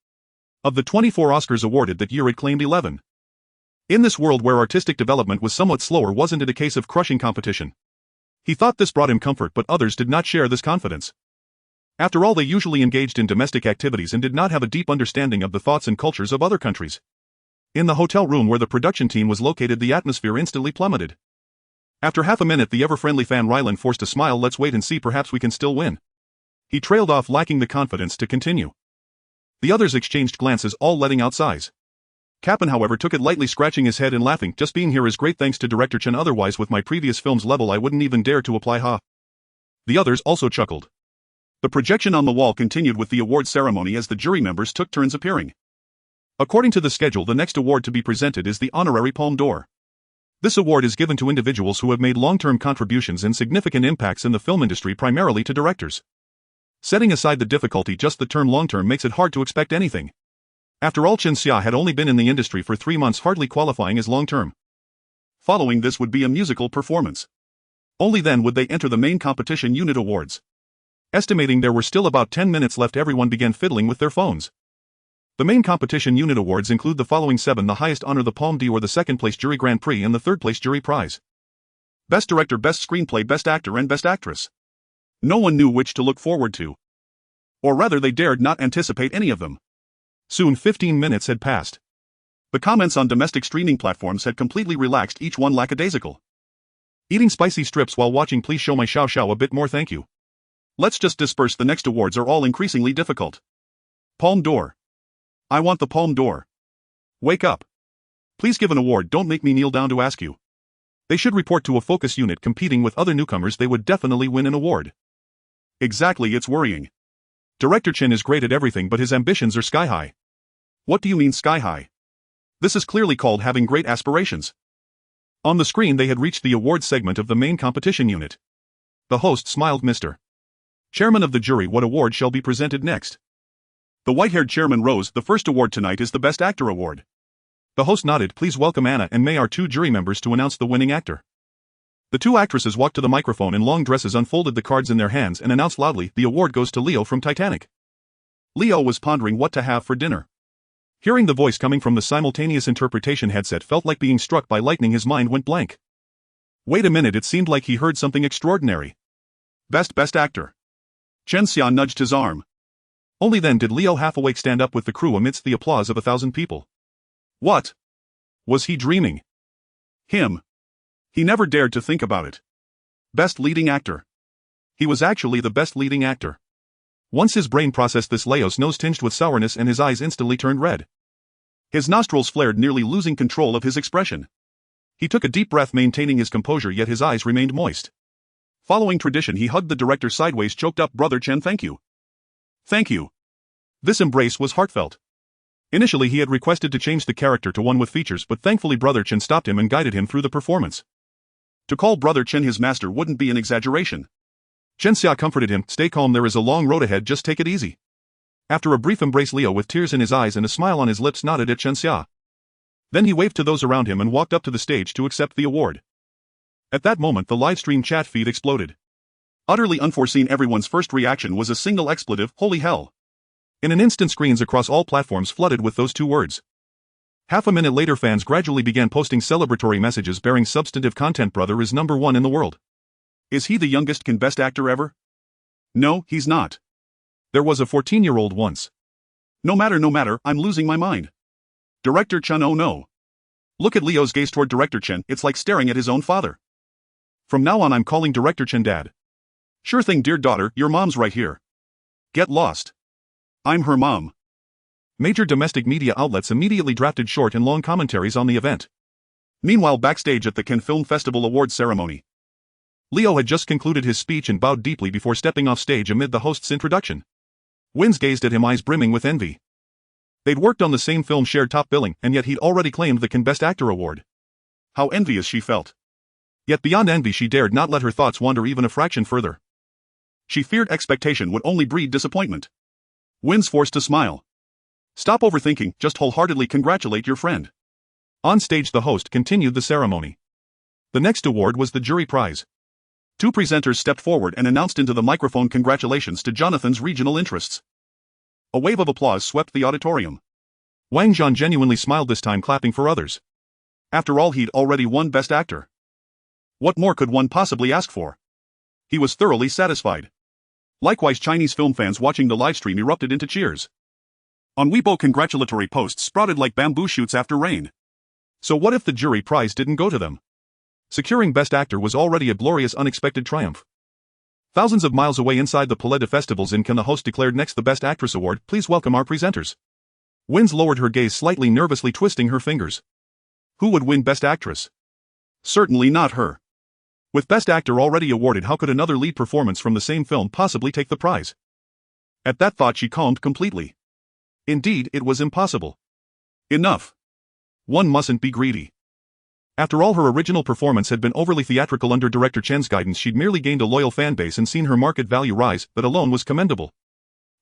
Of the 24 Oscars awarded that year, it claimed 11. In this world where artistic development was somewhat slower, wasn't it a case of crushing competition? He thought this brought him comfort, but others did not share this confidence. After all, they usually engaged in domestic activities and did not have a deep understanding of the thoughts and cultures of other countries. In the hotel room where the production team was located, the atmosphere instantly plummeted. After half a minute, the ever-friendly Fan Rylan forced a smile. "Let's wait and see, perhaps we can still win." He trailed off, lacking the confidence to continue. The others exchanged glances, all letting out sighs. Cap'n, however, took it lightly, scratching his head and laughing. "Just being here is great, thanks to director Chen. Otherwise, with my previous film's level, I wouldn't even dare to apply, ha." The others also chuckled. The projection on the wall continued with the award ceremony as the jury members took turns appearing. According to the schedule, the next award to be presented is the honorary Palme d'Or. This award is given to individuals who have made long-term contributions and significant impacts in the film industry, primarily to directors. Setting aside the difficulty, just the term long-term makes it hard to expect anything. After all, Chen Xiao had only been in the industry for 3 months, hardly qualifying as long-term. Following this would be a musical performance. Only then would they enter the main competition unit awards. Estimating there were still about 10 minutes left, everyone began fiddling with their phones. The main competition unit awards include the following 7: the highest honor, the Palme d'Or, the second-place jury Grand Prix, and the third-place jury prize. Best Director, Best Screenplay, Best Actor, and Best Actress. No one knew which to look forward to. Or rather, they dared not anticipate any of them. Soon 15 minutes had passed. The comments on domestic streaming platforms had completely relaxed, each one lackadaisical. Eating spicy strips while watching. Please show my Xiao Xiao a bit more, thank you. Let's just disperse, the next awards are all increasingly difficult. Palme d'Or. I want the Palme d'Or. Wake up. Please give an award, don't make me kneel down to ask you. They should report to a focus unit. Competing with other newcomers, they would definitely win an award. Exactly, it's worrying. Director Chen is great at everything, but his ambitions are sky high. What do you mean sky high? This is clearly called having great aspirations. On the screen they had reached the awards segment of the main competition unit. The host smiled. Mr. Chairman of the jury, what award shall be presented next? The white-haired chairman rose. The first award tonight is the Best Actor Award. The host nodded. Please welcome Anna and May, our 2 jury members, to announce the winning actor. The 2 actresses walked to the microphone in long dresses, unfolded the cards in their hands, and announced loudly, the award goes to Leo from Titanic. Leo was pondering what to have for dinner. Hearing the voice coming from the simultaneous interpretation headset felt like being struck by lightning. His mind went blank. Wait a minute, it seemed like he heard something extraordinary. Best Actor. Chen Xiao nudged his arm. Only then did Leo, half awake, stand up with the crew amidst the applause of 1,000 people. What? Was he dreaming? Him. He never dared to think about it. Best Leading Actor. He was actually the best leading actor. Once his brain processed this, Leo's nose tinged with sourness and his eyes instantly turned red. His nostrils flared, nearly losing control of his expression. He took a deep breath, maintaining his composure, yet his eyes remained moist. Following tradition, he hugged the director sideways, choked up, Brother Chen, thank you. Thank you. This embrace was heartfelt. Initially he had requested to change the character to one with features, but thankfully Brother Chen stopped him and guided him through the performance. To call Brother Chen his master wouldn't be an exaggeration. Chen Xiao comforted him, stay calm, there is a long road ahead, just take it easy. After a brief embrace, Leo, with tears in his eyes and a smile on his lips, nodded at Chen Xiao. Then he waved to those around him and walked up to the stage to accept the award. At that moment the livestream chat feed exploded. Utterly unforeseen, everyone's first reaction was a single expletive, holy hell. In an instant screens across all platforms flooded with those 2 words. Half a minute later fans gradually began posting celebratory messages bearing substantive content. Brother is #1 in the world. Is he the youngest can Best Actor ever? No, he's not. There was a 14-year-old once. No matter, I'm losing my mind. Director Chen, oh no. Look at Leo's gaze toward Director Chen, it's like staring at his own father. From now on I'm calling Director Chen Dad. Sure thing, dear daughter, your mom's right here. Get lost. I'm her mom. Major domestic media outlets immediately drafted short and long commentaries on the event. Meanwhile, backstage at the Cannes Film Festival awards ceremony, Leo had just concluded his speech and bowed deeply before stepping off stage amid the host's introduction. Wins gazed at him, eyes brimming with envy. They'd worked on the same film, shared top billing, and yet he'd already claimed the Cannes Best Actor award. How envious she felt. Yet beyond envy, she dared not let her thoughts wander even a fraction further. She feared expectation would only breed disappointment. Wins forced to smile. Stop overthinking, just wholeheartedly congratulate your friend. On stage the host continued the ceremony. The next award was the jury prize. 2 presenters stepped forward and announced into the microphone, congratulations to Jonathan's regional interests. A wave of applause swept the auditorium. Wang Zhan genuinely smiled this time, clapping for others. After all, he'd already won Best Actor. What more could one possibly ask for? He was thoroughly satisfied. Likewise, Chinese film fans watching the livestream erupted into cheers. On Weibo, congratulatory posts sprouted like bamboo shoots after rain. So what if the jury prize didn't go to them? Securing Best Actor was already a glorious, unexpected triumph. Thousands of miles away inside the Palais de Festivals in Cannes, the host declared, next the Best Actress award, please welcome our presenters. Wins lowered her gaze slightly, nervously twisting her fingers. Who would win Best Actress? Certainly not her. With Best Actor already awarded, how could another lead performance from the same film possibly take the prize? At that thought she calmed completely. Indeed, it was impossible. Enough. One mustn't be greedy. After all, her original performance had been overly theatrical. Under Director Chen's guidance, she'd merely gained a loyal fanbase and seen her market value rise, that alone was commendable.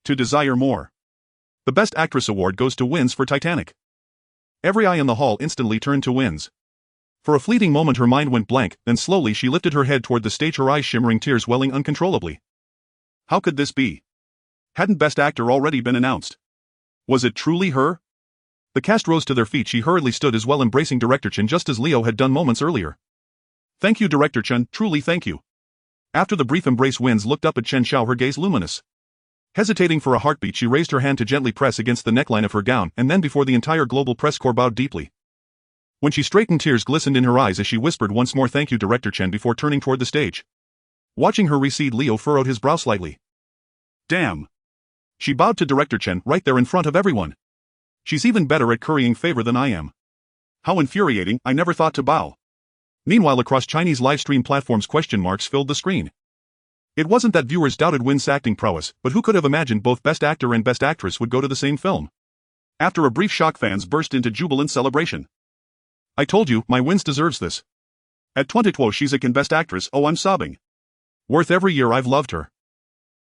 To desire more. The Best Actress award goes to Wins for Titanic. Every eye in the hall instantly turned to Wins. For a fleeting moment her mind went blank, then slowly she lifted her head toward the stage, her eyes shimmering, tears welling uncontrollably. How could this be? Hadn't Best Actor already been announced? Was it truly her? The cast rose to their feet. She hurriedly stood as well, embracing Director Chen just as Leo had done moments earlier. Thank you, Director Chen, truly thank you. After the brief embrace, Wins looked up at Chen Xiao, her gaze luminous. Hesitating for a heartbeat, she raised her hand to gently press against the neckline of her gown, and then before the entire global press corps bowed deeply. When she straightened, tears glistened in her eyes as she whispered once more, "Thank you, Director Chen," before turning toward the stage. Watching her recede, Leo furrowed his brow slightly. Damn. She bowed to Director Chen right there in front of everyone. She's even better at currying favor than I am. How infuriating, I never thought to bow. Meanwhile, across Chinese livestream platforms, question marks filled the screen. It wasn't that viewers doubted Win's acting prowess, but who could have imagined both Best Actor and Best Actress would go to the same film? After a brief shock, fans burst into jubilant celebration. I told you, my Wins deserves this. At 22, she's a Best Actress, oh I'm sobbing. Worth every year I've loved her.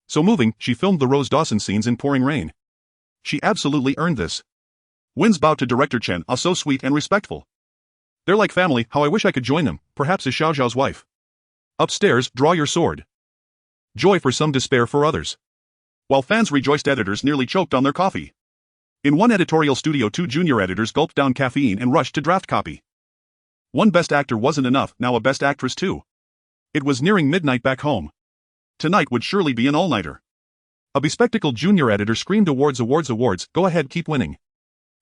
So moving, she filmed the Rose Dawson scenes in pouring rain. She absolutely earned this. Wins bowed to Director Chen, ah so sweet and respectful. They're like family, how I wish I could join them, perhaps as Xiao Xiao's wife. Upstairs, draw your sword. Joy for some, despair for others. While fans rejoiced, editors nearly choked on their coffee. In one editorial studio, 2 junior editors gulped down caffeine and rushed to draft copy. One Best Actor wasn't enough, now a Best Actress too. It was nearing midnight back home. Tonight would surely be an all-nighter. A bespectacled junior editor screamed, awards, go ahead, keep winning.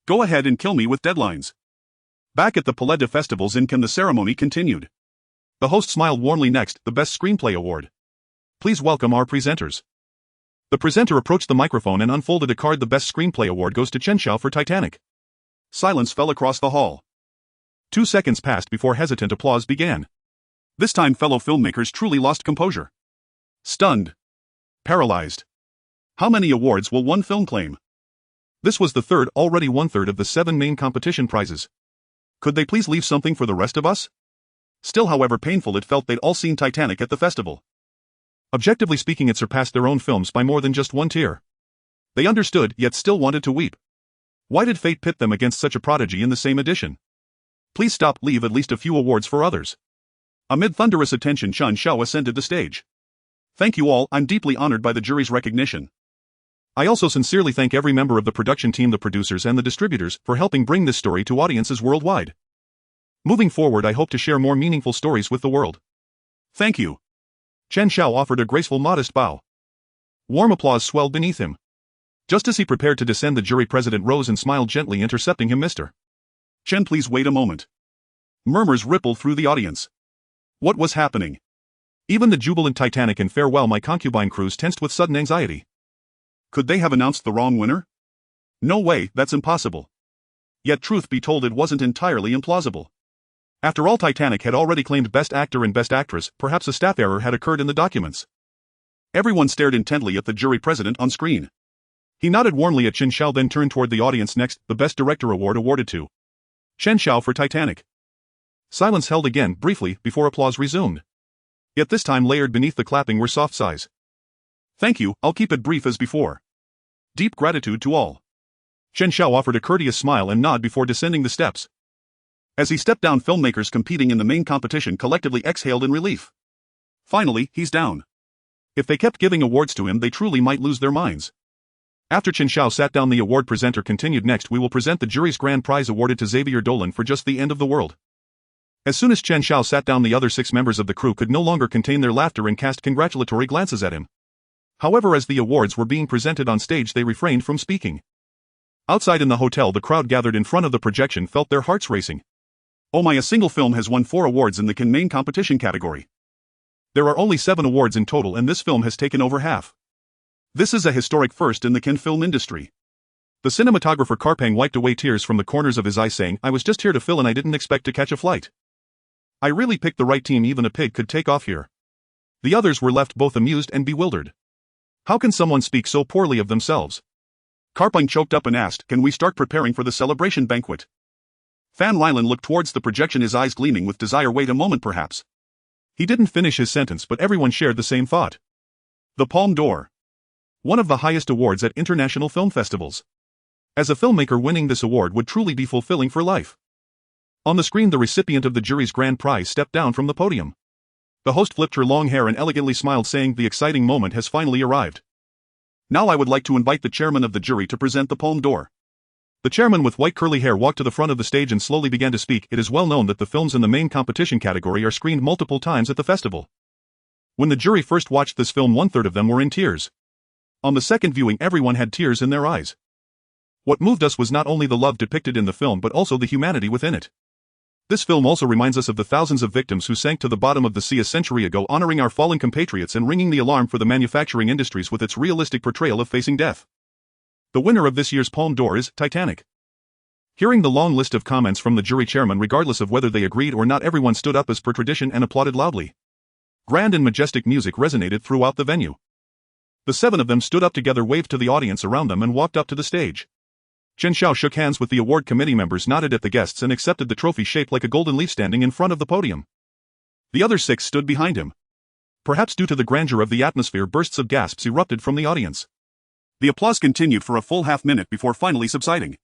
Go ahead and kill me with deadlines. Back at the Palais de Festivals in Cannes, the ceremony continued. The host smiled warmly. Next, the Best Screenplay Award. Please welcome our presenters. The presenter approached the microphone and unfolded a card. The Best Screenplay Award goes to Chen Xiao for Titanic. Silence fell across the hall. 2 seconds passed before hesitant applause began. This time fellow filmmakers truly lost composure. Stunned. Paralyzed. How many awards will one film claim? This was the third, already 1/3 of the 7 main competition prizes. Could they please leave something for the rest of us? Still, however painful it felt, they'd all seen Titanic at the festival. Objectively speaking, it surpassed their own films by more than just one tier. They understood, yet still wanted to weep. Why did fate pit them against such a prodigy in the same edition? Please stop, leave at least a few awards for others. Amid thunderous attention, Chen Xiao ascended the stage. Thank you all, I'm deeply honored by the jury's recognition. I also sincerely thank every member of the production team, the producers and the distributors, for helping bring this story to audiences worldwide. Moving forward, I hope to share more meaningful stories with the world. Thank you. Chen Xiao offered a graceful, modest bow. Warm applause swelled beneath him. Just as he prepared to descend, the jury president rose and smiled gently, intercepting him. Mr. Chen, please wait a moment. Murmurs rippled through the audience. What was happening? Even the jubilant Titanic and Farewell My Concubine crews tensed with sudden anxiety. Could they have announced the wrong winner? No way, that's impossible. Yet truth be told, it wasn't entirely implausible. After all, Titanic had already claimed Best Actor and Best Actress. Perhaps a staff error had occurred in the documents. Everyone stared intently at the jury president on screen. He nodded warmly at Chen Xiao, then turned toward the audience. Next, the Best Director Award awarded to Chen Xiao for Titanic. Silence held again, briefly, before applause resumed. Yet this time, layered beneath the clapping were soft sighs. Thank you, I'll keep it brief as before. Deep gratitude to all. Chen Xiao offered a courteous smile and nod before descending the steps. As he stepped down, filmmakers competing in the main competition collectively exhaled in relief. Finally, he's down. If they kept giving awards to him, they truly might lose their minds. After Chen Xiao sat down, the award presenter continued. Next, we will present the jury's grand prize awarded to Xavier Dolan for Just the End of the World. As soon as Chen Xiao sat down, the other 6 members of the crew could no longer contain their laughter and cast congratulatory glances at him. However, as the awards were being presented on stage, they refrained from speaking. Outside in the hotel, the crowd gathered in front of the projection felt their hearts racing. Oh my, a single film has won 4 awards in the Cannes main competition category. There are only 7 awards in total, and this film has taken over half. This is a historic first in the Cannes film industry. The cinematographer Karpang wiped away tears from the corners of his eyes, saying, I was just here to fill and I didn't expect to catch a flight. I really picked the right team, even a pig could take off here. The others were left both amused and bewildered. How can someone speak so poorly of themselves? Karpang choked up and asked, can we start preparing for the celebration banquet? Fan Rylan looked towards the projection, his eyes gleaming with desire. Wait a moment, perhaps. He didn't finish his sentence, but everyone shared the same thought. The Palme d'Or. One of the highest awards at international film festivals. As a filmmaker, winning this award would truly be fulfilling for life. On the screen, the recipient of the jury's grand prize stepped down from the podium. The host flipped her long hair and elegantly smiled, saying the exciting moment has finally arrived. Now I would like to invite the chairman of the jury to present the Palme d'Or. The chairman with white curly hair walked to the front of the stage and slowly began to speak. It is well known that the films in the main competition category are screened multiple times at the festival. When the jury first watched this film, 1/3 of them were in tears. On the second viewing, everyone had tears in their eyes. What moved us was not only the love depicted in the film but also the humanity within it. This film also reminds us of the thousands of victims who sank to the bottom of the sea a century ago, honoring our fallen compatriots and ringing the alarm for the manufacturing industries with its realistic portrayal of facing death. The winner of this year's Palme d'Or is Titanic. Hearing the long list of comments from the jury chairman, regardless of whether they agreed or not, everyone stood up as per tradition and applauded loudly. Grand and majestic music resonated throughout the venue. The 7 of them stood up together, waved to the audience around them, and walked up to the stage. Chen Xiao shook hands with the award committee members, nodded at the guests, and accepted the trophy shaped like a golden leaf standing in front of the podium. The other 6 stood behind him. Perhaps due to the grandeur of the atmosphere, bursts of gasps erupted from the audience. The applause continued for a full half-minute before finally subsiding.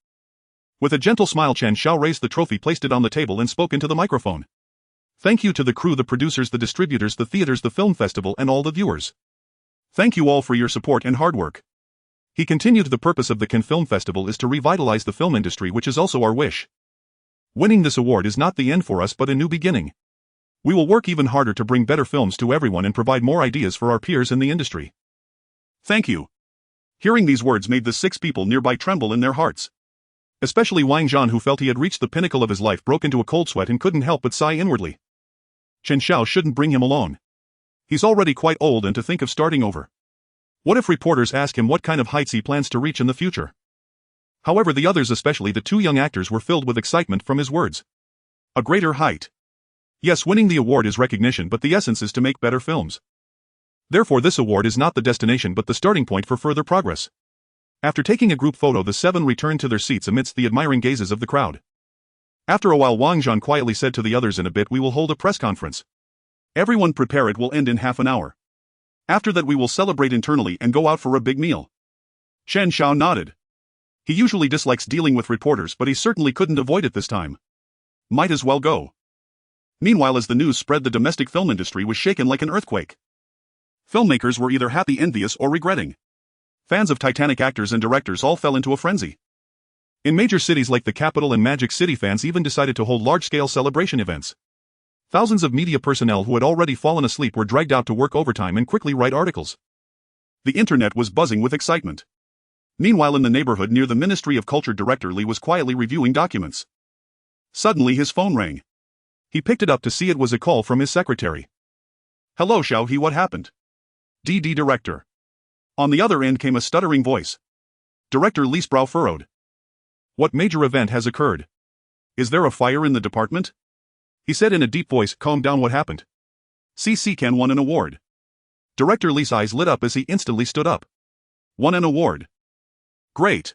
With a gentle smile, Chen Xiao raised the trophy, placed it on the table, and spoke into the microphone. Thank you to the crew, the producers, the distributors, the theaters, the film festival, and all the viewers. Thank you all for your support and hard work. He continued, the purpose of the Cannes Film Festival is to revitalize the film industry, which is also our wish. Winning this award is not the end for us but a new beginning. We will work even harder to bring better films to everyone and provide more ideas for our peers in the industry. Thank you. Hearing these words made the 6 people nearby tremble in their hearts. Especially Wang Zhan, who felt he had reached the pinnacle of his life, broke into a cold sweat and couldn't help but sigh inwardly. Chen Xiao shouldn't bring him along. He's already quite old, and to think of starting over. What if reporters ask him what kind of heights he plans to reach in the future? However, the others, especially the 2 young actors, were filled with excitement from his words. A greater height. Yes, winning the award is recognition, but the essence is to make better films. Therefore, this award is not the destination but the starting point for further progress. After taking a group photo, the 7 returned to their seats amidst the admiring gazes of the crowd. After a while, Wang Zhan quietly said to the others, in a bit we will hold a press conference. Everyone prepare, it will end in half an hour. After that we will celebrate internally and go out for a big meal. Chen Xiao nodded. He usually dislikes dealing with reporters, but he certainly couldn't avoid it this time. Might as well go. Meanwhile, as the news spread, the domestic film industry was shaken like an earthquake. Filmmakers were either happy, envious, or regretting. Fans of Titanic, actors and directors, all fell into a frenzy. In major cities like the capital and Magic City, fans even decided to hold large-scale celebration events. Thousands of media personnel who had already fallen asleep were dragged out to work overtime and quickly write articles. The internet was buzzing with excitement. Meanwhile, in the neighborhood near the Ministry of Culture, Director Li was quietly reviewing documents. Suddenly his phone rang. He picked it up to see it was a call from his secretary. Hello Xiao He, what happened? DD Director. On the other end came a stuttering voice. Director Li's brow furrowed. What major event has occurred? Is there a fire in the department? He said in a deep voice. Calm down, what happened? CC Cannes won an award. Director Li's eyes lit up as he instantly stood up. Won an award. Great.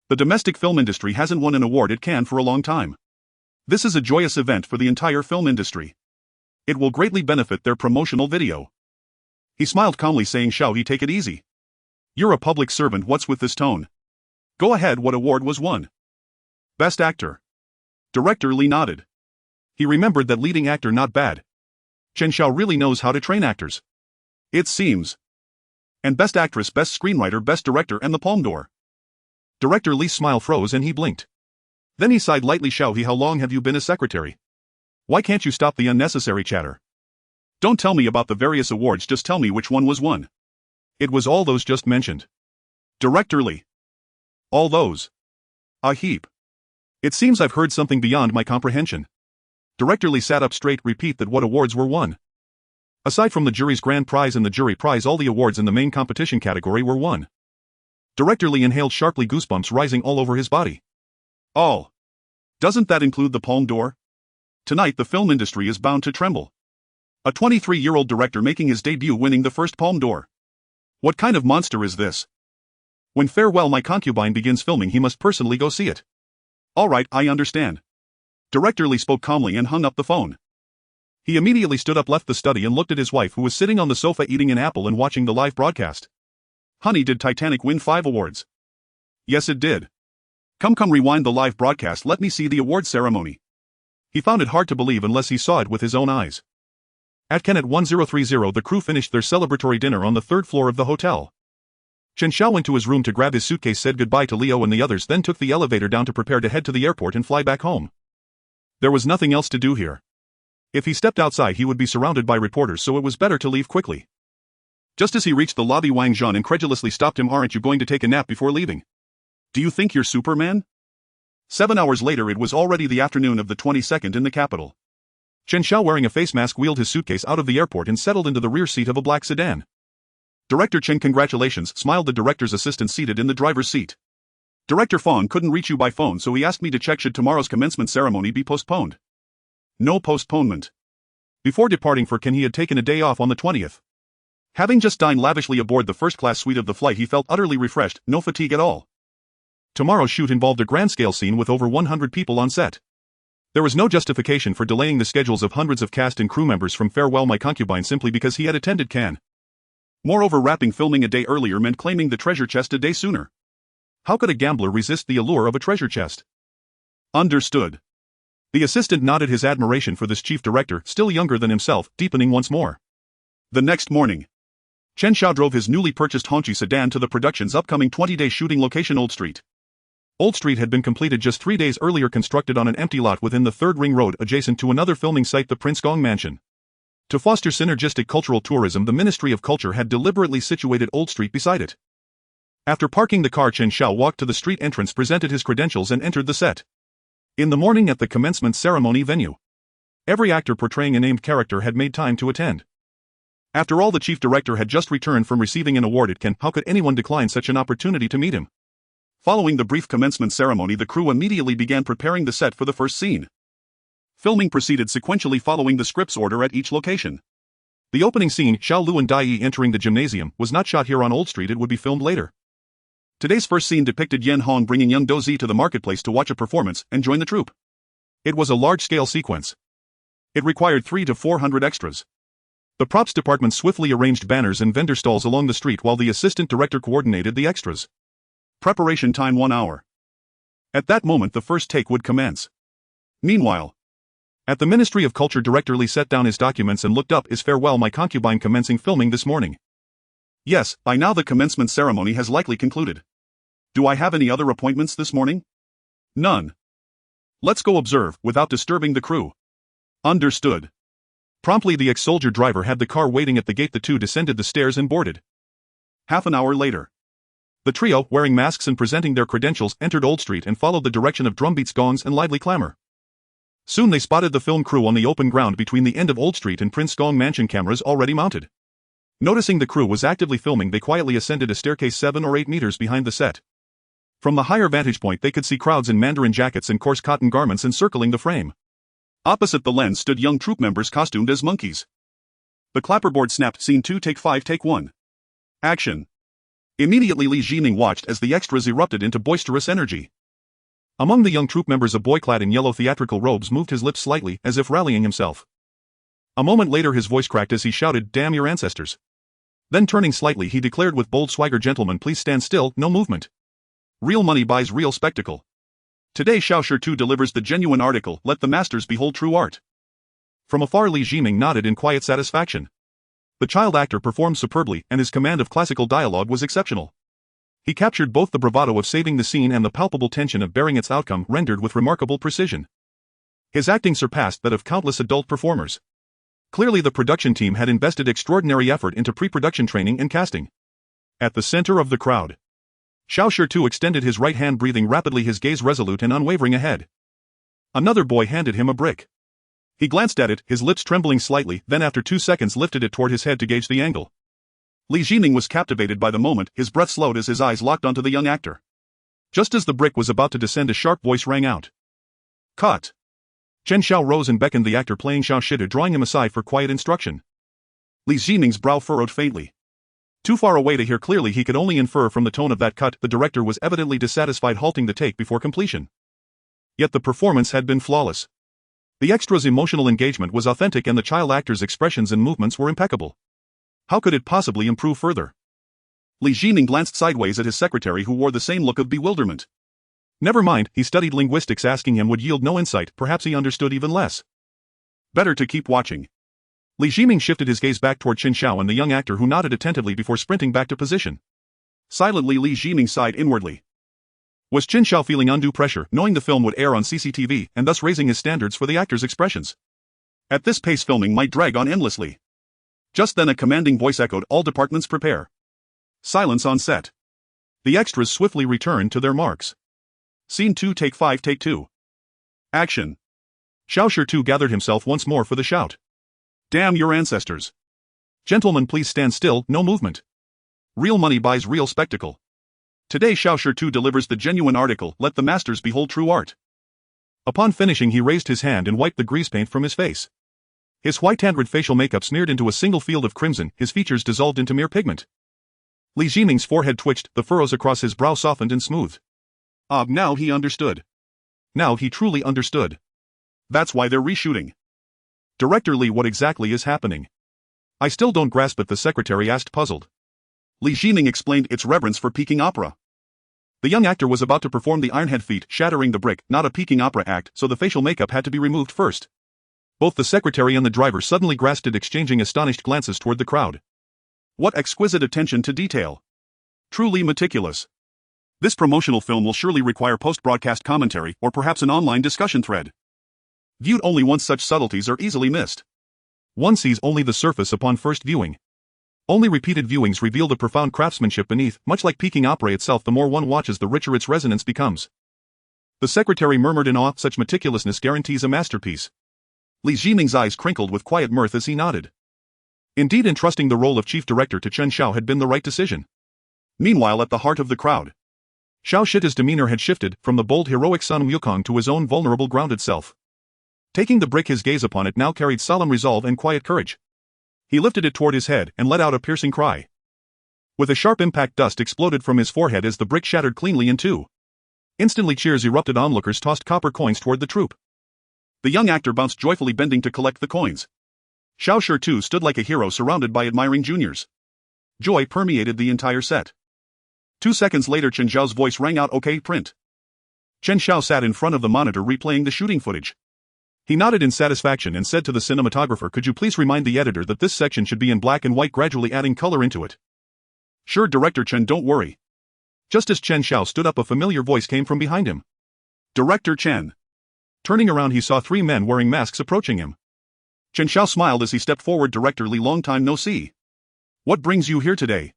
The domestic film industry hasn't won an award at Cannes for a long time. This is a joyous event for the entire film industry. It will greatly benefit their promotional video. He smiled calmly, saying, Xiao He, take it easy. You're a public servant, what's with this tone? Go ahead, what award was won? Best Actor. Director Li nodded. He remembered that leading actor, not bad. Chen Xiao really knows how to train actors. It seems. And Best Actress, Best Screenwriter, Best Director, and the Palme d'Or. Director Li's smile froze and he blinked. Then he sighed lightly. Xiao He, how long have you been a secretary? Why can't you stop the unnecessary chatter? Don't tell me about the various awards, just tell me which one was won. It was all those just mentioned. Director Li. All those. A heap. It seems I've heard something beyond my comprehension. Director Li sat up straight. Repeat that, what awards were won? Aside from the jury's grand prize and the jury prize, all the awards in the main competition category were won. Director Li inhaled sharply, goosebumps rising all over his body. All. Doesn't that include the Palme d'Or? Tonight the film industry is bound to tremble. A 23-year-old director making his debut winning the first Palme d'Or. What kind of monster is this? When Farewell My Concubine begins filming, he must personally go see it. All right, I understand. Director Li spoke calmly and hung up the phone. He immediately stood up, left the study, and looked at his wife, who was sitting on the sofa eating an apple and watching the live broadcast. Honey, did Titanic win 5 awards? Yes, it did. Come, rewind the live broadcast, let me see the award ceremony. He found it hard to believe unless he saw it with his own eyes. At Ken at 1030 the crew finished their celebratory dinner on the third floor of the hotel. Chen Xiao went to his room to grab his suitcase, said goodbye to Leo and the others, then took the elevator down to prepare to head to the airport and fly back home. There was nothing else to do here. If he stepped outside he would be surrounded by reporters, so it was better to leave quickly. Just as he reached the lobby, Wang Zhan incredulously stopped him. Aren't you going to take a nap before leaving? Do you think you're Superman? 7 hours later it was already the afternoon of the 22nd in the capital. Chen Xiao, wearing a face mask, wheeled his suitcase out of the airport and settled into the rear seat of a black sedan. Director Chen, congratulations, smiled the director's assistant seated in the driver's seat. Director Fong couldn't reach you by phone, so he asked me to check should tomorrow's commencement ceremony be postponed. No postponement. Before departing for Ken he had taken a day off on the 20th. Having just dined lavishly aboard the first-class suite of the flight he felt utterly refreshed, no fatigue at all. Tomorrow's shoot involved a grand-scale scene with over 100 people on set. There was no justification for delaying the schedules of hundreds of cast and crew members from Farewell My Concubine simply because he had attended Cannes. Moreover, wrapping filming a day earlier meant claiming the treasure chest a day sooner. How could a gambler resist the allure of a treasure chest? Understood. The assistant nodded his admiration for this chief director, still younger than himself, deepening once more. The next morning, Chen Xiao drove his newly purchased Hongqi sedan to the production's upcoming 20-day shooting location, Old Street. Old Street had been completed just 3 days earlier, constructed on an empty lot within the Third Ring Road adjacent to another filming site, the Prince Gong Mansion. To foster synergistic cultural tourism, the Ministry of Culture had deliberately situated Old Street beside it. After parking the car, Chen Xiao walked to the street entrance, presented his credentials and entered the set. In the morning at the commencement ceremony venue, every actor portraying a named character had made time to attend. After all, the chief director had just returned from receiving an award at Cannes. How could anyone decline such an opportunity to meet him? Following the brief commencement ceremony, the crew immediately began preparing the set for the first scene. Filming proceeded sequentially following the script's order at each location. The opening scene, Xiao Lu and Dai Yi entering the gymnasium, was not shot here on Old Street, it would be filmed later. Today's first scene depicted Yan Hong bringing young Dozi to the marketplace to watch a performance and join the troupe. It was a large-scale sequence. It required 300 to 400 extras. The props department swiftly arranged banners and vendor stalls along the street while the assistant director coordinated the extras. Preparation time 1 hour. At that moment the first take would commence. Meanwhile, at the Ministry of Culture, Director Li set down his documents and looked up. Is Farewell My Concubine commencing filming this morning? Yes, by now the commencement ceremony has likely concluded. Do I have any other appointments this morning? None. Let's go observe, without disturbing the crew. Understood. Promptly the ex-soldier driver had the car waiting at the gate. The two descended the stairs and boarded. Half an hour later, the trio, wearing masks and presenting their credentials, entered Old Street and followed the direction of drumbeats, gongs, and lively clamor. Soon they spotted the film crew on the open ground between the end of Old Street and Prince Gong Mansion, cameras already mounted. Noticing the crew was actively filming, they quietly ascended a staircase 7 or 8 meters behind the set. From the higher vantage point they could see crowds in Mandarin jackets and coarse cotton garments encircling the frame. Opposite the lens stood young troop members costumed as monkeys. The clapperboard snapped. Scene 2, take 5, take 1. Action. Immediately Li Jiming watched as the extras erupted into boisterous energy. Among the young troop members a boy clad in yellow theatrical robes moved his lips slightly, as if rallying himself. A moment later his voice cracked as he shouted, "Damn your ancestors." Then turning slightly he declared with bold swagger, "Gentlemen, please stand still, no movement. Real money buys real spectacle. Today Xiao Shi Tu delivers the genuine article, let the masters behold true art." From afar Li Jiming nodded in quiet satisfaction. The child actor performed superbly, and his command of classical dialogue was exceptional. He captured both the bravado of saving the scene and the palpable tension of bearing its outcome, rendered with remarkable precision. His acting surpassed that of countless adult performers. Clearly the production team had invested extraordinary effort into pre-production training and casting. At the center of the crowd, Xiao Shi Tu extended his right hand, breathing rapidly, his gaze resolute and unwavering ahead. Another boy handed him a brick. He glanced at it, his lips trembling slightly, then after 2 seconds lifted it toward his head to gauge the angle. Li Jiming was captivated by the moment, his breath slowed as his eyes locked onto the young actor. Just as the brick was about to descend a sharp voice rang out. "Cut!" Chen Xiao rose and beckoned the actor playing Xiao Shi, drawing him aside for quiet instruction. Li Jiming's brow furrowed faintly. Too far away to hear clearly, he could only infer from the tone of that cut the director was evidently dissatisfied, halting the take before completion. Yet the performance had been flawless. The extra's emotional engagement was authentic and the child actor's expressions and movements were impeccable. How could it possibly improve further? Li Jiming glanced sideways at his secretary, who wore the same look of bewilderment. Never mind, he studied linguistics, asking him would yield no insight, perhaps he understood even less. Better to keep watching. Li Jiming shifted his gaze back toward Chen Xiao and the young actor who nodded attentively before sprinting back to position. Silently Li Jiming sighed inwardly. Was Chen Xiao feeling undue pressure, knowing the film would air on CCTV and thus raising his standards for the actor's expressions? At this pace filming might drag on endlessly. Just then a commanding voice echoed, "All departments prepare." Silence on set. The extras swiftly returned to their marks. Scene 2, take 5, take 2. Action. Xiao Shi too gathered himself once more for the shout. Damn your ancestors. Gentlemen, please stand still, no movement. Real money buys real spectacle. Today Xiao Shi too delivers the genuine article, let the masters behold true art. Upon finishing he raised his hand and wiped the grease paint from his face. His white-tanned facial makeup smeared into a single field of crimson, his features dissolved into mere pigment. Li Jiming's forehead twitched, the furrows across his brow softened and smoothed. Now he understood. Now he truly understood. That's why they're reshooting. Director Li, what exactly is happening? I still don't grasp it, the secretary asked, puzzled. Li Jiming explained, it's reverence for Peking opera. The young actor was about to perform the Ironhead feat, shattering the brick, not a Peking opera act, so the facial makeup had to be removed first. Both the secretary and the driver suddenly grasped it, exchanging astonished glances toward the crowd. What exquisite attention to detail. Truly meticulous. This promotional film will surely require post-broadcast commentary or perhaps an online discussion thread. Viewed only once, such subtleties are easily missed. One sees only the surface upon first viewing. Only repeated viewings reveal the profound craftsmanship beneath. Much like Peking opera itself, the more one watches, the richer its resonance becomes. The secretary murmured in awe, such meticulousness guarantees a masterpiece. Li Jiming's eyes crinkled with quiet mirth as he nodded. Indeed, entrusting the role of chief director to Chen Xiao had been the right decision. Meanwhile, at the heart of the crowd, Xiao Shi's demeanor had shifted from the bold heroic Sun Wukong to his own vulnerable grounded self. Taking the brick, his gaze upon it now carried solemn resolve and quiet courage. He lifted it toward his head and let out a piercing cry. With a sharp impact, dust exploded from his forehead as the brick shattered cleanly in two. Instantly cheers erupted, onlookers tossed copper coins toward the troop. The young actor bounced joyfully, bending to collect the coins. Xiao Shi too stood like a hero surrounded by admiring juniors. Joy permeated the entire set. 2 seconds later Chen Xiao's voice rang out, "Okay, print." Chen Xiao sat in front of the monitor replaying the shooting footage. He nodded in satisfaction and said to the cinematographer, "Could you please remind the editor that this section should be in black and white, gradually adding color into it?" "Sure, Director Chen, don't worry." Just as Chen Xiao stood up, a familiar voice came from behind him. "Director Chen." Turning around, he saw 3 men wearing masks approaching him. Chen Xiao smiled as he stepped forward. "Director Li, long time no see. What brings you here today?"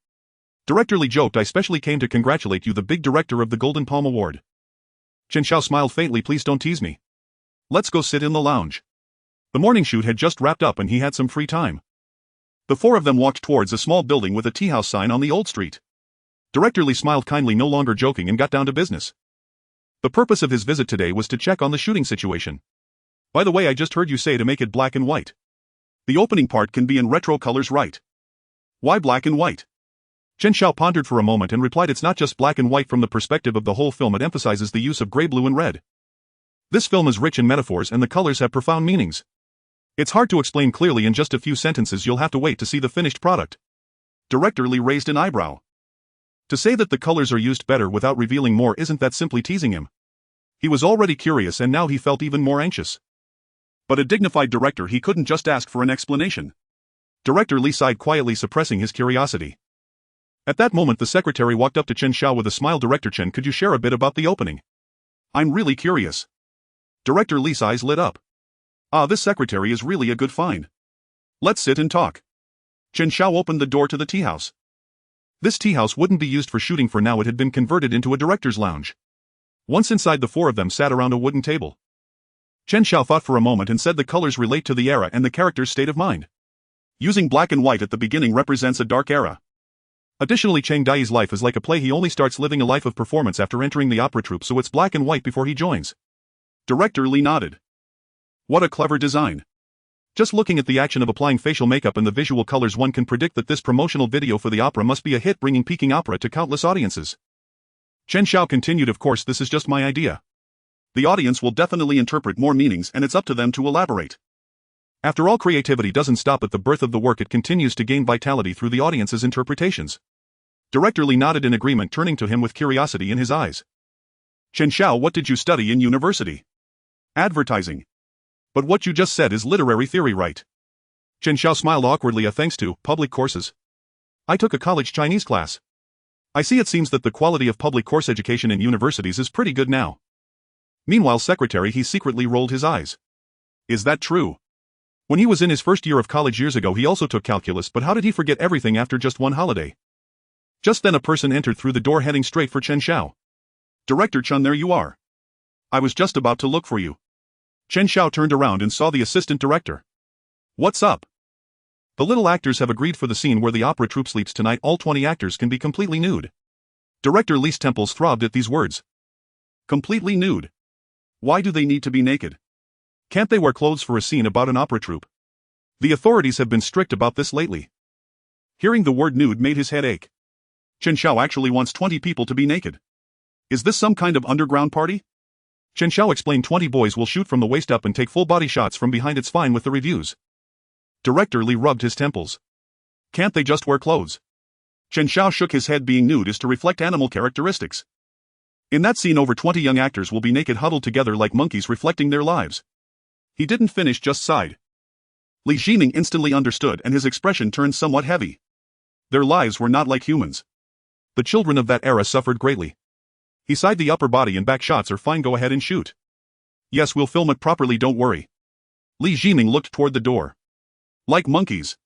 Director Li joked, "I specially came to congratulate you, the big director of the Golden Palm Award." Chen Xiao smiled faintly. "Please don't tease me. Let's go sit in the lounge." The morning shoot had just wrapped up and he had some free time. The 4 of them walked towards a small building with a tea house sign on the old street. Director Li smiled kindly, no longer joking, and got down to business. The purpose of his visit today was to check on the shooting situation. "By the way, I just heard you say to make it black and white." "The opening part can be in retro colors, right?" "Why black and white?" Chen Xiao pondered for a moment and replied, "It's not just black and white from the perspective of the whole film, it emphasizes the use of gray, blue and red. This film is rich in metaphors and the colors have profound meanings. It's hard to explain clearly in just a few sentences, you'll have to wait to see the finished product." Director Li raised an eyebrow. To say that the colors are used better without revealing more, isn't that simply teasing him? He was already curious and now he felt even more anxious. But a dignified director, he couldn't just ask for an explanation. Director Li sighed quietly, suppressing his curiosity. At that moment the secretary walked up to Chen Xiao with a smile. "Director Chen, could you share a bit about the opening?" "I'm really curious." Director Li's eyes lit up. This secretary is really a good find. Let's sit and talk." Chen Xiao opened the door to the tea house. This tea house wouldn't be used for shooting for now, it had been converted into a director's lounge. Once inside, the 4 of them sat around a wooden table. Chen Xiao thought for a moment and said the colors relate to the era and the character's state of mind. Using black and white at the beginning represents a dark era. Additionally, Cheng Dai's life is like a play, he only starts living a life of performance after entering the opera troupe, so it's black and white before he joins. Director Li nodded. What a clever design. Just looking at the action of applying facial makeup and the visual colors, one can predict that this promotional video for the opera must be a hit, bringing Peking opera to countless audiences. Chen Xiao continued, "Of course, this is just my idea. The audience will definitely interpret more meanings and it's up to them to elaborate." After all, creativity doesn't stop at the birth of the work, it continues to gain vitality through the audience's interpretations. Director Li nodded in agreement, turning to him with curiosity in his eyes. "Chen Xiao, what did you study in university?" "Advertising." "But what you just said is literary theory, right?" Chen Xiao smiled awkwardly. Thanks to public courses. I took a college Chinese class. I see it seems that the quality of public course education in universities is pretty good now. Meanwhile, secretary, he secretly rolled his eyes. Is that true? When he was in his first year of college years ago, he also took calculus, but how did he forget everything after just one holiday? Just then a person entered through the door heading straight for Chen Xiao. Director Chen, there you are. I was just about to look for you. Chen Xiao turned around and saw the assistant director. What's up? The little actors have agreed for the scene where the opera troupe sleeps tonight. All 20 actors can be completely nude. Director Li's temples throbbed at these words. Completely nude? Why do they need to be naked? Can't they wear clothes for a scene about an opera troupe? The authorities have been strict about this lately. Hearing the word nude made his head ache. Chen Xiao actually wants 20 people to be naked. Is this some kind of underground party? Chen Xiao explained 20 boys will shoot from the waist up and take full body shots from behind. It's fine with the reviews. Director Li rubbed his temples. Can't they just wear clothes? Chen Xiao shook his head. Being nude is to reflect animal characteristics. In that scene over 20 young actors will be naked, huddled together like monkeys, reflecting their lives. He didn't finish, just sighed. Li Jiming instantly understood and his expression turned somewhat heavy. Their lives were not like humans. The children of that era suffered greatly. He sighed. The upper body and back shots are fine, go ahead and shoot. Yes, we'll film it properly, don't worry. Li Jiming looked toward the door. Like monkeys.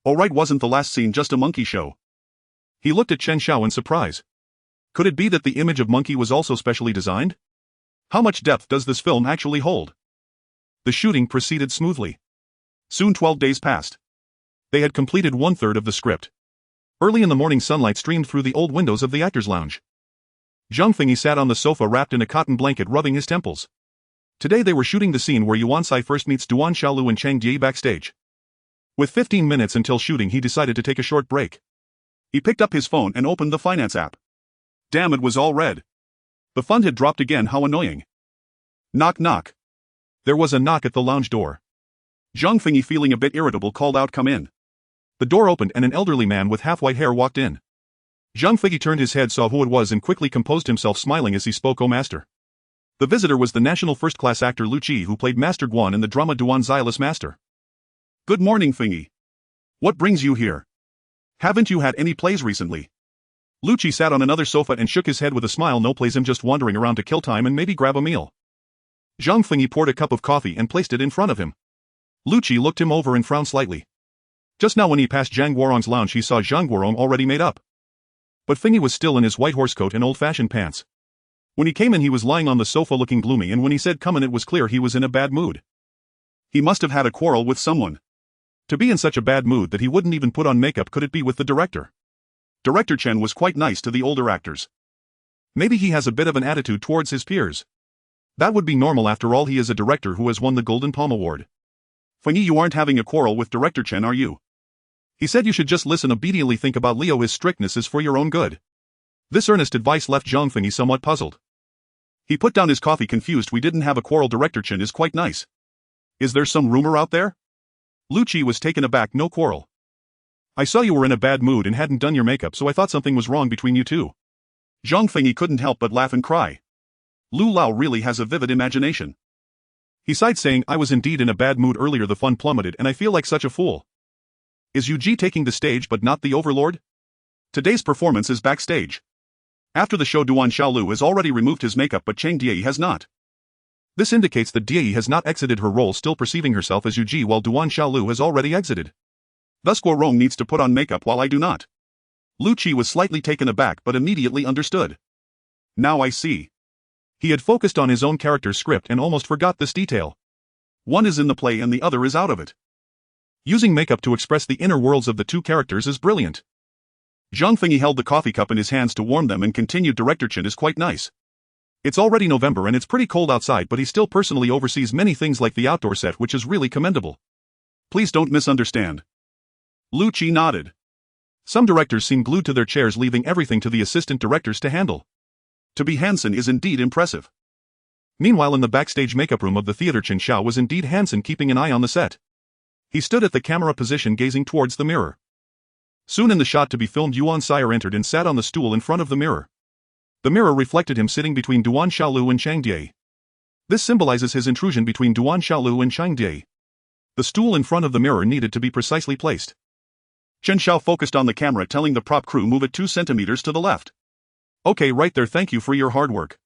Alright, wasn't the last scene just a monkey show? He looked at Chen Xiao in surprise. Could it be that the image of monkey was also specially designed? How much depth does this film actually hold? The shooting proceeded smoothly. Soon 12 days passed. They had completed 1/3 of the script. Early in the morning, sunlight streamed through the old windows of the actors' lounge. Zhang Fengyi sat on the sofa wrapped in a cotton blanket, rubbing his temples. Today they were shooting the scene where Yuan Sai first meets Duan Xiaolu and Chang Die backstage. With 15 minutes until shooting, he decided to take a short break. He picked up his phone and opened the finance app. Damn, it was all red. The fund had dropped again, how annoying. Knock knock. There was a knock at the lounge door. Zhang Fengyi, feeling a bit irritable, called out, come in. The door opened and an elderly man with half-white hair walked in. Zhang Fengyi turned his head, saw who it was, and quickly composed himself, smiling as he spoke. Oh master. The visitor was the national first-class actor Lu Qi, who played Master Guan in the drama Duan Xilus Master. Good morning, Fengyi. What brings you here? Haven't you had any plays recently? Lu Qi sat on another sofa and shook his head with a smile. No plays, I'm just wandering around to kill time and maybe grab a meal. Zhang Fengyi poured a cup of coffee and placed it in front of him. Lu Qi looked him over and frowned slightly. Just now when he passed Zhang Guorong's lounge, he saw Zhang Guorong already made up. But Fengyi was still in his white horse coat and old-fashioned pants. When he came in, he was lying on the sofa looking gloomy, and when he said come in, it was clear he was in a bad mood. He must have had a quarrel with someone. To be in such a bad mood that he wouldn't even put on makeup. Could it be with the director? Director Chen was quite nice to the older actors. Maybe he has a bit of an attitude towards his peers. That would be normal, after all he is a director who has won the Golden Palm Award. Fengyi, you aren't having a quarrel with Director Chen, are you? He said you should just listen obediently. Think about Leo, his strictness is for your own good. This earnest advice left Zhang Fengyi somewhat puzzled. He put down his coffee, confused. We didn't have a quarrel, Director Chen is quite nice. Is there some rumor out there? Lu Qi was taken aback. No quarrel. I saw you were in a bad mood and hadn't done your makeup, so I thought something was wrong between you two. Zhang Fengyi couldn't help but laugh and cry. Lu Lao really has a vivid imagination. He sighed, saying, I was indeed in a bad mood earlier. The fun plummeted and I feel like such a fool. Is Yu Ji taking the stage but not the overlord? Today's performance is backstage. After the show, Duan Xiaolu has already removed his makeup, but Chang Die has not. This indicates that Die has not exited her role, still perceiving herself as Yu Ji, while Duan Xiaolu has already exited. Thus Guorong needs to put on makeup while I do not. Lu Qi was slightly taken aback but immediately understood. Now I see. He had focused on his own character's script and almost forgot this detail. One is in the play and the other is out of it. Using makeup to express the inner worlds of the two characters is brilliant. Zhang Fengyi held the coffee cup in his hands to warm them and continued, Director Chen is quite nice. It's already November and it's pretty cold outside, but he still personally oversees many things like the outdoor set, which is really commendable. Please don't misunderstand. Lu Qi nodded. Some directors seem glued to their chairs, leaving everything to the assistant directors to handle. To be handsome is indeed impressive. Meanwhile, in the backstage makeup room of the theater, Chen Xiao was indeed handsome, keeping an eye on the set. He stood at the camera position, gazing towards the mirror. Soon in the shot to be filmed, Yuan Sire entered and sat on the stool in front of the mirror. The mirror reflected him sitting between Duan Xiaolu and Chang Die. This symbolizes his intrusion between Duan Xiaolu and Chang Die. The stool in front of the mirror needed to be precisely placed. Chen Xiao focused on the camera, telling the prop crew move it 2 centimeters to the left. Okay, right there, thank you for your hard work.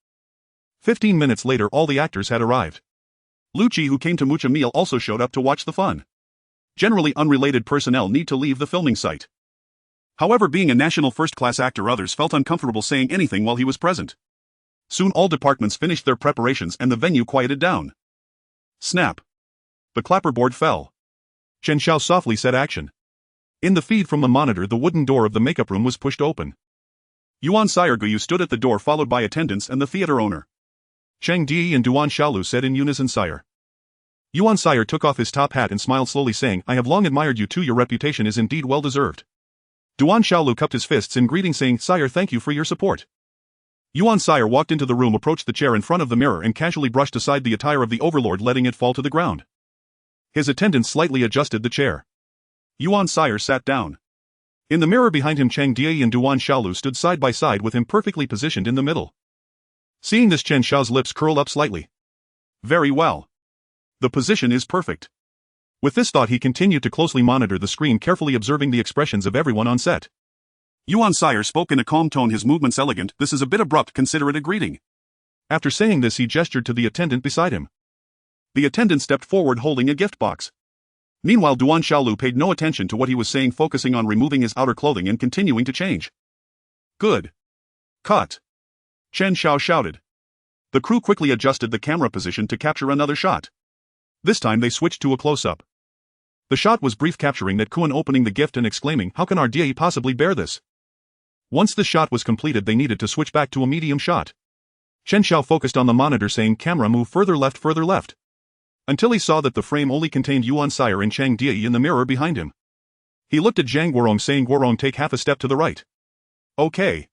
15 minutes later all the actors had arrived. Lu Qi, who came to Mucha Meal, also showed up to watch the fun. Generally unrelated personnel need to leave the filming site. However, being a national first-class actor, others felt uncomfortable saying anything while he was present. Soon all departments finished their preparations and the venue quieted down. Snap. The clapperboard fell. Chen Xiao softly said action. In the feed from the monitor, the wooden door of the makeup room was pushed open. Yuan Sire Guyu stood at the door, followed by attendants and the theater owner. Cheng Di and Duan Xiaolu said in unison, "Sire." Yuan Sire took off his top hat and smiled slowly, saying, "I have long admired you too, your reputation is indeed well deserved." Duan Xiaolu cupped his fists in greeting, saying, "Sire, thank you for your support." Yuan Sire walked into the room, approached the chair in front of the mirror and casually brushed aside the attire of the overlord, letting it fall to the ground. His attendants slightly adjusted the chair. Yuan Sire sat down. In the mirror behind him, Cheng Di and Duan Xiaolu stood side by side with him, perfectly positioned in the middle. Seeing this, Chen Xiao's lips curled up slightly. Very well. The position is perfect. With this thought, he continued to closely monitor the screen, carefully observing the expressions of everyone on set. Yuan Sire spoke in a calm tone, his movements elegant. "This is a bit abrupt, consider it a greeting." After saying this, he gestured to the attendant beside him. The attendant stepped forward holding a gift box. Meanwhile, Duan Xiaolu paid no attention to what he was saying, focusing on removing his outer clothing and continuing to change. "Good. Cut," Chen Xiao shouted. The crew quickly adjusted the camera position to capture another shot. This time they switched to a close-up. The shot was brief, capturing that Kuan opening the gift and exclaiming, "How can our DA possibly bear this?" Once the shot was completed, they needed to switch back to a medium shot. Chen Xiao focused on the monitor, saying, "Camera, move further left," until he saw that the frame only contained Yuan Sire and Cheng Di in the mirror behind him. He looked at Zhang Guorong, saying, "Guorong, take half a step to the right." "Okay."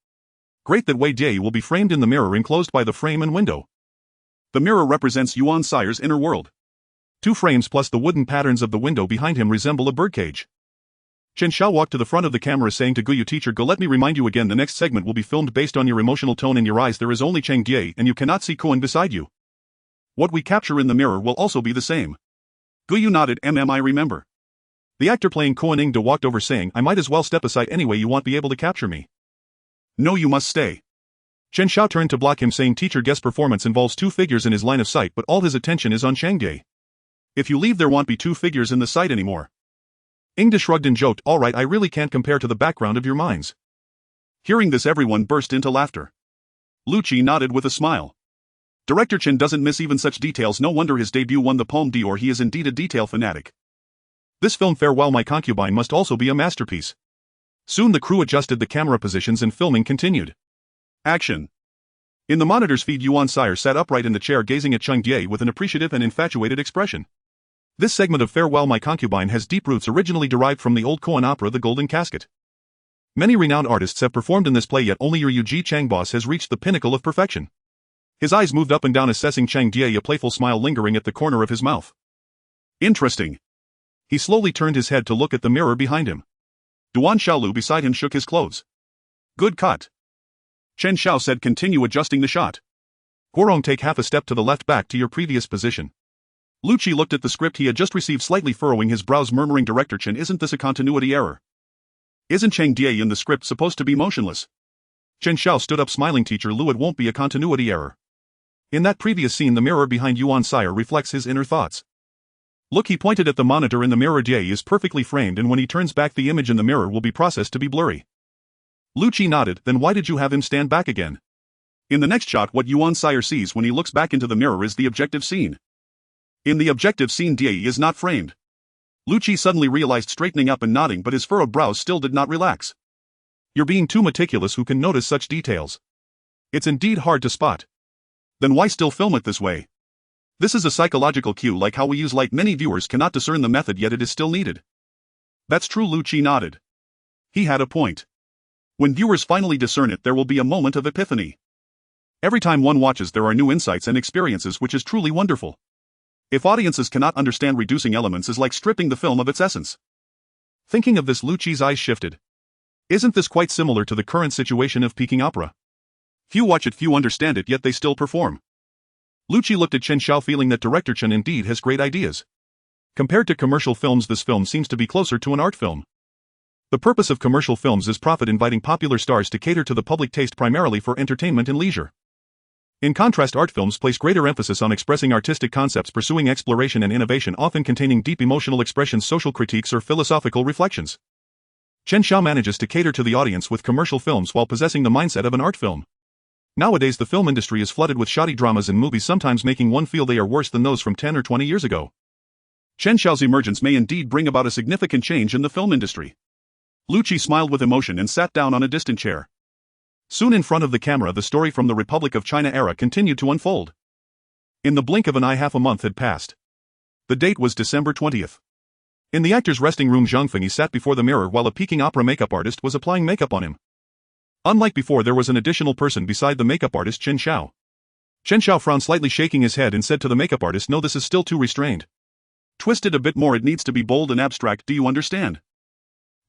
Great, that way Di will be framed in the mirror enclosed by the frame and window. The mirror represents Yuan Sire's inner world. 2 frames plus the wooden patterns of the window behind him resemble a birdcage. Chen Xiao walked to the front of the camera, saying to Guyu, "Teacher, go, let me remind you again, the next segment will be filmed based on your emotional tone in your eyes. There is only Cheng Di and you cannot see Kuan beside you. What we capture in the mirror will also be the same." Guyu nodded. I remember." The actor playing Kuan Ing De walked over, saying, "I might as well step aside anyway, you won't be able to capture me." "No, you must stay." Chen Xiao turned to block him, saying, "Teacher, guest performance involves 2 figures in his line of sight, but all his attention is on Cheng Di. If you leave, there won't be 2 figures in the sight anymore." Ingda shrugged and joked, "All right, I really can't compare to the background of your minds." Hearing this, everyone burst into laughter. Lu Qi nodded with a smile. Director Chen doesn't miss even such details. No wonder his debut won the Palme d'Or. He is indeed a detail fanatic. This film, Farewell My Concubine, must also be a masterpiece. Soon the crew adjusted the camera positions and filming continued. Action. In the monitor's feed, Yuan Sire sat upright in the chair, gazing at Cheng Di with an appreciative and infatuated expression. This segment of Farewell My Concubine has deep roots, originally derived from the old Koan opera The Golden Casket. Many renowned artists have performed in this play, yet only Yu Ji Changboss has reached the pinnacle of perfection. His eyes moved up and down, assessing Cheng Di, a playful smile lingering at the corner of his mouth. Interesting. He slowly turned his head to look at the mirror behind him. Duan Xiaolu beside him shook his clothes. "Good cut." Chen Xiao said, "Continue adjusting the shot." "Guorong, take half a step to the left, back to your previous position." Lu Qi looked at the script he had just received, slightly furrowing his brows, murmuring, "Director Chen, isn't this a continuity error? Isn't Cheng Di in the script supposed to be motionless?" Chen Xiao stood up, smiling. "Teacher Lu, it won't be a continuity error. In that previous scene, the mirror behind Yuan Sire reflects his inner thoughts. Look," he pointed at the monitor in the mirror. "Di is perfectly framed, and when he turns back, the image in the mirror will be processed to be blurry." Lu Qi nodded. "Then why did you have him stand back again?" In the next shot, what Yuan Sire sees when he looks back into the mirror is the objective scene. In the objective scene, Di is not framed. Lu Qi suddenly realized, straightening up and nodding, but his furrowed brows still did not relax. "You're being too meticulous. Who can notice such details? It's indeed hard to spot." "Then why still film it this way? This is a psychological cue, like how we use light. Many viewers cannot discern the method, yet it is still needed." "That's true," Lu Qi nodded. He had a point. When viewers finally discern it, there will be a moment of epiphany. Every time one watches, there are new insights and experiences, which is truly wonderful. If audiences cannot understand, reducing elements is like stripping the film of its essence. Thinking of this, Lu Qi's eyes shifted. Isn't this quite similar to the current situation of Peking opera? Few watch it, few understand it, yet they still perform. Lu Qi looked at Chen Xiao, feeling that Director Chen indeed has great ideas. Compared to commercial films, this film seems to be closer to an art film. The purpose of commercial films is profit, inviting popular stars to cater to the public taste primarily for entertainment and leisure. In contrast, art films place greater emphasis on expressing artistic concepts, pursuing exploration and innovation, often containing deep emotional expressions, social critiques, or philosophical reflections. Chen Xiao manages to cater to the audience with commercial films while possessing the mindset of an art film. Nowadays, the film industry is flooded with shoddy dramas and movies, sometimes making one feel they are worse than those from 10 or 20 years ago. Chen Xiao's emergence may indeed bring about a significant change in the film industry. Lu Qi smiled with emotion and sat down on a distant chair. Soon in front of the camera, the story from the Republic of China era continued to unfold. In the blink of an eye, half a month had passed. The date was December 20th. In the actor's resting room, Zhang Fengyi sat before the mirror while a Peking opera makeup artist was applying makeup on him. Unlike before, there was an additional person beside the makeup artist, Chen Xiao. Chen Xiao frowned slightly, shaking his head, and said to the makeup artist, "No, this is still too restrained. Twist it a bit more, it needs to be bold and abstract, do you understand?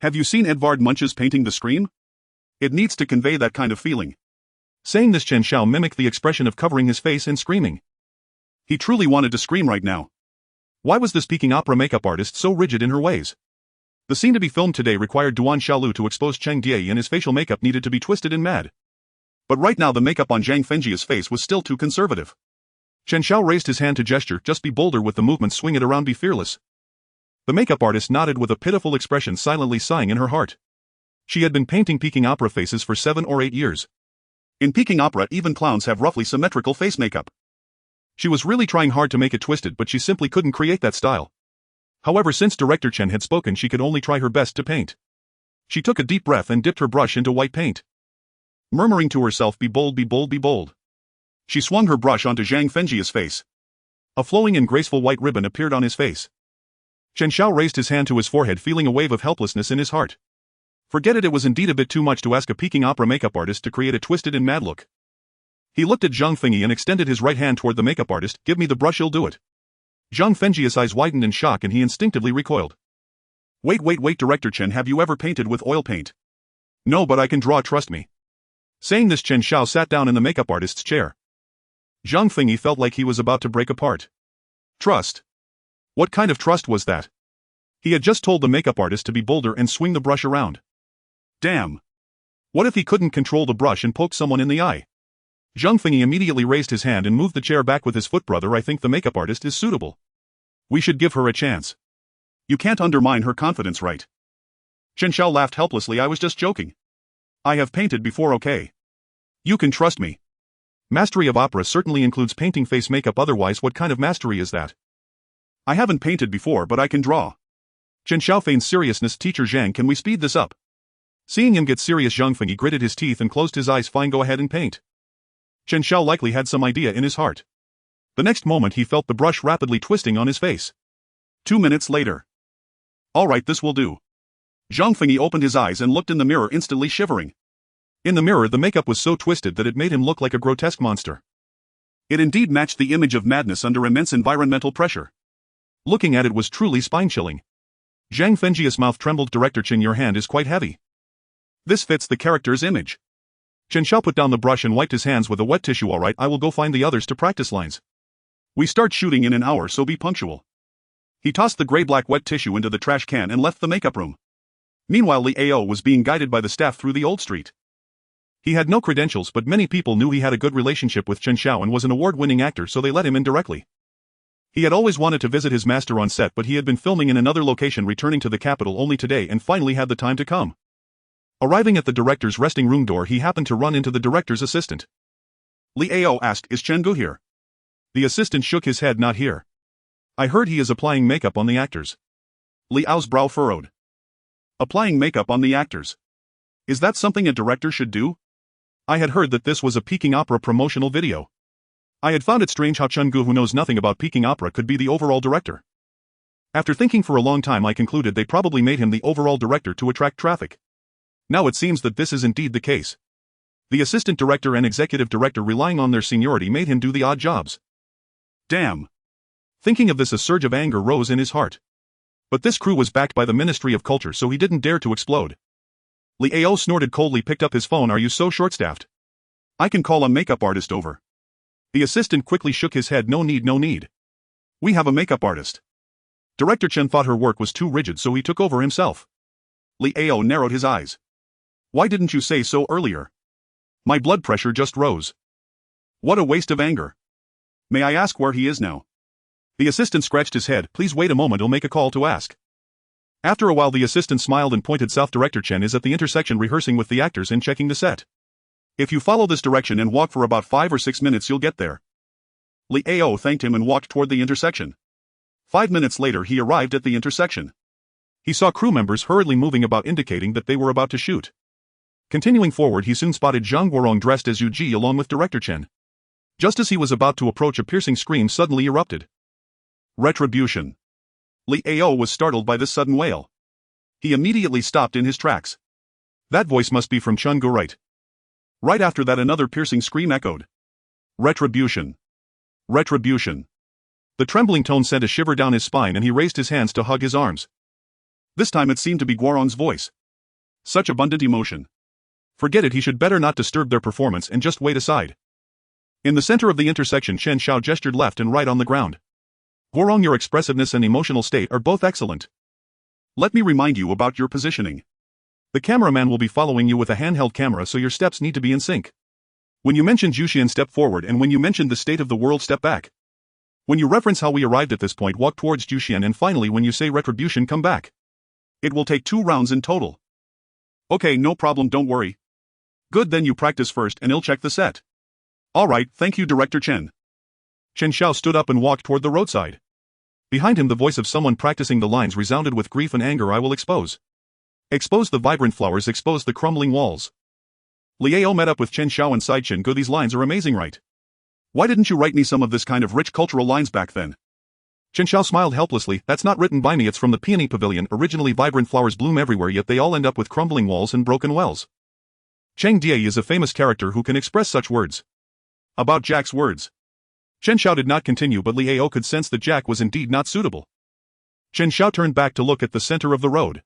Have you seen Edvard Munch's painting The Scream? It needs to convey that kind of feeling." Saying this, Chen Xiao mimicked the expression of covering his face and screaming. He truly wanted to scream right now. Why was this Peking opera makeup artist so rigid in her ways? The scene to be filmed today required Duan Xiaolu to expose Cheng Die, and his facial makeup needed to be twisted and mad. But right now the makeup on Zhang Fengji's face was still too conservative. Chen Xiao raised his hand to gesture, "Just be bolder with the movements, swing it around, be fearless." The makeup artist nodded with a pitiful expression, silently sighing in her heart. She had been painting Peking opera faces for 7 or 8 years. In Peking opera, even clowns have roughly symmetrical face makeup. She was really trying hard to make it twisted, but she simply couldn't create that style. However, since director Chen had spoken, she could only try her best to paint. She took a deep breath and dipped her brush into white paint. Murmuring to herself, "Be bold, be bold, be bold." She swung her brush onto Zhang Fengji's face. A flowing and graceful white ribbon appeared on his face. Chen Xiao raised his hand to his forehead, feeling a wave of helplessness in his heart. Forget it, it was indeed a bit too much to ask a Peking opera makeup artist to create a twisted and mad look. He looked at Zhang Fengyi and extended his right hand toward the makeup artist. "Give me the brush, you'll do it." Zhang Fengji's eyes widened in shock and he instinctively recoiled. Wait, Director Chen, have you ever painted with oil paint?" "No, but I can draw, trust me." Saying this, Chen Xiao sat down in the makeup artist's chair. Zhang Fengyi felt like he was about to break apart. Trust? What kind of trust was that? He had just told the makeup artist to be bolder and swing the brush around. Damn. What if he couldn't control the brush and poked someone in the eye? Zhang Fengyi immediately raised his hand and moved the chair back with his foot. "Brother, I think the makeup artist is suitable. We should give her a chance." "You can't undermine her confidence, right?" Chen Xiao laughed helplessly. "I was just joking. I have painted before, okay? You can trust me." Mastery of opera certainly includes painting face makeup, otherwise what kind of mastery is that? "I haven't painted before, but I can draw." Chen Xiao feigned seriousness. "Teacher Zhang, can we speed this up?" Seeing him get serious, Zhang Fengyi gritted his teeth and closed his eyes. "Fine, go ahead and paint." Chen Xiao likely had some idea in his heart. The next moment he felt the brush rapidly twisting on his face. 2 minutes later. "All right, this will do." Zhang Fengyi opened his eyes and looked in the mirror, instantly shivering. In the mirror, the makeup was so twisted that it made him look like a grotesque monster. It indeed matched the image of madness under immense environmental pressure. Looking at it was truly spine-chilling. Zhang Fengji's mouth trembled. "Director Chen, your hand is quite heavy. This fits the character's image." Chen Xiao put down the brush and wiped his hands with a wet tissue. "All right, I will go find the others to practice lines. We start shooting in an hour, so be punctual." He tossed the gray-black wet tissue into the trash can and left the makeup room. Meanwhile, Li Ao was being guided by the staff through the old street. He had no credentials, but many people knew he had a good relationship with Chen Xiao and was an award-winning actor, so they let him in directly. He had always wanted to visit his master on set, but he had been filming in another location, returning to the capital only today, and finally had the time to come. Arriving at the director's resting room door, he happened to run into the director's assistant. Li Ao asked, "Is Chen Gu here?" The assistant shook his head. "Not here. I heard he is applying makeup on the actors." Li Ao's brow furrowed. Applying makeup on the actors? Is that something a director should do? I had heard that this was a Peking opera promotional video. I had found it strange how Chen Gu, who knows nothing about Peking opera, could be the overall director. After thinking for a long time, I concluded they probably made him the overall director to attract traffic. Now it seems that this is indeed the case. The assistant director and executive director, relying on their seniority, made him do the odd jobs. Damn. Thinking of this, a surge of anger rose in his heart. But this crew was backed by the Ministry of Culture, so he didn't dare to explode. Li Ao snorted coldly, picked up his phone. "Are you so short-staffed? I can call a makeup artist over." The assistant quickly shook his head. No need. We have a makeup artist." Director Chen thought her work was too rigid, so he took over himself. Liao narrowed his eyes. Why didn't you say so earlier? My blood pressure just rose. What a waste of anger. May I ask where he is now? The assistant scratched his head. Please wait a moment, I'll make a call to ask. After a while the assistant smiled and pointed south. Director Chen is at the intersection rehearsing with the actors and checking the set. If you follow this direction and walk for about 5 or 6 minutes you'll get there. Liao thanked him and walked toward the intersection. 5 minutes later he arrived at the intersection. He saw crew members hurriedly moving about, indicating that they were about to shoot. Continuing forward he soon spotted Zhang Guorong dressed as Yu Ji along with Director Chen. Just as he was about to approach, a piercing scream suddenly erupted. Retribution. Liao was startled by this sudden wail. He immediately stopped in his tracks. That voice must be from Chen Guorong. Right after that another piercing scream echoed. Retribution. Retribution. The trembling tone sent a shiver down his spine and he raised his hands to hug his arms. This time it seemed to be Guorong's voice. Such abundant emotion. Forget it, he should better not disturb their performance and just wait aside. In the center of the intersection Chen Xiao gestured left and right on the ground. Guorong, your expressiveness and emotional state are both excellent. Let me remind you about your positioning. The cameraman will be following you with a handheld camera, so your steps need to be in sync. When you mentioned Juxian, step forward, and when you mentioned the state of the world, step back. When you reference how we arrived at this point, walk towards Juxian, and finally when you say retribution, come back. It will take 2 rounds in total. Okay, no problem, don't worry. Good, then you practice first and I'll check the set. Alright, thank you, Director Chen. Chen Xiao stood up and walked toward the roadside. Behind him the voice of someone practicing the lines resounded with grief and anger. I will expose. Expose the vibrant flowers, expose the crumbling walls. Liao met up with Chen Xiao and sighed. Chen Gu, these lines are amazing, right? Why didn't you write me some of this kind of rich cultural lines back then? Chen Xiao smiled helplessly. That's not written by me, it's from the Peony Pavilion. Originally vibrant flowers bloom everywhere, yet they all end up with crumbling walls and broken wells. Cheng Die is a famous character who can express such words. About Jack's words. Chen Xiao did not continue, but Liao could sense that Jack was indeed not suitable. Chen Xiao turned back to look at the center of the road.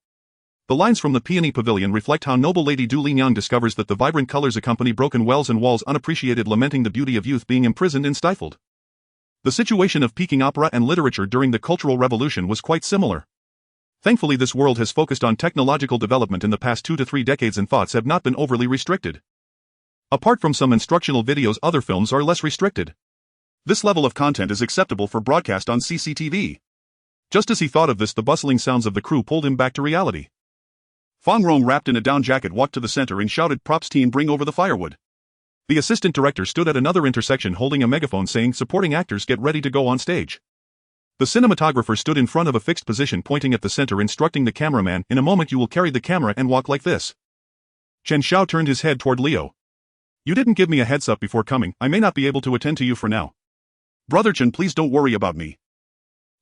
The lines from the Peony Pavilion reflect how noble Lady Du Linyang discovers that the vibrant colors accompany broken wells and walls unappreciated, lamenting the beauty of youth being imprisoned and stifled. The situation of Peking opera and literature during the Cultural Revolution was quite similar. Thankfully this world has focused on technological development in the past 2 to 3 decades and thoughts have not been overly restricted. Apart from some instructional videos, other films are less restricted. This level of content is acceptable for broadcast on CCTV. Just as he thought of this, the bustling sounds of the crew pulled him back to reality. Fang Rong, wrapped in a down jacket, walked to the center and shouted, "Props team, bring over the firewood." The assistant director stood at another intersection holding a megaphone saying, "Supporting actors, get ready to go on stage." The cinematographer stood in front of a fixed position pointing at the center, instructing the cameraman, "In a moment you will carry the camera and walk like this." Chen Xiao turned his head toward Liao. "You didn't give me a heads up before coming, I may not be able to attend to you for now. Brother Chen, please don't worry about me.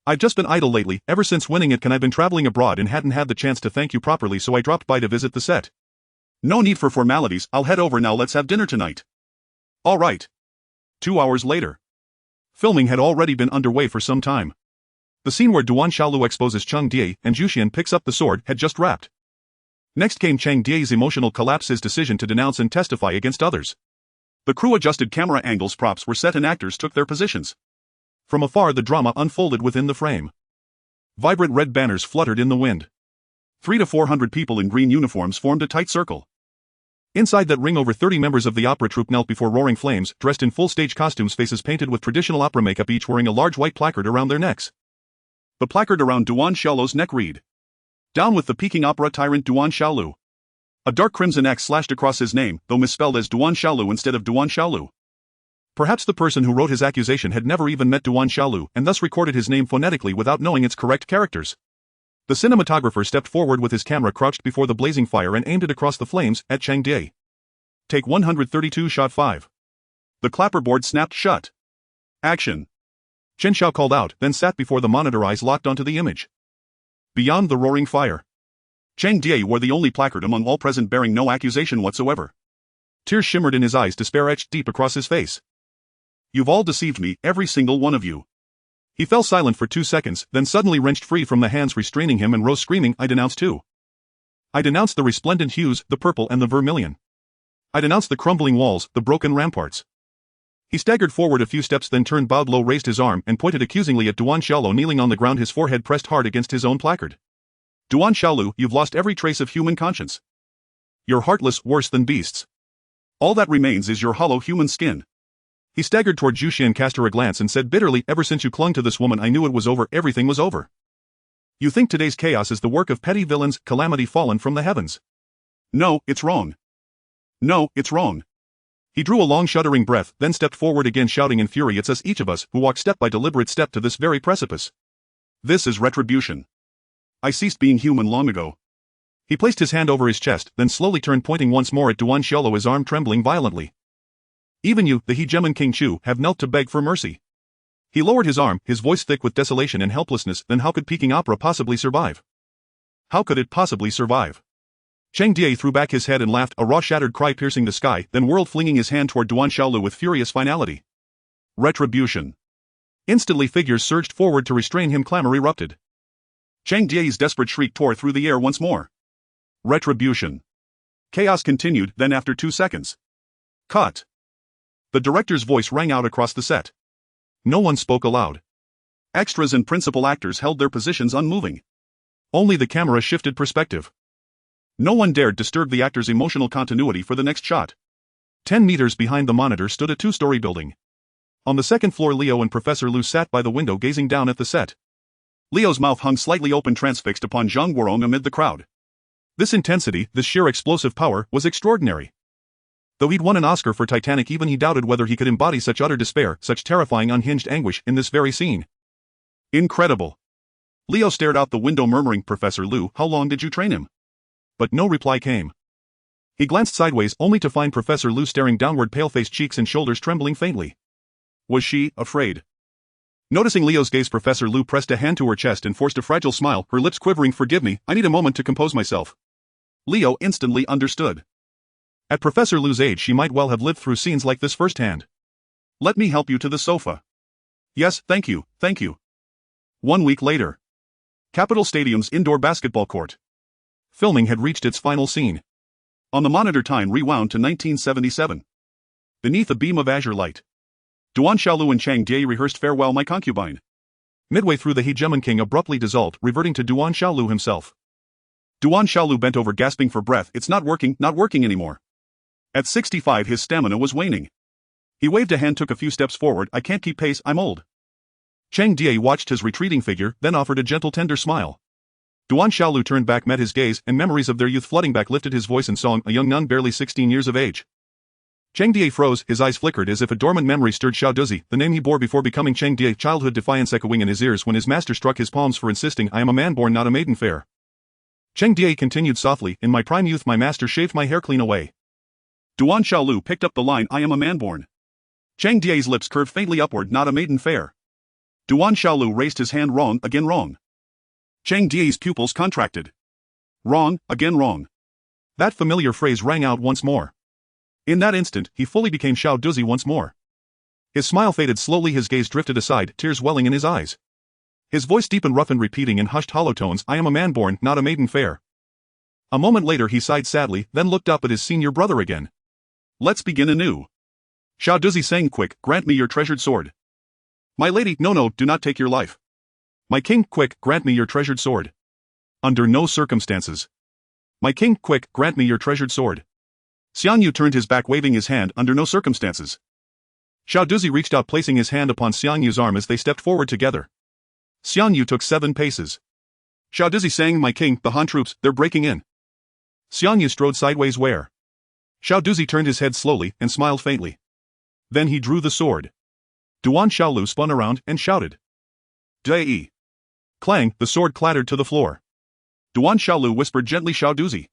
I've just been idle lately, ever since winning it. I've been traveling abroad and hadn't had the chance to thank you properly, so I dropped by to visit the set. No need for formalities, I'll head over now, let's have dinner tonight." Alright. 2 hours later. Filming had already been underway for some time. The scene where Duan Xiaolu exposes Cheng Die and Juxian picks up the sword had just wrapped. Next came Cheng Die's emotional collapse, his decision to denounce and testify against others. The crew adjusted camera angles, props were set and actors took their positions. From afar the drama unfolded within the frame. Vibrant red banners fluttered in the wind. 300 to 400 people in green uniforms formed a tight circle. Inside that ring over 30 members of the opera troupe knelt before roaring flames, dressed in full stage costumes, faces painted with traditional opera makeup, each wearing a large white placard around their necks. The placard around Duan Xiaolu's neck read, "Down with the Peking opera tyrant Duan Xiaolu." A dark crimson X slashed across his name, though misspelled as Duan Xiaolu instead of Duan Xiaolu. Perhaps the person who wrote his accusation had never even met Duan Xiaolu and thus recorded his name phonetically without knowing its correct characters. The cinematographer stepped forward with his camera crouched before the blazing fire and aimed it across the flames at Cheng Die. Take 132, shot 5. The clapperboard snapped shut. Action. Chen Xiao called out, then sat before the monitor, eyes locked onto the image. Beyond the roaring fire. Cheng Die wore the only placard among all present bearing no accusation whatsoever. Tears shimmered in his eyes, despair etched deep across his face. "You've all deceived me, every single one of you." He fell silent for 2 seconds, then suddenly wrenched free from the hands restraining him and rose screaming, "I denounce too. I denounce the resplendent hues, the purple and the vermilion. I denounce the crumbling walls, the broken ramparts. He staggered forward a few steps, then turned, bowed low, raised his arm, and pointed accusingly at Yuan Xiaolu kneeling on the ground, his forehead pressed hard against his own placard. Yuan Xiaolu, you've lost every trace of human conscience. You're heartless, worse than beasts. All that remains is your hollow human skin. He staggered toward Zhu Xi and cast her a glance and said bitterly, ever since you clung to this woman I knew it was over, everything was over. You think today's chaos is the work of petty villains, calamity fallen from the heavens. No, it's wrong. No, it's wrong. He drew a long shuddering breath, then stepped forward again, shouting in fury, it's us, each of us, who walk step by deliberate step to this very precipice. This is retribution. I ceased being human long ago. He placed his hand over his chest, then slowly turned, pointing once more at Yuan Xiaolu, his arm trembling violently. Even you, the hegemon King Chu, have knelt to beg for mercy. He lowered his arm, his voice thick with desolation and helplessness. Then how could Peking opera possibly survive? How could it possibly survive? Cheng Die threw back his head and laughed, a raw shattered cry piercing the sky, then whirled, flinging his hand toward Yuan Xiaolu with furious finality. Retribution. Instantly figures surged forward to restrain him, clamor erupted. Cheng Die's desperate shriek tore through the air once more. Retribution. Chaos continued, then after 2 seconds. Cut. The director's voice rang out across the set. No one spoke aloud. Extras and principal actors held their positions unmoving. Only the camera shifted perspective. No one dared disturb the actor's emotional continuity for the next shot. 10 meters behind the monitor stood a 2-story building. On the second floor, Leo and Professor Lu sat by the window gazing down at the set. Leo's mouth hung slightly open, transfixed upon Zhang Guorong amid the crowd. This intensity, this sheer explosive power, was extraordinary. Though he'd won an Oscar for Titanic, even he doubted whether he could embody such utter despair, such terrifying unhinged anguish, in this very scene. Incredible. Leo stared out the window murmuring, Professor Lu, how long did you train him? But no reply came. He glanced sideways only to find Professor Lu staring downward, pale-faced, cheeks and shoulders trembling faintly. Was she afraid? Noticing Leo's gaze, Professor Lu pressed a hand to her chest and forced a fragile smile, her lips quivering. Forgive me, I need a moment to compose myself. Leo instantly understood. At Professor Lu's age she might well have lived through scenes like this firsthand. Let me help you to the sofa. Yes, thank you, thank you. 1 week later. Capital Stadium's indoor basketball court. Filming had reached its final scene. On the monitor, time rewound to 1977. Beneath a beam of azure light, Yuan Xiaolu and Cheng Die rehearsed Farewell My Concubine. Midway through, the hegemon king abruptly dissolved, reverting to Yuan Xiaolu himself. Yuan Xiaolu bent over, gasping for breath. It's not working anymore. At 65 his stamina was waning. He waved a hand, took a few steps forward. I can't keep pace, I'm old. Cheng Die watched his retreating figure, then offered a gentle, tender smile. Yuan Xiaolu turned back, met his gaze, and memories of their youth flooding back lifted his voice in song, a young nun barely 16 years of age. Cheng Die froze, his eyes flickered as if a dormant memory stirred. Xiao Duzi, the name he bore before becoming Cheng Die, childhood defiance echoing in his ears when his master struck his palms for insisting, I am a man born, not a maiden fair. Cheng Die continued softly, in my prime youth my master shaved my hair clean away. Yuan Xiaolu picked up the line, I am a man born. Cheng Die's lips curved faintly upward, not a maiden fair. Yuan Xiaolu raised his hand, wrong, again wrong. Cheng Die's pupils contracted. Wrong, again wrong. That familiar phrase rang out once more. In that instant, he fully became Xiao Duzi once more. His smile faded slowly, his gaze drifted aside, tears welling in his eyes. His voice deepened, roughened, repeating in hushed hollow tones, I am a man born, not a maiden fair. A moment later he sighed sadly, then looked up at his senior brother again. Let's begin anew. Xiao Duzi sang, quick, grant me your treasured sword. My lady, no, do not take your life. My king, quick, grant me your treasured sword. Under no circumstances. My king, quick, grant me your treasured sword. Xiang Yu turned his back, waving his hand, under no circumstances. Xiao Duzi reached out, placing his hand upon Xiang Yu's arm as they stepped forward together. Xiang Yu took 7 paces. Xiao Duzi sang, my king, the Han troops, they're breaking in. Xiang Yu strode sideways where? Xiao Duzi turned his head slowly and smiled faintly. Then he drew the sword. Yuan Xiaolu spun around and shouted. Dai. Clang, the sword clattered to the floor. Yuan Xiaolu whispered gently, Xiao Duzi.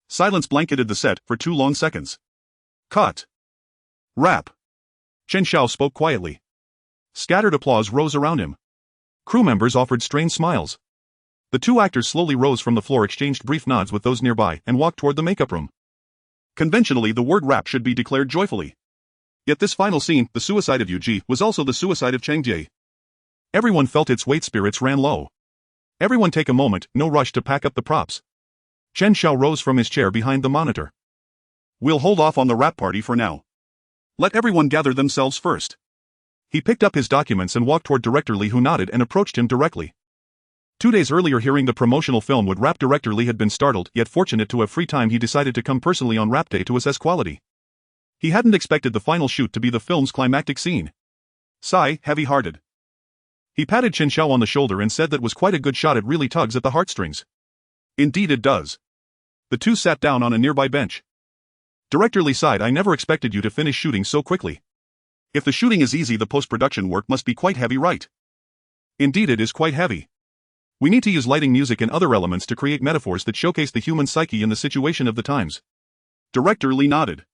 Silence blanketed the set for 2 long seconds. Cut. Rap. Chen Xiao spoke quietly. Scattered applause rose around him. Crew members offered strained smiles. The 2 actors slowly rose from the floor, exchanged brief nods with those nearby, and walked toward the makeup room. Conventionally, the word rap should be declared joyfully. Yet this final scene, the suicide of Yu Ji, was also the suicide of Cheng Die. Everyone felt its weight, spirits ran low. Everyone take a moment, no rush to pack up the props. Chen Xiao rose from his chair behind the monitor. We'll hold off on the rap party for now. Let everyone gather themselves first. He picked up his documents and walked toward Director Lee, who nodded and approached him directly. 2 days earlier, hearing the promotional film would wrap, Director Lee had been startled, yet fortunate to have free time, he decided to come personally on wrap day to assess quality. He hadn't expected the final shoot to be the film's climactic scene. Sigh, heavy-hearted. He patted Chen Xiao on the shoulder and said that was quite a good shot, it really tugs at the heartstrings. Indeed it does. The two sat down on a nearby bench. Director Lee sighed, I never expected you to finish shooting so quickly. If the shooting is easy, the post-production work must be quite heavy, right? Indeed it is quite heavy. We need to use lighting, music and other elements to create metaphors that showcase the human psyche and the situation of the times. Director Lee nodded.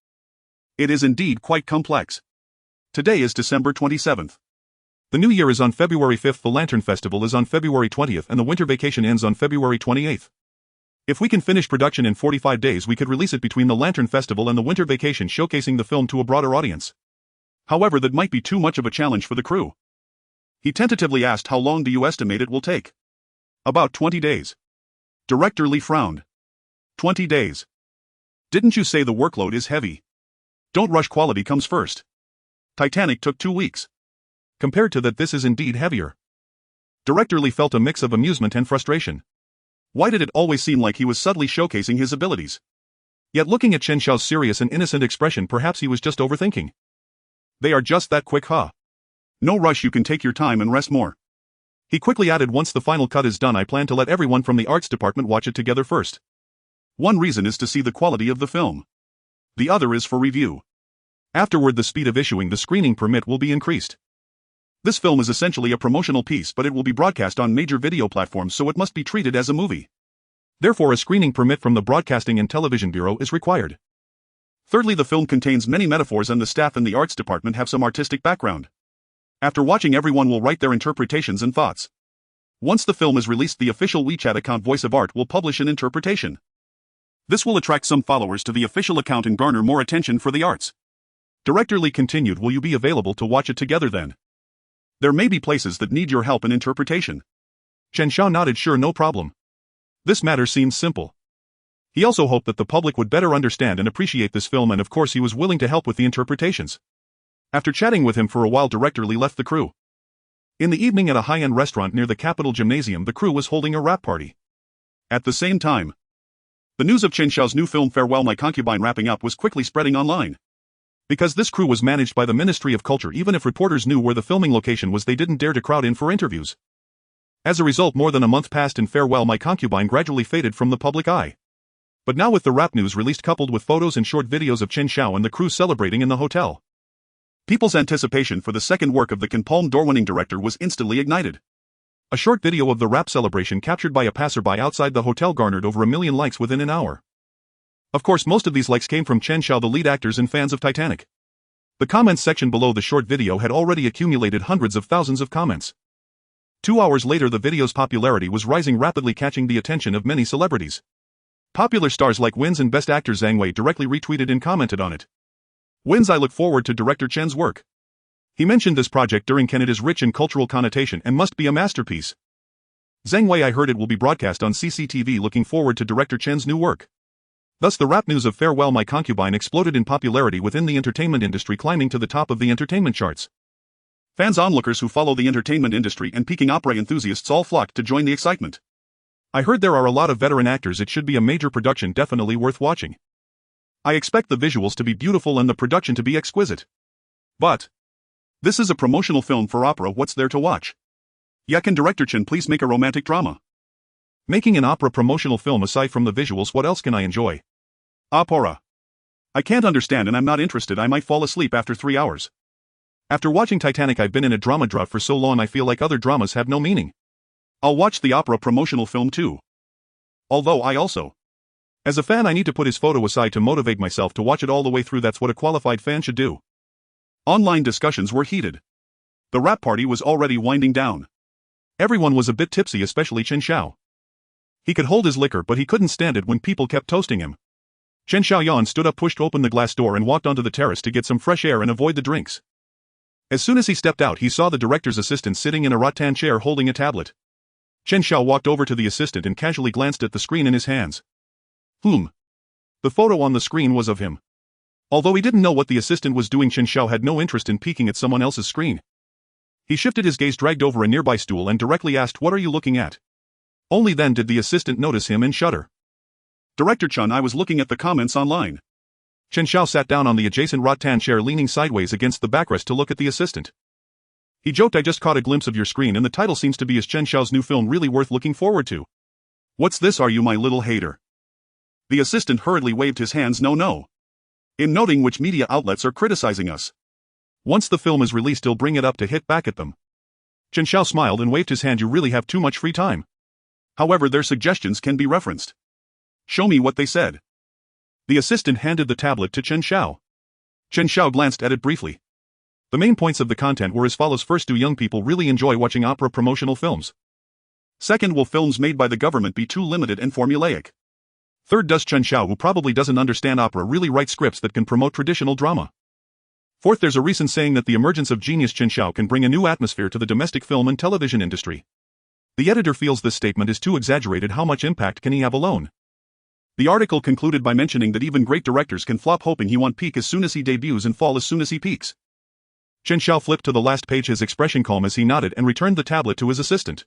It is indeed quite complex. Today is December 27th. The new year is on February 5th, the Lantern Festival is on February 20th, and the winter vacation ends on February 28th. If we can finish production in 45 days, we could release it between the Lantern Festival and the winter vacation, showcasing the film to a broader audience. However, that might be too much of a challenge for the crew. He tentatively asked, how long do you estimate it will take? About 20 days. Director Lee frowned. 20 days. Didn't you say the workload is heavy? Don't rush, quality comes first. Titanic took 2 weeks. Compared to that, this is indeed heavier. Director Lee felt a mix of amusement and frustration. Why did it always seem like he was subtly showcasing his abilities? Yet looking at Chen Xiao's serious and innocent expression, perhaps he was just overthinking. They are just that quick, huh? No rush, you can take your time and rest more. He quickly added, once the final cut is done, I plan to let everyone from the arts department watch it together first. One reason is to see the quality of the film. The other is for review. Afterward, the speed of issuing the screening permit will be increased. This film is essentially a promotional piece, but it will be broadcast on major video platforms, so it must be treated as a movie. Therefore, a screening permit from the Broadcasting and Television Bureau is required. Thirdly, the film contains many metaphors and the staff in the arts department have some artistic background. After watching, everyone will write their interpretations and thoughts. Once the film is released, the official WeChat account Voice of Art will publish an interpretation. This will attract some followers to the official account and garner more attention for the arts. Director Lee continued, will you be available to watch it together then? There may be places that need your help in interpretation. Chen Xiao nodded, sure, no problem. This matter seems simple. He also hoped that the public would better understand and appreciate this film, and of course he was willing to help with the interpretations. After chatting with him for a while, Director Lee left the crew. In the evening, at a high-end restaurant near the Capitol Gymnasium, the crew was holding a wrap party. At the same time, the news of Chen Xiao's new film Farewell My Concubine wrapping up was quickly spreading online. Because this crew was managed by the Ministry of Culture, even if reporters knew where the filming location was, they didn't dare to crowd in for interviews. As a result, more than a month passed and Farewell My Concubine gradually faded from the public eye. But now, with the wrap news released coupled with photos and short videos of Chen Xiao and the crew celebrating in the hotel, people's anticipation for the second work of the Cannes Palme d'Or-winning director was instantly ignited. A short video of the wrap celebration captured by a passerby outside the hotel garnered over 1 million likes within an hour. Of course, most of these likes came from Chen Xiao, the lead actors and fans of Titanic. The comments section below the short video had already accumulated hundreds of thousands of comments. 2 hours later, the video's popularity was rising rapidly, catching the attention of many celebrities. Popular stars like Wins and Best Actor Zhang Wei directly retweeted and commented on it. Wins, I look forward to director Chen's work. He mentioned this project during Cannes. It is rich in cultural connotation and must be a masterpiece. Zhang Wei, I heard it will be broadcast on CCTV. Looking forward to director Chen's new work. Thus, the rap news of Farewell My Concubine exploded in popularity within the entertainment industry, climbing to the top of the entertainment charts. Fans, onlookers who follow the entertainment industry, and Peking opera enthusiasts all flocked to join the excitement. I heard there are a lot of veteran actors. It should be a major production, definitely worth watching. I expect the visuals to be beautiful and the production to be exquisite. But this is a promotional film for opera. What's there to watch? Yeah, can director Chen please make a romantic drama? Making an opera promotional film, aside from the visuals, what else can I enjoy? Opera. I can't understand and I'm not interested. I might fall asleep after 3 hours. After watching Titanic, I've been in a drama drought for so long I feel like other dramas have no meaning. I'll watch the opera promotional film too. Although I also, as a fan, I need to put his photo aside to motivate myself to watch it all the way through. That's what a qualified fan should do. Online discussions were heated. The wrap party was already winding down. Everyone was a bit tipsy, especially Chen Xiao. He could hold his liquor, but he couldn't stand it when people kept toasting him. Chen Xiao stood up, pushed open the glass door and walked onto the terrace to get some fresh air and avoid the drinks. As soon as he stepped out, he saw the director's assistant sitting in a rattan chair holding a tablet. Chen Xiao walked over to the assistant and casually glanced at the screen in his hands. The photo on the screen was of him. Although he didn't know what the assistant was doing, Chen Xiao had no interest in peeking at someone else's screen. He shifted his gaze, dragged over a nearby stool and directly asked, "What are you looking at?" Only then did the assistant notice him and shudder. "Director Chen, I was looking at the comments online." Chen Xiao sat down on the adjacent rattan chair, leaning sideways against the backrest to look at the assistant. He joked, "I just caught a glimpse of your screen and the title seems to be Is Chen Xiao's new film really worth looking forward to?" "What's this, are you my little hater?" The assistant hurriedly waved his hands. No. In noting which media outlets are criticizing us. Once the film is released, he'll bring it up to hit back at them. Chen Xiao smiled and waved his hand. "You really have too much free time." However, their suggestions can be referenced. Show me what they said. The assistant handed the tablet to Chen Xiao. Chen Xiao glanced at it briefly. The main points of the content were as follows. First, do young people really enjoy watching opera promotional films? Second, will films made by the government be too limited and formulaic? Third, does Chen Xiao, who probably doesn't understand opera, really write scripts that can promote traditional drama? Fourth, there's a recent saying that the emergence of genius Chen Xiao can bring a new atmosphere to the domestic film and television industry. The editor feels this statement is too exaggerated. How much impact can he have alone? The article concluded by mentioning that even great directors can flop, hoping he won't peak as soon as he debuts and fall as soon as he peaks. Chen Xiao flipped to the last page, his expression calm as he nodded and returned the tablet to his assistant.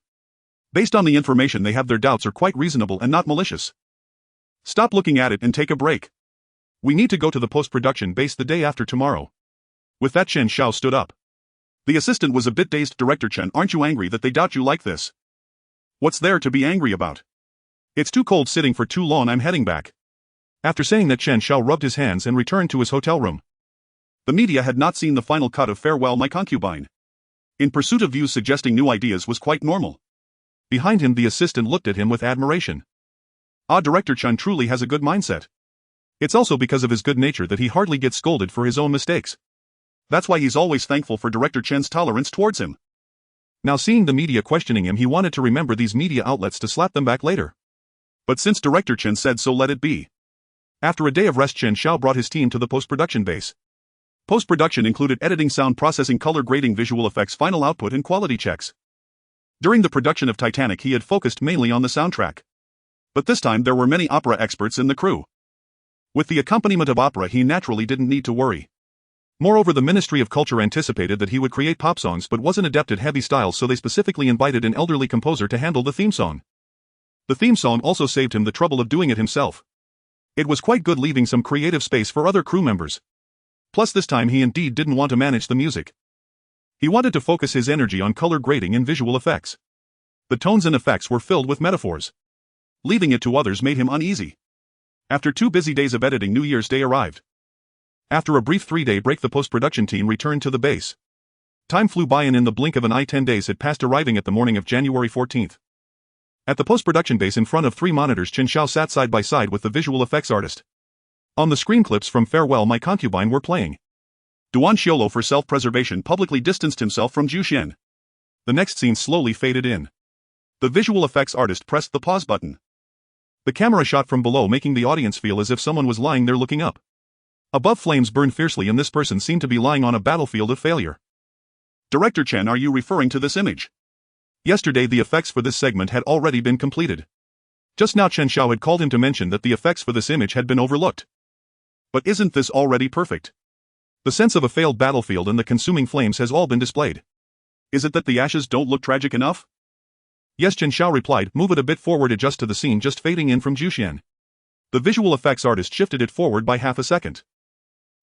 Based on the information they have, their doubts are quite reasonable and not malicious. Stop looking at it and take a break. We need to go to the post-production base the day after tomorrow. With that, Chen Xiao stood up. The assistant was a bit dazed. Director Chen, aren't you angry that they doubt you like this? What's there to be angry about? It's too cold sitting for too long, I'm heading back. After saying that, Chen Xiao rubbed his hands and returned to his hotel room. The media had not seen the final cut of Farewell My Concubine. In pursuit of views suggesting new ideas was quite normal. Behind him, the assistant looked at him with admiration. Director Chen truly has a good mindset. It's also because of his good nature that he hardly gets scolded for his own mistakes. That's why he's always thankful for Director Chen's tolerance towards him. Now, seeing the media questioning him, he wanted to remember these media outlets to slap them back later. But since Director Chen said so, let it be. After a day of rest, Chen Xiao brought his team to the post-production base. Post-production included editing, sound processing, color grading, visual effects, final output, and quality checks. During the production of Titanic, he had focused mainly on the soundtrack. But this time there were many opera experts in the crew. With the accompaniment of opera, he naturally didn't need to worry. Moreover, the Ministry of Culture anticipated that he would create pop songs but wasn't adept at heavy styles, so they specifically invited an elderly composer to handle the theme song. The theme song also saved him the trouble of doing it himself. It was quite good, leaving some creative space for other crew members. Plus, this time he indeed didn't want to manage the music. He wanted to focus his energy on color grading and visual effects. The tones and effects were filled with metaphors. Leaving it to others made him uneasy. After 2 busy days of editing, New Year's Day arrived. After a brief 3-day break, the post-production team returned to the base. Time flew by, and in the blink of an eye 10 days had passed, arriving at the morning of January 14th. At the post-production base, in front of 3 monitors, Chen Xiao sat side by side with the visual effects artist. On the screen, clips from Farewell My Concubine were playing. Duan Xiolo, for self-preservation, publicly distanced himself from Zhu Xian. The next scene slowly faded in. The visual effects artist pressed the pause button. The camera shot from below, making the audience feel as if someone was lying there looking up. Above, flames burned fiercely, and this person seemed to be lying on a battlefield of failure. Director Chen, are you referring to this image? Yesterday, the effects for this segment had already been completed. Just now, Chen Xiao had called him to mention that the effects for this image had been overlooked. But isn't this already perfect? The sense of a failed battlefield and the consuming flames has all been displayed. Is it that the ashes don't look tragic enough? Yes, Chen Xiao replied. Move it a bit forward, adjust to the scene just fading in from Zhu Xian. The visual effects artist shifted it forward by half a second.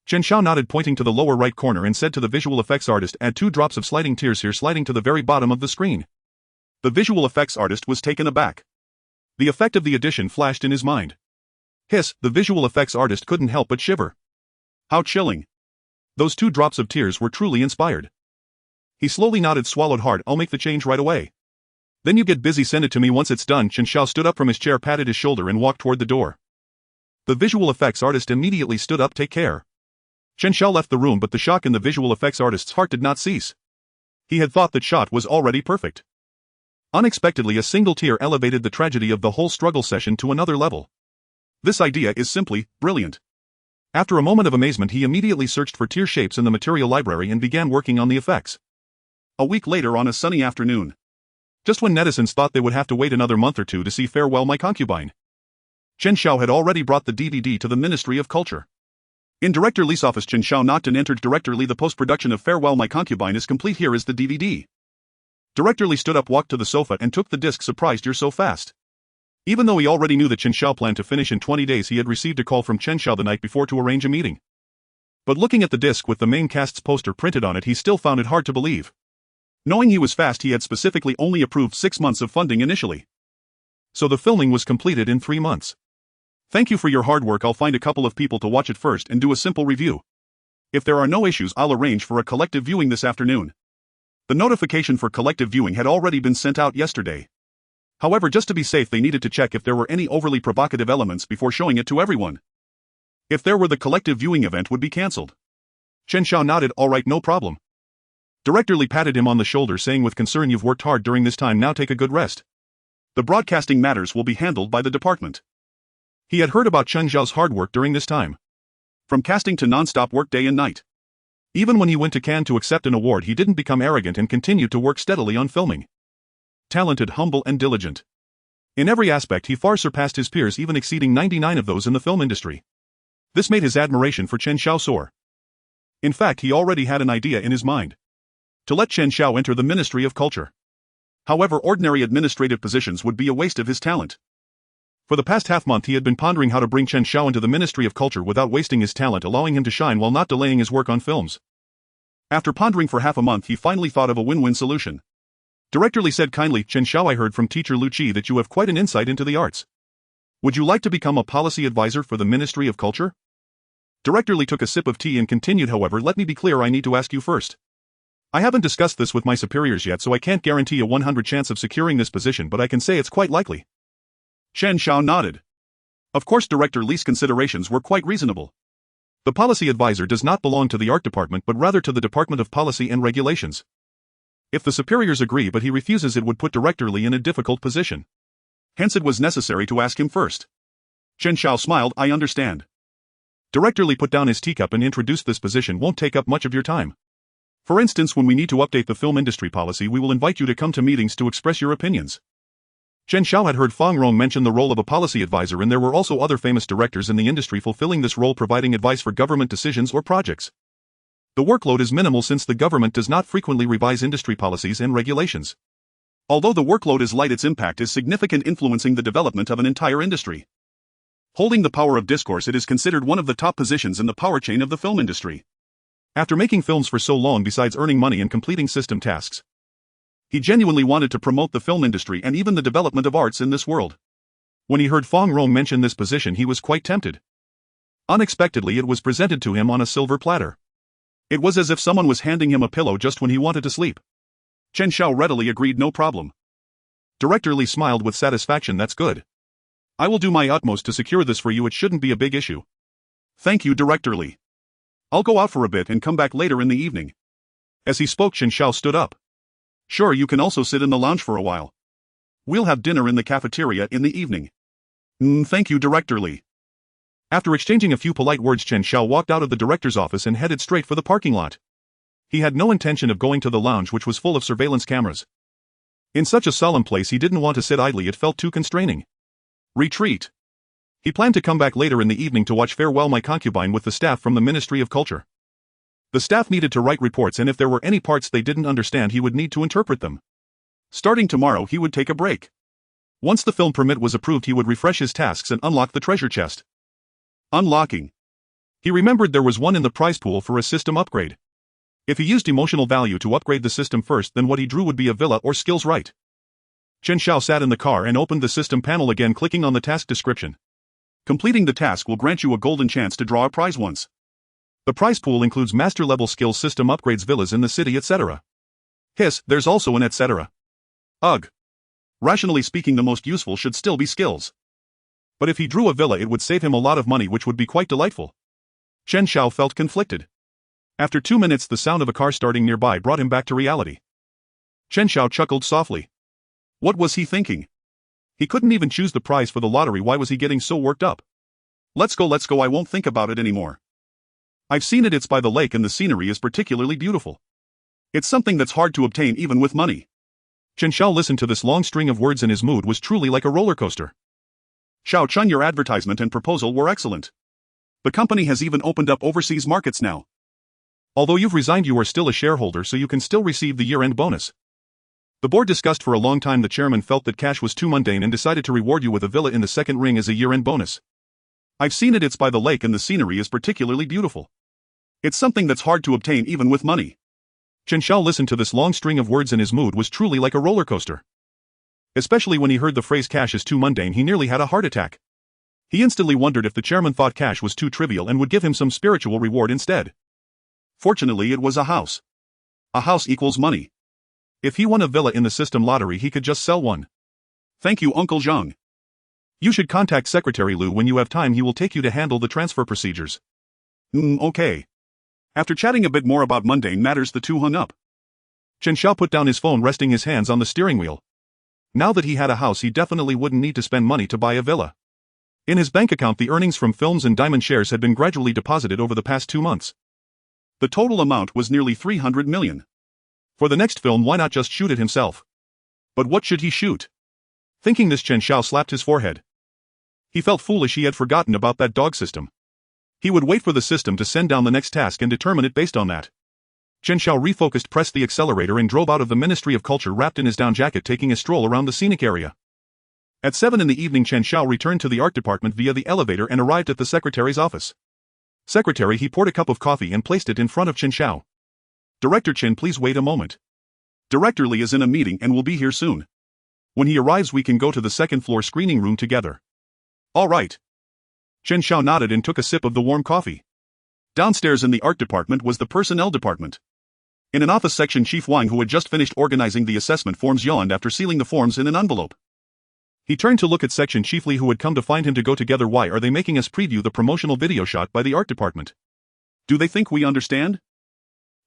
Chen Xiao nodded, pointing to the lower right corner, and said to the visual effects artist, add 2 drops of sliding tears here, sliding to the very bottom of the screen. The visual effects artist was taken aback. The effect of the addition flashed in his mind. Hiss, the visual effects artist couldn't help but shiver. How chilling. Those 2 drops of tears were truly inspired. He slowly nodded, swallowed hard. I'll make the change right away. Then you get busy, send it to me once it's done. Chen Xiao stood up from his chair, patted his shoulder, and walked toward the door. The visual effects artist immediately stood up. Take care. Chen Xiao left the room, but the shock in the visual effects artist's heart did not cease. He had thought that shot was already perfect. Unexpectedly, a single tear elevated the tragedy of the whole struggle session to another level. This idea is simply brilliant. After a moment of amazement, he immediately searched for tear shapes in the material library and began working on the effects. A week later, on a sunny afternoon, just when netizens thought they would have to wait another month or 2 to see Farewell My Concubine, Chen Xiao had already brought the DVD to the Ministry of Culture. In Director Lee's office, Chen Xiao knocked and entered. Director Lee, the post-production of Farewell My Concubine is complete. Here is the DVD. Director Lee stood up, walked to the sofa and took the disc. Surprised you're so fast. Even though he already knew that Chen Xiao planned to finish in 20 days, he had received a call from Chen Xiao the night before to arrange a meeting. But looking at the disc with the main cast's poster printed on it, he still found it hard to believe. Knowing he was fast, he had specifically only approved 6 months of funding initially. So the filming was completed in 3 months. Thank you for your hard work. I'll find a couple of people to watch it first and do a simple review. If there are no issues, I'll arrange for a collective viewing this afternoon. The notification for collective viewing had already been sent out yesterday. However, just to be safe, they needed to check if there were any overly provocative elements before showing it to everyone. If there were, the collective viewing event would be cancelled. Chen Xiao nodded. All right, no problem. Director Lee patted him on the shoulder, saying with concern, you've worked hard during this time, now take a good rest. The broadcasting matters will be handled by the department. He had heard about Chen Xiao's hard work during this time. From casting to non-stop work day and night. Even when he went to Cannes to accept an award, he didn't become arrogant and continued to work steadily on filming. Talented, humble and diligent. In every aspect he far surpassed his peers, even exceeding 99 of those in the film industry. This made his admiration for Chen Xiao soar. In fact, he already had an idea in his mind. To let Chen Xiao enter the Ministry of Culture. However, ordinary administrative positions would be a waste of his talent. For the past half-month he had been pondering how to bring Chen Xiao into the Ministry of Culture without wasting his talent, allowing him to shine while not delaying his work on films. After pondering for half a month, he finally thought of a win-win solution. Director Lee said kindly, Chen Xiao, I heard from teacher Lu Qi that you have quite an insight into the arts. Would you like to become a policy advisor for the Ministry of Culture? Director Lee took a sip of tea and continued, however, let me be clear, I need to ask you first. I haven't discussed this with my superiors yet, so I can't guarantee a 100% chance of securing this position, but I can say it's quite likely. Chen Xiao nodded. Of course, Director Lee's considerations were quite reasonable. The policy advisor does not belong to the art department but rather to the Department of Policy and Regulations. If the superiors agree but he refuses, it would put Director Lee in a difficult position. Hence it was necessary to ask him first. Chen Xiao smiled, I understand. Director Lee put down his teacup and introduced, this position won't take up much of your time. For instance, when we need to update the film industry policy, we will invite you to come to meetings to express your opinions. Chen Xiao had heard Fang Rong mention the role of a policy advisor, and there were also other famous directors in the industry fulfilling this role, providing advice for government decisions or projects. The workload is minimal since the government does not frequently revise industry policies and regulations. Although the workload is light, its impact is significant, influencing the development of an entire industry. Holding the power of discourse, it is considered one of the top positions in the power chain of the film industry. After making films for so long, besides earning money and completing system tasks, he genuinely wanted to promote the film industry and even the development of arts in this world. When he heard Fang Rong mention this position, he was quite tempted. Unexpectedly, it was presented to him on a silver platter. It was as if someone was handing him a pillow just when he wanted to sleep. Chen Xiao readily agreed, no problem. Director Lee smiled with satisfaction, that's good. I will do my utmost to secure this for you, it shouldn't be a big issue. Thank you, Director Lee. I'll go out for a bit and come back later in the evening. As he spoke, Chen Xiao stood up. Sure, you can also sit in the lounge for a while. We'll have dinner in the cafeteria in the evening. Thank you, Director Lee. After exchanging a few polite words, Chen Xiao walked out of the director's office and headed straight for the parking lot. He had no intention of going to the lounge, which was full of surveillance cameras. In such a solemn place, he didn't want to sit idly, it felt too constraining. Retreat. He planned to come back later in the evening to watch Farewell My Concubine with the staff from the Ministry of Culture. The staff needed to write reports, and if there were any parts they didn't understand, he would need to interpret them. Starting tomorrow, he would take a break. Once the film permit was approved, he would refresh his tasks and unlock the treasure chest. Unlocking. He remembered there was one in the prize pool for a system upgrade. If he used emotional value to upgrade the system first, then what he drew would be a villa or skills right. Chen Xiao sat in the car and opened the system panel again, clicking on the task description. Completing the task will grant you a golden chance to draw a prize once. The prize pool includes master-level skills, system upgrades, villas in the city, etc. There's also an etc. Ugh. Rationally speaking, the most useful should still be skills. But if he drew a villa, it would save him a lot of money, which would be quite delightful. Chen Xiao felt conflicted. After 2 minutes, the sound of a car starting nearby brought him back to reality. Chen Xiao chuckled softly. What was he thinking? He couldn't even choose the prize for the lottery, why was he getting so worked up? Let's go, I won't think about it anymore. I've seen it, it's by the lake and the scenery is particularly beautiful. It's something that's hard to obtain even with money. Chen Xiao listened to this long string of words and his mood was truly like a roller coaster. Xiao Chun, your advertisement and proposal were excellent. The company has even opened up overseas markets now. Although you've resigned, you are still a shareholder, so you can still receive the year-end bonus. The board discussed for a long time. The chairman felt that cash was too mundane and decided to reward you with a villa in the second ring as a year-end bonus. I've seen it. It's by the lake and the scenery is particularly beautiful. It's something that's hard to obtain even with money. Chen Xiao listened to this long string of words and his mood was truly like a roller coaster. Especially when he heard the phrase cash is too mundane, he nearly had a heart attack. He instantly wondered if the chairman thought cash was too trivial and would give him some spiritual reward instead. Fortunately, it was a house. A house equals money. If he won a villa in the system lottery, he could just sell one. Thank you, Uncle Zhang. You should contact Secretary Liu when you have time. He will take you to handle the transfer procedures. Okay. After chatting a bit more about mundane matters, the two hung up. Chen Xiao put down his phone, resting his hands on the steering wheel. Now that he had a house, he definitely wouldn't need to spend money to buy a villa. In his bank account, the earnings from films and diamond shares had been gradually deposited over the past 2 months. The total amount was nearly 300 million. For the next film, why not just shoot it himself? But what should he shoot? Thinking this, Chen Xiao slapped his forehead. He felt foolish. He had forgotten about that dog system. He would wait for the system to send down the next task and determine it based on that. Chen Xiao refocused, pressed the accelerator and drove out of the Ministry of Culture wrapped in his down jacket, taking a stroll around the scenic area. At 7 in the evening, Chen Xiao returned to the art department via the elevator and arrived at the secretary's office. Secretary, he poured a cup of coffee and placed it in front of Chen Xiao. Director Chen, please wait a moment. Director Li is in a meeting and will be here soon. When he arrives, we can go to the second floor screening room together. All right. Chen Xiao nodded and took a sip of the warm coffee. Downstairs in the art department was the personnel department. In an office section, Chief Wang, who had just finished organizing the assessment forms, yawned after sealing the forms in an envelope. He turned to look at Section Chief Li, who had come to find him to go together. Why are they making us preview the promotional video shot by the art department? Do they think we understand?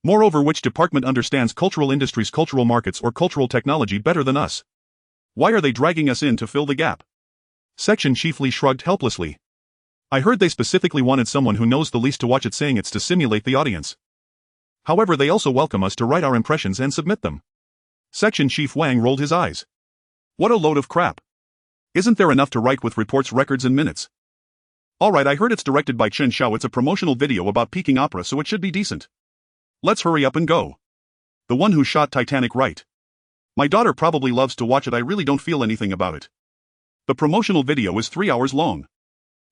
Moreover, which department understands cultural industries, cultural markets, or cultural technology better than us? Why are they dragging us in to fill the gap? Section Chief Li shrugged helplessly. I heard they specifically wanted someone who knows the least to watch it, saying it's to simulate the audience. However, they also welcome us to write our impressions and submit them. Section Chief Wang rolled his eyes. What a load of crap. Isn't there enough to write with reports, records, and minutes? Alright, I heard it's directed by Chen Xiao. It's a promotional video about Peking opera, so it should be decent. Let's hurry up and go. The one who shot Titanic, right? My daughter probably loves to watch it. I really don't feel anything about it. The promotional video is 3 hours long.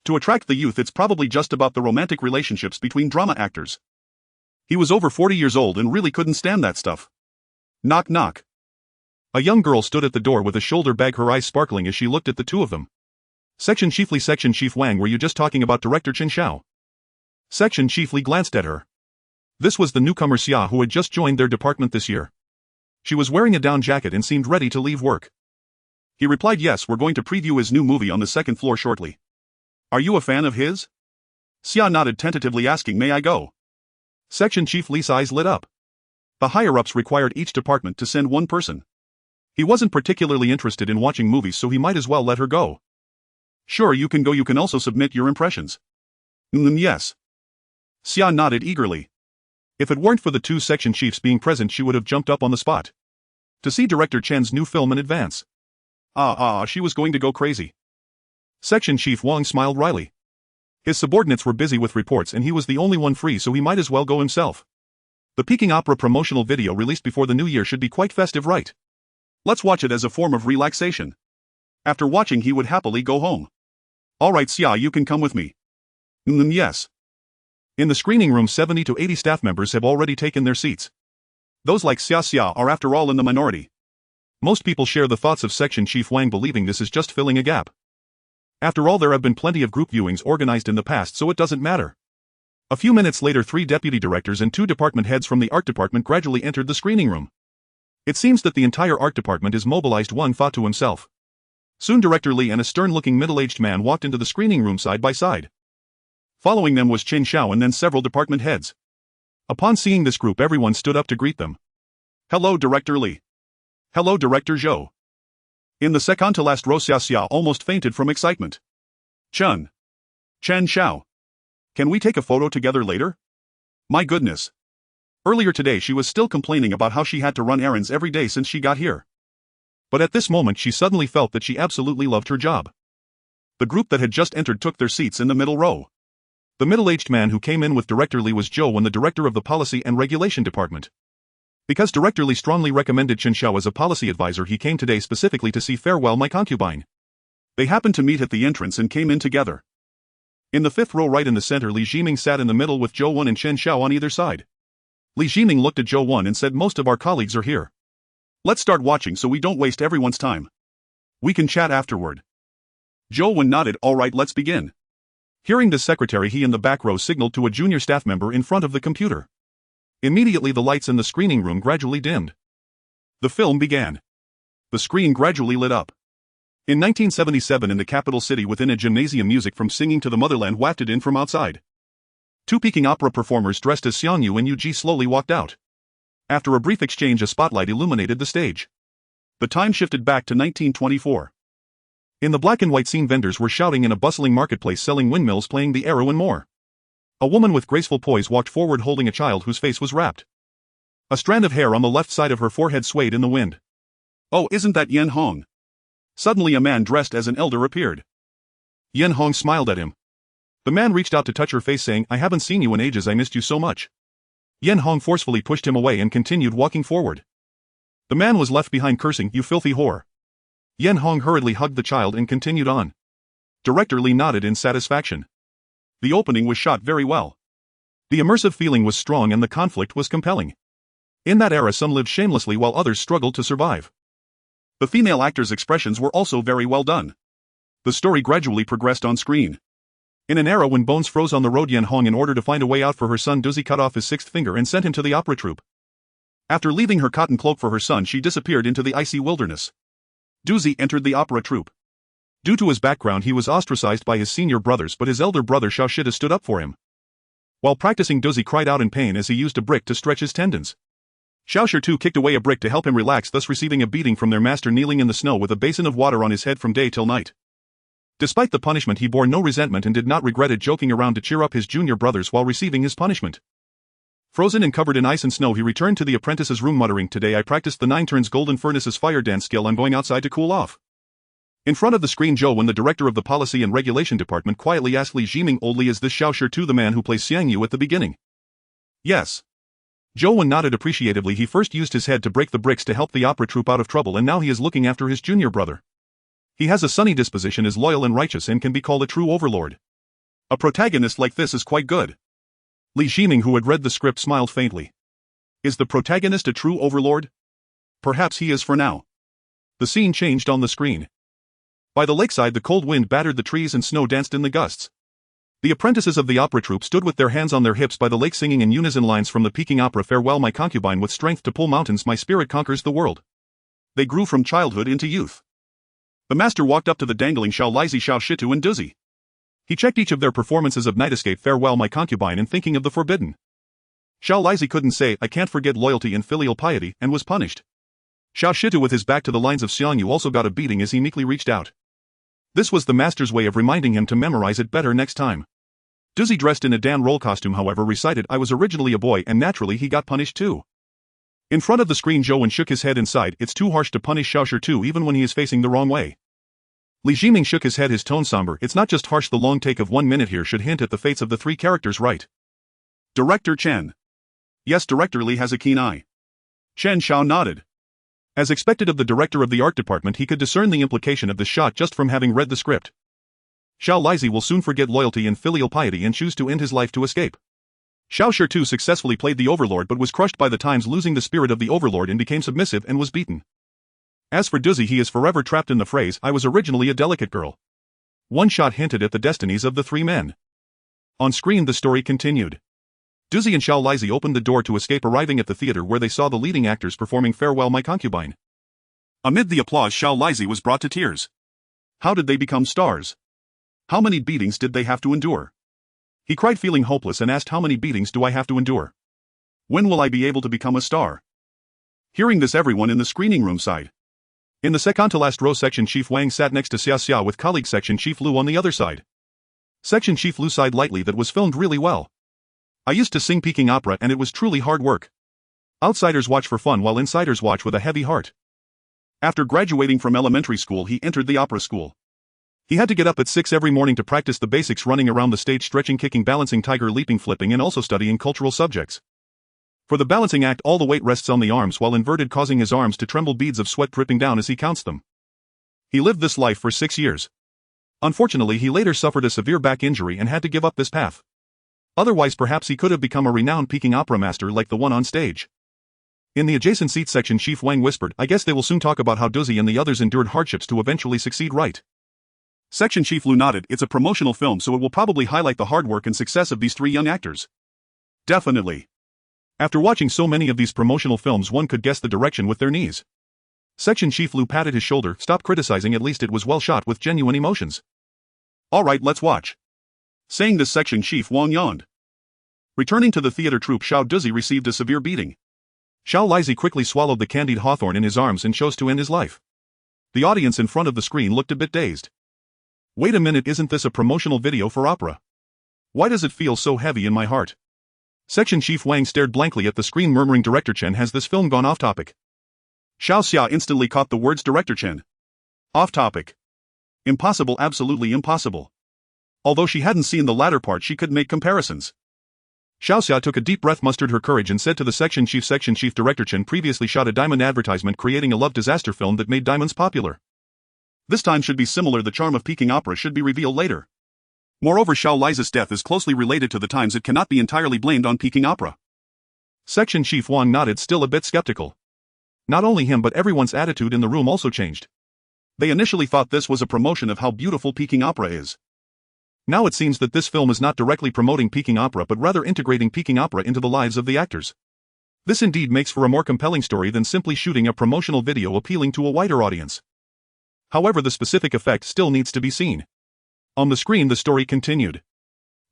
To attract the youth, it's probably just about the romantic relationships between drama actors. He was over 40 years old and really couldn't stand that stuff. Knock knock. A young girl stood at the door with a shoulder bag, her eyes sparkling as she looked at the two of them. Section Chief Li, Section Chief Wang, were you just talking about Director Chen Xiao? Section Chief Li glanced at her. This was the newcomer Xia, who had just joined their department this year. She was wearing a down jacket and seemed ready to leave work. He replied, yes, we're going to preview his new movie on the second floor shortly. Are you a fan of his? Xia nodded tentatively, asking, may I go? Section Chief Li's eyes lit up. The higher-ups required each department to send one person. He wasn't particularly interested in watching movies, so he might as well let her go. Sure, you can go. You can also submit your impressions. Yes. Xia nodded eagerly. If it weren't for the two section chiefs being present, she would have jumped up on the spot to see Director Chen's new film in advance. She was going to go crazy. Section Chief Wang smiled wryly. His subordinates were busy with reports and he was the only one free, so he might as well go himself. The Peking opera promotional video released before the new year should be quite festive, right? Let's watch it as a form of relaxation. After watching, he would happily go home. Alright Xia, you can come with me. Yes. In the screening room, 70 to 80 staff members have already taken their seats. Those like Xia are after all in the minority. Most people share the thoughts of Section Chief Wang, believing this is just filling a gap. After all, there have been plenty of group viewings organized in the past, so it doesn't matter. A few minutes later, 3 deputy directors and 2 department heads from the art department gradually entered the screening room. It seems that the entire art department is mobilized, Wang thought to himself. Soon Director Li and a stern-looking middle-aged man walked into the screening room side by side. Following them was Chen Xiao and then several department heads. Upon seeing this group, everyone stood up to greet them. Hello, Director Li. Hello, Director Zhou. In the second to last row, Xia almost fainted from excitement. Chen Xiao. Can we take a photo together later? My goodness. Earlier today she was still complaining about how she had to run errands every day since she got here. But at this moment she suddenly felt that she absolutely loved her job. The group that had just entered took their seats in the middle row. The middle-aged man who came in with Director Li was Zhou Wen, the director of the Policy and Regulation Department. Because Director Li strongly recommended Chen Xiao as a policy advisor, he came today specifically to see Farewell My Concubine. They happened to meet at the entrance and came in together. In the fifth row right in the center, Li Jiming sat in the middle with Zhou Wen and Chen Xiao on either side. Li Jiming looked at Zhou Wen and said, "Most of our colleagues are here. Let's start watching so we don't waste everyone's time. We can chat afterward." Zhou Wen nodded. "All right, let's begin." Hearing the secretary, he in the back row signaled to a junior staff member in front of the computer. Immediately the lights in the screening room gradually dimmed. The film began. The screen gradually lit up. In 1977, in the capital city, within a gymnasium, music from Singing to the Motherland wafted in from outside. Two Peking opera performers dressed as Xiang Yu and Yu Ji slowly walked out. After a brief exchange, a spotlight illuminated the stage. The time shifted back to 1924. In the black and white scene, vendors were shouting in a bustling marketplace, selling windmills, playing the arrow and more. A woman with graceful poise walked forward holding a child whose face was wrapped. A strand of hair on the left side of her forehead swayed in the wind. "Oh, isn't that Yan Hong?" Suddenly a man dressed as an elder appeared. Yan Hong smiled at him. The man reached out to touch her face, saying, "I haven't seen you in ages, I missed you so much." Yan Hong forcefully pushed him away and continued walking forward. The man was left behind cursing, "You filthy whore." Yan Hong hurriedly hugged the child and continued on. Director Li nodded in satisfaction. The opening was shot very well. The immersive feeling was strong and the conflict was compelling. In that era, some lived shamelessly while others struggled to survive. The female actors' expressions were also very well done. The story gradually progressed on screen. In an era when bones froze on the road, Yan Hong, in order to find a way out for her son Duzi, cut off his sixth finger and sent him to the opera troupe. After leaving her cotton cloak for her son, she disappeared into the icy wilderness. Duzi entered the opera troupe. Due to his background, he was ostracized by his senior brothers, but his elder brother Xiao Shita stood up for him. While practicing, Duzi cried out in pain as he used a brick to stretch his tendons. Xiao Shita kicked away a brick to help him relax, thus receiving a beating from their master, kneeling in the snow with a basin of water on his head from day till night. Despite the punishment, he bore no resentment and did not regret it, joking around to cheer up his junior brothers while receiving his punishment. Frozen and covered in ice and snow, he returned to the apprentice's room muttering, "Today I practiced the 9 turns golden furnace's fire dance skill. I'm going outside to cool off." In front of the screen, Zhou Wen, the director of the Policy and Regulation Department, quietly asked Li Jiming, "Old Li, is this Xiao Shita the man who plays Xiang Yu at the beginning?" "Yes." Zhou Wen nodded appreciatively. He first used his head to break the bricks to help the opera troupe out of trouble, and now he is looking after his junior brother. He has a sunny disposition, is loyal and righteous, and can be called a true overlord. A protagonist like this is quite good. Li Jiming, who had read the script, smiled faintly. Is the protagonist a true overlord? Perhaps he is for now. The scene changed on the screen. By the lakeside, the cold wind battered the trees and snow danced in the gusts. The apprentices of the opera troupe stood with their hands on their hips by the lake, singing in unison lines from the Peking opera, "Farewell My Concubine, with strength to pull mountains, my spirit conquers the world." They grew from childhood into youth. The master walked up to the dangling Xiao Lizi, Xiao Shitu and Duzi. He checked each of their performances of Night Escape, Farewell My Concubine, and Thinking of the Forbidden. Xiao Lizi couldn't say, "I can't forget loyalty and filial piety," and was punished. Xiao Shitu, with his back to the lines of Xiang Yu, also got a beating as he meekly reached out. This was the master's way of reminding him to memorize it better next time. Duzi, dressed in a Dan roll costume, however, recited, "I was originally a boy," and naturally he got punished too. In front of the screen, Zhou Wen shook his head and sighed. It's too harsh to punish Xiao Shitu even when he is facing the wrong way. Li Jiming shook his head, his tone somber. It's not just harsh, the long take of 1 minute here should hint at the fates of the 3 characters, right? Director Chen. Yes, Director Li has a keen eye. Chen Xiao nodded. As expected of the director of the art department, he could discern the implication of the shot just from having read the script. Xiao Lizi will soon forget loyalty and filial piety and choose to end his life to escape. Xiao Shitu successfully played the overlord but was crushed by the times, losing the spirit of the overlord, and became submissive and was beaten. As for Duzi, he is forever trapped in the phrase, "I was originally a delicate girl." One shot hinted at the destinies of the 3 men. On screen, the story continued. Duzi and Xiao Lizi opened the door to escape, arriving at the theater where they saw the leading actors performing Farewell My Concubine. Amid the applause, Xiao Lizi was brought to tears. How did they become stars? How many beatings did they have to endure? He cried, feeling hopeless, and asked, "How many beatings do I have to endure? When will I be able to become a star?" Hearing this, everyone in the screening room sighed. In the second-to-last row, Section Chief Wang sat next to Xia Xia with colleague Section Chief Lu on the other side. Section Chief Lu sighed lightly. That was filmed really well. I used to sing Peking opera and it was truly hard work. Outsiders watch for fun while insiders watch with a heavy heart. After graduating from elementary school, he entered the opera school. He had to get up at 6 every morning to practice the basics, running around the stage, stretching, kicking, balancing, tiger leaping, flipping, and also studying cultural subjects. For the balancing act, all the weight rests on the arms while inverted, causing his arms to tremble, beads of sweat dripping down as he counts them. He lived this life for 6 years. Unfortunately, he later suffered a severe back injury and had to give up this path. Otherwise, perhaps he could have become a renowned Peking opera master like the one on stage. In the adjacent seat section, Chief Wang whispered, "I guess they will soon talk about how Duzi and the others endured hardships to eventually succeed, right?" Section Chief Lu nodded. "It's a promotional film, so it will probably highlight the hard work and success of these 3 young actors." "Definitely. After watching so many of these promotional films, one could guess the direction with their knees." Section Chief Lu patted his shoulder. "Stop criticizing, at least it was well shot with genuine emotions." "Alright, let's watch." Saying this, Section Chief Wang yawned. Returning to the theater troupe, Xiao Duzi received a severe beating. Xiao Lizi quickly swallowed the candied hawthorn in his arms and chose to end his life. The audience in front of the screen looked a bit dazed. "Wait a minute, isn't this a promotional video for opera? Why does it feel so heavy in my heart?" Section Chief Wang stared blankly at the screen, murmuring, "Director Chen, has this film gone off topic?" Xiao Xia instantly caught the words Director Chen. Off topic. Impossible, absolutely impossible. Although she hadn't seen the latter part, she could make comparisons. Xiao Xia took a deep breath, mustered her courage, and said to the Section Chief, "Director Chen previously shot a diamond advertisement creating a love disaster film that made diamonds popular. This time should be similar. The charm of Peking opera should be revealed later. Moreover, Xiao Liza's death is closely related to the times. It cannot be entirely blamed on Peking opera." Section Chief Wang nodded, still a bit skeptical. Not only him, but everyone's attitude in the room also changed. They initially thought this was a promotion of how beautiful Peking opera is. Now it seems that this film is not directly promoting Peking opera but rather integrating Peking opera into the lives of the actors. This indeed makes for a more compelling story than simply shooting a promotional video appealing to a wider audience. However, the specific effect still needs to be seen. On the screen, the story continued.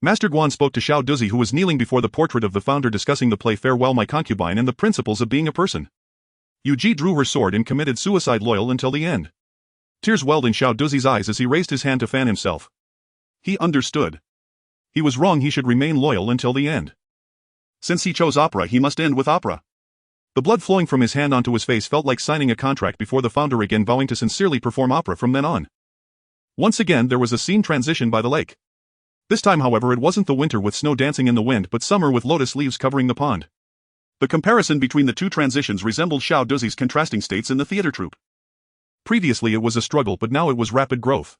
Master Guan spoke to Xiao Duzi, who was kneeling before the portrait of the founder, discussing the play Farewell My Concubine and the principles of being a person. Yu Ji drew her sword and committed suicide, loyal until the end. Tears welled in Xiao Duzi's eyes as he raised his hand to fan himself. He understood. He was wrong. He should remain loyal until the end. Since he chose opera, he must end with opera. The blood flowing from his hand onto his face felt like signing a contract before the founder, again vowing to sincerely perform opera from then on. Once again, there was a scene transition by the lake. This time, however, it wasn't the winter with snow dancing in the wind, but summer with lotus leaves covering the pond. The comparison between the two transitions resembled Xiao Duzi's contrasting states in the theater troupe. Previously it was a struggle, but now it was rapid growth.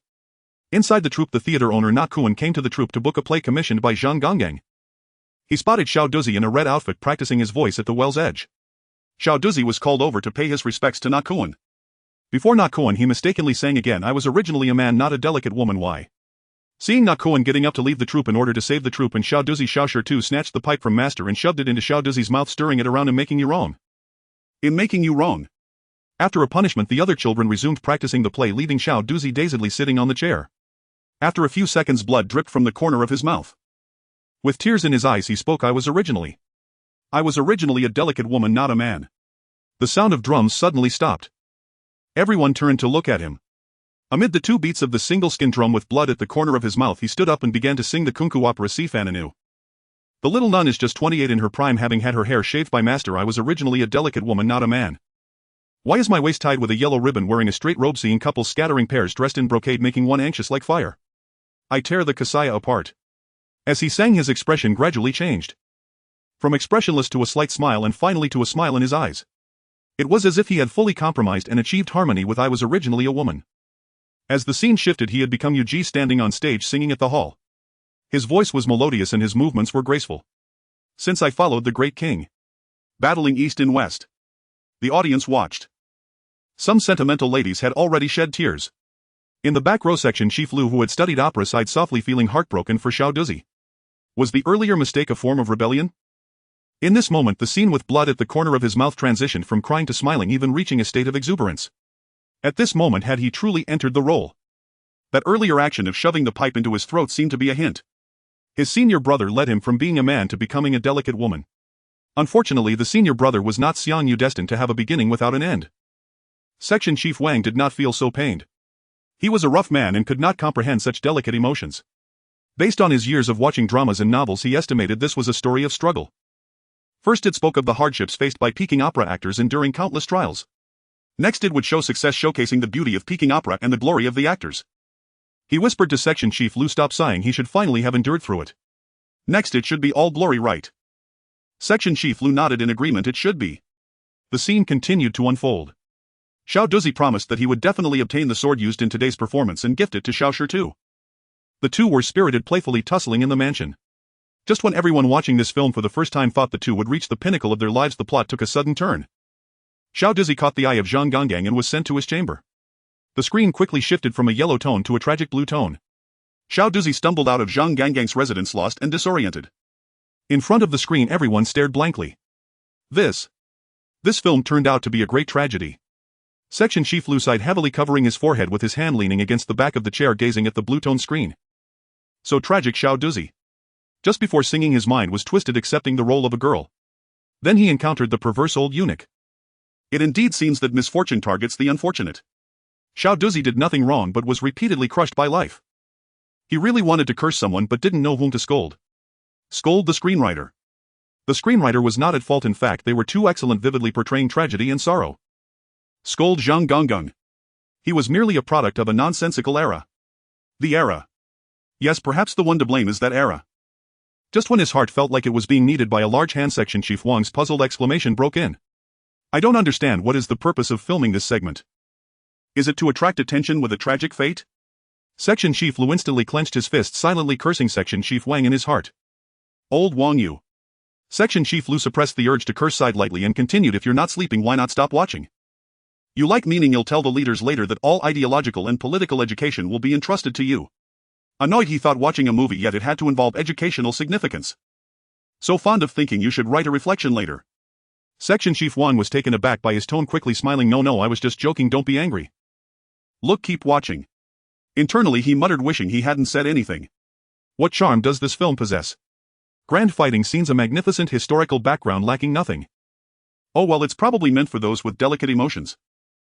Inside the troupe, the theater owner Na Kuan came to the troupe to book a play commissioned by Zhang Gonggang. He spotted Xiao Duzi in a red outfit practicing his voice at the well's edge. Xiao Duzi was called over to pay his respects to Na Kuan. Before Na Kuan, he mistakenly sang again, "I was originally a man, not a delicate woman, why?" Seeing Na Kuan getting up to leave the troupe in order to save the troupe, and Xiao Duzi, Xiao Shi too snatched the pipe from Master and shoved it into Xiao Duzi's mouth, stirring it around. "In making you wrong. In making you wrong." After a punishment, the other children resumed practicing the play, leaving Xiao Duzi dazedly sitting on the chair. After a few seconds, blood dripped from the corner of his mouth. With tears in his eyes, he spoke, I was originally a delicate woman, not a man." The sound of drums suddenly stopped. Everyone turned to look at him. Amid the 2 beats of the single-skin drum with blood at the corner of his mouth, he stood up and began to sing the Kunku opera Si Fan anew. "The little nun is just 28 in her prime, having had her hair shaved by Master. I was originally a delicate woman, not a man. Why is my waist tied with a yellow ribbon, wearing a straight robe, seeing couples scattering pairs dressed in brocade, making one anxious like fire? I tear the kasaya apart." As he sang, his expression gradually changed. From expressionless to a slight smile, and finally to a smile in his eyes. It was as if he had fully compromised and achieved harmony with "I was originally a woman." As the scene shifted, he had become Yu Ji, standing on stage singing at the hall. His voice was melodious and his movements were graceful. "Since I followed the great king, battling east and west." The audience watched. Some sentimental ladies had already shed tears. In the back row section, Chief Lu, who had studied opera, sighed softly, feeling heartbroken for Xiao Duzi. Was the earlier mistake a form of rebellion? In this moment, the scene with blood at the corner of his mouth transitioned from crying to smiling, even reaching a state of exuberance. At this moment had he truly entered the role. That earlier action of shoving the pipe into his throat seemed to be a hint. His senior brother led him from being a man to becoming a delicate woman. Unfortunately, the senior brother was not Xiang Yu, destined to have a beginning without an end. Section Chief Wang did not feel so pained. He was a rough man and could not comprehend such delicate emotions. Based on his years of watching dramas and novels, he estimated this was a story of struggle. First, it spoke of the hardships faced by Peking opera actors enduring countless trials. Next, it would show success, showcasing the beauty of Peking opera and the glory of the actors. He whispered to Section Chief Lu stop sighing, he should finally have endured through it. Next it should be all glory, right? Section Chief Lu nodded in agreement, it should be. The scene continued to unfold. Xiao Duzi promised that he would definitely obtain the sword used in today's performance and gift it to Xiao Shi too. The two were spirited playfully tussling in the mansion. Just when everyone watching this film for the first time thought the two would reach the pinnacle of their lives, the plot took a sudden turn. Xiao Duzi caught the eye of Zhang Gonggang and was sent to his chamber. The screen quickly shifted from a yellow tone to a tragic blue tone. Xiao Duzi stumbled out of Zhang Ganggang's residence lost and disoriented. In front of the screen everyone stared blankly. This film turned out to be a great tragedy. Section Chief Lu sighed heavily, covering his forehead with his hand leaning against the back of the chair, gazing at the blue-tone screen. So tragic, Xiao Duzi. Just before singing, his mind was twisted, accepting the role of a girl. Then he encountered the perverse old eunuch. It indeed seems that misfortune targets the unfortunate. Xiao Duzi did nothing wrong but was repeatedly crushed by life. He really wanted to curse someone but didn't know whom to scold. Scold the screenwriter. The screenwriter was not at fault, in fact they were too excellent, vividly portraying tragedy and sorrow. Scold Zhang Gonggang. He was merely a product of a nonsensical era. The era. Yes, perhaps the one to blame is that era. Just when his heart felt like it was being kneaded by a large hand, Section Chief Wang's puzzled exclamation broke in. I don't understand, what is the purpose of filming this segment? Is it to attract attention with a tragic fate? Section Chief Lu instantly clenched his fist, silently cursing Section Chief Wang in his heart. Old Wang you. Section Chief Lu suppressed the urge to curse lightly and continued, if you're not sleeping, why not stop watching? You like, meaning you'll tell the leaders later that all ideological and political education will be entrusted to you. Annoyed, he thought watching a movie, yet it had to involve educational significance. So fond of thinking you should write a reflection later. Section Chief Wang was taken aback by his tone, quickly smiling, no, I was just joking, don't be angry. Look, keep watching. Internally he muttered, wishing he hadn't said anything. What charm does this film possess? Grand fighting scenes, a magnificent historical background lacking nothing. Oh well, it's probably meant for those with delicate emotions.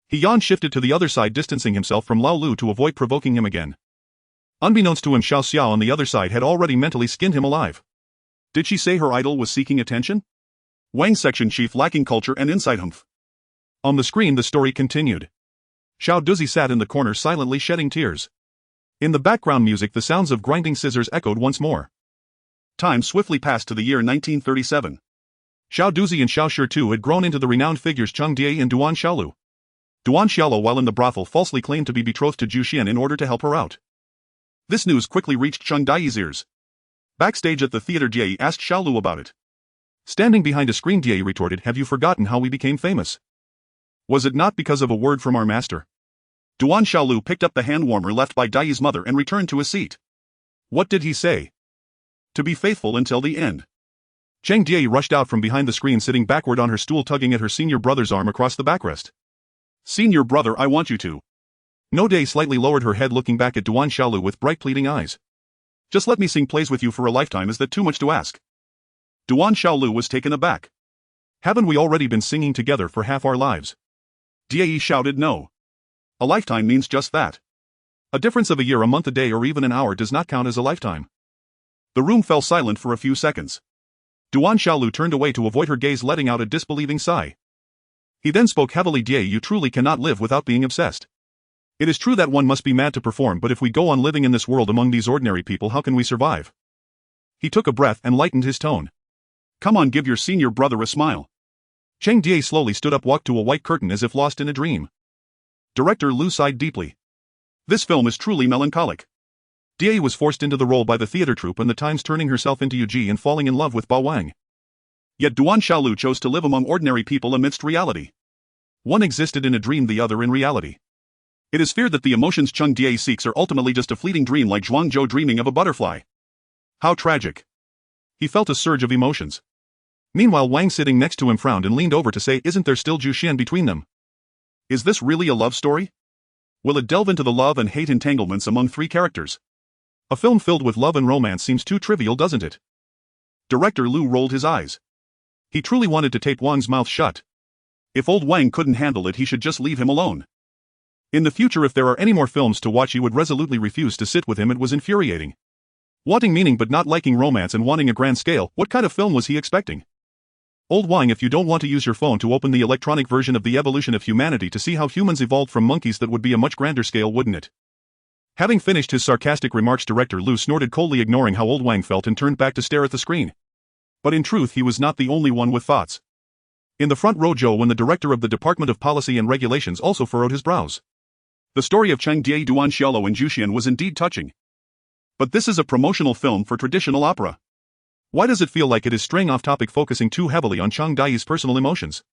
He yawned, shifted to the other side, distancing himself from Lao Lu to avoid provoking him again. Unbeknownst to him, Xiao Xiao on the other side had already mentally skinned him alive. Did she say her idol was seeking attention? Wang, Section Chief, lacking culture and insight, humph. On the screen the story continued. Xiao Duzi sat in the corner silently shedding tears. In the background music the sounds of grinding scissors echoed once more. Time swiftly passed to the year 1937. Xiao Duzi and Xiao Shi too had grown into the renowned figures Cheng Die and Duan Xiaolu. Duan Xiaolu, while in the brothel, falsely claimed to be betrothed to Zhu Xian in order to help her out. This news quickly reached Cheng Dai's ears. Backstage at the theater, Jie asked Xiaolu about it. Standing behind a screen, Jie retorted, have you forgotten how we became famous? Was it not because of a word from our master? Duan Xiaolu picked up the hand warmer left by Dai's mother and returned to his seat. What did he say? To be faithful until the end. Cheng Die rushed out from behind the screen, sitting backward on her stool, tugging at her senior brother's arm across the backrest. Senior brother, I want you to. No. Dai slightly lowered her head, looking back at Duan Xiaolu with bright pleading eyes. Just let me sing plays with you for a lifetime, is that too much to ask? Duan Xiaolu was taken aback. Haven't we already been singing together for half our lives? Dai shouted, no. A lifetime means just that. A difference of a year, a month, a day, or even an hour does not count as a lifetime. The room fell silent for a few seconds. Duan Xiaolu turned away to avoid her gaze, letting out a disbelieving sigh. He then spoke heavily, Die, you truly cannot live without being obsessed. It is true that one must be mad to perform, but if we go on living in this world among these ordinary people, how can we survive? He took a breath and lightened his tone. Come on, give your senior brother a smile. Cheng Die slowly stood up, walked to a white curtain as if lost in a dream. Director Lu sighed deeply. This film is truly melancholic. Die was forced into the role by the theater troupe and the Times, turning herself into Yu Ji and falling in love with Bao Wang. Yet Duan Xiaolu chose to live among ordinary people amidst reality. One existed in a dream, the other in reality. It is feared that the emotions Cheng Die seeks are ultimately just a fleeting dream, like Zhuang Zhou dreaming of a butterfly. How tragic. He felt a surge of emotions. Meanwhile, Wang, sitting next to him, frowned and leaned over to say, isn't there still Zhu Xian between them? Is this really a love story? Will it delve into the love and hate entanglements among three characters? A film filled with love and romance seems too trivial, doesn't it? Director Lu rolled his eyes. He truly wanted to tape Wang's mouth shut. If old Wang couldn't handle it, he should just leave him alone. In the future, if there are any more films to watch, he would resolutely refuse to sit with him. It was infuriating. Wanting meaning but not liking romance and wanting a grand scale, what kind of film was he expecting? Old Wang, if you don't want to use your phone to open the electronic version of The Evolution of Humanity to see how humans evolved from monkeys, that would be a much grander scale, wouldn't it? Having finished his sarcastic remarks, Director Liu snorted coldly, ignoring how old Wang felt, and turned back to stare at the screen. But in truth, he was not the only one with thoughts. In the front row, Zhou Wen, the director of the Department of Policy and Regulations, also furrowed his brows. The story of Cheng Die, Duan Xiaolu and Zhu Xian was indeed touching. But this is a promotional film for traditional opera. Why does it feel like it is straying off topic, focusing too heavily on Cheng Die's personal emotions?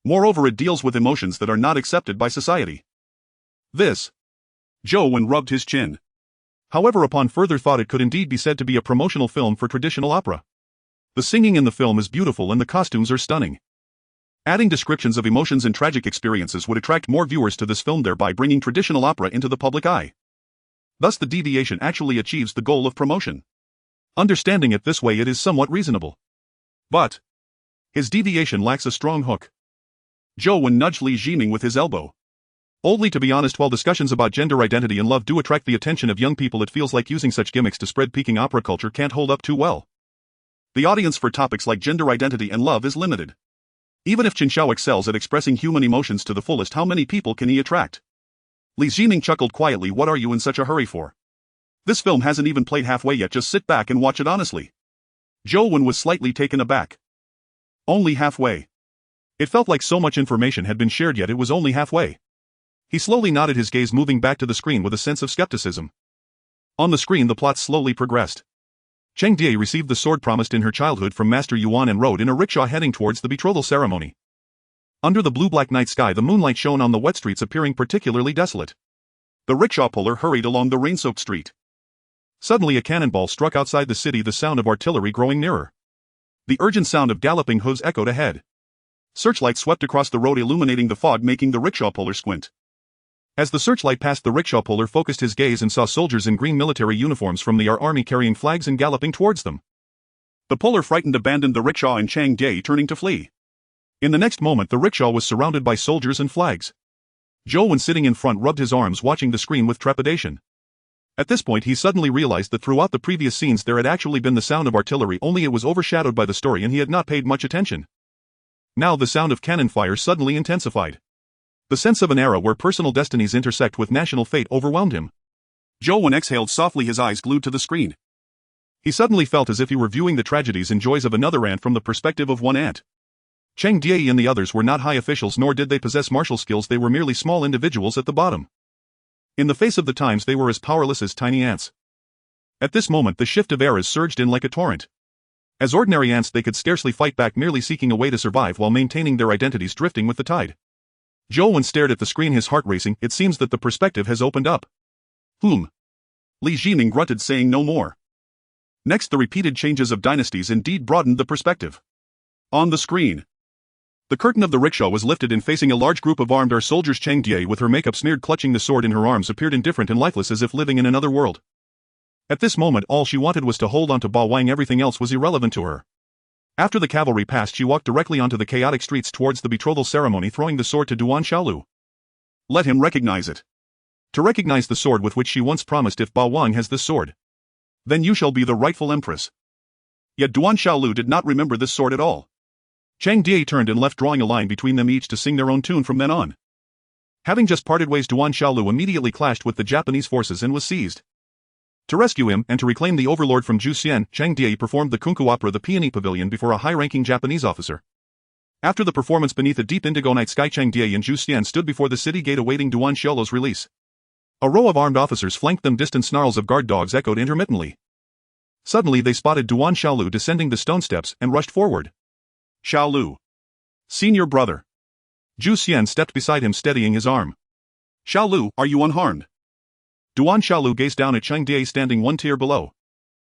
Moreover, it deals with emotions that are not accepted by society. This. Zhou Wen rubbed his chin. However, upon further thought, it could indeed be said to be a promotional film for traditional opera. The singing in the film is beautiful and the costumes are stunning. Adding descriptions of emotions and tragic experiences would attract more viewers to this film, thereby bringing traditional opera into the public eye. Thus, the deviation actually achieves the goal of promotion. Understanding it this way, it is somewhat reasonable. But his deviation lacks a strong hook. Zhou Wen nudged Li Jiming with his elbow. Oldly, to be honest, while discussions about gender identity and love do attract the attention of young people, it feels like using such gimmicks to spread Peking opera culture can't hold up too well. The audience for topics like gender identity and love is limited. Even if Chen Xiao excels at expressing human emotions to the fullest, how many people can he attract? Li Jiming chuckled quietly. What are you in such a hurry for? This film hasn't even played halfway yet, just sit back and watch it honestly. Zhou Wen was slightly taken aback. Only halfway. It felt like so much information had been shared, yet it was only halfway. He slowly nodded, his gaze moving back to the screen with a sense of skepticism. On the screen, the plot slowly progressed. Cheng Die received the sword promised in her childhood from Master Yuan and rode in a rickshaw heading towards the betrothal ceremony. Under the blue-black night sky, the moonlight shone on the wet streets, appearing particularly desolate. The rickshaw puller hurried along the rain-soaked street. Suddenly, a cannonball struck outside the city, the sound of artillery growing nearer. The urgent sound of galloping hooves echoed ahead. Searchlights swept across the road, illuminating the fog, making the rickshaw puller squint. As the searchlight passed, the rickshaw puller focused his gaze and saw soldiers in green military uniforms from the army carrying flags and galloping towards them. The puller, frightened, abandoned the rickshaw and Cheng Die, turning to flee. In the next moment, the rickshaw was surrounded by soldiers and flags. Zhou Wen, sitting in front, rubbed his arms, watching the screen with trepidation. At this point, he suddenly realized that throughout the previous scenes there had actually been the sound of artillery, only it was overshadowed by the story and he had not paid much attention. Now the sound of cannon fire suddenly intensified. The sense of an era where personal destinies intersect with national fate overwhelmed him. Zhou Wen exhaled softly, his eyes glued to the screen. He suddenly felt as if he were viewing the tragedies and joys of another ant from the perspective of one ant. Cheng Die and the others were not high officials, nor did they possess martial skills, they were merely small individuals at the bottom. In the face of the times, they were as powerless as tiny ants. At this moment, the shift of eras surged in like a torrent. As ordinary ants, they could scarcely fight back, merely seeking a way to survive while maintaining their identities, drifting with the tide. Zhou Wen stared at the screen, his heart racing. It seems that the perspective has opened up. Li Jiming grunted, saying no more. Next, the repeated changes of dynasties indeed broadened the perspective. On the screen, the curtain of the rickshaw was lifted, and facing a large group of armed soldiers, Cheng Die, with her makeup smeared, clutching the sword in her arms, appeared indifferent and lifeless, as if living in another world. At this moment, all she wanted was to hold on to Ba Wang. Everything else was irrelevant to her. After the cavalry passed, she walked directly onto the chaotic streets towards the betrothal ceremony, throwing the sword to Duan Xiaolu. Let him recognize it. To recognize the sword with which she once promised, if Ba Wang has this sword, then you shall be the rightful empress. Yet Duan Xiaolu did not remember this sword at all. Cheng Die turned and left, drawing a line between them each to sing their own tune from then on. Having just parted ways, Duan Xiaolu immediately clashed with the Japanese forces and was seized. To rescue him and to reclaim the overlord from Zhu Xian, Cheng Die performed the Kunku opera, the Peony Pavilion, before a high-ranking Japanese officer. After the performance beneath a deep indigo night sky, Cheng Die and Zhu Xian stood before the city gate awaiting Duan Xiaolu's release. A row of armed officers flanked them, distant snarls of guard dogs echoed intermittently. Suddenly they spotted Duan Xiaolu descending the stone steps and rushed forward. Xiaolu. Senior brother. Zhu Xian stepped beside him, steadying his arm. Xiaolu, are you unharmed? Duan Xiaolu gazed down at Cheng Die standing one tier below.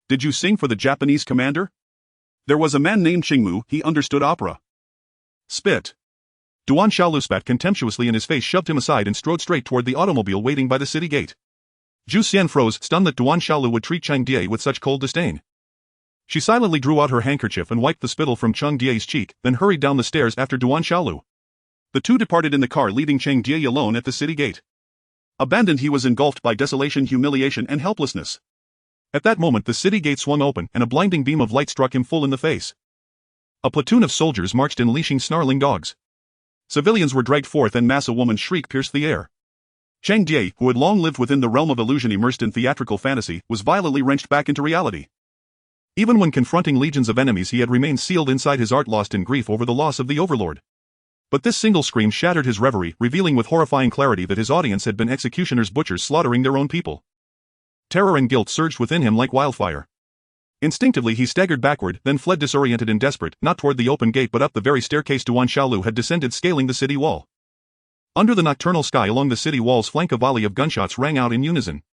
Did you sing for the Japanese commander? There was a man named Qingmu, he understood opera. Spit. Duan Xiaolu spat contemptuously in his face, shoved him aside and strode straight toward the automobile waiting by the city gate. Zhu Xian froze, stunned that Duan Xiaolu would treat Cheng Die with such cold disdain. She silently drew out her handkerchief and wiped the spittle from Cheng Die's cheek, then hurried down the stairs after Duan Xiaolu. The two departed in the car, leaving Cheng Die alone at the city gate. Abandoned, he was engulfed by desolation, humiliation, and helplessness. At that moment, the city gate swung open, and a blinding beam of light struck him full in the face. A platoon of soldiers marched in, leashing snarling dogs. Civilians were dragged forth, and mass, a woman's shriek pierced the air. Chen Xiao, who had long lived within the realm of illusion immersed in theatrical fantasy, was violently wrenched back into reality. Even when confronting legions of enemies, he had remained sealed inside his art, lost in grief over the loss of the Overlord. But this single scream shattered his reverie, revealing with horrifying clarity that his audience had been executioners, butchers slaughtering their own people. Terror and guilt surged within him like wildfire. Instinctively he staggered backward, then fled disoriented and desperate, not toward the open gate but up the very staircase Yuan Xiaolu had descended, scaling the city wall. Under the nocturnal sky along the city wall's flank, a volley of gunshots rang out in unison.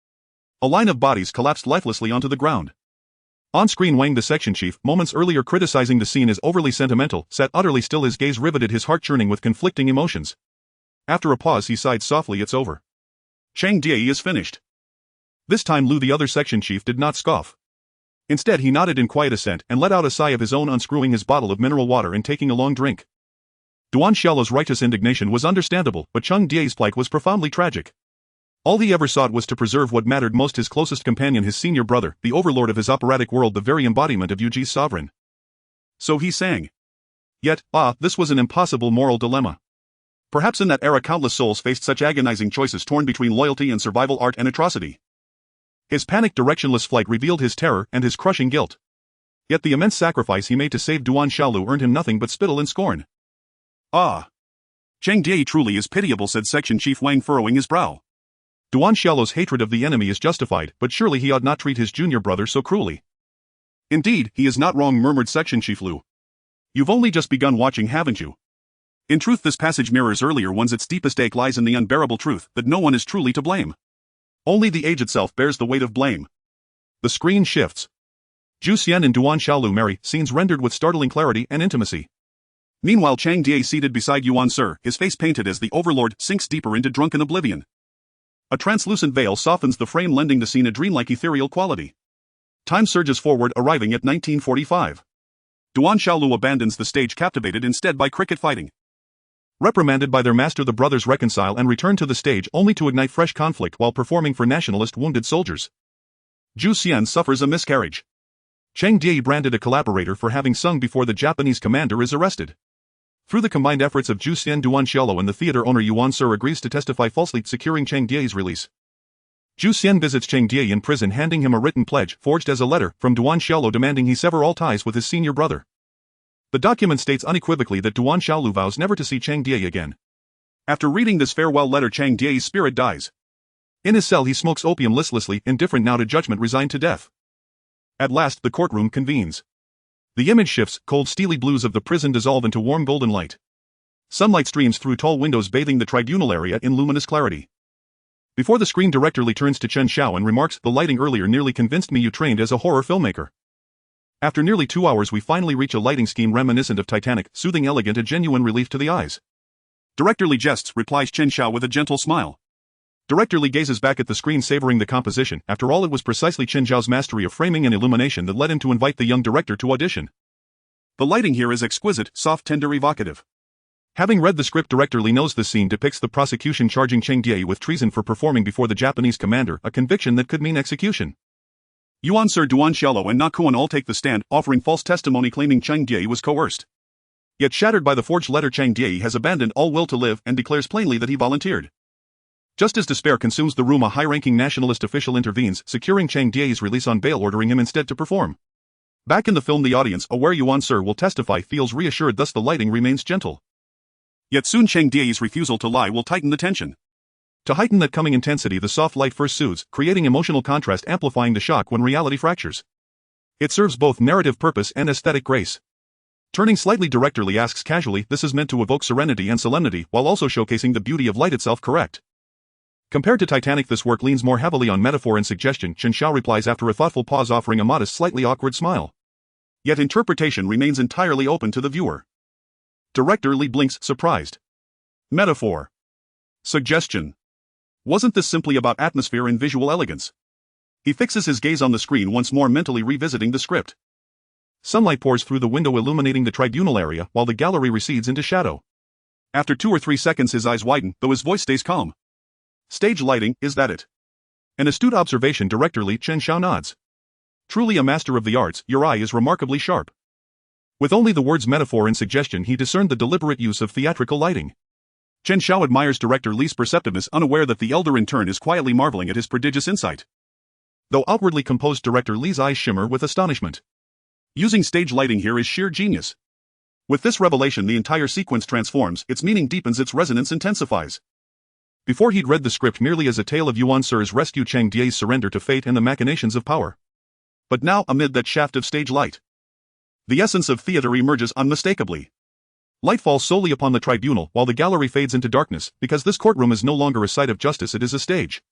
A line of bodies collapsed lifelessly onto the ground. On screen, Wang, the section chief, moments earlier criticizing the scene as overly sentimental, sat utterly still, his gaze riveted, his heart churning with conflicting emotions. After a pause he sighed softly, "It's over. Chen Xiao is finished." This time Lu, the other section chief, did not scoff. Instead he nodded in quiet assent and let out a sigh of his own, unscrewing his bottle of mineral water and taking a long drink. Yuan Xiaolu's righteous indignation was understandable, but Chen Xiao's plight was profoundly tragic. All he ever sought was to preserve what mattered most, his closest companion, his senior brother, the overlord of his operatic world, the very embodiment of Yuji's sovereign. So he sang. Yet, this was an impossible moral dilemma. Perhaps in that era countless souls faced such agonizing choices, torn between loyalty and survival, art and atrocity. His panicked, directionless flight revealed his terror and his crushing guilt. Yet the immense sacrifice he made to save Yuan Xiaolu earned him nothing but spittle and scorn. Chen Xiao truly is pitiable, said Section Chief Wang, furrowing his brow. Yuan Xiaolu's hatred of the enemy is justified, but surely he ought not treat his junior brother so cruelly. Indeed, he is not wrong, murmured Section Chief Lu. You've only just begun watching, haven't you? In truth, this passage mirrors earlier ones. Its deepest ache lies in the unbearable truth that no one is truly to blame. Only the age itself bears the weight of blame. The screen shifts. Zhu Xian and Yuan Xiaolu marry, scenes rendered with startling clarity and intimacy. Meanwhile, Chen Xiao, seated beside Yuan Sir, his face painted as the Overlord sinks deeper into drunken oblivion. A translucent veil softens the frame, lending the scene a dreamlike ethereal quality. Time surges forward, arriving at 1945. Yuan Xiaolu abandons the stage, captivated instead by cricket fighting. Reprimanded by their master, the brothers reconcile and return to the stage, only to ignite fresh conflict while performing for nationalist wounded soldiers. Zhu Xian suffers a miscarriage. Chen Xiao, branded a collaborator for having sung before the Japanese commander, is arrested. Through the combined efforts of Zhu Xian, Yuan Xiaolu and the theater owner Yuan Sir agrees to testify falsely, securing Chen Xiao's release. Zhu Xian visits Chen Xiao in prison, handing him a written pledge forged as a letter from Yuan Xiaolu demanding he sever all ties with his senior brother. The document states unequivocally that Yuan Xiaolu vows never to see Chen Xiao again. After reading this farewell letter, Chen Xiao's spirit dies. In his cell he smokes opium listlessly, indifferent now to judgment, resigned to death. At last the courtroom convenes. The image shifts, cold steely blues of the prison dissolve into warm golden light. Sunlight streams through tall windows, bathing the tribunal area in luminous clarity. Before the screen, Director Li turns to Chen Xiao and remarks, "The lighting earlier nearly convinced me you trained as a horror filmmaker." After nearly 2 hours we finally reach a lighting scheme reminiscent of Titanic, soothing, elegant, a genuine relief to the eyes. Director Li jests, replies Chen Xiao with a gentle smile. Director Li gazes back at the screen, savoring the composition. After all, it was precisely Chen Xiao's mastery of framing and illumination that led him to invite the young director to audition. The lighting here is exquisite, soft, tender, evocative. Having read the script, Director Li knows this scene depicts the prosecution charging Chen Xiao with treason for performing before the Japanese commander, a conviction that could mean execution. Yuan Sir, Yuan Xiaolu and Na Kuan all take the stand, offering false testimony claiming Chen Xiao was coerced. Yet shattered by the forged letter, Chen Xiao has abandoned all will to live and declares plainly that he volunteered. Just as despair consumes the room, a high-ranking nationalist official intervenes, securing Chen Xiao's release on bail, ordering him instead to perform. Back in the film, the audience, aware Yuan Sir will testify, feels reassured, thus the lighting remains gentle. Yet soon Chen Xiao's refusal to lie will tighten the tension. To heighten that coming intensity, the soft light first soothes, creating emotional contrast, amplifying the shock when reality fractures. It serves both narrative purpose and aesthetic grace. Turning slightly, Director Li asks casually, "This is meant to evoke serenity and solemnity, while also showcasing the beauty of light itself, correct?" Compared to Titanic, this work leans more heavily on metaphor and suggestion, Chen Xiao replies after a thoughtful pause, offering a modest, slightly awkward smile. Yet interpretation remains entirely open to the viewer. Director Li blinks, surprised. Metaphor. Suggestion. Wasn't this simply about atmosphere and visual elegance? He fixes his gaze on the screen once more, mentally revisiting the script. Sunlight pours through the window, illuminating the tribunal area, while the gallery recedes into shadow. After 2 or 3 seconds his eyes widen, though his voice stays calm. Stage lighting, is that it? An astute observation, Director Li. Chen Xiao nods. Truly a master of the arts, your eye is remarkably sharp. With only the words metaphor and suggestion he discerned the deliberate use of theatrical lighting. Chen Xiao admires director Li's perceptiveness, unaware that the elder in turn is quietly marveling at his prodigious insight. Though outwardly composed, director Li's eyes shimmer with astonishment. Using stage lighting here is sheer genius. With this revelation, the entire sequence transforms, its meaning deepens, its resonance intensifies. Before he'd read the script merely as a tale of Yuan Sir's rescue, Chang Die's surrender to fate and the machinations of power. But now, amid that shaft of stage light, the essence of theater emerges unmistakably. Light falls solely upon the tribunal while the gallery fades into darkness, because this courtroom is no longer a site of justice, it is a stage.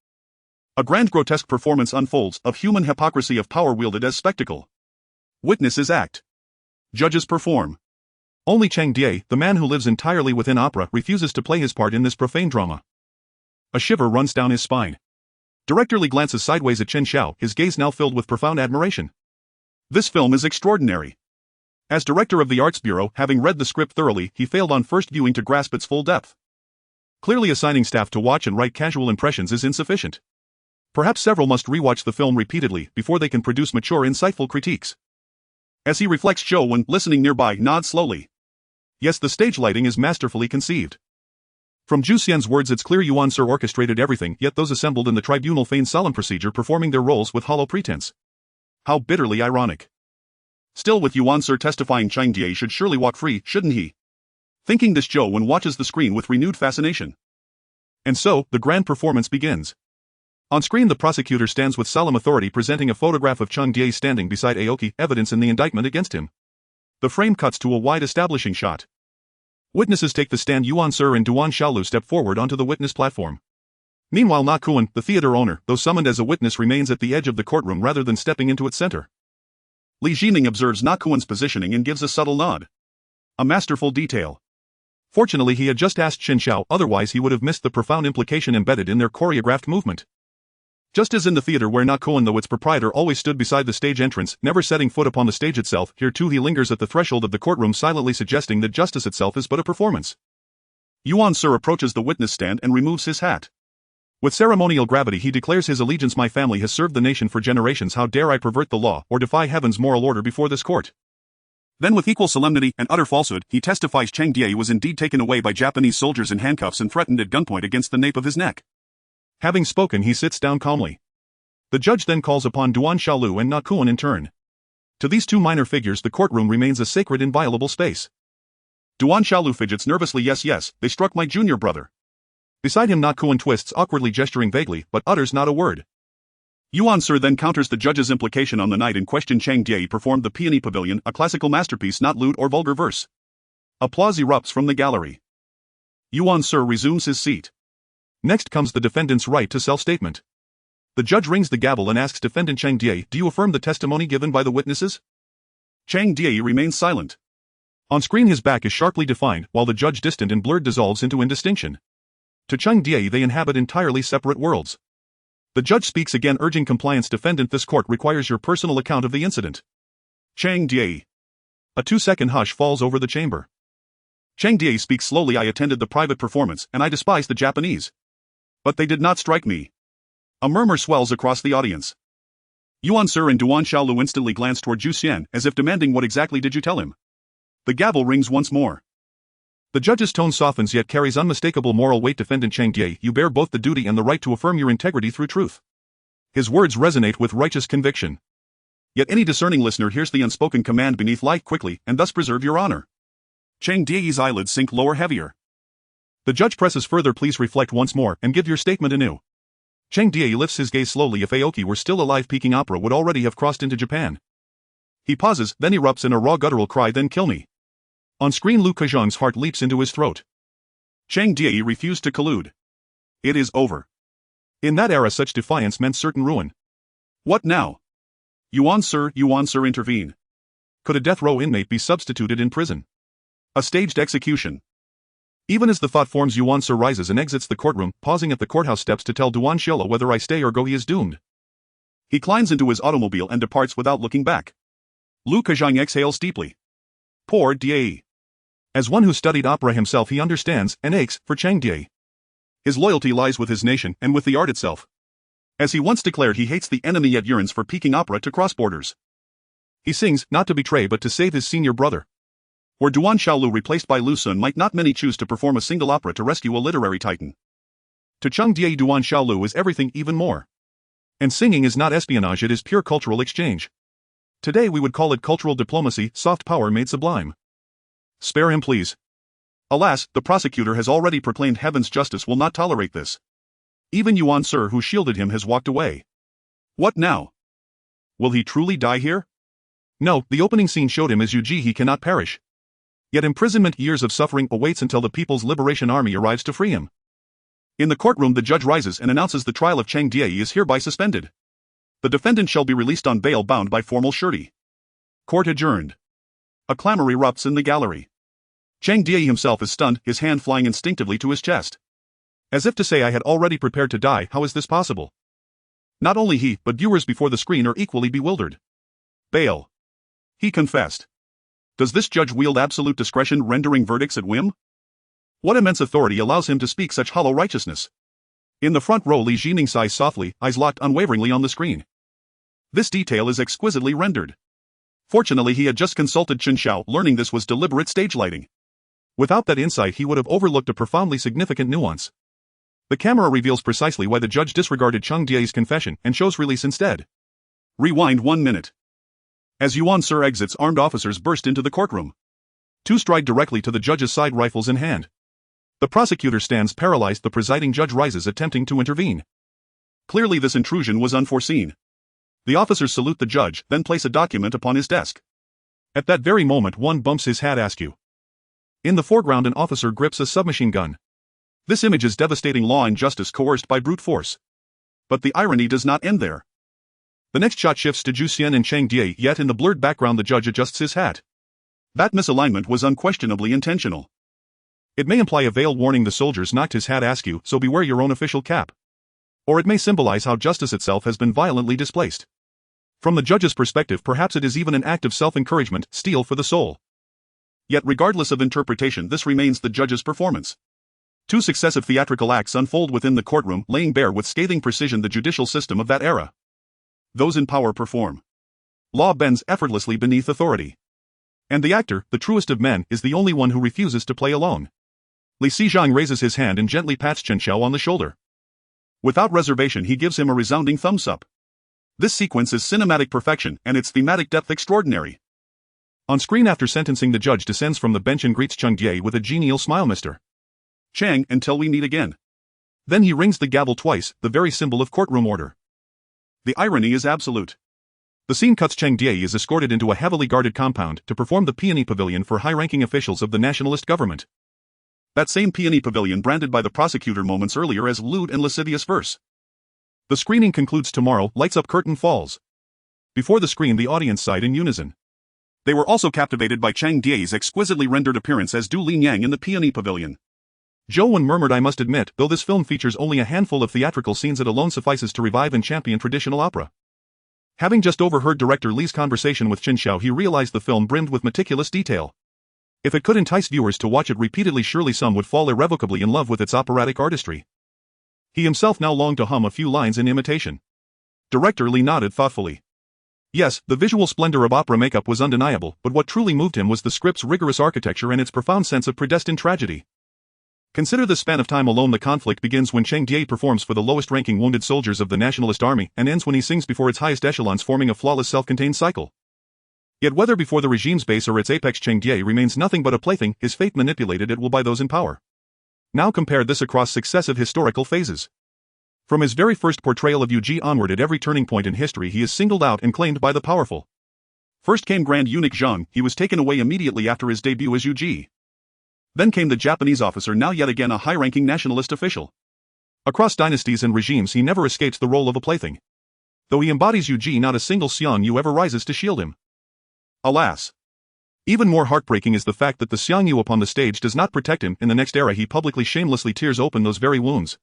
A grand grotesque performance unfolds, of human hypocrisy, of power wielded as spectacle. Witnesses act. Judges perform. Only Chang Die, the man who lives entirely within opera, refuses to play his part in this profane drama. A shiver runs down his spine. Director Li glances sideways at Chen Xiao, his gaze now filled with profound admiration. This film is extraordinary. As director of the Arts Bureau, having read the script thoroughly, he failed on first viewing to grasp its full depth. Clearly, assigning staff to watch and write casual impressions is insufficient. Perhaps several must rewatch the film repeatedly before they can produce mature, insightful critiques. As he reflects, Zhou Wen, listening nearby, nods slowly. Yes, the stage lighting is masterfully conceived. From Zhu Xian's words, it's clear Yuan Sir orchestrated everything, yet those assembled in the tribunal feign solemn procedure, performing their roles with hollow pretense. How bitterly ironic. Still, with Yuan Sir testifying, Chang Die should surely walk free, shouldn't he? Thinking this, Zhou Wen watches the screen with renewed fascination. And so, the grand performance begins. On screen, the prosecutor stands with solemn authority, presenting a photograph of Chang Die standing beside Aoki, evidence in the indictment against him. The frame cuts to a wide establishing shot. Witnesses take the stand. Yuan Sir and Duan Xiaolu step forward onto the witness platform. Meanwhile, Na Kuan, the theater owner, though summoned as a witness, remains at the edge of the courtroom rather than stepping into its center. Li Jining observes Na Kuan's positioning and gives a subtle nod. A masterful detail. Fortunately, he had just asked Chen Xiao, otherwise he would have missed the profound implication embedded in their choreographed movement. Just as in the theater where Na Kuan, though its proprietor, always stood beside the stage entrance, never setting foot upon the stage itself, here too he lingers at the threshold of the courtroom, silently suggesting that justice itself is but a performance. Yuan Sir approaches the witness stand and removes his hat. With ceremonial gravity he declares his allegiance. My family has served the nation for generations. How dare I pervert the law or defy heaven's moral order before this court? Then with equal solemnity and utter falsehood, he testifies Chang Die was indeed taken away by Japanese soldiers in handcuffs and threatened at gunpoint against the nape of his neck. Having spoken, he sits down calmly. The judge then calls upon Duan Xiaolu and Na Kuan in turn. To these two minor figures the courtroom remains a sacred, inviolable space. Duan Xiaolu fidgets nervously. Yes, they struck my junior brother. Beside him Na Kuan twists, awkwardly gesturing vaguely, but utters not a word. Yuan Sir then counters the judge's implication on the night in question. Chang Die performed the Peony Pavilion, a classical masterpiece, not lewd or vulgar verse. Applause erupts from the gallery. Yuan Sir resumes his seat. Next comes the defendant's right to self-statement. The judge rings the gavel and asks defendant Chang Die, do you affirm the testimony given by the witnesses? Chang Die remains silent. On screen his back is sharply defined, while the judge, distant and blurred, dissolves into indistinction. To Chang Die they inhabit entirely separate worlds. The judge speaks again, urging compliance. Defendant, this court requires your personal account of the incident. Chang Die. A 2-second hush falls over the chamber. Chang Die speaks slowly. I attended the private performance, and I despise the Japanese. But they did not strike me. A murmur swells across the audience. Yuan Sir and Duan Xiaolu instantly glance toward Zhu Xian, as if demanding, what exactly did you tell him? The gavel rings once more. The judge's tone softens yet carries unmistakable moral weight. Defendant Chang Die, you bear both the duty and the right to affirm your integrity through truth. His words resonate with righteous conviction. Yet any discerning listener hears the unspoken command beneath: lie quickly, and thus preserve your honor. Chang Die's eyelids sink lower, heavier. The judge presses further: please reflect once more, and give your statement anew. Chang Die lifts his gaze slowly. If Aoki were still alive, Peking opera would already have crossed into Japan. He pauses, then erupts in a raw guttural cry: then kill me. On screen Lu Kazhang's heart leaps into his throat. Chang Die refused to collude. It is over. In that era such defiance meant certain ruin. What now? Yuan Sir intervene. Could a death row inmate be substituted in prison? A staged execution. Even as the thought forms, Yuan Sir rises and exits the courtroom, pausing at the courthouse steps to tell Duan Xiaolu whether I stay or go he is doomed. He climbs into his automobile and departs without looking back. Lu Kazhang exhales deeply. Poor Die. As one who studied opera himself, he understands and aches for Chang Die. His loyalty lies with his nation and with the art itself. As he once declared, he hates the enemy yet yearns for Peking opera to cross borders. He sings, not to betray but to save his senior brother. Were Duan Xiaolu replaced by Lu Sun, might not many choose to perform a single opera to rescue a literary titan. To Cheng Die, Duan Xiaolu is everything, even more. And singing is not espionage, it is pure cultural exchange. Today we would call it cultural diplomacy, soft power made sublime. Spare him, please. Alas, the prosecutor has already proclaimed heaven's justice will not tolerate this. Even Yuan Sir, who shielded him, has walked away. What now? Will he truly die here? No, the opening scene showed him as Yuji he cannot perish. Yet imprisonment, years of suffering, awaits until the People's Liberation Army arrives to free him. In the courtroom the judge rises and announces the trial of Cheng Die is hereby suspended. The defendant shall be released on bail bound by formal surety. Court adjourned. A clamor erupts in the gallery. Cheng Die himself is stunned, his hand flying instinctively to his chest. As if to say, I had already prepared to die, how is this possible? Not only he, but viewers before the screen are equally bewildered. Bail. He confessed. Does this judge wield absolute discretion, rendering verdicts at whim? What immense authority allows him to speak such hollow righteousness? In the front row Li Jiming sighs softly, eyes locked unwaveringly on the screen. This detail is exquisitely rendered. Fortunately he had just consulted Chen Xiao, learning this was deliberate stage lighting. Without that insight he would have overlooked a profoundly significant nuance. The camera reveals precisely why the judge disregarded Cheng Die's confession and chose release instead. Rewind 1 minute. As Yuan Sir exits, armed officers burst into the courtroom. Two stride directly to the judge's side, rifles in hand. The prosecutor stands paralyzed, the presiding judge rises, attempting to intervene. Clearly this intrusion was unforeseen. The officers salute the judge, then place a document upon his desk. At that very moment one bumps his hat askew. In the foreground an officer grips a submachine gun. This image is devastating, law and justice coerced by brute force. But the irony does not end there. The next shot shifts to Zhu Xian and Cheng Die, yet in the blurred background the judge adjusts his hat. That misalignment was unquestionably intentional. It may imply a veiled warning the soldiers knocked his hat askew, so beware your own official cap. Or it may symbolize how justice itself has been violently displaced. From the judge's perspective perhaps it is even an act of self-encouragement, steel for the soul. Yet regardless of interpretation this remains the judge's performance. Two successive theatrical acts unfold within the courtroom, laying bare with scathing precision the judicial system of that era. Those in power perform. Law bends effortlessly beneath authority. And the actor, the truest of men, is the only one who refuses to play alone. Li Xizhang raises his hand and gently pats Chen Xiao on the shoulder. Without reservation he gives him a resounding thumbs up. This sequence is cinematic perfection and its thematic depth extraordinary. On screen after sentencing the judge descends from the bench and greets Cheng Die with a genial smile. Mr. Cheng, until we meet again. Then he rings the gavel twice, the very symbol of courtroom order. The irony is absolute. The scene cuts. Cheng Die is escorted into a heavily guarded compound to perform the peony pavilion for high-ranking officials of the nationalist government. That same peony pavilion branded by the prosecutor moments earlier as lewd and lascivious verse. The screening concludes tomorrow, lights up, curtain falls. Before the screen the audience sighed in unison. They were also captivated by Cheng Die's exquisitely rendered appearance as Du Lin Yang in the peony pavilion. Zhou Wen murmured, I must admit, though this film features only a handful of theatrical scenes it alone suffices to revive and champion traditional opera. Having just overheard director Li's conversation with Chen Xiao he realized the film brimmed with meticulous detail. If it could entice viewers to watch it repeatedly surely some would fall irrevocably in love with its operatic artistry. He himself now longed to hum a few lines in imitation. Director Li nodded thoughtfully. Yes, the visual splendor of opera makeup was undeniable, but what truly moved him was the script's rigorous architecture and its profound sense of predestined tragedy. Consider the span of time alone. The conflict begins when Cheng Die performs for the lowest-ranking wounded soldiers of the nationalist army and ends when he sings before its highest echelons, forming a flawless self-contained cycle. Yet whether before the regime's base or its apex, Cheng Die remains nothing but a plaything, his fate manipulated at will by those in power. Now compare this across successive historical phases. From his very first portrayal of Yu Ji onward, at every turning point in history he is singled out and claimed by the powerful. First came Grand Eunuch Zheng, he was taken away immediately after his debut as Yu Ji. Then came the Japanese officer, now yet again a high-ranking nationalist official. Across dynasties and regimes he never escapes the role of a plaything. Though he embodies Yu Ji, not a single Xiang Yu ever rises to shield him. Alas. Even more heartbreaking is the fact that the Xiang Yu upon the stage does not protect him. In the next era he publicly shamelessly tears open those very wounds.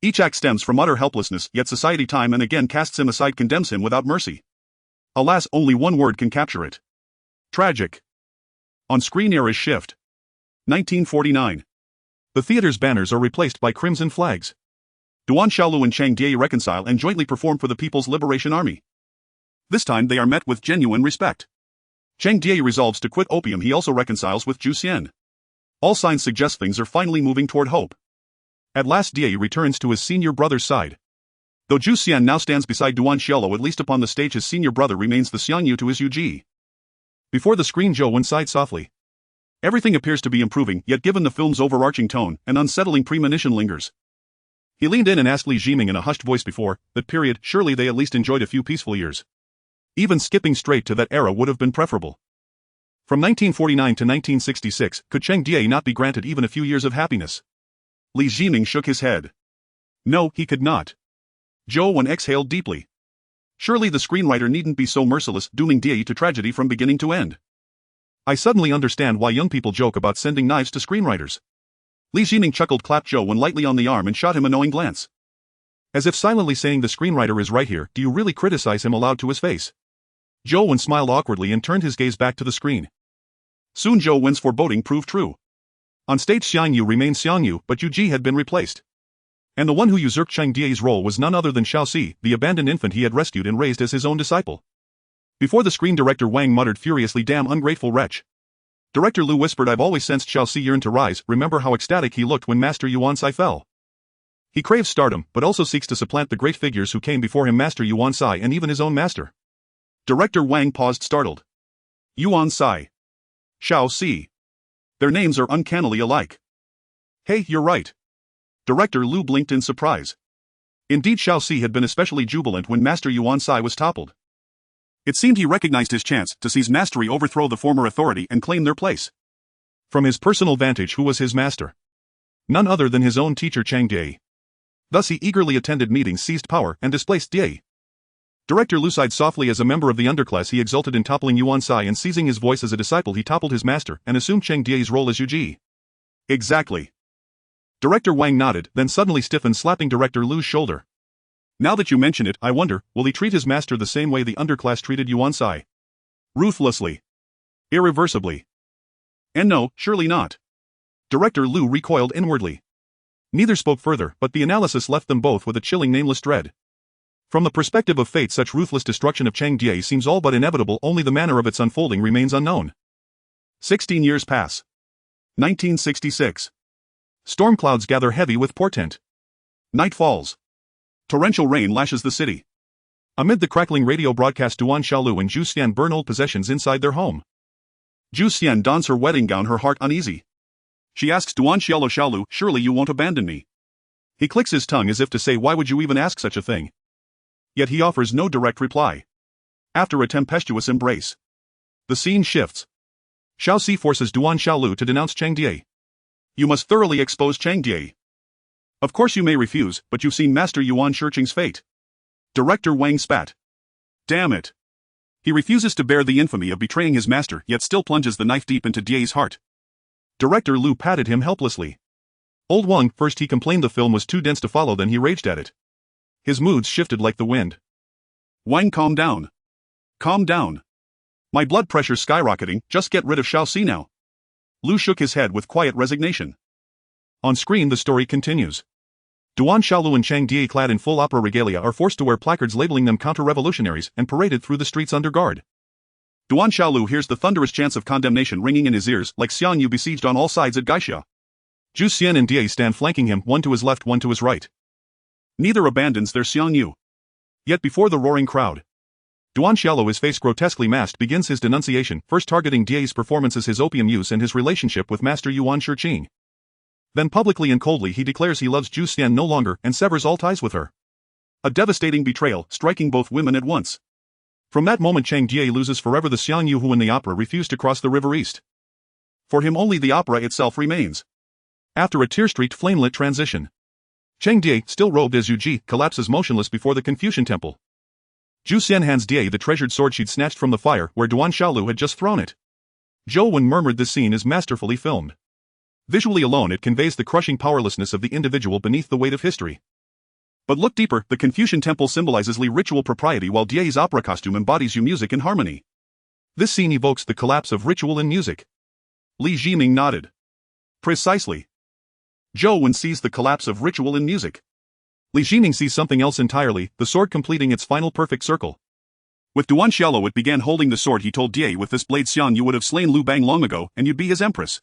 Each act stems from utter helplessness, yet society time and again casts him aside, condemns him without mercy. Alas, only one word can capture it. Tragic. On-screen eras shift. 1949. The theater's banners are replaced by crimson flags. Duan Xiaolu and Cheng Die reconcile and jointly perform for the People's Liberation Army. This time they are met with genuine respect. Chang Die resolves to quit opium. He also reconciles with Zhu Xian. All signs suggest things are finally moving toward hope. At last Die returns to his senior brother's side. Though Zhu Xian now stands beside Duan Xiaolu, at least upon the stage his senior brother remains the Xiangyu to his Yuji. Before the screen Zhou Wen sighed softly. Everything appears to be improving, yet given the film's overarching tone, an unsettling premonition lingers. He leaned in and asked Li Jiming in a hushed voice, before that period, surely they at least enjoyed a few peaceful years. Even skipping straight to that era would have been preferable. From 1949 to 1966, could Chang Die not be granted even a few years of happiness? Li Jiming shook his head. No, he could not. Zhou Wen exhaled deeply. Surely the screenwriter needn't be so merciless, dooming Die to tragedy from beginning to end. I suddenly understand why young people joke about sending knives to screenwriters. Li Jiming chuckled, clapped Zhou Wen lightly on the arm and shot him a knowing glance. As if silently saying, the screenwriter is right here, do you really criticize him aloud to his face? Zhou Wen smiled awkwardly and turned his gaze back to the screen. Soon Zhou Wen's foreboding proved true. On stage Xiangyu remained Xiangyu, but Yu Ji had been replaced. And the one who usurped Chang Die's role was none other than Xiao Si, the abandoned infant he had rescued and raised as his own disciple. Before the screen director Wang muttered furiously, damn ungrateful wretch. Director Lu whispered, I've always sensed Xiao Si yearned to rise, remember how ecstatic he looked when Master Yuan Sai fell. He craves stardom, but also seeks to supplant the great figures who came before him, Master Yuan Sai and even his own master. Director Wang paused, startled. Yuan Sai. Xiao Si. Their names are uncannily alike. Hey, you're right. Director Lu blinked in surprise. Indeed, Xiao Si had been especially jubilant when Master Yuan Sai was toppled. It seemed he recognized his chance to seize mastery, overthrow the former authority and claim their place. From his personal vantage, who was his master? None other than his own teacher Chang Die. Thus he eagerly attended meetings, seized power, and displaced Die. Director Lu sighed softly. As a member of the underclass he exulted in toppling Yuan Sai, and seizing his voice as a disciple he toppled his master and assumed Chang Die's role as Yuji. Exactly. Director Wang nodded, then suddenly stiffened, slapping Director Lu's shoulder. Now that you mention it, I wonder, will he treat his master the same way the underclass treated Yuan Sai? Ruthlessly. Irreversibly. And no, surely not. Director Lu recoiled inwardly. Neither spoke further, but the analysis left them both with a chilling nameless dread. From the perspective of fate, such ruthless destruction of Chang Die seems all but inevitable, only the manner of its unfolding remains unknown. 16 years pass. 1966. Storm clouds gather heavy with portent. Night falls. Torrential rain lashes the city. Amid the crackling radio broadcast, Duan Xiaolu and Zhu Xian burn old possessions inside their home. Zhu Xian dons her wedding gown, her heart uneasy. She asks Duan Xiaolu, surely you won't abandon me. He clicks his tongue as if to say, why would you even ask such a thing? Yet he offers no direct reply. After a tempestuous embrace, the scene shifts. Xiao Si forces Duan Xiaolu to denounce Chang Die. You must thoroughly expose Chang Die. Of course you may refuse, but you've seen Master Yuan Shiqing's fate. Director Wang spat. Damn it. He refuses to bear the infamy of betraying his master, yet still plunges the knife deep into Die's heart. Director Lu patted him helplessly. Old Wang, first he complained the film was too dense to follow, then he raged at it. His moods shifted like the wind. Wang, calm down. Calm down. My blood pressure's skyrocketing, just get rid of Xiao Si now. Lu shook his head with quiet resignation. On screen the story continues. Duan Xiaolu and Chang Die, clad in full opera regalia, are forced to wear placards labeling them counter-revolutionaries and paraded through the streets under guard. Duan Xiaolu hears the thunderous chants of condemnation ringing in his ears, like Xiangyu besieged on all sides at Gaixia. Zhu Xian and Die stand flanking him, one to his left, one to his right. Neither abandons their Xiangyu. Yet before the roaring crowd, Duan Xiaolu, his face grotesquely masked, begins his denunciation, first targeting Die's performances, his opium use and his relationship with Master Yuan Shiqing. Then publicly and coldly he declares he loves Zhu Xian no longer and severs all ties with her. A devastating betrayal, striking both women at once. From that moment Chang Die loses forever the Xiangyu who in the opera refused to cross the river east. For him only the opera itself remains. After a tear-streaked flame-lit transition, Chang Die, still robed as Yuji, collapses motionless before the Confucian temple. Zhu Xian hands Die the treasured sword she'd snatched from the fire where Duan Xiaolu had just thrown it. Zhou Wen murmured, this scene is masterfully filmed. Visually alone it conveys the crushing powerlessness of the individual beneath the weight of history. But look deeper, the Confucian temple symbolizes Li ritual propriety while Die's opera costume embodies Yu music and harmony. This scene evokes the collapse of ritual in music. Li Jiming nodded. Precisely. Zhou Wen sees the collapse of ritual in music. Li Jiming sees something else entirely, the sword completing its final perfect circle. With Duan Xiaolo it began holding the sword. He told Die, with this blade Xiang you would have slain Lu Bang long ago and you'd be his empress.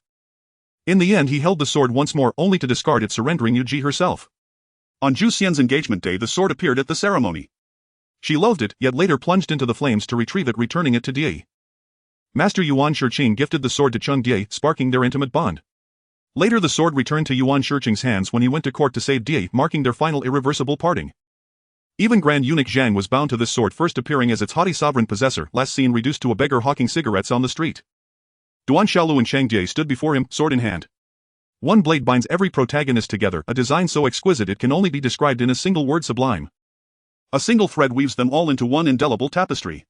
In the end he held the sword once more only to discard it, surrendering Yu Ji herself. On Zhu Xian's engagement day the sword appeared at the ceremony. She loathed it, yet later plunged into the flames to retrieve it, returning it to Die. Master Yuan Shiqing gifted the sword to Cheng Die, sparking their intimate bond. Later the sword returned to Yuan Shiqing's hands when he went to court to save Die, marking their final irreversible parting. Even Grand Eunuch Zhang was bound to this sword, first appearing as its haughty sovereign possessor, last seen reduced to a beggar hawking cigarettes on the street. Duan Xiaolu and Cheng Die stood before him, sword in hand. One blade binds every protagonist together, a design so exquisite it can only be described in a single word: sublime. A single thread weaves them all into one indelible tapestry.